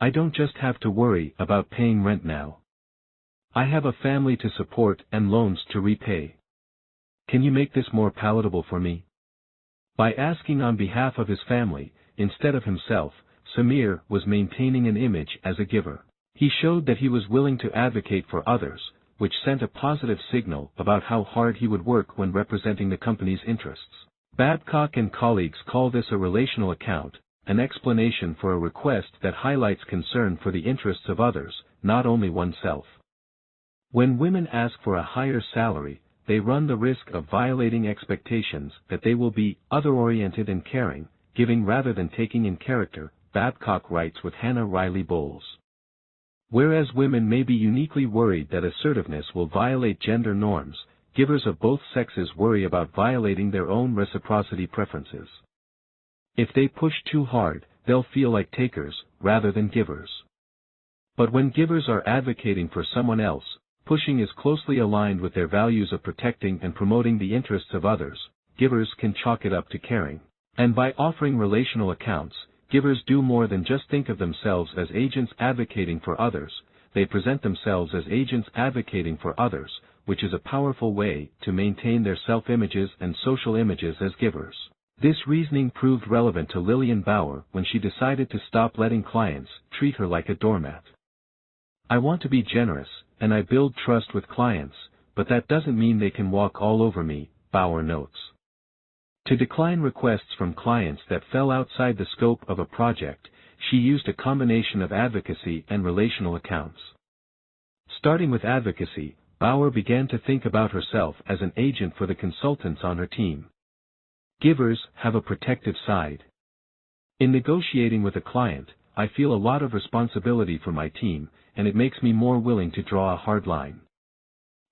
"I don't just have to worry about paying rent now. I have a family to support and loans to repay. Can you make this more palatable for me?" By asking on behalf of his family, instead of himself, Samir was maintaining an image as a giver. He showed that he was willing to advocate for others, which sent a positive signal about how hard he would work when representing the company's interests. Babcock and colleagues call this a relational account, an explanation for a request that highlights concern for the interests of others, not only oneself. When women ask for a higher salary, they run the risk of violating expectations that they will be other-oriented and caring, giving rather than taking in character, Babcock writes with Hannah Riley Bowles. Whereas women may be uniquely worried that assertiveness will violate gender norms, givers of both sexes worry about violating their own reciprocity preferences. If they push too hard, they'll feel like takers, rather than givers. But when givers are advocating for someone else, pushing is closely aligned with their values of protecting and promoting the interests of others, givers can chalk it up to caring. And by offering relational accounts, givers do more than just think of themselves as agents advocating for others, they present themselves as agents advocating for others, which is a powerful way to maintain their self-images and social images as givers. This reasoning proved relevant to Lillian Bauer when she decided to stop letting clients treat her like a doormat. "I want to be generous, and I build trust with clients, but that doesn't mean they can walk all over me," Bauer notes. To decline requests from clients that fell outside the scope of a project, she used a combination of advocacy and relational accounts. Starting with advocacy, Bauer began to think about herself as an agent for the consultants on her team. Givers have a protective side. In negotiating with a client, I feel a lot of responsibility for my team, and it makes me more willing to draw a hard line.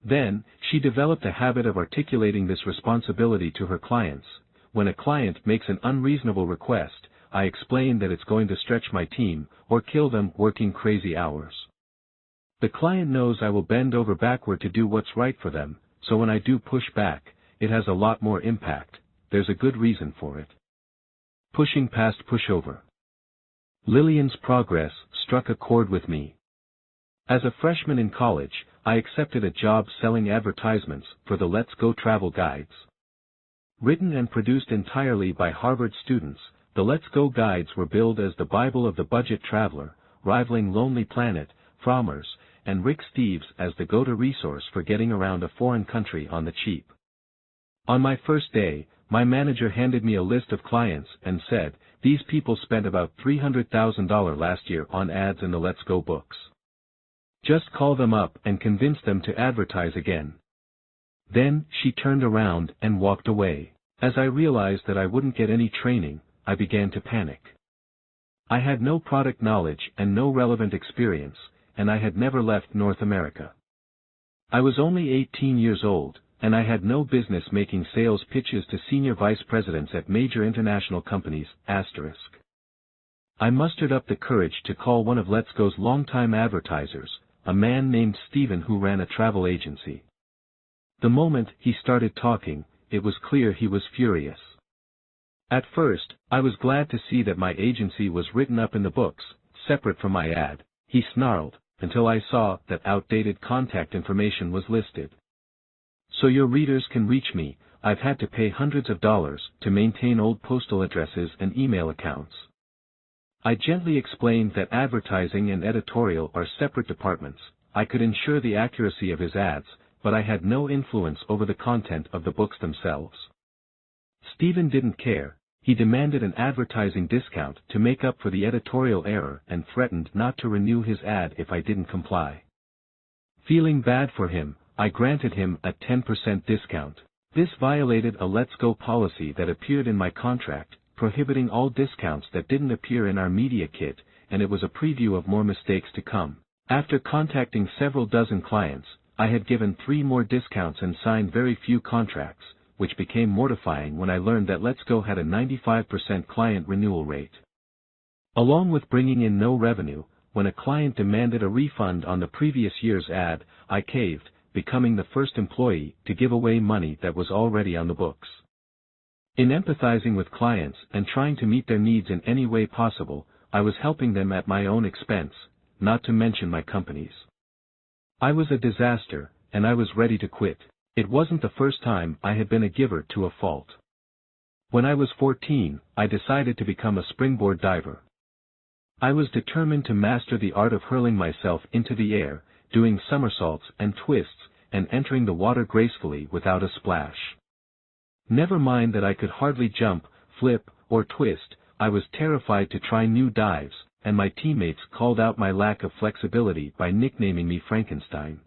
Then, she developed a habit of articulating this responsibility to her clients. When a client makes an unreasonable request, I explain that it's going to stretch my team, or kill them working crazy hours. The client knows I will bend over backward to do what's right for them, so when I do push back, it has a lot more impact. There's a good reason for it. Pushing past pushover. Lillian's progress struck a chord with me. As a freshman in college, I accepted a job selling advertisements for the Let's Go travel guides. Written and produced entirely by Harvard students, the Let's Go guides were billed as the Bible of the budget traveler, rivaling Lonely Planet, Frommer's, and Rick Steves as the go-to resource for getting around a foreign country on the cheap. On my first day, my manager handed me a list of clients and said, "These people spent about $300,000 last year on ads in the Let's Go books. Just call them up and convince them to advertise again." Then, she turned around and walked away. As I realized that I wouldn't get any training, I began to panic. I had no product knowledge and no relevant experience, and I had never left North America. I was only 18 years old, and I had no business making sales pitches to senior vice presidents at major international companies, *. I mustered up the courage to call one of Let's Go's longtime advertisers, a man named Stephen who ran a travel agency. The moment he started talking, it was clear he was furious. At first, I was glad to see that my agency was written up in the books, separate from my ad, he snarled, until I saw that outdated contact information was listed. "So your readers can reach me, I've had to pay hundreds of dollars to maintain old postal addresses and email accounts." I gently explained that advertising and editorial are separate departments. I could ensure the accuracy of his ads, but I had no influence over the content of the books themselves. Stephen didn't care. He demanded an advertising discount to make up for the editorial error and threatened not to renew his ad if I didn't comply. Feeling bad for him, I granted him a 10% discount. This violated a Let's Go policy that appeared in my contract, prohibiting all discounts that didn't appear in our media kit, and it was a preview of more mistakes to come. After contacting several dozen clients, I had given 3 more discounts and signed very few contracts, which became mortifying when I learned that Let's Go had a 95% client renewal rate. Along with bringing in no revenue, when a client demanded a refund on the previous year's ad, I caved, becoming the first employee to give away money that was already on the books. In empathizing with clients and trying to meet their needs in any way possible, I was helping them at my own expense, not to mention my company's. I was a disaster, and I was ready to quit. It wasn't the first time I had been a giver to a fault. When I was 14, I decided to become a springboard diver. I was determined to master the art of hurling myself into the air, doing somersaults and twists, and entering the water gracefully without a splash. Never mind that I could hardly jump, flip, or twist, I was terrified to try new dives, and my teammates called out my lack of flexibility by nicknaming me Frankenstein.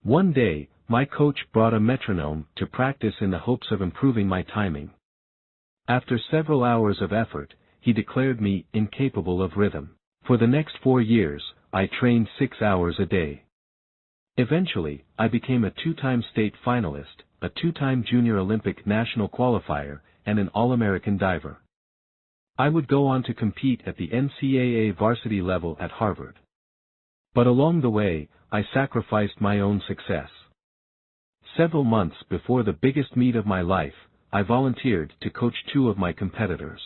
One day, my coach brought a metronome to practice in the hopes of improving my timing. After several hours of effort, he declared me incapable of rhythm. For the next 4 years, I trained 6 hours a day. Eventually, I became a 2-time state finalist, a 2-time Junior Olympic national qualifier, and an All-American diver. I would go on to compete at the NCAA varsity level at Harvard. But along the way, I sacrificed my own success. Several months before the biggest meet of my life, I volunteered to coach 2 of my competitors.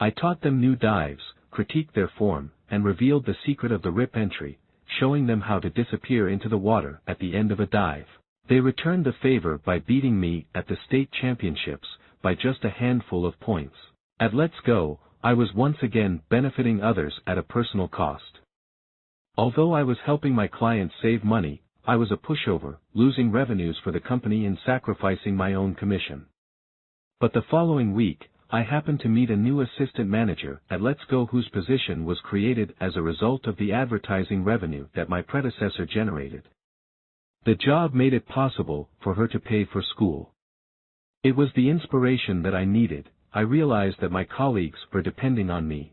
I taught them new dives, critiqued their form, and revealed the secret of the rip entry, showing them how to disappear into the water at the end of a dive. They returned the favor by beating me at the state championships by just a handful of points. At Let's Go, I was once again benefiting others at a personal cost. Although I was helping my clients save money, I was a pushover, losing revenues for the company and sacrificing my own commission. But the following week, I happened to meet a new assistant manager at Let's Go whose position was created as a result of the advertising revenue that my predecessor generated. The job made it possible for her to pay for school. It was the inspiration that I needed. I realized that my colleagues were depending on me.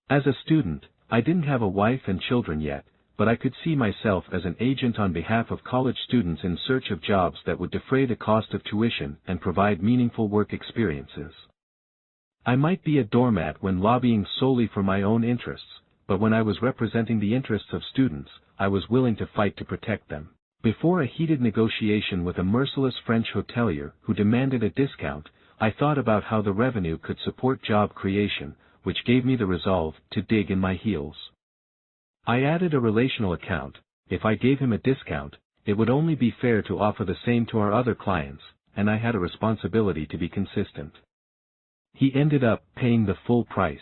As a student, I didn't have a wife and children yet, but I could see myself as an agent on behalf of college students in search of jobs that would defray the cost of tuition and provide meaningful work experiences. I might be a doormat when lobbying solely for my own interests, but when I was representing the interests of students, I was willing to fight to protect them. Before a heated negotiation with a merciless French hotelier who demanded a discount, I thought about how the revenue could support job creation, which gave me the resolve to dig in my heels. I added a relational account. If I gave him a discount, it would only be fair to offer the same to our other clients, and I had a responsibility to be consistent. He ended up paying the full price.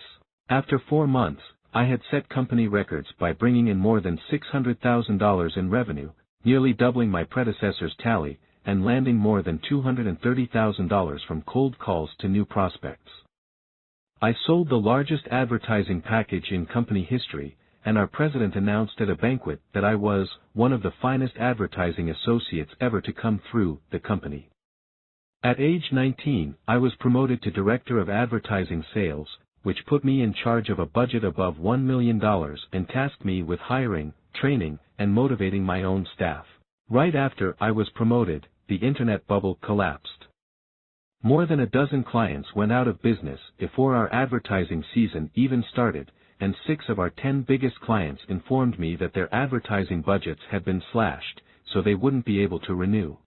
After 4 months, I had set company records by bringing in more than $600,000 in revenue, nearly doubling my predecessor's tally, and landing more than $230,000 from cold calls to new prospects. I sold the largest advertising package in company history, and our president announced at a banquet that I was one of the finest advertising associates ever to come through the company. At age 19, I was promoted to Director of Advertising Sales, which put me in charge of a budget above $1 million and tasked me with hiring, training, and motivating my own staff. Right after I was promoted, the internet bubble collapsed. More than a dozen clients went out of business before our advertising season even started, and 6 of our 10 biggest clients informed me that their advertising budgets had been slashed, so they wouldn't be able to renew.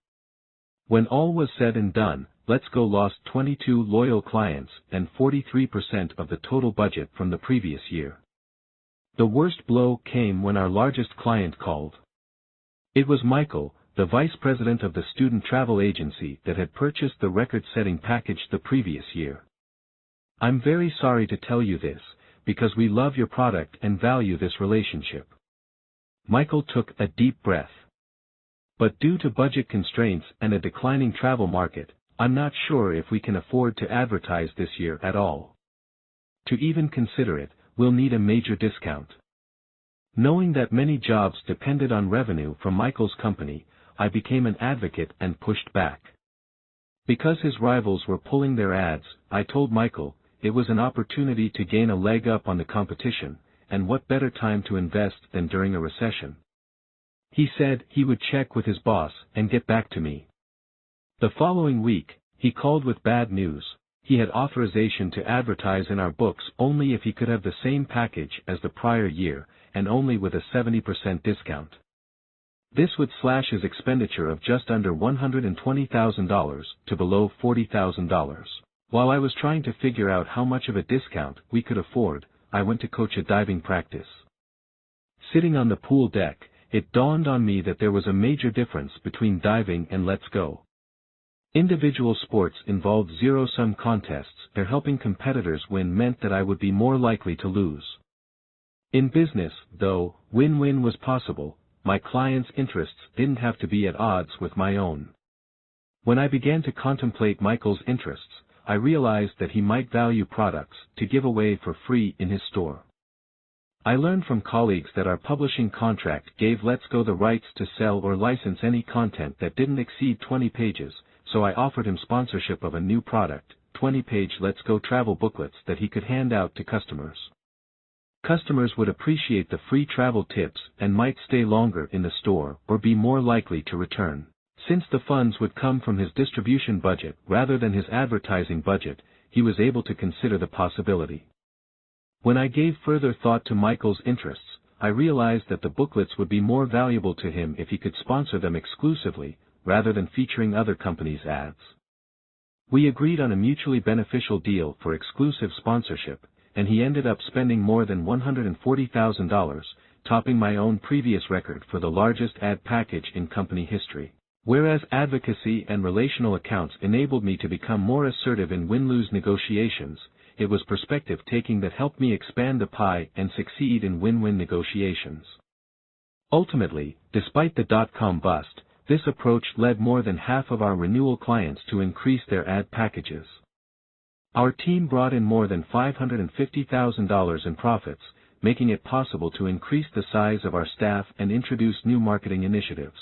When all was said and done, Let's Go lost 22 loyal clients and 43% of the total budget from the previous year. The worst blow came when our largest client called. It was Michael, the vice president of the student travel agency that had purchased the record-setting package the previous year. I'm very sorry to tell you this, because we love your product and value this relationship. Michael took a deep breath. But due to budget constraints and a declining travel market, I'm not sure if we can afford to advertise this year at all. To even consider it, we'll need a major discount. Knowing that many jobs depended on revenue from Michael's company, I became an advocate and pushed back. Because his rivals were pulling their ads, I told Michael, it was an opportunity to gain a leg up on the competition, and what better time to invest than during a recession. He said he would check with his boss and get back to me. The following week, he called with bad news. he had authorization to advertise in our books only if he could have the same package as the prior year, and only with a 70% discount. This would slash his expenditure of just under $120,000 to below $40,000. While I was trying to figure out how much of a discount we could afford, I went to coach a diving practice. Sitting on the pool deck, it dawned on me that there was a major difference between diving and let's go. Individual sports involved zero-sum contests, where helping competitors win meant that I would be more likely to lose. In business, though, win-win was possible. My clients' interests didn't have to be at odds with my own. When I began to contemplate Michael's interests, I realized that he might value products to give away for free in his store. I learned from colleagues that our publishing contract gave Let's Go the rights to sell or license any content that didn't exceed 20 pages, so I offered him sponsorship of a new product, 20-page Let's Go travel booklets that he could hand out to customers. Customers would appreciate the free travel tips and might stay longer in the store or be more likely to return. Since the funds would come from his distribution budget rather than his advertising budget, he was able to consider the possibility. When I gave further thought to Michael's interests, I realized that the booklets would be more valuable to him if he could sponsor them exclusively, rather than featuring other companies' ads. We agreed on a mutually beneficial deal for exclusive sponsorship, and he ended up spending more than $140,000, topping my own previous record for the largest ad package in company history. Whereas advocacy and relational accounts enabled me to become more assertive in win-lose negotiations, it was perspective-taking that helped me expand the pie and succeed in win-win negotiations. Ultimately, despite the dot-com bust, this approach led more than half of our renewal clients to increase their ad packages. Our team brought in more than $550,000 in profits, making it possible to increase the size of our staff and introduce new marketing initiatives.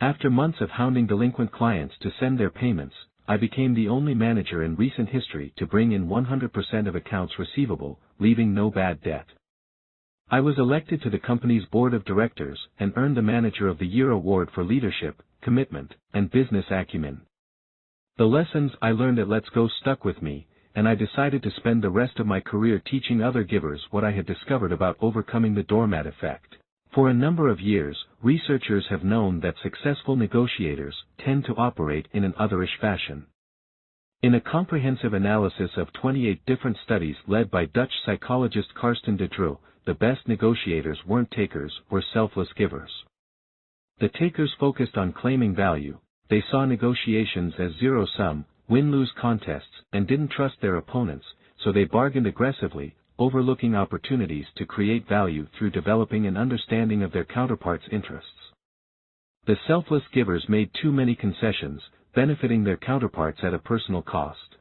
After months of hounding delinquent clients to send their payments, I became the only manager in recent history to bring in 100% of accounts receivable, leaving no bad debt. I was elected to the company's board of directors and earned the Manager of the Year award for leadership, commitment, and business acumen. The lessons I learned at Let's Go stuck with me, and I decided to spend the rest of my career teaching other givers what I had discovered about overcoming the doormat effect. For a number of years, researchers have known that successful negotiators tend to operate in an otherish fashion. In a comprehensive analysis of 28 different studies led by Dutch psychologist Karsten de Dreux, the best negotiators weren't takers or selfless givers. The takers focused on claiming value, they saw negotiations as zero-sum, win-lose contests, and didn't trust their opponents, so they bargained aggressively, overlooking opportunities to create value through developing an understanding of their counterparts' interests. The selfless givers made too many concessions, benefiting their counterparts at a personal cost.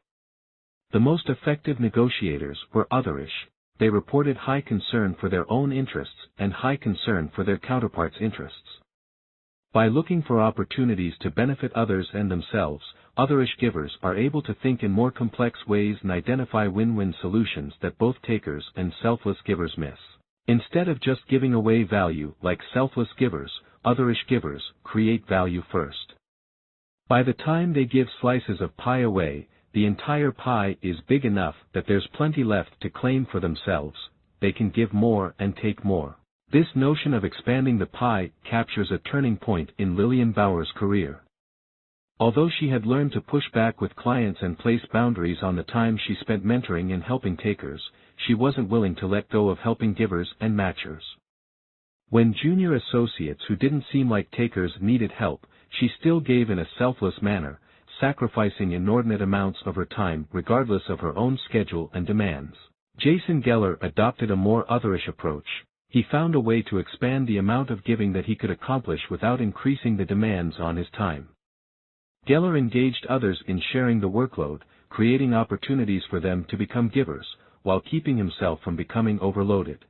The most effective negotiators were otherish. They reported high concern for their own interests and high concern for their counterparts' interests. By looking for opportunities to benefit others and themselves, otherish givers are able to think in more complex ways and identify win-win solutions that both takers and selfless givers miss. Instead of just giving away value like selfless givers, otherish givers create value first. By the time they give slices of pie away, the entire pie is big enough that there's plenty left to claim for themselves. They can give more and take more. This notion of expanding the pie captures a turning point in Lillian Bauer's career. Although she had learned to push back with clients and place boundaries on the time she spent mentoring and helping takers, she wasn't willing to let go of helping givers and matchers. When junior associates who didn't seem like takers needed help, she still gave in a selfless manner, sacrificing inordinate amounts of her time regardless of her own schedule and demands. Jason Geller adopted a more otherish approach. He found a way to expand the amount of giving that he could accomplish without increasing the demands on his time. Geller engaged others in sharing the workload, creating opportunities for them to become givers, while keeping himself from becoming overloaded.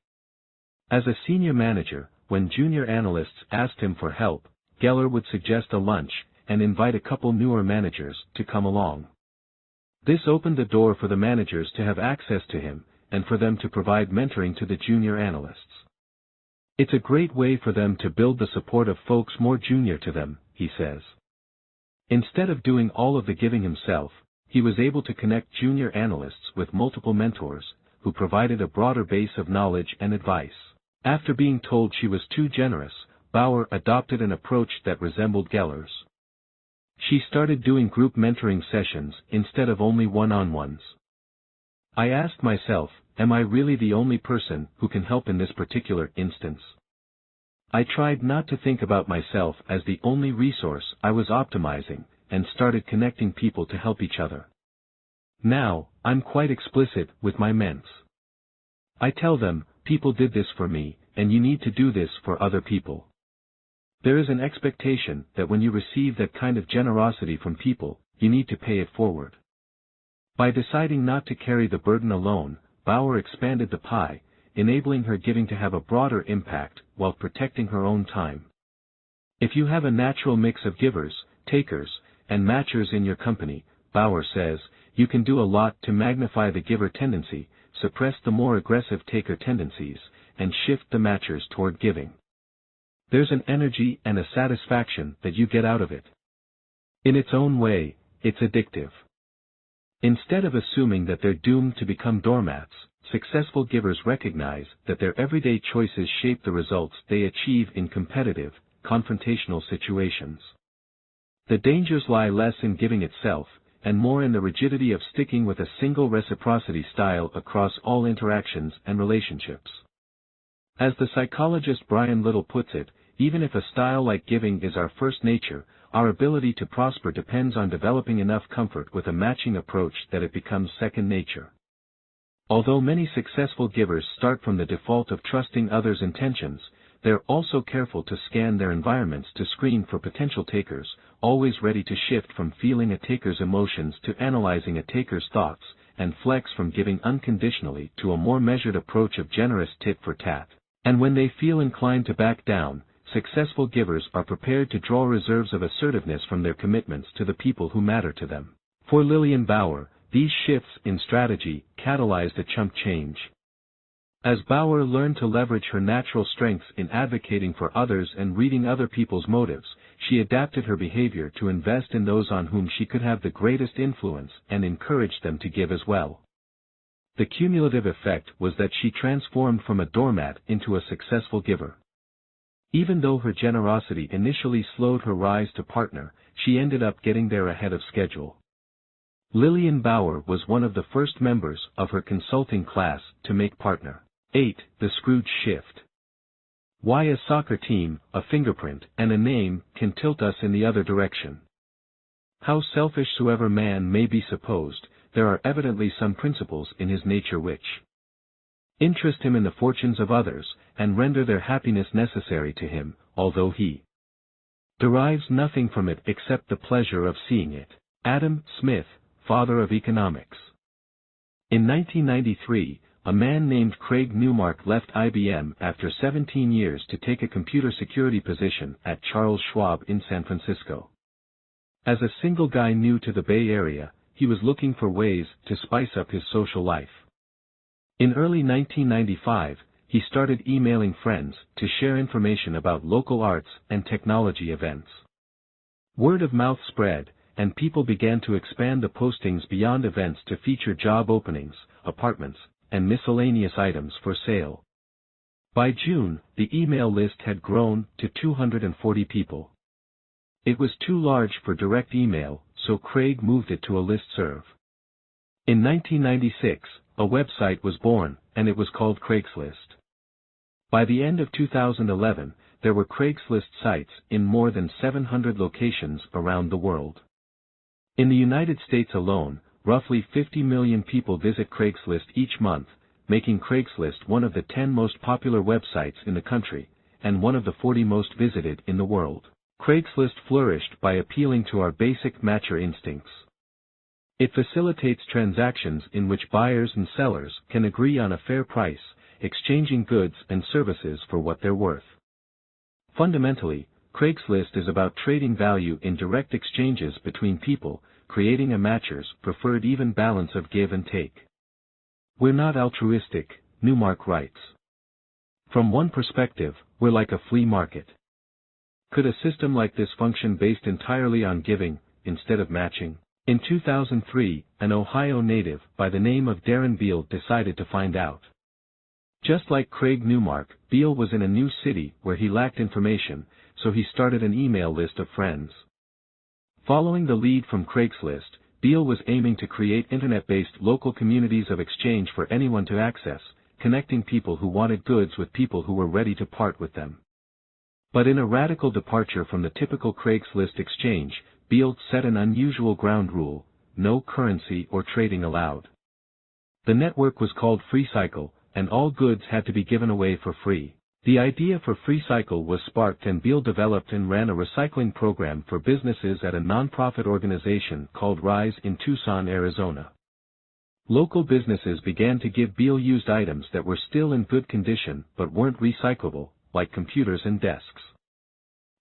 As a senior manager, when junior analysts asked him for help, Geller would suggest a lunch, and invite a couple newer managers to come along. This opened the door for the managers to have access to him, and for them to provide mentoring to the junior analysts. It's a great way for them to build the support of folks more junior to them, he says. Instead of doing all of the giving himself, he was able to connect junior analysts with multiple mentors, who provided a broader base of knowledge and advice. After being told she was too generous, Bauer adopted an approach that resembled Geller's. She started doing group mentoring sessions instead of only one-on-ones. I asked myself, am I really the only person who can help in this particular instance? I tried not to think about myself as the only resource I was optimizing, and started connecting people to help each other. Now, I'm quite explicit with my ments. I tell them, people did this for me, and you need to do this for other people. There is an expectation that when you receive that kind of generosity from people, you need to pay it forward. By deciding not to carry the burden alone, Bauer expanded the pie, enabling her giving to have a broader impact while protecting her own time. If you have a natural mix of givers, takers, and matchers in your company, Bauer says, you can do a lot to magnify the giver tendency, suppress the more aggressive taker tendencies, and shift the matchers toward giving. There's an energy and a satisfaction that you get out of it. In its own way, it's addictive. Instead of assuming that they're doomed to become doormats, successful givers recognize that their everyday choices shape the results they achieve in competitive, confrontational situations. The dangers lie less in giving itself, and more in the rigidity of sticking with a single reciprocity style across all interactions and relationships. As the psychologist Brian Little puts it, even if a style like giving is our first nature, our ability to prosper depends on developing enough comfort with a matching approach that it becomes second nature. Although many successful givers start from the default of trusting others' intentions, they're also careful to scan their environments to screen for potential takers, always ready to shift from feeling a taker's emotions to analyzing a taker's thoughts, and flex from giving unconditionally to a more measured approach of generous tit for tat. And when they feel inclined to back down, successful givers are prepared to draw reserves of assertiveness from their commitments to the people who matter to them. For Lillian Bauer, these shifts in strategy catalyzed a chunk change. As Bauer learned to leverage her natural strengths in advocating for others and reading other people's motives, she adapted her behavior to invest in those on whom she could have the greatest influence and encouraged them to give as well. The cumulative effect was that she transformed from a doormat into a successful giver. Even though her generosity initially slowed her rise to partner, she ended up getting there ahead of schedule. Lillian Bauer was one of the first members of her consulting class to make partner. 8. The Scrooge Shift. Why a soccer team, a fingerprint, and a name can tilt us in the other direction. How selfish soever man may be supposed, there are evidently some principles in his nature which interest him in the fortunes of others, and render their happiness necessary to him, although he derives nothing from it except the pleasure of seeing it. Adam Smith, father of economics. In 1993, a man named Craig Newmark left IBM after 17 years to take a computer security position at Charles Schwab in San Francisco. As a single guy new to the Bay Area, he was looking for ways to spice up his social life. In early 1995, he started emailing friends to share information about local arts and technology events. Word of mouth spread, and people began to expand the postings beyond events to feature job openings, apartments, and miscellaneous items for sale. By June, the email list had grown to 240 people. It was too large for direct email, so Craig moved it to a listserv. In 1996, a website was born, and it was called Craigslist. By the end of 2011, there were Craigslist sites in more than 700 locations around the world. In the United States alone, roughly 50 million people visit Craigslist each month, making Craigslist one of the 10 most popular websites in the country, and one of the 40 most visited in the world. Craigslist flourished by appealing to our basic matcher instincts. It facilitates transactions in which buyers and sellers can agree on a fair price, exchanging goods and services for what they're worth. Fundamentally, Craigslist is about trading value in direct exchanges between people, creating a matcher's preferred even balance of give and take. We're not altruistic, Newmark writes. From one perspective, we're like a flea market. Could a system like this function based entirely on giving, instead of matching? In 2003, an Ohio native by the name of Darren Beal decided to find out. Just like Craig Newmark, Beal was in a new city where he lacked information, so he started an email list of friends. Following the lead from Craigslist, Beal was aiming to create internet-based local communities of exchange for anyone to access, connecting people who wanted goods with people who were ready to part with them. But in a radical departure from the typical Craigslist exchange, Beal set an unusual ground rule: no currency or trading allowed. The network was called FreeCycle, and all goods had to be given away for free. The idea for FreeCycle was sparked and Beal developed and ran a recycling program for businesses at a nonprofit organization called Rise in Tucson, Arizona. Local businesses began to give Beal used items that were still in good condition but weren't recyclable, like computers and desks.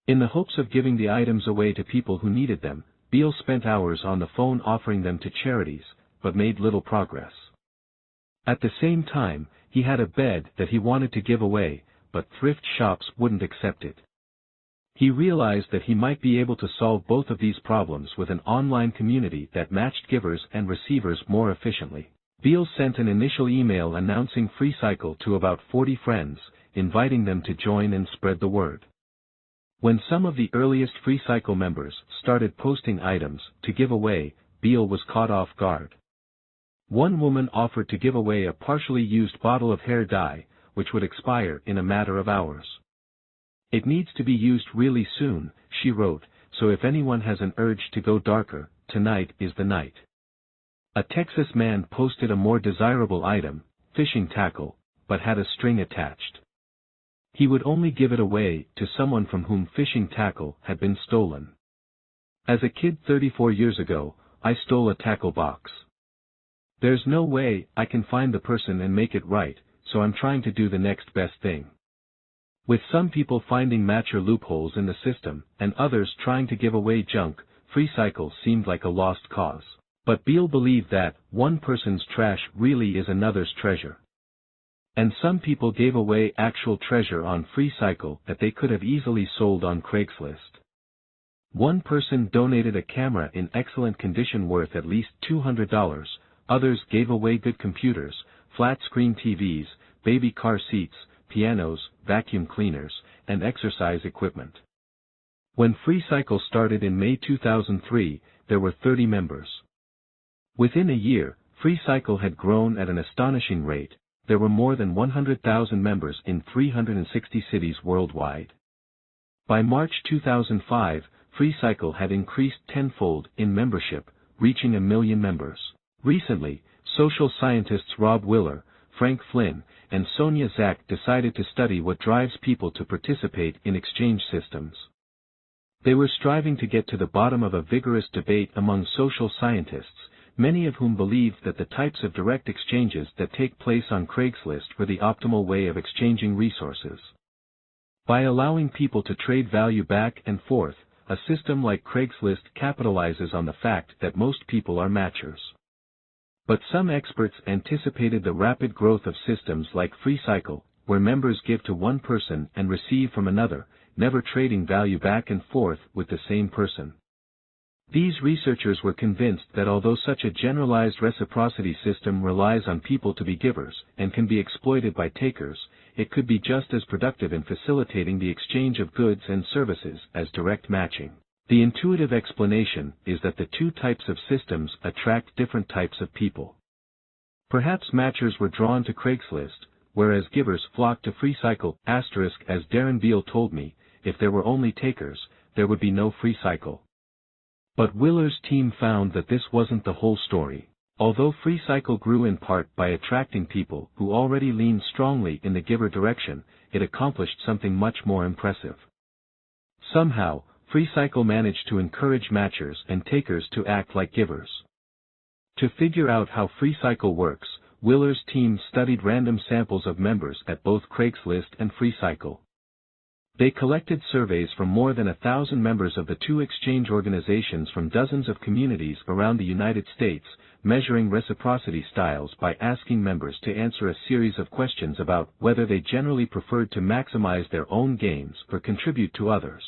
In the hopes of giving the items away to people who needed them, Beal spent hours on the phone offering them to charities, but made little progress. At the same time, he had a bed that he wanted to give away, but thrift shops wouldn't accept it. He realized that he might be able to solve both of these problems with an online community that matched givers and receivers more efficiently. Beal sent an initial email announcing FreeCycle to about 40 friends, inviting them to join and spread the word. When some of the earliest FreeCycle members started posting items to give away, Beal was caught off guard. One woman offered to give away a partially used bottle of hair dye, which would expire in a matter of hours. "It needs to be used really soon," she wrote, "so if anyone has an urge to go darker, tonight is the night." A Texas man posted a more desirable item, fishing tackle, but had a string attached. He would only give it away to someone from whom fishing tackle had been stolen. "As a kid 34 years ago, I stole a tackle box. There's no way I can find the person and make it right, so I'm trying to do the next best thing." With some people finding matcher loopholes in the system, and others trying to give away junk, FreeCycle seemed like a lost cause. But Beal believed that one person's trash really is another's treasure. And some people gave away actual treasure on FreeCycle that they could have easily sold on Craigslist. One person donated a camera in excellent condition worth at least $200, others gave away good computers, flat-screen TVs, baby car seats, pianos, vacuum cleaners, and exercise equipment. When FreeCycle started in May 2003, there were 30 members. Within a year, FreeCycle had grown at an astonishing rate. There were more than 100,000 members in 360 cities worldwide. By March 2005, FreeCycle had increased tenfold in membership, reaching 1 million members. Recently, social scientists Rob Willer, Frank Flynn, and Sonia Zak decided to study what drives people to participate in exchange systems. They were striving to get to the bottom of a vigorous debate among social scientists, many of whom believed that the types of direct exchanges that take place on Craigslist were the optimal way of exchanging resources. By allowing people to trade value back and forth, a system like Craigslist capitalizes on the fact that most people are matchers. But some experts anticipated the rapid growth of systems like FreeCycle, where members give to one person and receive from another, never trading value back and forth with the same person. These researchers were convinced that although such a generalized reciprocity system relies on people to be givers and can be exploited by takers, it could be just as productive in facilitating the exchange of goods and services as direct matching. The intuitive explanation is that the two types of systems attract different types of people. Perhaps matchers were drawn to Craigslist, whereas givers flocked to FreeCycle. As Darren Beal told me, if there were only takers, there would be no FreeCycle. But Willer's team found that this wasn't the whole story. Although FreeCycle grew in part by attracting people who already leaned strongly in the giver direction, it accomplished something much more impressive. Somehow, FreeCycle managed to encourage matchers and takers to act like givers. To figure out how FreeCycle works, Willer's team studied random samples of members at both Craigslist and FreeCycle. They collected surveys from more than 1,000 members of the two exchange organizations from dozens of communities around the United States, measuring reciprocity styles by asking members to answer a series of questions about whether they generally preferred to maximize their own gains or contribute to others.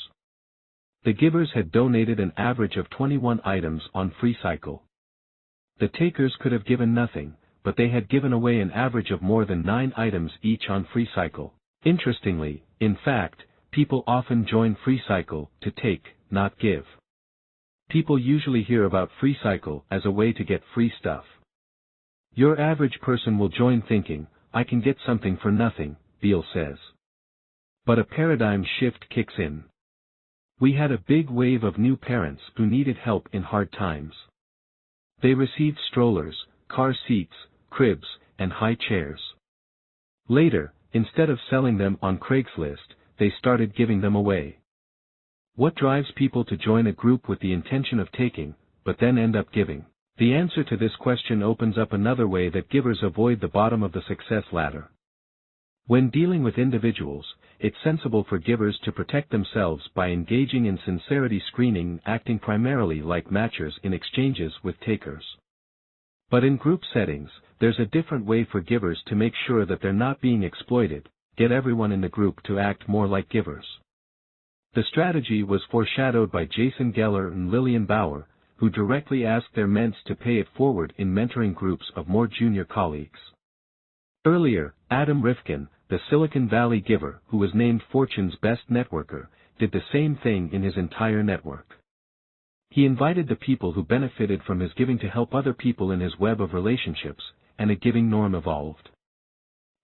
The givers had donated an average of 21 items on FreeCycle. The takers could have given nothing, but they had given away an average of more than 9 items each on FreeCycle. Interestingly, in fact, people often join FreeCycle to take, not give. People usually hear about FreeCycle as a way to get free stuff. Your average person will join thinking, I can get something for nothing, Beale says. But a paradigm shift kicks in. We had a big wave of new parents who needed help in hard times. They received strollers, car seats, cribs, and high chairs. Later, instead of selling them on Craigslist, they started giving them away. What drives people to join a group with the intention of taking, but then end up giving? The answer to this question opens up another way that givers avoid the bottom of the success ladder. When dealing with individuals, it's sensible for givers to protect themselves by engaging in sincerity screening, acting primarily like matchers in exchanges with takers. But in group settings, there's a different way for givers to make sure that they're not being exploited: get everyone in the group to act more like givers. The strategy was foreshadowed by Jason Geller and Lillian Bauer, who directly asked their ments to pay it forward in mentoring groups of more junior colleagues. Earlier, Adam Rifkin, the Silicon Valley giver who was named Fortune's best networker, did the same thing in his entire network. He invited the people who benefited from his giving to help other people in his web of relationships, and a giving norm evolved.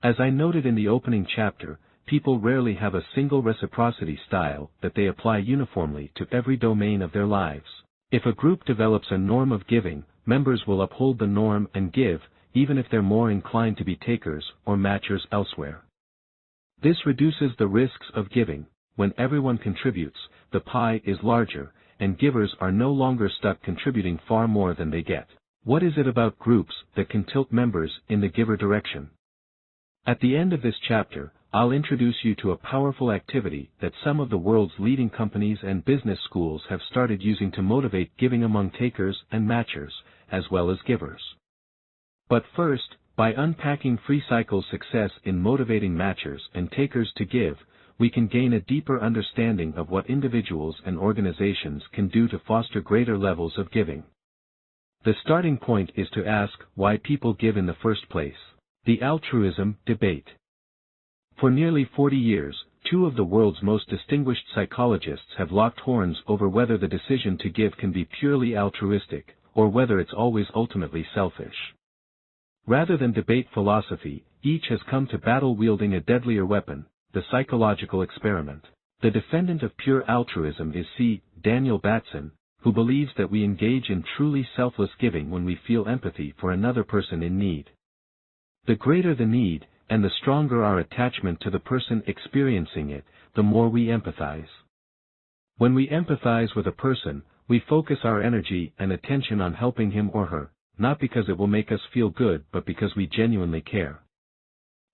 As I noted in the opening chapter, people rarely have a single reciprocity style that they apply uniformly to every domain of their lives. If a group develops a norm of giving, members will uphold the norm and give, even if they're more inclined to be takers or matchers elsewhere. This reduces the risks of giving. When everyone contributes, the pie is larger, and givers are no longer stuck contributing far more than they get. What is it about groups that can tilt members in the giver direction? At the end of this chapter, I'll introduce you to a powerful activity that some of the world's leading companies and business schools have started using to motivate giving among takers and matchers, as well as givers. But first, by unpacking FreeCycle's success in motivating matchers and takers to give, we can gain a deeper understanding of what individuals and organizations can do to foster greater levels of giving. The starting point is to ask why people give in the first place. The altruism debate. For nearly 40 years, two of the world's most distinguished psychologists have locked horns over whether the decision to give can be purely altruistic, or whether it's always ultimately selfish. Rather than debate philosophy, each has come to battle wielding a deadlier weapon: the psychological experiment. The defendant of pure altruism is C. Daniel Batson, who believes that we engage in truly selfless giving when we feel empathy for another person in need. The greater the need, and the stronger our attachment to the person experiencing it, the more we empathize. When we empathize with a person, we focus our energy and attention on helping him or her, not because it will make us feel good but because we genuinely care.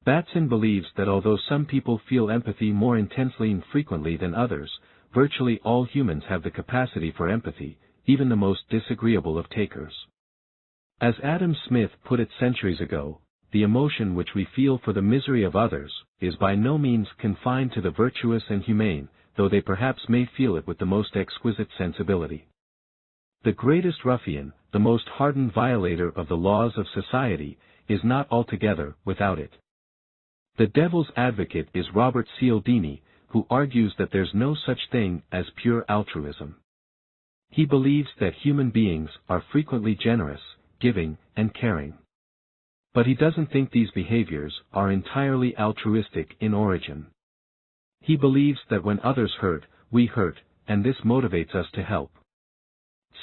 Batson believes that although some people feel empathy more intensely and frequently than others, virtually all humans have the capacity for empathy, even the most disagreeable of takers. As Adam Smith put it centuries ago, the emotion which we feel for the misery of others is by no means confined to the virtuous and humane, though they perhaps may feel it with the most exquisite sensibility. The greatest ruffian, the most hardened violator of the laws of society, is not altogether without it. The devil's advocate is Robert Cialdini, who argues that there's no such thing as pure altruism. He believes that human beings are frequently generous, giving, and caring. But he doesn't think these behaviors are entirely altruistic in origin. He believes that when others hurt, we hurt, and this motivates us to help.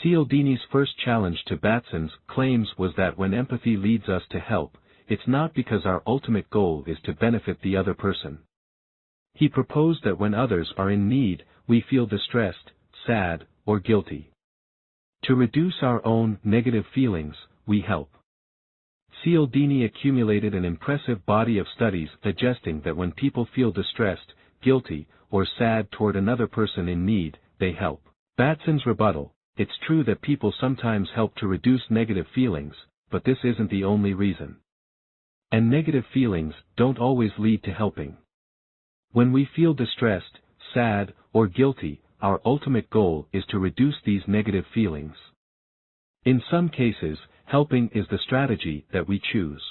Cialdini's first challenge to Batson's claims was that when empathy leads us to help, it's not because our ultimate goal is to benefit the other person. He proposed that when others are in need, we feel distressed, sad, or guilty. To reduce our own negative feelings, we help. Cialdini accumulated an impressive body of studies suggesting that when people feel distressed, guilty, or sad toward another person in need, they help. Batson's rebuttal: it's true that people sometimes help to reduce negative feelings, but this isn't the only reason. And negative feelings don't always lead to helping. When we feel distressed, sad, or guilty, our ultimate goal is to reduce these negative feelings. In some cases, helping is the strategy that we choose.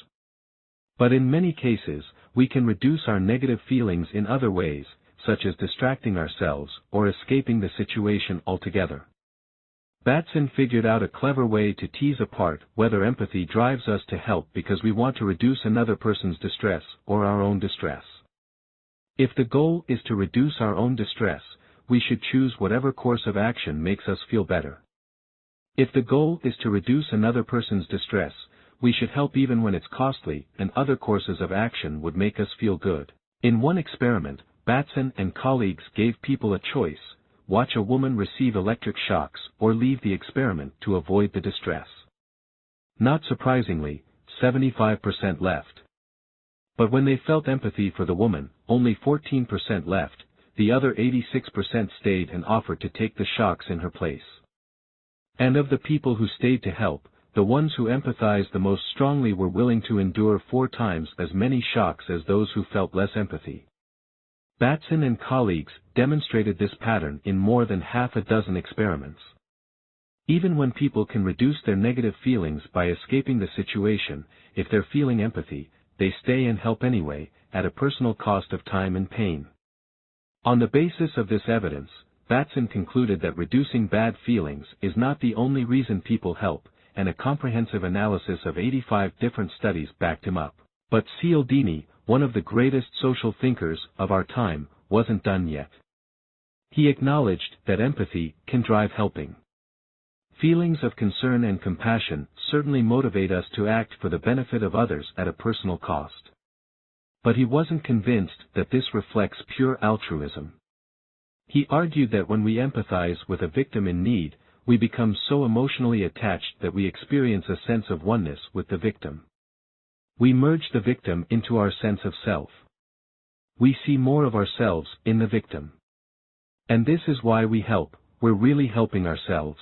But in many cases, we can reduce our negative feelings in other ways, such as distracting ourselves or escaping the situation altogether. Batson figured out a clever way to tease apart whether empathy drives us to help because we want to reduce another person's distress or our own distress. If the goal is to reduce our own distress, we should choose whatever course of action makes us feel better. If the goal is to reduce another person's distress, we should help even when it's costly, and other courses of action would make us feel good. In one experiment, Batson and colleagues gave people a choice: watch a woman receive electric shocks or leave the experiment to avoid the distress. Not surprisingly, 75% left. But when they felt empathy for the woman, only 14% left, the other 86% stayed and offered to take the shocks in her place. And of the people who stayed to help, the ones who empathized the most strongly were willing to endure 4 times as many shocks as those who felt less empathy. Batson and colleagues demonstrated this pattern in more than half a dozen experiments. Even when people can reduce their negative feelings by escaping the situation, if they're feeling empathy, they stay and help anyway, at a personal cost of time and pain. On the basis of this evidence, Batson concluded that reducing bad feelings is not the only reason people help, and a comprehensive analysis of 85 different studies backed him up. But Cialdini, one of the greatest social thinkers of our time, wasn't done yet. He acknowledged that empathy can drive helping. Feelings of concern and compassion certainly motivate us to act for the benefit of others at a personal cost. But he wasn't convinced that this reflects pure altruism. He argued that when we empathize with a victim in need, we become so emotionally attached that we experience a sense of oneness with the victim. We merge the victim into our sense of self. We see more of ourselves in the victim. And this is why we help: we're really helping ourselves.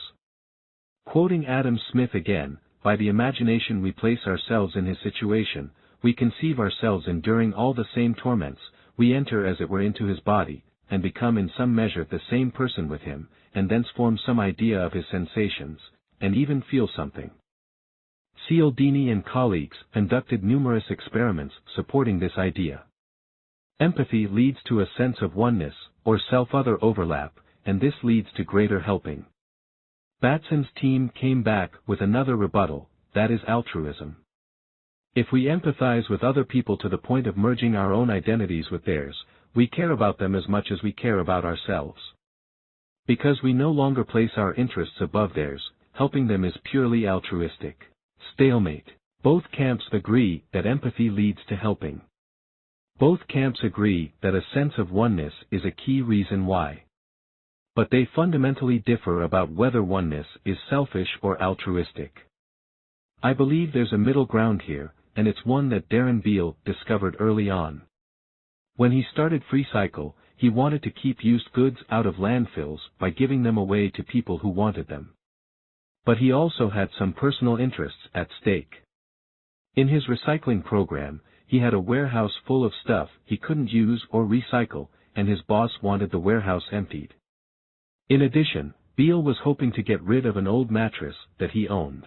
Quoting Adam Smith again, by the imagination we place ourselves in his situation, we conceive ourselves enduring all the same torments, we enter as it were into his body, and become in some measure the same person with him, and thence form some idea of his sensations, and even feel something. Cialdini and colleagues conducted numerous experiments supporting this idea. Empathy leads to a sense of oneness, or self-other overlap, and this leads to greater helping. Batson's team came back with another rebuttal: that is altruism. If we empathize with other people to the point of merging our own identities with theirs, we care about them as much as we care about ourselves. Because we no longer place our interests above theirs, helping them is purely altruistic. Stalemate. Both camps agree that empathy leads to helping. Both camps agree that a sense of oneness is a key reason why. But they fundamentally differ about whether oneness is selfish or altruistic. I believe there's a middle ground here, and it's one that Darren Beale discovered early on. When he started FreeCycle, he wanted to keep used goods out of landfills by giving them away to people who wanted them. But he also had some personal interests at stake. In his recycling program, he had a warehouse full of stuff he couldn't use or recycle, and his boss wanted the warehouse emptied. In addition, Beale was hoping to get rid of an old mattress that he owned.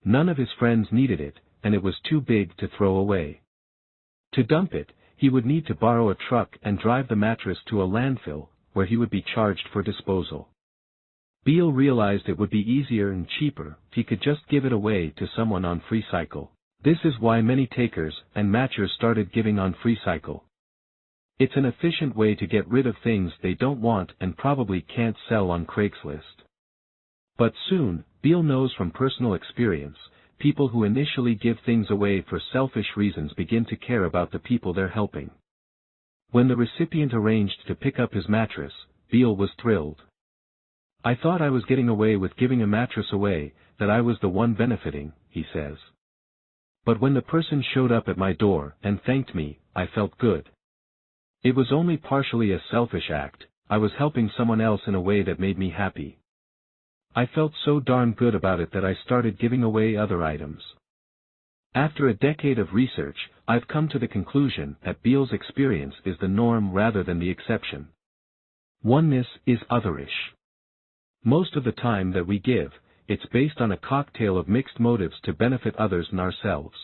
None of his friends needed it, and it was too big to throw away. To dump it, he would need to borrow a truck and drive the mattress to a landfill, where he would be charged for disposal. Beale realized it would be easier and cheaper if he could just give it away to someone on FreeCycle. This is why many takers and matchers started giving on FreeCycle. It's an efficient way to get rid of things they don't want and probably can't sell on Craigslist. But soon, Beale knows from personal experience, people who initially give things away for selfish reasons begin to care about the people they're helping. When the recipient arranged to pick up his mattress, Beale was thrilled. "I thought I was getting away with giving a mattress away, that I was the one benefiting," he says. "But when the person showed up at my door and thanked me, I felt good. It was only partially a selfish act, I was helping someone else in a way that made me happy. I felt so darn good about it that I started giving away other items." After a decade of research, I've come to the conclusion that Beale's experience is the norm rather than the exception. Oneness is otherish. Most of the time that we give, it's based on a cocktail of mixed motives to benefit others and ourselves.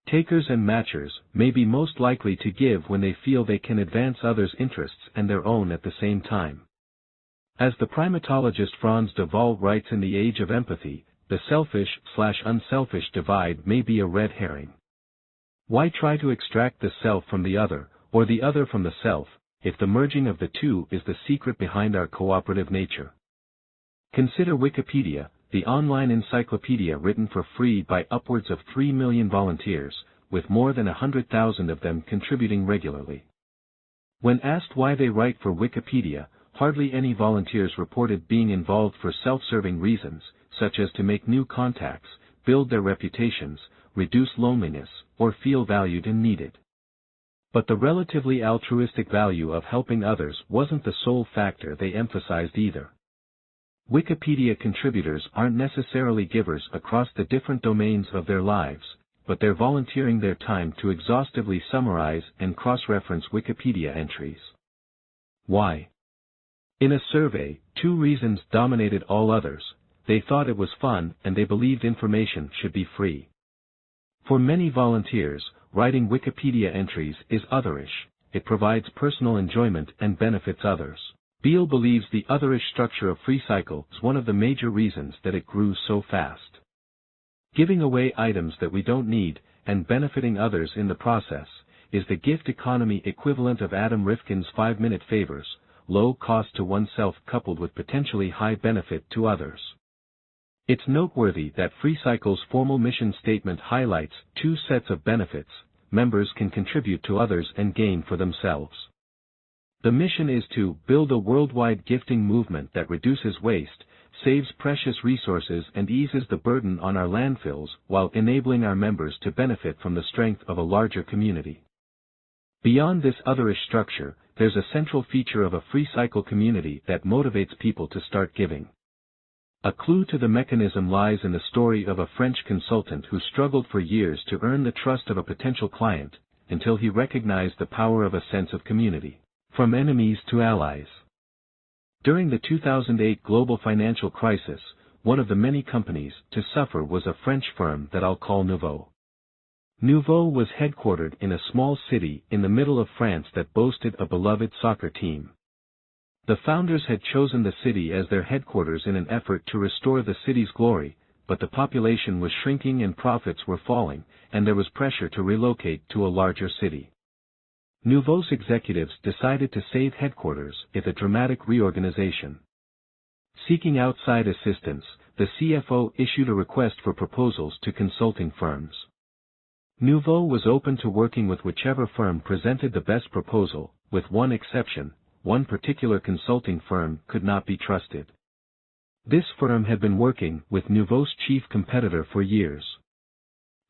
Takers and matchers may be most likely to give when they feel they can advance others' interests and their own at the same time. As the primatologist Franz de Waal writes in The Age of Empathy, the selfish/unselfish divide may be a red herring. Why try to extract the self from the other, or the other from the self, if the merging of the two is the secret behind our cooperative nature? Consider Wikipedia, the online encyclopedia written for free by upwards of 3 million volunteers, with more than 100,000 of them contributing regularly. When asked why they write for Wikipedia, hardly any volunteers reported being involved for self-serving reasons, such as to make new contacts, build their reputations, reduce loneliness, or feel valued and needed. But the relatively altruistic value of helping others wasn't the sole factor they emphasized either. Wikipedia contributors aren't necessarily givers across the different domains of their lives, but they're volunteering their time to exhaustively summarize and cross-reference Wikipedia entries. Why? In a survey, 2 reasons dominated all others: they thought it was fun and they believed information should be free. For many volunteers, writing Wikipedia entries is otherish, it provides personal enjoyment and benefits others. Beale believes the otherish structure of FreeCycle is one of the major reasons that it grew so fast. Giving away items that we don't need, and benefiting others in the process, is the gift economy equivalent of Adam Rifkin's 5-minute favors, low cost to oneself coupled with potentially high benefit to others. It's noteworthy that FreeCycle's formal mission statement highlights 2 sets of benefits: members can contribute to others and gain for themselves. The mission is to build a worldwide gifting movement that reduces waste, saves precious resources and eases the burden on our landfills while enabling our members to benefit from the strength of a larger community. Beyond this otherish structure, there's a central feature of a FreeCycle community that motivates people to start giving. A clue to the mechanism lies in the story of a French consultant who struggled for years to earn the trust of a potential client, until he recognized the power of a sense of community. From enemies to allies. During the 2008 global financial crisis, one of the many companies to suffer was a French firm that I'll call Nouveau. Nouveau was headquartered in a small city in the middle of France that boasted a beloved soccer team. The founders had chosen the city as their headquarters in an effort to restore the city's glory, but the population was shrinking and profits were falling, and there was pressure to relocate to a larger city. Nouveau's executives decided to save headquarters with a dramatic reorganization. Seeking outside assistance, the CFO issued a request for proposals to consulting firms. Nouveau was open to working with whichever firm presented the best proposal, with one exception: one particular consulting firm could not be trusted. This firm had been working with Nouveau's chief competitor for years.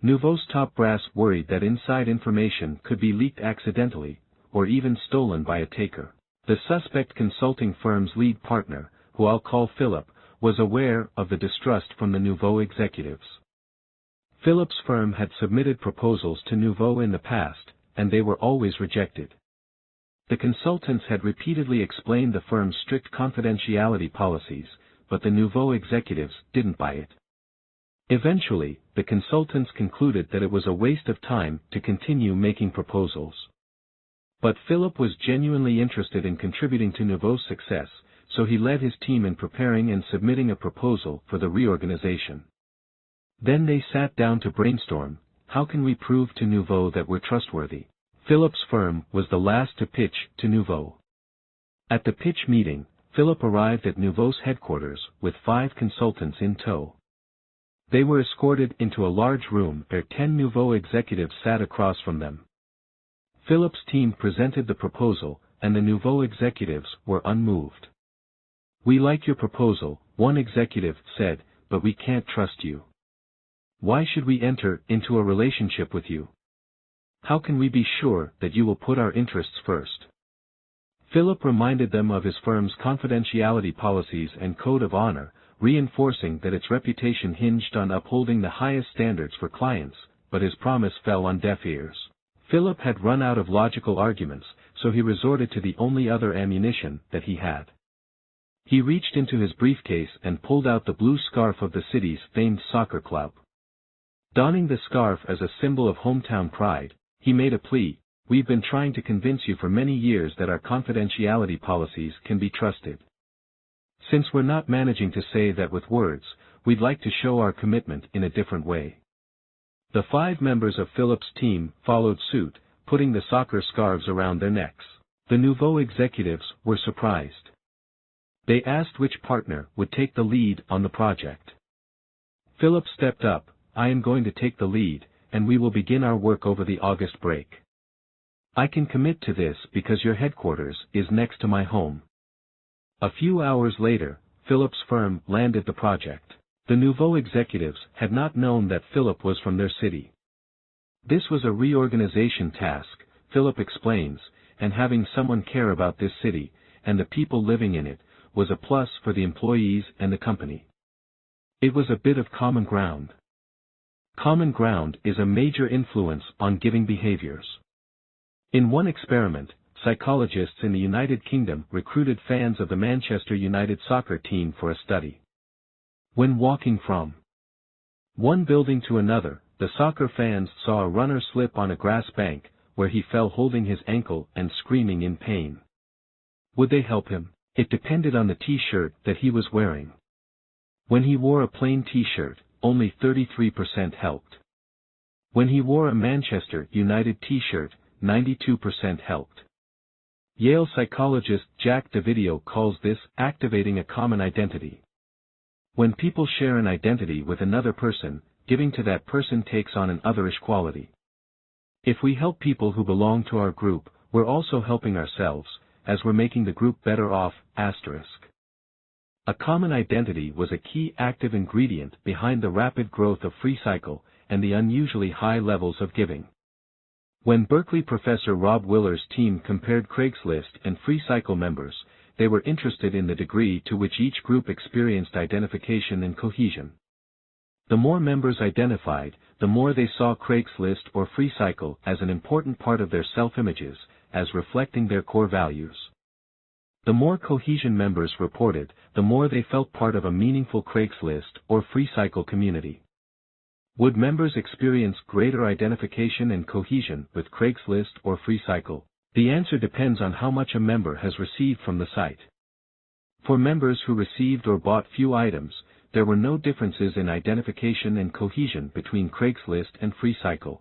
Nouveau's top brass worried that inside information could be leaked accidentally, or even stolen by a taker. The suspect consulting firm's lead partner, who I'll call Philip, was aware of the distrust from the Nouveau executives. Philip's firm had submitted proposals to Nouveau in the past, and they were always rejected. The consultants had repeatedly explained the firm's strict confidentiality policies, but the Nouveau executives didn't buy it. Eventually, the consultants concluded that it was a waste of time to continue making proposals. But Philip was genuinely interested in contributing to Nouveau's success, so he led his team in preparing and submitting a proposal for the reorganization. Then they sat down to brainstorm: how can we prove to Nouveau that we're trustworthy? Philip's firm was the last to pitch to Nouveau. At the pitch meeting, Philip arrived at Nouveau's headquarters with 5 consultants in tow. They were escorted into a large room where 10 Nouveau executives sat across from them. Philip's team presented the proposal, and the Nouveau executives were unmoved. "We like your proposal," one executive said, "but we can't trust you. Why should we enter into a relationship with you? How can we be sure that you will put our interests first?" Philip reminded them of his firm's confidentiality policies and code of honor, reinforcing that its reputation hinged on upholding the highest standards for clients, but his promise fell on deaf ears. Philip had run out of logical arguments, so he resorted to the only other ammunition that he had. He reached into his briefcase and pulled out the blue scarf of the city's famed soccer club. Donning the scarf as a symbol of hometown pride, he made a plea: "We've been trying to convince you for many years that our confidentiality policies can be trusted. Since we're not managing to say that with words, we'd like to show our commitment in a different way." The 5 members of Philip's team followed suit, putting the soccer scarves around their necks. The nouveau executives were surprised. They asked which partner would take the lead on the project. Philip stepped up: "I am going to take the lead, and we will begin our work over the August break. I can commit to this because your headquarters is next to my home." A few hours later, Philip's firm landed the project. The nouveau executives had not known that Philip was from their city. This was a reorganization task, Philip explains, and having someone care about this city, and the people living in it, was a plus for the employees and the company. It was a bit of common ground. Common ground is a major influence on giving behaviors. In one experiment, psychologists in the United Kingdom recruited fans of the Manchester United soccer team for a study. When walking from one building to another, the soccer fans saw a runner slip on a grass bank, where he fell holding his ankle and screaming in pain. Would they help him? It depended on the t-shirt that he was wearing. When he wore a plain t-shirt, only 33% helped. When he wore a Manchester United t-shirt, 92% helped. Yale psychologist Jack Dovidio calls this activating a common identity. When people share an identity with another person, giving to that person takes on an otherish quality. If we help people who belong to our group, we're also helping ourselves, as we're making the group better off. A common identity was a key active ingredient behind the rapid growth of FreeCycle and the unusually high levels of giving. When Berkeley professor Rob Willer's team compared Craigslist and FreeCycle members, they were interested in the degree to which each group experienced identification and cohesion. The more members identified, the more they saw Craigslist or FreeCycle as an important part of their self-images, as reflecting their core values. The more cohesion members reported, the more they felt part of a meaningful Craigslist or FreeCycle community. Would members experience greater identification and cohesion with Craigslist or FreeCycle? The answer depends on how much a member has received from the site. For members who received or bought few items, there were no differences in identification and cohesion between Craigslist and FreeCycle.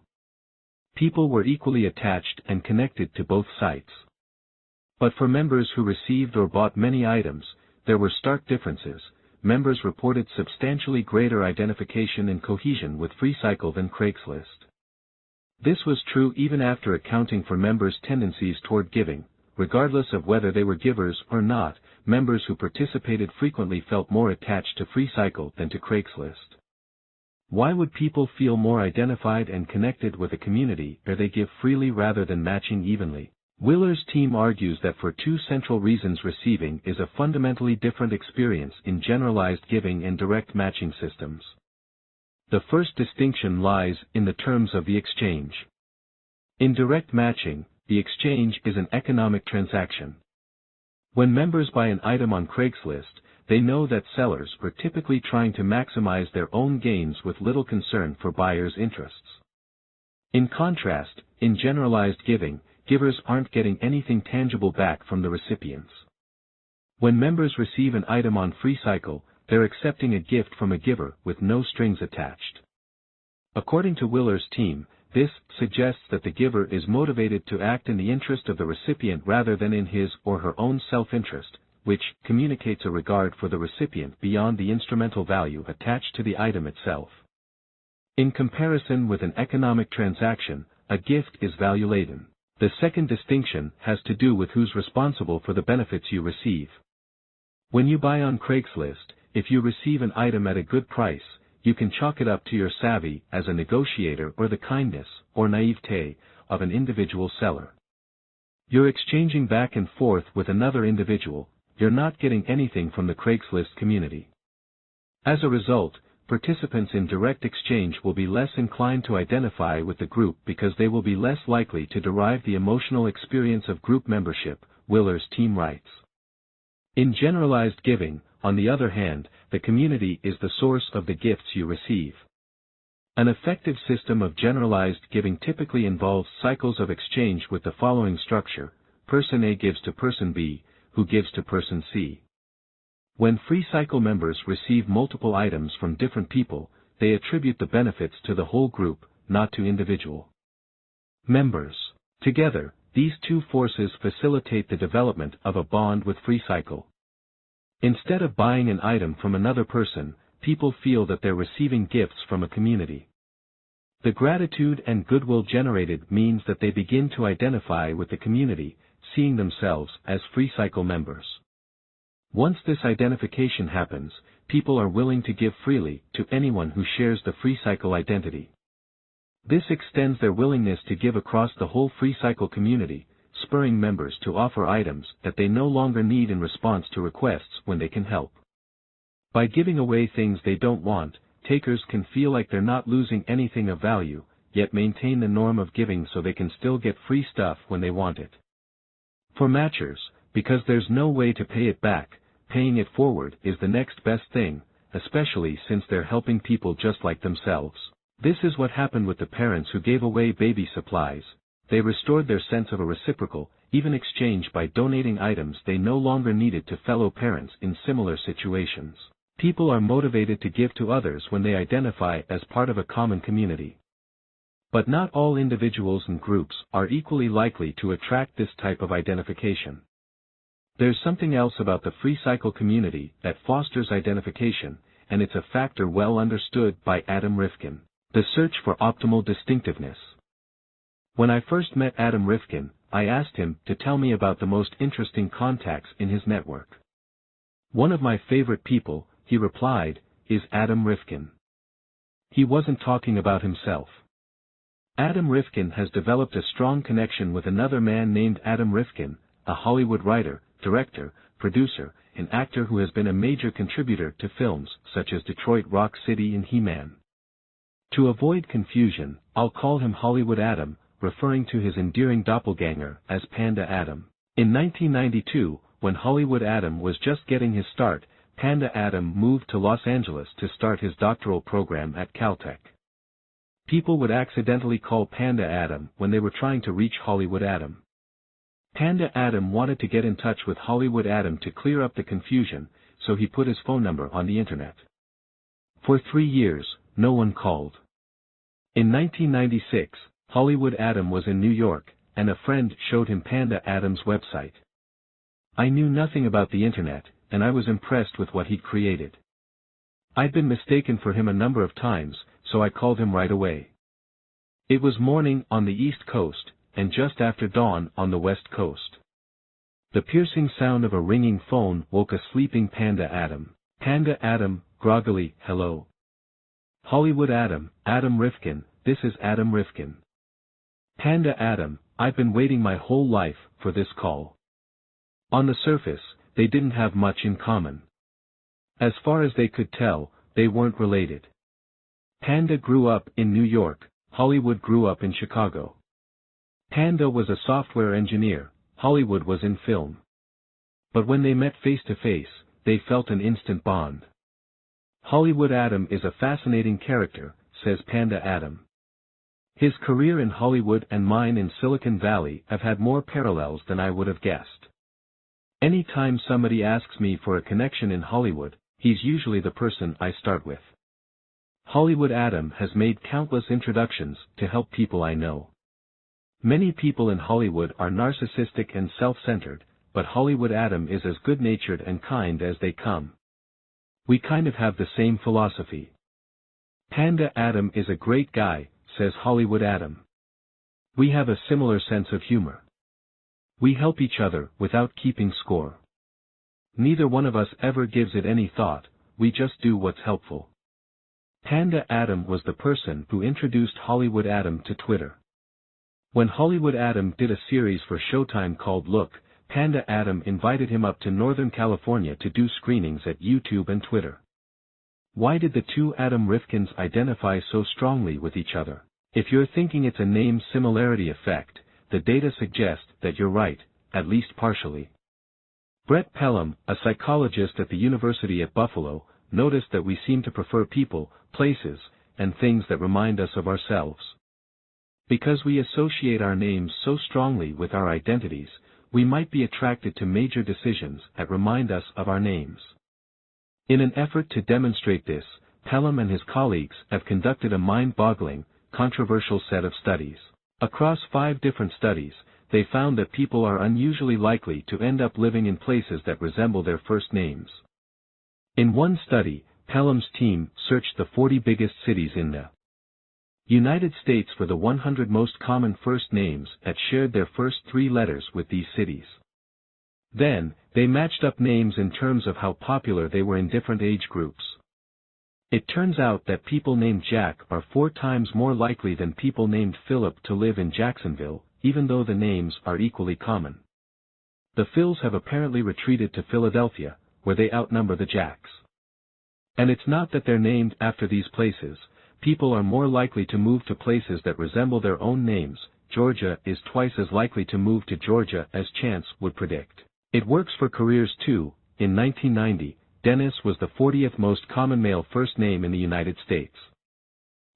People were equally attached and connected to both sites. But for members who received or bought many items, there were stark differences. Members reported substantially greater identification and cohesion with FreeCycle than Craigslist. This was true even after accounting for members' tendencies toward giving. Regardless of whether they were givers or not, members who participated frequently felt more attached to FreeCycle than to Craigslist. Why would people feel more identified and connected with a community where they give freely rather than matching evenly? Willer's team argues that for 2 central reasons: receiving is a fundamentally different experience in generalized giving and direct matching systems. The first distinction lies in the terms of the exchange. In direct matching, the exchange is an economic transaction. When members buy an item on Craigslist, they know that sellers are typically trying to maximize their own gains with little concern for buyers' interests. In contrast, in generalized giving, givers aren't getting anything tangible back from the recipients. When members receive an item on FreeCycle, they're accepting a gift from a giver with no strings attached. According to Willer's team, this suggests that the giver is motivated to act in the interest of the recipient rather than in his or her own self-interest, which communicates a regard for the recipient beyond the instrumental value attached to the item itself. In comparison with an economic transaction, a gift is value-laden. The second distinction has to do with who's responsible for the benefits you receive. When you buy on Craigslist, if you receive an item at a good price, you can chalk it up to your savvy as a negotiator or the kindness, or naivete, of an individual seller. You're exchanging back and forth with another individual, you're not getting anything from the Craigslist community. As a result, participants in direct exchange will be less inclined to identify with the group because they will be less likely to derive the emotional experience of group membership, Willer's team writes. In generalized giving, on the other hand, the community is the source of the gifts you receive. An effective system of generalized giving typically involves cycles of exchange with the following structure: person A gives to person B, who gives to person C. When free cycle members receive multiple items from different people, they attribute the benefits to the whole group, not to individual members. Together, these two forces facilitate the development of a bond with free cycle. Instead of buying an item from another person, people feel that they're receiving gifts from a community. The gratitude and goodwill generated means that they begin to identify with the community, seeing themselves as free cycle members. Once this identification happens, people are willing to give freely to anyone who shares the free cycle identity. This extends their willingness to give across the whole free cycle community, spurring members to offer items that they no longer need in response to requests when they can help. By giving away things they don't want, takers can feel like they're not losing anything of value, yet maintain the norm of giving so they can still get free stuff when they want it. For matchers, because there's no way to pay it back, paying it forward is the next best thing, especially since they're helping people just like themselves. This is what happened with the parents who gave away baby supplies. They restored their sense of a reciprocal, even exchange by donating items they no longer needed to fellow parents in similar situations. People are motivated to give to others when they identify as part of a common community. But not all individuals and groups are equally likely to attract this type of identification. There's something else about the free cycle community that fosters identification, and it's a factor well understood by Adam Rifkin: the search for optimal distinctiveness. When I first met Adam Rifkin, I asked him to tell me about the most interesting contacts in his network. One of my favorite people, he replied, is Adam Rifkin. He wasn't talking about himself. Adam Rifkin has developed a strong connection with another man named Adam Rifkin, a Hollywood writer, director, producer, and actor who has been a major contributor to films such as Detroit Rock City and He-Man. To avoid confusion, I'll call him Hollywood Adam, referring to his endearing doppelganger as Panda Adam. In 1992, when Hollywood Adam was just getting his start, Panda Adam moved to Los Angeles to start his doctoral program at Caltech. People would accidentally call Panda Adam when they were trying to reach Hollywood Adam. Panda Adam wanted to get in touch with Hollywood Adam to clear up the confusion, so he put his phone number on the internet. For 3 years, no one called. In 1996, Hollywood Adam was in New York, and a friend showed him Panda Adam's website. I knew nothing about the internet, and I was impressed with what he'd created. I'd been mistaken for him a number of times, so I called him right away. It was morning on the East Coast, and just after dawn on the West Coast. The piercing sound of a ringing phone woke a sleeping Panda Adam. Panda Adam, groggily, hello. Hollywood Adam, Adam Rifkin, this is Adam Rifkin. Panda Adam, I've been waiting my whole life for this call. On the surface, they didn't have much in common. As far as they could tell, they weren't related. Panda grew up in New York, Hollywood grew up in Chicago. Panda was a software engineer, Hollywood was in film. But when they met face to face, they felt an instant bond. Hollywood Adam is a fascinating character, says Panda Adam. His career in Hollywood and mine in Silicon Valley have had more parallels than I would have guessed. Any time somebody asks me for a connection in Hollywood, he's usually the person I start with. Hollywood Adam has made countless introductions to help people I know. Many people in Hollywood are narcissistic and self-centered, but Hollywood Adam is as good-natured and kind as they come. We kind of have the same philosophy. Panda Adam is a great guy, says Hollywood Adam. We have a similar sense of humor. We help each other without keeping score. Neither one of us ever gives it any thought, we just do what's helpful. Panda Adam was the person who introduced Hollywood Adam to Twitter. When Hollywood Adam did a series for Showtime called Look, Panda Adam invited him up to Northern California to do screenings at YouTube and Twitter. Why did the two Adam Rifkins identify so strongly with each other? If you're thinking it's a name similarity effect, the data suggest that you're right, at least partially. Brett Pelham, a psychologist at the University at Buffalo, noticed that we seem to prefer people, places, and things that remind us of ourselves. Because we associate our names so strongly with our identities, we might be attracted to major decisions that remind us of our names. In an effort to demonstrate this, Pelham and his colleagues have conducted a mind-boggling, controversial set of studies. Across 5 different studies, they found that people are unusually likely to end up living in places that resemble their first names. In one study, Pelham's team searched the 40 biggest cities in the United States for the 100 most common first names that shared their first 3 letters with these cities. Then, they matched up names in terms of how popular they were in different age groups. It turns out that people named Jack are 4 times more likely than people named Philip to live in Jacksonville, even though the names are equally common. The Phils have apparently retreated to Philadelphia, where they outnumber the Jacks. And it's not that they're named after these places. People are more likely to move to places that resemble their own names. Georgia is twice as likely to move to Georgia as chance would predict. It works for careers too. In 1990, Dennis was the 40th most common male first name in the United States.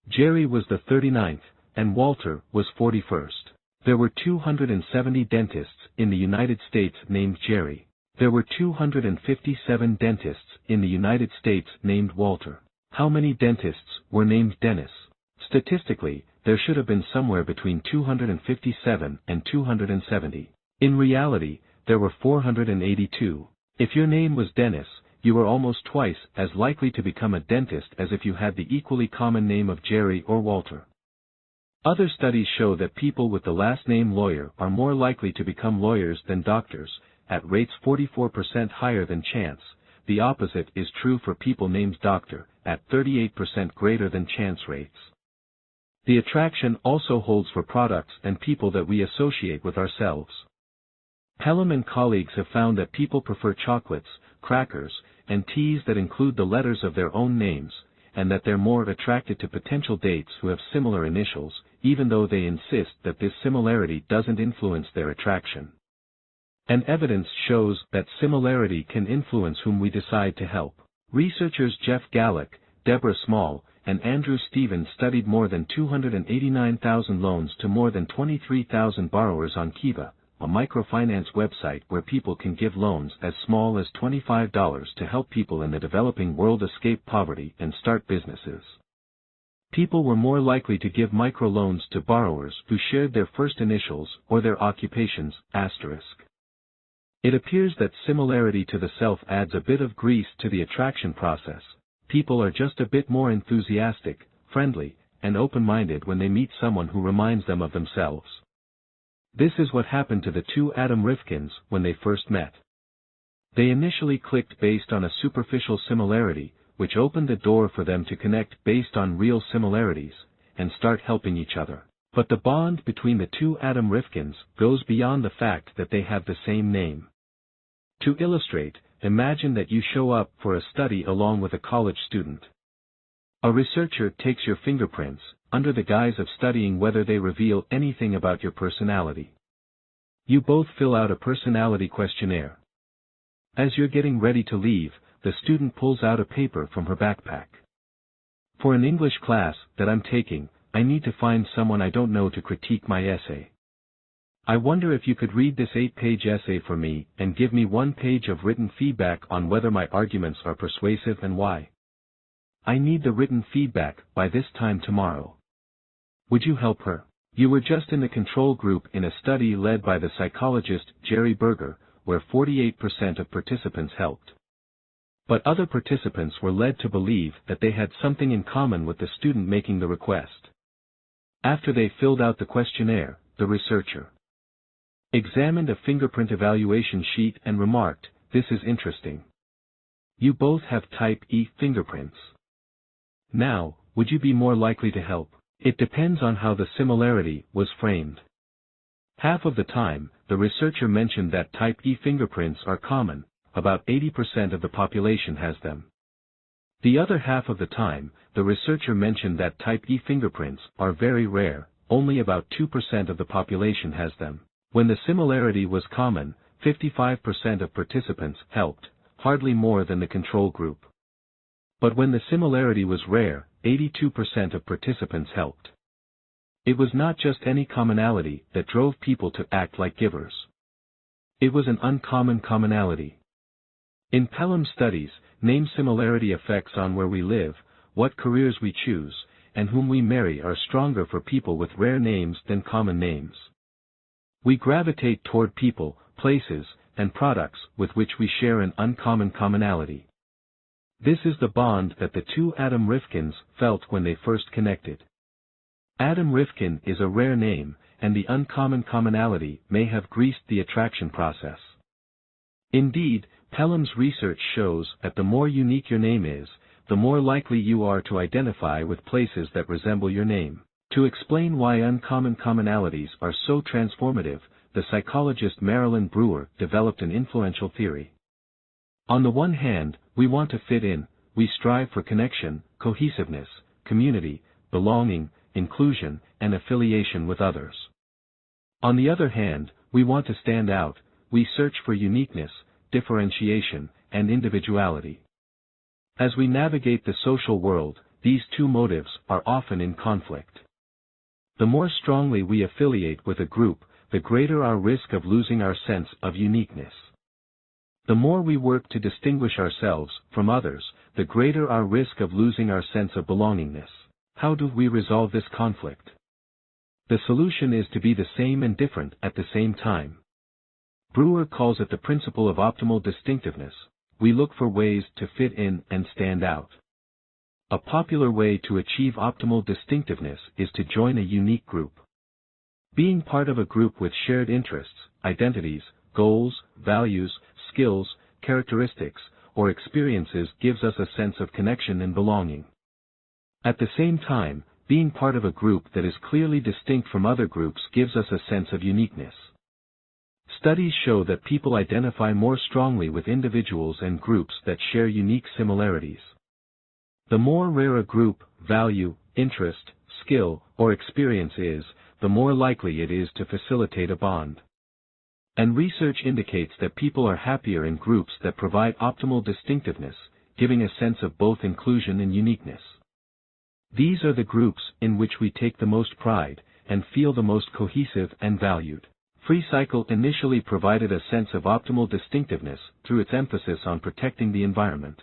Jerry was the 39th, and Walter was 41st. There were 270 dentists in the United States named Jerry. There were 257 dentists in the United States named Walter. How many dentists were named Dennis? Statistically, there should have been somewhere between 257 and 270. In reality, there were 482. If your name was Dennis, you were almost twice as likely to become a dentist as if you had the equally common name of Jerry or Walter. Other studies show that people with the last name Lawyer are more likely to become lawyers than doctors, at rates 44% higher than chance. The opposite is true for people named Doctor, at 38% greater than chance rates. The attraction also holds for products and people that we associate with ourselves. Pelham and colleagues have found that people prefer chocolates, crackers, and teas that include the letters of their own names, and that they're more attracted to potential dates who have similar initials, even though they insist that this similarity doesn't influence their attraction. And evidence shows that similarity can influence whom we decide to help. Researchers Jeff Gallick, Deborah Small, and Andrew Stevens studied more than 289,000 loans to more than 23,000 borrowers on Kiva, a microfinance website where people can give loans as small as $25 to help people in the developing world escape poverty and start businesses. People were more likely to give microloans to borrowers who shared their first initials or their occupations, asterisk. It appears that similarity to the self adds a bit of grease to the attraction process. People are just a bit more enthusiastic, friendly, and open-minded when they meet someone who reminds them of themselves. This is what happened to the two Adam Rifkins when they first met. They initially clicked based on a superficial similarity, which opened the door for them to connect based on real similarities, and start helping each other. But the bond between the two Adam Rifkins goes beyond the fact that they have the same name. To illustrate, imagine that you show up for a study along with a college student. A researcher takes your fingerprints, under the guise of studying whether they reveal anything about your personality. You both fill out a personality questionnaire. As you're getting ready to leave, the student pulls out a paper from her backpack. For an English class that I'm taking, I need to find someone I don't know to critique my essay. I wonder if you could read this 8-page essay for me and give me 1 page of written feedback on whether my arguments are persuasive and why. I need the written feedback by this time tomorrow. Would you help her? You were just in the control group in a study led by the psychologist Jerry Berger, where 48% of participants helped. But other participants were led to believe that they had something in common with the student making the request. After they filled out the questionnaire, the researcher examined a fingerprint evaluation sheet and remarked, "This is interesting. You both have type E fingerprints. Now, would you be more likely to help?" It depends on how the similarity was framed. Half of the time, the researcher mentioned that type E fingerprints are common, about 80% of the population has them. The other half of the time, the researcher mentioned that type E fingerprints are very rare, only about 2% of the population has them. When the similarity was common, 55% of participants helped, hardly more than the control group. But when the similarity was rare, 82% of participants helped. It was not just any commonality that drove people to act like givers. It was an uncommon commonality. In Pelham's studies, name similarity effects on where we live, what careers we choose, and whom we marry are stronger for people with rare names than common names. We gravitate toward people, places, and products with which we share an uncommon commonality. This is the bond that the two Adam Rifkins felt when they first connected. Adam Rifkin is a rare name, and the uncommon commonality may have greased the attraction process. Indeed, Pelham's research shows that the more unique your name is, the more likely you are to identify with places that resemble your name. To explain why uncommon commonalities are so transformative, the psychologist Marilyn Brewer developed an influential theory. On the one hand, we want to fit in, we strive for connection, cohesiveness, community, belonging, inclusion, and affiliation with others. On the other hand, we want to stand out, we search for uniqueness, differentiation, and individuality. As we navigate the social world, these two motives are often in conflict. The more strongly we affiliate with a group, the greater our risk of losing our sense of uniqueness. The more we work to distinguish ourselves from others, the greater our risk of losing our sense of belongingness. How do we resolve this conflict? The solution is to be the same and different at the same time. Brewer calls it the principle of optimal distinctiveness. We look for ways to fit in and stand out. A popular way to achieve optimal distinctiveness is to join a unique group. Being part of a group with shared interests, identities, goals, values, skills, characteristics, or experiences gives us a sense of connection and belonging. At the same time, being part of a group that is clearly distinct from other groups gives us a sense of uniqueness. Studies show that people identify more strongly with individuals and groups that share unique similarities. The more rare a group, value, interest, skill, or experience is, the more likely it is to facilitate a bond. And research indicates that people are happier in groups that provide optimal distinctiveness, giving a sense of both inclusion and uniqueness. These are the groups in which we take the most pride, and feel the most cohesive and valued. FreeCycle initially provided a sense of optimal distinctiveness through its emphasis on protecting the environment.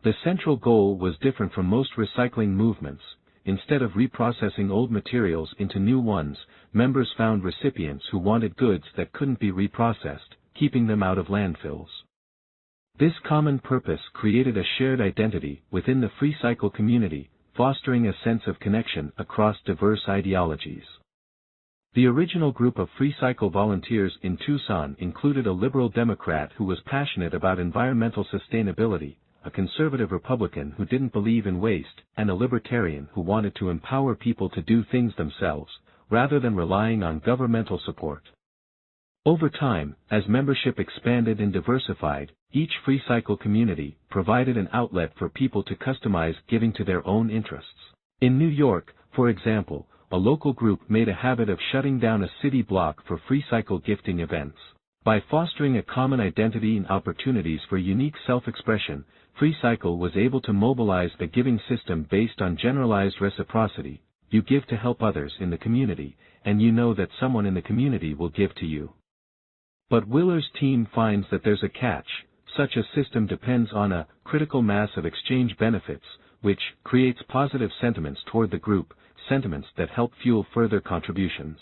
The central goal was different from most recycling movements. Instead of reprocessing old materials into new ones, members found recipients who wanted goods that couldn't be reprocessed, keeping them out of landfills. This common purpose created a shared identity within the FreeCycle community, fostering a sense of connection across diverse ideologies. The original group of FreeCycle volunteers in Tucson included a liberal Democrat who was passionate about environmental sustainability, a conservative Republican who didn't believe in waste, and a libertarian who wanted to empower people to do things themselves, rather than relying on governmental support. Over time, as membership expanded and diversified, each FreeCycle community provided an outlet for people to customize giving to their own interests. In New York, for example, a local group made a habit of shutting down a city block for FreeCycle gifting events. By fostering a common identity and opportunities for unique self-expression, FreeCycle was able to mobilize a giving system based on generalized reciprocity. You give to help others in the community, and you know that someone in the community will give to you. But Willer's team finds that there's a catch. Such a system depends on a critical mass of exchange benefits, which creates positive sentiments toward the group, sentiments that help fuel further contributions.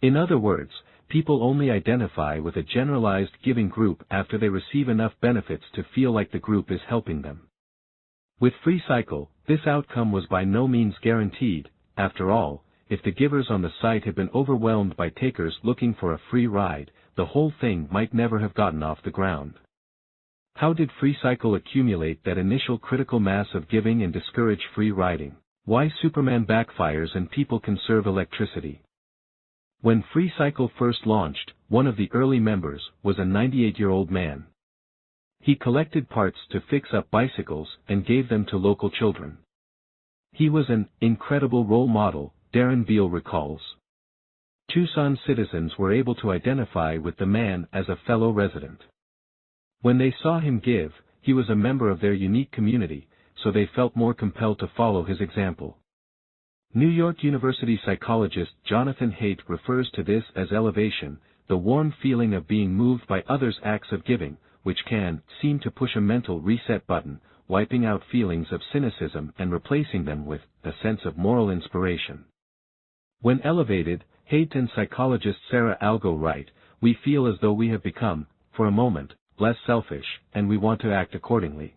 In other words, people only identify with a generalized giving group after they receive enough benefits to feel like the group is helping them. With FreeCycle, this outcome was by no means guaranteed. After all, if the givers on the site had been overwhelmed by takers looking for a free ride, the whole thing might never have gotten off the ground. How did FreeCycle accumulate that initial critical mass of giving and discourage free riding? Why Superman backfires and people conserve electricity. When FreeCycle first launched, one of the early members was a 98-year-old man. He collected parts to fix up bicycles and gave them to local children. He was an incredible role model, Darren Beal recalls. Tucson citizens were able to identify with the man as a fellow resident. When they saw him give, he was a member of their unique community, so they felt more compelled to follow his example. New York University psychologist Jonathan Haidt refers to this as elevation, the warm feeling of being moved by others' acts of giving, which can seem to push a mental reset button, wiping out feelings of cynicism and replacing them with a sense of moral inspiration. When elevated, Haidt and psychologist Sarah Algo write, we feel as though we have become, for a moment, less selfish, and we want to act accordingly.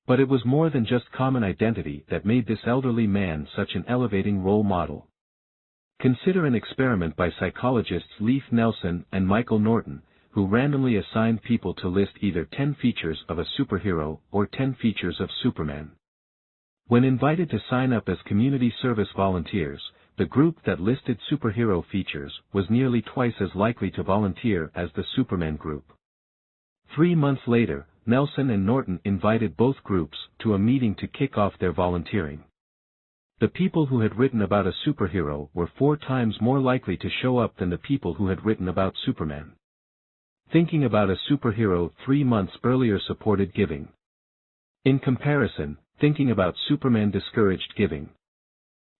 But it was more than just common identity that made this elderly man such an elevating role model. Consider an experiment by psychologists Leif Nelson and Michael Norton, who randomly assigned people to list either 10 features of a superhero or 10 features of Superman. When invited to sign up as community service volunteers, the group that listed superhero features was nearly twice as likely to volunteer as the Superman group. 3 months later, Nelson and Norton invited both groups to a meeting to kick off their volunteering. The people who had written about a superhero were 4 times more likely to show up than the people who had written about Superman. Thinking about a superhero 3 months earlier supported giving. In comparison, thinking about Superman discouraged giving.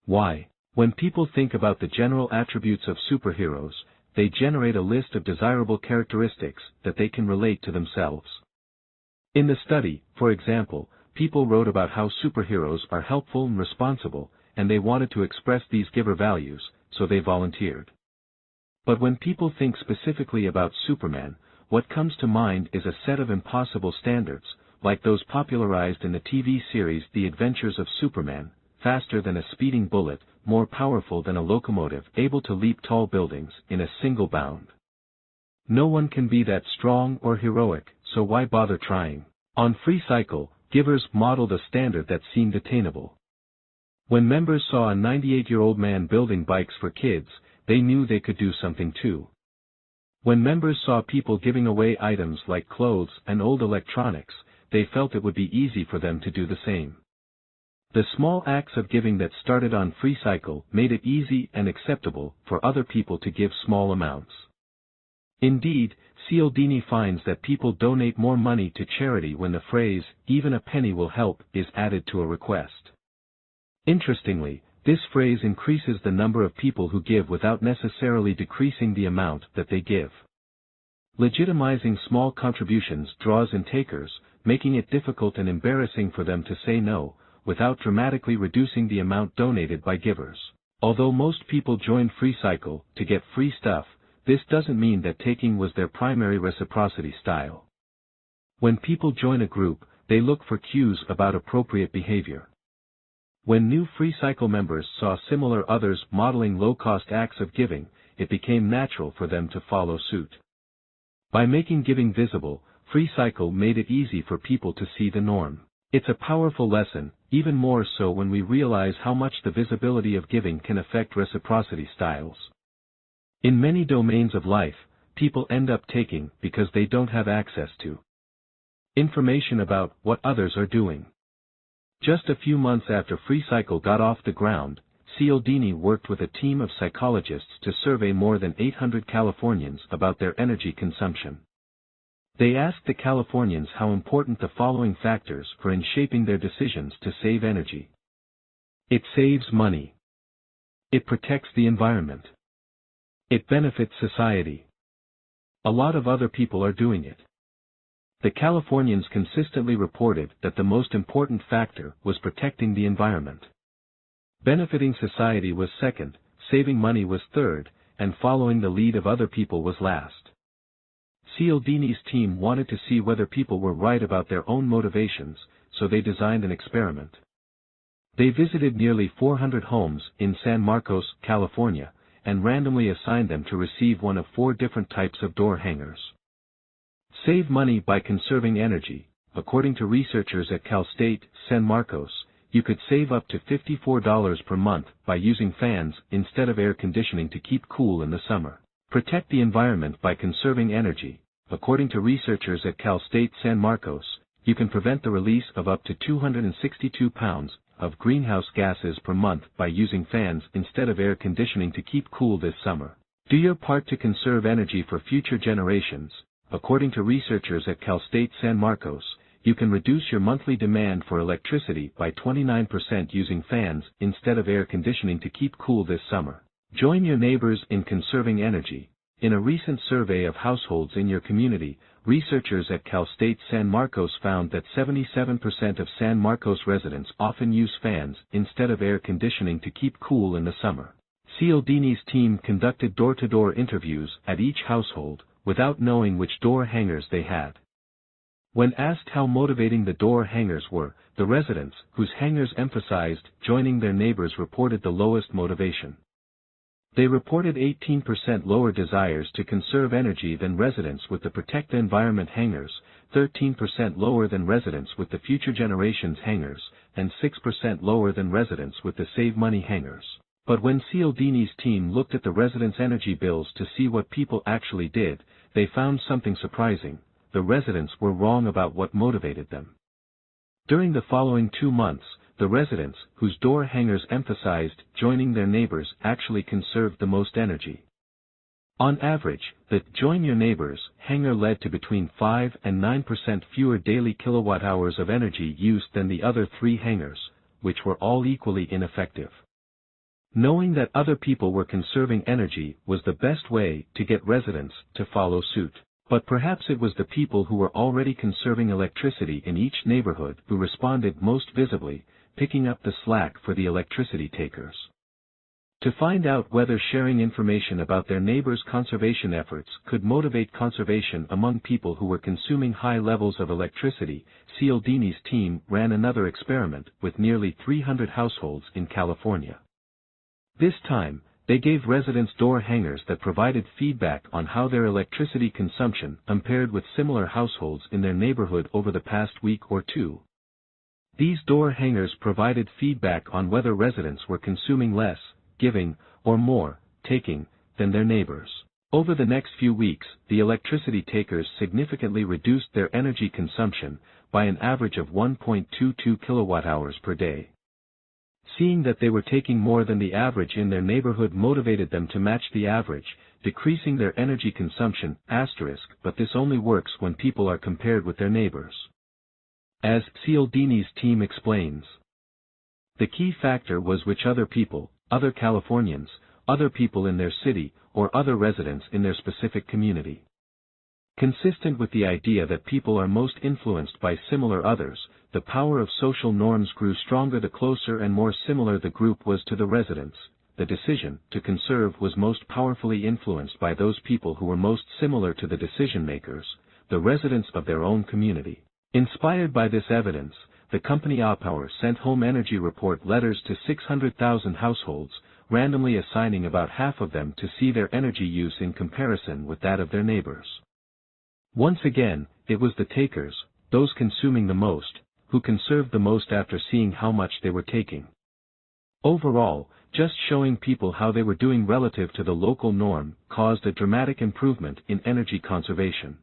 Why? When people think about the general attributes of superheroes, they generate a list of desirable characteristics that they can relate to themselves. In the study, for example, people wrote about how superheroes are helpful and responsible, and they wanted to express these giver values, so they volunteered. But when people think specifically about Superman, what comes to mind is a set of impossible standards, like those popularized in the TV series The Adventures of Superman, faster than a speeding bullet, more powerful than a locomotive, able to leap tall buildings in a single bound. No one can be that strong or heroic, so why bother trying? On Free Cycle, givers modeled a standard that seemed attainable. When members saw a 98-year-old man building bikes for kids, they knew they could do something too. When members saw people giving away items like clothes and old electronics, they felt it would be easy for them to do the same. The small acts of giving that started on Free Cycle made it easy and acceptable for other people to give small amounts. Indeed, Cialdini finds that people donate more money to charity when the phrase, "even a penny will help," is added to a request. Interestingly, this phrase increases the number of people who give without necessarily decreasing the amount that they give. Legitimizing small contributions draws in takers, making it difficult and embarrassing for them to say no, without dramatically reducing the amount donated by givers. Although most people join Free Cycle to get free stuff, this doesn't mean that taking was their primary reciprocity style. When people join a group, they look for cues about appropriate behavior. When new Free Cycle members saw similar others modeling low-cost acts of giving, it became natural for them to follow suit. By making giving visible, Free Cycle made it easy for people to see the norm. It's a powerful lesson, even more so when we realize how much the visibility of giving can affect reciprocity styles. In many domains of life, people end up taking because they don't have access to information about what others are doing. Just a few months after Free Cycle got off the ground, Cialdini worked with a team of psychologists to survey more than 800 Californians about their energy consumption. They asked the Californians how important the following factors were in shaping their decisions to save energy. It saves money. It protects the environment. It benefits society. A lot of other people are doing it. The Californians consistently reported that the most important factor was protecting the environment. Benefiting society was second, saving money was third, and following the lead of other people was last. Cialdini's team wanted to see whether people were right about their own motivations, so they designed an experiment. They visited nearly 400 homes in San Marcos, California, and randomly assigned them to receive one of 4 different types of door hangers. Save money by conserving energy. According to researchers at Cal State, San Marcos, you could save up to $54 per month by using fans instead of air conditioning to keep cool in the summer. Protect the environment by conserving energy. according to researchers at Cal State San Marcos, you can prevent the release of up to 262 pounds of greenhouse gases per month by using fans instead of air conditioning to keep cool this summer. Do your part to conserve energy for future generations. According to researchers at Cal State San Marcos, you can reduce your monthly demand for electricity by 29% using fans instead of air conditioning to keep cool this summer. Join your neighbors in conserving energy. In a recent survey of households in your community, researchers at Cal State San Marcos found that 77% of San Marcos residents often use fans instead of air conditioning to keep cool in the summer. Cialdini's team conducted door-to-door interviews at each household, without knowing which door hangers they had. When asked how motivating the door hangers were, the residents, whose hangers emphasized joining their neighbors, reported the lowest motivation. They reported 18% lower desires to conserve energy than residents with the Protect the Environment hangers, 13% lower than residents with the Future Generations hangers, and 6% lower than residents with the Save Money hangers. But when Cialdini's team looked at the residents' energy bills to see what people actually did, they found something surprising. The residents were wrong about what motivated them. During the following 2 months, the residents, whose door hangers emphasized joining their neighbors, actually conserved the most energy. On average, the Join Your Neighbors hanger led to between 5 and 9% fewer daily kilowatt-hours of energy used than the other 3 hangers, which were all equally ineffective. Knowing that other people were conserving energy was the best way to get residents to follow suit. But perhaps it was the people who were already conserving electricity in each neighborhood who responded most visibly, picking up the slack for the electricity takers. To find out whether sharing information about their neighbors' conservation efforts could motivate conservation among people who were consuming high levels of electricity, Cialdini's team ran another experiment with nearly 300 households in California. This time, they gave residents door hangers that provided feedback on how their electricity consumption compared with similar households in their neighborhood over the past week or 2. These door hangers provided feedback on whether residents were consuming less, giving, or more, taking, than their neighbors. Over the next few weeks, the electricity takers significantly reduced their energy consumption by an average of 1.22 kilowatt-hours per day. Seeing that they were taking more than the average in their neighborhood motivated them to match the average, decreasing their energy consumption, but this only works when people are compared with their neighbors. As Cialdini's team explains, the key factor was which other people, other Californians, other people in their city, or other residents in their specific community. Consistent with the idea that people are most influenced by similar others, the power of social norms grew stronger the closer and more similar the group was to the residents. The decision to conserve was most powerfully influenced by those people who were most similar to the decision-makers, the residents of their own community. Inspired by this evidence, the company Opower sent home energy report letters to 600,000 households, randomly assigning about half of them to see their energy use in comparison with that of their neighbors. Once again, it was the takers, those consuming the most, who conserved the most after seeing how much they were taking. Overall, just showing people how they were doing relative to the local norm caused a dramatic improvement in energy conservation.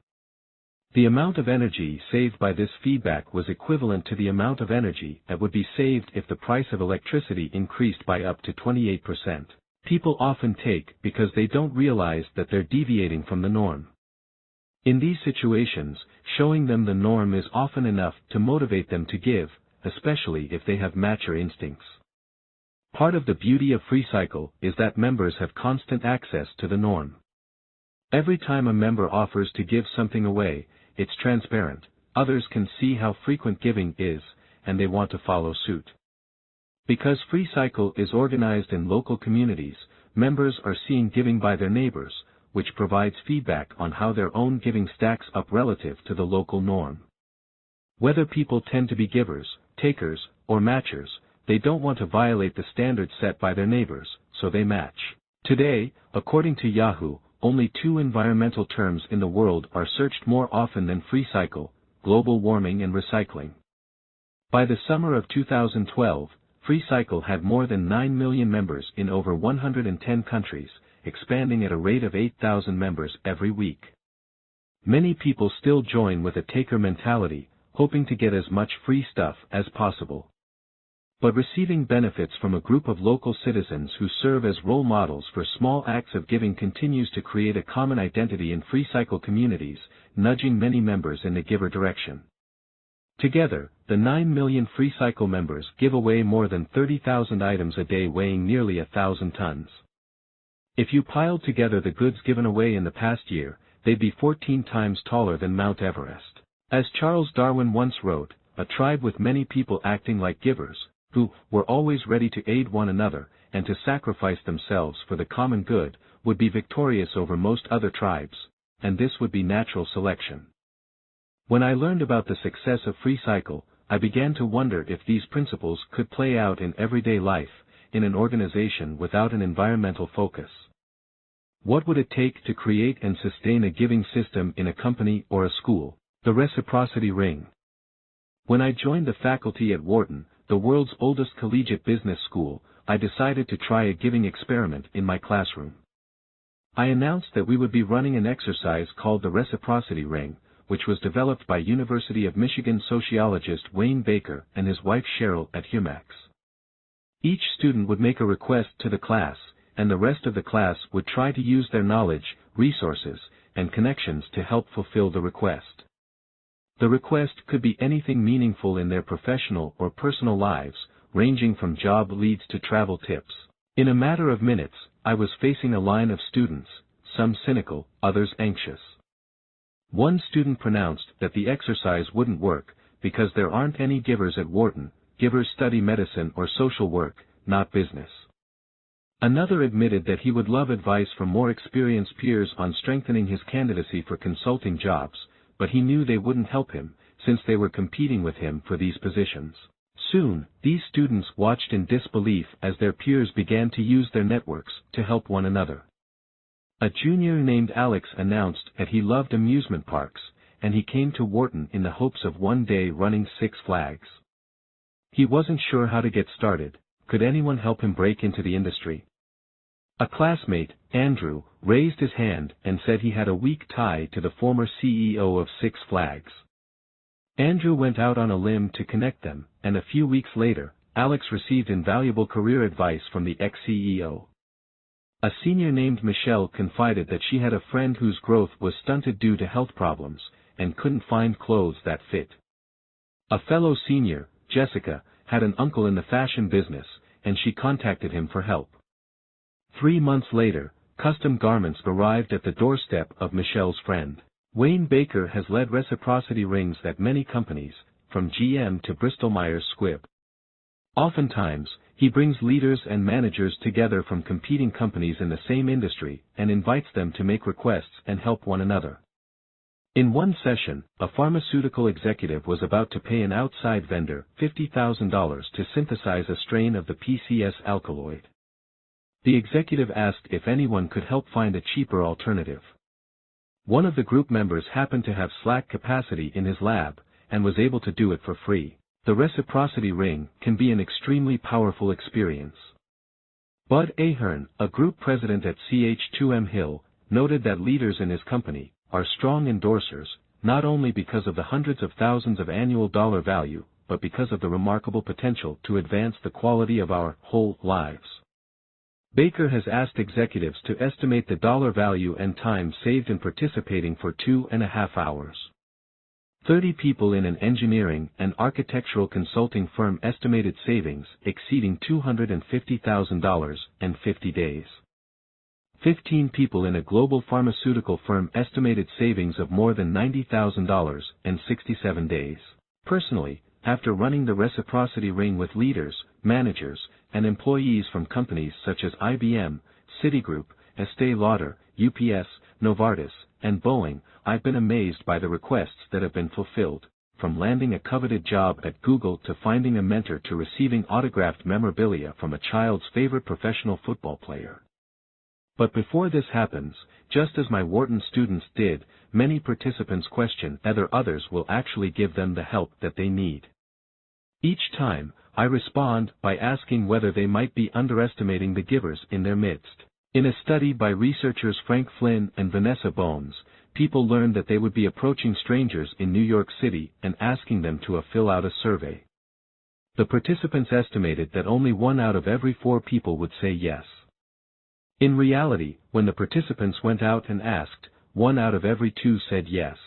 The amount of energy saved by this feedback was equivalent to the amount of energy that would be saved if the price of electricity increased by up to 28%. People often take because they don't realize that they're deviating from the norm. In these situations, showing them the norm is often enough to motivate them to give, especially if they have matcher instincts. Part of the beauty of FreeCycle is that members have constant access to the norm. Every time a member offers to give something away, it's transparent, others can see how frequent giving is, and they want to follow suit. Because FreeCycle is organized in local communities, members are seeing giving by their neighbors, which provides feedback on how their own giving stacks up relative to the local norm. Whether people tend to be givers, takers, or matchers, they don't want to violate the standards set by their neighbors, so they match. Today, according to Yahoo, only 2 environmental terms in the world are searched more often than FreeCycle: global warming and recycling. By the summer of 2012, FreeCycle had more than 9 million members in over 110 countries, expanding at a rate of 8,000 members every week. Many people still join with a taker mentality, hoping to get as much free stuff as possible. But receiving benefits from a group of local citizens who serve as role models for small acts of giving continues to create a common identity in free cycle communities, nudging many members in the giver direction. Together, the 9 million free cycle members give away more than 30,000 items a day weighing nearly 1,000 tons. If you piled together the goods given away in the past year, they'd be 14 times taller than Mount Everest. As Charles Darwin once wrote, a tribe with many people acting like givers, who were always ready to aid one another, and to sacrifice themselves for the common good, would be victorious over most other tribes, and this would be natural selection. When I learned about the success of Free Cycle, I began to wonder if these principles could play out in everyday life, in an organization without an environmental focus. What would it take to create and sustain a giving system in a company or a school? The reciprocity ring. When I joined the faculty at Wharton, the world's oldest collegiate business school, I decided to try a giving experiment in my classroom. I announced that we would be running an exercise called the reciprocity ring, which was developed by University of Michigan sociologist Wayne Baker and his wife Cheryl at HUMAX. Each student would make a request to the class, and the rest of the class would try to use their knowledge, resources, and connections to help fulfill the request. The request could be anything meaningful in their professional or personal lives, ranging from job leads to travel tips. In a matter of minutes, I was facing a line of students, some cynical, others anxious. One student pronounced that the exercise wouldn't work, because there aren't any givers at Wharton. Givers study medicine or social work, not business. Another admitted that he would love advice from more experienced peers on strengthening his candidacy for consulting jobs, but he knew they wouldn't help him, since they were competing with him for these positions. Soon, these students watched in disbelief as their peers began to use their networks to help one another. A junior named Alex announced that he loved amusement parks, and he came to Wharton in the hopes of one day running Six Flags. He wasn't sure how to get started. Could anyone help him break into the industry? A classmate, Andrew, raised his hand and said he had a weak tie to the former CEO of Six Flags. Andrew went out on a limb to connect them, and a few weeks later, Alex received invaluable career advice from the ex-CEO. A senior named Michelle confided that she had a friend whose growth was stunted due to health problems, and couldn't find clothes that fit. A fellow senior, Jessica, had an uncle in the fashion business, and she contacted him for help. 3 months later, custom garments arrived at the doorstep of Michelle's friend. Wayne Baker has led reciprocity rings at many companies, from GM to Bristol-Myers Squibb. Oftentimes, he brings leaders and managers together from competing companies in the same industry and invites them to make requests and help one another. In one session, a pharmaceutical executive was about to pay an outside vendor $50,000 to synthesize a strain of the PCS alkaloid. The executive asked if anyone could help find a cheaper alternative. One of the group members happened to have slack capacity in his lab, and was able to do it for free. The reciprocity ring can be an extremely powerful experience. Bud Ahern, a group president at CH2M Hill, noted that leaders in his company are strong endorsers, not only because of the hundreds of thousands of annual dollar value, but because of the remarkable potential to advance the quality of our whole lives. Baker has asked executives to estimate the dollar value and time saved in participating for 2.5 hours. 30 people in an engineering and architectural consulting firm estimated savings exceeding $250,000 in 50 days. 15 people in a global pharmaceutical firm estimated savings of more than $90,000 in 67 days. Personally, after running the reciprocity ring with leaders, managers, and employees from companies such as IBM, Citigroup, Estée Lauder, UPS, Novartis, and Boeing, I've been amazed by the requests that have been fulfilled, from landing a coveted job at Google to finding a mentor to receiving autographed memorabilia from a child's favorite professional football player. But before this happens, just as my Wharton students did, many participants question whether others will actually give them the help that they need. Each time, I respond by asking whether they might be underestimating the givers in their midst. In a study by researchers Frank Flynn and Vanessa Bones, people learned that they would be approaching strangers in New York City and asking them to fill out a survey. The participants estimated that only 1 out of every 4 people would say yes. In reality, when the participants went out and asked, 1 out of every 2 said yes.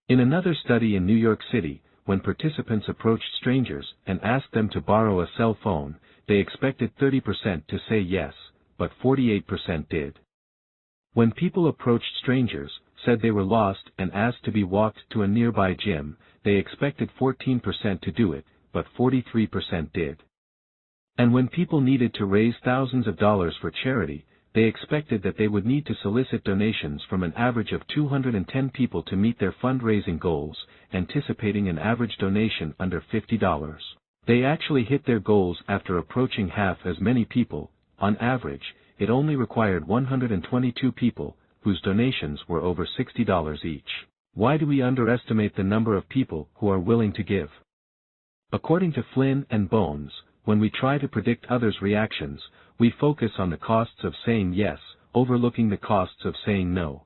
In another study in New York City, when participants approached strangers and asked them to borrow a cell phone, they expected 30% to say yes, but 48% did. When people approached strangers, said they were lost and asked to be walked to a nearby gym, they expected 14% to do it, but 43% did. And when people needed to raise thousands of dollars for charity, they expected that they would need to solicit donations from an average of 210 people to meet their fundraising goals, anticipating an average donation under $50. They actually hit their goals after approaching half as many people. On average, it only required 122 people, whose donations were over $60 each. Why do we underestimate the number of people who are willing to give? According to Flynn and Bones, when we try to predict others' reactions, we focus on the costs of saying yes, overlooking the costs of saying no.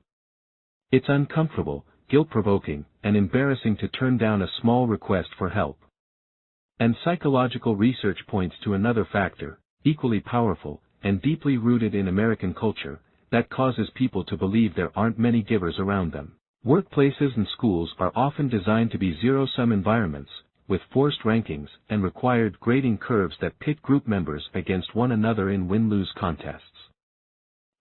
It's uncomfortable, guilt-provoking, and embarrassing to turn down a small request for help. And psychological research points to another factor, equally powerful, and deeply rooted in American culture, that causes people to believe there aren't many givers around them. Workplaces and schools are often designed to be zero-sum environments, with forced rankings and required grading curves that pit group members against one another in win-lose contests.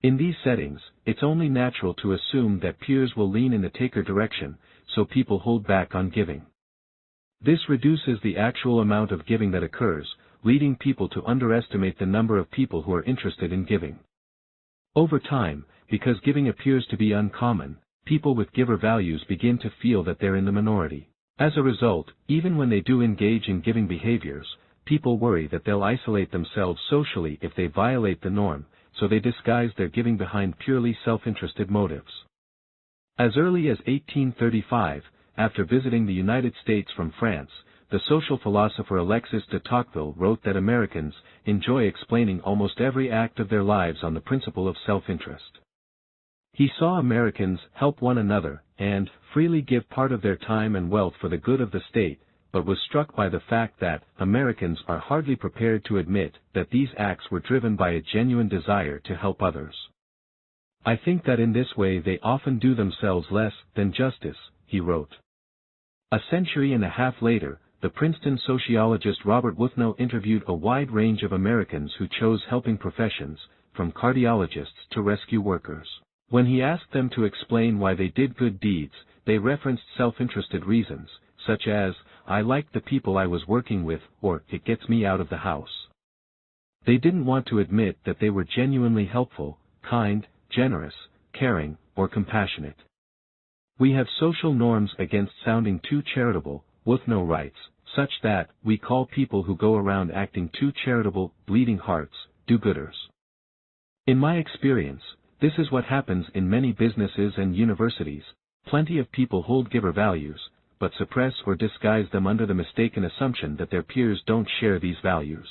In these settings, it's only natural to assume that peers will lean in the taker direction, so people hold back on giving. This reduces the actual amount of giving that occurs, leading people to underestimate the number of people who are interested in giving. Over time, because giving appears to be uncommon, people with giver values begin to feel that they're in the minority. As a result, even when they do engage in giving behaviors, people worry that they'll isolate themselves socially if they violate the norm, so they disguise their giving behind purely self-interested motives. As early as 1835, after visiting the United States from France, the social philosopher Alexis de Tocqueville wrote that Americans enjoy explaining almost every act of their lives on the principle of self-interest. He saw Americans help one another and freely give part of their time and wealth for the good of the state, but was struck by the fact that Americans are hardly prepared to admit that these acts were driven by a genuine desire to help others. I think that in this way they often do themselves less than justice, he wrote. A century and a half later, the Princeton sociologist Robert Wuthnow interviewed a wide range of Americans who chose helping professions, from cardiologists to rescue workers. When he asked them to explain why they did good deeds, they referenced self-interested reasons, such as, I like the people I was working with, or it gets me out of the house. They didn't want to admit that they were genuinely helpful, kind, generous, caring, or compassionate. We have social norms against sounding too charitable, Wuthnow writes, such that we call people who go around acting too charitable, bleeding hearts, do-gooders. In my experience, this is what happens in many businesses and universities. Plenty of people hold giver values, but suppress or disguise them under the mistaken assumption that their peers don't share these values.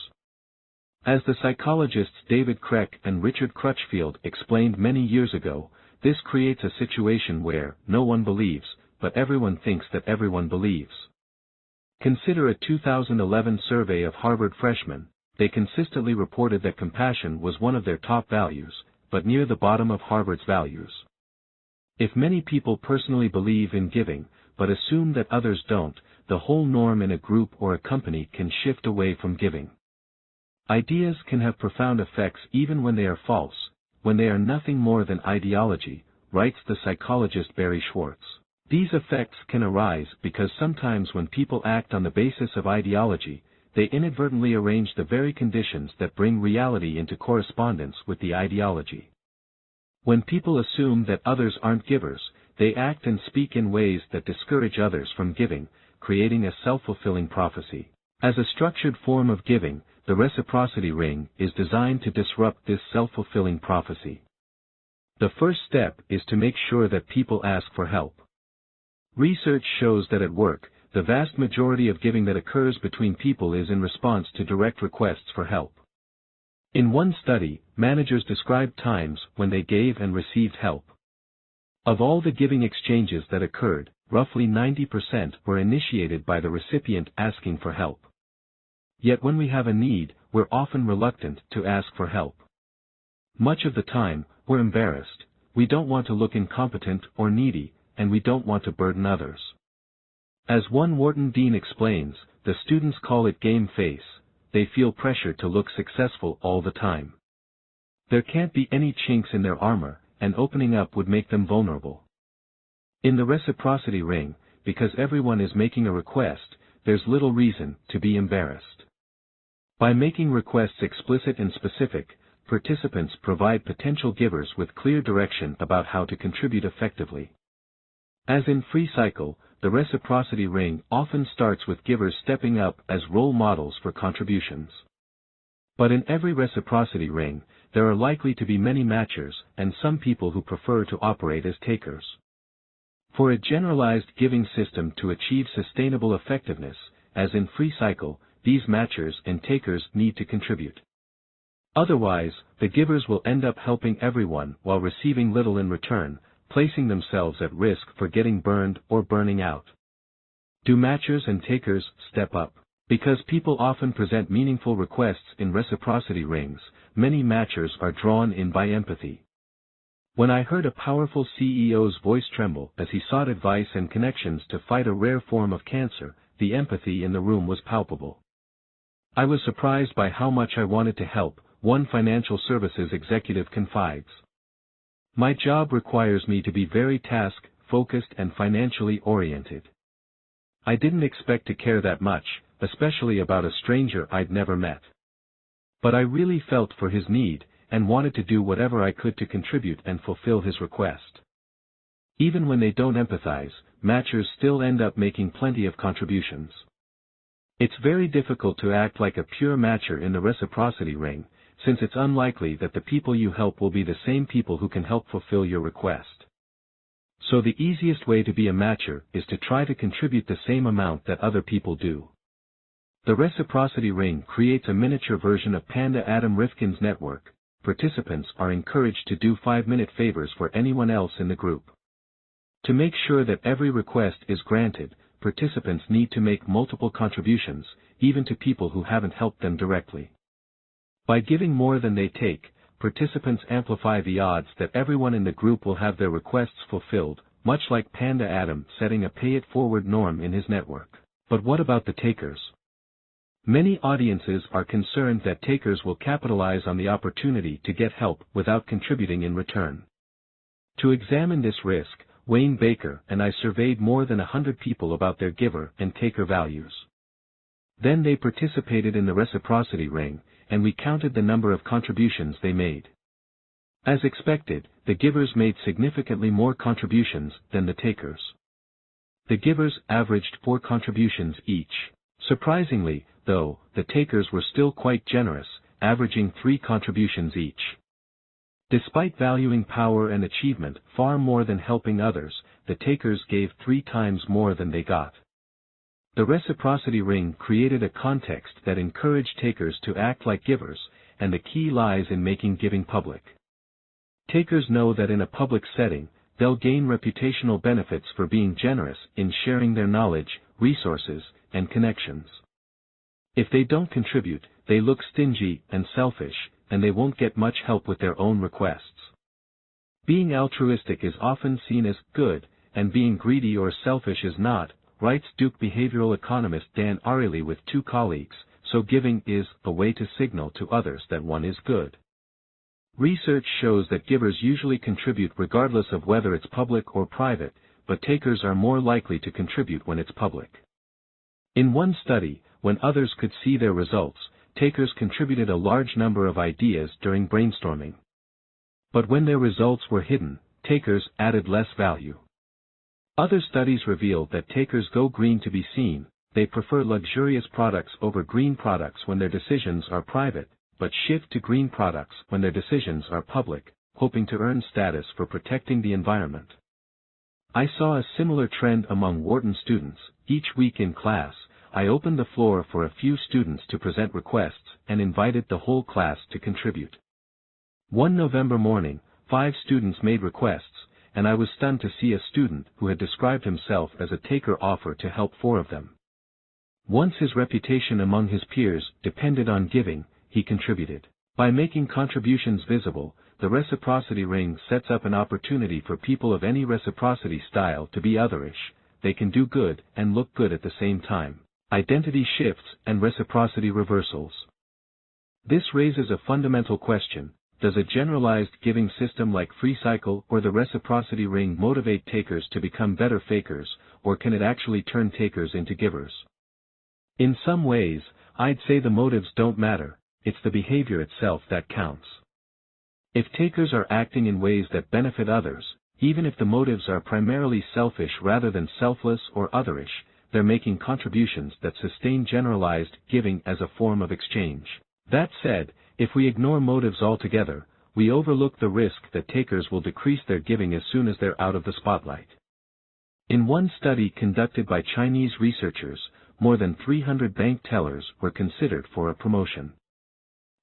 As the psychologists David Kreck and Richard Crutchfield explained many years ago, this creates a situation where no one believes, but everyone thinks that everyone believes. Consider a 2011 survey of Harvard freshmen. They consistently reported that compassion was one of their top values, but near the bottom of Harvard's values. If many people personally believe in giving, but assume that others don't, the whole norm in a group or a company can shift away from giving. Ideas can have profound effects even when they are false, when they are nothing more than ideology, writes the psychologist Barry Schwartz. These effects can arise because sometimes when people act on the basis of ideology, they inadvertently arrange the very conditions that bring reality into correspondence with the ideology. When people assume that others aren't givers, they act and speak in ways that discourage others from giving, creating a self-fulfilling prophecy. As a structured form of giving, the reciprocity ring is designed to disrupt this self-fulfilling prophecy. The first step is to make sure that people ask for help. Research shows that at work, the vast majority of giving that occurs between people is in response to direct requests for help. In one study, managers described times when they gave and received help. Of all the giving exchanges that occurred, roughly 90% were initiated by the recipient asking for help. Yet when we have a need, we're often reluctant to ask for help. Much of the time, we're embarrassed, we don't want to look incompetent or needy, and we don't want to burden others. As one Wharton dean explains, the students call it game face. They feel pressure to look successful all the time. There can't be any chinks in their armor, and opening up would make them vulnerable. In the reciprocity ring, because everyone is making a request, there's little reason to be embarrassed. By making requests explicit and specific, participants provide potential givers with clear direction about how to contribute effectively. As in Free Cycle, the reciprocity ring often starts with givers stepping up as role models for contributions. But in every reciprocity ring, there are likely to be many matchers and some people who prefer to operate as takers. For a generalized giving system to achieve sustainable effectiveness, as in Free Cycle, these matchers and takers need to contribute. Otherwise, the givers will end up helping everyone while receiving little in return, placing themselves at risk for getting burned or burning out. Do matchers and takers step up? Because people often present meaningful requests in reciprocity rings, many matchers are drawn in by empathy. When I heard a powerful CEO's voice tremble as he sought advice and connections to fight a rare form of cancer, the empathy in the room was palpable. I was surprised by how much I wanted to help, one financial services executive confides. My job requires me to be very task-focused and financially oriented. I didn't expect to care that much, especially about a stranger I'd never met. But I really felt for his need, and wanted to do whatever I could to contribute and fulfill his request. Even when they don't empathize, matchers still end up making plenty of contributions. It's very difficult to act like a pure matcher in the reciprocity ring, since it's unlikely that the people you help will be the same people who can help fulfill your request. So the easiest way to be a matcher is to try to contribute the same amount that other people do. The reciprocity ring creates a miniature version of Panda Adam Rifkin's network. Participants are encouraged to do 5-minute favors for anyone else in the group. To make sure that every request is granted, participants need to make multiple contributions, even to people who haven't helped them directly. By giving more than they take, participants amplify the odds that everyone in the group will have their requests fulfilled, much like Panda Adam setting a pay-it-forward norm in his network. But what about the takers? Many audiences are concerned that takers will capitalize on the opportunity to get help without contributing in return. To examine this risk, Wayne Baker and I surveyed more than 100 people about their giver and taker values. Then they participated in the reciprocity ring, and we counted the number of contributions they made. As expected, the givers made significantly more contributions than the takers. The givers averaged 4 contributions each. Surprisingly, though, the takers were still quite generous, averaging 3 contributions each. Despite valuing power and achievement far more than helping others, the takers gave 3 times more than they got. The reciprocity ring created a context that encouraged takers to act like givers, and the key lies in making giving public. Takers know that in a public setting, they'll gain reputational benefits for being generous in sharing their knowledge, resources, and connections. If they don't contribute, they look stingy and selfish, and they won't get much help with their own requests. Being altruistic is often seen as good, and being greedy or selfish is not, writes Duke behavioral economist Dan Ariely with 2 colleagues, so giving is a way to signal to others that one is good. Research shows that givers usually contribute regardless of whether it's public or private, but takers are more likely to contribute when it's public. In one study, when others could see their results, takers contributed a large number of ideas during brainstorming. But when their results were hidden, takers added less value. Other studies revealed that takers go green to be seen, they prefer luxurious products over green products when their decisions are private, but shift to green products when their decisions are public, hoping to earn status for protecting the environment. I saw a similar trend among Wharton students. Each week in class, I opened the floor for a few students to present requests, and invited the whole class to contribute. One November morning, 5 students made requests, and I was stunned to see a student who had described himself as a taker offer to help 4 of them. Once his reputation among his peers depended on giving, he contributed. By making contributions visible, the reciprocity ring sets up an opportunity for people of any reciprocity style to be otherish. They can do good and look good at the same time. Identity shifts and reciprocity reversals. This raises a fundamental question: does a generalized giving system like Free Cycle or the reciprocity ring motivate takers to become better fakers, or can it actually turn takers into givers? In some ways, I'd say the motives don't matter, it's the behavior itself that counts. If takers are acting in ways that benefit others, even if the motives are primarily selfish rather than selfless or otherish, they're making contributions that sustain generalized giving as a form of exchange. That said, if we ignore motives altogether, we overlook the risk that takers will decrease their giving as soon as they're out of the spotlight. In one study conducted by Chinese researchers, more than 300 bank tellers were considered for a promotion.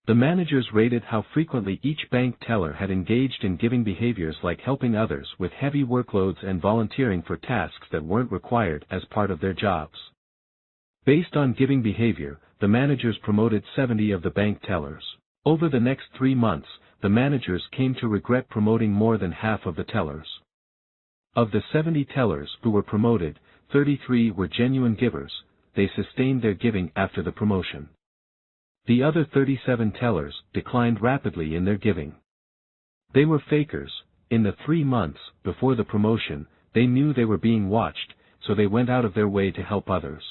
The managers rated how frequently each bank teller had engaged in giving behaviors like helping others with heavy workloads and volunteering for tasks that weren't required as part of their jobs. Based on giving behavior, the managers promoted 70 of the bank tellers. Over the next 3 months, the managers came to regret promoting more than half of the tellers. Of the 70 tellers who were promoted, 33 were genuine givers. They sustained their giving after the promotion. The other 37 tellers declined rapidly in their giving. They were fakers. In the 3 months before the promotion, they knew they were being watched, so they went out of their way to help others.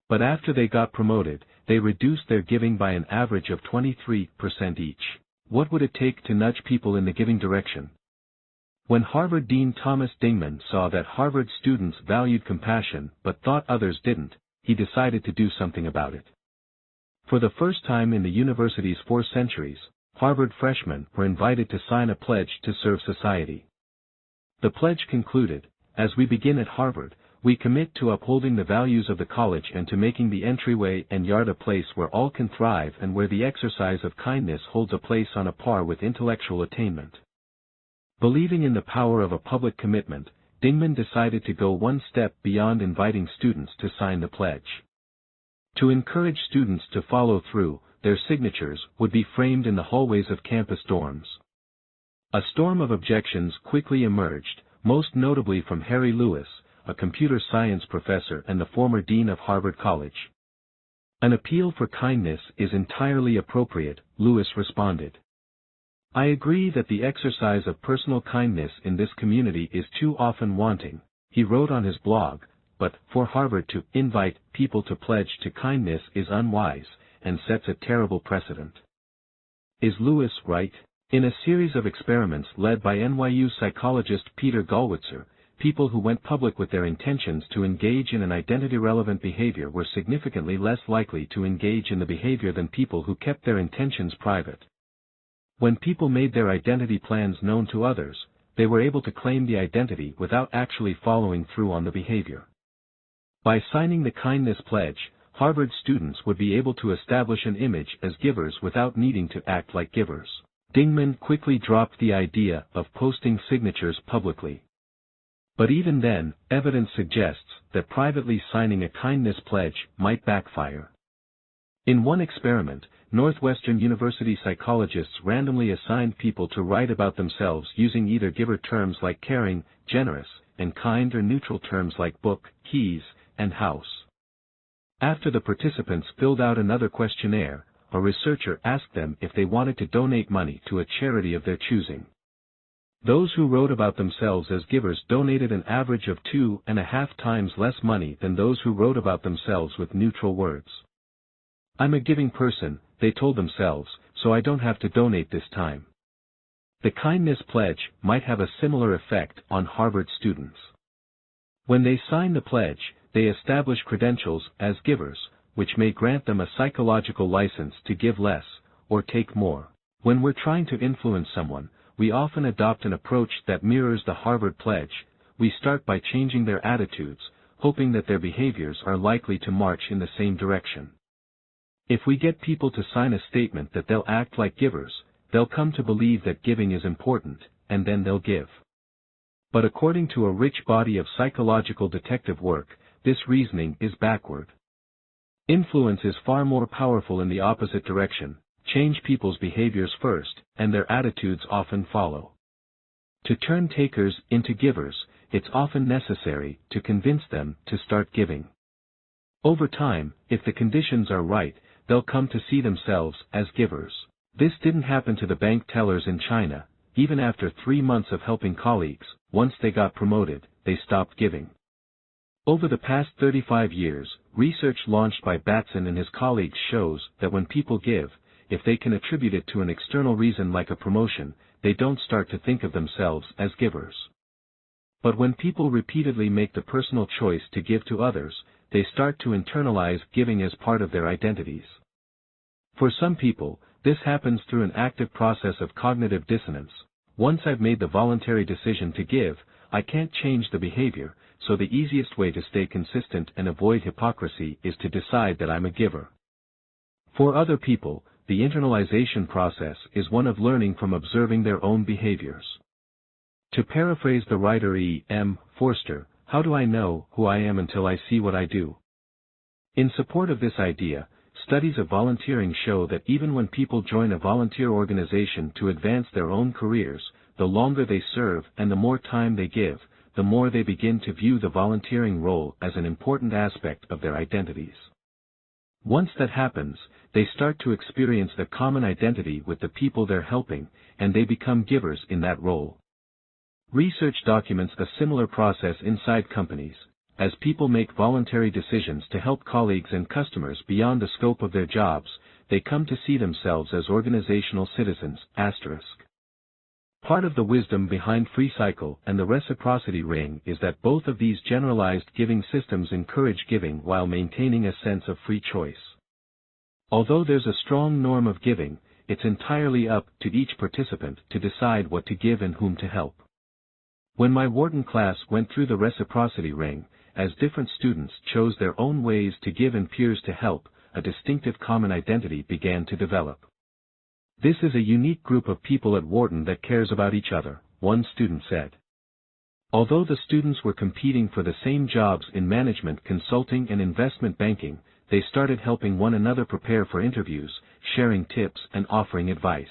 But after they got promoted, they reduced their giving by an average of 23% each. What would it take to nudge people in the giving direction? When Harvard Dean Thomas Dingman saw that Harvard students valued compassion but thought others didn't, he decided to do something about it. For the first time in the university's 4 centuries, Harvard freshmen were invited to sign a pledge to serve society. The pledge concluded, "As we begin at Harvard, we commit to upholding the values of the college and to making the entryway and yard a place where all can thrive and where the exercise of kindness holds a place on a par with intellectual attainment." Believing in the power of a public commitment, Dingman decided to go one step beyond inviting students to sign the pledge. To encourage students to follow through, their signatures would be framed in the hallways of campus dorms. A storm of objections quickly emerged, most notably from Harry Lewis, a computer science professor and the former dean of Harvard College. "An appeal for kindness is entirely appropriate," Lewis responded. "I agree that the exercise of personal kindness in this community is too often wanting," he wrote on his blog, "but for Harvard to invite people to pledge to kindness is unwise, and sets a terrible precedent." Is Lewis right? In a series of experiments led by NYU psychologist Peter Gallwitzer, people who went public with their intentions to engage in an identity-relevant behavior were significantly less likely to engage in the behavior than people who kept their intentions private. When people made their identity plans known to others, they were able to claim the identity without actually following through on the behavior. By signing the kindness pledge, Harvard students would be able to establish an image as givers without needing to act like givers. Dingman quickly dropped the idea of posting signatures publicly. But even then, evidence suggests that privately signing a kindness pledge might backfire. In one experiment, Northwestern University psychologists randomly assigned people to write about themselves using either giver terms like caring, generous, and kind or neutral terms like book, keys, and house. After the participants filled out another questionnaire, a researcher asked them if they wanted to donate money to a charity of their choosing. Those who wrote about themselves as givers donated an average of 2.5 times less money than those who wrote about themselves with neutral words. "I'm a giving person," they told themselves, "so I don't have to donate this time." The kindness pledge might have a similar effect on Harvard students. When they sign the pledge, they establish credentials as givers, which may grant them a psychological license to give less, or take more. When we're trying to influence someone, we often adopt an approach that mirrors the Harvard pledge. We start by changing their attitudes, hoping that their behaviors are likely to march in the same direction. If we get people to sign a statement that they'll act like givers, they'll come to believe that giving is important, and then they'll give. But according to a rich body of psychological detective work, this reasoning is backward. Influence is far more powerful in the opposite direction. Change people's behaviors first, and their attitudes often follow. To turn takers into givers, it's often necessary to convince them to start giving. Over time, if the conditions are right, they'll come to see themselves as givers. This didn't happen to the bank tellers in China. Even after 3 months of helping colleagues, once they got promoted, they stopped giving. Over the past 35 years, research launched by Batson and his colleagues shows that when people give, if they can attribute it to an external reason like a promotion, they don't start to think of themselves as givers. But when people repeatedly make the personal choice to give to others, they start to internalize giving as part of their identities. For some people, this happens through an active process of cognitive dissonance. Once I've made the voluntary decision to give, I can't change the behavior, so the easiest way to stay consistent and avoid hypocrisy is to decide that I'm a giver. For other people, the internalization process is one of learning from observing their own behaviors. To paraphrase the writer E. M. Forster, how do I know who I am until I see what I do? In support of this idea, studies of volunteering show that even when people join a volunteer organization to advance their own careers, the longer they serve and the more time they give, the more they begin to view the volunteering role as an important aspect of their identities. Once that happens, they start to experience the common identity with the people they're helping, and they become givers in that role. Research documents a similar process inside companies. As people make voluntary decisions to help colleagues and customers beyond the scope of their jobs, they come to see themselves as organizational citizens. Part of the wisdom behind Free Cycle and the reciprocity ring is that both of these generalized giving systems encourage giving while maintaining a sense of free choice. Although there's a strong norm of giving, it's entirely up to each participant to decide what to give and whom to help. When my Wharton class went through the reciprocity ring, as different students chose their own ways to give and peers to help, a distinctive common identity began to develop. This is a unique group of people at Wharton that cares about each other, one student said. Although the students were competing for the same jobs in management consulting and investment banking, they started helping one another prepare for interviews, sharing tips and offering advice.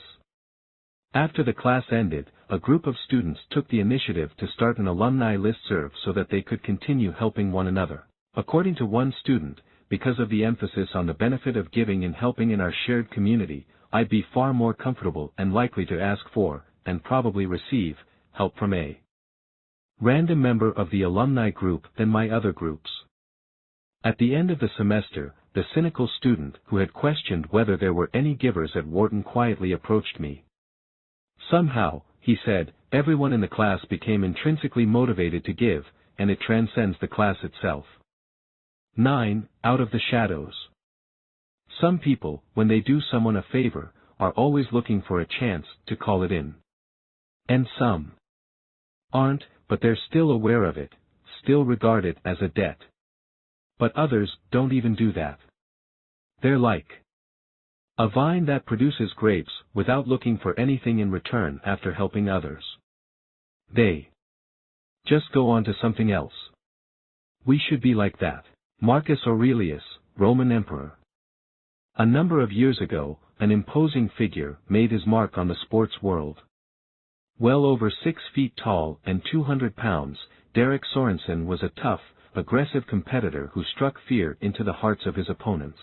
After the class ended, a group of students took the initiative to start an alumni listserv so that they could continue helping one another. According to one student, because of the emphasis on the benefit of giving and helping in our shared community, I'd be far more comfortable and likely to ask for, and probably receive, help from a random member of the alumni group than my other groups. At the end of the semester, the cynical student who had questioned whether there were any givers at Wharton quietly approached me. Somehow, he said, everyone in the class became intrinsically motivated to give, and it transcends the class itself. 9. Out of the shadows. Some people, when they do someone a favor, are always looking for a chance to call it in. And some aren't, but they're still aware of it, still regard it as a debt. But others don't even do that. They're like a vine that produces grapes without looking for anything in return after helping others. They just go on to something else. We should be like that. Marcus Aurelius, Roman Emperor. A number of years ago, an imposing figure made his mark on the sports world. Well over 6 feet tall and 200 pounds, Derek Sorensen was a tough, aggressive competitor who struck fear into the hearts of his opponents.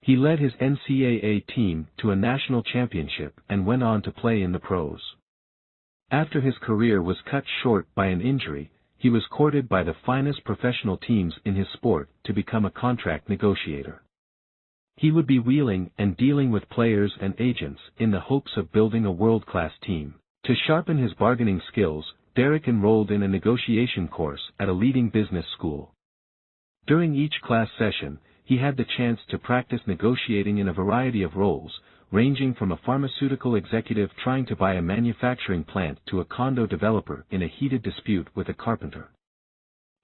He led his NCAA team to a national championship and went on to play in the pros. After his career was cut short by an injury, he was courted by the finest professional teams in his sport to become a contract negotiator. He would be wheeling and dealing with players and agents in the hopes of building a world-class team. To sharpen his bargaining skills, Derek enrolled in a negotiation course at a leading business school. During each class session, he had the chance to practice negotiating in a variety of roles, ranging from a pharmaceutical executive trying to buy a manufacturing plant to a condo developer in a heated dispute with a carpenter.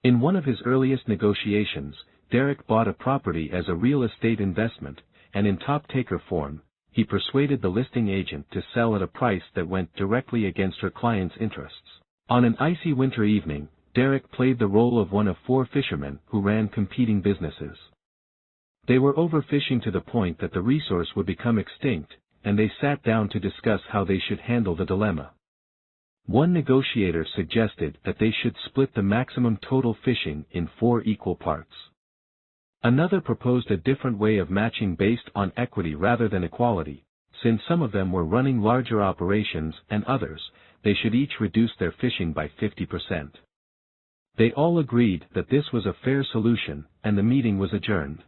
In one of his earliest negotiations, Derek bought a property as a real estate investment, and in top taker form, he persuaded the listing agent to sell at a price that went directly against her client's interests. On an icy winter evening, Derek played the role of one of 4 fishermen who ran competing businesses. They were overfishing to the point that the resource would become extinct, and they sat down to discuss how they should handle the dilemma. One negotiator suggested that they should split the maximum total fishing in 4 equal parts. Another proposed a different way of matching based on equity rather than equality, since some of them were running larger operations and others, they should each reduce their fishing by 50%. They all agreed that this was a fair solution, and the meeting was adjourned.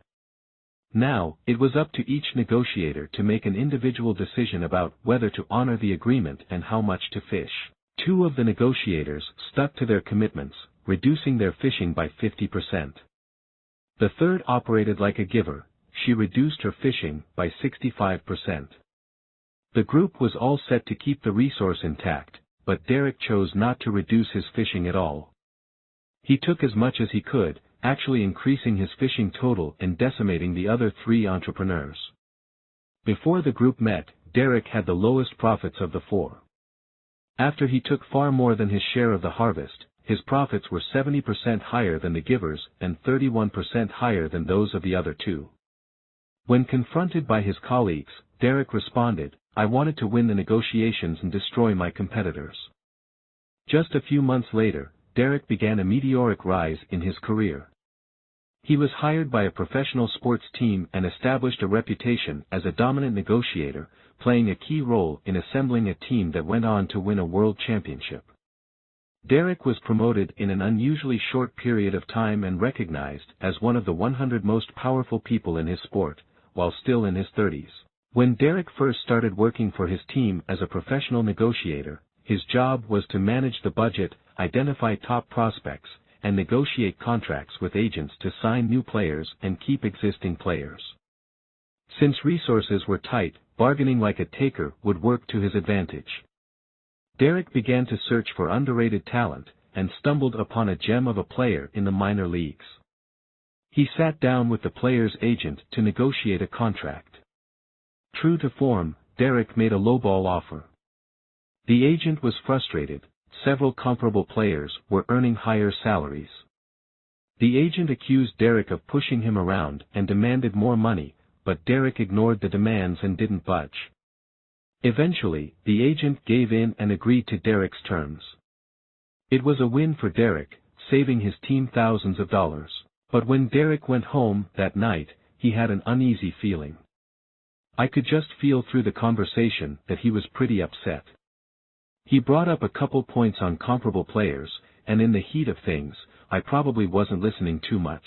Now, it was up to each negotiator to make an individual decision about whether to honor the agreement and how much to fish. 2 of the negotiators stuck to their commitments, reducing their fishing by 50%. The third operated like a giver, she reduced her fishing by 65%. The group was all set to keep the resource intact, but Derek chose not to reduce his fishing at all. He took as much as he could, actually increasing his fishing total and decimating the other 3 entrepreneurs. Before the group met, Derek had the lowest profits of the 4. After he took far more than his share of the harvest, his profits were 70% higher than the givers and 31% higher than those of the other 2. When confronted by his colleagues, Derek responded, "I wanted to win the negotiations and destroy my competitors." Just a few months later, Derek began a meteoric rise in his career. He was hired by a professional sports team and established a reputation as a dominant negotiator, playing a key role in assembling a team that went on to win a world championship. Derek was promoted in an unusually short period of time and recognized as one of the 100 most powerful people in his sport, while still in his 30s. When Derek first started working for his team as a professional negotiator, his job was to manage the budget, identify top prospects, and negotiate contracts with agents to sign new players and keep existing players. Since resources were tight, bargaining like a taker would work to his advantage. Derek began to search for underrated talent, and stumbled upon a gem of a player in the minor leagues. He sat down with the player's agent to negotiate a contract. True to form, Derek made a lowball offer. The agent was frustrated. Several comparable players were earning higher salaries. The agent accused Derek of pushing him around and demanded more money, but Derek ignored the demands and didn't budge. Eventually, the agent gave in and agreed to Derek's terms. It was a win for Derek, saving his team thousands of dollars. But when Derek went home that night, he had an uneasy feeling. I could just feel through the conversation that he was pretty upset. He brought up a couple points on comparable players, and in the heat of things, I probably wasn't listening too much.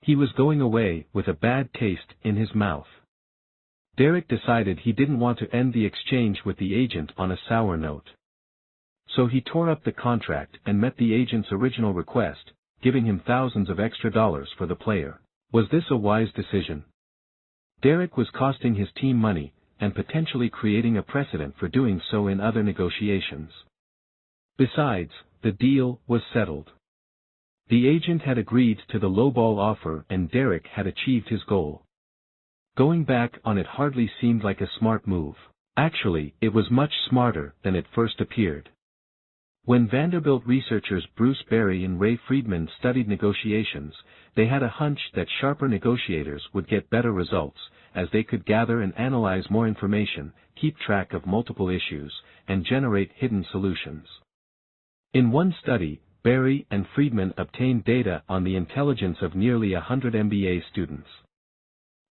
He was going away with a bad taste in his mouth. Derek decided he didn't want to end the exchange with the agent on a sour note. So he tore up the contract and met the agent's original request, giving him thousands of extra dollars for the player. Was this a wise decision? Derek was costing his team money, and potentially creating a precedent for doing so in other negotiations. Besides, the deal was settled. The agent had agreed to the lowball offer and Derek had achieved his goal. Going back on it hardly seemed like a smart move. Actually, it was much smarter than it first appeared. When Vanderbilt researchers Bruce Berry and Ray Friedman studied negotiations, they had a hunch that sharper negotiators would get better results, as they could gather and analyze more information, keep track of multiple issues, and generate hidden solutions. In one study, Berry and Friedman obtained data on the intelligence of nearly 100 MBA students.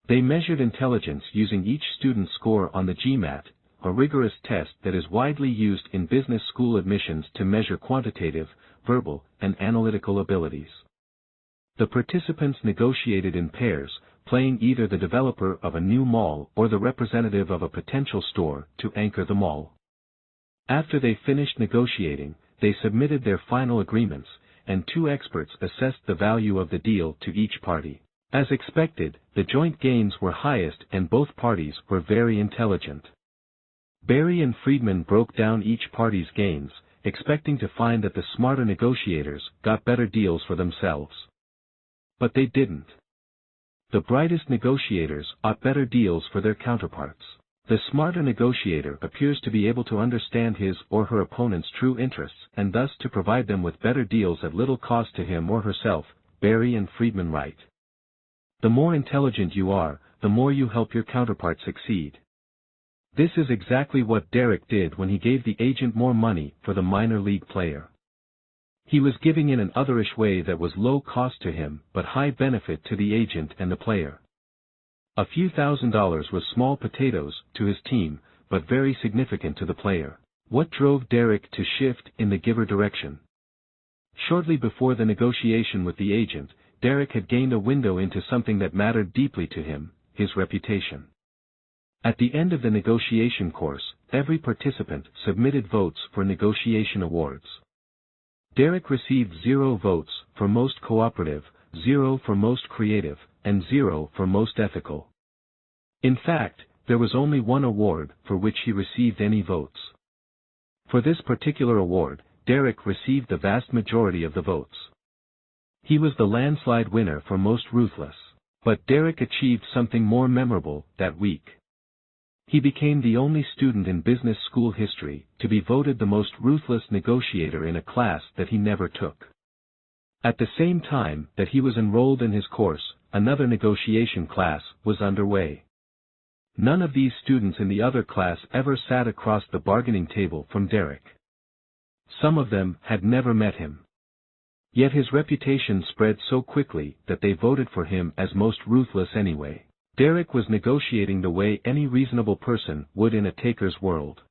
They measured intelligence using each student's score on the GMAT, a rigorous test that is widely used in business school admissions to measure quantitative, verbal, and analytical abilities. The participants negotiated in pairs, playing either the developer of a new mall or the representative of a potential store to anchor the mall. After they finished negotiating, they submitted their final agreements, and 2 experts assessed the value of the deal to each party. As expected, the joint gains were highest and both parties were very intelligent. Berry and Friedman broke down each party's gains, expecting to find that the smarter negotiators got better deals for themselves. But they didn't. The brightest negotiators ought better deals for their counterparts. The smarter negotiator appears to be able to understand his or her opponent's true interests and thus to provide them with better deals at little cost to him or herself. Barry and Friedman write. The more intelligent you are, the more you help your counterpart succeed. This is exactly what Derek did when he gave the agent more money for the minor league player. He was giving in an otherish way that was low cost to him but high benefit to the agent and the player. A few $1,000s was small potatoes to his team, but very significant to the player. What drove Derek to shift in the giver direction? Shortly before the negotiation with the agent, Derek had gained a window into something that mattered deeply to him, his reputation. At the end of the negotiation course, every participant submitted votes for negotiation awards. Derek received 0 votes for most cooperative, 0 for most creative, and 0 for most ethical. In fact, there was only one award for which he received any votes. For this particular award, Derek received the vast majority of the votes. He was the landslide winner for most ruthless. But Derek achieved something more memorable that week. He became the only student in business school history to be voted the most ruthless negotiator in a class that he never took. At the same time that he was enrolled in his course, another negotiation class was underway. None of these students in the other class ever sat across the bargaining table from Derek. Some of them had never met him. Yet his reputation spread so quickly that they voted for him as most ruthless anyway. Derek was negotiating the way any reasonable person would in a taker's world.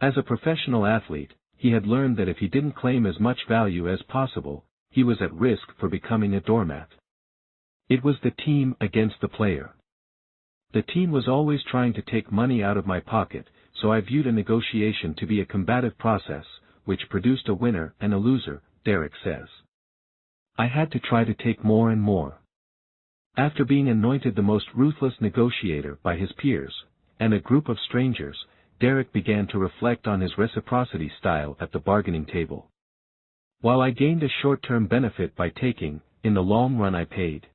As a professional athlete, he had learned that if he didn't claim as much value as possible, he was at risk for becoming a doormat. It was the team against the player. The team was always trying to take money out of my pocket, so I viewed a negotiation to be a combative process, which produced a winner and a loser, Derek says. I had to try to take more and more. After being anointed the most ruthless negotiator by his peers, and a group of strangers, Derek began to reflect on his reciprocity style at the bargaining table. While I gained a short-term benefit by taking, in the long run I paid.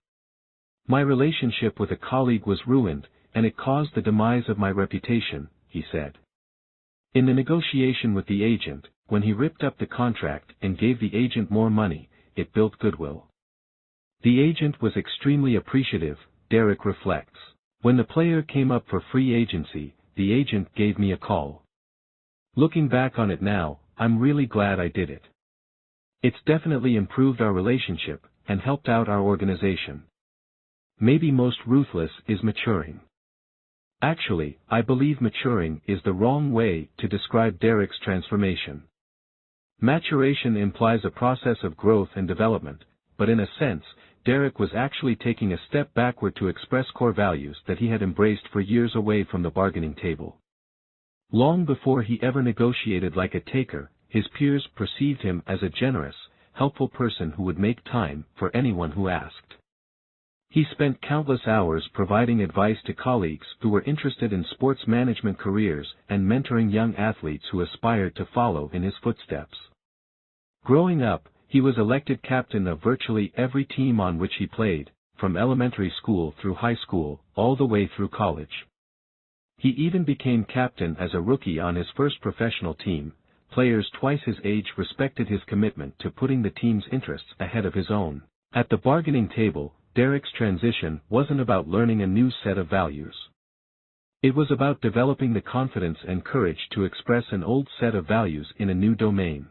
My relationship with a colleague was ruined, and it caused the demise of my reputation, he said. In the negotiation with the agent, when he ripped up the contract and gave the agent more money, it built goodwill. The agent was extremely appreciative, Derek reflects. When the player came up for free agency, the agent gave me a call. Looking back on it now, I'm really glad I did it. It's definitely improved our relationship, and helped out our organization. Maybe most ruthless is maturing. Actually, I believe maturing is the wrong way to describe Derek's transformation. Maturation implies a process of growth and development, but in a sense, Derek was actually taking a step backward to express core values that he had embraced for years away from the bargaining table. Long before he ever negotiated like a taker, his peers perceived him as a generous, helpful person who would make time for anyone who asked. He spent countless hours providing advice to colleagues who were interested in sports management careers and mentoring young athletes who aspired to follow in his footsteps. Growing up, he was elected captain of virtually every team on which he played, from elementary school through high school, all the way through college. He even became captain as a rookie on his first professional team. Players twice his age respected his commitment to putting the team's interests ahead of his own. At the bargaining table, Derek's transition wasn't about learning a new set of values. It was about developing the confidence and courage to express an old set of values in a new domain.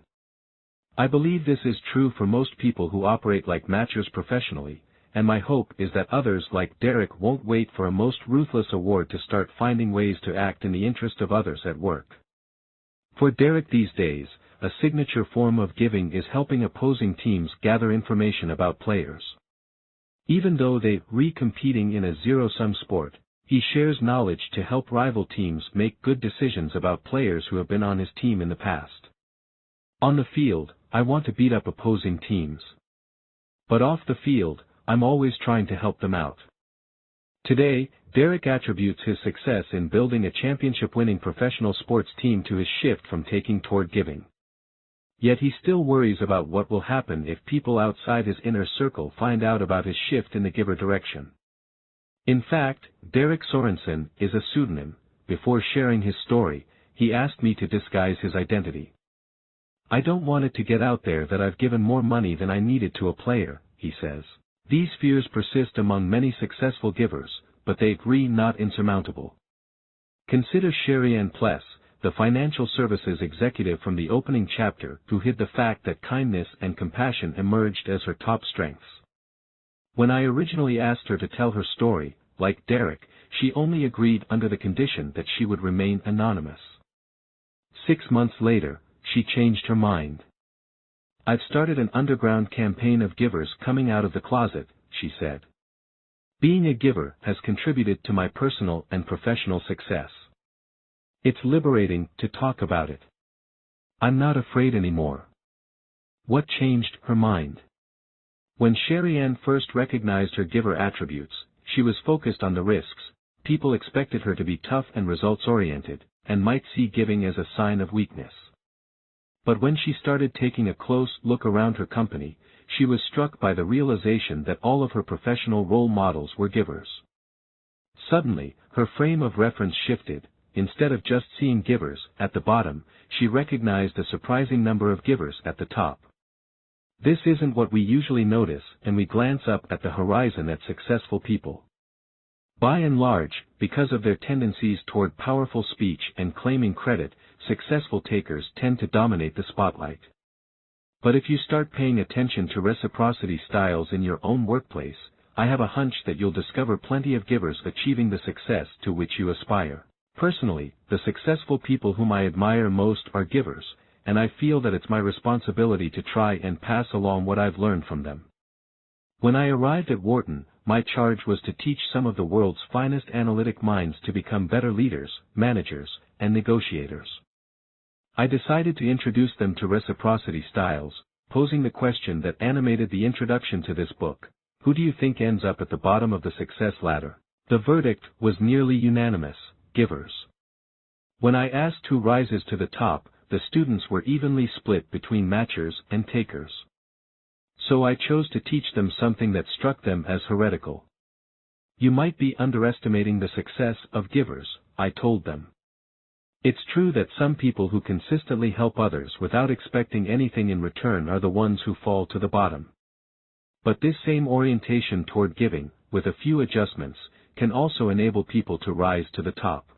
I believe this is true for most people who operate like matchers professionally, and my hope is that others like Derek won't wait for a most ruthless award to start finding ways to act in the interest of others at work. For Derek these days, a signature form of giving is helping opposing teams gather information about players. Even though they're competing in a zero-sum sport, he shares knowledge to help rival teams make good decisions about players who have been on his team in the past. On the field, I want to beat up opposing teams. But off the field, I'm always trying to help them out. Today, Derek attributes his success in building a championship-winning professional sports team to his shift from taking toward giving. Yet he still worries about what will happen if people outside his inner circle find out about his shift in the giver direction. In fact, Derek Sorensen is a pseudonym. Before sharing his story, he asked me to disguise his identity. I don't want it to get out there that I've given more money than I needed to a player, he says. These fears persist among many successful givers, but they agree not insurmountable. Consider Sherry-Ann Pless, the financial services executive from the opening chapter who hid the fact that kindness and compassion emerged as her top strengths. When I originally asked her to tell her story, like Derek, she only agreed under the condition that she would remain anonymous. 6 months later, she changed her mind. I've started an underground campaign of givers coming out of the closet, she said. Being a giver has contributed to my personal and professional success. It's liberating to talk about it. I'm not afraid anymore. What changed her mind? When Sherry-Ann first recognized her giver attributes, she was focused on the risks. People expected her to be tough and results-oriented, and might see giving as a sign of weakness. But when she started taking a close look around her company, she was struck by the realization that all of her professional role models were givers. Suddenly, her frame of reference shifted. Instead of just seeing givers at the bottom, she recognized a surprising number of givers at the top. This isn't what we usually notice, and we glance up at the horizon at successful people. By and large, because of their tendencies toward powerful speech and claiming credit, successful takers tend to dominate the spotlight. But if you start paying attention to reciprocity styles in your own workplace, I have a hunch that you'll discover plenty of givers achieving the success to which you aspire. Personally, the successful people whom I admire most are givers, and I feel that it's my responsibility to try and pass along what I've learned from them. When I arrived at Wharton, my charge was to teach some of the world's finest analytic minds to become better leaders, managers, and negotiators. I decided to introduce them to reciprocity styles, posing the question that animated the introduction to this book: who do you think ends up at the bottom of the success ladder? The verdict was nearly unanimous: givers. When I asked who rises to the top, the students were evenly split between matchers and takers. So I chose to teach them something that struck them as heretical. You might be underestimating the success of givers, I told them. It's true that some people who consistently help others without expecting anything in return are the ones who fall to the bottom. But this same orientation toward giving, with a few adjustments, can also enable people to rise to the top.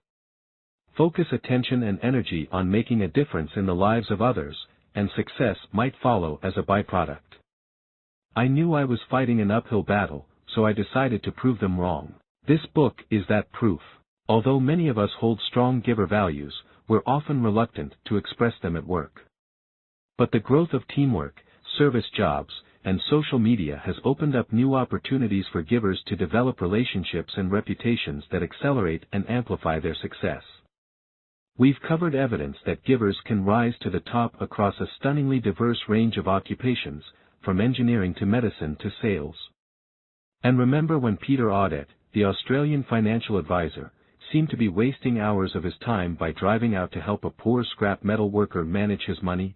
Focus attention and energy on making a difference in the lives of others, and success might follow as a byproduct. I knew I was fighting an uphill battle, so I decided to prove them wrong. This book is that proof. Although many of us hold strong giver values, we're often reluctant to express them at work. But the growth of teamwork, service jobs, and social media has opened up new opportunities for givers to develop relationships and reputations that accelerate and amplify their success. We've covered evidence that givers can rise to the top across a stunningly diverse range of occupations, from engineering to medicine to sales. And remember when Peter Audit, the Australian financial advisor, seemed to be wasting hours of his time by driving out to help a poor scrap metal worker manage his money?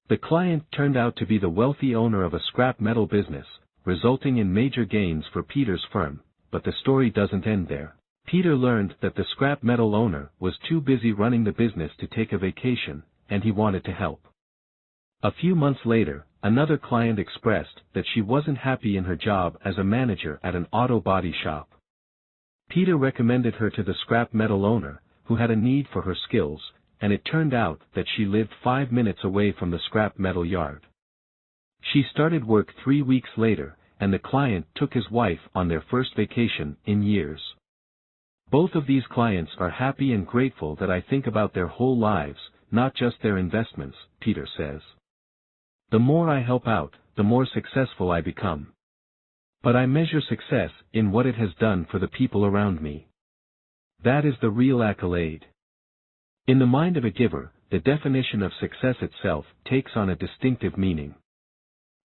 The client turned out to be the wealthy owner of a scrap metal business, resulting in major gains for Peter's firm, but the story doesn't end there. Peter learned that the scrap metal owner was too busy running the business to take a vacation, and he wanted to help. A few months later, another client expressed that she wasn't happy in her job as a manager at an auto body shop. Peter recommended her to the scrap metal owner, who had a need for her skills, and it turned out that she lived 5 minutes away from the scrap metal yard. She started work 3 weeks later, and the client took his wife on their first vacation in years. Both of these clients are happy and grateful that I think about their whole lives, not just their investments, Peter says. The more I help out, the more successful I become. But I measure success in what it has done for the people around me. That is the real accolade. In the mind of a giver, the definition of success itself takes on a distinctive meaning.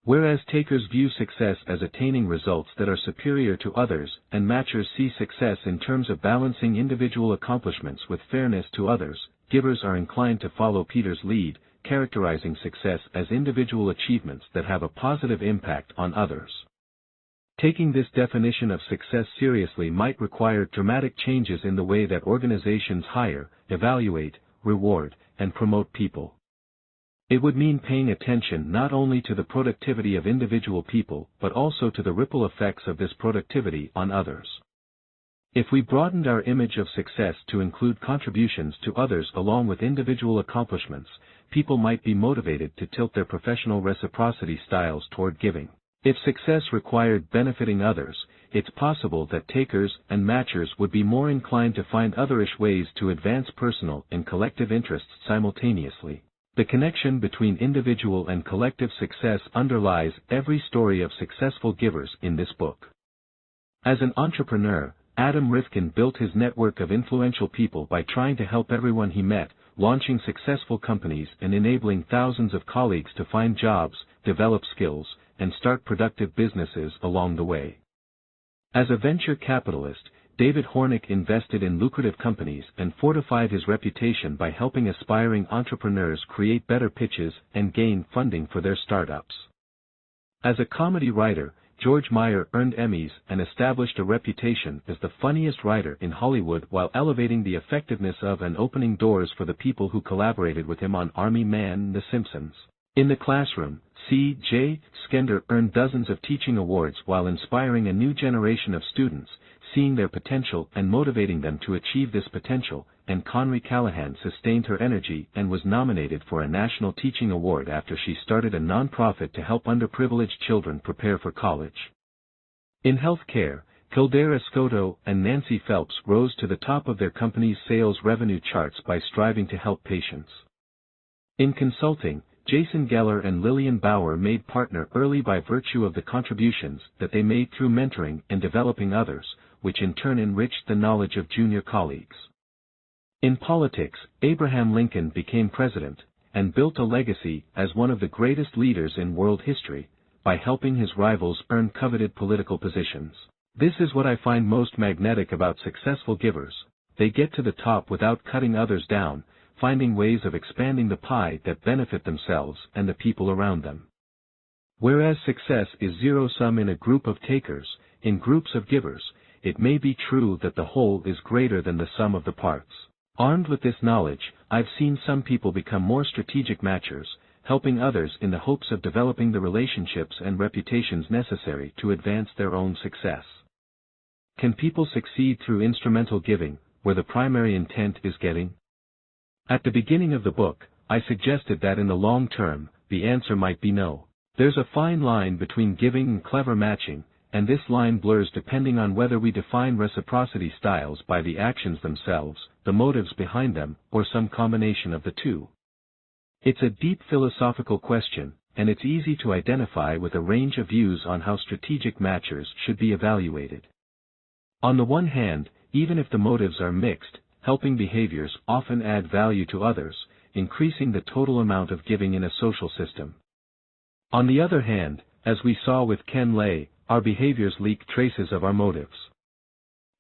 Whereas takers view success as attaining results that are superior to others, and matchers see success in terms of balancing individual accomplishments with fairness to others, givers are inclined to follow Peter's lead, characterizing success as individual achievements that have a positive impact on others. Taking this definition of success seriously might require dramatic changes in the way that organizations hire, evaluate, reward, and promote people. It would mean paying attention not only to the productivity of individual people but also to the ripple effects of this productivity on others. If we broadened our image of success to include contributions to others along with individual accomplishments, people might be motivated to tilt their professional reciprocity styles toward giving. If success required benefiting others, it's possible that takers and matchers would be more inclined to find otherish ways to advance personal and collective interests simultaneously. The connection between individual and collective success underlies every story of successful givers in this book. As an entrepreneur, Adam Rifkin built his network of influential people by trying to help everyone he met, launching successful companies and enabling thousands of colleagues to find jobs, develop skills, and start productive businesses along the way. As a venture capitalist, David Hornick invested in lucrative companies and fortified his reputation by helping aspiring entrepreneurs create better pitches and gain funding for their startups. As a comedy writer, George Meyer earned Emmys and established a reputation as the funniest writer in Hollywood while elevating the effectiveness of and opening doors for the people who collaborated with him on Army Man and The Simpsons. In the classroom, C.J. Skender earned dozens of teaching awards while inspiring a new generation of students, seeing their potential and motivating them to achieve this potential, and Conry Callahan sustained her energy and was nominated for a National Teaching Award after she started a nonprofit to help underprivileged children prepare for college. In healthcare, Kildare Escoto and Nancy Phelps rose to the top of their company's sales revenue charts by striving to help patients. In consulting, Jason Geller and Lillian Bauer made partner early by virtue of the contributions that they made through mentoring and developing others, which in turn enriched the knowledge of junior colleagues. In politics, Abraham Lincoln became president, and built a legacy as one of the greatest leaders in world history, by helping his rivals earn coveted political positions. This is what I find most magnetic about successful givers: they get to the top without cutting others down, finding ways of expanding the pie that benefit themselves and the people around them. Whereas success is zero-sum in a group of takers, in groups of givers, it may be true that the whole is greater than the sum of the parts. Armed with this knowledge, I've seen some people become more strategic matchers, helping others in the hopes of developing the relationships and reputations necessary to advance their own success. Can people succeed through instrumental giving, where the primary intent is getting? At the beginning of the book, I suggested that in the long term, the answer might be no. There's a fine line between giving and clever matching, and this line blurs depending on whether we define reciprocity styles by the actions themselves, the motives behind them, or some combination of the two. It's a deep philosophical question, and it's easy to identify with a range of views on how strategic matchers should be evaluated. On the one hand, even if the motives are mixed, helping behaviors often add value to others, increasing the total amount of giving in a social system. On the other hand, as we saw with Ken Lay, our behaviors leak traces of our motives.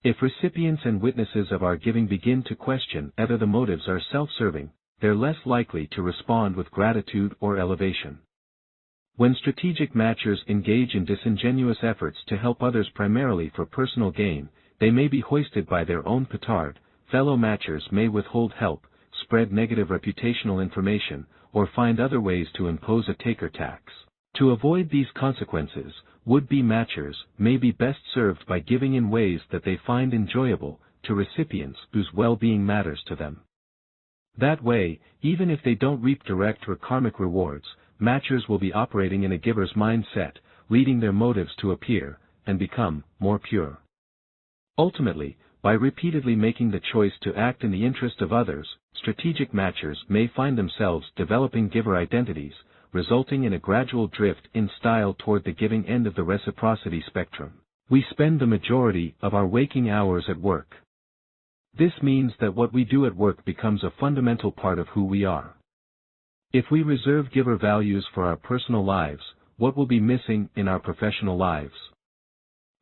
If recipients and witnesses of our giving begin to question whether the motives are self-serving, they're less likely to respond with gratitude or elevation. When strategic matchers engage in disingenuous efforts to help others primarily for personal gain, they may be hoisted by their own petard. Fellow matchers may withhold help, spread negative reputational information, or find other ways to impose a taker tax. To avoid these consequences, would-be matchers may be best served by giving in ways that they find enjoyable, to recipients whose well-being matters to them. That way, even if they don't reap direct or karmic rewards, matchers will be operating in a giver's mindset, leading their motives to appear, and become, more pure. Ultimately, by repeatedly making the choice to act in the interest of others, strategic matchers may find themselves developing giver identities, resulting in a gradual drift in style toward the giving end of the reciprocity spectrum. We spend the majority of our waking hours at work. This means that what we do at work becomes a fundamental part of who we are. If we reserve giver values for our personal lives, what will be missing in our professional lives?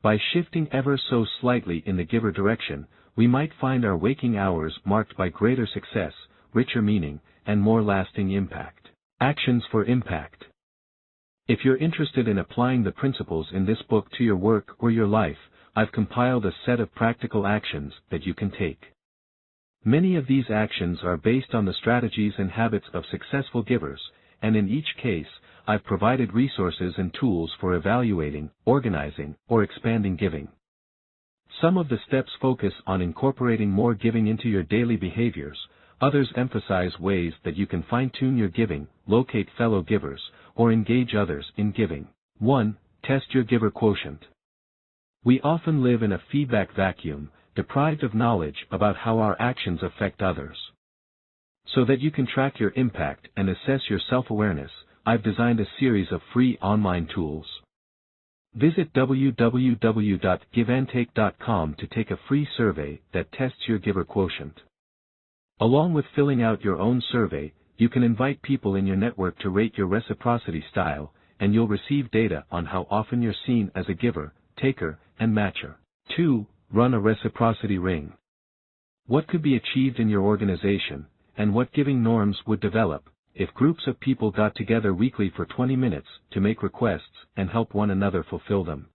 By shifting ever so slightly in the giver direction, we might find our waking hours marked by greater success, richer meaning, and more lasting impact. Actions for impact. If you're interested in applying the principles in this book to your work or your life, I've compiled a set of practical actions that you can take. Many of these actions are based on the strategies and habits of successful givers, and in each case, I've provided resources and tools for evaluating, organizing, or expanding giving. Some of the steps focus on incorporating more giving into your daily behaviors, others emphasize ways that you can fine-tune your giving, locate fellow givers, or engage others in giving. 1. Test your giver quotient. We often live in a feedback vacuum, deprived of knowledge about how our actions affect others. So that you can track your impact and assess your self-awareness, I've designed a series of free online tools. Visit www.giveandtake.com to take a free survey that tests your giver quotient. Along with filling out your own survey, you can invite people in your network to rate your reciprocity style, and you'll receive data on how often you're seen as a giver, taker, and matcher. 2. Run a reciprocity ring. What could be achieved in your organization, and what giving norms would develop, if groups of people got together weekly for 20 minutes to make requests and help one another fulfill them?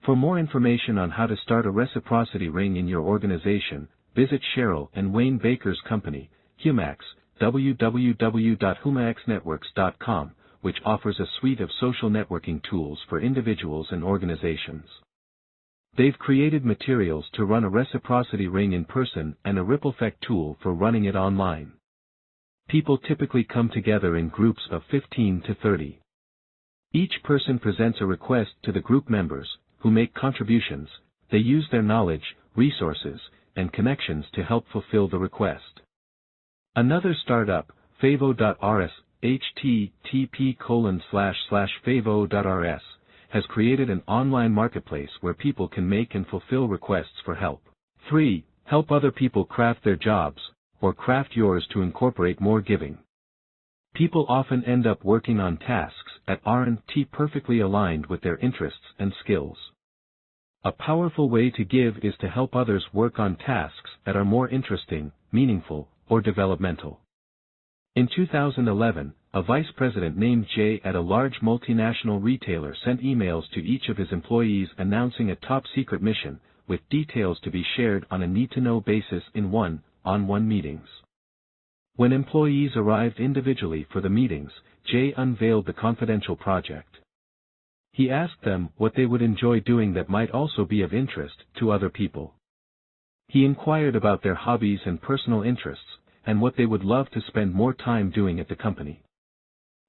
For more information on how to start a reciprocity ring in your organization, visit Cheryl and Wayne Baker's company, Humax, www.humaxnetworks.com, which offers a suite of social networking tools for individuals and organizations. They've created materials to run a reciprocity ring in person and a ripple effect tool for running it online. People typically come together in groups of 15 to 30. Each person presents a request to the group members, who make contributions. They use their knowledge, resources, and connections to help fulfill the request. Another startup, Favo.rs, http://favo.rs, has created an online marketplace where people can make and fulfill requests for help. 3. Help other people craft their jobs, or craft yours to incorporate more giving. People often end up working on tasks that aren't perfectly aligned with their interests and skills. A powerful way to give is to help others work on tasks that are more interesting, meaningful, or developmental. In 2011, a vice president named Jay at a large multinational retailer sent emails to each of his employees announcing a top-secret mission, with details to be shared on a need-to-know basis in one-on-one meetings. When employees arrived individually for the meetings, Jay unveiled the confidential project. He asked them what they would enjoy doing that might also be of interest to other people. He inquired about their hobbies and personal interests, and what they would love to spend more time doing at the company.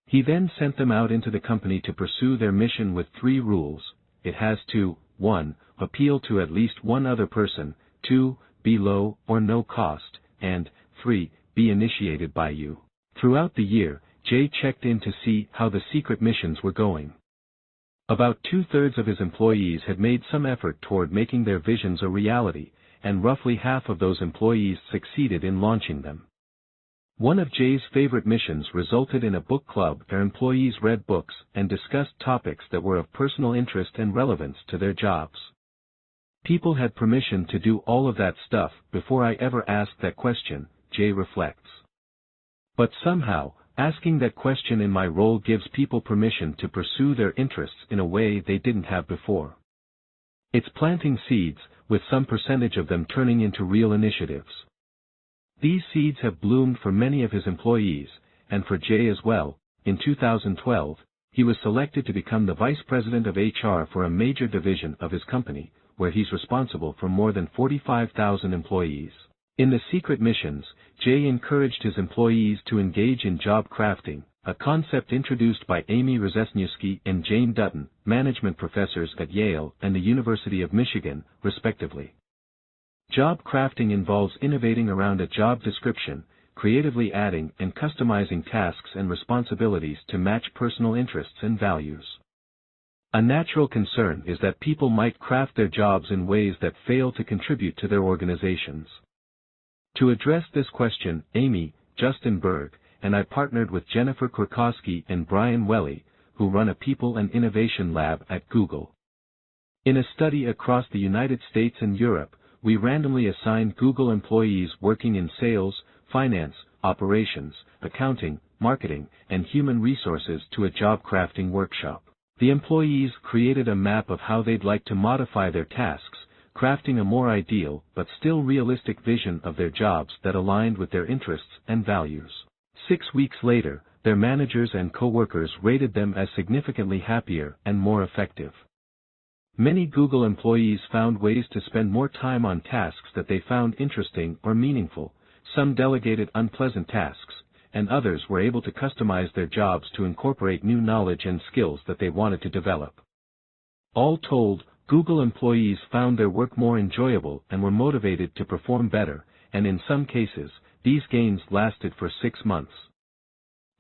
He then sent them out into the company to pursue their mission with 3 rules. It has to, 1. Appeal to at least one other person, 2. Be low or no cost, and 3. Be initiated by you. Throughout the year, Jay checked in to see how the secret missions were going. About 2/3 of his employees had made some effort toward making their visions a reality, and roughly half of those employees succeeded in launching them. One of Jay's favorite missions resulted in a book club where employees read books and discussed topics that were of personal interest and relevance to their jobs. People had permission to do all of that stuff before I ever asked that question, Jay reflects. But somehow, asking that question in my role gives people permission to pursue their interests in a way they didn't have before. It's planting seeds, with some percentage of them turning into real initiatives. These seeds have bloomed for many of his employees, and for Jay as well. In 2012, he was selected to become the vice president of HR for a major division of his company, where he's responsible for more than 45,000 employees. In the secret missions, Jay encouraged his employees to engage in job crafting, a concept introduced by Amy Rozesniewski and Jane Dutton, management professors at Yale and the University of Michigan, respectively. Job crafting involves innovating around a job description, creatively adding and customizing tasks and responsibilities to match personal interests and values. A natural concern is that people might craft their jobs in ways that fail to contribute to their organizations. To address this question, Amy, Justin Berg, and I partnered with Jennifer Korkowski and Brian Welly, who run a people and innovation lab at Google. In a study across the United States and Europe, we randomly assigned Google employees working in sales, finance, operations, accounting, marketing, and human resources to a job crafting workshop. The employees created a map of how they'd like to modify their tasks, crafting a more ideal but still realistic vision of their jobs that aligned with their interests and values. 6 weeks later, their managers and co-workers rated them as significantly happier and more effective. Many Google employees found ways to spend more time on tasks that they found interesting or meaningful. Some delegated unpleasant tasks, and others were able to customize their jobs to incorporate new knowledge and skills that they wanted to develop. All told, Google employees found their work more enjoyable and were motivated to perform better, and in some cases, these gains lasted for 6 months.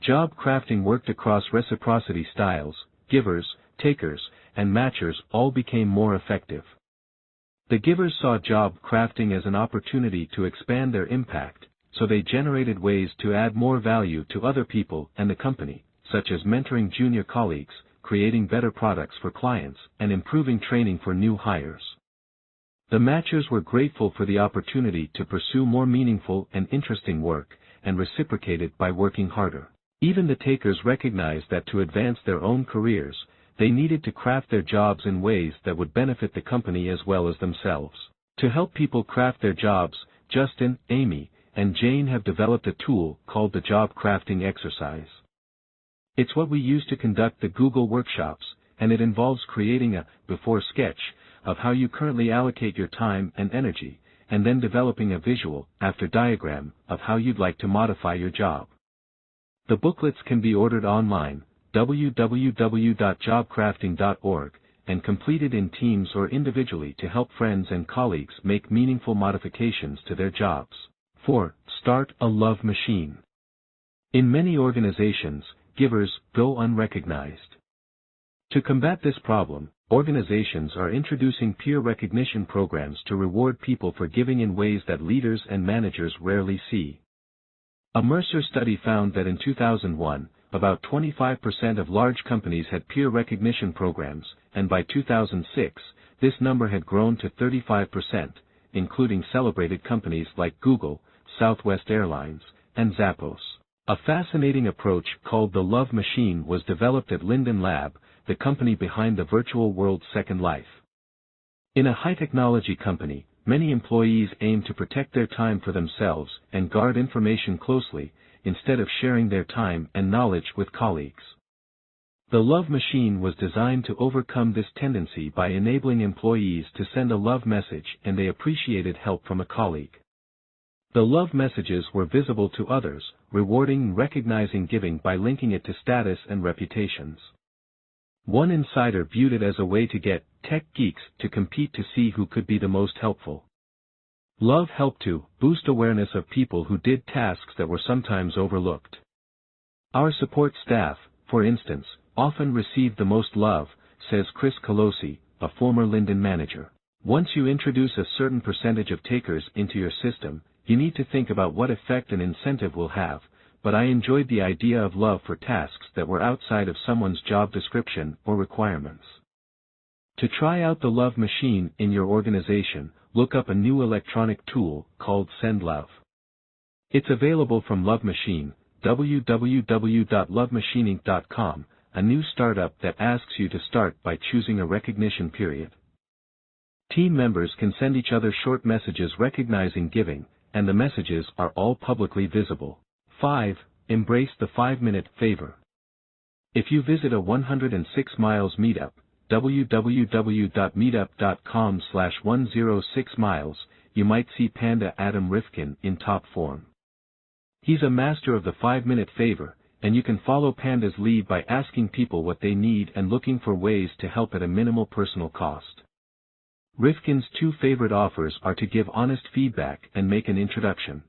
Job crafting worked across reciprocity styles, givers, takers, and matchers all became more effective. The givers saw job crafting as an opportunity to expand their impact, so they generated ways to add more value to other people and the company, such as mentoring junior colleagues, creating better products for clients, and improving training for new hires. The matchers were grateful for the opportunity to pursue more meaningful and interesting work, and reciprocated by working harder. Even the takers recognized that to advance their own careers, they needed to craft their jobs in ways that would benefit the company as well as themselves. To help people craft their jobs, Justin, Amy, and Jane have developed a tool called the Job Crafting Exercise. It's what we use to conduct the Google workshops, and it involves creating a before sketch of how you currently allocate your time and energy, and then developing a visual after diagram of how you'd like to modify your job. The booklets can be ordered online, www.jobcrafting.org, and completed in teams or individually to help friends and colleagues make meaningful modifications to their jobs. 4. Start a love machine. In many organizations, givers go unrecognized. To combat this problem, organizations are introducing peer recognition programs to reward people for giving in ways that leaders and managers rarely see. A Mercer study found that in 2001, about 25% of large companies had peer recognition programs, and by 2006, this number had grown to 35%, including celebrated companies like Google, Southwest Airlines, and Zappos. A fascinating approach called the Love Machine was developed at Linden Lab, the company behind the virtual world's Second Life. In a high-technology company, many employees aim to protect their time for themselves and guard information closely, instead of sharing their time and knowledge with colleagues. The Love Machine was designed to overcome this tendency by enabling employees to send a love message and they appreciated help from a colleague. The love messages were visible to others, rewarding and recognizing giving by linking it to status and reputations. One insider viewed it as a way to get tech geeks to compete to see who could be the most helpful. Love helped to boost awareness of people who did tasks that were sometimes overlooked. Our support staff, for instance, often received the most love, says Chris Colosi, a former Linden manager. Once you introduce a certain percentage of takers into your system, you need to think about what effect an incentive will have, but I enjoyed the idea of love for tasks that were outside of someone's job description or requirements. To try out the Love Machine in your organization, look up a new electronic tool called SendLove. It's available from Love Machine, www.lovemachining.com, a new startup that asks you to start by choosing a recognition period. Team members can send each other short messages recognizing giving, and the messages are all publicly visible. 5. Embrace the 5-minute favor. If you visit a 106 miles meetup, www.meetup.com/106miles, you might see Panda Adam Rifkin in top form. He's a master of the 5-minute favor, and you can follow Panda's lead by asking people what they need and looking for ways to help at a minimal personal cost. Rifkin's 2 favorite offers are to give honest feedback and make an introduction.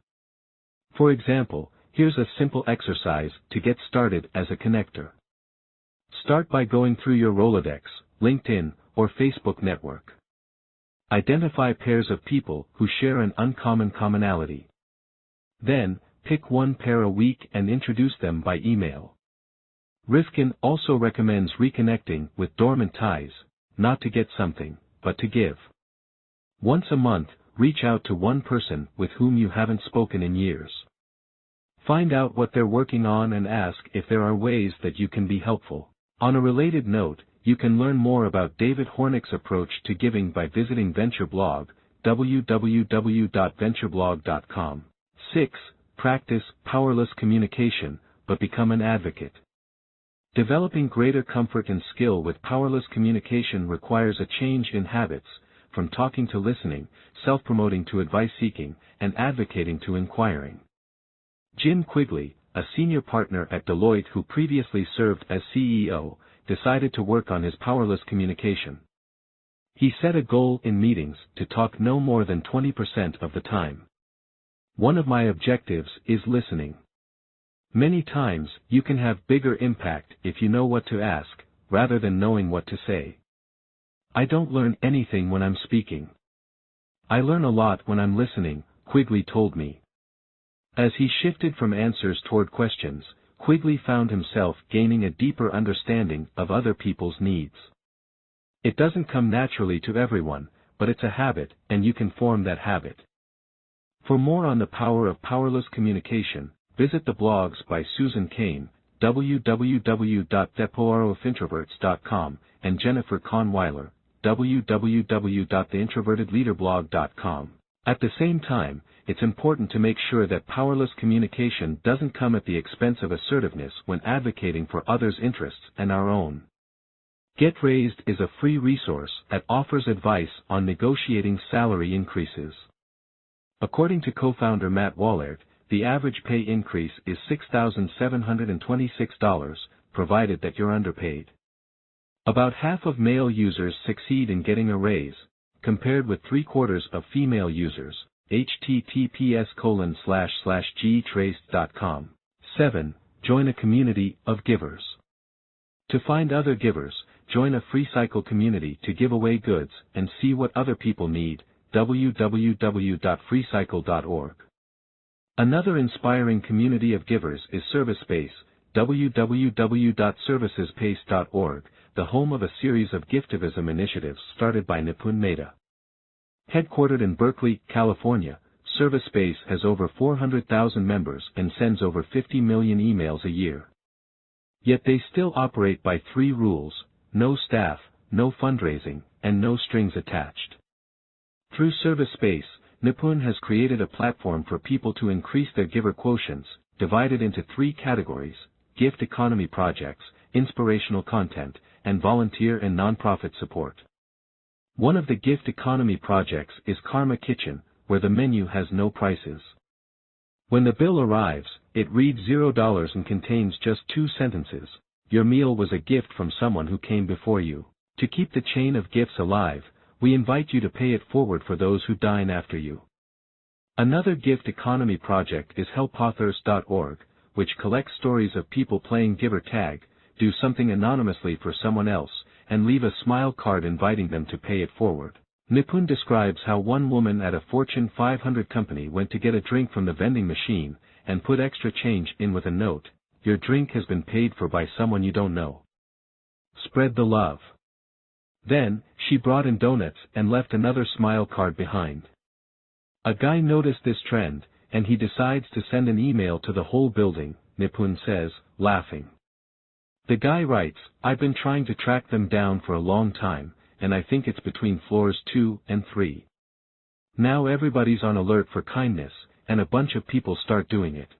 For example, here's a simple exercise to get started as a connector. Start by going through your Rolodex, LinkedIn, or Facebook network. Identify pairs of people who share an uncommon commonality. Then, pick one pair a week and introduce them by email. Rifkin also recommends reconnecting with dormant ties, not to get something, but to give. Once a month, reach out to one person with whom you haven't spoken in years. Find out what they're working on and ask if there are ways that you can be helpful. On a related note, you can learn more about David Hornick's approach to giving by visiting Venture Blog, www.ventureblog.com. 6. Practice powerless communication, but become an advocate. Developing greater comfort and skill with powerless communication requires a change in habits, from talking to listening, self-promoting to advice-seeking, and advocating to inquiring. Jim Quigley, a senior partner at Deloitte who previously served as CEO, decided to work on his powerless communication. He set a goal in meetings to talk no more than 20% of the time. One of my objectives is listening. Many times, you can have bigger impact if you know what to ask, rather than knowing what to say. I don't learn anything when I'm speaking. I learn a lot when I'm listening, Quigley told me. As he shifted from answers toward questions, Quigley found himself gaining a deeper understanding of other people's needs. It doesn't come naturally to everyone, but it's a habit, and you can form that habit. For more on the power of powerless communication, visit the blogs by Susan Cain, www.thepowerofintroverts.com, and Jennifer Kahnweiler, www.theintrovertedleaderblog.com. At the same time, it's important to make sure that powerless communication doesn't come at the expense of assertiveness when advocating for others' interests and our own. Get Raised is a free resource that offers advice on negotiating salary increases. According to co-founder Matt Wallert, the average pay increase is $6,726, provided that you're underpaid. About half of male users succeed in getting a raise, compared with 3/4 of female users. https://gtraced.com. 7. Join a community of givers. To find other givers, join a free cycle community to give away goods and see what other people need. www.freecycle.org. Another inspiring community of givers is ServiceSpace, www.servicespace.org, the home of a series of giftivism initiatives started by Nipun Mehta. Headquartered in Berkeley, California, ServiceSpace has over 400,000 members and sends over 50 million emails a year. Yet they still operate by 3 rules: no staff, no fundraising, and no strings attached. Through ServiceSpace, Nipun has created a platform for people to increase their giver quotients, divided into 3 categories: gift economy projects, inspirational content, and volunteer and nonprofit support. One of the gift economy projects is Karma Kitchen, where the menu has no prices. When the bill arrives, it reads $0 and contains just 2 sentences. Your meal was a gift from someone who came before you. To keep the chain of gifts alive, we invite you to pay it forward for those who dine after you. Another gift economy project is helpauthors.org, which collects stories of people playing giver tag, do something anonymously for someone else, and leave a smile card inviting them to pay it forward. Nipun describes how one woman at a Fortune 500 company went to get a drink from the vending machine, and put extra change in with a note: "Your drink has been paid for by someone you don't know. Spread the love." Then, she brought in donuts and left another smile card behind. A guy noticed this trend, and he decides to send an email to the whole building, Nipun says, laughing. The guy writes, "I've been trying to track them down for a long time, and I think it's between floors 2 and 3. Now everybody's on alert for kindness, and a bunch of people start doing it."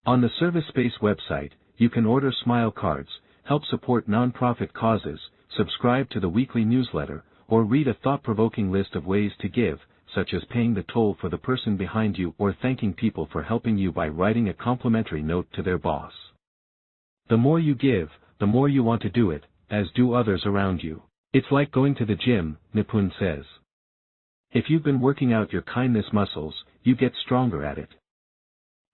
On the ServiceSpace website, you can order smile cards, help support nonprofit causes, subscribe to the weekly newsletter, or read a thought-provoking list of ways to give, such as paying the toll for the person behind you or thanking people for helping you by writing a complimentary note to their boss. The more you give, the more you want to do it, as do others around you. It's like going to the gym, Nipun says. If you've been working out your kindness muscles, you get stronger at it.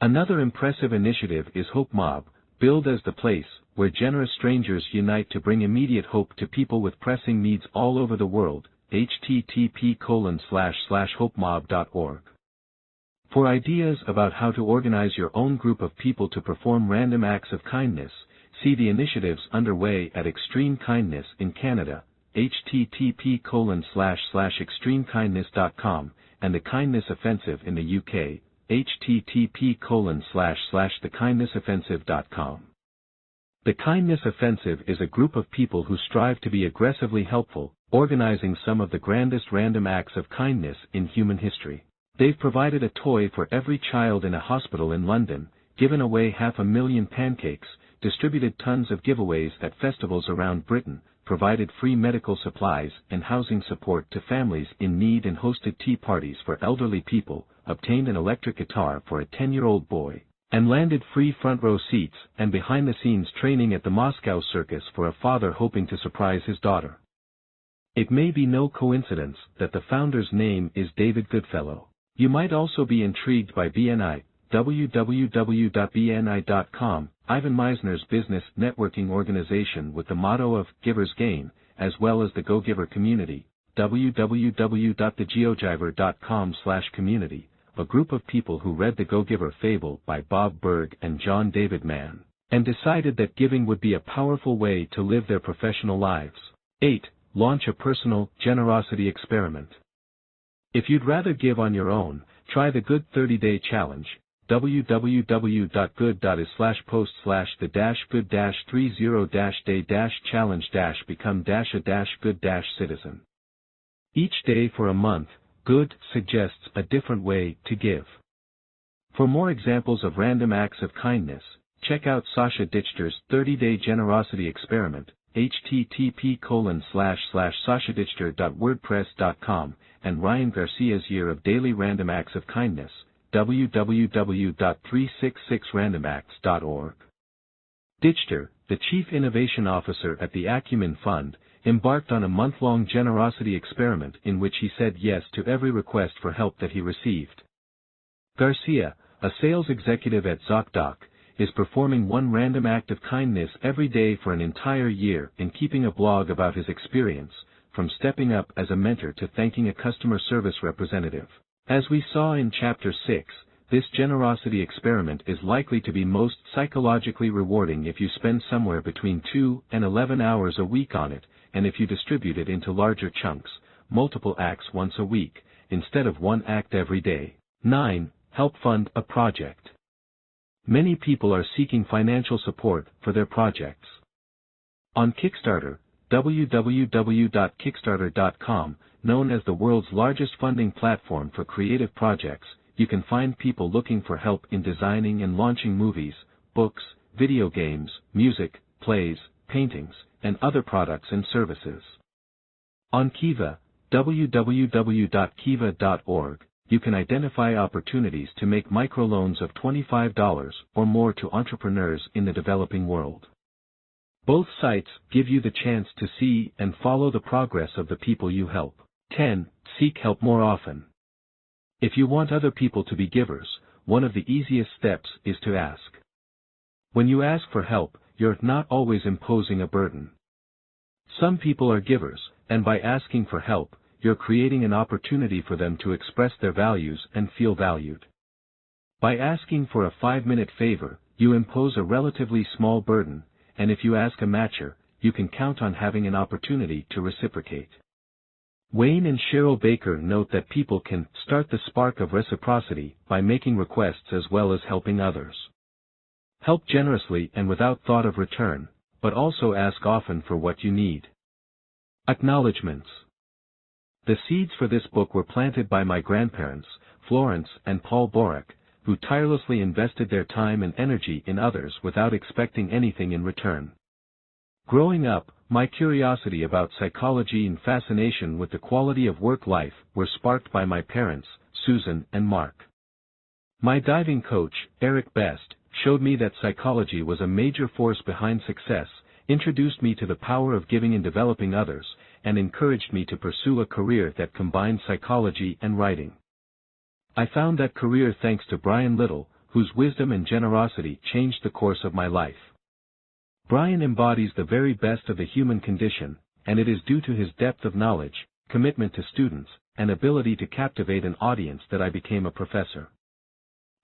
Another impressive initiative is Hope Mob, billed as the place where generous strangers unite to bring immediate hope to people with pressing needs all over the world. http://hopemob.org. For ideas about how to organize your own group of people to perform random acts of kindness, see the initiatives underway at Extreme Kindness in Canada, http://extremekindness.com, and the Kindness Offensive in the UK, http://thekindnessoffensive.com. The Kindness Offensive is a group of people who strive to be aggressively helpful, organizing some of the grandest random acts of kindness in human history. They've provided a toy for every child in a hospital in London, given away 500,000 pancakes, distributed tons of giveaways at festivals around Britain, provided free medical supplies and housing support to families in need and hosted tea parties for elderly people, obtained an electric guitar for a 10-year-old boy, and landed free front-row seats and behind-the-scenes training at the Moscow Circus for a father hoping to surprise his daughter. It may be no coincidence that the founder's name is David Goodfellow. You might also be intrigued by BNI, www.bni.com, Ivan Meisner's business networking organization with the motto of Givers Gain, as well as the Go-Giver community, www.thegeogiver.com/community, a group of people who read the Go-Giver fable by Bob Berg and John David Mann, and decided that giving would be a powerful way to live their professional lives. 8. Launch a personal generosity experiment. If you'd rather give on your own, try the Good 30-Day Challenge, www.good.is/post/the-good-day-challenge-become-a-good-citizen. Each day for a month, Good suggests a different way to give. For more examples of random acts of kindness, check out Sasha Dichter's 30-Day Generosity Experiment, http://sashadichter.wordpress.com, and Ryan Garcia's Year of Daily Random Acts of Kindness, www.366randomacts.org. Dichter, the Chief Innovation Officer at the Acumen Fund, embarked on a month-long generosity experiment in which he said yes to every request for help that he received. Garcia, a sales executive at ZocDoc, is performing one random act of kindness every day for an entire year and keeping a blog about his experience, from stepping up as a mentor to thanking a customer service representative. As we saw in Chapter 6, this generosity experiment is likely to be most psychologically rewarding if you spend somewhere between 2 and 11 hours a week on it, and if you distribute it into larger chunks, multiple acts once a week, instead of one act every day. 9. Help fund a project. Many people are seeking financial support for their projects. On Kickstarter, www.kickstarter.com, known as the world's largest funding platform for creative projects, you can find people looking for help in designing and launching movies, books, video games, music, plays, paintings, and other products and services. On Kiva, www.kiva.org, you can identify opportunities to make microloans of $25 or more to entrepreneurs in the developing world. Both sites give you the chance to see and follow the progress of the people you help. 10. Seek help more often. If you want other people to be givers, one of the easiest steps is to ask. When you ask for help, you're not always imposing a burden. Some people are givers, and by asking for help, you're creating an opportunity for them to express their values and feel valued. By asking for a 5-minute favor, you impose a relatively small burden, and if you ask a matcher, you can count on having an opportunity to reciprocate. Wayne and Cheryl Baker note that people can start the spark of reciprocity by making requests as well as helping others. Help generously and without thought of return, but also ask often for what you need. Acknowledgements. The seeds for this book were planted by my grandparents, Florence and Paul Borak, who tirelessly invested their time and energy in others without expecting anything in return. Growing up, my curiosity about psychology and fascination with the quality of work life were sparked by my parents, Susan and Mark. My diving coach, Eric Best, showed me that psychology was a major force behind success, introduced me to the power of giving and developing others, and encouraged me to pursue a career that combined psychology and writing. I found that career thanks to Brian Little, whose wisdom and generosity changed the course of my life. Brian embodies the very best of the human condition, and it is due to his depth of knowledge, commitment to students, and ability to captivate an audience that I became a professor.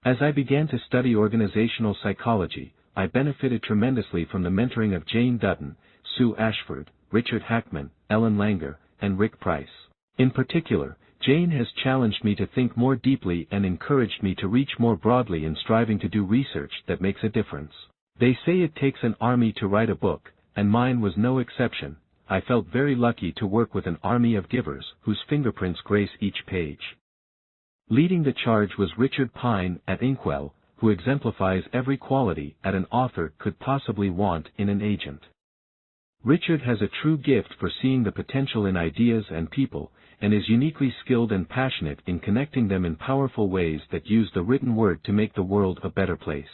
As I began to study organizational psychology, I benefited tremendously from the mentoring of Jane Dutton, Sue Ashford, Richard Hackman, Ellen Langer, and Rick Price. In particular, Jane has challenged me to think more deeply and encouraged me to reach more broadly in striving to do research that makes a difference. They say it takes an army to write a book, and mine was no exception. I felt very lucky to work with an army of givers whose fingerprints grace each page. Leading the charge was Richard Pine at Inkwell, who exemplifies every quality that an author could possibly want in an agent. Richard has a true gift for seeing the potential in ideas and people, and is uniquely skilled and passionate in connecting them in powerful ways that use the written word to make the world a better place.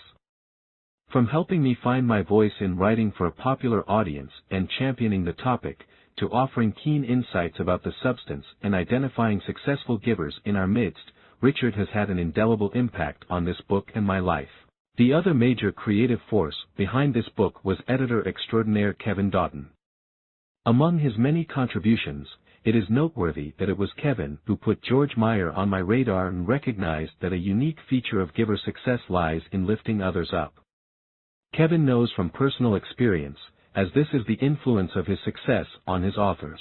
From helping me find my voice in writing for a popular audience and championing the topic, to offering keen insights about the substance and identifying successful givers in our midst, Richard has had an indelible impact on this book and my life. The other major creative force behind this book was editor extraordinaire Kevin Doughton. Among his many contributions, it is noteworthy that it was Kevin who put George Meyer on my radar and recognized that a unique feature of giver success lies in lifting others up. Kevin knows from personal experience, as this is the influence of his success on his authors.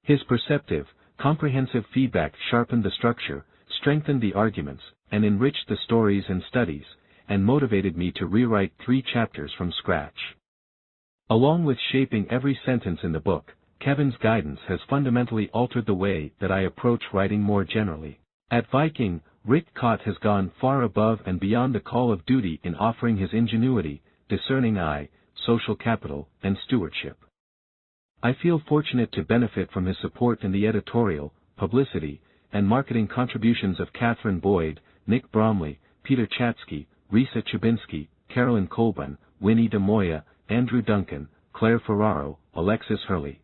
His perceptive, comprehensive feedback sharpened the structure, strengthened the arguments, and enriched the stories and studies, and motivated me to rewrite 3 chapters from scratch. Along with shaping every sentence in the book, Kevin's guidance has fundamentally altered the way that I approach writing more generally. At Viking, Rick Cott has gone far above and beyond the call of duty in offering his ingenuity, discerning eye, social capital, and stewardship. I feel fortunate to benefit from his support in the editorial, publicity, and marketing contributions of Catherine Boyd, Nick Bromley, Peter Chatsky, Risa Chabinsky, Carolyn Colburn, Winnie de Moya, Andrew Duncan, Claire Ferraro, Alexis Hurley,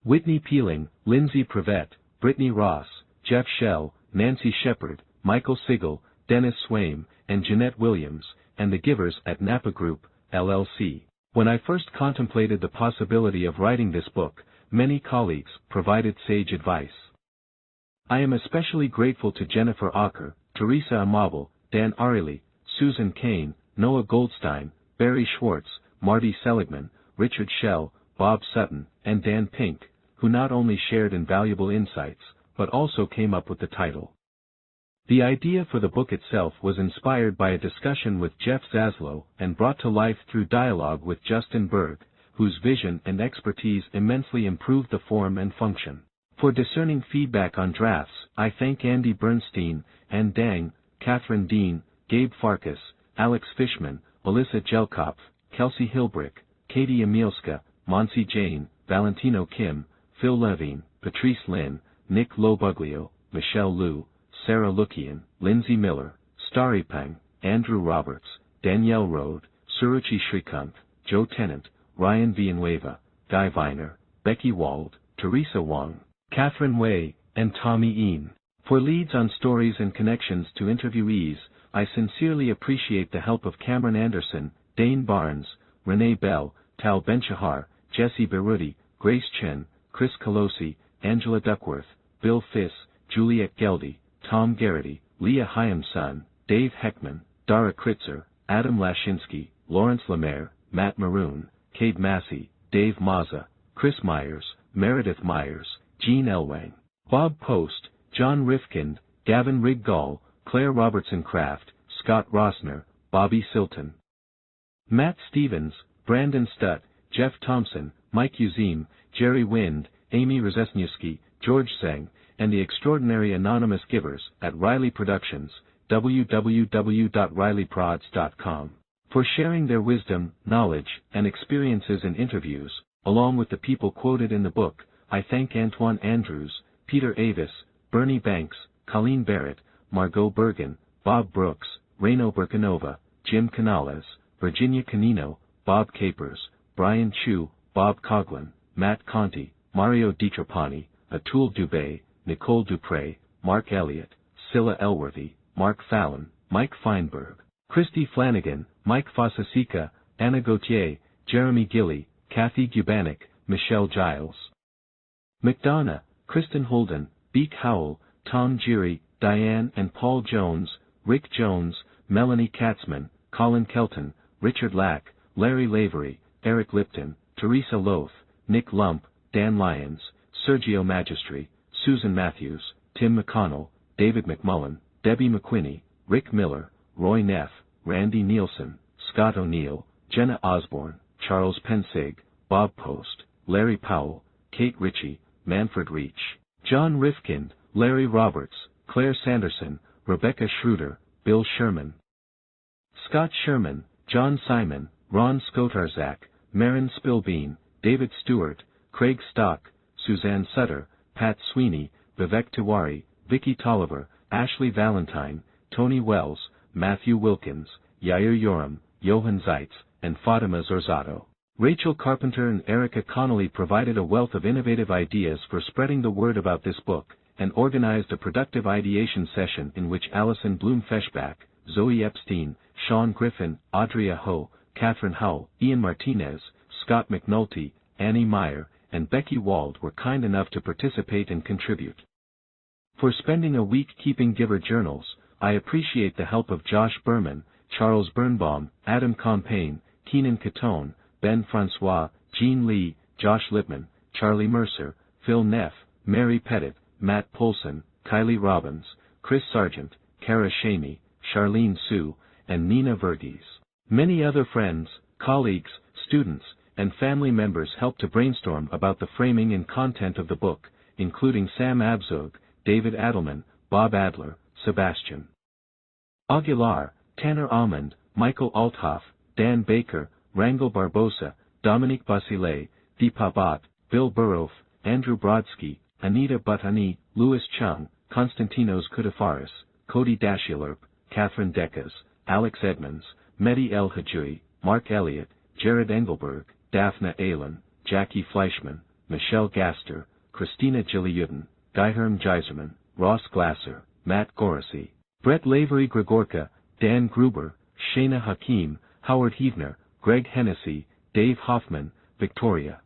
Whitney Peeling, Lindsay Prevet, Brittany Ross, Jeff Shell, Nancy Shepard, Michael Sigel, Dennis Swaim, and Jeanette Williams, and the givers at Napa Group, LLC. When I first contemplated the possibility of writing this book, many colleagues provided sage advice. I am especially grateful to Jennifer Acker, Teresa Amabel, Dan Ariely, Susan Kane, Noah Goldstein, Barry Schwartz, Marty Seligman, Richard Schell, Bob Sutton, and Dan Pink, who not only shared invaluable insights, but also came up with the title. The idea for the book itself was inspired by a discussion with Jeff Zaslow and brought to life through dialogue with Justin Berg, whose vision and expertise immensely improved the form and function. For discerning feedback on drafts, I thank Andy Bernstein, Ann Dang, Catherine Dean, Gabe Farkas, Alex Fishman, Alyssa Jelkopf, Kelsey Hilbrick, Katie Emilska, Monsi Jane, Valentino Kim, Phil Levine, Patrice Lynn, Nick Lobuglio, Michelle Liu, Sarah Lukian, Lindsay Miller, Starry Pang, Andrew Roberts, Danielle Rode, Suruchi Shrikant, Joe Tennant, Ryan Villanueva, Guy Viner, Becky Wald, Teresa Wong, Catherine Way, and Tommy Ean. For leads on stories and connections to interviewees, I sincerely appreciate the help of Cameron Anderson, Dane Barnes, Renee Bell, Tal Benchahar, Jesse Berudi, Grace Chen, Chris Colosi, Angela Duckworth, Bill Fiss, Juliet Geldy, Tom Garrity, Leah Hyamson, Dave Heckman, Dara Kritzer, Adam Lashinsky, Lawrence Lemaire, Matt Maroon, Cade Massey, Dave Mazza, Chris Myers, Meredith Myers, Gene Elwang, Bob Post, John Rifkind, Gavin Riggall, Claire Robertson Kraft, Scott Rossner, Bobby Silton, Matt Stevens, Brandon Stutt, Jeff Thompson, Mike Uzim, Jerry Wind, Amy Rozesniewski, George Zeng, and the extraordinary anonymous givers at Riley Productions, www.rileyprods.com, for sharing their wisdom, knowledge, and experiences in interviews. Along with the people quoted in the book, I thank Antoine Andrews, Peter Avis, Bernie Banks, Colleen Barrett, Margot Bergen, Bob Brooks, Reno Burkanova, Jim Canales, Virginia Canino, Bob Capers, Brian Chu, Bob Coughlin, Matt Conti, Mario DiTrapani, Atul Dubé, Nicole Dupre, Mark Elliott, Scylla Elworthy, Mark Fallon, Mike Feinberg, Christy Flanagan, Mike Fossasica, Anna Gauthier, Jeremy Gilly, Kathy Gubanik, Michelle Giles, McDonough, Kristen Holden, Beek Howell, Tom Geary, Diane and Paul Jones, Rick Jones, Melanie Katzman, Colin Kelton, Richard Lack, Larry Lavery, Eric Lipton, Teresa Loth, Nick Lump, Dan Lyons, Sergio Magistri, Susan Matthews, Tim McConnell, David McMullen, Debbie McQuinney, Rick Miller, Roy Neff, Randy Nielsen, Scott O'Neill, Jenna Osborne, Charles Pensig, Bob Post, Larry Powell, Kate Ritchie, Manfred Reach, John Rifkind, Larry Roberts, Claire Sanderson, Rebecca Schroeder, Bill Sherman, Scott Sherman, John Simon, Ron Skotarzak, Marin Spilbean, David Stewart, Craig Stock, Suzanne Sutter, Pat Sweeney, Vivek Tiwari, Vicky Tolliver, Ashley Valentine, Tony Wells, Matthew Wilkins, Yair Yoram, Johan Zeitz, and Fatima Zorzato. Rachel Carpenter and Erica Connolly provided a wealth of innovative ideas for spreading the word about this book, and organized a productive ideation session in which Allison Bloom-Feshbach, Zoe Epstein, Sean Griffin, Audria Ho, Catherine Howell, Ian Martinez, Scott McNulty, Annie Meyer, and Becky Wald were kind enough to participate and contribute. For spending a week keeping Giver journals, I appreciate the help of Josh Berman, Charles Birnbaum, Adam Compain, Keenan Catone, Ben Francois, Jean Lee, Josh Lipman, Charlie Mercer, Phil Neff, Mary Pettit, Matt Polson, Kylie Robbins, Chris Sargent, Kara Shamey, Charlene Sue, and Nina Verghese. Many other friends, colleagues, students, and family members helped to brainstorm about the framing and content of the book, including Sam Abzug, David Adelman, Bob Adler, Sebastian Aguilar, Tanner Almond, Michael Althoff, Dan Baker, Rangel Barbosa, Dominique Basile, Deepa Bhatt, Bill Burroff, Andrew Brodsky, Anita Butani, Louis Chung, Konstantinos Koudafaris, Cody Dashielurp, Catherine Dekas, Alex Edmonds, Mehdi El Hajui, Mark Elliott, Jared Engelberg, Daphne Aylan, Jackie Fleischman, Michelle Gaster, Christina Gilliuden, Guyherm Geiserman, Ross Glasser, Matt Gorosy, Brett Lavery Gregorka, Dan Gruber, Shayna Hakim, Howard Heavner, Greg Hennessy, Dave Hoffman, Victoria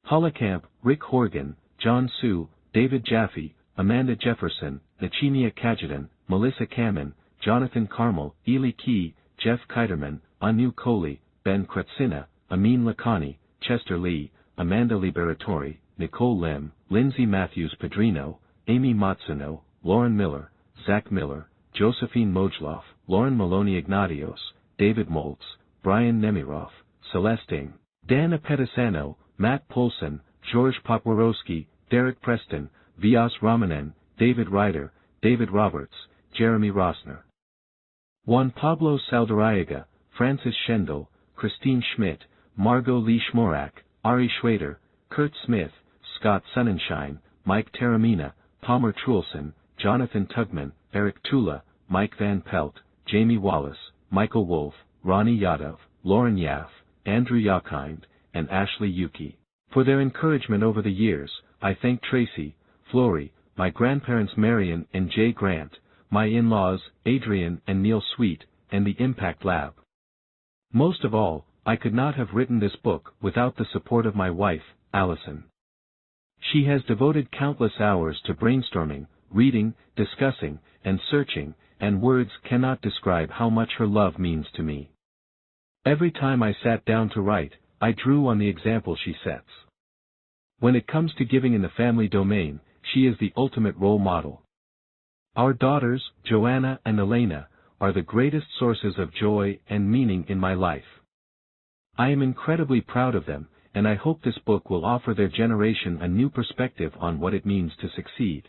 Hollekamp, Rick Horgan, John Sue, David Jaffe, Amanda Jefferson, Nachinia Kajetan, Melissa Kamen, Jonathan Carmel, Ely Key, Jeff Kiterman, Anu Kohli, Ben Kretzina, Amin Lakhani, Chester Lee, Amanda Liberatori, Nicole Lim, Lindsay Matthews Pedrino, Amy Matsuno, Lauren Miller, Zach Miller, Josephine Mojloff, Lauren Maloney Ignatios, David Moltz, Brian Nemiroff, Celeste Ng, Dan Apetisano, Matt Polson, George Popwarowski, Derek Preston, Vyas Ramanan, David Ryder, David Roberts, Jeremy Rossner, Juan Pablo Saldarayaga, Francis Schendel, Christine Schmidt, Margot Lee Schmorak, Ari Schrader, Kurt Smith, Scott Sonnenschein, Mike Taramina, Palmer Trulson, Jonathan Tugman, Eric Tula, Mike Van Pelt, Jamie Wallace, Michael Wolf, Ronnie Yadav, Lauren Yaff, Andrew Yakind, and Ashley Yuki. For their encouragement over the years, I thank Tracy, Flory, my grandparents Marion and Jay Grant, my in-laws, Adrian and Neil Sweet, and the Impact Lab. Most of all, I could not have written this book without the support of my wife, Allison. She has devoted countless hours to brainstorming, reading, discussing, and searching, and words cannot describe how much her love means to me. Every time I sat down to write, I drew on the example she sets. When it comes to giving in the family domain, she is the ultimate role model. Our daughters, Joanna and Elena, are the greatest sources of joy and meaning in my life. I am incredibly proud of them, and I hope this book will offer their generation a new perspective on what it means to succeed.